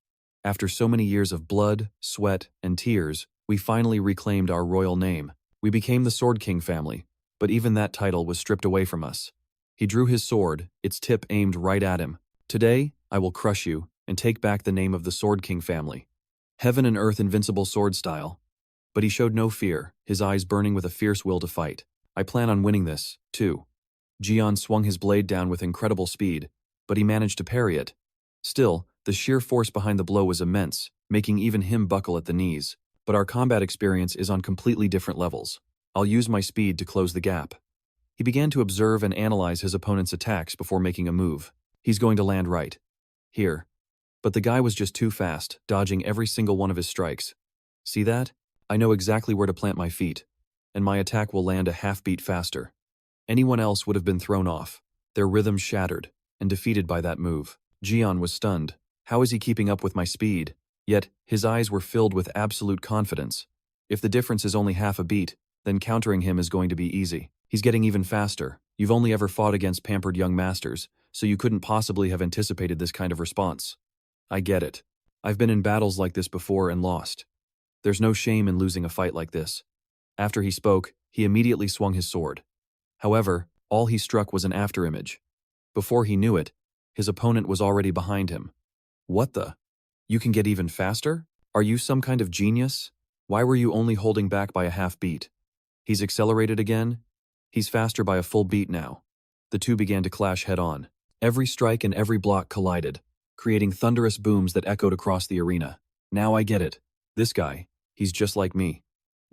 After so many years of blood, sweat, and tears, we finally reclaimed our royal name. We became the Sword King family, but even that title was stripped away from us. He drew his sword, its tip aimed right at him. Today, I will crush you and take back the name of the Sword King family. Heaven and earth invincible sword style. But he showed no fear, his eyes burning with a fierce will to fight. I plan on winning this, too. Jian swung his blade down with incredible speed, but he managed to parry it. Still, the sheer force behind the blow was immense, making even him buckle at the knees. But our combat experience is on completely different levels. I'll use my speed to close the gap. He began to observe and analyze his opponent's attacks before making a move. He's going to land right here. But the guy was just too fast, dodging every single one of his strikes. See that? I know exactly where to plant my feet, and my attack will land a half-beat faster. Anyone else would have been thrown off, their rhythm shattered, and defeated by that move. Jian was stunned. How is he keeping up with my speed? Yet, his eyes were filled with absolute confidence. If the difference is only half a beat, then countering him is going to be easy. He's getting even faster. You've only ever fought against pampered young masters, so you couldn't possibly have anticipated this kind of response. I get it. I've been in battles like this before and lost. There's no shame in losing a fight like this. After he spoke, he immediately swung his sword. However, all he struck was an afterimage. Before he knew it, his opponent was already behind him. What the? You can get even faster? Are you some kind of genius? Why were you only holding back by a half beat? He's accelerated again? He's faster by a full beat now. The two began to clash head-on. Every strike and every block collided, creating thunderous booms that echoed across the arena. Now I get it. This guy, he's just like me.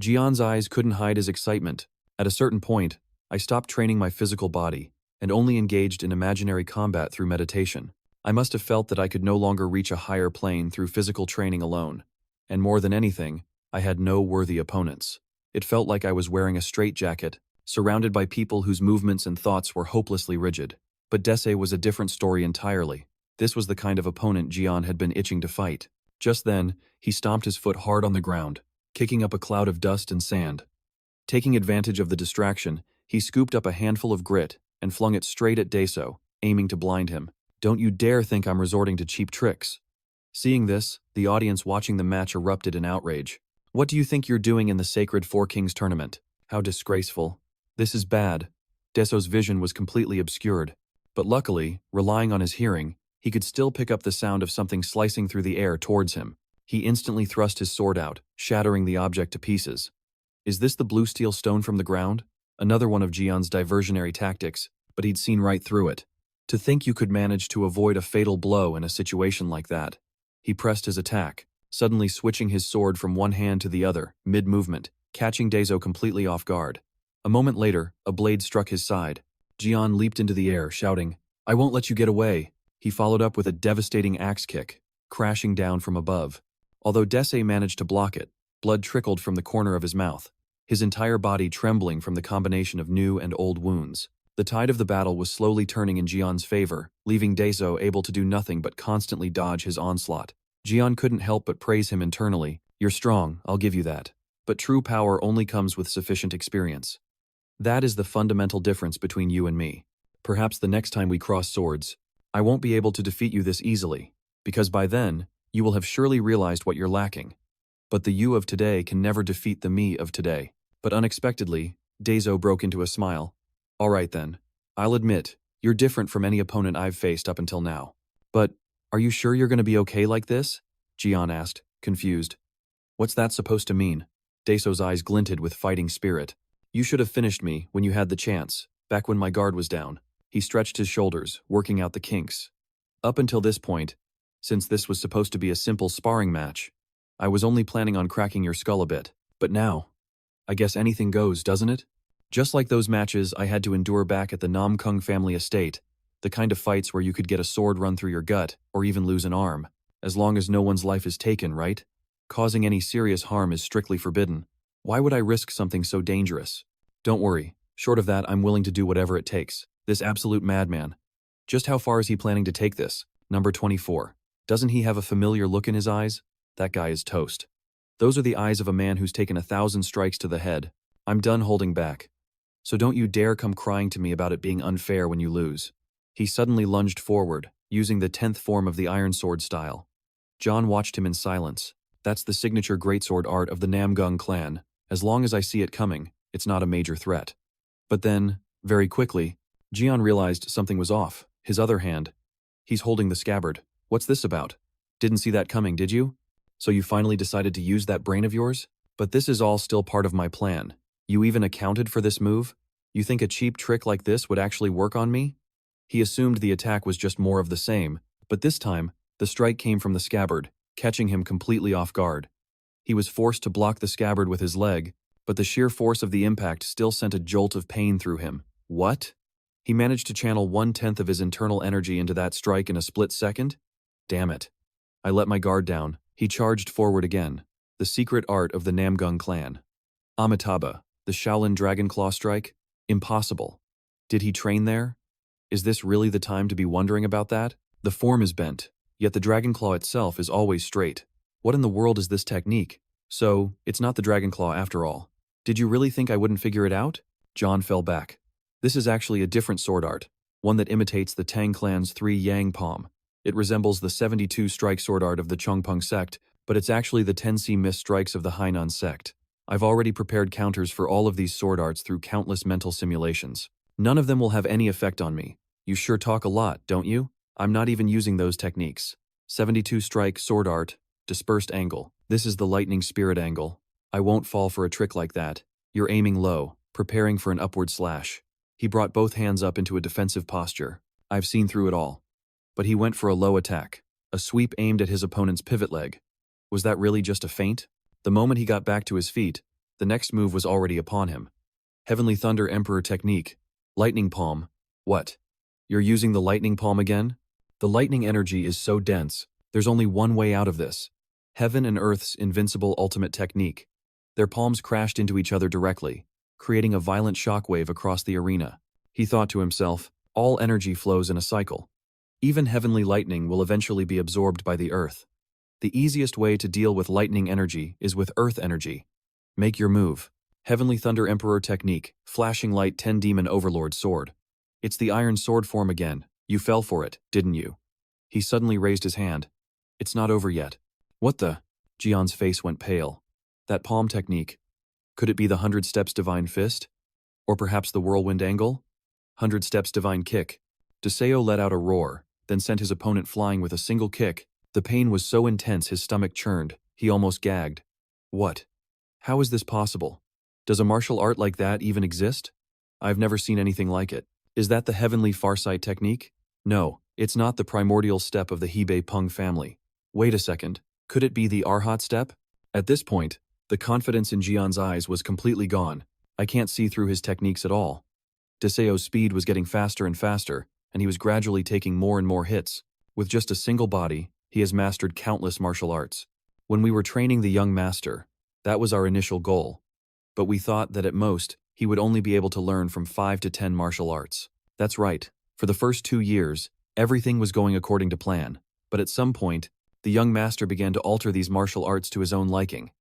Jian's eyes couldn't hide his excitement. At a certain point, I stopped training my physical body and only engaged in imaginary combat through meditation. I must have felt that I could no longer reach a higher plane through physical training alone. And more than anything, I had no worthy opponents. It felt like I was wearing a straitjacket, surrounded by people whose movements and thoughts were hopelessly rigid. But Dese was a different story entirely. This was the kind of opponent Jian had been itching to fight. Just then, he stomped his foot hard on the ground, kicking up a cloud of dust and sand. Taking advantage of the distraction, he scooped up a handful of grit and flung it straight at Deso, aiming to blind him. Don't you dare think I'm resorting to cheap tricks. Seeing this, the audience watching the match erupted in outrage. What do you think you're doing in the Sacred Four Kings tournament? How disgraceful. This is bad. Deso's vision was completely obscured. But luckily, relying on his hearing, he could still pick up the sound of something slicing through the air towards him. He instantly thrust his sword out, shattering the object to pieces. Is this the blue steel stone from the ground? Another one of Jian's diversionary tactics, but he'd seen right through it. To think you could manage to avoid a fatal blow in a situation like that. He pressed his attack, suddenly switching his sword from one hand to the other, mid-movement, catching Deso completely off guard. A moment later, a blade struck his side. Jian leaped into the air, shouting, "I won't let you get away." He followed up with a devastating axe kick, crashing down from above. Although Dese managed to block it, blood trickled from the corner of his mouth, his entire body trembling from the combination of new and old wounds. The tide of the battle was slowly turning in Jian's favor, leaving Deso able to do nothing but constantly dodge his onslaught. Jian couldn't help but praise him internally. You're strong, I'll give you that. But true power only comes with sufficient experience. That is the fundamental difference between you and me. Perhaps the next time we cross swords, I won't be able to defeat you this easily, because by then, you will have surely realized what you're lacking. But the you of today can never defeat the me of today. But unexpectedly, Daeso broke into a smile. All right then. I'll admit, you're different from any opponent I've faced up until now. But, are you sure you're going to be okay like this? Jian asked, confused. What's that supposed to mean? Daeso's eyes glinted with fighting spirit. You should have finished me when you had the chance, back when my guard was down. He stretched his shoulders, working out the kinks. Up until this point, since this was supposed to be a simple sparring match, I was only planning on cracking your skull a bit. But now, I guess anything goes, doesn't it? Just like those matches I had to endure back at the Namgung family estate, the kind of fights where you could get a sword run through your gut, or even lose an arm, as long as no one's life is taken, right? Causing any serious harm is strictly forbidden. Why would I risk something so dangerous? Don't worry, short of that I'm willing to do whatever it takes. This absolute madman. Just how far is he planning to take this? Number 24. Doesn't he have a familiar look in his eyes? That guy is toast. Those are the eyes of a man who's taken 1,000 strikes to the head. I'm done holding back. So don't you dare come crying to me about it being unfair when you lose. He suddenly lunged forward, using the 10th form of the iron sword style. John watched him in silence. That's the signature greatsword art of the Namgung clan. As long as I see it coming, it's not a major threat. But then, very quickly, Jian realized something was off. His other hand. He's holding the scabbard. What's this about? Didn't see that coming, did you? So you finally decided to use that brain of yours? But this is all still part of my plan. You even accounted for this move? You think a cheap trick like this would actually work on me? He assumed the attack was just more of the same, but this time, the strike came from the scabbard, catching him completely off guard. He was forced to block the scabbard with his leg, but the sheer force of the impact still sent a jolt of pain through him. What? He managed to channel 1/10 of his internal energy into that strike in a split second? Damn it. I let my guard down. He charged forward again. The secret art of the Namgung clan. Amitabha, the Shaolin Dragon Claw strike? Impossible. Did he train there? Is this really the time to be wondering about that? The form is bent, yet the Dragon Claw itself is always straight. What in the world is this technique? So, it's not the Dragon Claw after all. Did you really think I wouldn't figure it out? John fell back. This is actually a different sword art, one that imitates the Tang clan's 3 Yang palm. It resembles the 72 strike sword art of the Chongpeng sect, but it's actually the 10C missed strikes of the Hainan sect. I've already prepared counters for all of these sword arts through countless mental simulations. None of them will have any effect on me. You sure talk a lot, don't you? I'm not even using those techniques. 72 strike sword art, dispersed angle. This is the lightning spirit angle. I won't fall for a trick like that. You're aiming low, preparing for an upward slash. He brought both hands up into a defensive posture. I've seen through it all. But he went for a low attack, a sweep aimed at his opponent's pivot leg. Was that really just a feint? The moment he got back to his feet, the next move was already upon him. Heavenly Thunder Emperor technique. Lightning palm. What? You're using the lightning palm again? The lightning energy is so dense, there's only one way out of this. Heaven and Earth's invincible ultimate technique. Their palms crashed into each other directly, creating a violent shockwave across the arena. He thought to himself, all energy flows in a cycle. Even heavenly lightning will eventually be absorbed by the Earth. The easiest way to deal with lightning energy is with Earth energy. Make your move. Heavenly Thunder Emperor technique, flashing light 10 Demon Overlord sword. It's the iron sword form again. You fell for it, didn't you? He suddenly raised his hand. It's not over yet. What the? Jian's face went pale. That palm technique. Could it be the 100 Steps Divine Fist? Or perhaps the Whirlwind Angle? 100 Steps Divine Kick. Deseo let out a roar, then sent his opponent flying with a single kick. The pain was so intense his stomach churned, he almost gagged. What? How is this possible? Does a martial art like that even exist? I've never seen anything like it. Is that the heavenly farsight technique? No, it's not the primordial step of the Hebei Peng family. Wait a second, could it be the Arhat step? At this point, the confidence in Jian's eyes was completely gone. I can't see through his techniques at all. Deseo's speed was getting faster and faster, and he was gradually taking more and more hits. With just a single body, he has mastered countless martial arts. When we were training the young master, that was our initial goal. But we thought that at most, he would only be able to learn from 5 to 10 martial arts. That's right. For the first 2 years, everything was going according to plan. But at some point, the young master began to alter these martial arts to his own liking.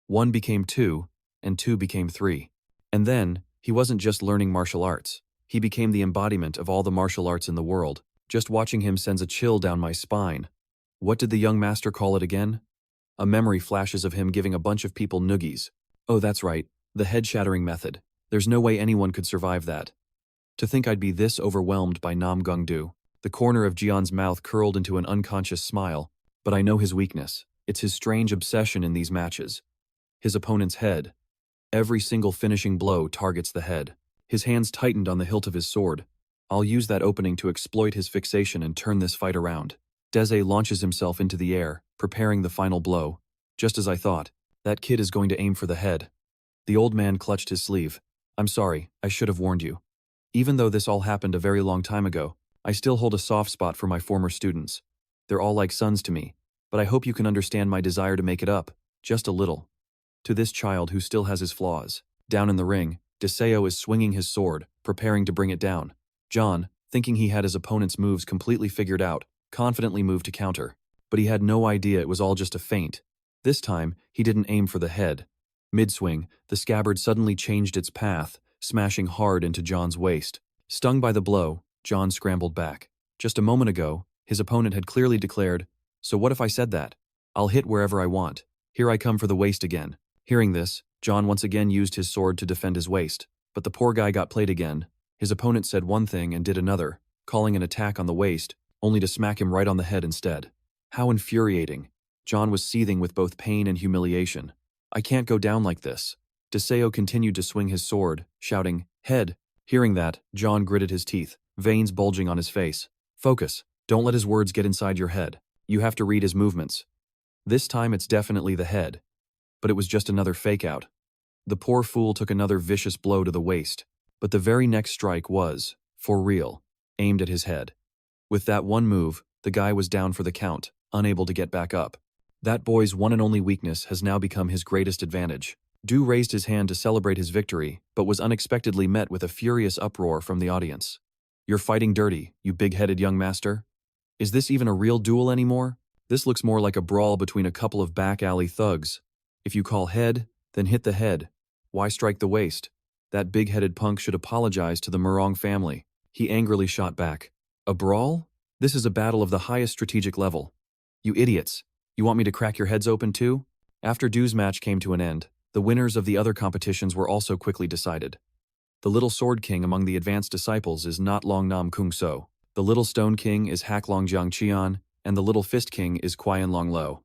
1 became 2, and 2 became 3. And then, he wasn't just learning martial arts. He became the embodiment of all the martial arts in the world. Just watching him sends a chill down my spine. What did the young master call it again? A memory flashes of him giving a bunch of people noogies. Oh, that's right, the head-shattering method. There's no way anyone could survive that. To think I'd be this overwhelmed by Namgung. The corner of Jian's mouth curled into an unconscious smile, but I know his weakness. It's his strange obsession in these matches. His opponent's head. Every single finishing blow targets the head. His hands tightened on the hilt of his sword. I'll use that opening to exploit his fixation and turn this fight around. Deze launches himself into the air, preparing the final blow. Just as I thought, that kid is going to aim for the head. The old man clutched his sleeve. I'm sorry, I should have warned you. Even though this all happened a very long time ago, I still hold a soft spot for my former students. They're all like sons to me, but I hope you can understand my desire to make it up, just a little. To this child who still has his flaws. Down in the ring, Deseo is swinging his sword, preparing to bring it down. John, thinking he had his opponent's moves completely figured out, confidently moved to counter. But he had no idea it was all just a feint. This time, he didn't aim for the head. Mid-swing, the scabbard suddenly changed its path, smashing hard into John's waist. Stung by the blow, John scrambled back. Just a moment ago, his opponent had clearly declared, "So what if I said that? I'll hit wherever I want. Here I come for the waist again." Hearing this, John once again used his sword to defend his waist. But the poor guy got played again. His opponent said one thing and did another, calling an attack on the waist, only to smack him right on the head instead. How infuriating. John was seething with both pain and humiliation. I can't go down like this. Deseo continued to swing his sword, shouting, "Head." Hearing that, John gritted his teeth, veins bulging on his face. Focus. Don't let his words get inside your head. You have to read his movements. This time it's definitely the head. But it was just another fake-out. The poor fool took another vicious blow to the waist. But the very next strike was, for real, aimed at his head. With that one move, the guy was down for the count, unable to get back up. That boy's one and only weakness has now become his greatest advantage. Du raised his hand to celebrate his victory, but was unexpectedly met with a furious uproar from the audience. "You're fighting dirty, you big-headed young master? Is this even a real duel anymore? This looks more like a brawl between a couple of back-alley thugs. If you call head, then hit the head. Why strike the waist? That big-headed punk should apologize to the Murong family." He angrily shot back. "A brawl? This is a battle of the highest strategic level. You idiots. You want me to crack your heads open too?" After Du's match came to an end, the winners of the other competitions were also quickly decided. The Little Sword King among the advanced disciples is not Long Nam Kung So. The Little Stone King is Hak Long Jiang Qian, and the Little Fist King is Quian Long Lo.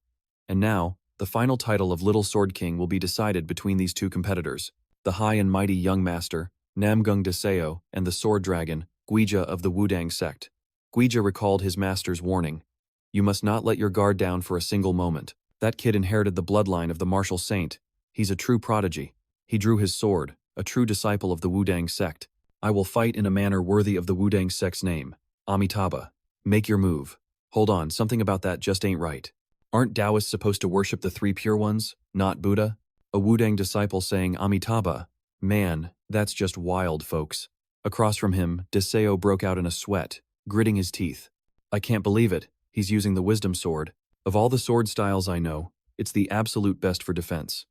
And now, the final title of Little Sword King will be decided between these two competitors, the high and mighty young master, Namgung Deseo, and the sword dragon, Guija of the Wudang sect. Guija recalled his master's warning. "You must not let your guard down for a single moment. That kid inherited the bloodline of the martial saint. He's a true prodigy. He drew his sword, a true disciple of the Wudang sect. I will fight in a manner worthy of the Wudang sect's name. Amitabha, make your move." Hold on, something about that just ain't right. Aren't Taoists supposed to worship the three pure ones, not Buddha? A Wudang disciple saying Amitabha. Man, that's just wild, folks. Across from him, Deseo broke out in a sweat, gritting his teeth. "I can't believe it. He's using the wisdom sword. Of all the sword styles I know, it's the absolute best for defense.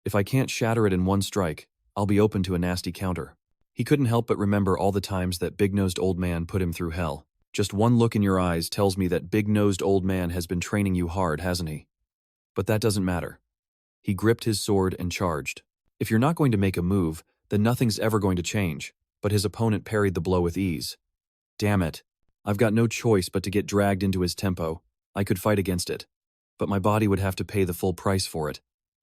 If I can't shatter it in one strike, I'll be open to a nasty counter." He couldn't help but remember all the times that big-nosed old man put him through hell. Just one look in your eyes tells me that big-nosed old man has been training you hard, hasn't he? But that doesn't matter. He gripped his sword and charged. If you're not going to make a move, then nothing's ever going to change, but his opponent parried the blow with ease. Damn it. I've got no choice but to get dragged into his tempo. I could fight against it, but my body would have to pay the full price for it.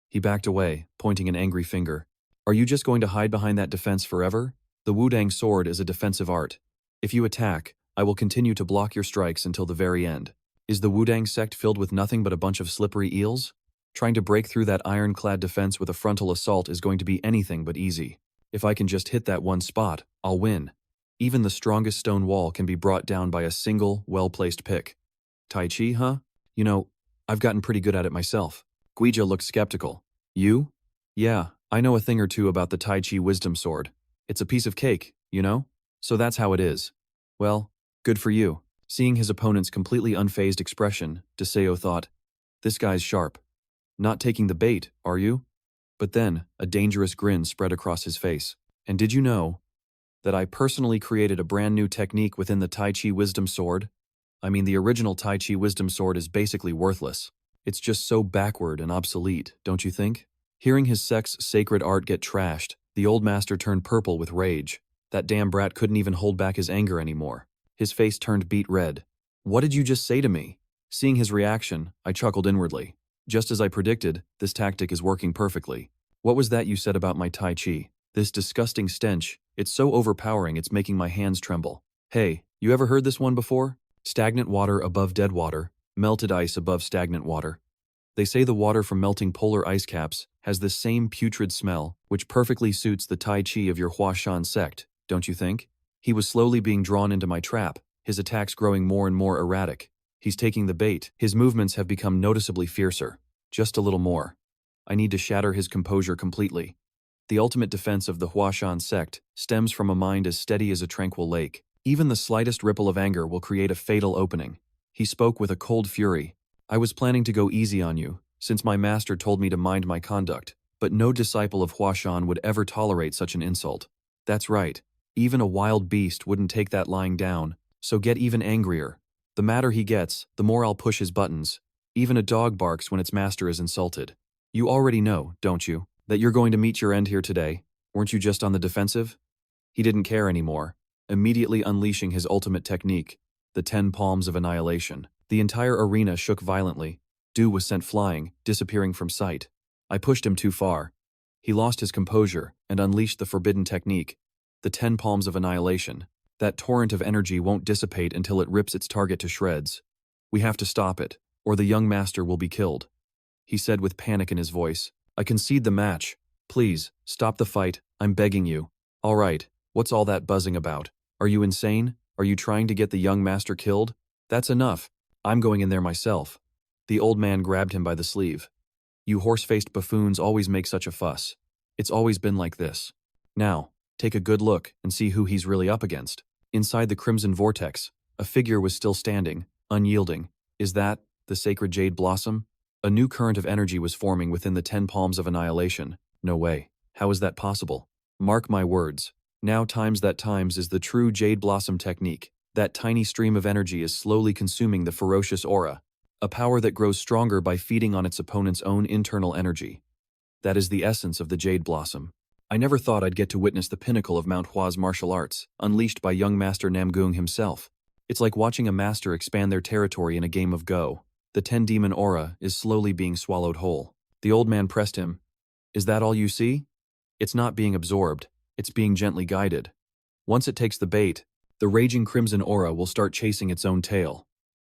He backed away, pointing an angry finger. "Are you just going to hide behind that defense forever? The Wudang sword is a defensive art. If you attack, I will continue to block your strikes until the very end. Is the Wudang sect filled with nothing but a bunch of slippery eels? Trying to break through that ironclad defense with a frontal assault is going to be anything but easy. If I can just hit that one spot, I'll win. Even the strongest stone wall can be brought down by a single, well-placed pick." "Tai Chi, huh? You know, I've gotten pretty good at it myself." Guija looked skeptical. "You?" "Yeah, I know a thing or two about the Tai Chi wisdom sword. It's a piece of cake, you know? So that's how it is." "Well, good for you." Seeing his opponent's completely unfazed expression, Deseo thought, "This guy's sharp. Not taking the bait, are you?" But then, a dangerous grin spread across his face. "And did you know that I personally created a brand new technique within the Tai Chi wisdom sword? I mean, the original Tai Chi wisdom sword is basically worthless. It's just so backward and obsolete, don't you think? Hearing his sect's sacred art get trashed, the old master turned purple with rage. That damn brat couldn't even hold back his anger anymore. His face turned beet red. What did you just say to me? Seeing his reaction, I chuckled inwardly. Just as I predicted, this tactic is working perfectly. What was that you said about my Tai Chi? This disgusting stench, it's so overpowering it's making my hands tremble. Hey, you ever heard this one before? Stagnant water above dead water, melted ice above stagnant water. They say the water from melting polar ice caps has this same putrid smell, which perfectly suits the Tai Chi of your Huashan sect, don't you think? He was slowly being drawn into my trap, his attacks growing more and more erratic. He's taking the bait. His movements have become noticeably fiercer. Just a little more. I need to shatter his composure completely. The ultimate defense of the Huashan sect stems from a mind as steady as a tranquil lake. Even the slightest ripple of anger will create a fatal opening. He spoke with a cold fury. I was planning to go easy on you, since my master told me to mind my conduct, but no disciple of Huashan would ever tolerate such an insult. That's right. Even a wild beast wouldn't take that lying down, so get even angrier. The madder he gets, the more I'll push his buttons. Even a dog barks when its master is insulted. You already know, don't you, that you're going to meet your end here today? Weren't you just on the defensive? He didn't care anymore, immediately unleashing his ultimate technique, the 10 palms of annihilation. The entire arena shook violently. Dew was sent flying, disappearing from sight. I pushed him too far. He lost his composure and unleashed the forbidden technique, the 10 palms of annihilation. That torrent of energy won't dissipate until it rips its target to shreds. We have to stop it, or the young master will be killed. He said with panic in his voice. I concede the match. Please, stop the fight, I'm begging you. All right, what's all that buzzing about? Are you insane? Are you trying to get the young master killed? That's enough. I'm going in there myself. The old man grabbed him by the sleeve. You horse-faced buffoons always make such a fuss. It's always been like this. Now, take a good look and see who he's really up against. Inside the crimson vortex, a figure was still standing, unyielding. Is that the sacred jade blossom? A new current of energy was forming within the 10 palms of annihilation. No way. How is that possible? Mark my words. Now times that times is the true jade blossom technique. That tiny stream of energy is slowly consuming the ferocious aura, a power that grows stronger by feeding on its opponent's own internal energy. That is the essence of the jade blossom. I never thought I'd get to witness the pinnacle of Mount Hua's martial arts, unleashed by young master Namgung himself. It's like watching a master expand their territory in a game of Go. The 10-demon aura is slowly being swallowed whole. The old man pressed him. Is that all you see? It's not being absorbed, it's being gently guided. Once it takes the bait, the raging crimson aura will start chasing its own tail.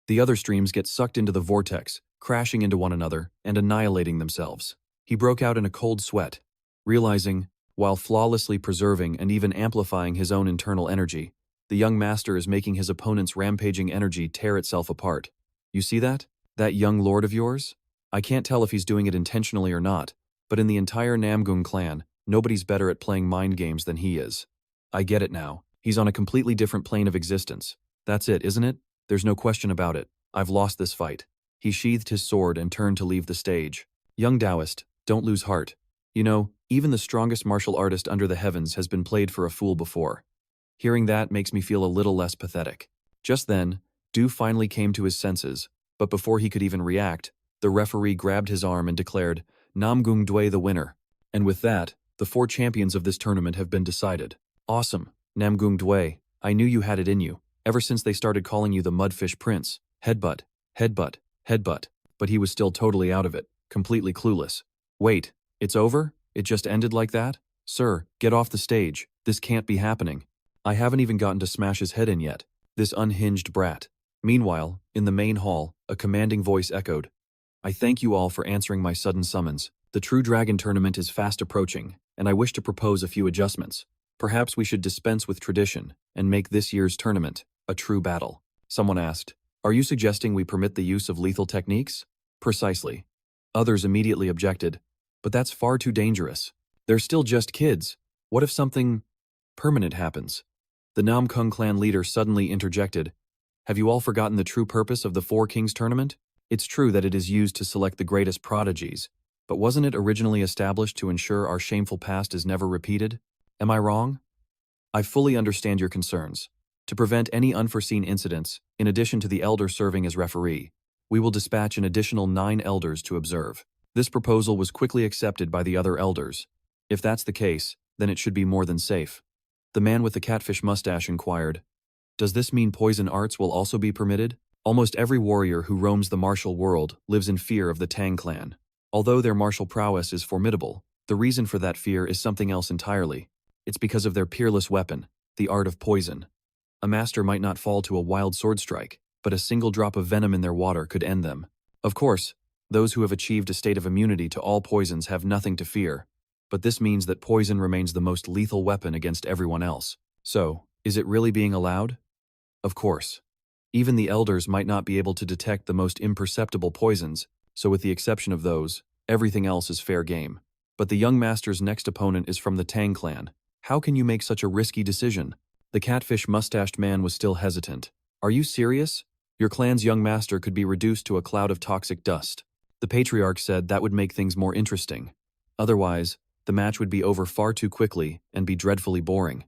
The other streams get sucked into the vortex, crashing into one another and annihilating themselves. He broke out in a cold sweat, realizing, while flawlessly preserving and even amplifying his own internal energy, the young master is making his opponent's rampaging energy tear itself apart. You see that? That young lord of yours? I can't tell if he's doing it intentionally or not, but in the entire Namgung clan, nobody's better at playing mind games than he is. I get it now. He's on a completely different plane of existence. That's it, isn't it? There's no question about it. I've lost this fight. He sheathed his sword and turned to leave the stage. Young Taoist, don't lose heart. You know, even the strongest martial artist under the heavens has been played for a fool before. Hearing that makes me feel a little less pathetic. Just then, Du finally came to his senses, but before he could even react, the referee grabbed his arm and declared, Namgung Dui the winner. And with that, the 4 champions of this tournament have been decided. Awesome, Namgung Dui, I knew you had it in you, ever since they started calling you the Mudfish Prince. Headbutt, headbutt, headbutt. But he was still totally out of it, completely clueless. Wait, it's over? It just ended like that? Sir, get off the stage, this can't be happening. I haven't even gotten to smash his head in yet. This unhinged brat. Meanwhile, in the main hall, a commanding voice echoed. I thank you all for answering my sudden summons. The True Dragon tournament is fast approaching, and I wish to propose a few adjustments. Perhaps we should dispense with tradition and make this year's tournament a true battle. Someone asked, are you suggesting we permit the use of lethal techniques? Precisely. Others immediately objected, but that's far too dangerous. They're still just kids. What if something permanent happens? The Namgung clan leader suddenly interjected, have you all forgotten the true purpose of the 4 Kings tournament? It's true that it is used to select the greatest prodigies, but wasn't it originally established to ensure our shameful past is never repeated? Am I wrong? I fully understand your concerns. To prevent any unforeseen incidents, in addition to the elder serving as referee, We will dispatch an additional 9 elders to observe. This proposal was quickly accepted by the other elders. If that's the case, then it should be more than safe. The man with the catfish mustache inquired, "Does this mean poison arts will also be permitted?" Almost every warrior who roams the martial world lives in fear of the Tang clan. Although their martial prowess is formidable, the reason for that fear is something else entirely. It's because of their peerless weapon, the art of poison. A master might not fall to a wild sword strike, but a single drop of venom in their water could end them. Of course, those who have achieved a state of immunity to all poisons have nothing to fear, but this means that poison remains the most lethal weapon against everyone else. So, is it really being allowed? Of course. Even the elders might not be able to detect the most imperceptible poisons, so with the exception of those, everything else is fair game. But the young master's next opponent is from the Tang clan. How can you make such a risky decision? The catfish-mustached man was still hesitant. Are you serious? Your clan's young master could be reduced to a cloud of toxic dust. The patriarch said that would make things more interesting. Otherwise, the match would be over far too quickly and be dreadfully boring.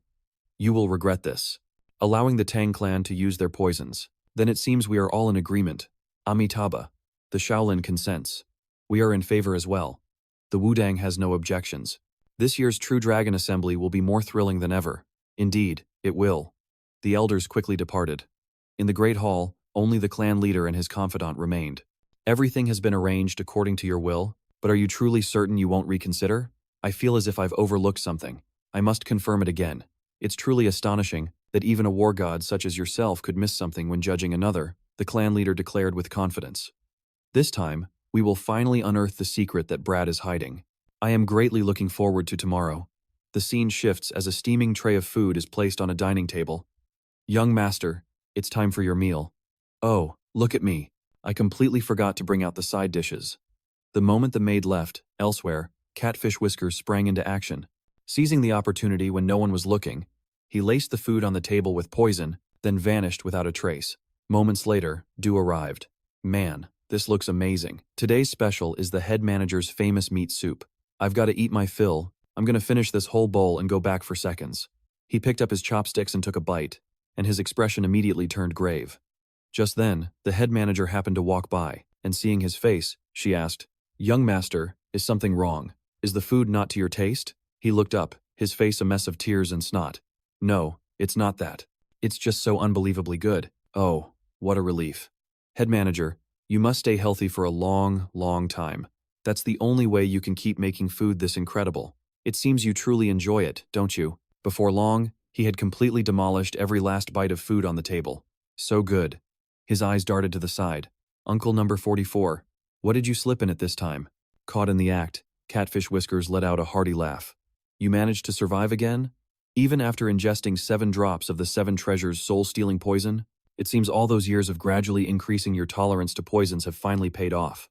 You will regret this. Allowing the Tang clan to use their poisons. Then it seems we are all in agreement. Amitabha. The Shaolin consents. We are in favor as well. The Wudang has no objections. This year's True Dragon Assembly will be more thrilling than ever. Indeed, it will. The elders quickly departed. In the Great Hall, only the clan leader and his confidant remained. Everything has been arranged according to your will, but are you truly certain you won't reconsider? I feel as if I've overlooked something. I must confirm it again. It's truly astonishing that even a war god such as yourself could miss something when judging another, the clan leader declared with confidence. This time, we will finally unearth the secret that Brad is hiding. I am greatly looking forward to tomorrow. The scene shifts as a steaming tray of food is placed on a dining table. Young master, it's time for your meal. Oh, look at me. I completely forgot to bring out the side dishes. The moment the maid left, elsewhere, Catfish Whiskers sprang into action. Seizing the opportunity when no one was looking, he laced the food on the table with poison, then vanished without a trace. Moments later, Du arrived. Man, this looks amazing. Today's special is the head manager's famous meat soup. I've got to eat my fill. I'm going to finish this whole bowl and go back for seconds. He picked up his chopsticks and took a bite, and his expression immediately turned grave. Just then, the head manager happened to walk by, and seeing his face, she asked, "Young master, is something wrong? Is the food not to your taste?" He looked up, his face a mess of tears and snot. "No, it's not that. It's just so unbelievably good. Oh, what a relief. Head manager, you must stay healthy for a long, long time. That's the only way you can keep making food this incredible. It seems you truly enjoy it, don't you?" Before long, he had completely demolished every last bite of food on the table. So good. His eyes darted to the side. "Uncle number 44, what did you slip in at this time?" Caught in the act, Catfish Whiskers let out a hearty laugh. "You managed to survive again? Even after ingesting 7 drops of the 7 treasures soul-stealing poison? It seems all those years of gradually increasing your tolerance to poisons have finally paid off.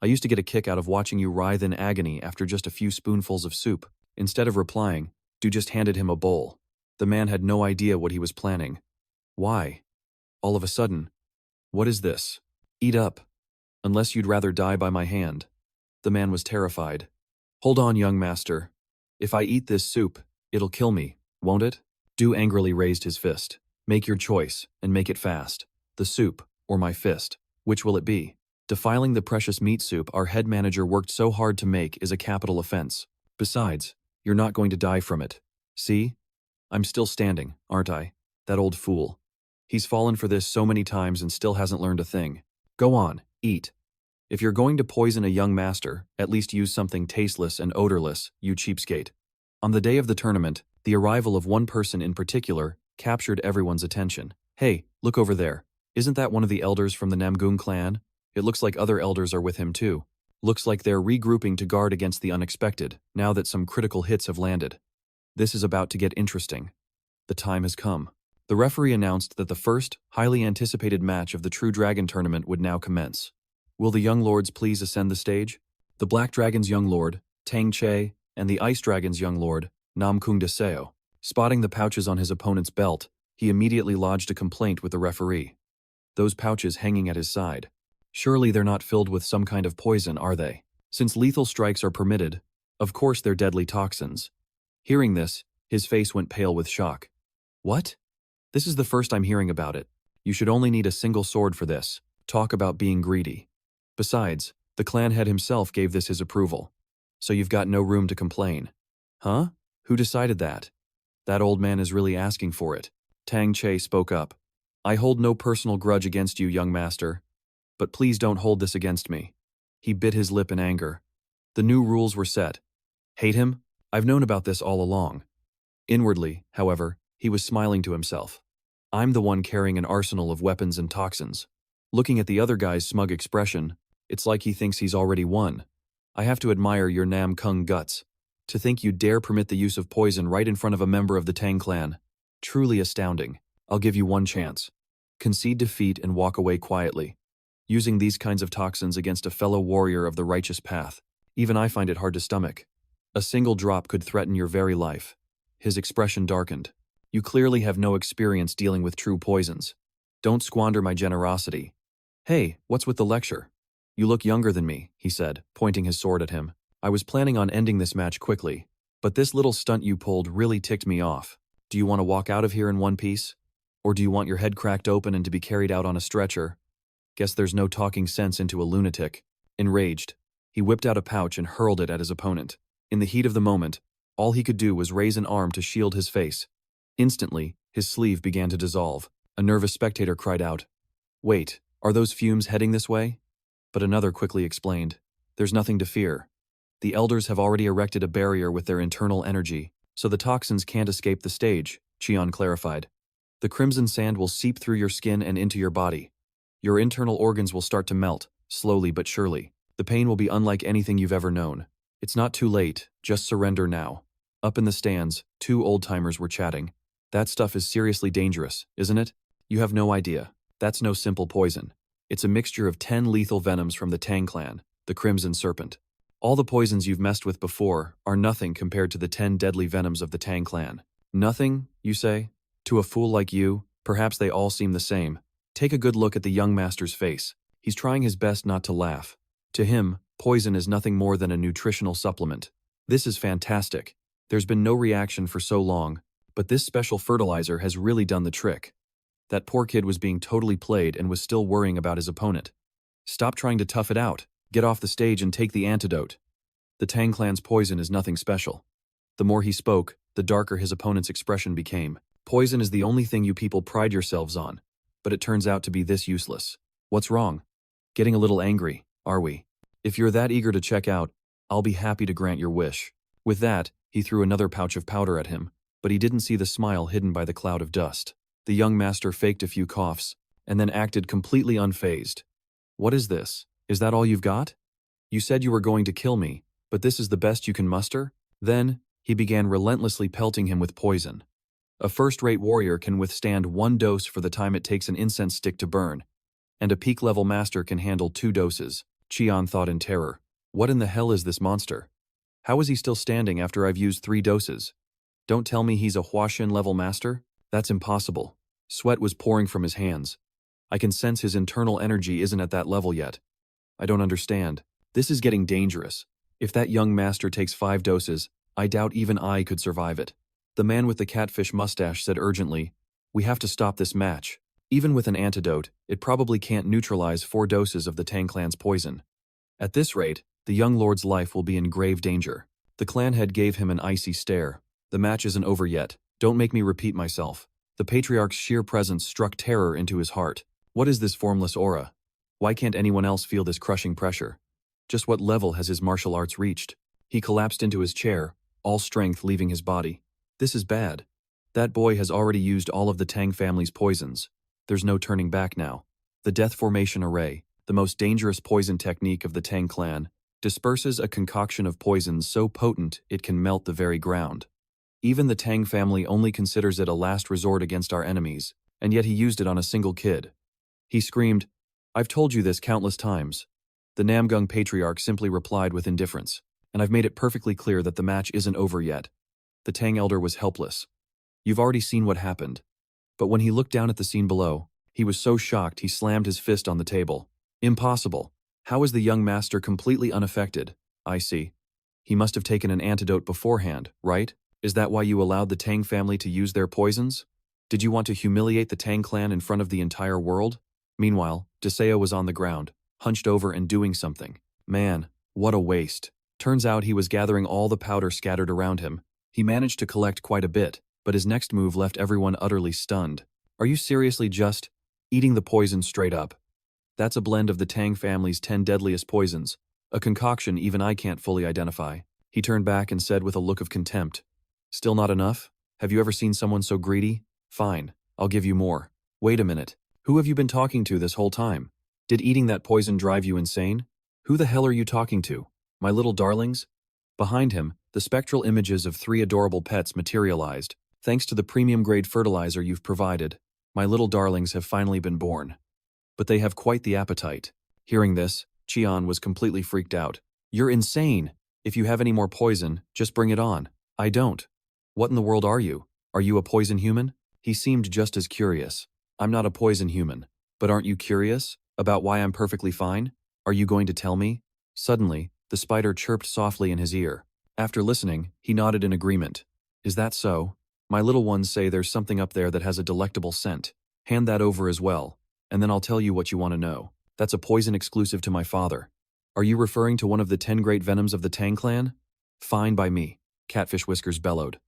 I used to get a kick out of watching you writhe in agony after just a few spoonfuls of soup." Instead of replying, Du just handed him a bowl. The man had no idea what he was planning. "Why? All of a sudden? What is this? Eat up. Unless you'd rather die by my hand." The man was terrified. "Hold on, young master. If I eat this soup, it'll kill me, won't it?" Du angrily raised his fist. "Make your choice, and make it fast. The soup, or my fist. Which will it be?" Defiling the precious meat soup our head manager worked so hard to make is a capital offense. Besides, you're not going to die from it. See? I'm still standing, aren't I? That old fool. He's fallen for this so many times and still hasn't learned a thing. Go on, eat. If you're going to poison a young master, at least use something tasteless and odorless, you cheapskate. On the day of the tournament, the arrival of one person in particular captured everyone's attention. "Hey, look over there. Isn't that one of the elders from the Namgung clan? It looks like other elders are with him too. Looks like they're regrouping to guard against the unexpected, now that some critical hits have landed. This is about to get interesting. The time has come." The referee announced that the first, highly anticipated match of the True Dragon tournament would now commence. Will the young lords please ascend the stage? The Black Dragon's young lord, Tang Che, and the Ice Dragon's young lord, Namgung Deseo. Spotting the pouches on his opponent's belt, he immediately lodged a complaint with the referee. Those pouches hanging at his side. Surely they're not filled with some kind of poison, are they? Since lethal strikes are permitted, of course they're deadly toxins. Hearing this, his face went pale with shock. "What? This is the first I'm hearing about it. You should only need a single sword for this. Talk about being greedy. Besides, the clan head himself gave this his approval. So you've got no room to complain. Huh? Who decided that? That old man is really asking for it. Tang Che spoke up. I hold no personal grudge against you, young master. But please don't hold this against me. He bit his lip in anger. The new rules were set. Hate him? I've known about this all along. Inwardly, however, he was smiling to himself. I'm the one carrying an arsenal of weapons and toxins. Looking at the other guy's smug expression, it's like he thinks he's already won. I have to admire your Namgung guts. To think you dare permit the use of poison right in front of a member of the Tang clan. Truly astounding. I'll give you one chance. Concede defeat and walk away quietly. Using these kinds of toxins against a fellow warrior of the righteous path, even I find it hard to stomach. A single drop could threaten your very life. His expression darkened. You clearly have no experience dealing with true poisons. Don't squander my generosity. Hey, what's with the lecture? You look younger than me, he said, pointing his sword at him. I was planning on ending this match quickly, but this little stunt you pulled really ticked me off. Do you want to walk out of here in one piece? Or do you want your head cracked open and to be carried out on a stretcher? Guess there's no talking sense into a lunatic. Enraged, he whipped out a pouch and hurled it at his opponent. In the heat of the moment, all he could do was raise an arm to shield his face. Instantly, his sleeve began to dissolve. A nervous spectator cried out, "Wait, are those fumes heading this way?" But another quickly explained, "There's nothing to fear. The elders have already erected a barrier with their internal energy, so the toxins can't escape the stage," Qian clarified. "The crimson sand will seep through your skin and into your body. Your internal organs will start to melt, slowly but surely. The pain will be unlike anything you've ever known. It's not too late, just surrender now." Up in the stands, two old-timers were chatting. "That stuff is seriously dangerous, isn't it? You have no idea. That's no simple poison. It's a mixture of 10 lethal venoms from the Tang clan, the Crimson Serpent. All the poisons you've messed with before are nothing compared to the 10 deadly venoms of the Tang clan." Nothing, you say? To a fool like you, perhaps they all seem the same. Take a good look at the young master's face. He's trying his best not to laugh. To him, poison is nothing more than a nutritional supplement. This is fantastic. There's been no reaction for so long, but this special fertilizer has really done the trick. That poor kid was being totally played and was still worrying about his opponent. Stop trying to tough it out. Get off the stage and take the antidote. The Tang clan's poison is nothing special. The more he spoke, the darker his opponent's expression became. Poison is the only thing you people pride yourselves on, but it turns out to be this useless. What's wrong? Getting a little angry, are we? If you're that eager to check out, I'll be happy to grant your wish. With that, he threw another pouch of powder at him, but he didn't see the smile hidden by the cloud of dust. The young master faked a few coughs, and then acted completely unfazed. What is this? Is that all you've got? You said you were going to kill me, but this is the best you can muster? Then, he began relentlessly pelting him with poison. A first-rate warrior can withstand 1 dose for the time it takes an incense stick to burn, and a peak-level master can handle 2 doses, Qian thought in terror. What in the hell is this monster? How is he still standing after I've used 3 doses? Don't tell me he's a Huaxin-level master? That's impossible. Sweat was pouring from his hands. I can sense his internal energy isn't at that level yet. I don't understand. This is getting dangerous. If that young master takes 5 doses, I doubt even I could survive it. The man with the catfish mustache said urgently, "We have to stop this match. Even with an antidote, it probably can't neutralize 4 doses of the Tang clan's poison. At this rate, the young lord's life will be in grave danger." The clan head gave him an icy stare. "The match isn't over yet. Don't make me repeat myself." The patriarch's sheer presence struck terror into his heart. What is this formless aura? Why can't anyone else feel this crushing pressure? Just what level has his martial arts reached? He collapsed into his chair, all strength leaving his body. This is bad. That boy has already used all of the Tang family's poisons. There's no turning back now. The Death Formation Array, the most dangerous poison technique of the Tang clan, disperses a concoction of poisons so potent it can melt the very ground. Even the Tang family only considers it a last resort against our enemies, and yet he used it on a single kid. He screamed, "I've told you this countless times." The Namgung patriarch simply replied with indifference, "And I've made it perfectly clear that the match isn't over yet." The Tang elder was helpless. You've already seen what happened. But when he looked down at the scene below, he was so shocked he slammed his fist on the table. Impossible. How is the young master completely unaffected? I see. He must have taken an antidote beforehand, right? Is that why you allowed the Tang family to use their poisons? Did you want to humiliate the Tang clan in front of the entire world? Meanwhile, Deseo was on the ground, hunched over and doing something. Man, what a waste. Turns out he was gathering all the powder scattered around him. He managed to collect quite a bit, but his next move left everyone utterly stunned. Are you seriously just eating the poison straight up? That's a blend of the Tang family's 10 deadliest poisons, a concoction even I can't fully identify. He turned back and said with a look of contempt, "Still not enough? Have you ever seen someone so greedy? Fine, I'll give you more. Wait a minute. Who have you been talking to this whole time? Did eating that poison drive you insane? Who the hell are you talking to? My little darlings?" Behind him, the spectral images of 3 adorable pets materialized. Thanks to the premium-grade fertilizer you've provided, my little darlings have finally been born. But they have quite the appetite. Hearing this, Qian was completely freaked out. You're insane. If you have any more poison, just bring it on. I don't. What in the world are you? Are you a poison human? He seemed just as curious. I'm not a poison human. But aren't you curious about why I'm perfectly fine? Are you going to tell me? Suddenly, the spider chirped softly in his ear. After listening, he nodded in agreement. Is that so? My little ones say there's something up there that has a delectable scent. Hand that over as well, and then I'll tell you what you want to know. That's a poison exclusive to my father. Are you referring to one of the 10 great venoms of the Tang clan? Fine by me, Catfish Whiskers bellowed.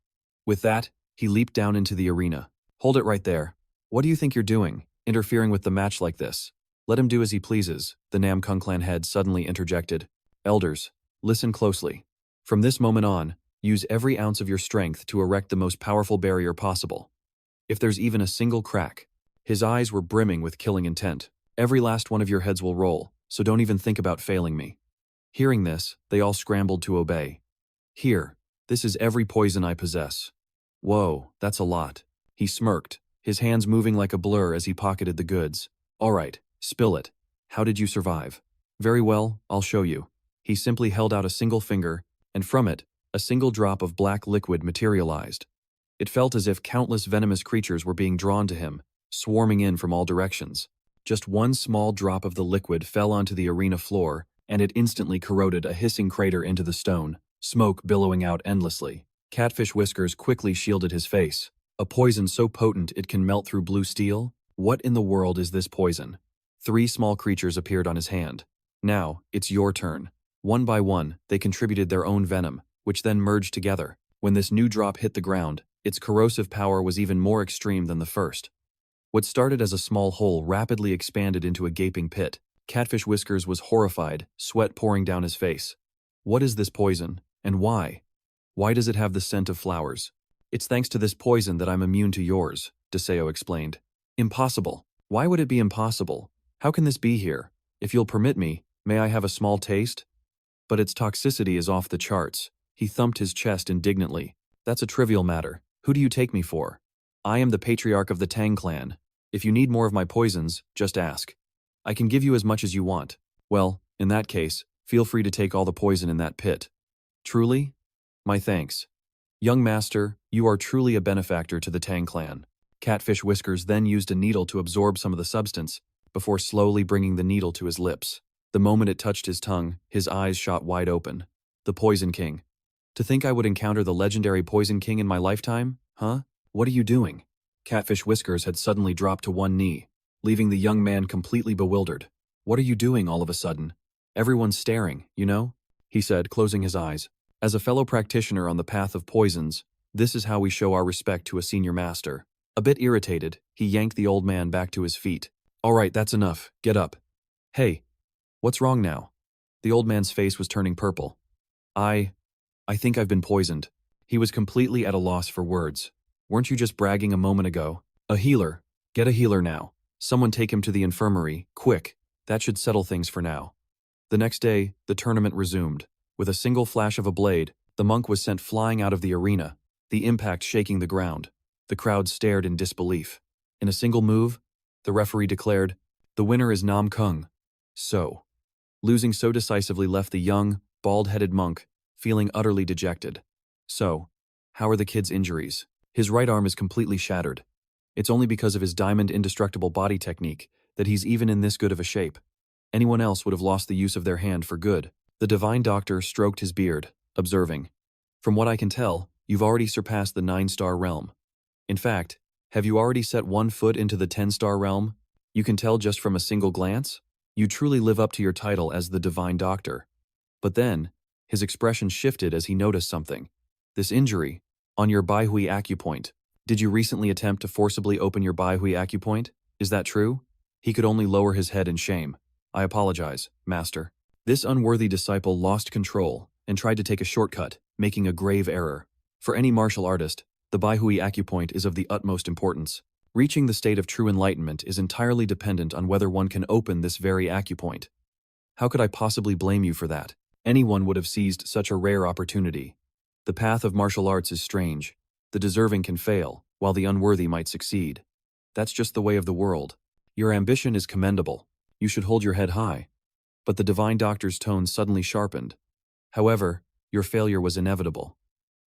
With that, he leaped down into the arena. Hold it right there. What do you think you're doing, interfering with the match like this? Let him do as he pleases, the Namgung clan head suddenly interjected. Elders, listen closely. From this moment on, use every ounce of your strength to erect the most powerful barrier possible. If there's even a single crack. His eyes were brimming with killing intent. Every last one of your heads will roll, so don't even think about failing me. Hearing this, they all scrambled to obey. Here, this is every poison I possess. Whoa, that's a lot. He smirked, his hands moving like a blur as he pocketed the goods. All right, spill it. How did you survive? Very well, I'll show you. He simply held out a single finger, and from it, a single drop of black liquid materialized. It felt as if countless venomous creatures were being drawn to him, swarming in from all directions. Just one small drop of the liquid fell onto the arena floor, and it instantly corroded a hissing crater into the stone, smoke billowing out endlessly. Catfish Whiskers quickly shielded his face. A poison so potent it can melt through blue steel? What in the world is this poison? 3 small creatures appeared on his hand. Now, it's your turn. One by one, they contributed their own venom, which then merged together. When this new drop hit the ground, its corrosive power was even more extreme than the first. What started as a small hole rapidly expanded into a gaping pit. Catfish Whiskers was horrified, sweat pouring down his face. What is this poison, and why? Why does it have the scent of flowers? It's thanks to this poison that I'm immune to yours, Deseo explained. Impossible. Why would it be impossible? How can this be here? If you'll permit me, may I have a small taste? But its toxicity is off the charts. He thumped his chest indignantly. That's a trivial matter. Who do you take me for? I am the patriarch of the Tang clan. If you need more of my poisons, just ask. I can give you as much as you want. Well, in that case, feel free to take all the poison in that pit. Truly? My thanks. Young master, you are truly a benefactor to the Tang clan. Catfish Whiskers then used a needle to absorb some of the substance, before slowly bringing the needle to his lips. The moment it touched his tongue, his eyes shot wide open. The Poison King. To think I would encounter the legendary Poison King in my lifetime? Huh? What are you doing? Catfish Whiskers had suddenly dropped to one knee, leaving the young man completely bewildered. What are you doing all of a sudden? Everyone's staring, you know? He said, closing his eyes. As a fellow practitioner on the path of poisons, this is how we show our respect to a senior master. A bit irritated, he yanked the old man back to his feet. All right, that's enough. Get up. Hey, what's wrong now? The old man's face was turning purple. I think I've been poisoned. He was completely at a loss for words. Weren't you just bragging a moment ago? A healer. Get a healer now. Someone take him to the infirmary, quick. That should settle things for now. The next day, the tournament resumed. With a single flash of a blade, the monk was sent flying out of the arena, the impact shaking the ground. The crowd stared in disbelief. In a single move, the referee declared, the winner is Namgung. So. Losing so decisively left the young, bald-headed monk, feeling utterly dejected. So, how are the kid's injuries? His right arm is completely shattered. It's only because of his diamond indestructible body technique that he's even in this good of a shape. Anyone else would have lost the use of their hand for good. The divine doctor stroked his beard, observing, from what I can tell, you've already surpassed the 9-star realm. In fact, have you already set 1 foot into the 10-star realm? You can tell just from a single glance? You truly live up to your title as the Divine Doctor. But then, his expression shifted as he noticed something. This injury, on your Baihui acupoint. Did you recently attempt to forcibly open your Baihui acupoint? Is that true? He could only lower his head in shame. I apologize, Master. This unworthy disciple lost control and tried to take a shortcut, making a grave error. For any martial artist, the Baihui acupoint is of the utmost importance. Reaching the state of true enlightenment is entirely dependent on whether one can open this very acupoint. How could I possibly blame you for that? Anyone would have seized such a rare opportunity. The path of martial arts is strange. The deserving can fail, while the unworthy might succeed. That's just the way of the world. Your ambition is commendable. You should hold your head high. But the Divine Doctor's tone suddenly sharpened. However, your failure was inevitable.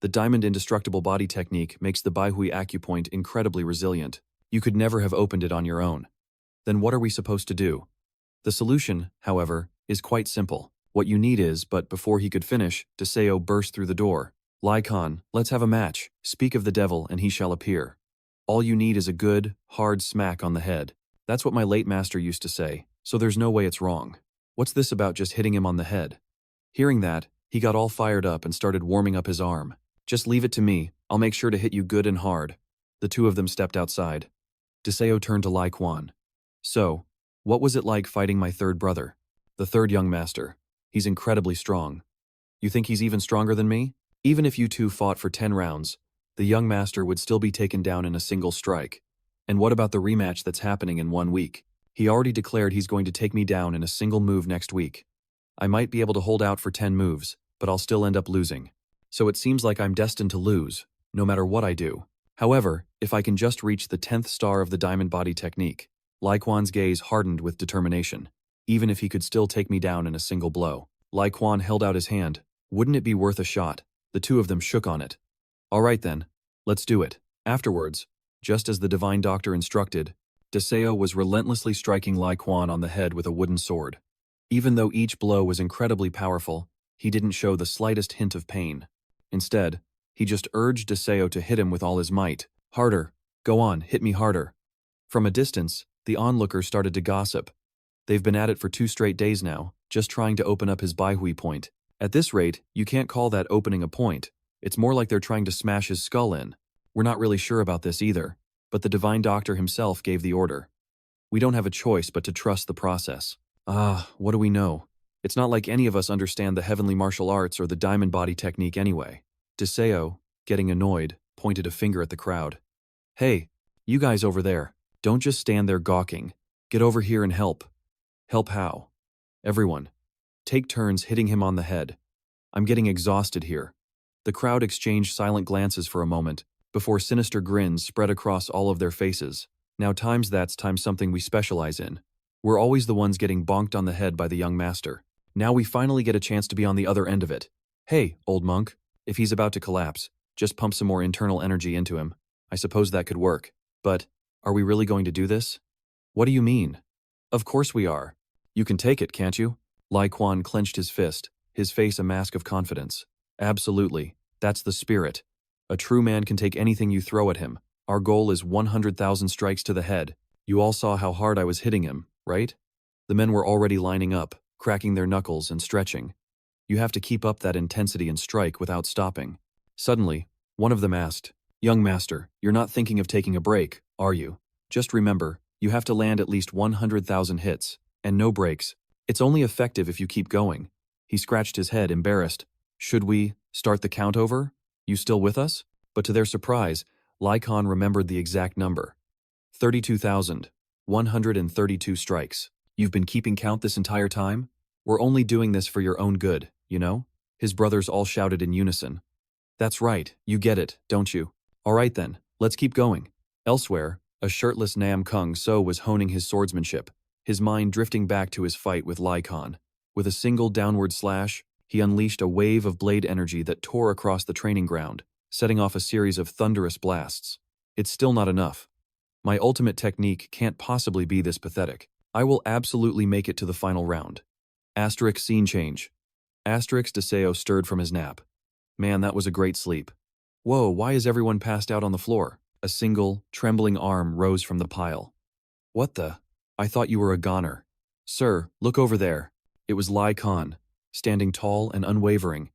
The diamond indestructible body technique makes the Baihui acupoint incredibly resilient. You could never have opened it on your own. Then what are we supposed to do? The solution, however, is quite simple. What you need is, but before he could finish, Deseo burst through the door. Lycon, let's have a match. Speak of the devil and he shall appear. All you need is a good, hard smack on the head. That's what my late master used to say, so there's no way it's wrong. What's this about just hitting him on the head? Hearing that, he got all fired up and started warming up his arm. Just leave it to me, I'll make sure to hit you good and hard. The two of them stepped outside. Deseo turned to Lai Quan. So, what was it like fighting my third brother? The third young master. He's incredibly strong. You think he's even stronger than me? Even if you two fought for 10 rounds, the young master would still be taken down in a single strike. And what about the rematch that's happening in 1 week? He already declared he's going to take me down in a single move next week. I might be able to hold out for 10 moves, but I'll still end up losing. So it seems like I'm destined to lose, no matter what I do. However, if I can just reach the 10th star of the diamond body technique, Lai Quan's gaze hardened with determination. Even if he could still take me down in a single blow. Lai Quan held out his hand. Wouldn't it be worth a shot? The two of them shook on it. All right then, let's do it. Afterwards, just as the Divine Doctor instructed, Deseo was relentlessly striking Lai Quan on the head with a wooden sword. Even though each blow was incredibly powerful, he didn't show the slightest hint of pain. Instead, he just urged Deseo to hit him with all his might. Harder. Go on, hit me harder. From a distance, the onlookers started to gossip. They've been at it for 2 straight days now, just trying to open up his Baihui point. At this rate, you can't call that opening a point. It's more like they're trying to smash his skull in. We're not really sure about this either, but the Divine Doctor himself gave the order. We don't have a choice but to trust the process. What do we know? It's not like any of us understand the heavenly martial arts or the diamond body technique anyway. Deseo, getting annoyed, pointed a finger at the crowd. Hey, you guys over there, don't just stand there gawking. Get over here and help. Help how? Everyone, take turns hitting him on the head. I'm getting exhausted here. The crowd exchanged silent glances for a moment, before sinister grins spread across all of their faces. Now that's something we specialize in. We're always the ones getting bonked on the head by the young master. Now we finally get a chance to be on the other end of it. Hey, old monk, if he's about to collapse, just pump some more internal energy into him. I suppose that could work. But, are we really going to do this? What do you mean? Of course we are. You can take it, can't you? Lai Quan clenched his fist, his face a mask of confidence. Absolutely. That's the spirit. A true man can take anything you throw at him. Our goal is 100,000 strikes to the head. You all saw how hard I was hitting him, right? The men were already lining up, cracking their knuckles and stretching. You have to keep up that intensity and strike without stopping. Suddenly, one of them asked, Young master, you're not thinking of taking a break, are you? Just remember, you have to land at least 100,000 hits, and no breaks. It's only effective if you keep going. He scratched his head, embarrassed. Should we start the count over? You still with us? But to their surprise, Lycon remembered the exact number. 32,132 strikes. You've been keeping count this entire time? We're only doing this for your own good, you know? His brothers all shouted in unison. That's right, you get it, don't you? All right then, let's keep going. Elsewhere, a shirtless Nam Kung So was honing his swordsmanship, his mind drifting back to his fight with Lycon. With a single downward slash, he unleashed a wave of blade energy that tore across the training ground, setting off a series of thunderous blasts. It's still not enough. My ultimate technique can't possibly be this pathetic. I will absolutely make it to the final round. Asterisk scene change. Asterisk Deseo stirred from his nap. Man, that was a great sleep. Whoa, why is everyone passed out on the floor? A single, trembling arm rose from the pile. What the? I thought you were a goner. Sir, look over there. It was Lai Khan, standing tall and unwavering,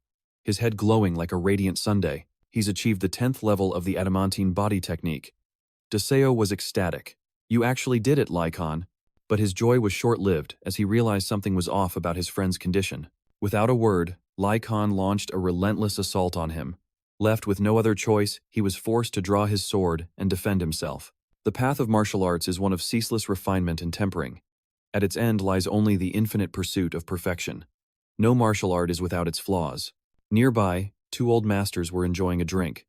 his head glowing like a radiant sunday. He's achieved the 10th level of the adamantine body technique. Deseo was ecstatic. You actually did it, Lai Khan. But his joy was short-lived as he realized something was off about his friend's condition. Without a word, Lai Khan launched a relentless assault on him. Left with no other choice, he was forced to draw his sword and defend himself. The path of martial arts is one of ceaseless refinement and tempering. At its end lies only the infinite pursuit of perfection. No martial art is without its flaws. Nearby, two old masters were enjoying a drink.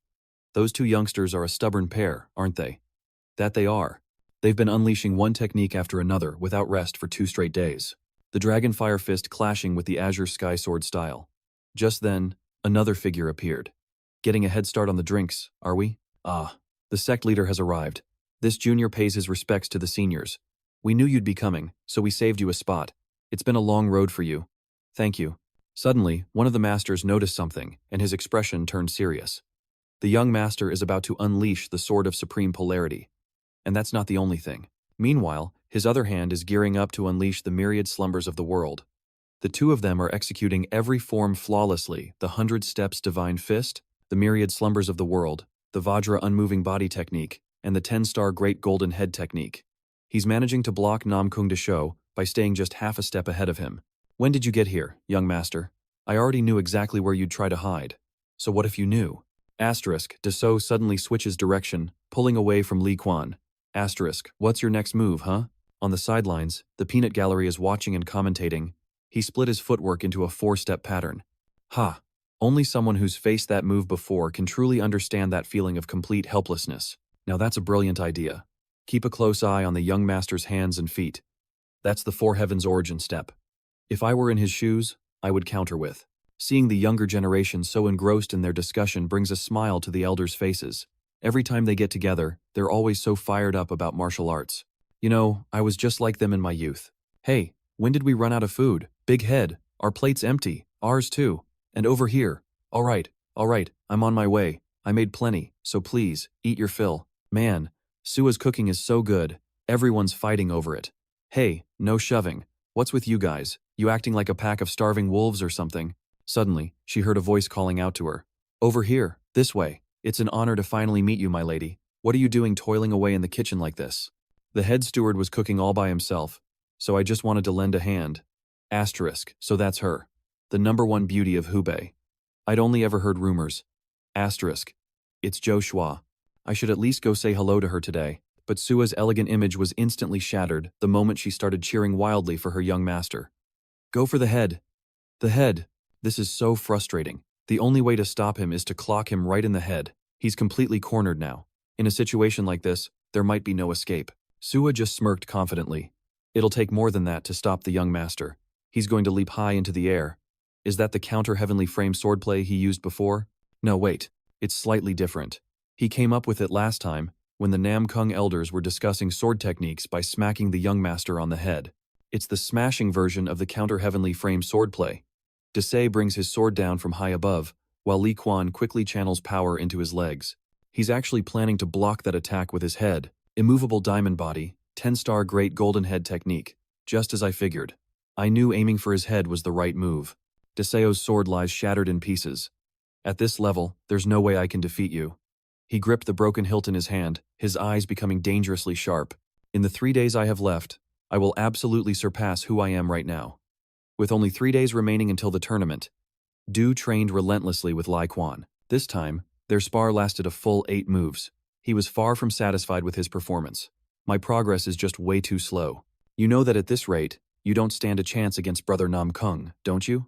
Those two youngsters are a stubborn pair, aren't they? That they are. They've been unleashing one technique after another without rest for 2 straight days. The dragon fire fist clashing with the azure sky sword style. Just then, another figure appeared. Getting a head start on the drinks, are we? Ah, the sect leader has arrived. This junior pays his respects to the seniors. We knew you'd be coming, so we saved you a spot. It's been a long road for you. Thank you. Suddenly, one of the masters noticed something, and his expression turned serious. The young master is about to unleash the sword of supreme polarity. And that's not the only thing. Meanwhile, his other hand is gearing up to unleash the myriad slumbers of the world. The two of them are executing every form flawlessly: the 100 steps divine fist, the myriad slumbers of the world, the Vajra unmoving body technique, and the 10-star great golden head technique. He's managing to block Namgung to show by staying just half a step ahead of him. When did you get here, young master? I already knew exactly where you'd try to hide. So what if you knew? Asterisk, Dassault suddenly switches direction, pulling away from Li Quan. Asterisk, what's your next move, huh? On the sidelines, the peanut gallery is watching and commentating. He split his footwork into a 4-step pattern. Ha! Only someone who's faced that move before can truly understand that feeling of complete helplessness. Now that's a brilliant idea. Keep a close eye on the young master's hands and feet. That's the Four Heavens origin step. If I were in his shoes, I would counter with. Seeing the younger generation so engrossed in their discussion brings a smile to the elders' faces. Every time they get together, they're always so fired up about martial arts. You know, I was just like them in my youth. Hey, when did we run out of food? Big head, our plate's empty, ours too. And over here. All right, I'm on my way. I made plenty, so please, eat your fill. Man, Sua's cooking is so good, everyone's fighting over it. Hey, no shoving. What's with you guys? You acting like a pack of starving wolves or something? Suddenly, she heard a voice calling out to her. Over here, this way. It's an honor to finally meet you, my lady. What are you doing toiling away in the kitchen like this? The head steward was cooking all by himself, so I just wanted to lend a hand. Asterisk, so that's her. The #1 beauty of Hubei. I'd only ever heard rumors. Asterisk, it's Zhou Shua. I should at least go say hello to her today. But Sua's elegant image was instantly shattered the moment she started cheering wildly for her young master. Go for the head. The head. This is so frustrating. The only way to stop him is to clock him right in the head. He's completely cornered now. In a situation like this, there might be no escape. Sua just smirked confidently. It'll take more than that to stop the young master. He's going to leap high into the air. Is that the counter-heavenly frame swordplay he used before? No, wait. It's slightly different. He came up with it last time, when the Namgung elders were discussing sword techniques by smacking the young master on the head. It's the smashing version of the counter-heavenly frame swordplay. Desai brings his sword down from high above, while Li Quan quickly channels power into his legs. He's actually planning to block that attack with his head. Immovable diamond body, 10-star great golden head technique. Just as I figured. I knew aiming for his head was the right move. Deseo's sword lies shattered in pieces. At this level, there's no way I can defeat you. He gripped the broken hilt in his hand, his eyes becoming dangerously sharp. In the 3 days I have left, I will absolutely surpass who I am right now. With only 3 days remaining until the tournament, Du trained relentlessly with Lai Quan. This time, their spar lasted a full 8 moves. He was far from satisfied with his performance. My progress is just way too slow. You know that at this rate, you don't stand a chance against Brother Namgung, don't you?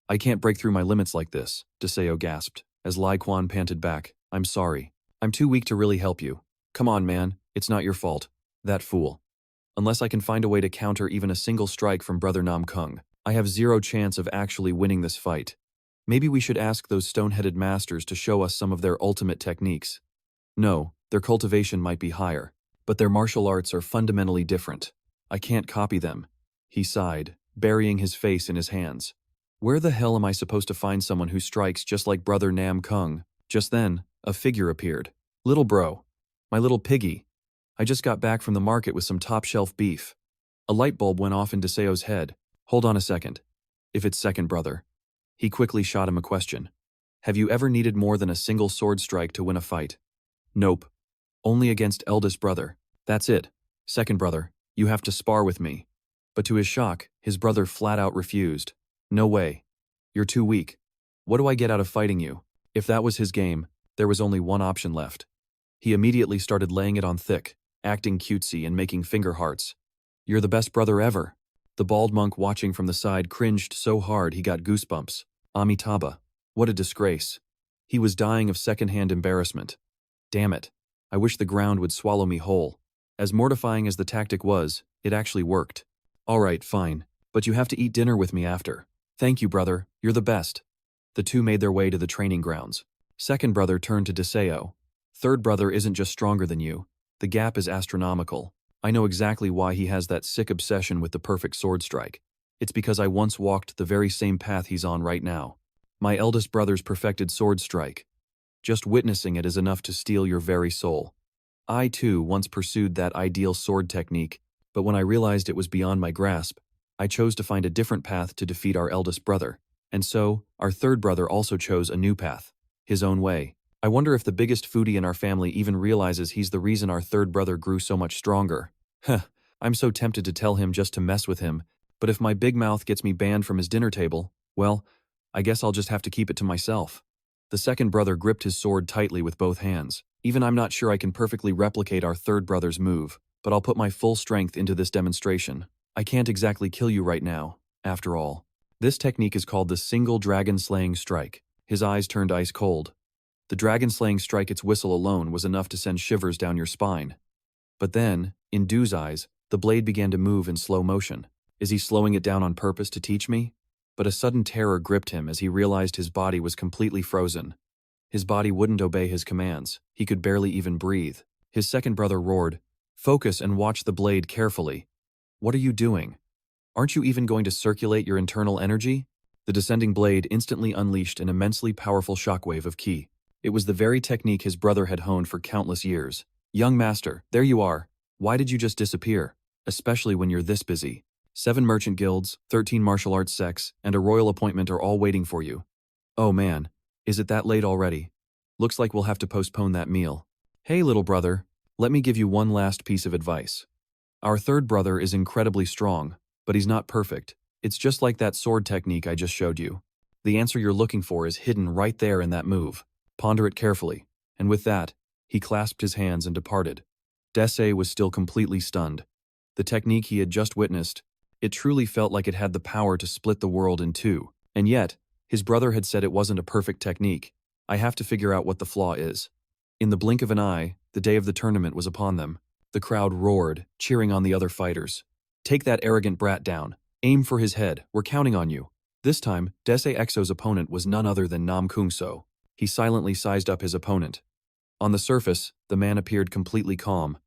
I can't break through my limits like this, Deseo gasped, as Lai Quan panted back. I'm sorry. I'm too weak to really help you. Come on, man, it's not your fault. That fool. Unless I can find a way to counter even a single strike from Brother Namgung, I have 0 chance of actually winning this fight. Maybe we should ask those stone-headed masters to show us some of their ultimate techniques. No, their cultivation might be higher, but their martial arts are fundamentally different. I can't copy them. He sighed, burying his face in his hands. Where the hell am I supposed to find someone who strikes just like Brother Namgung? Just then, a figure appeared. Little bro. My little piggy. I just got back from the market with some top-shelf beef. A light bulb went off in Deseo's head. Hold on a second. If it's second brother. He quickly shot him a question. Have you ever needed more than a single sword strike to win a fight? Nope. Only against eldest brother. That's it. Second brother, you have to spar with me. But to his shock, his brother flat out refused. No way. You're too weak. What do I get out of fighting you? If that was his game, there was only one option left. He immediately started laying it on thick, acting cutesy and making finger hearts. You're the best brother ever. The bald monk watching from the side cringed so hard he got goosebumps. Amitabha. What a disgrace. He was dying of secondhand embarrassment. Damn it. I wish the ground would swallow me whole. As mortifying as the tactic was, it actually worked. All right, fine. But you have to eat dinner with me after. Thank you, brother. You're the best. The two made their way to the training grounds. Second brother turned to Deseo. Third brother isn't just stronger than you. The gap is astronomical. I know exactly why he has that sick obsession with the perfect sword strike. It's because I once walked the very same path he's on right now. My eldest brother's perfected sword strike. Just witnessing it is enough to steal your very soul. I, too, once pursued that ideal sword technique, but when I realized it was beyond my grasp, I chose to find a different path to defeat our eldest brother. And so, our third brother also chose a new path. His own way. I wonder if the biggest foodie in our family even realizes he's the reason our third brother grew so much stronger. Huh, I'm so tempted to tell him just to mess with him, but if my big mouth gets me banned from his dinner table, well, I guess I'll just have to keep it to myself. The second brother gripped his sword tightly with both hands. Even I'm not sure I can perfectly replicate our third brother's move, but I'll put my full strength into this demonstration. I can't exactly kill you right now, after all. This technique is called the single dragon-slaying strike. His eyes turned ice cold. The dragon-slaying strike, its whistle alone was enough to send shivers down your spine. But then, in Du's eyes, the blade began to move in slow motion. Is he slowing it down on purpose to teach me? But a sudden terror gripped him as he realized his body was completely frozen. His body wouldn't obey his commands. He could barely even breathe. His second brother roared, "Focus and watch the blade carefully." What are you doing? Aren't you even going to circulate your internal energy? The descending blade instantly unleashed an immensely powerful shockwave of ki. It was the very technique his brother had honed for countless years. Young master, there you are. Why did you just disappear? Especially when you're this busy. 7 merchant guilds, 13 martial arts sects, and a royal appointment are all waiting for you. Oh man, is it that late already? Looks like we'll have to postpone that meal. Hey little brother, let me give you one last piece of advice. Our third brother is incredibly strong, but he's not perfect. It's just like that sword technique I just showed you. The answer you're looking for is hidden right there in that move. Ponder it carefully. And with that, he clasped his hands and departed. Dese was still completely stunned. The technique he had just witnessed, it truly felt like it had the power to split the world in two. And yet, his brother had said it wasn't a perfect technique. I have to figure out what the flaw is. In the blink of an eye, the day of the tournament was upon them. The crowd roared, cheering on the other fighters. Take that arrogant brat down. Aim for his head. We're counting on you. This time, Dese Exo's opponent was none other than Namgung. He silently sized up his opponent. On the surface, the man appeared completely calm.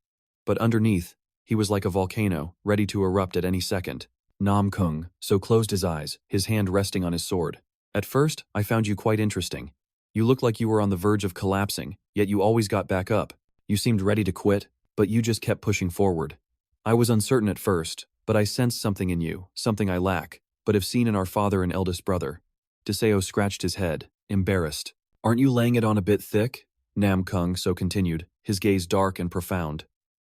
But underneath, he was like a volcano, ready to erupt at any second. Namgung closed his eyes, his hand resting on his sword. At first, I found you quite interesting. You looked like you were on the verge of collapsing, yet you always got back up. You seemed ready to quit, but you just kept pushing forward. I was uncertain at first, but I sensed something in you, something I lack, but have seen in our father and eldest brother. Deseo scratched his head, embarrassed. Aren't you laying it on a bit thick? Namgung continued, his gaze dark and profound.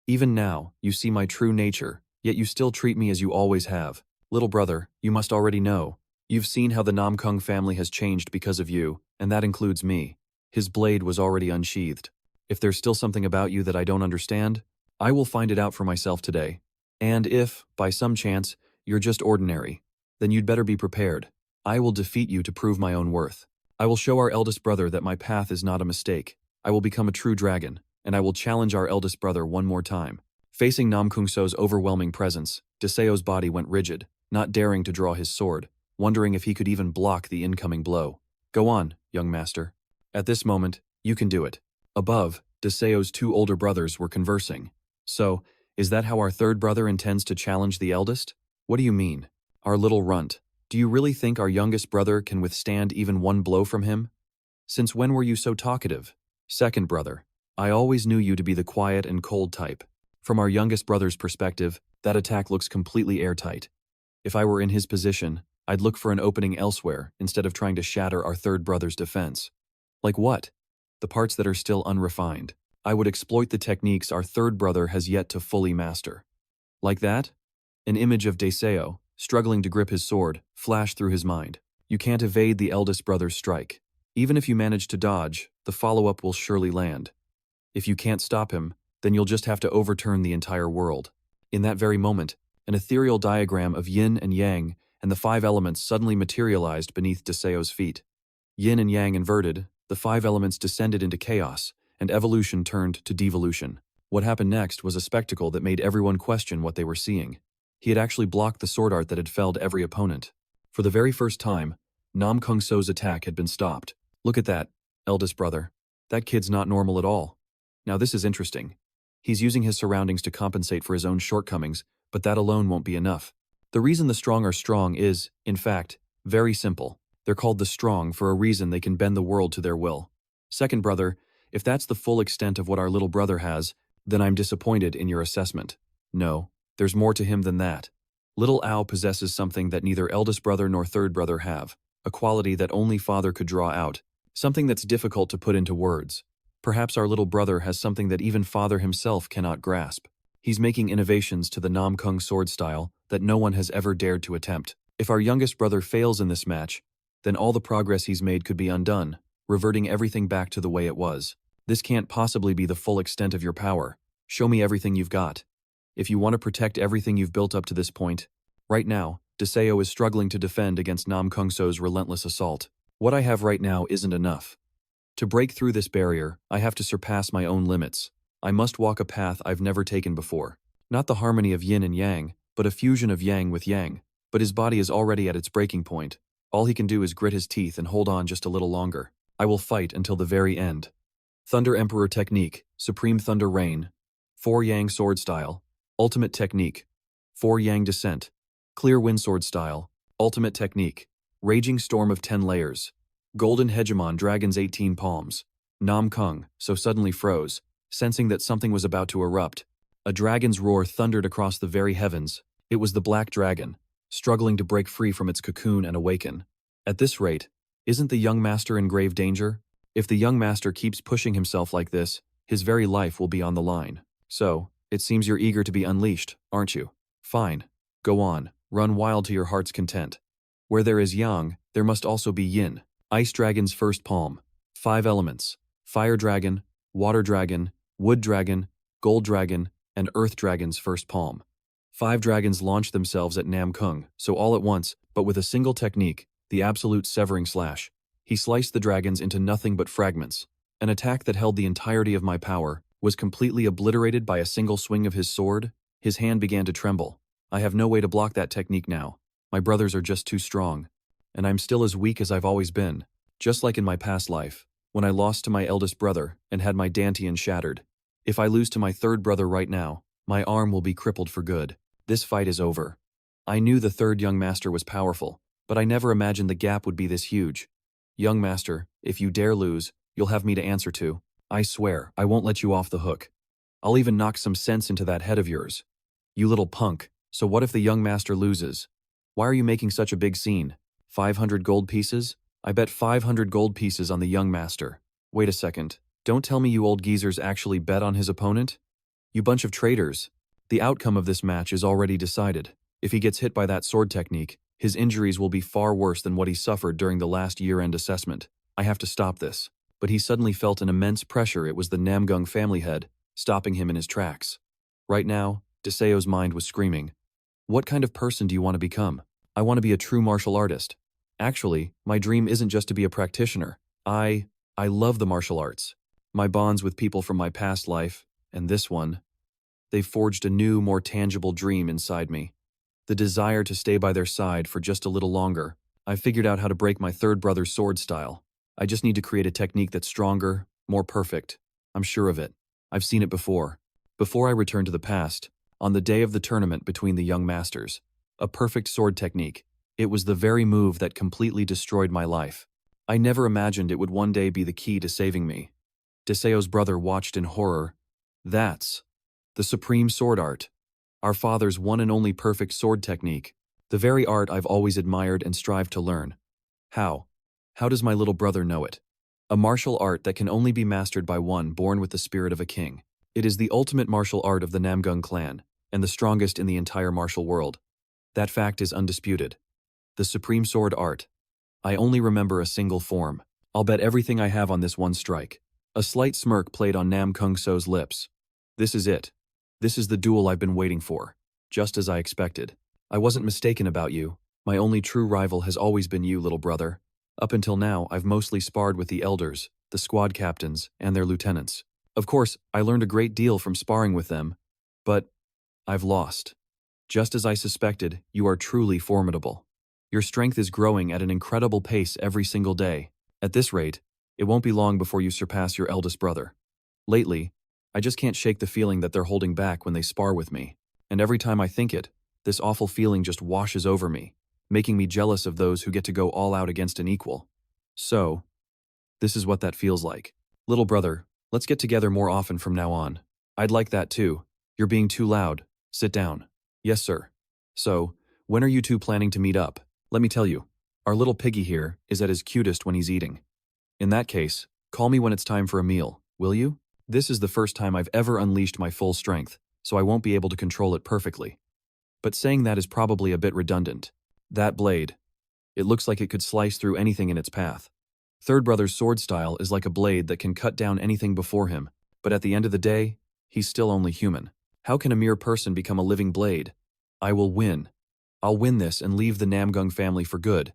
Even now, you see my true nature, yet you still treat me as you always have. Little brother, you must already know. You've seen how the Namgung family has changed because of you, and that includes me. His blade was already unsheathed. If there's still something about you that I don't understand, I will find it out for myself today. And if, by some chance, you're just ordinary, then you'd better be prepared. I will defeat you to prove my own worth. I will show our eldest brother that my path is not a mistake. I will become a true dragon, and I will challenge our eldest brother one more time. Facing Namkung's overwhelming presence, Deseo's body went rigid, not daring to draw his sword, wondering if he could even block the incoming blow. Go on, young master. At this moment, you can do it. Above, Deseo's 2 older brothers were conversing. So, is that how our third brother intends to challenge the eldest? What do you mean? Our little runt. Do you really think our youngest brother can withstand even one blow from him? Since when were you so talkative? Second brother. I always knew you to be the quiet and cold type. From our youngest brother's perspective, that attack looks completely airtight. If I were in his position, I'd look for an opening elsewhere instead of trying to shatter our third brother's defense. Like what? The parts that are still unrefined. I would exploit the techniques our third brother has yet to fully master. Like that? An image of Deseo, struggling to grip his sword, flashed through his mind. You can't evade the eldest brother's strike. Even if you manage to dodge, the follow-up will surely land. If you can't stop him, then you'll just have to overturn the entire world. In that very moment, an ethereal diagram of yin and yang and the 5 elements suddenly materialized beneath Deseo's feet. Yin and yang inverted, the 5 elements descended into chaos, and evolution turned to devolution. What happened next was a spectacle that made everyone question what they were seeing. He had actually blocked the sword art that had felled every opponent. For the very first time, Namgung So's attack had been stopped. Look at that, eldest brother. That kid's not normal at all. Now this is interesting. He's using his surroundings to compensate for his own shortcomings, but that alone won't be enough. The reason the strong are strong is, in fact, very simple. They're called the strong for a reason. They can bend the world to their will. Second brother, if that's the full extent of what our little brother has, then I'm disappointed in your assessment. No, there's more to him than that. Little Ao possesses something that neither eldest brother nor third brother have, a quality that only father could draw out, something that's difficult to put into words. Perhaps our little brother has something that even father himself cannot grasp. He's making innovations to the Namgung sword style that no one has ever dared to attempt. If our youngest brother fails in this match, then all the progress he's made could be undone, reverting everything back to the way it was. This can't possibly be the full extent of your power. Show me everything you've got. If you want to protect everything you've built up to this point, right now, Deseo is struggling to defend against Namgung So's relentless assault. What I have right now isn't enough. To break through this barrier, I have to surpass my own limits. I must walk a path I've never taken before. Not the harmony of yin and yang, but a fusion of yang with yang. But his body is already at its breaking point. All he can do is grit his teeth and hold on just a little longer. I will fight until the very end. Thunder Emperor Technique, Supreme Thunder Rain. 4 Yang Sword Style, Ultimate Technique. 4 Yang Descent, Clear Wind Sword Style, Ultimate Technique. Raging Storm of 10 Layers. Golden Hegemon Dragon's 18 Palms. Namgung So suddenly froze, sensing that something was about to erupt. A dragon's roar thundered across the very heavens. It was the Black Dragon, struggling to break free from its cocoon and awaken. At this rate, isn't the young master in grave danger? If the young master keeps pushing himself like this, his very life will be on the line. So, it seems you're eager to be unleashed, aren't you? Fine. Go on, run wild to your heart's content. Where there is yang, there must also be yin. Ice Dragon's First Palm. 5 elements. Fire Dragon, Water Dragon, Wood Dragon, Gold Dragon, and Earth Dragon's First Palm. 5 dragons launched themselves at Namgung, so all at once, but with a single technique, the absolute severing slash. He sliced the dragons into nothing but fragments. An attack that held the entirety of my power was completely obliterated by a single swing of his sword. His hand began to tremble. I have no way to block that technique now. My brothers are just too strong. And I'm still as weak as I've always been, just like in my past life, when I lost to my eldest brother and had my Dantian shattered. If I lose to my third brother right now, my arm will be crippled for good. This fight is over. I knew the third young master was powerful, but I never imagined the gap would be this huge. Young master, if you dare lose, you'll have me to answer to. I swear, I won't let you off the hook. I'll even knock some sense into that head of yours. You little punk, so what if the young master loses? Why are you making such a big scene? 500 gold pieces? I bet 500 gold pieces on the young master. Wait a second. Don't tell me you old geezers actually bet on his opponent? You bunch of traitors. The outcome of this match is already decided. If he gets hit by that sword technique, his injuries will be far worse than what he suffered during the last year-end assessment. I have to stop this. But he suddenly felt an immense pressure. It was the Namgung family head, stopping him in his tracks. Right now, Deseo's mind was screaming. What kind of person do you want to become? I want to be a true martial artist. Actually, my dream isn't just to be a practitioner. I love the martial arts. My bonds with people from my past life, and this one, they've forged a new, more tangible dream inside me. The desire to stay by their side for just a little longer. I've figured out how to break my third brother's sword style. I just need to create a technique that's stronger, more perfect. I'm sure of it. I've seen it before. Before I return to the past, on the day of the tournament between the young masters. A perfect sword technique. It was the very move that completely destroyed my life. I never imagined it would one day be the key to saving me. Deseo's brother watched in horror. That's The supreme sword art. Our father's one and only perfect sword technique. The very art I've always admired and strived to learn. How? How does my little brother know it? A martial art that can only be mastered by one born with the spirit of a king. It is the ultimate martial art of the Namgung clan, and the strongest in the entire martial world. That fact is undisputed. The supreme sword art. I only remember a single form. I'll bet everything I have on this one strike. A slight smirk played on Nam Kung So's lips. This is it. This is the duel I've been waiting for. Just as I expected. I wasn't mistaken about you. My only true rival has always been you, little brother. Up until now, I've mostly sparred with the elders, the squad captains, and their lieutenants. Of course, I learned a great deal from sparring with them, but I've lost. Just as I suspected, you are truly formidable. Your strength is growing at an incredible pace every single day. At this rate, it won't be long before you surpass your eldest brother. Lately, I just can't shake the feeling that they're holding back when they spar with me. And every time I think it, this awful feeling just washes over me, making me jealous of those who get to go all out against an equal. So, this is what that feels like. Little brother, let's get together more often from now on. I'd like that too. You're being too loud. Sit down. Yes, sir. So, when are you two planning to meet up? Let me tell you, our little piggy here is at his cutest when he's eating. In that case, call me when it's time for a meal, will you? This is the first time I've ever unleashed my full strength, so I won't be able to control it perfectly. But saying that is probably a bit redundant. That blade. It looks like it could slice through anything in its path. Third brother's sword style is like a blade that can cut down anything before him, but at the end of the day, he's still only human. How can a mere person become a living blade? I will win. I'll win this and leave the Namgung family for good.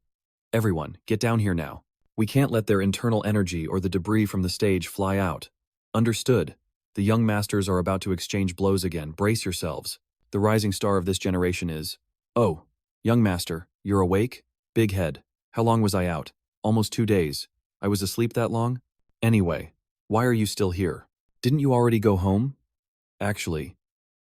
Everyone, get down here now. We can't let their internal energy or the debris from the stage fly out. Understood. The young masters are about to exchange blows again. Brace yourselves. The rising star of this generation is... Oh, young master, you're awake? Big head. How long was I out? Almost 2 days. I was asleep that long? Anyway, why are you still here? Didn't you already go home? Actually,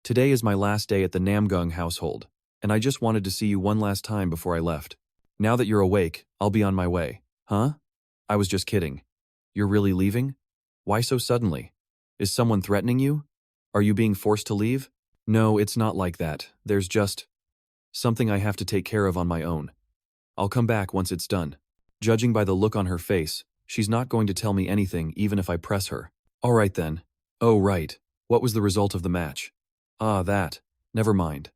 today is my last day at the Namgung household, and I just wanted to see you one last time before I left. Now that you're awake, I'll be on my way. Huh? I was just kidding. You're really leaving? Why so suddenly? Is someone threatening you? Are you being forced to leave? No, it's not like that. There's just something I have to take care of on my own. I'll come back once it's done. Judging by the look on her face, she's not going to tell me anything even if I press her. All right then. Oh right. What was the result of the match? Ah, that. Never mind.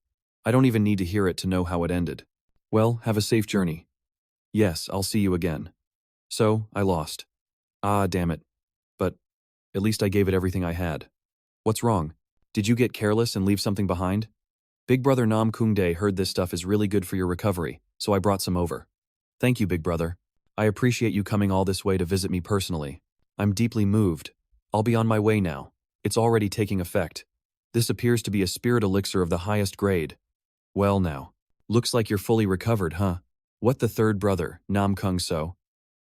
I don't even need to hear it to know how it ended. Well, have a safe journey. Yes, I'll see you again. So, I lost. Ah, damn it. But at least I gave it everything I had. What's wrong? Did you get careless and leave something behind? Big brother Nam Kung Dae heard this stuff is really good for your recovery, so I brought some over. Thank you, big brother. I appreciate you coming all this way to visit me personally. I'm deeply moved. I'll be on my way now. It's already taking effect. This appears to be a spirit elixir of the highest grade. Well now. Looks like you're fully recovered, huh? What the third brother, Nam Kung So?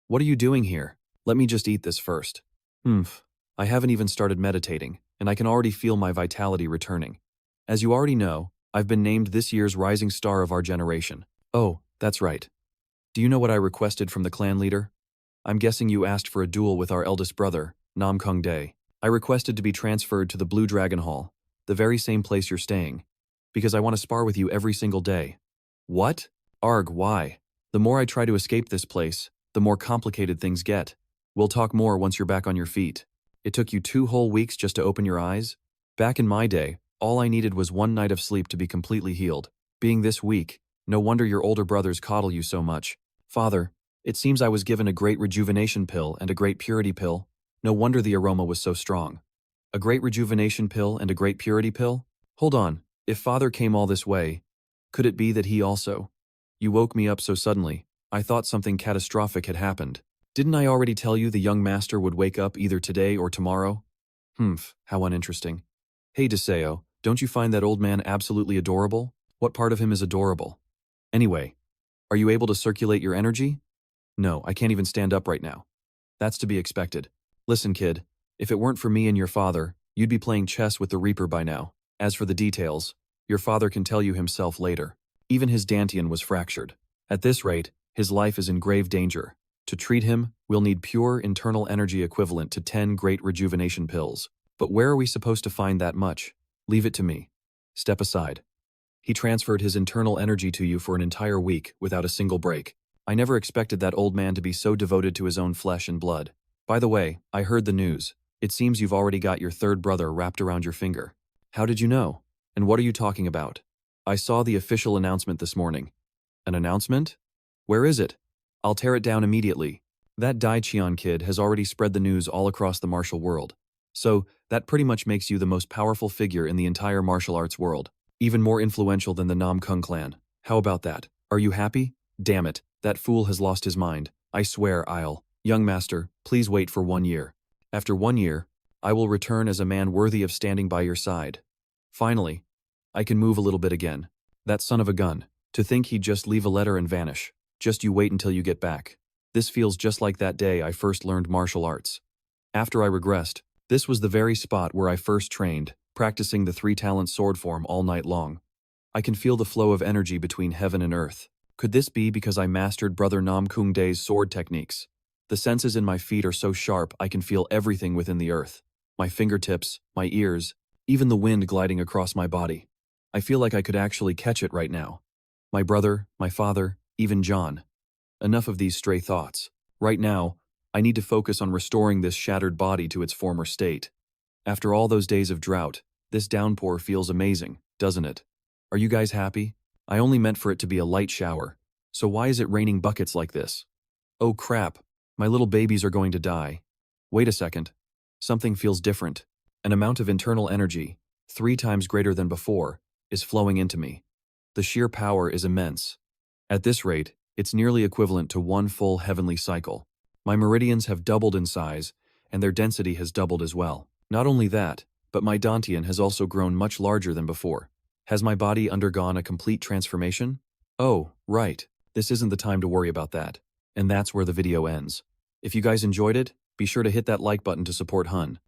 What are you doing here? Let me just eat this first. I haven't even started meditating, and I can already feel my vitality returning. As you already know, I've been named this year's rising star of our generation. Oh, that's right. Do you know what I requested from the clan leader? I'm guessing you asked for a duel with our eldest brother, Nam Kung Dae. I requested to be transferred to the Blue Dragon Hall, the very same place you're staying, because I want to spar with you every single day. What? Arg, why? The more I try to escape this place, the more complicated things get. We'll talk more once you're back on your feet. It took you 2 whole weeks just to open your eyes? Back in my day, all I needed was 1 night of sleep to be completely healed. Being this weak, no wonder your older brothers coddle you so much. Father, it seems I was given a great rejuvenation pill and a great purity pill. No wonder the aroma was so strong. A great rejuvenation pill and a great purity pill? Hold on, if father came all this way, could it be that he also? You woke me up so suddenly, I thought something catastrophic had happened. Didn't I already tell you the young master would wake up either today or tomorrow? How uninteresting. Hey Deseo, don't you find that old man absolutely adorable? What part of him is adorable? Anyway, are you able to circulate your energy? No, I can't even stand up right now. That's to be expected. Listen, kid, if it weren't for me and your father, you'd be playing chess with the Reaper by now. As for the details, your father can tell you himself later. Even his Dantian was fractured. At this rate, his life is in grave danger. To treat him, we'll need pure internal energy equivalent to 10 great rejuvenation pills. But where are we supposed to find that much? Leave it to me. Step aside. He transferred his internal energy to you for an entire week without a single break. I never expected that old man to be so devoted to his own flesh and blood. By the way, I heard the news. It seems you've already got your third brother wrapped around your finger. How did you know? And what are you talking about? I saw the official announcement this morning. An announcement? Where is it? I'll tear it down immediately. That Daichian kid has already spread the news all across the martial world. So, that pretty much makes you the most powerful figure in the entire martial arts world. Even more influential than the Namgung clan. How about that? Are you happy? Damn it, that fool has lost his mind. I swear I'll. Young master, please wait for 1 year. After 1 year, I will return as a man worthy of standing by your side. Finally, I can move a little bit again. That son of a gun. To think he'd just leave a letter and vanish. Just you wait until you get back. This feels just like that day I first learned martial arts. After I regressed, this was the very spot where I first trained, practicing the 3-talent sword form all night long. I can feel the flow of energy between heaven and earth. Could this be because I mastered Brother Namgung Dae's sword techniques? The senses in my feet are so sharp I can feel everything within the earth. My fingertips, my ears, even the wind gliding across my body. I feel like I could actually catch it right now. My brother, my father, even John. Enough of these stray thoughts. Right now, I need to focus on restoring this shattered body to its former state. After all those days of drought, this downpour feels amazing, doesn't it? Are you guys happy? I only meant for it to be a light shower. So why is it raining buckets like this? Oh crap, my little babies are going to die. Wait a second. Something feels different. An amount of internal energy, 3 times greater than before, is flowing into me. The sheer power is immense. At this rate, it's nearly equivalent to 1 full heavenly cycle. My meridians have doubled in size, and their density has doubled as well. Not only that, but my Dantian has also grown much larger than before. Has my body undergone a complete transformation? Oh, right. This isn't the time to worry about that. And that's where the video ends. If you guys enjoyed it, be sure to hit that like button to support Hun.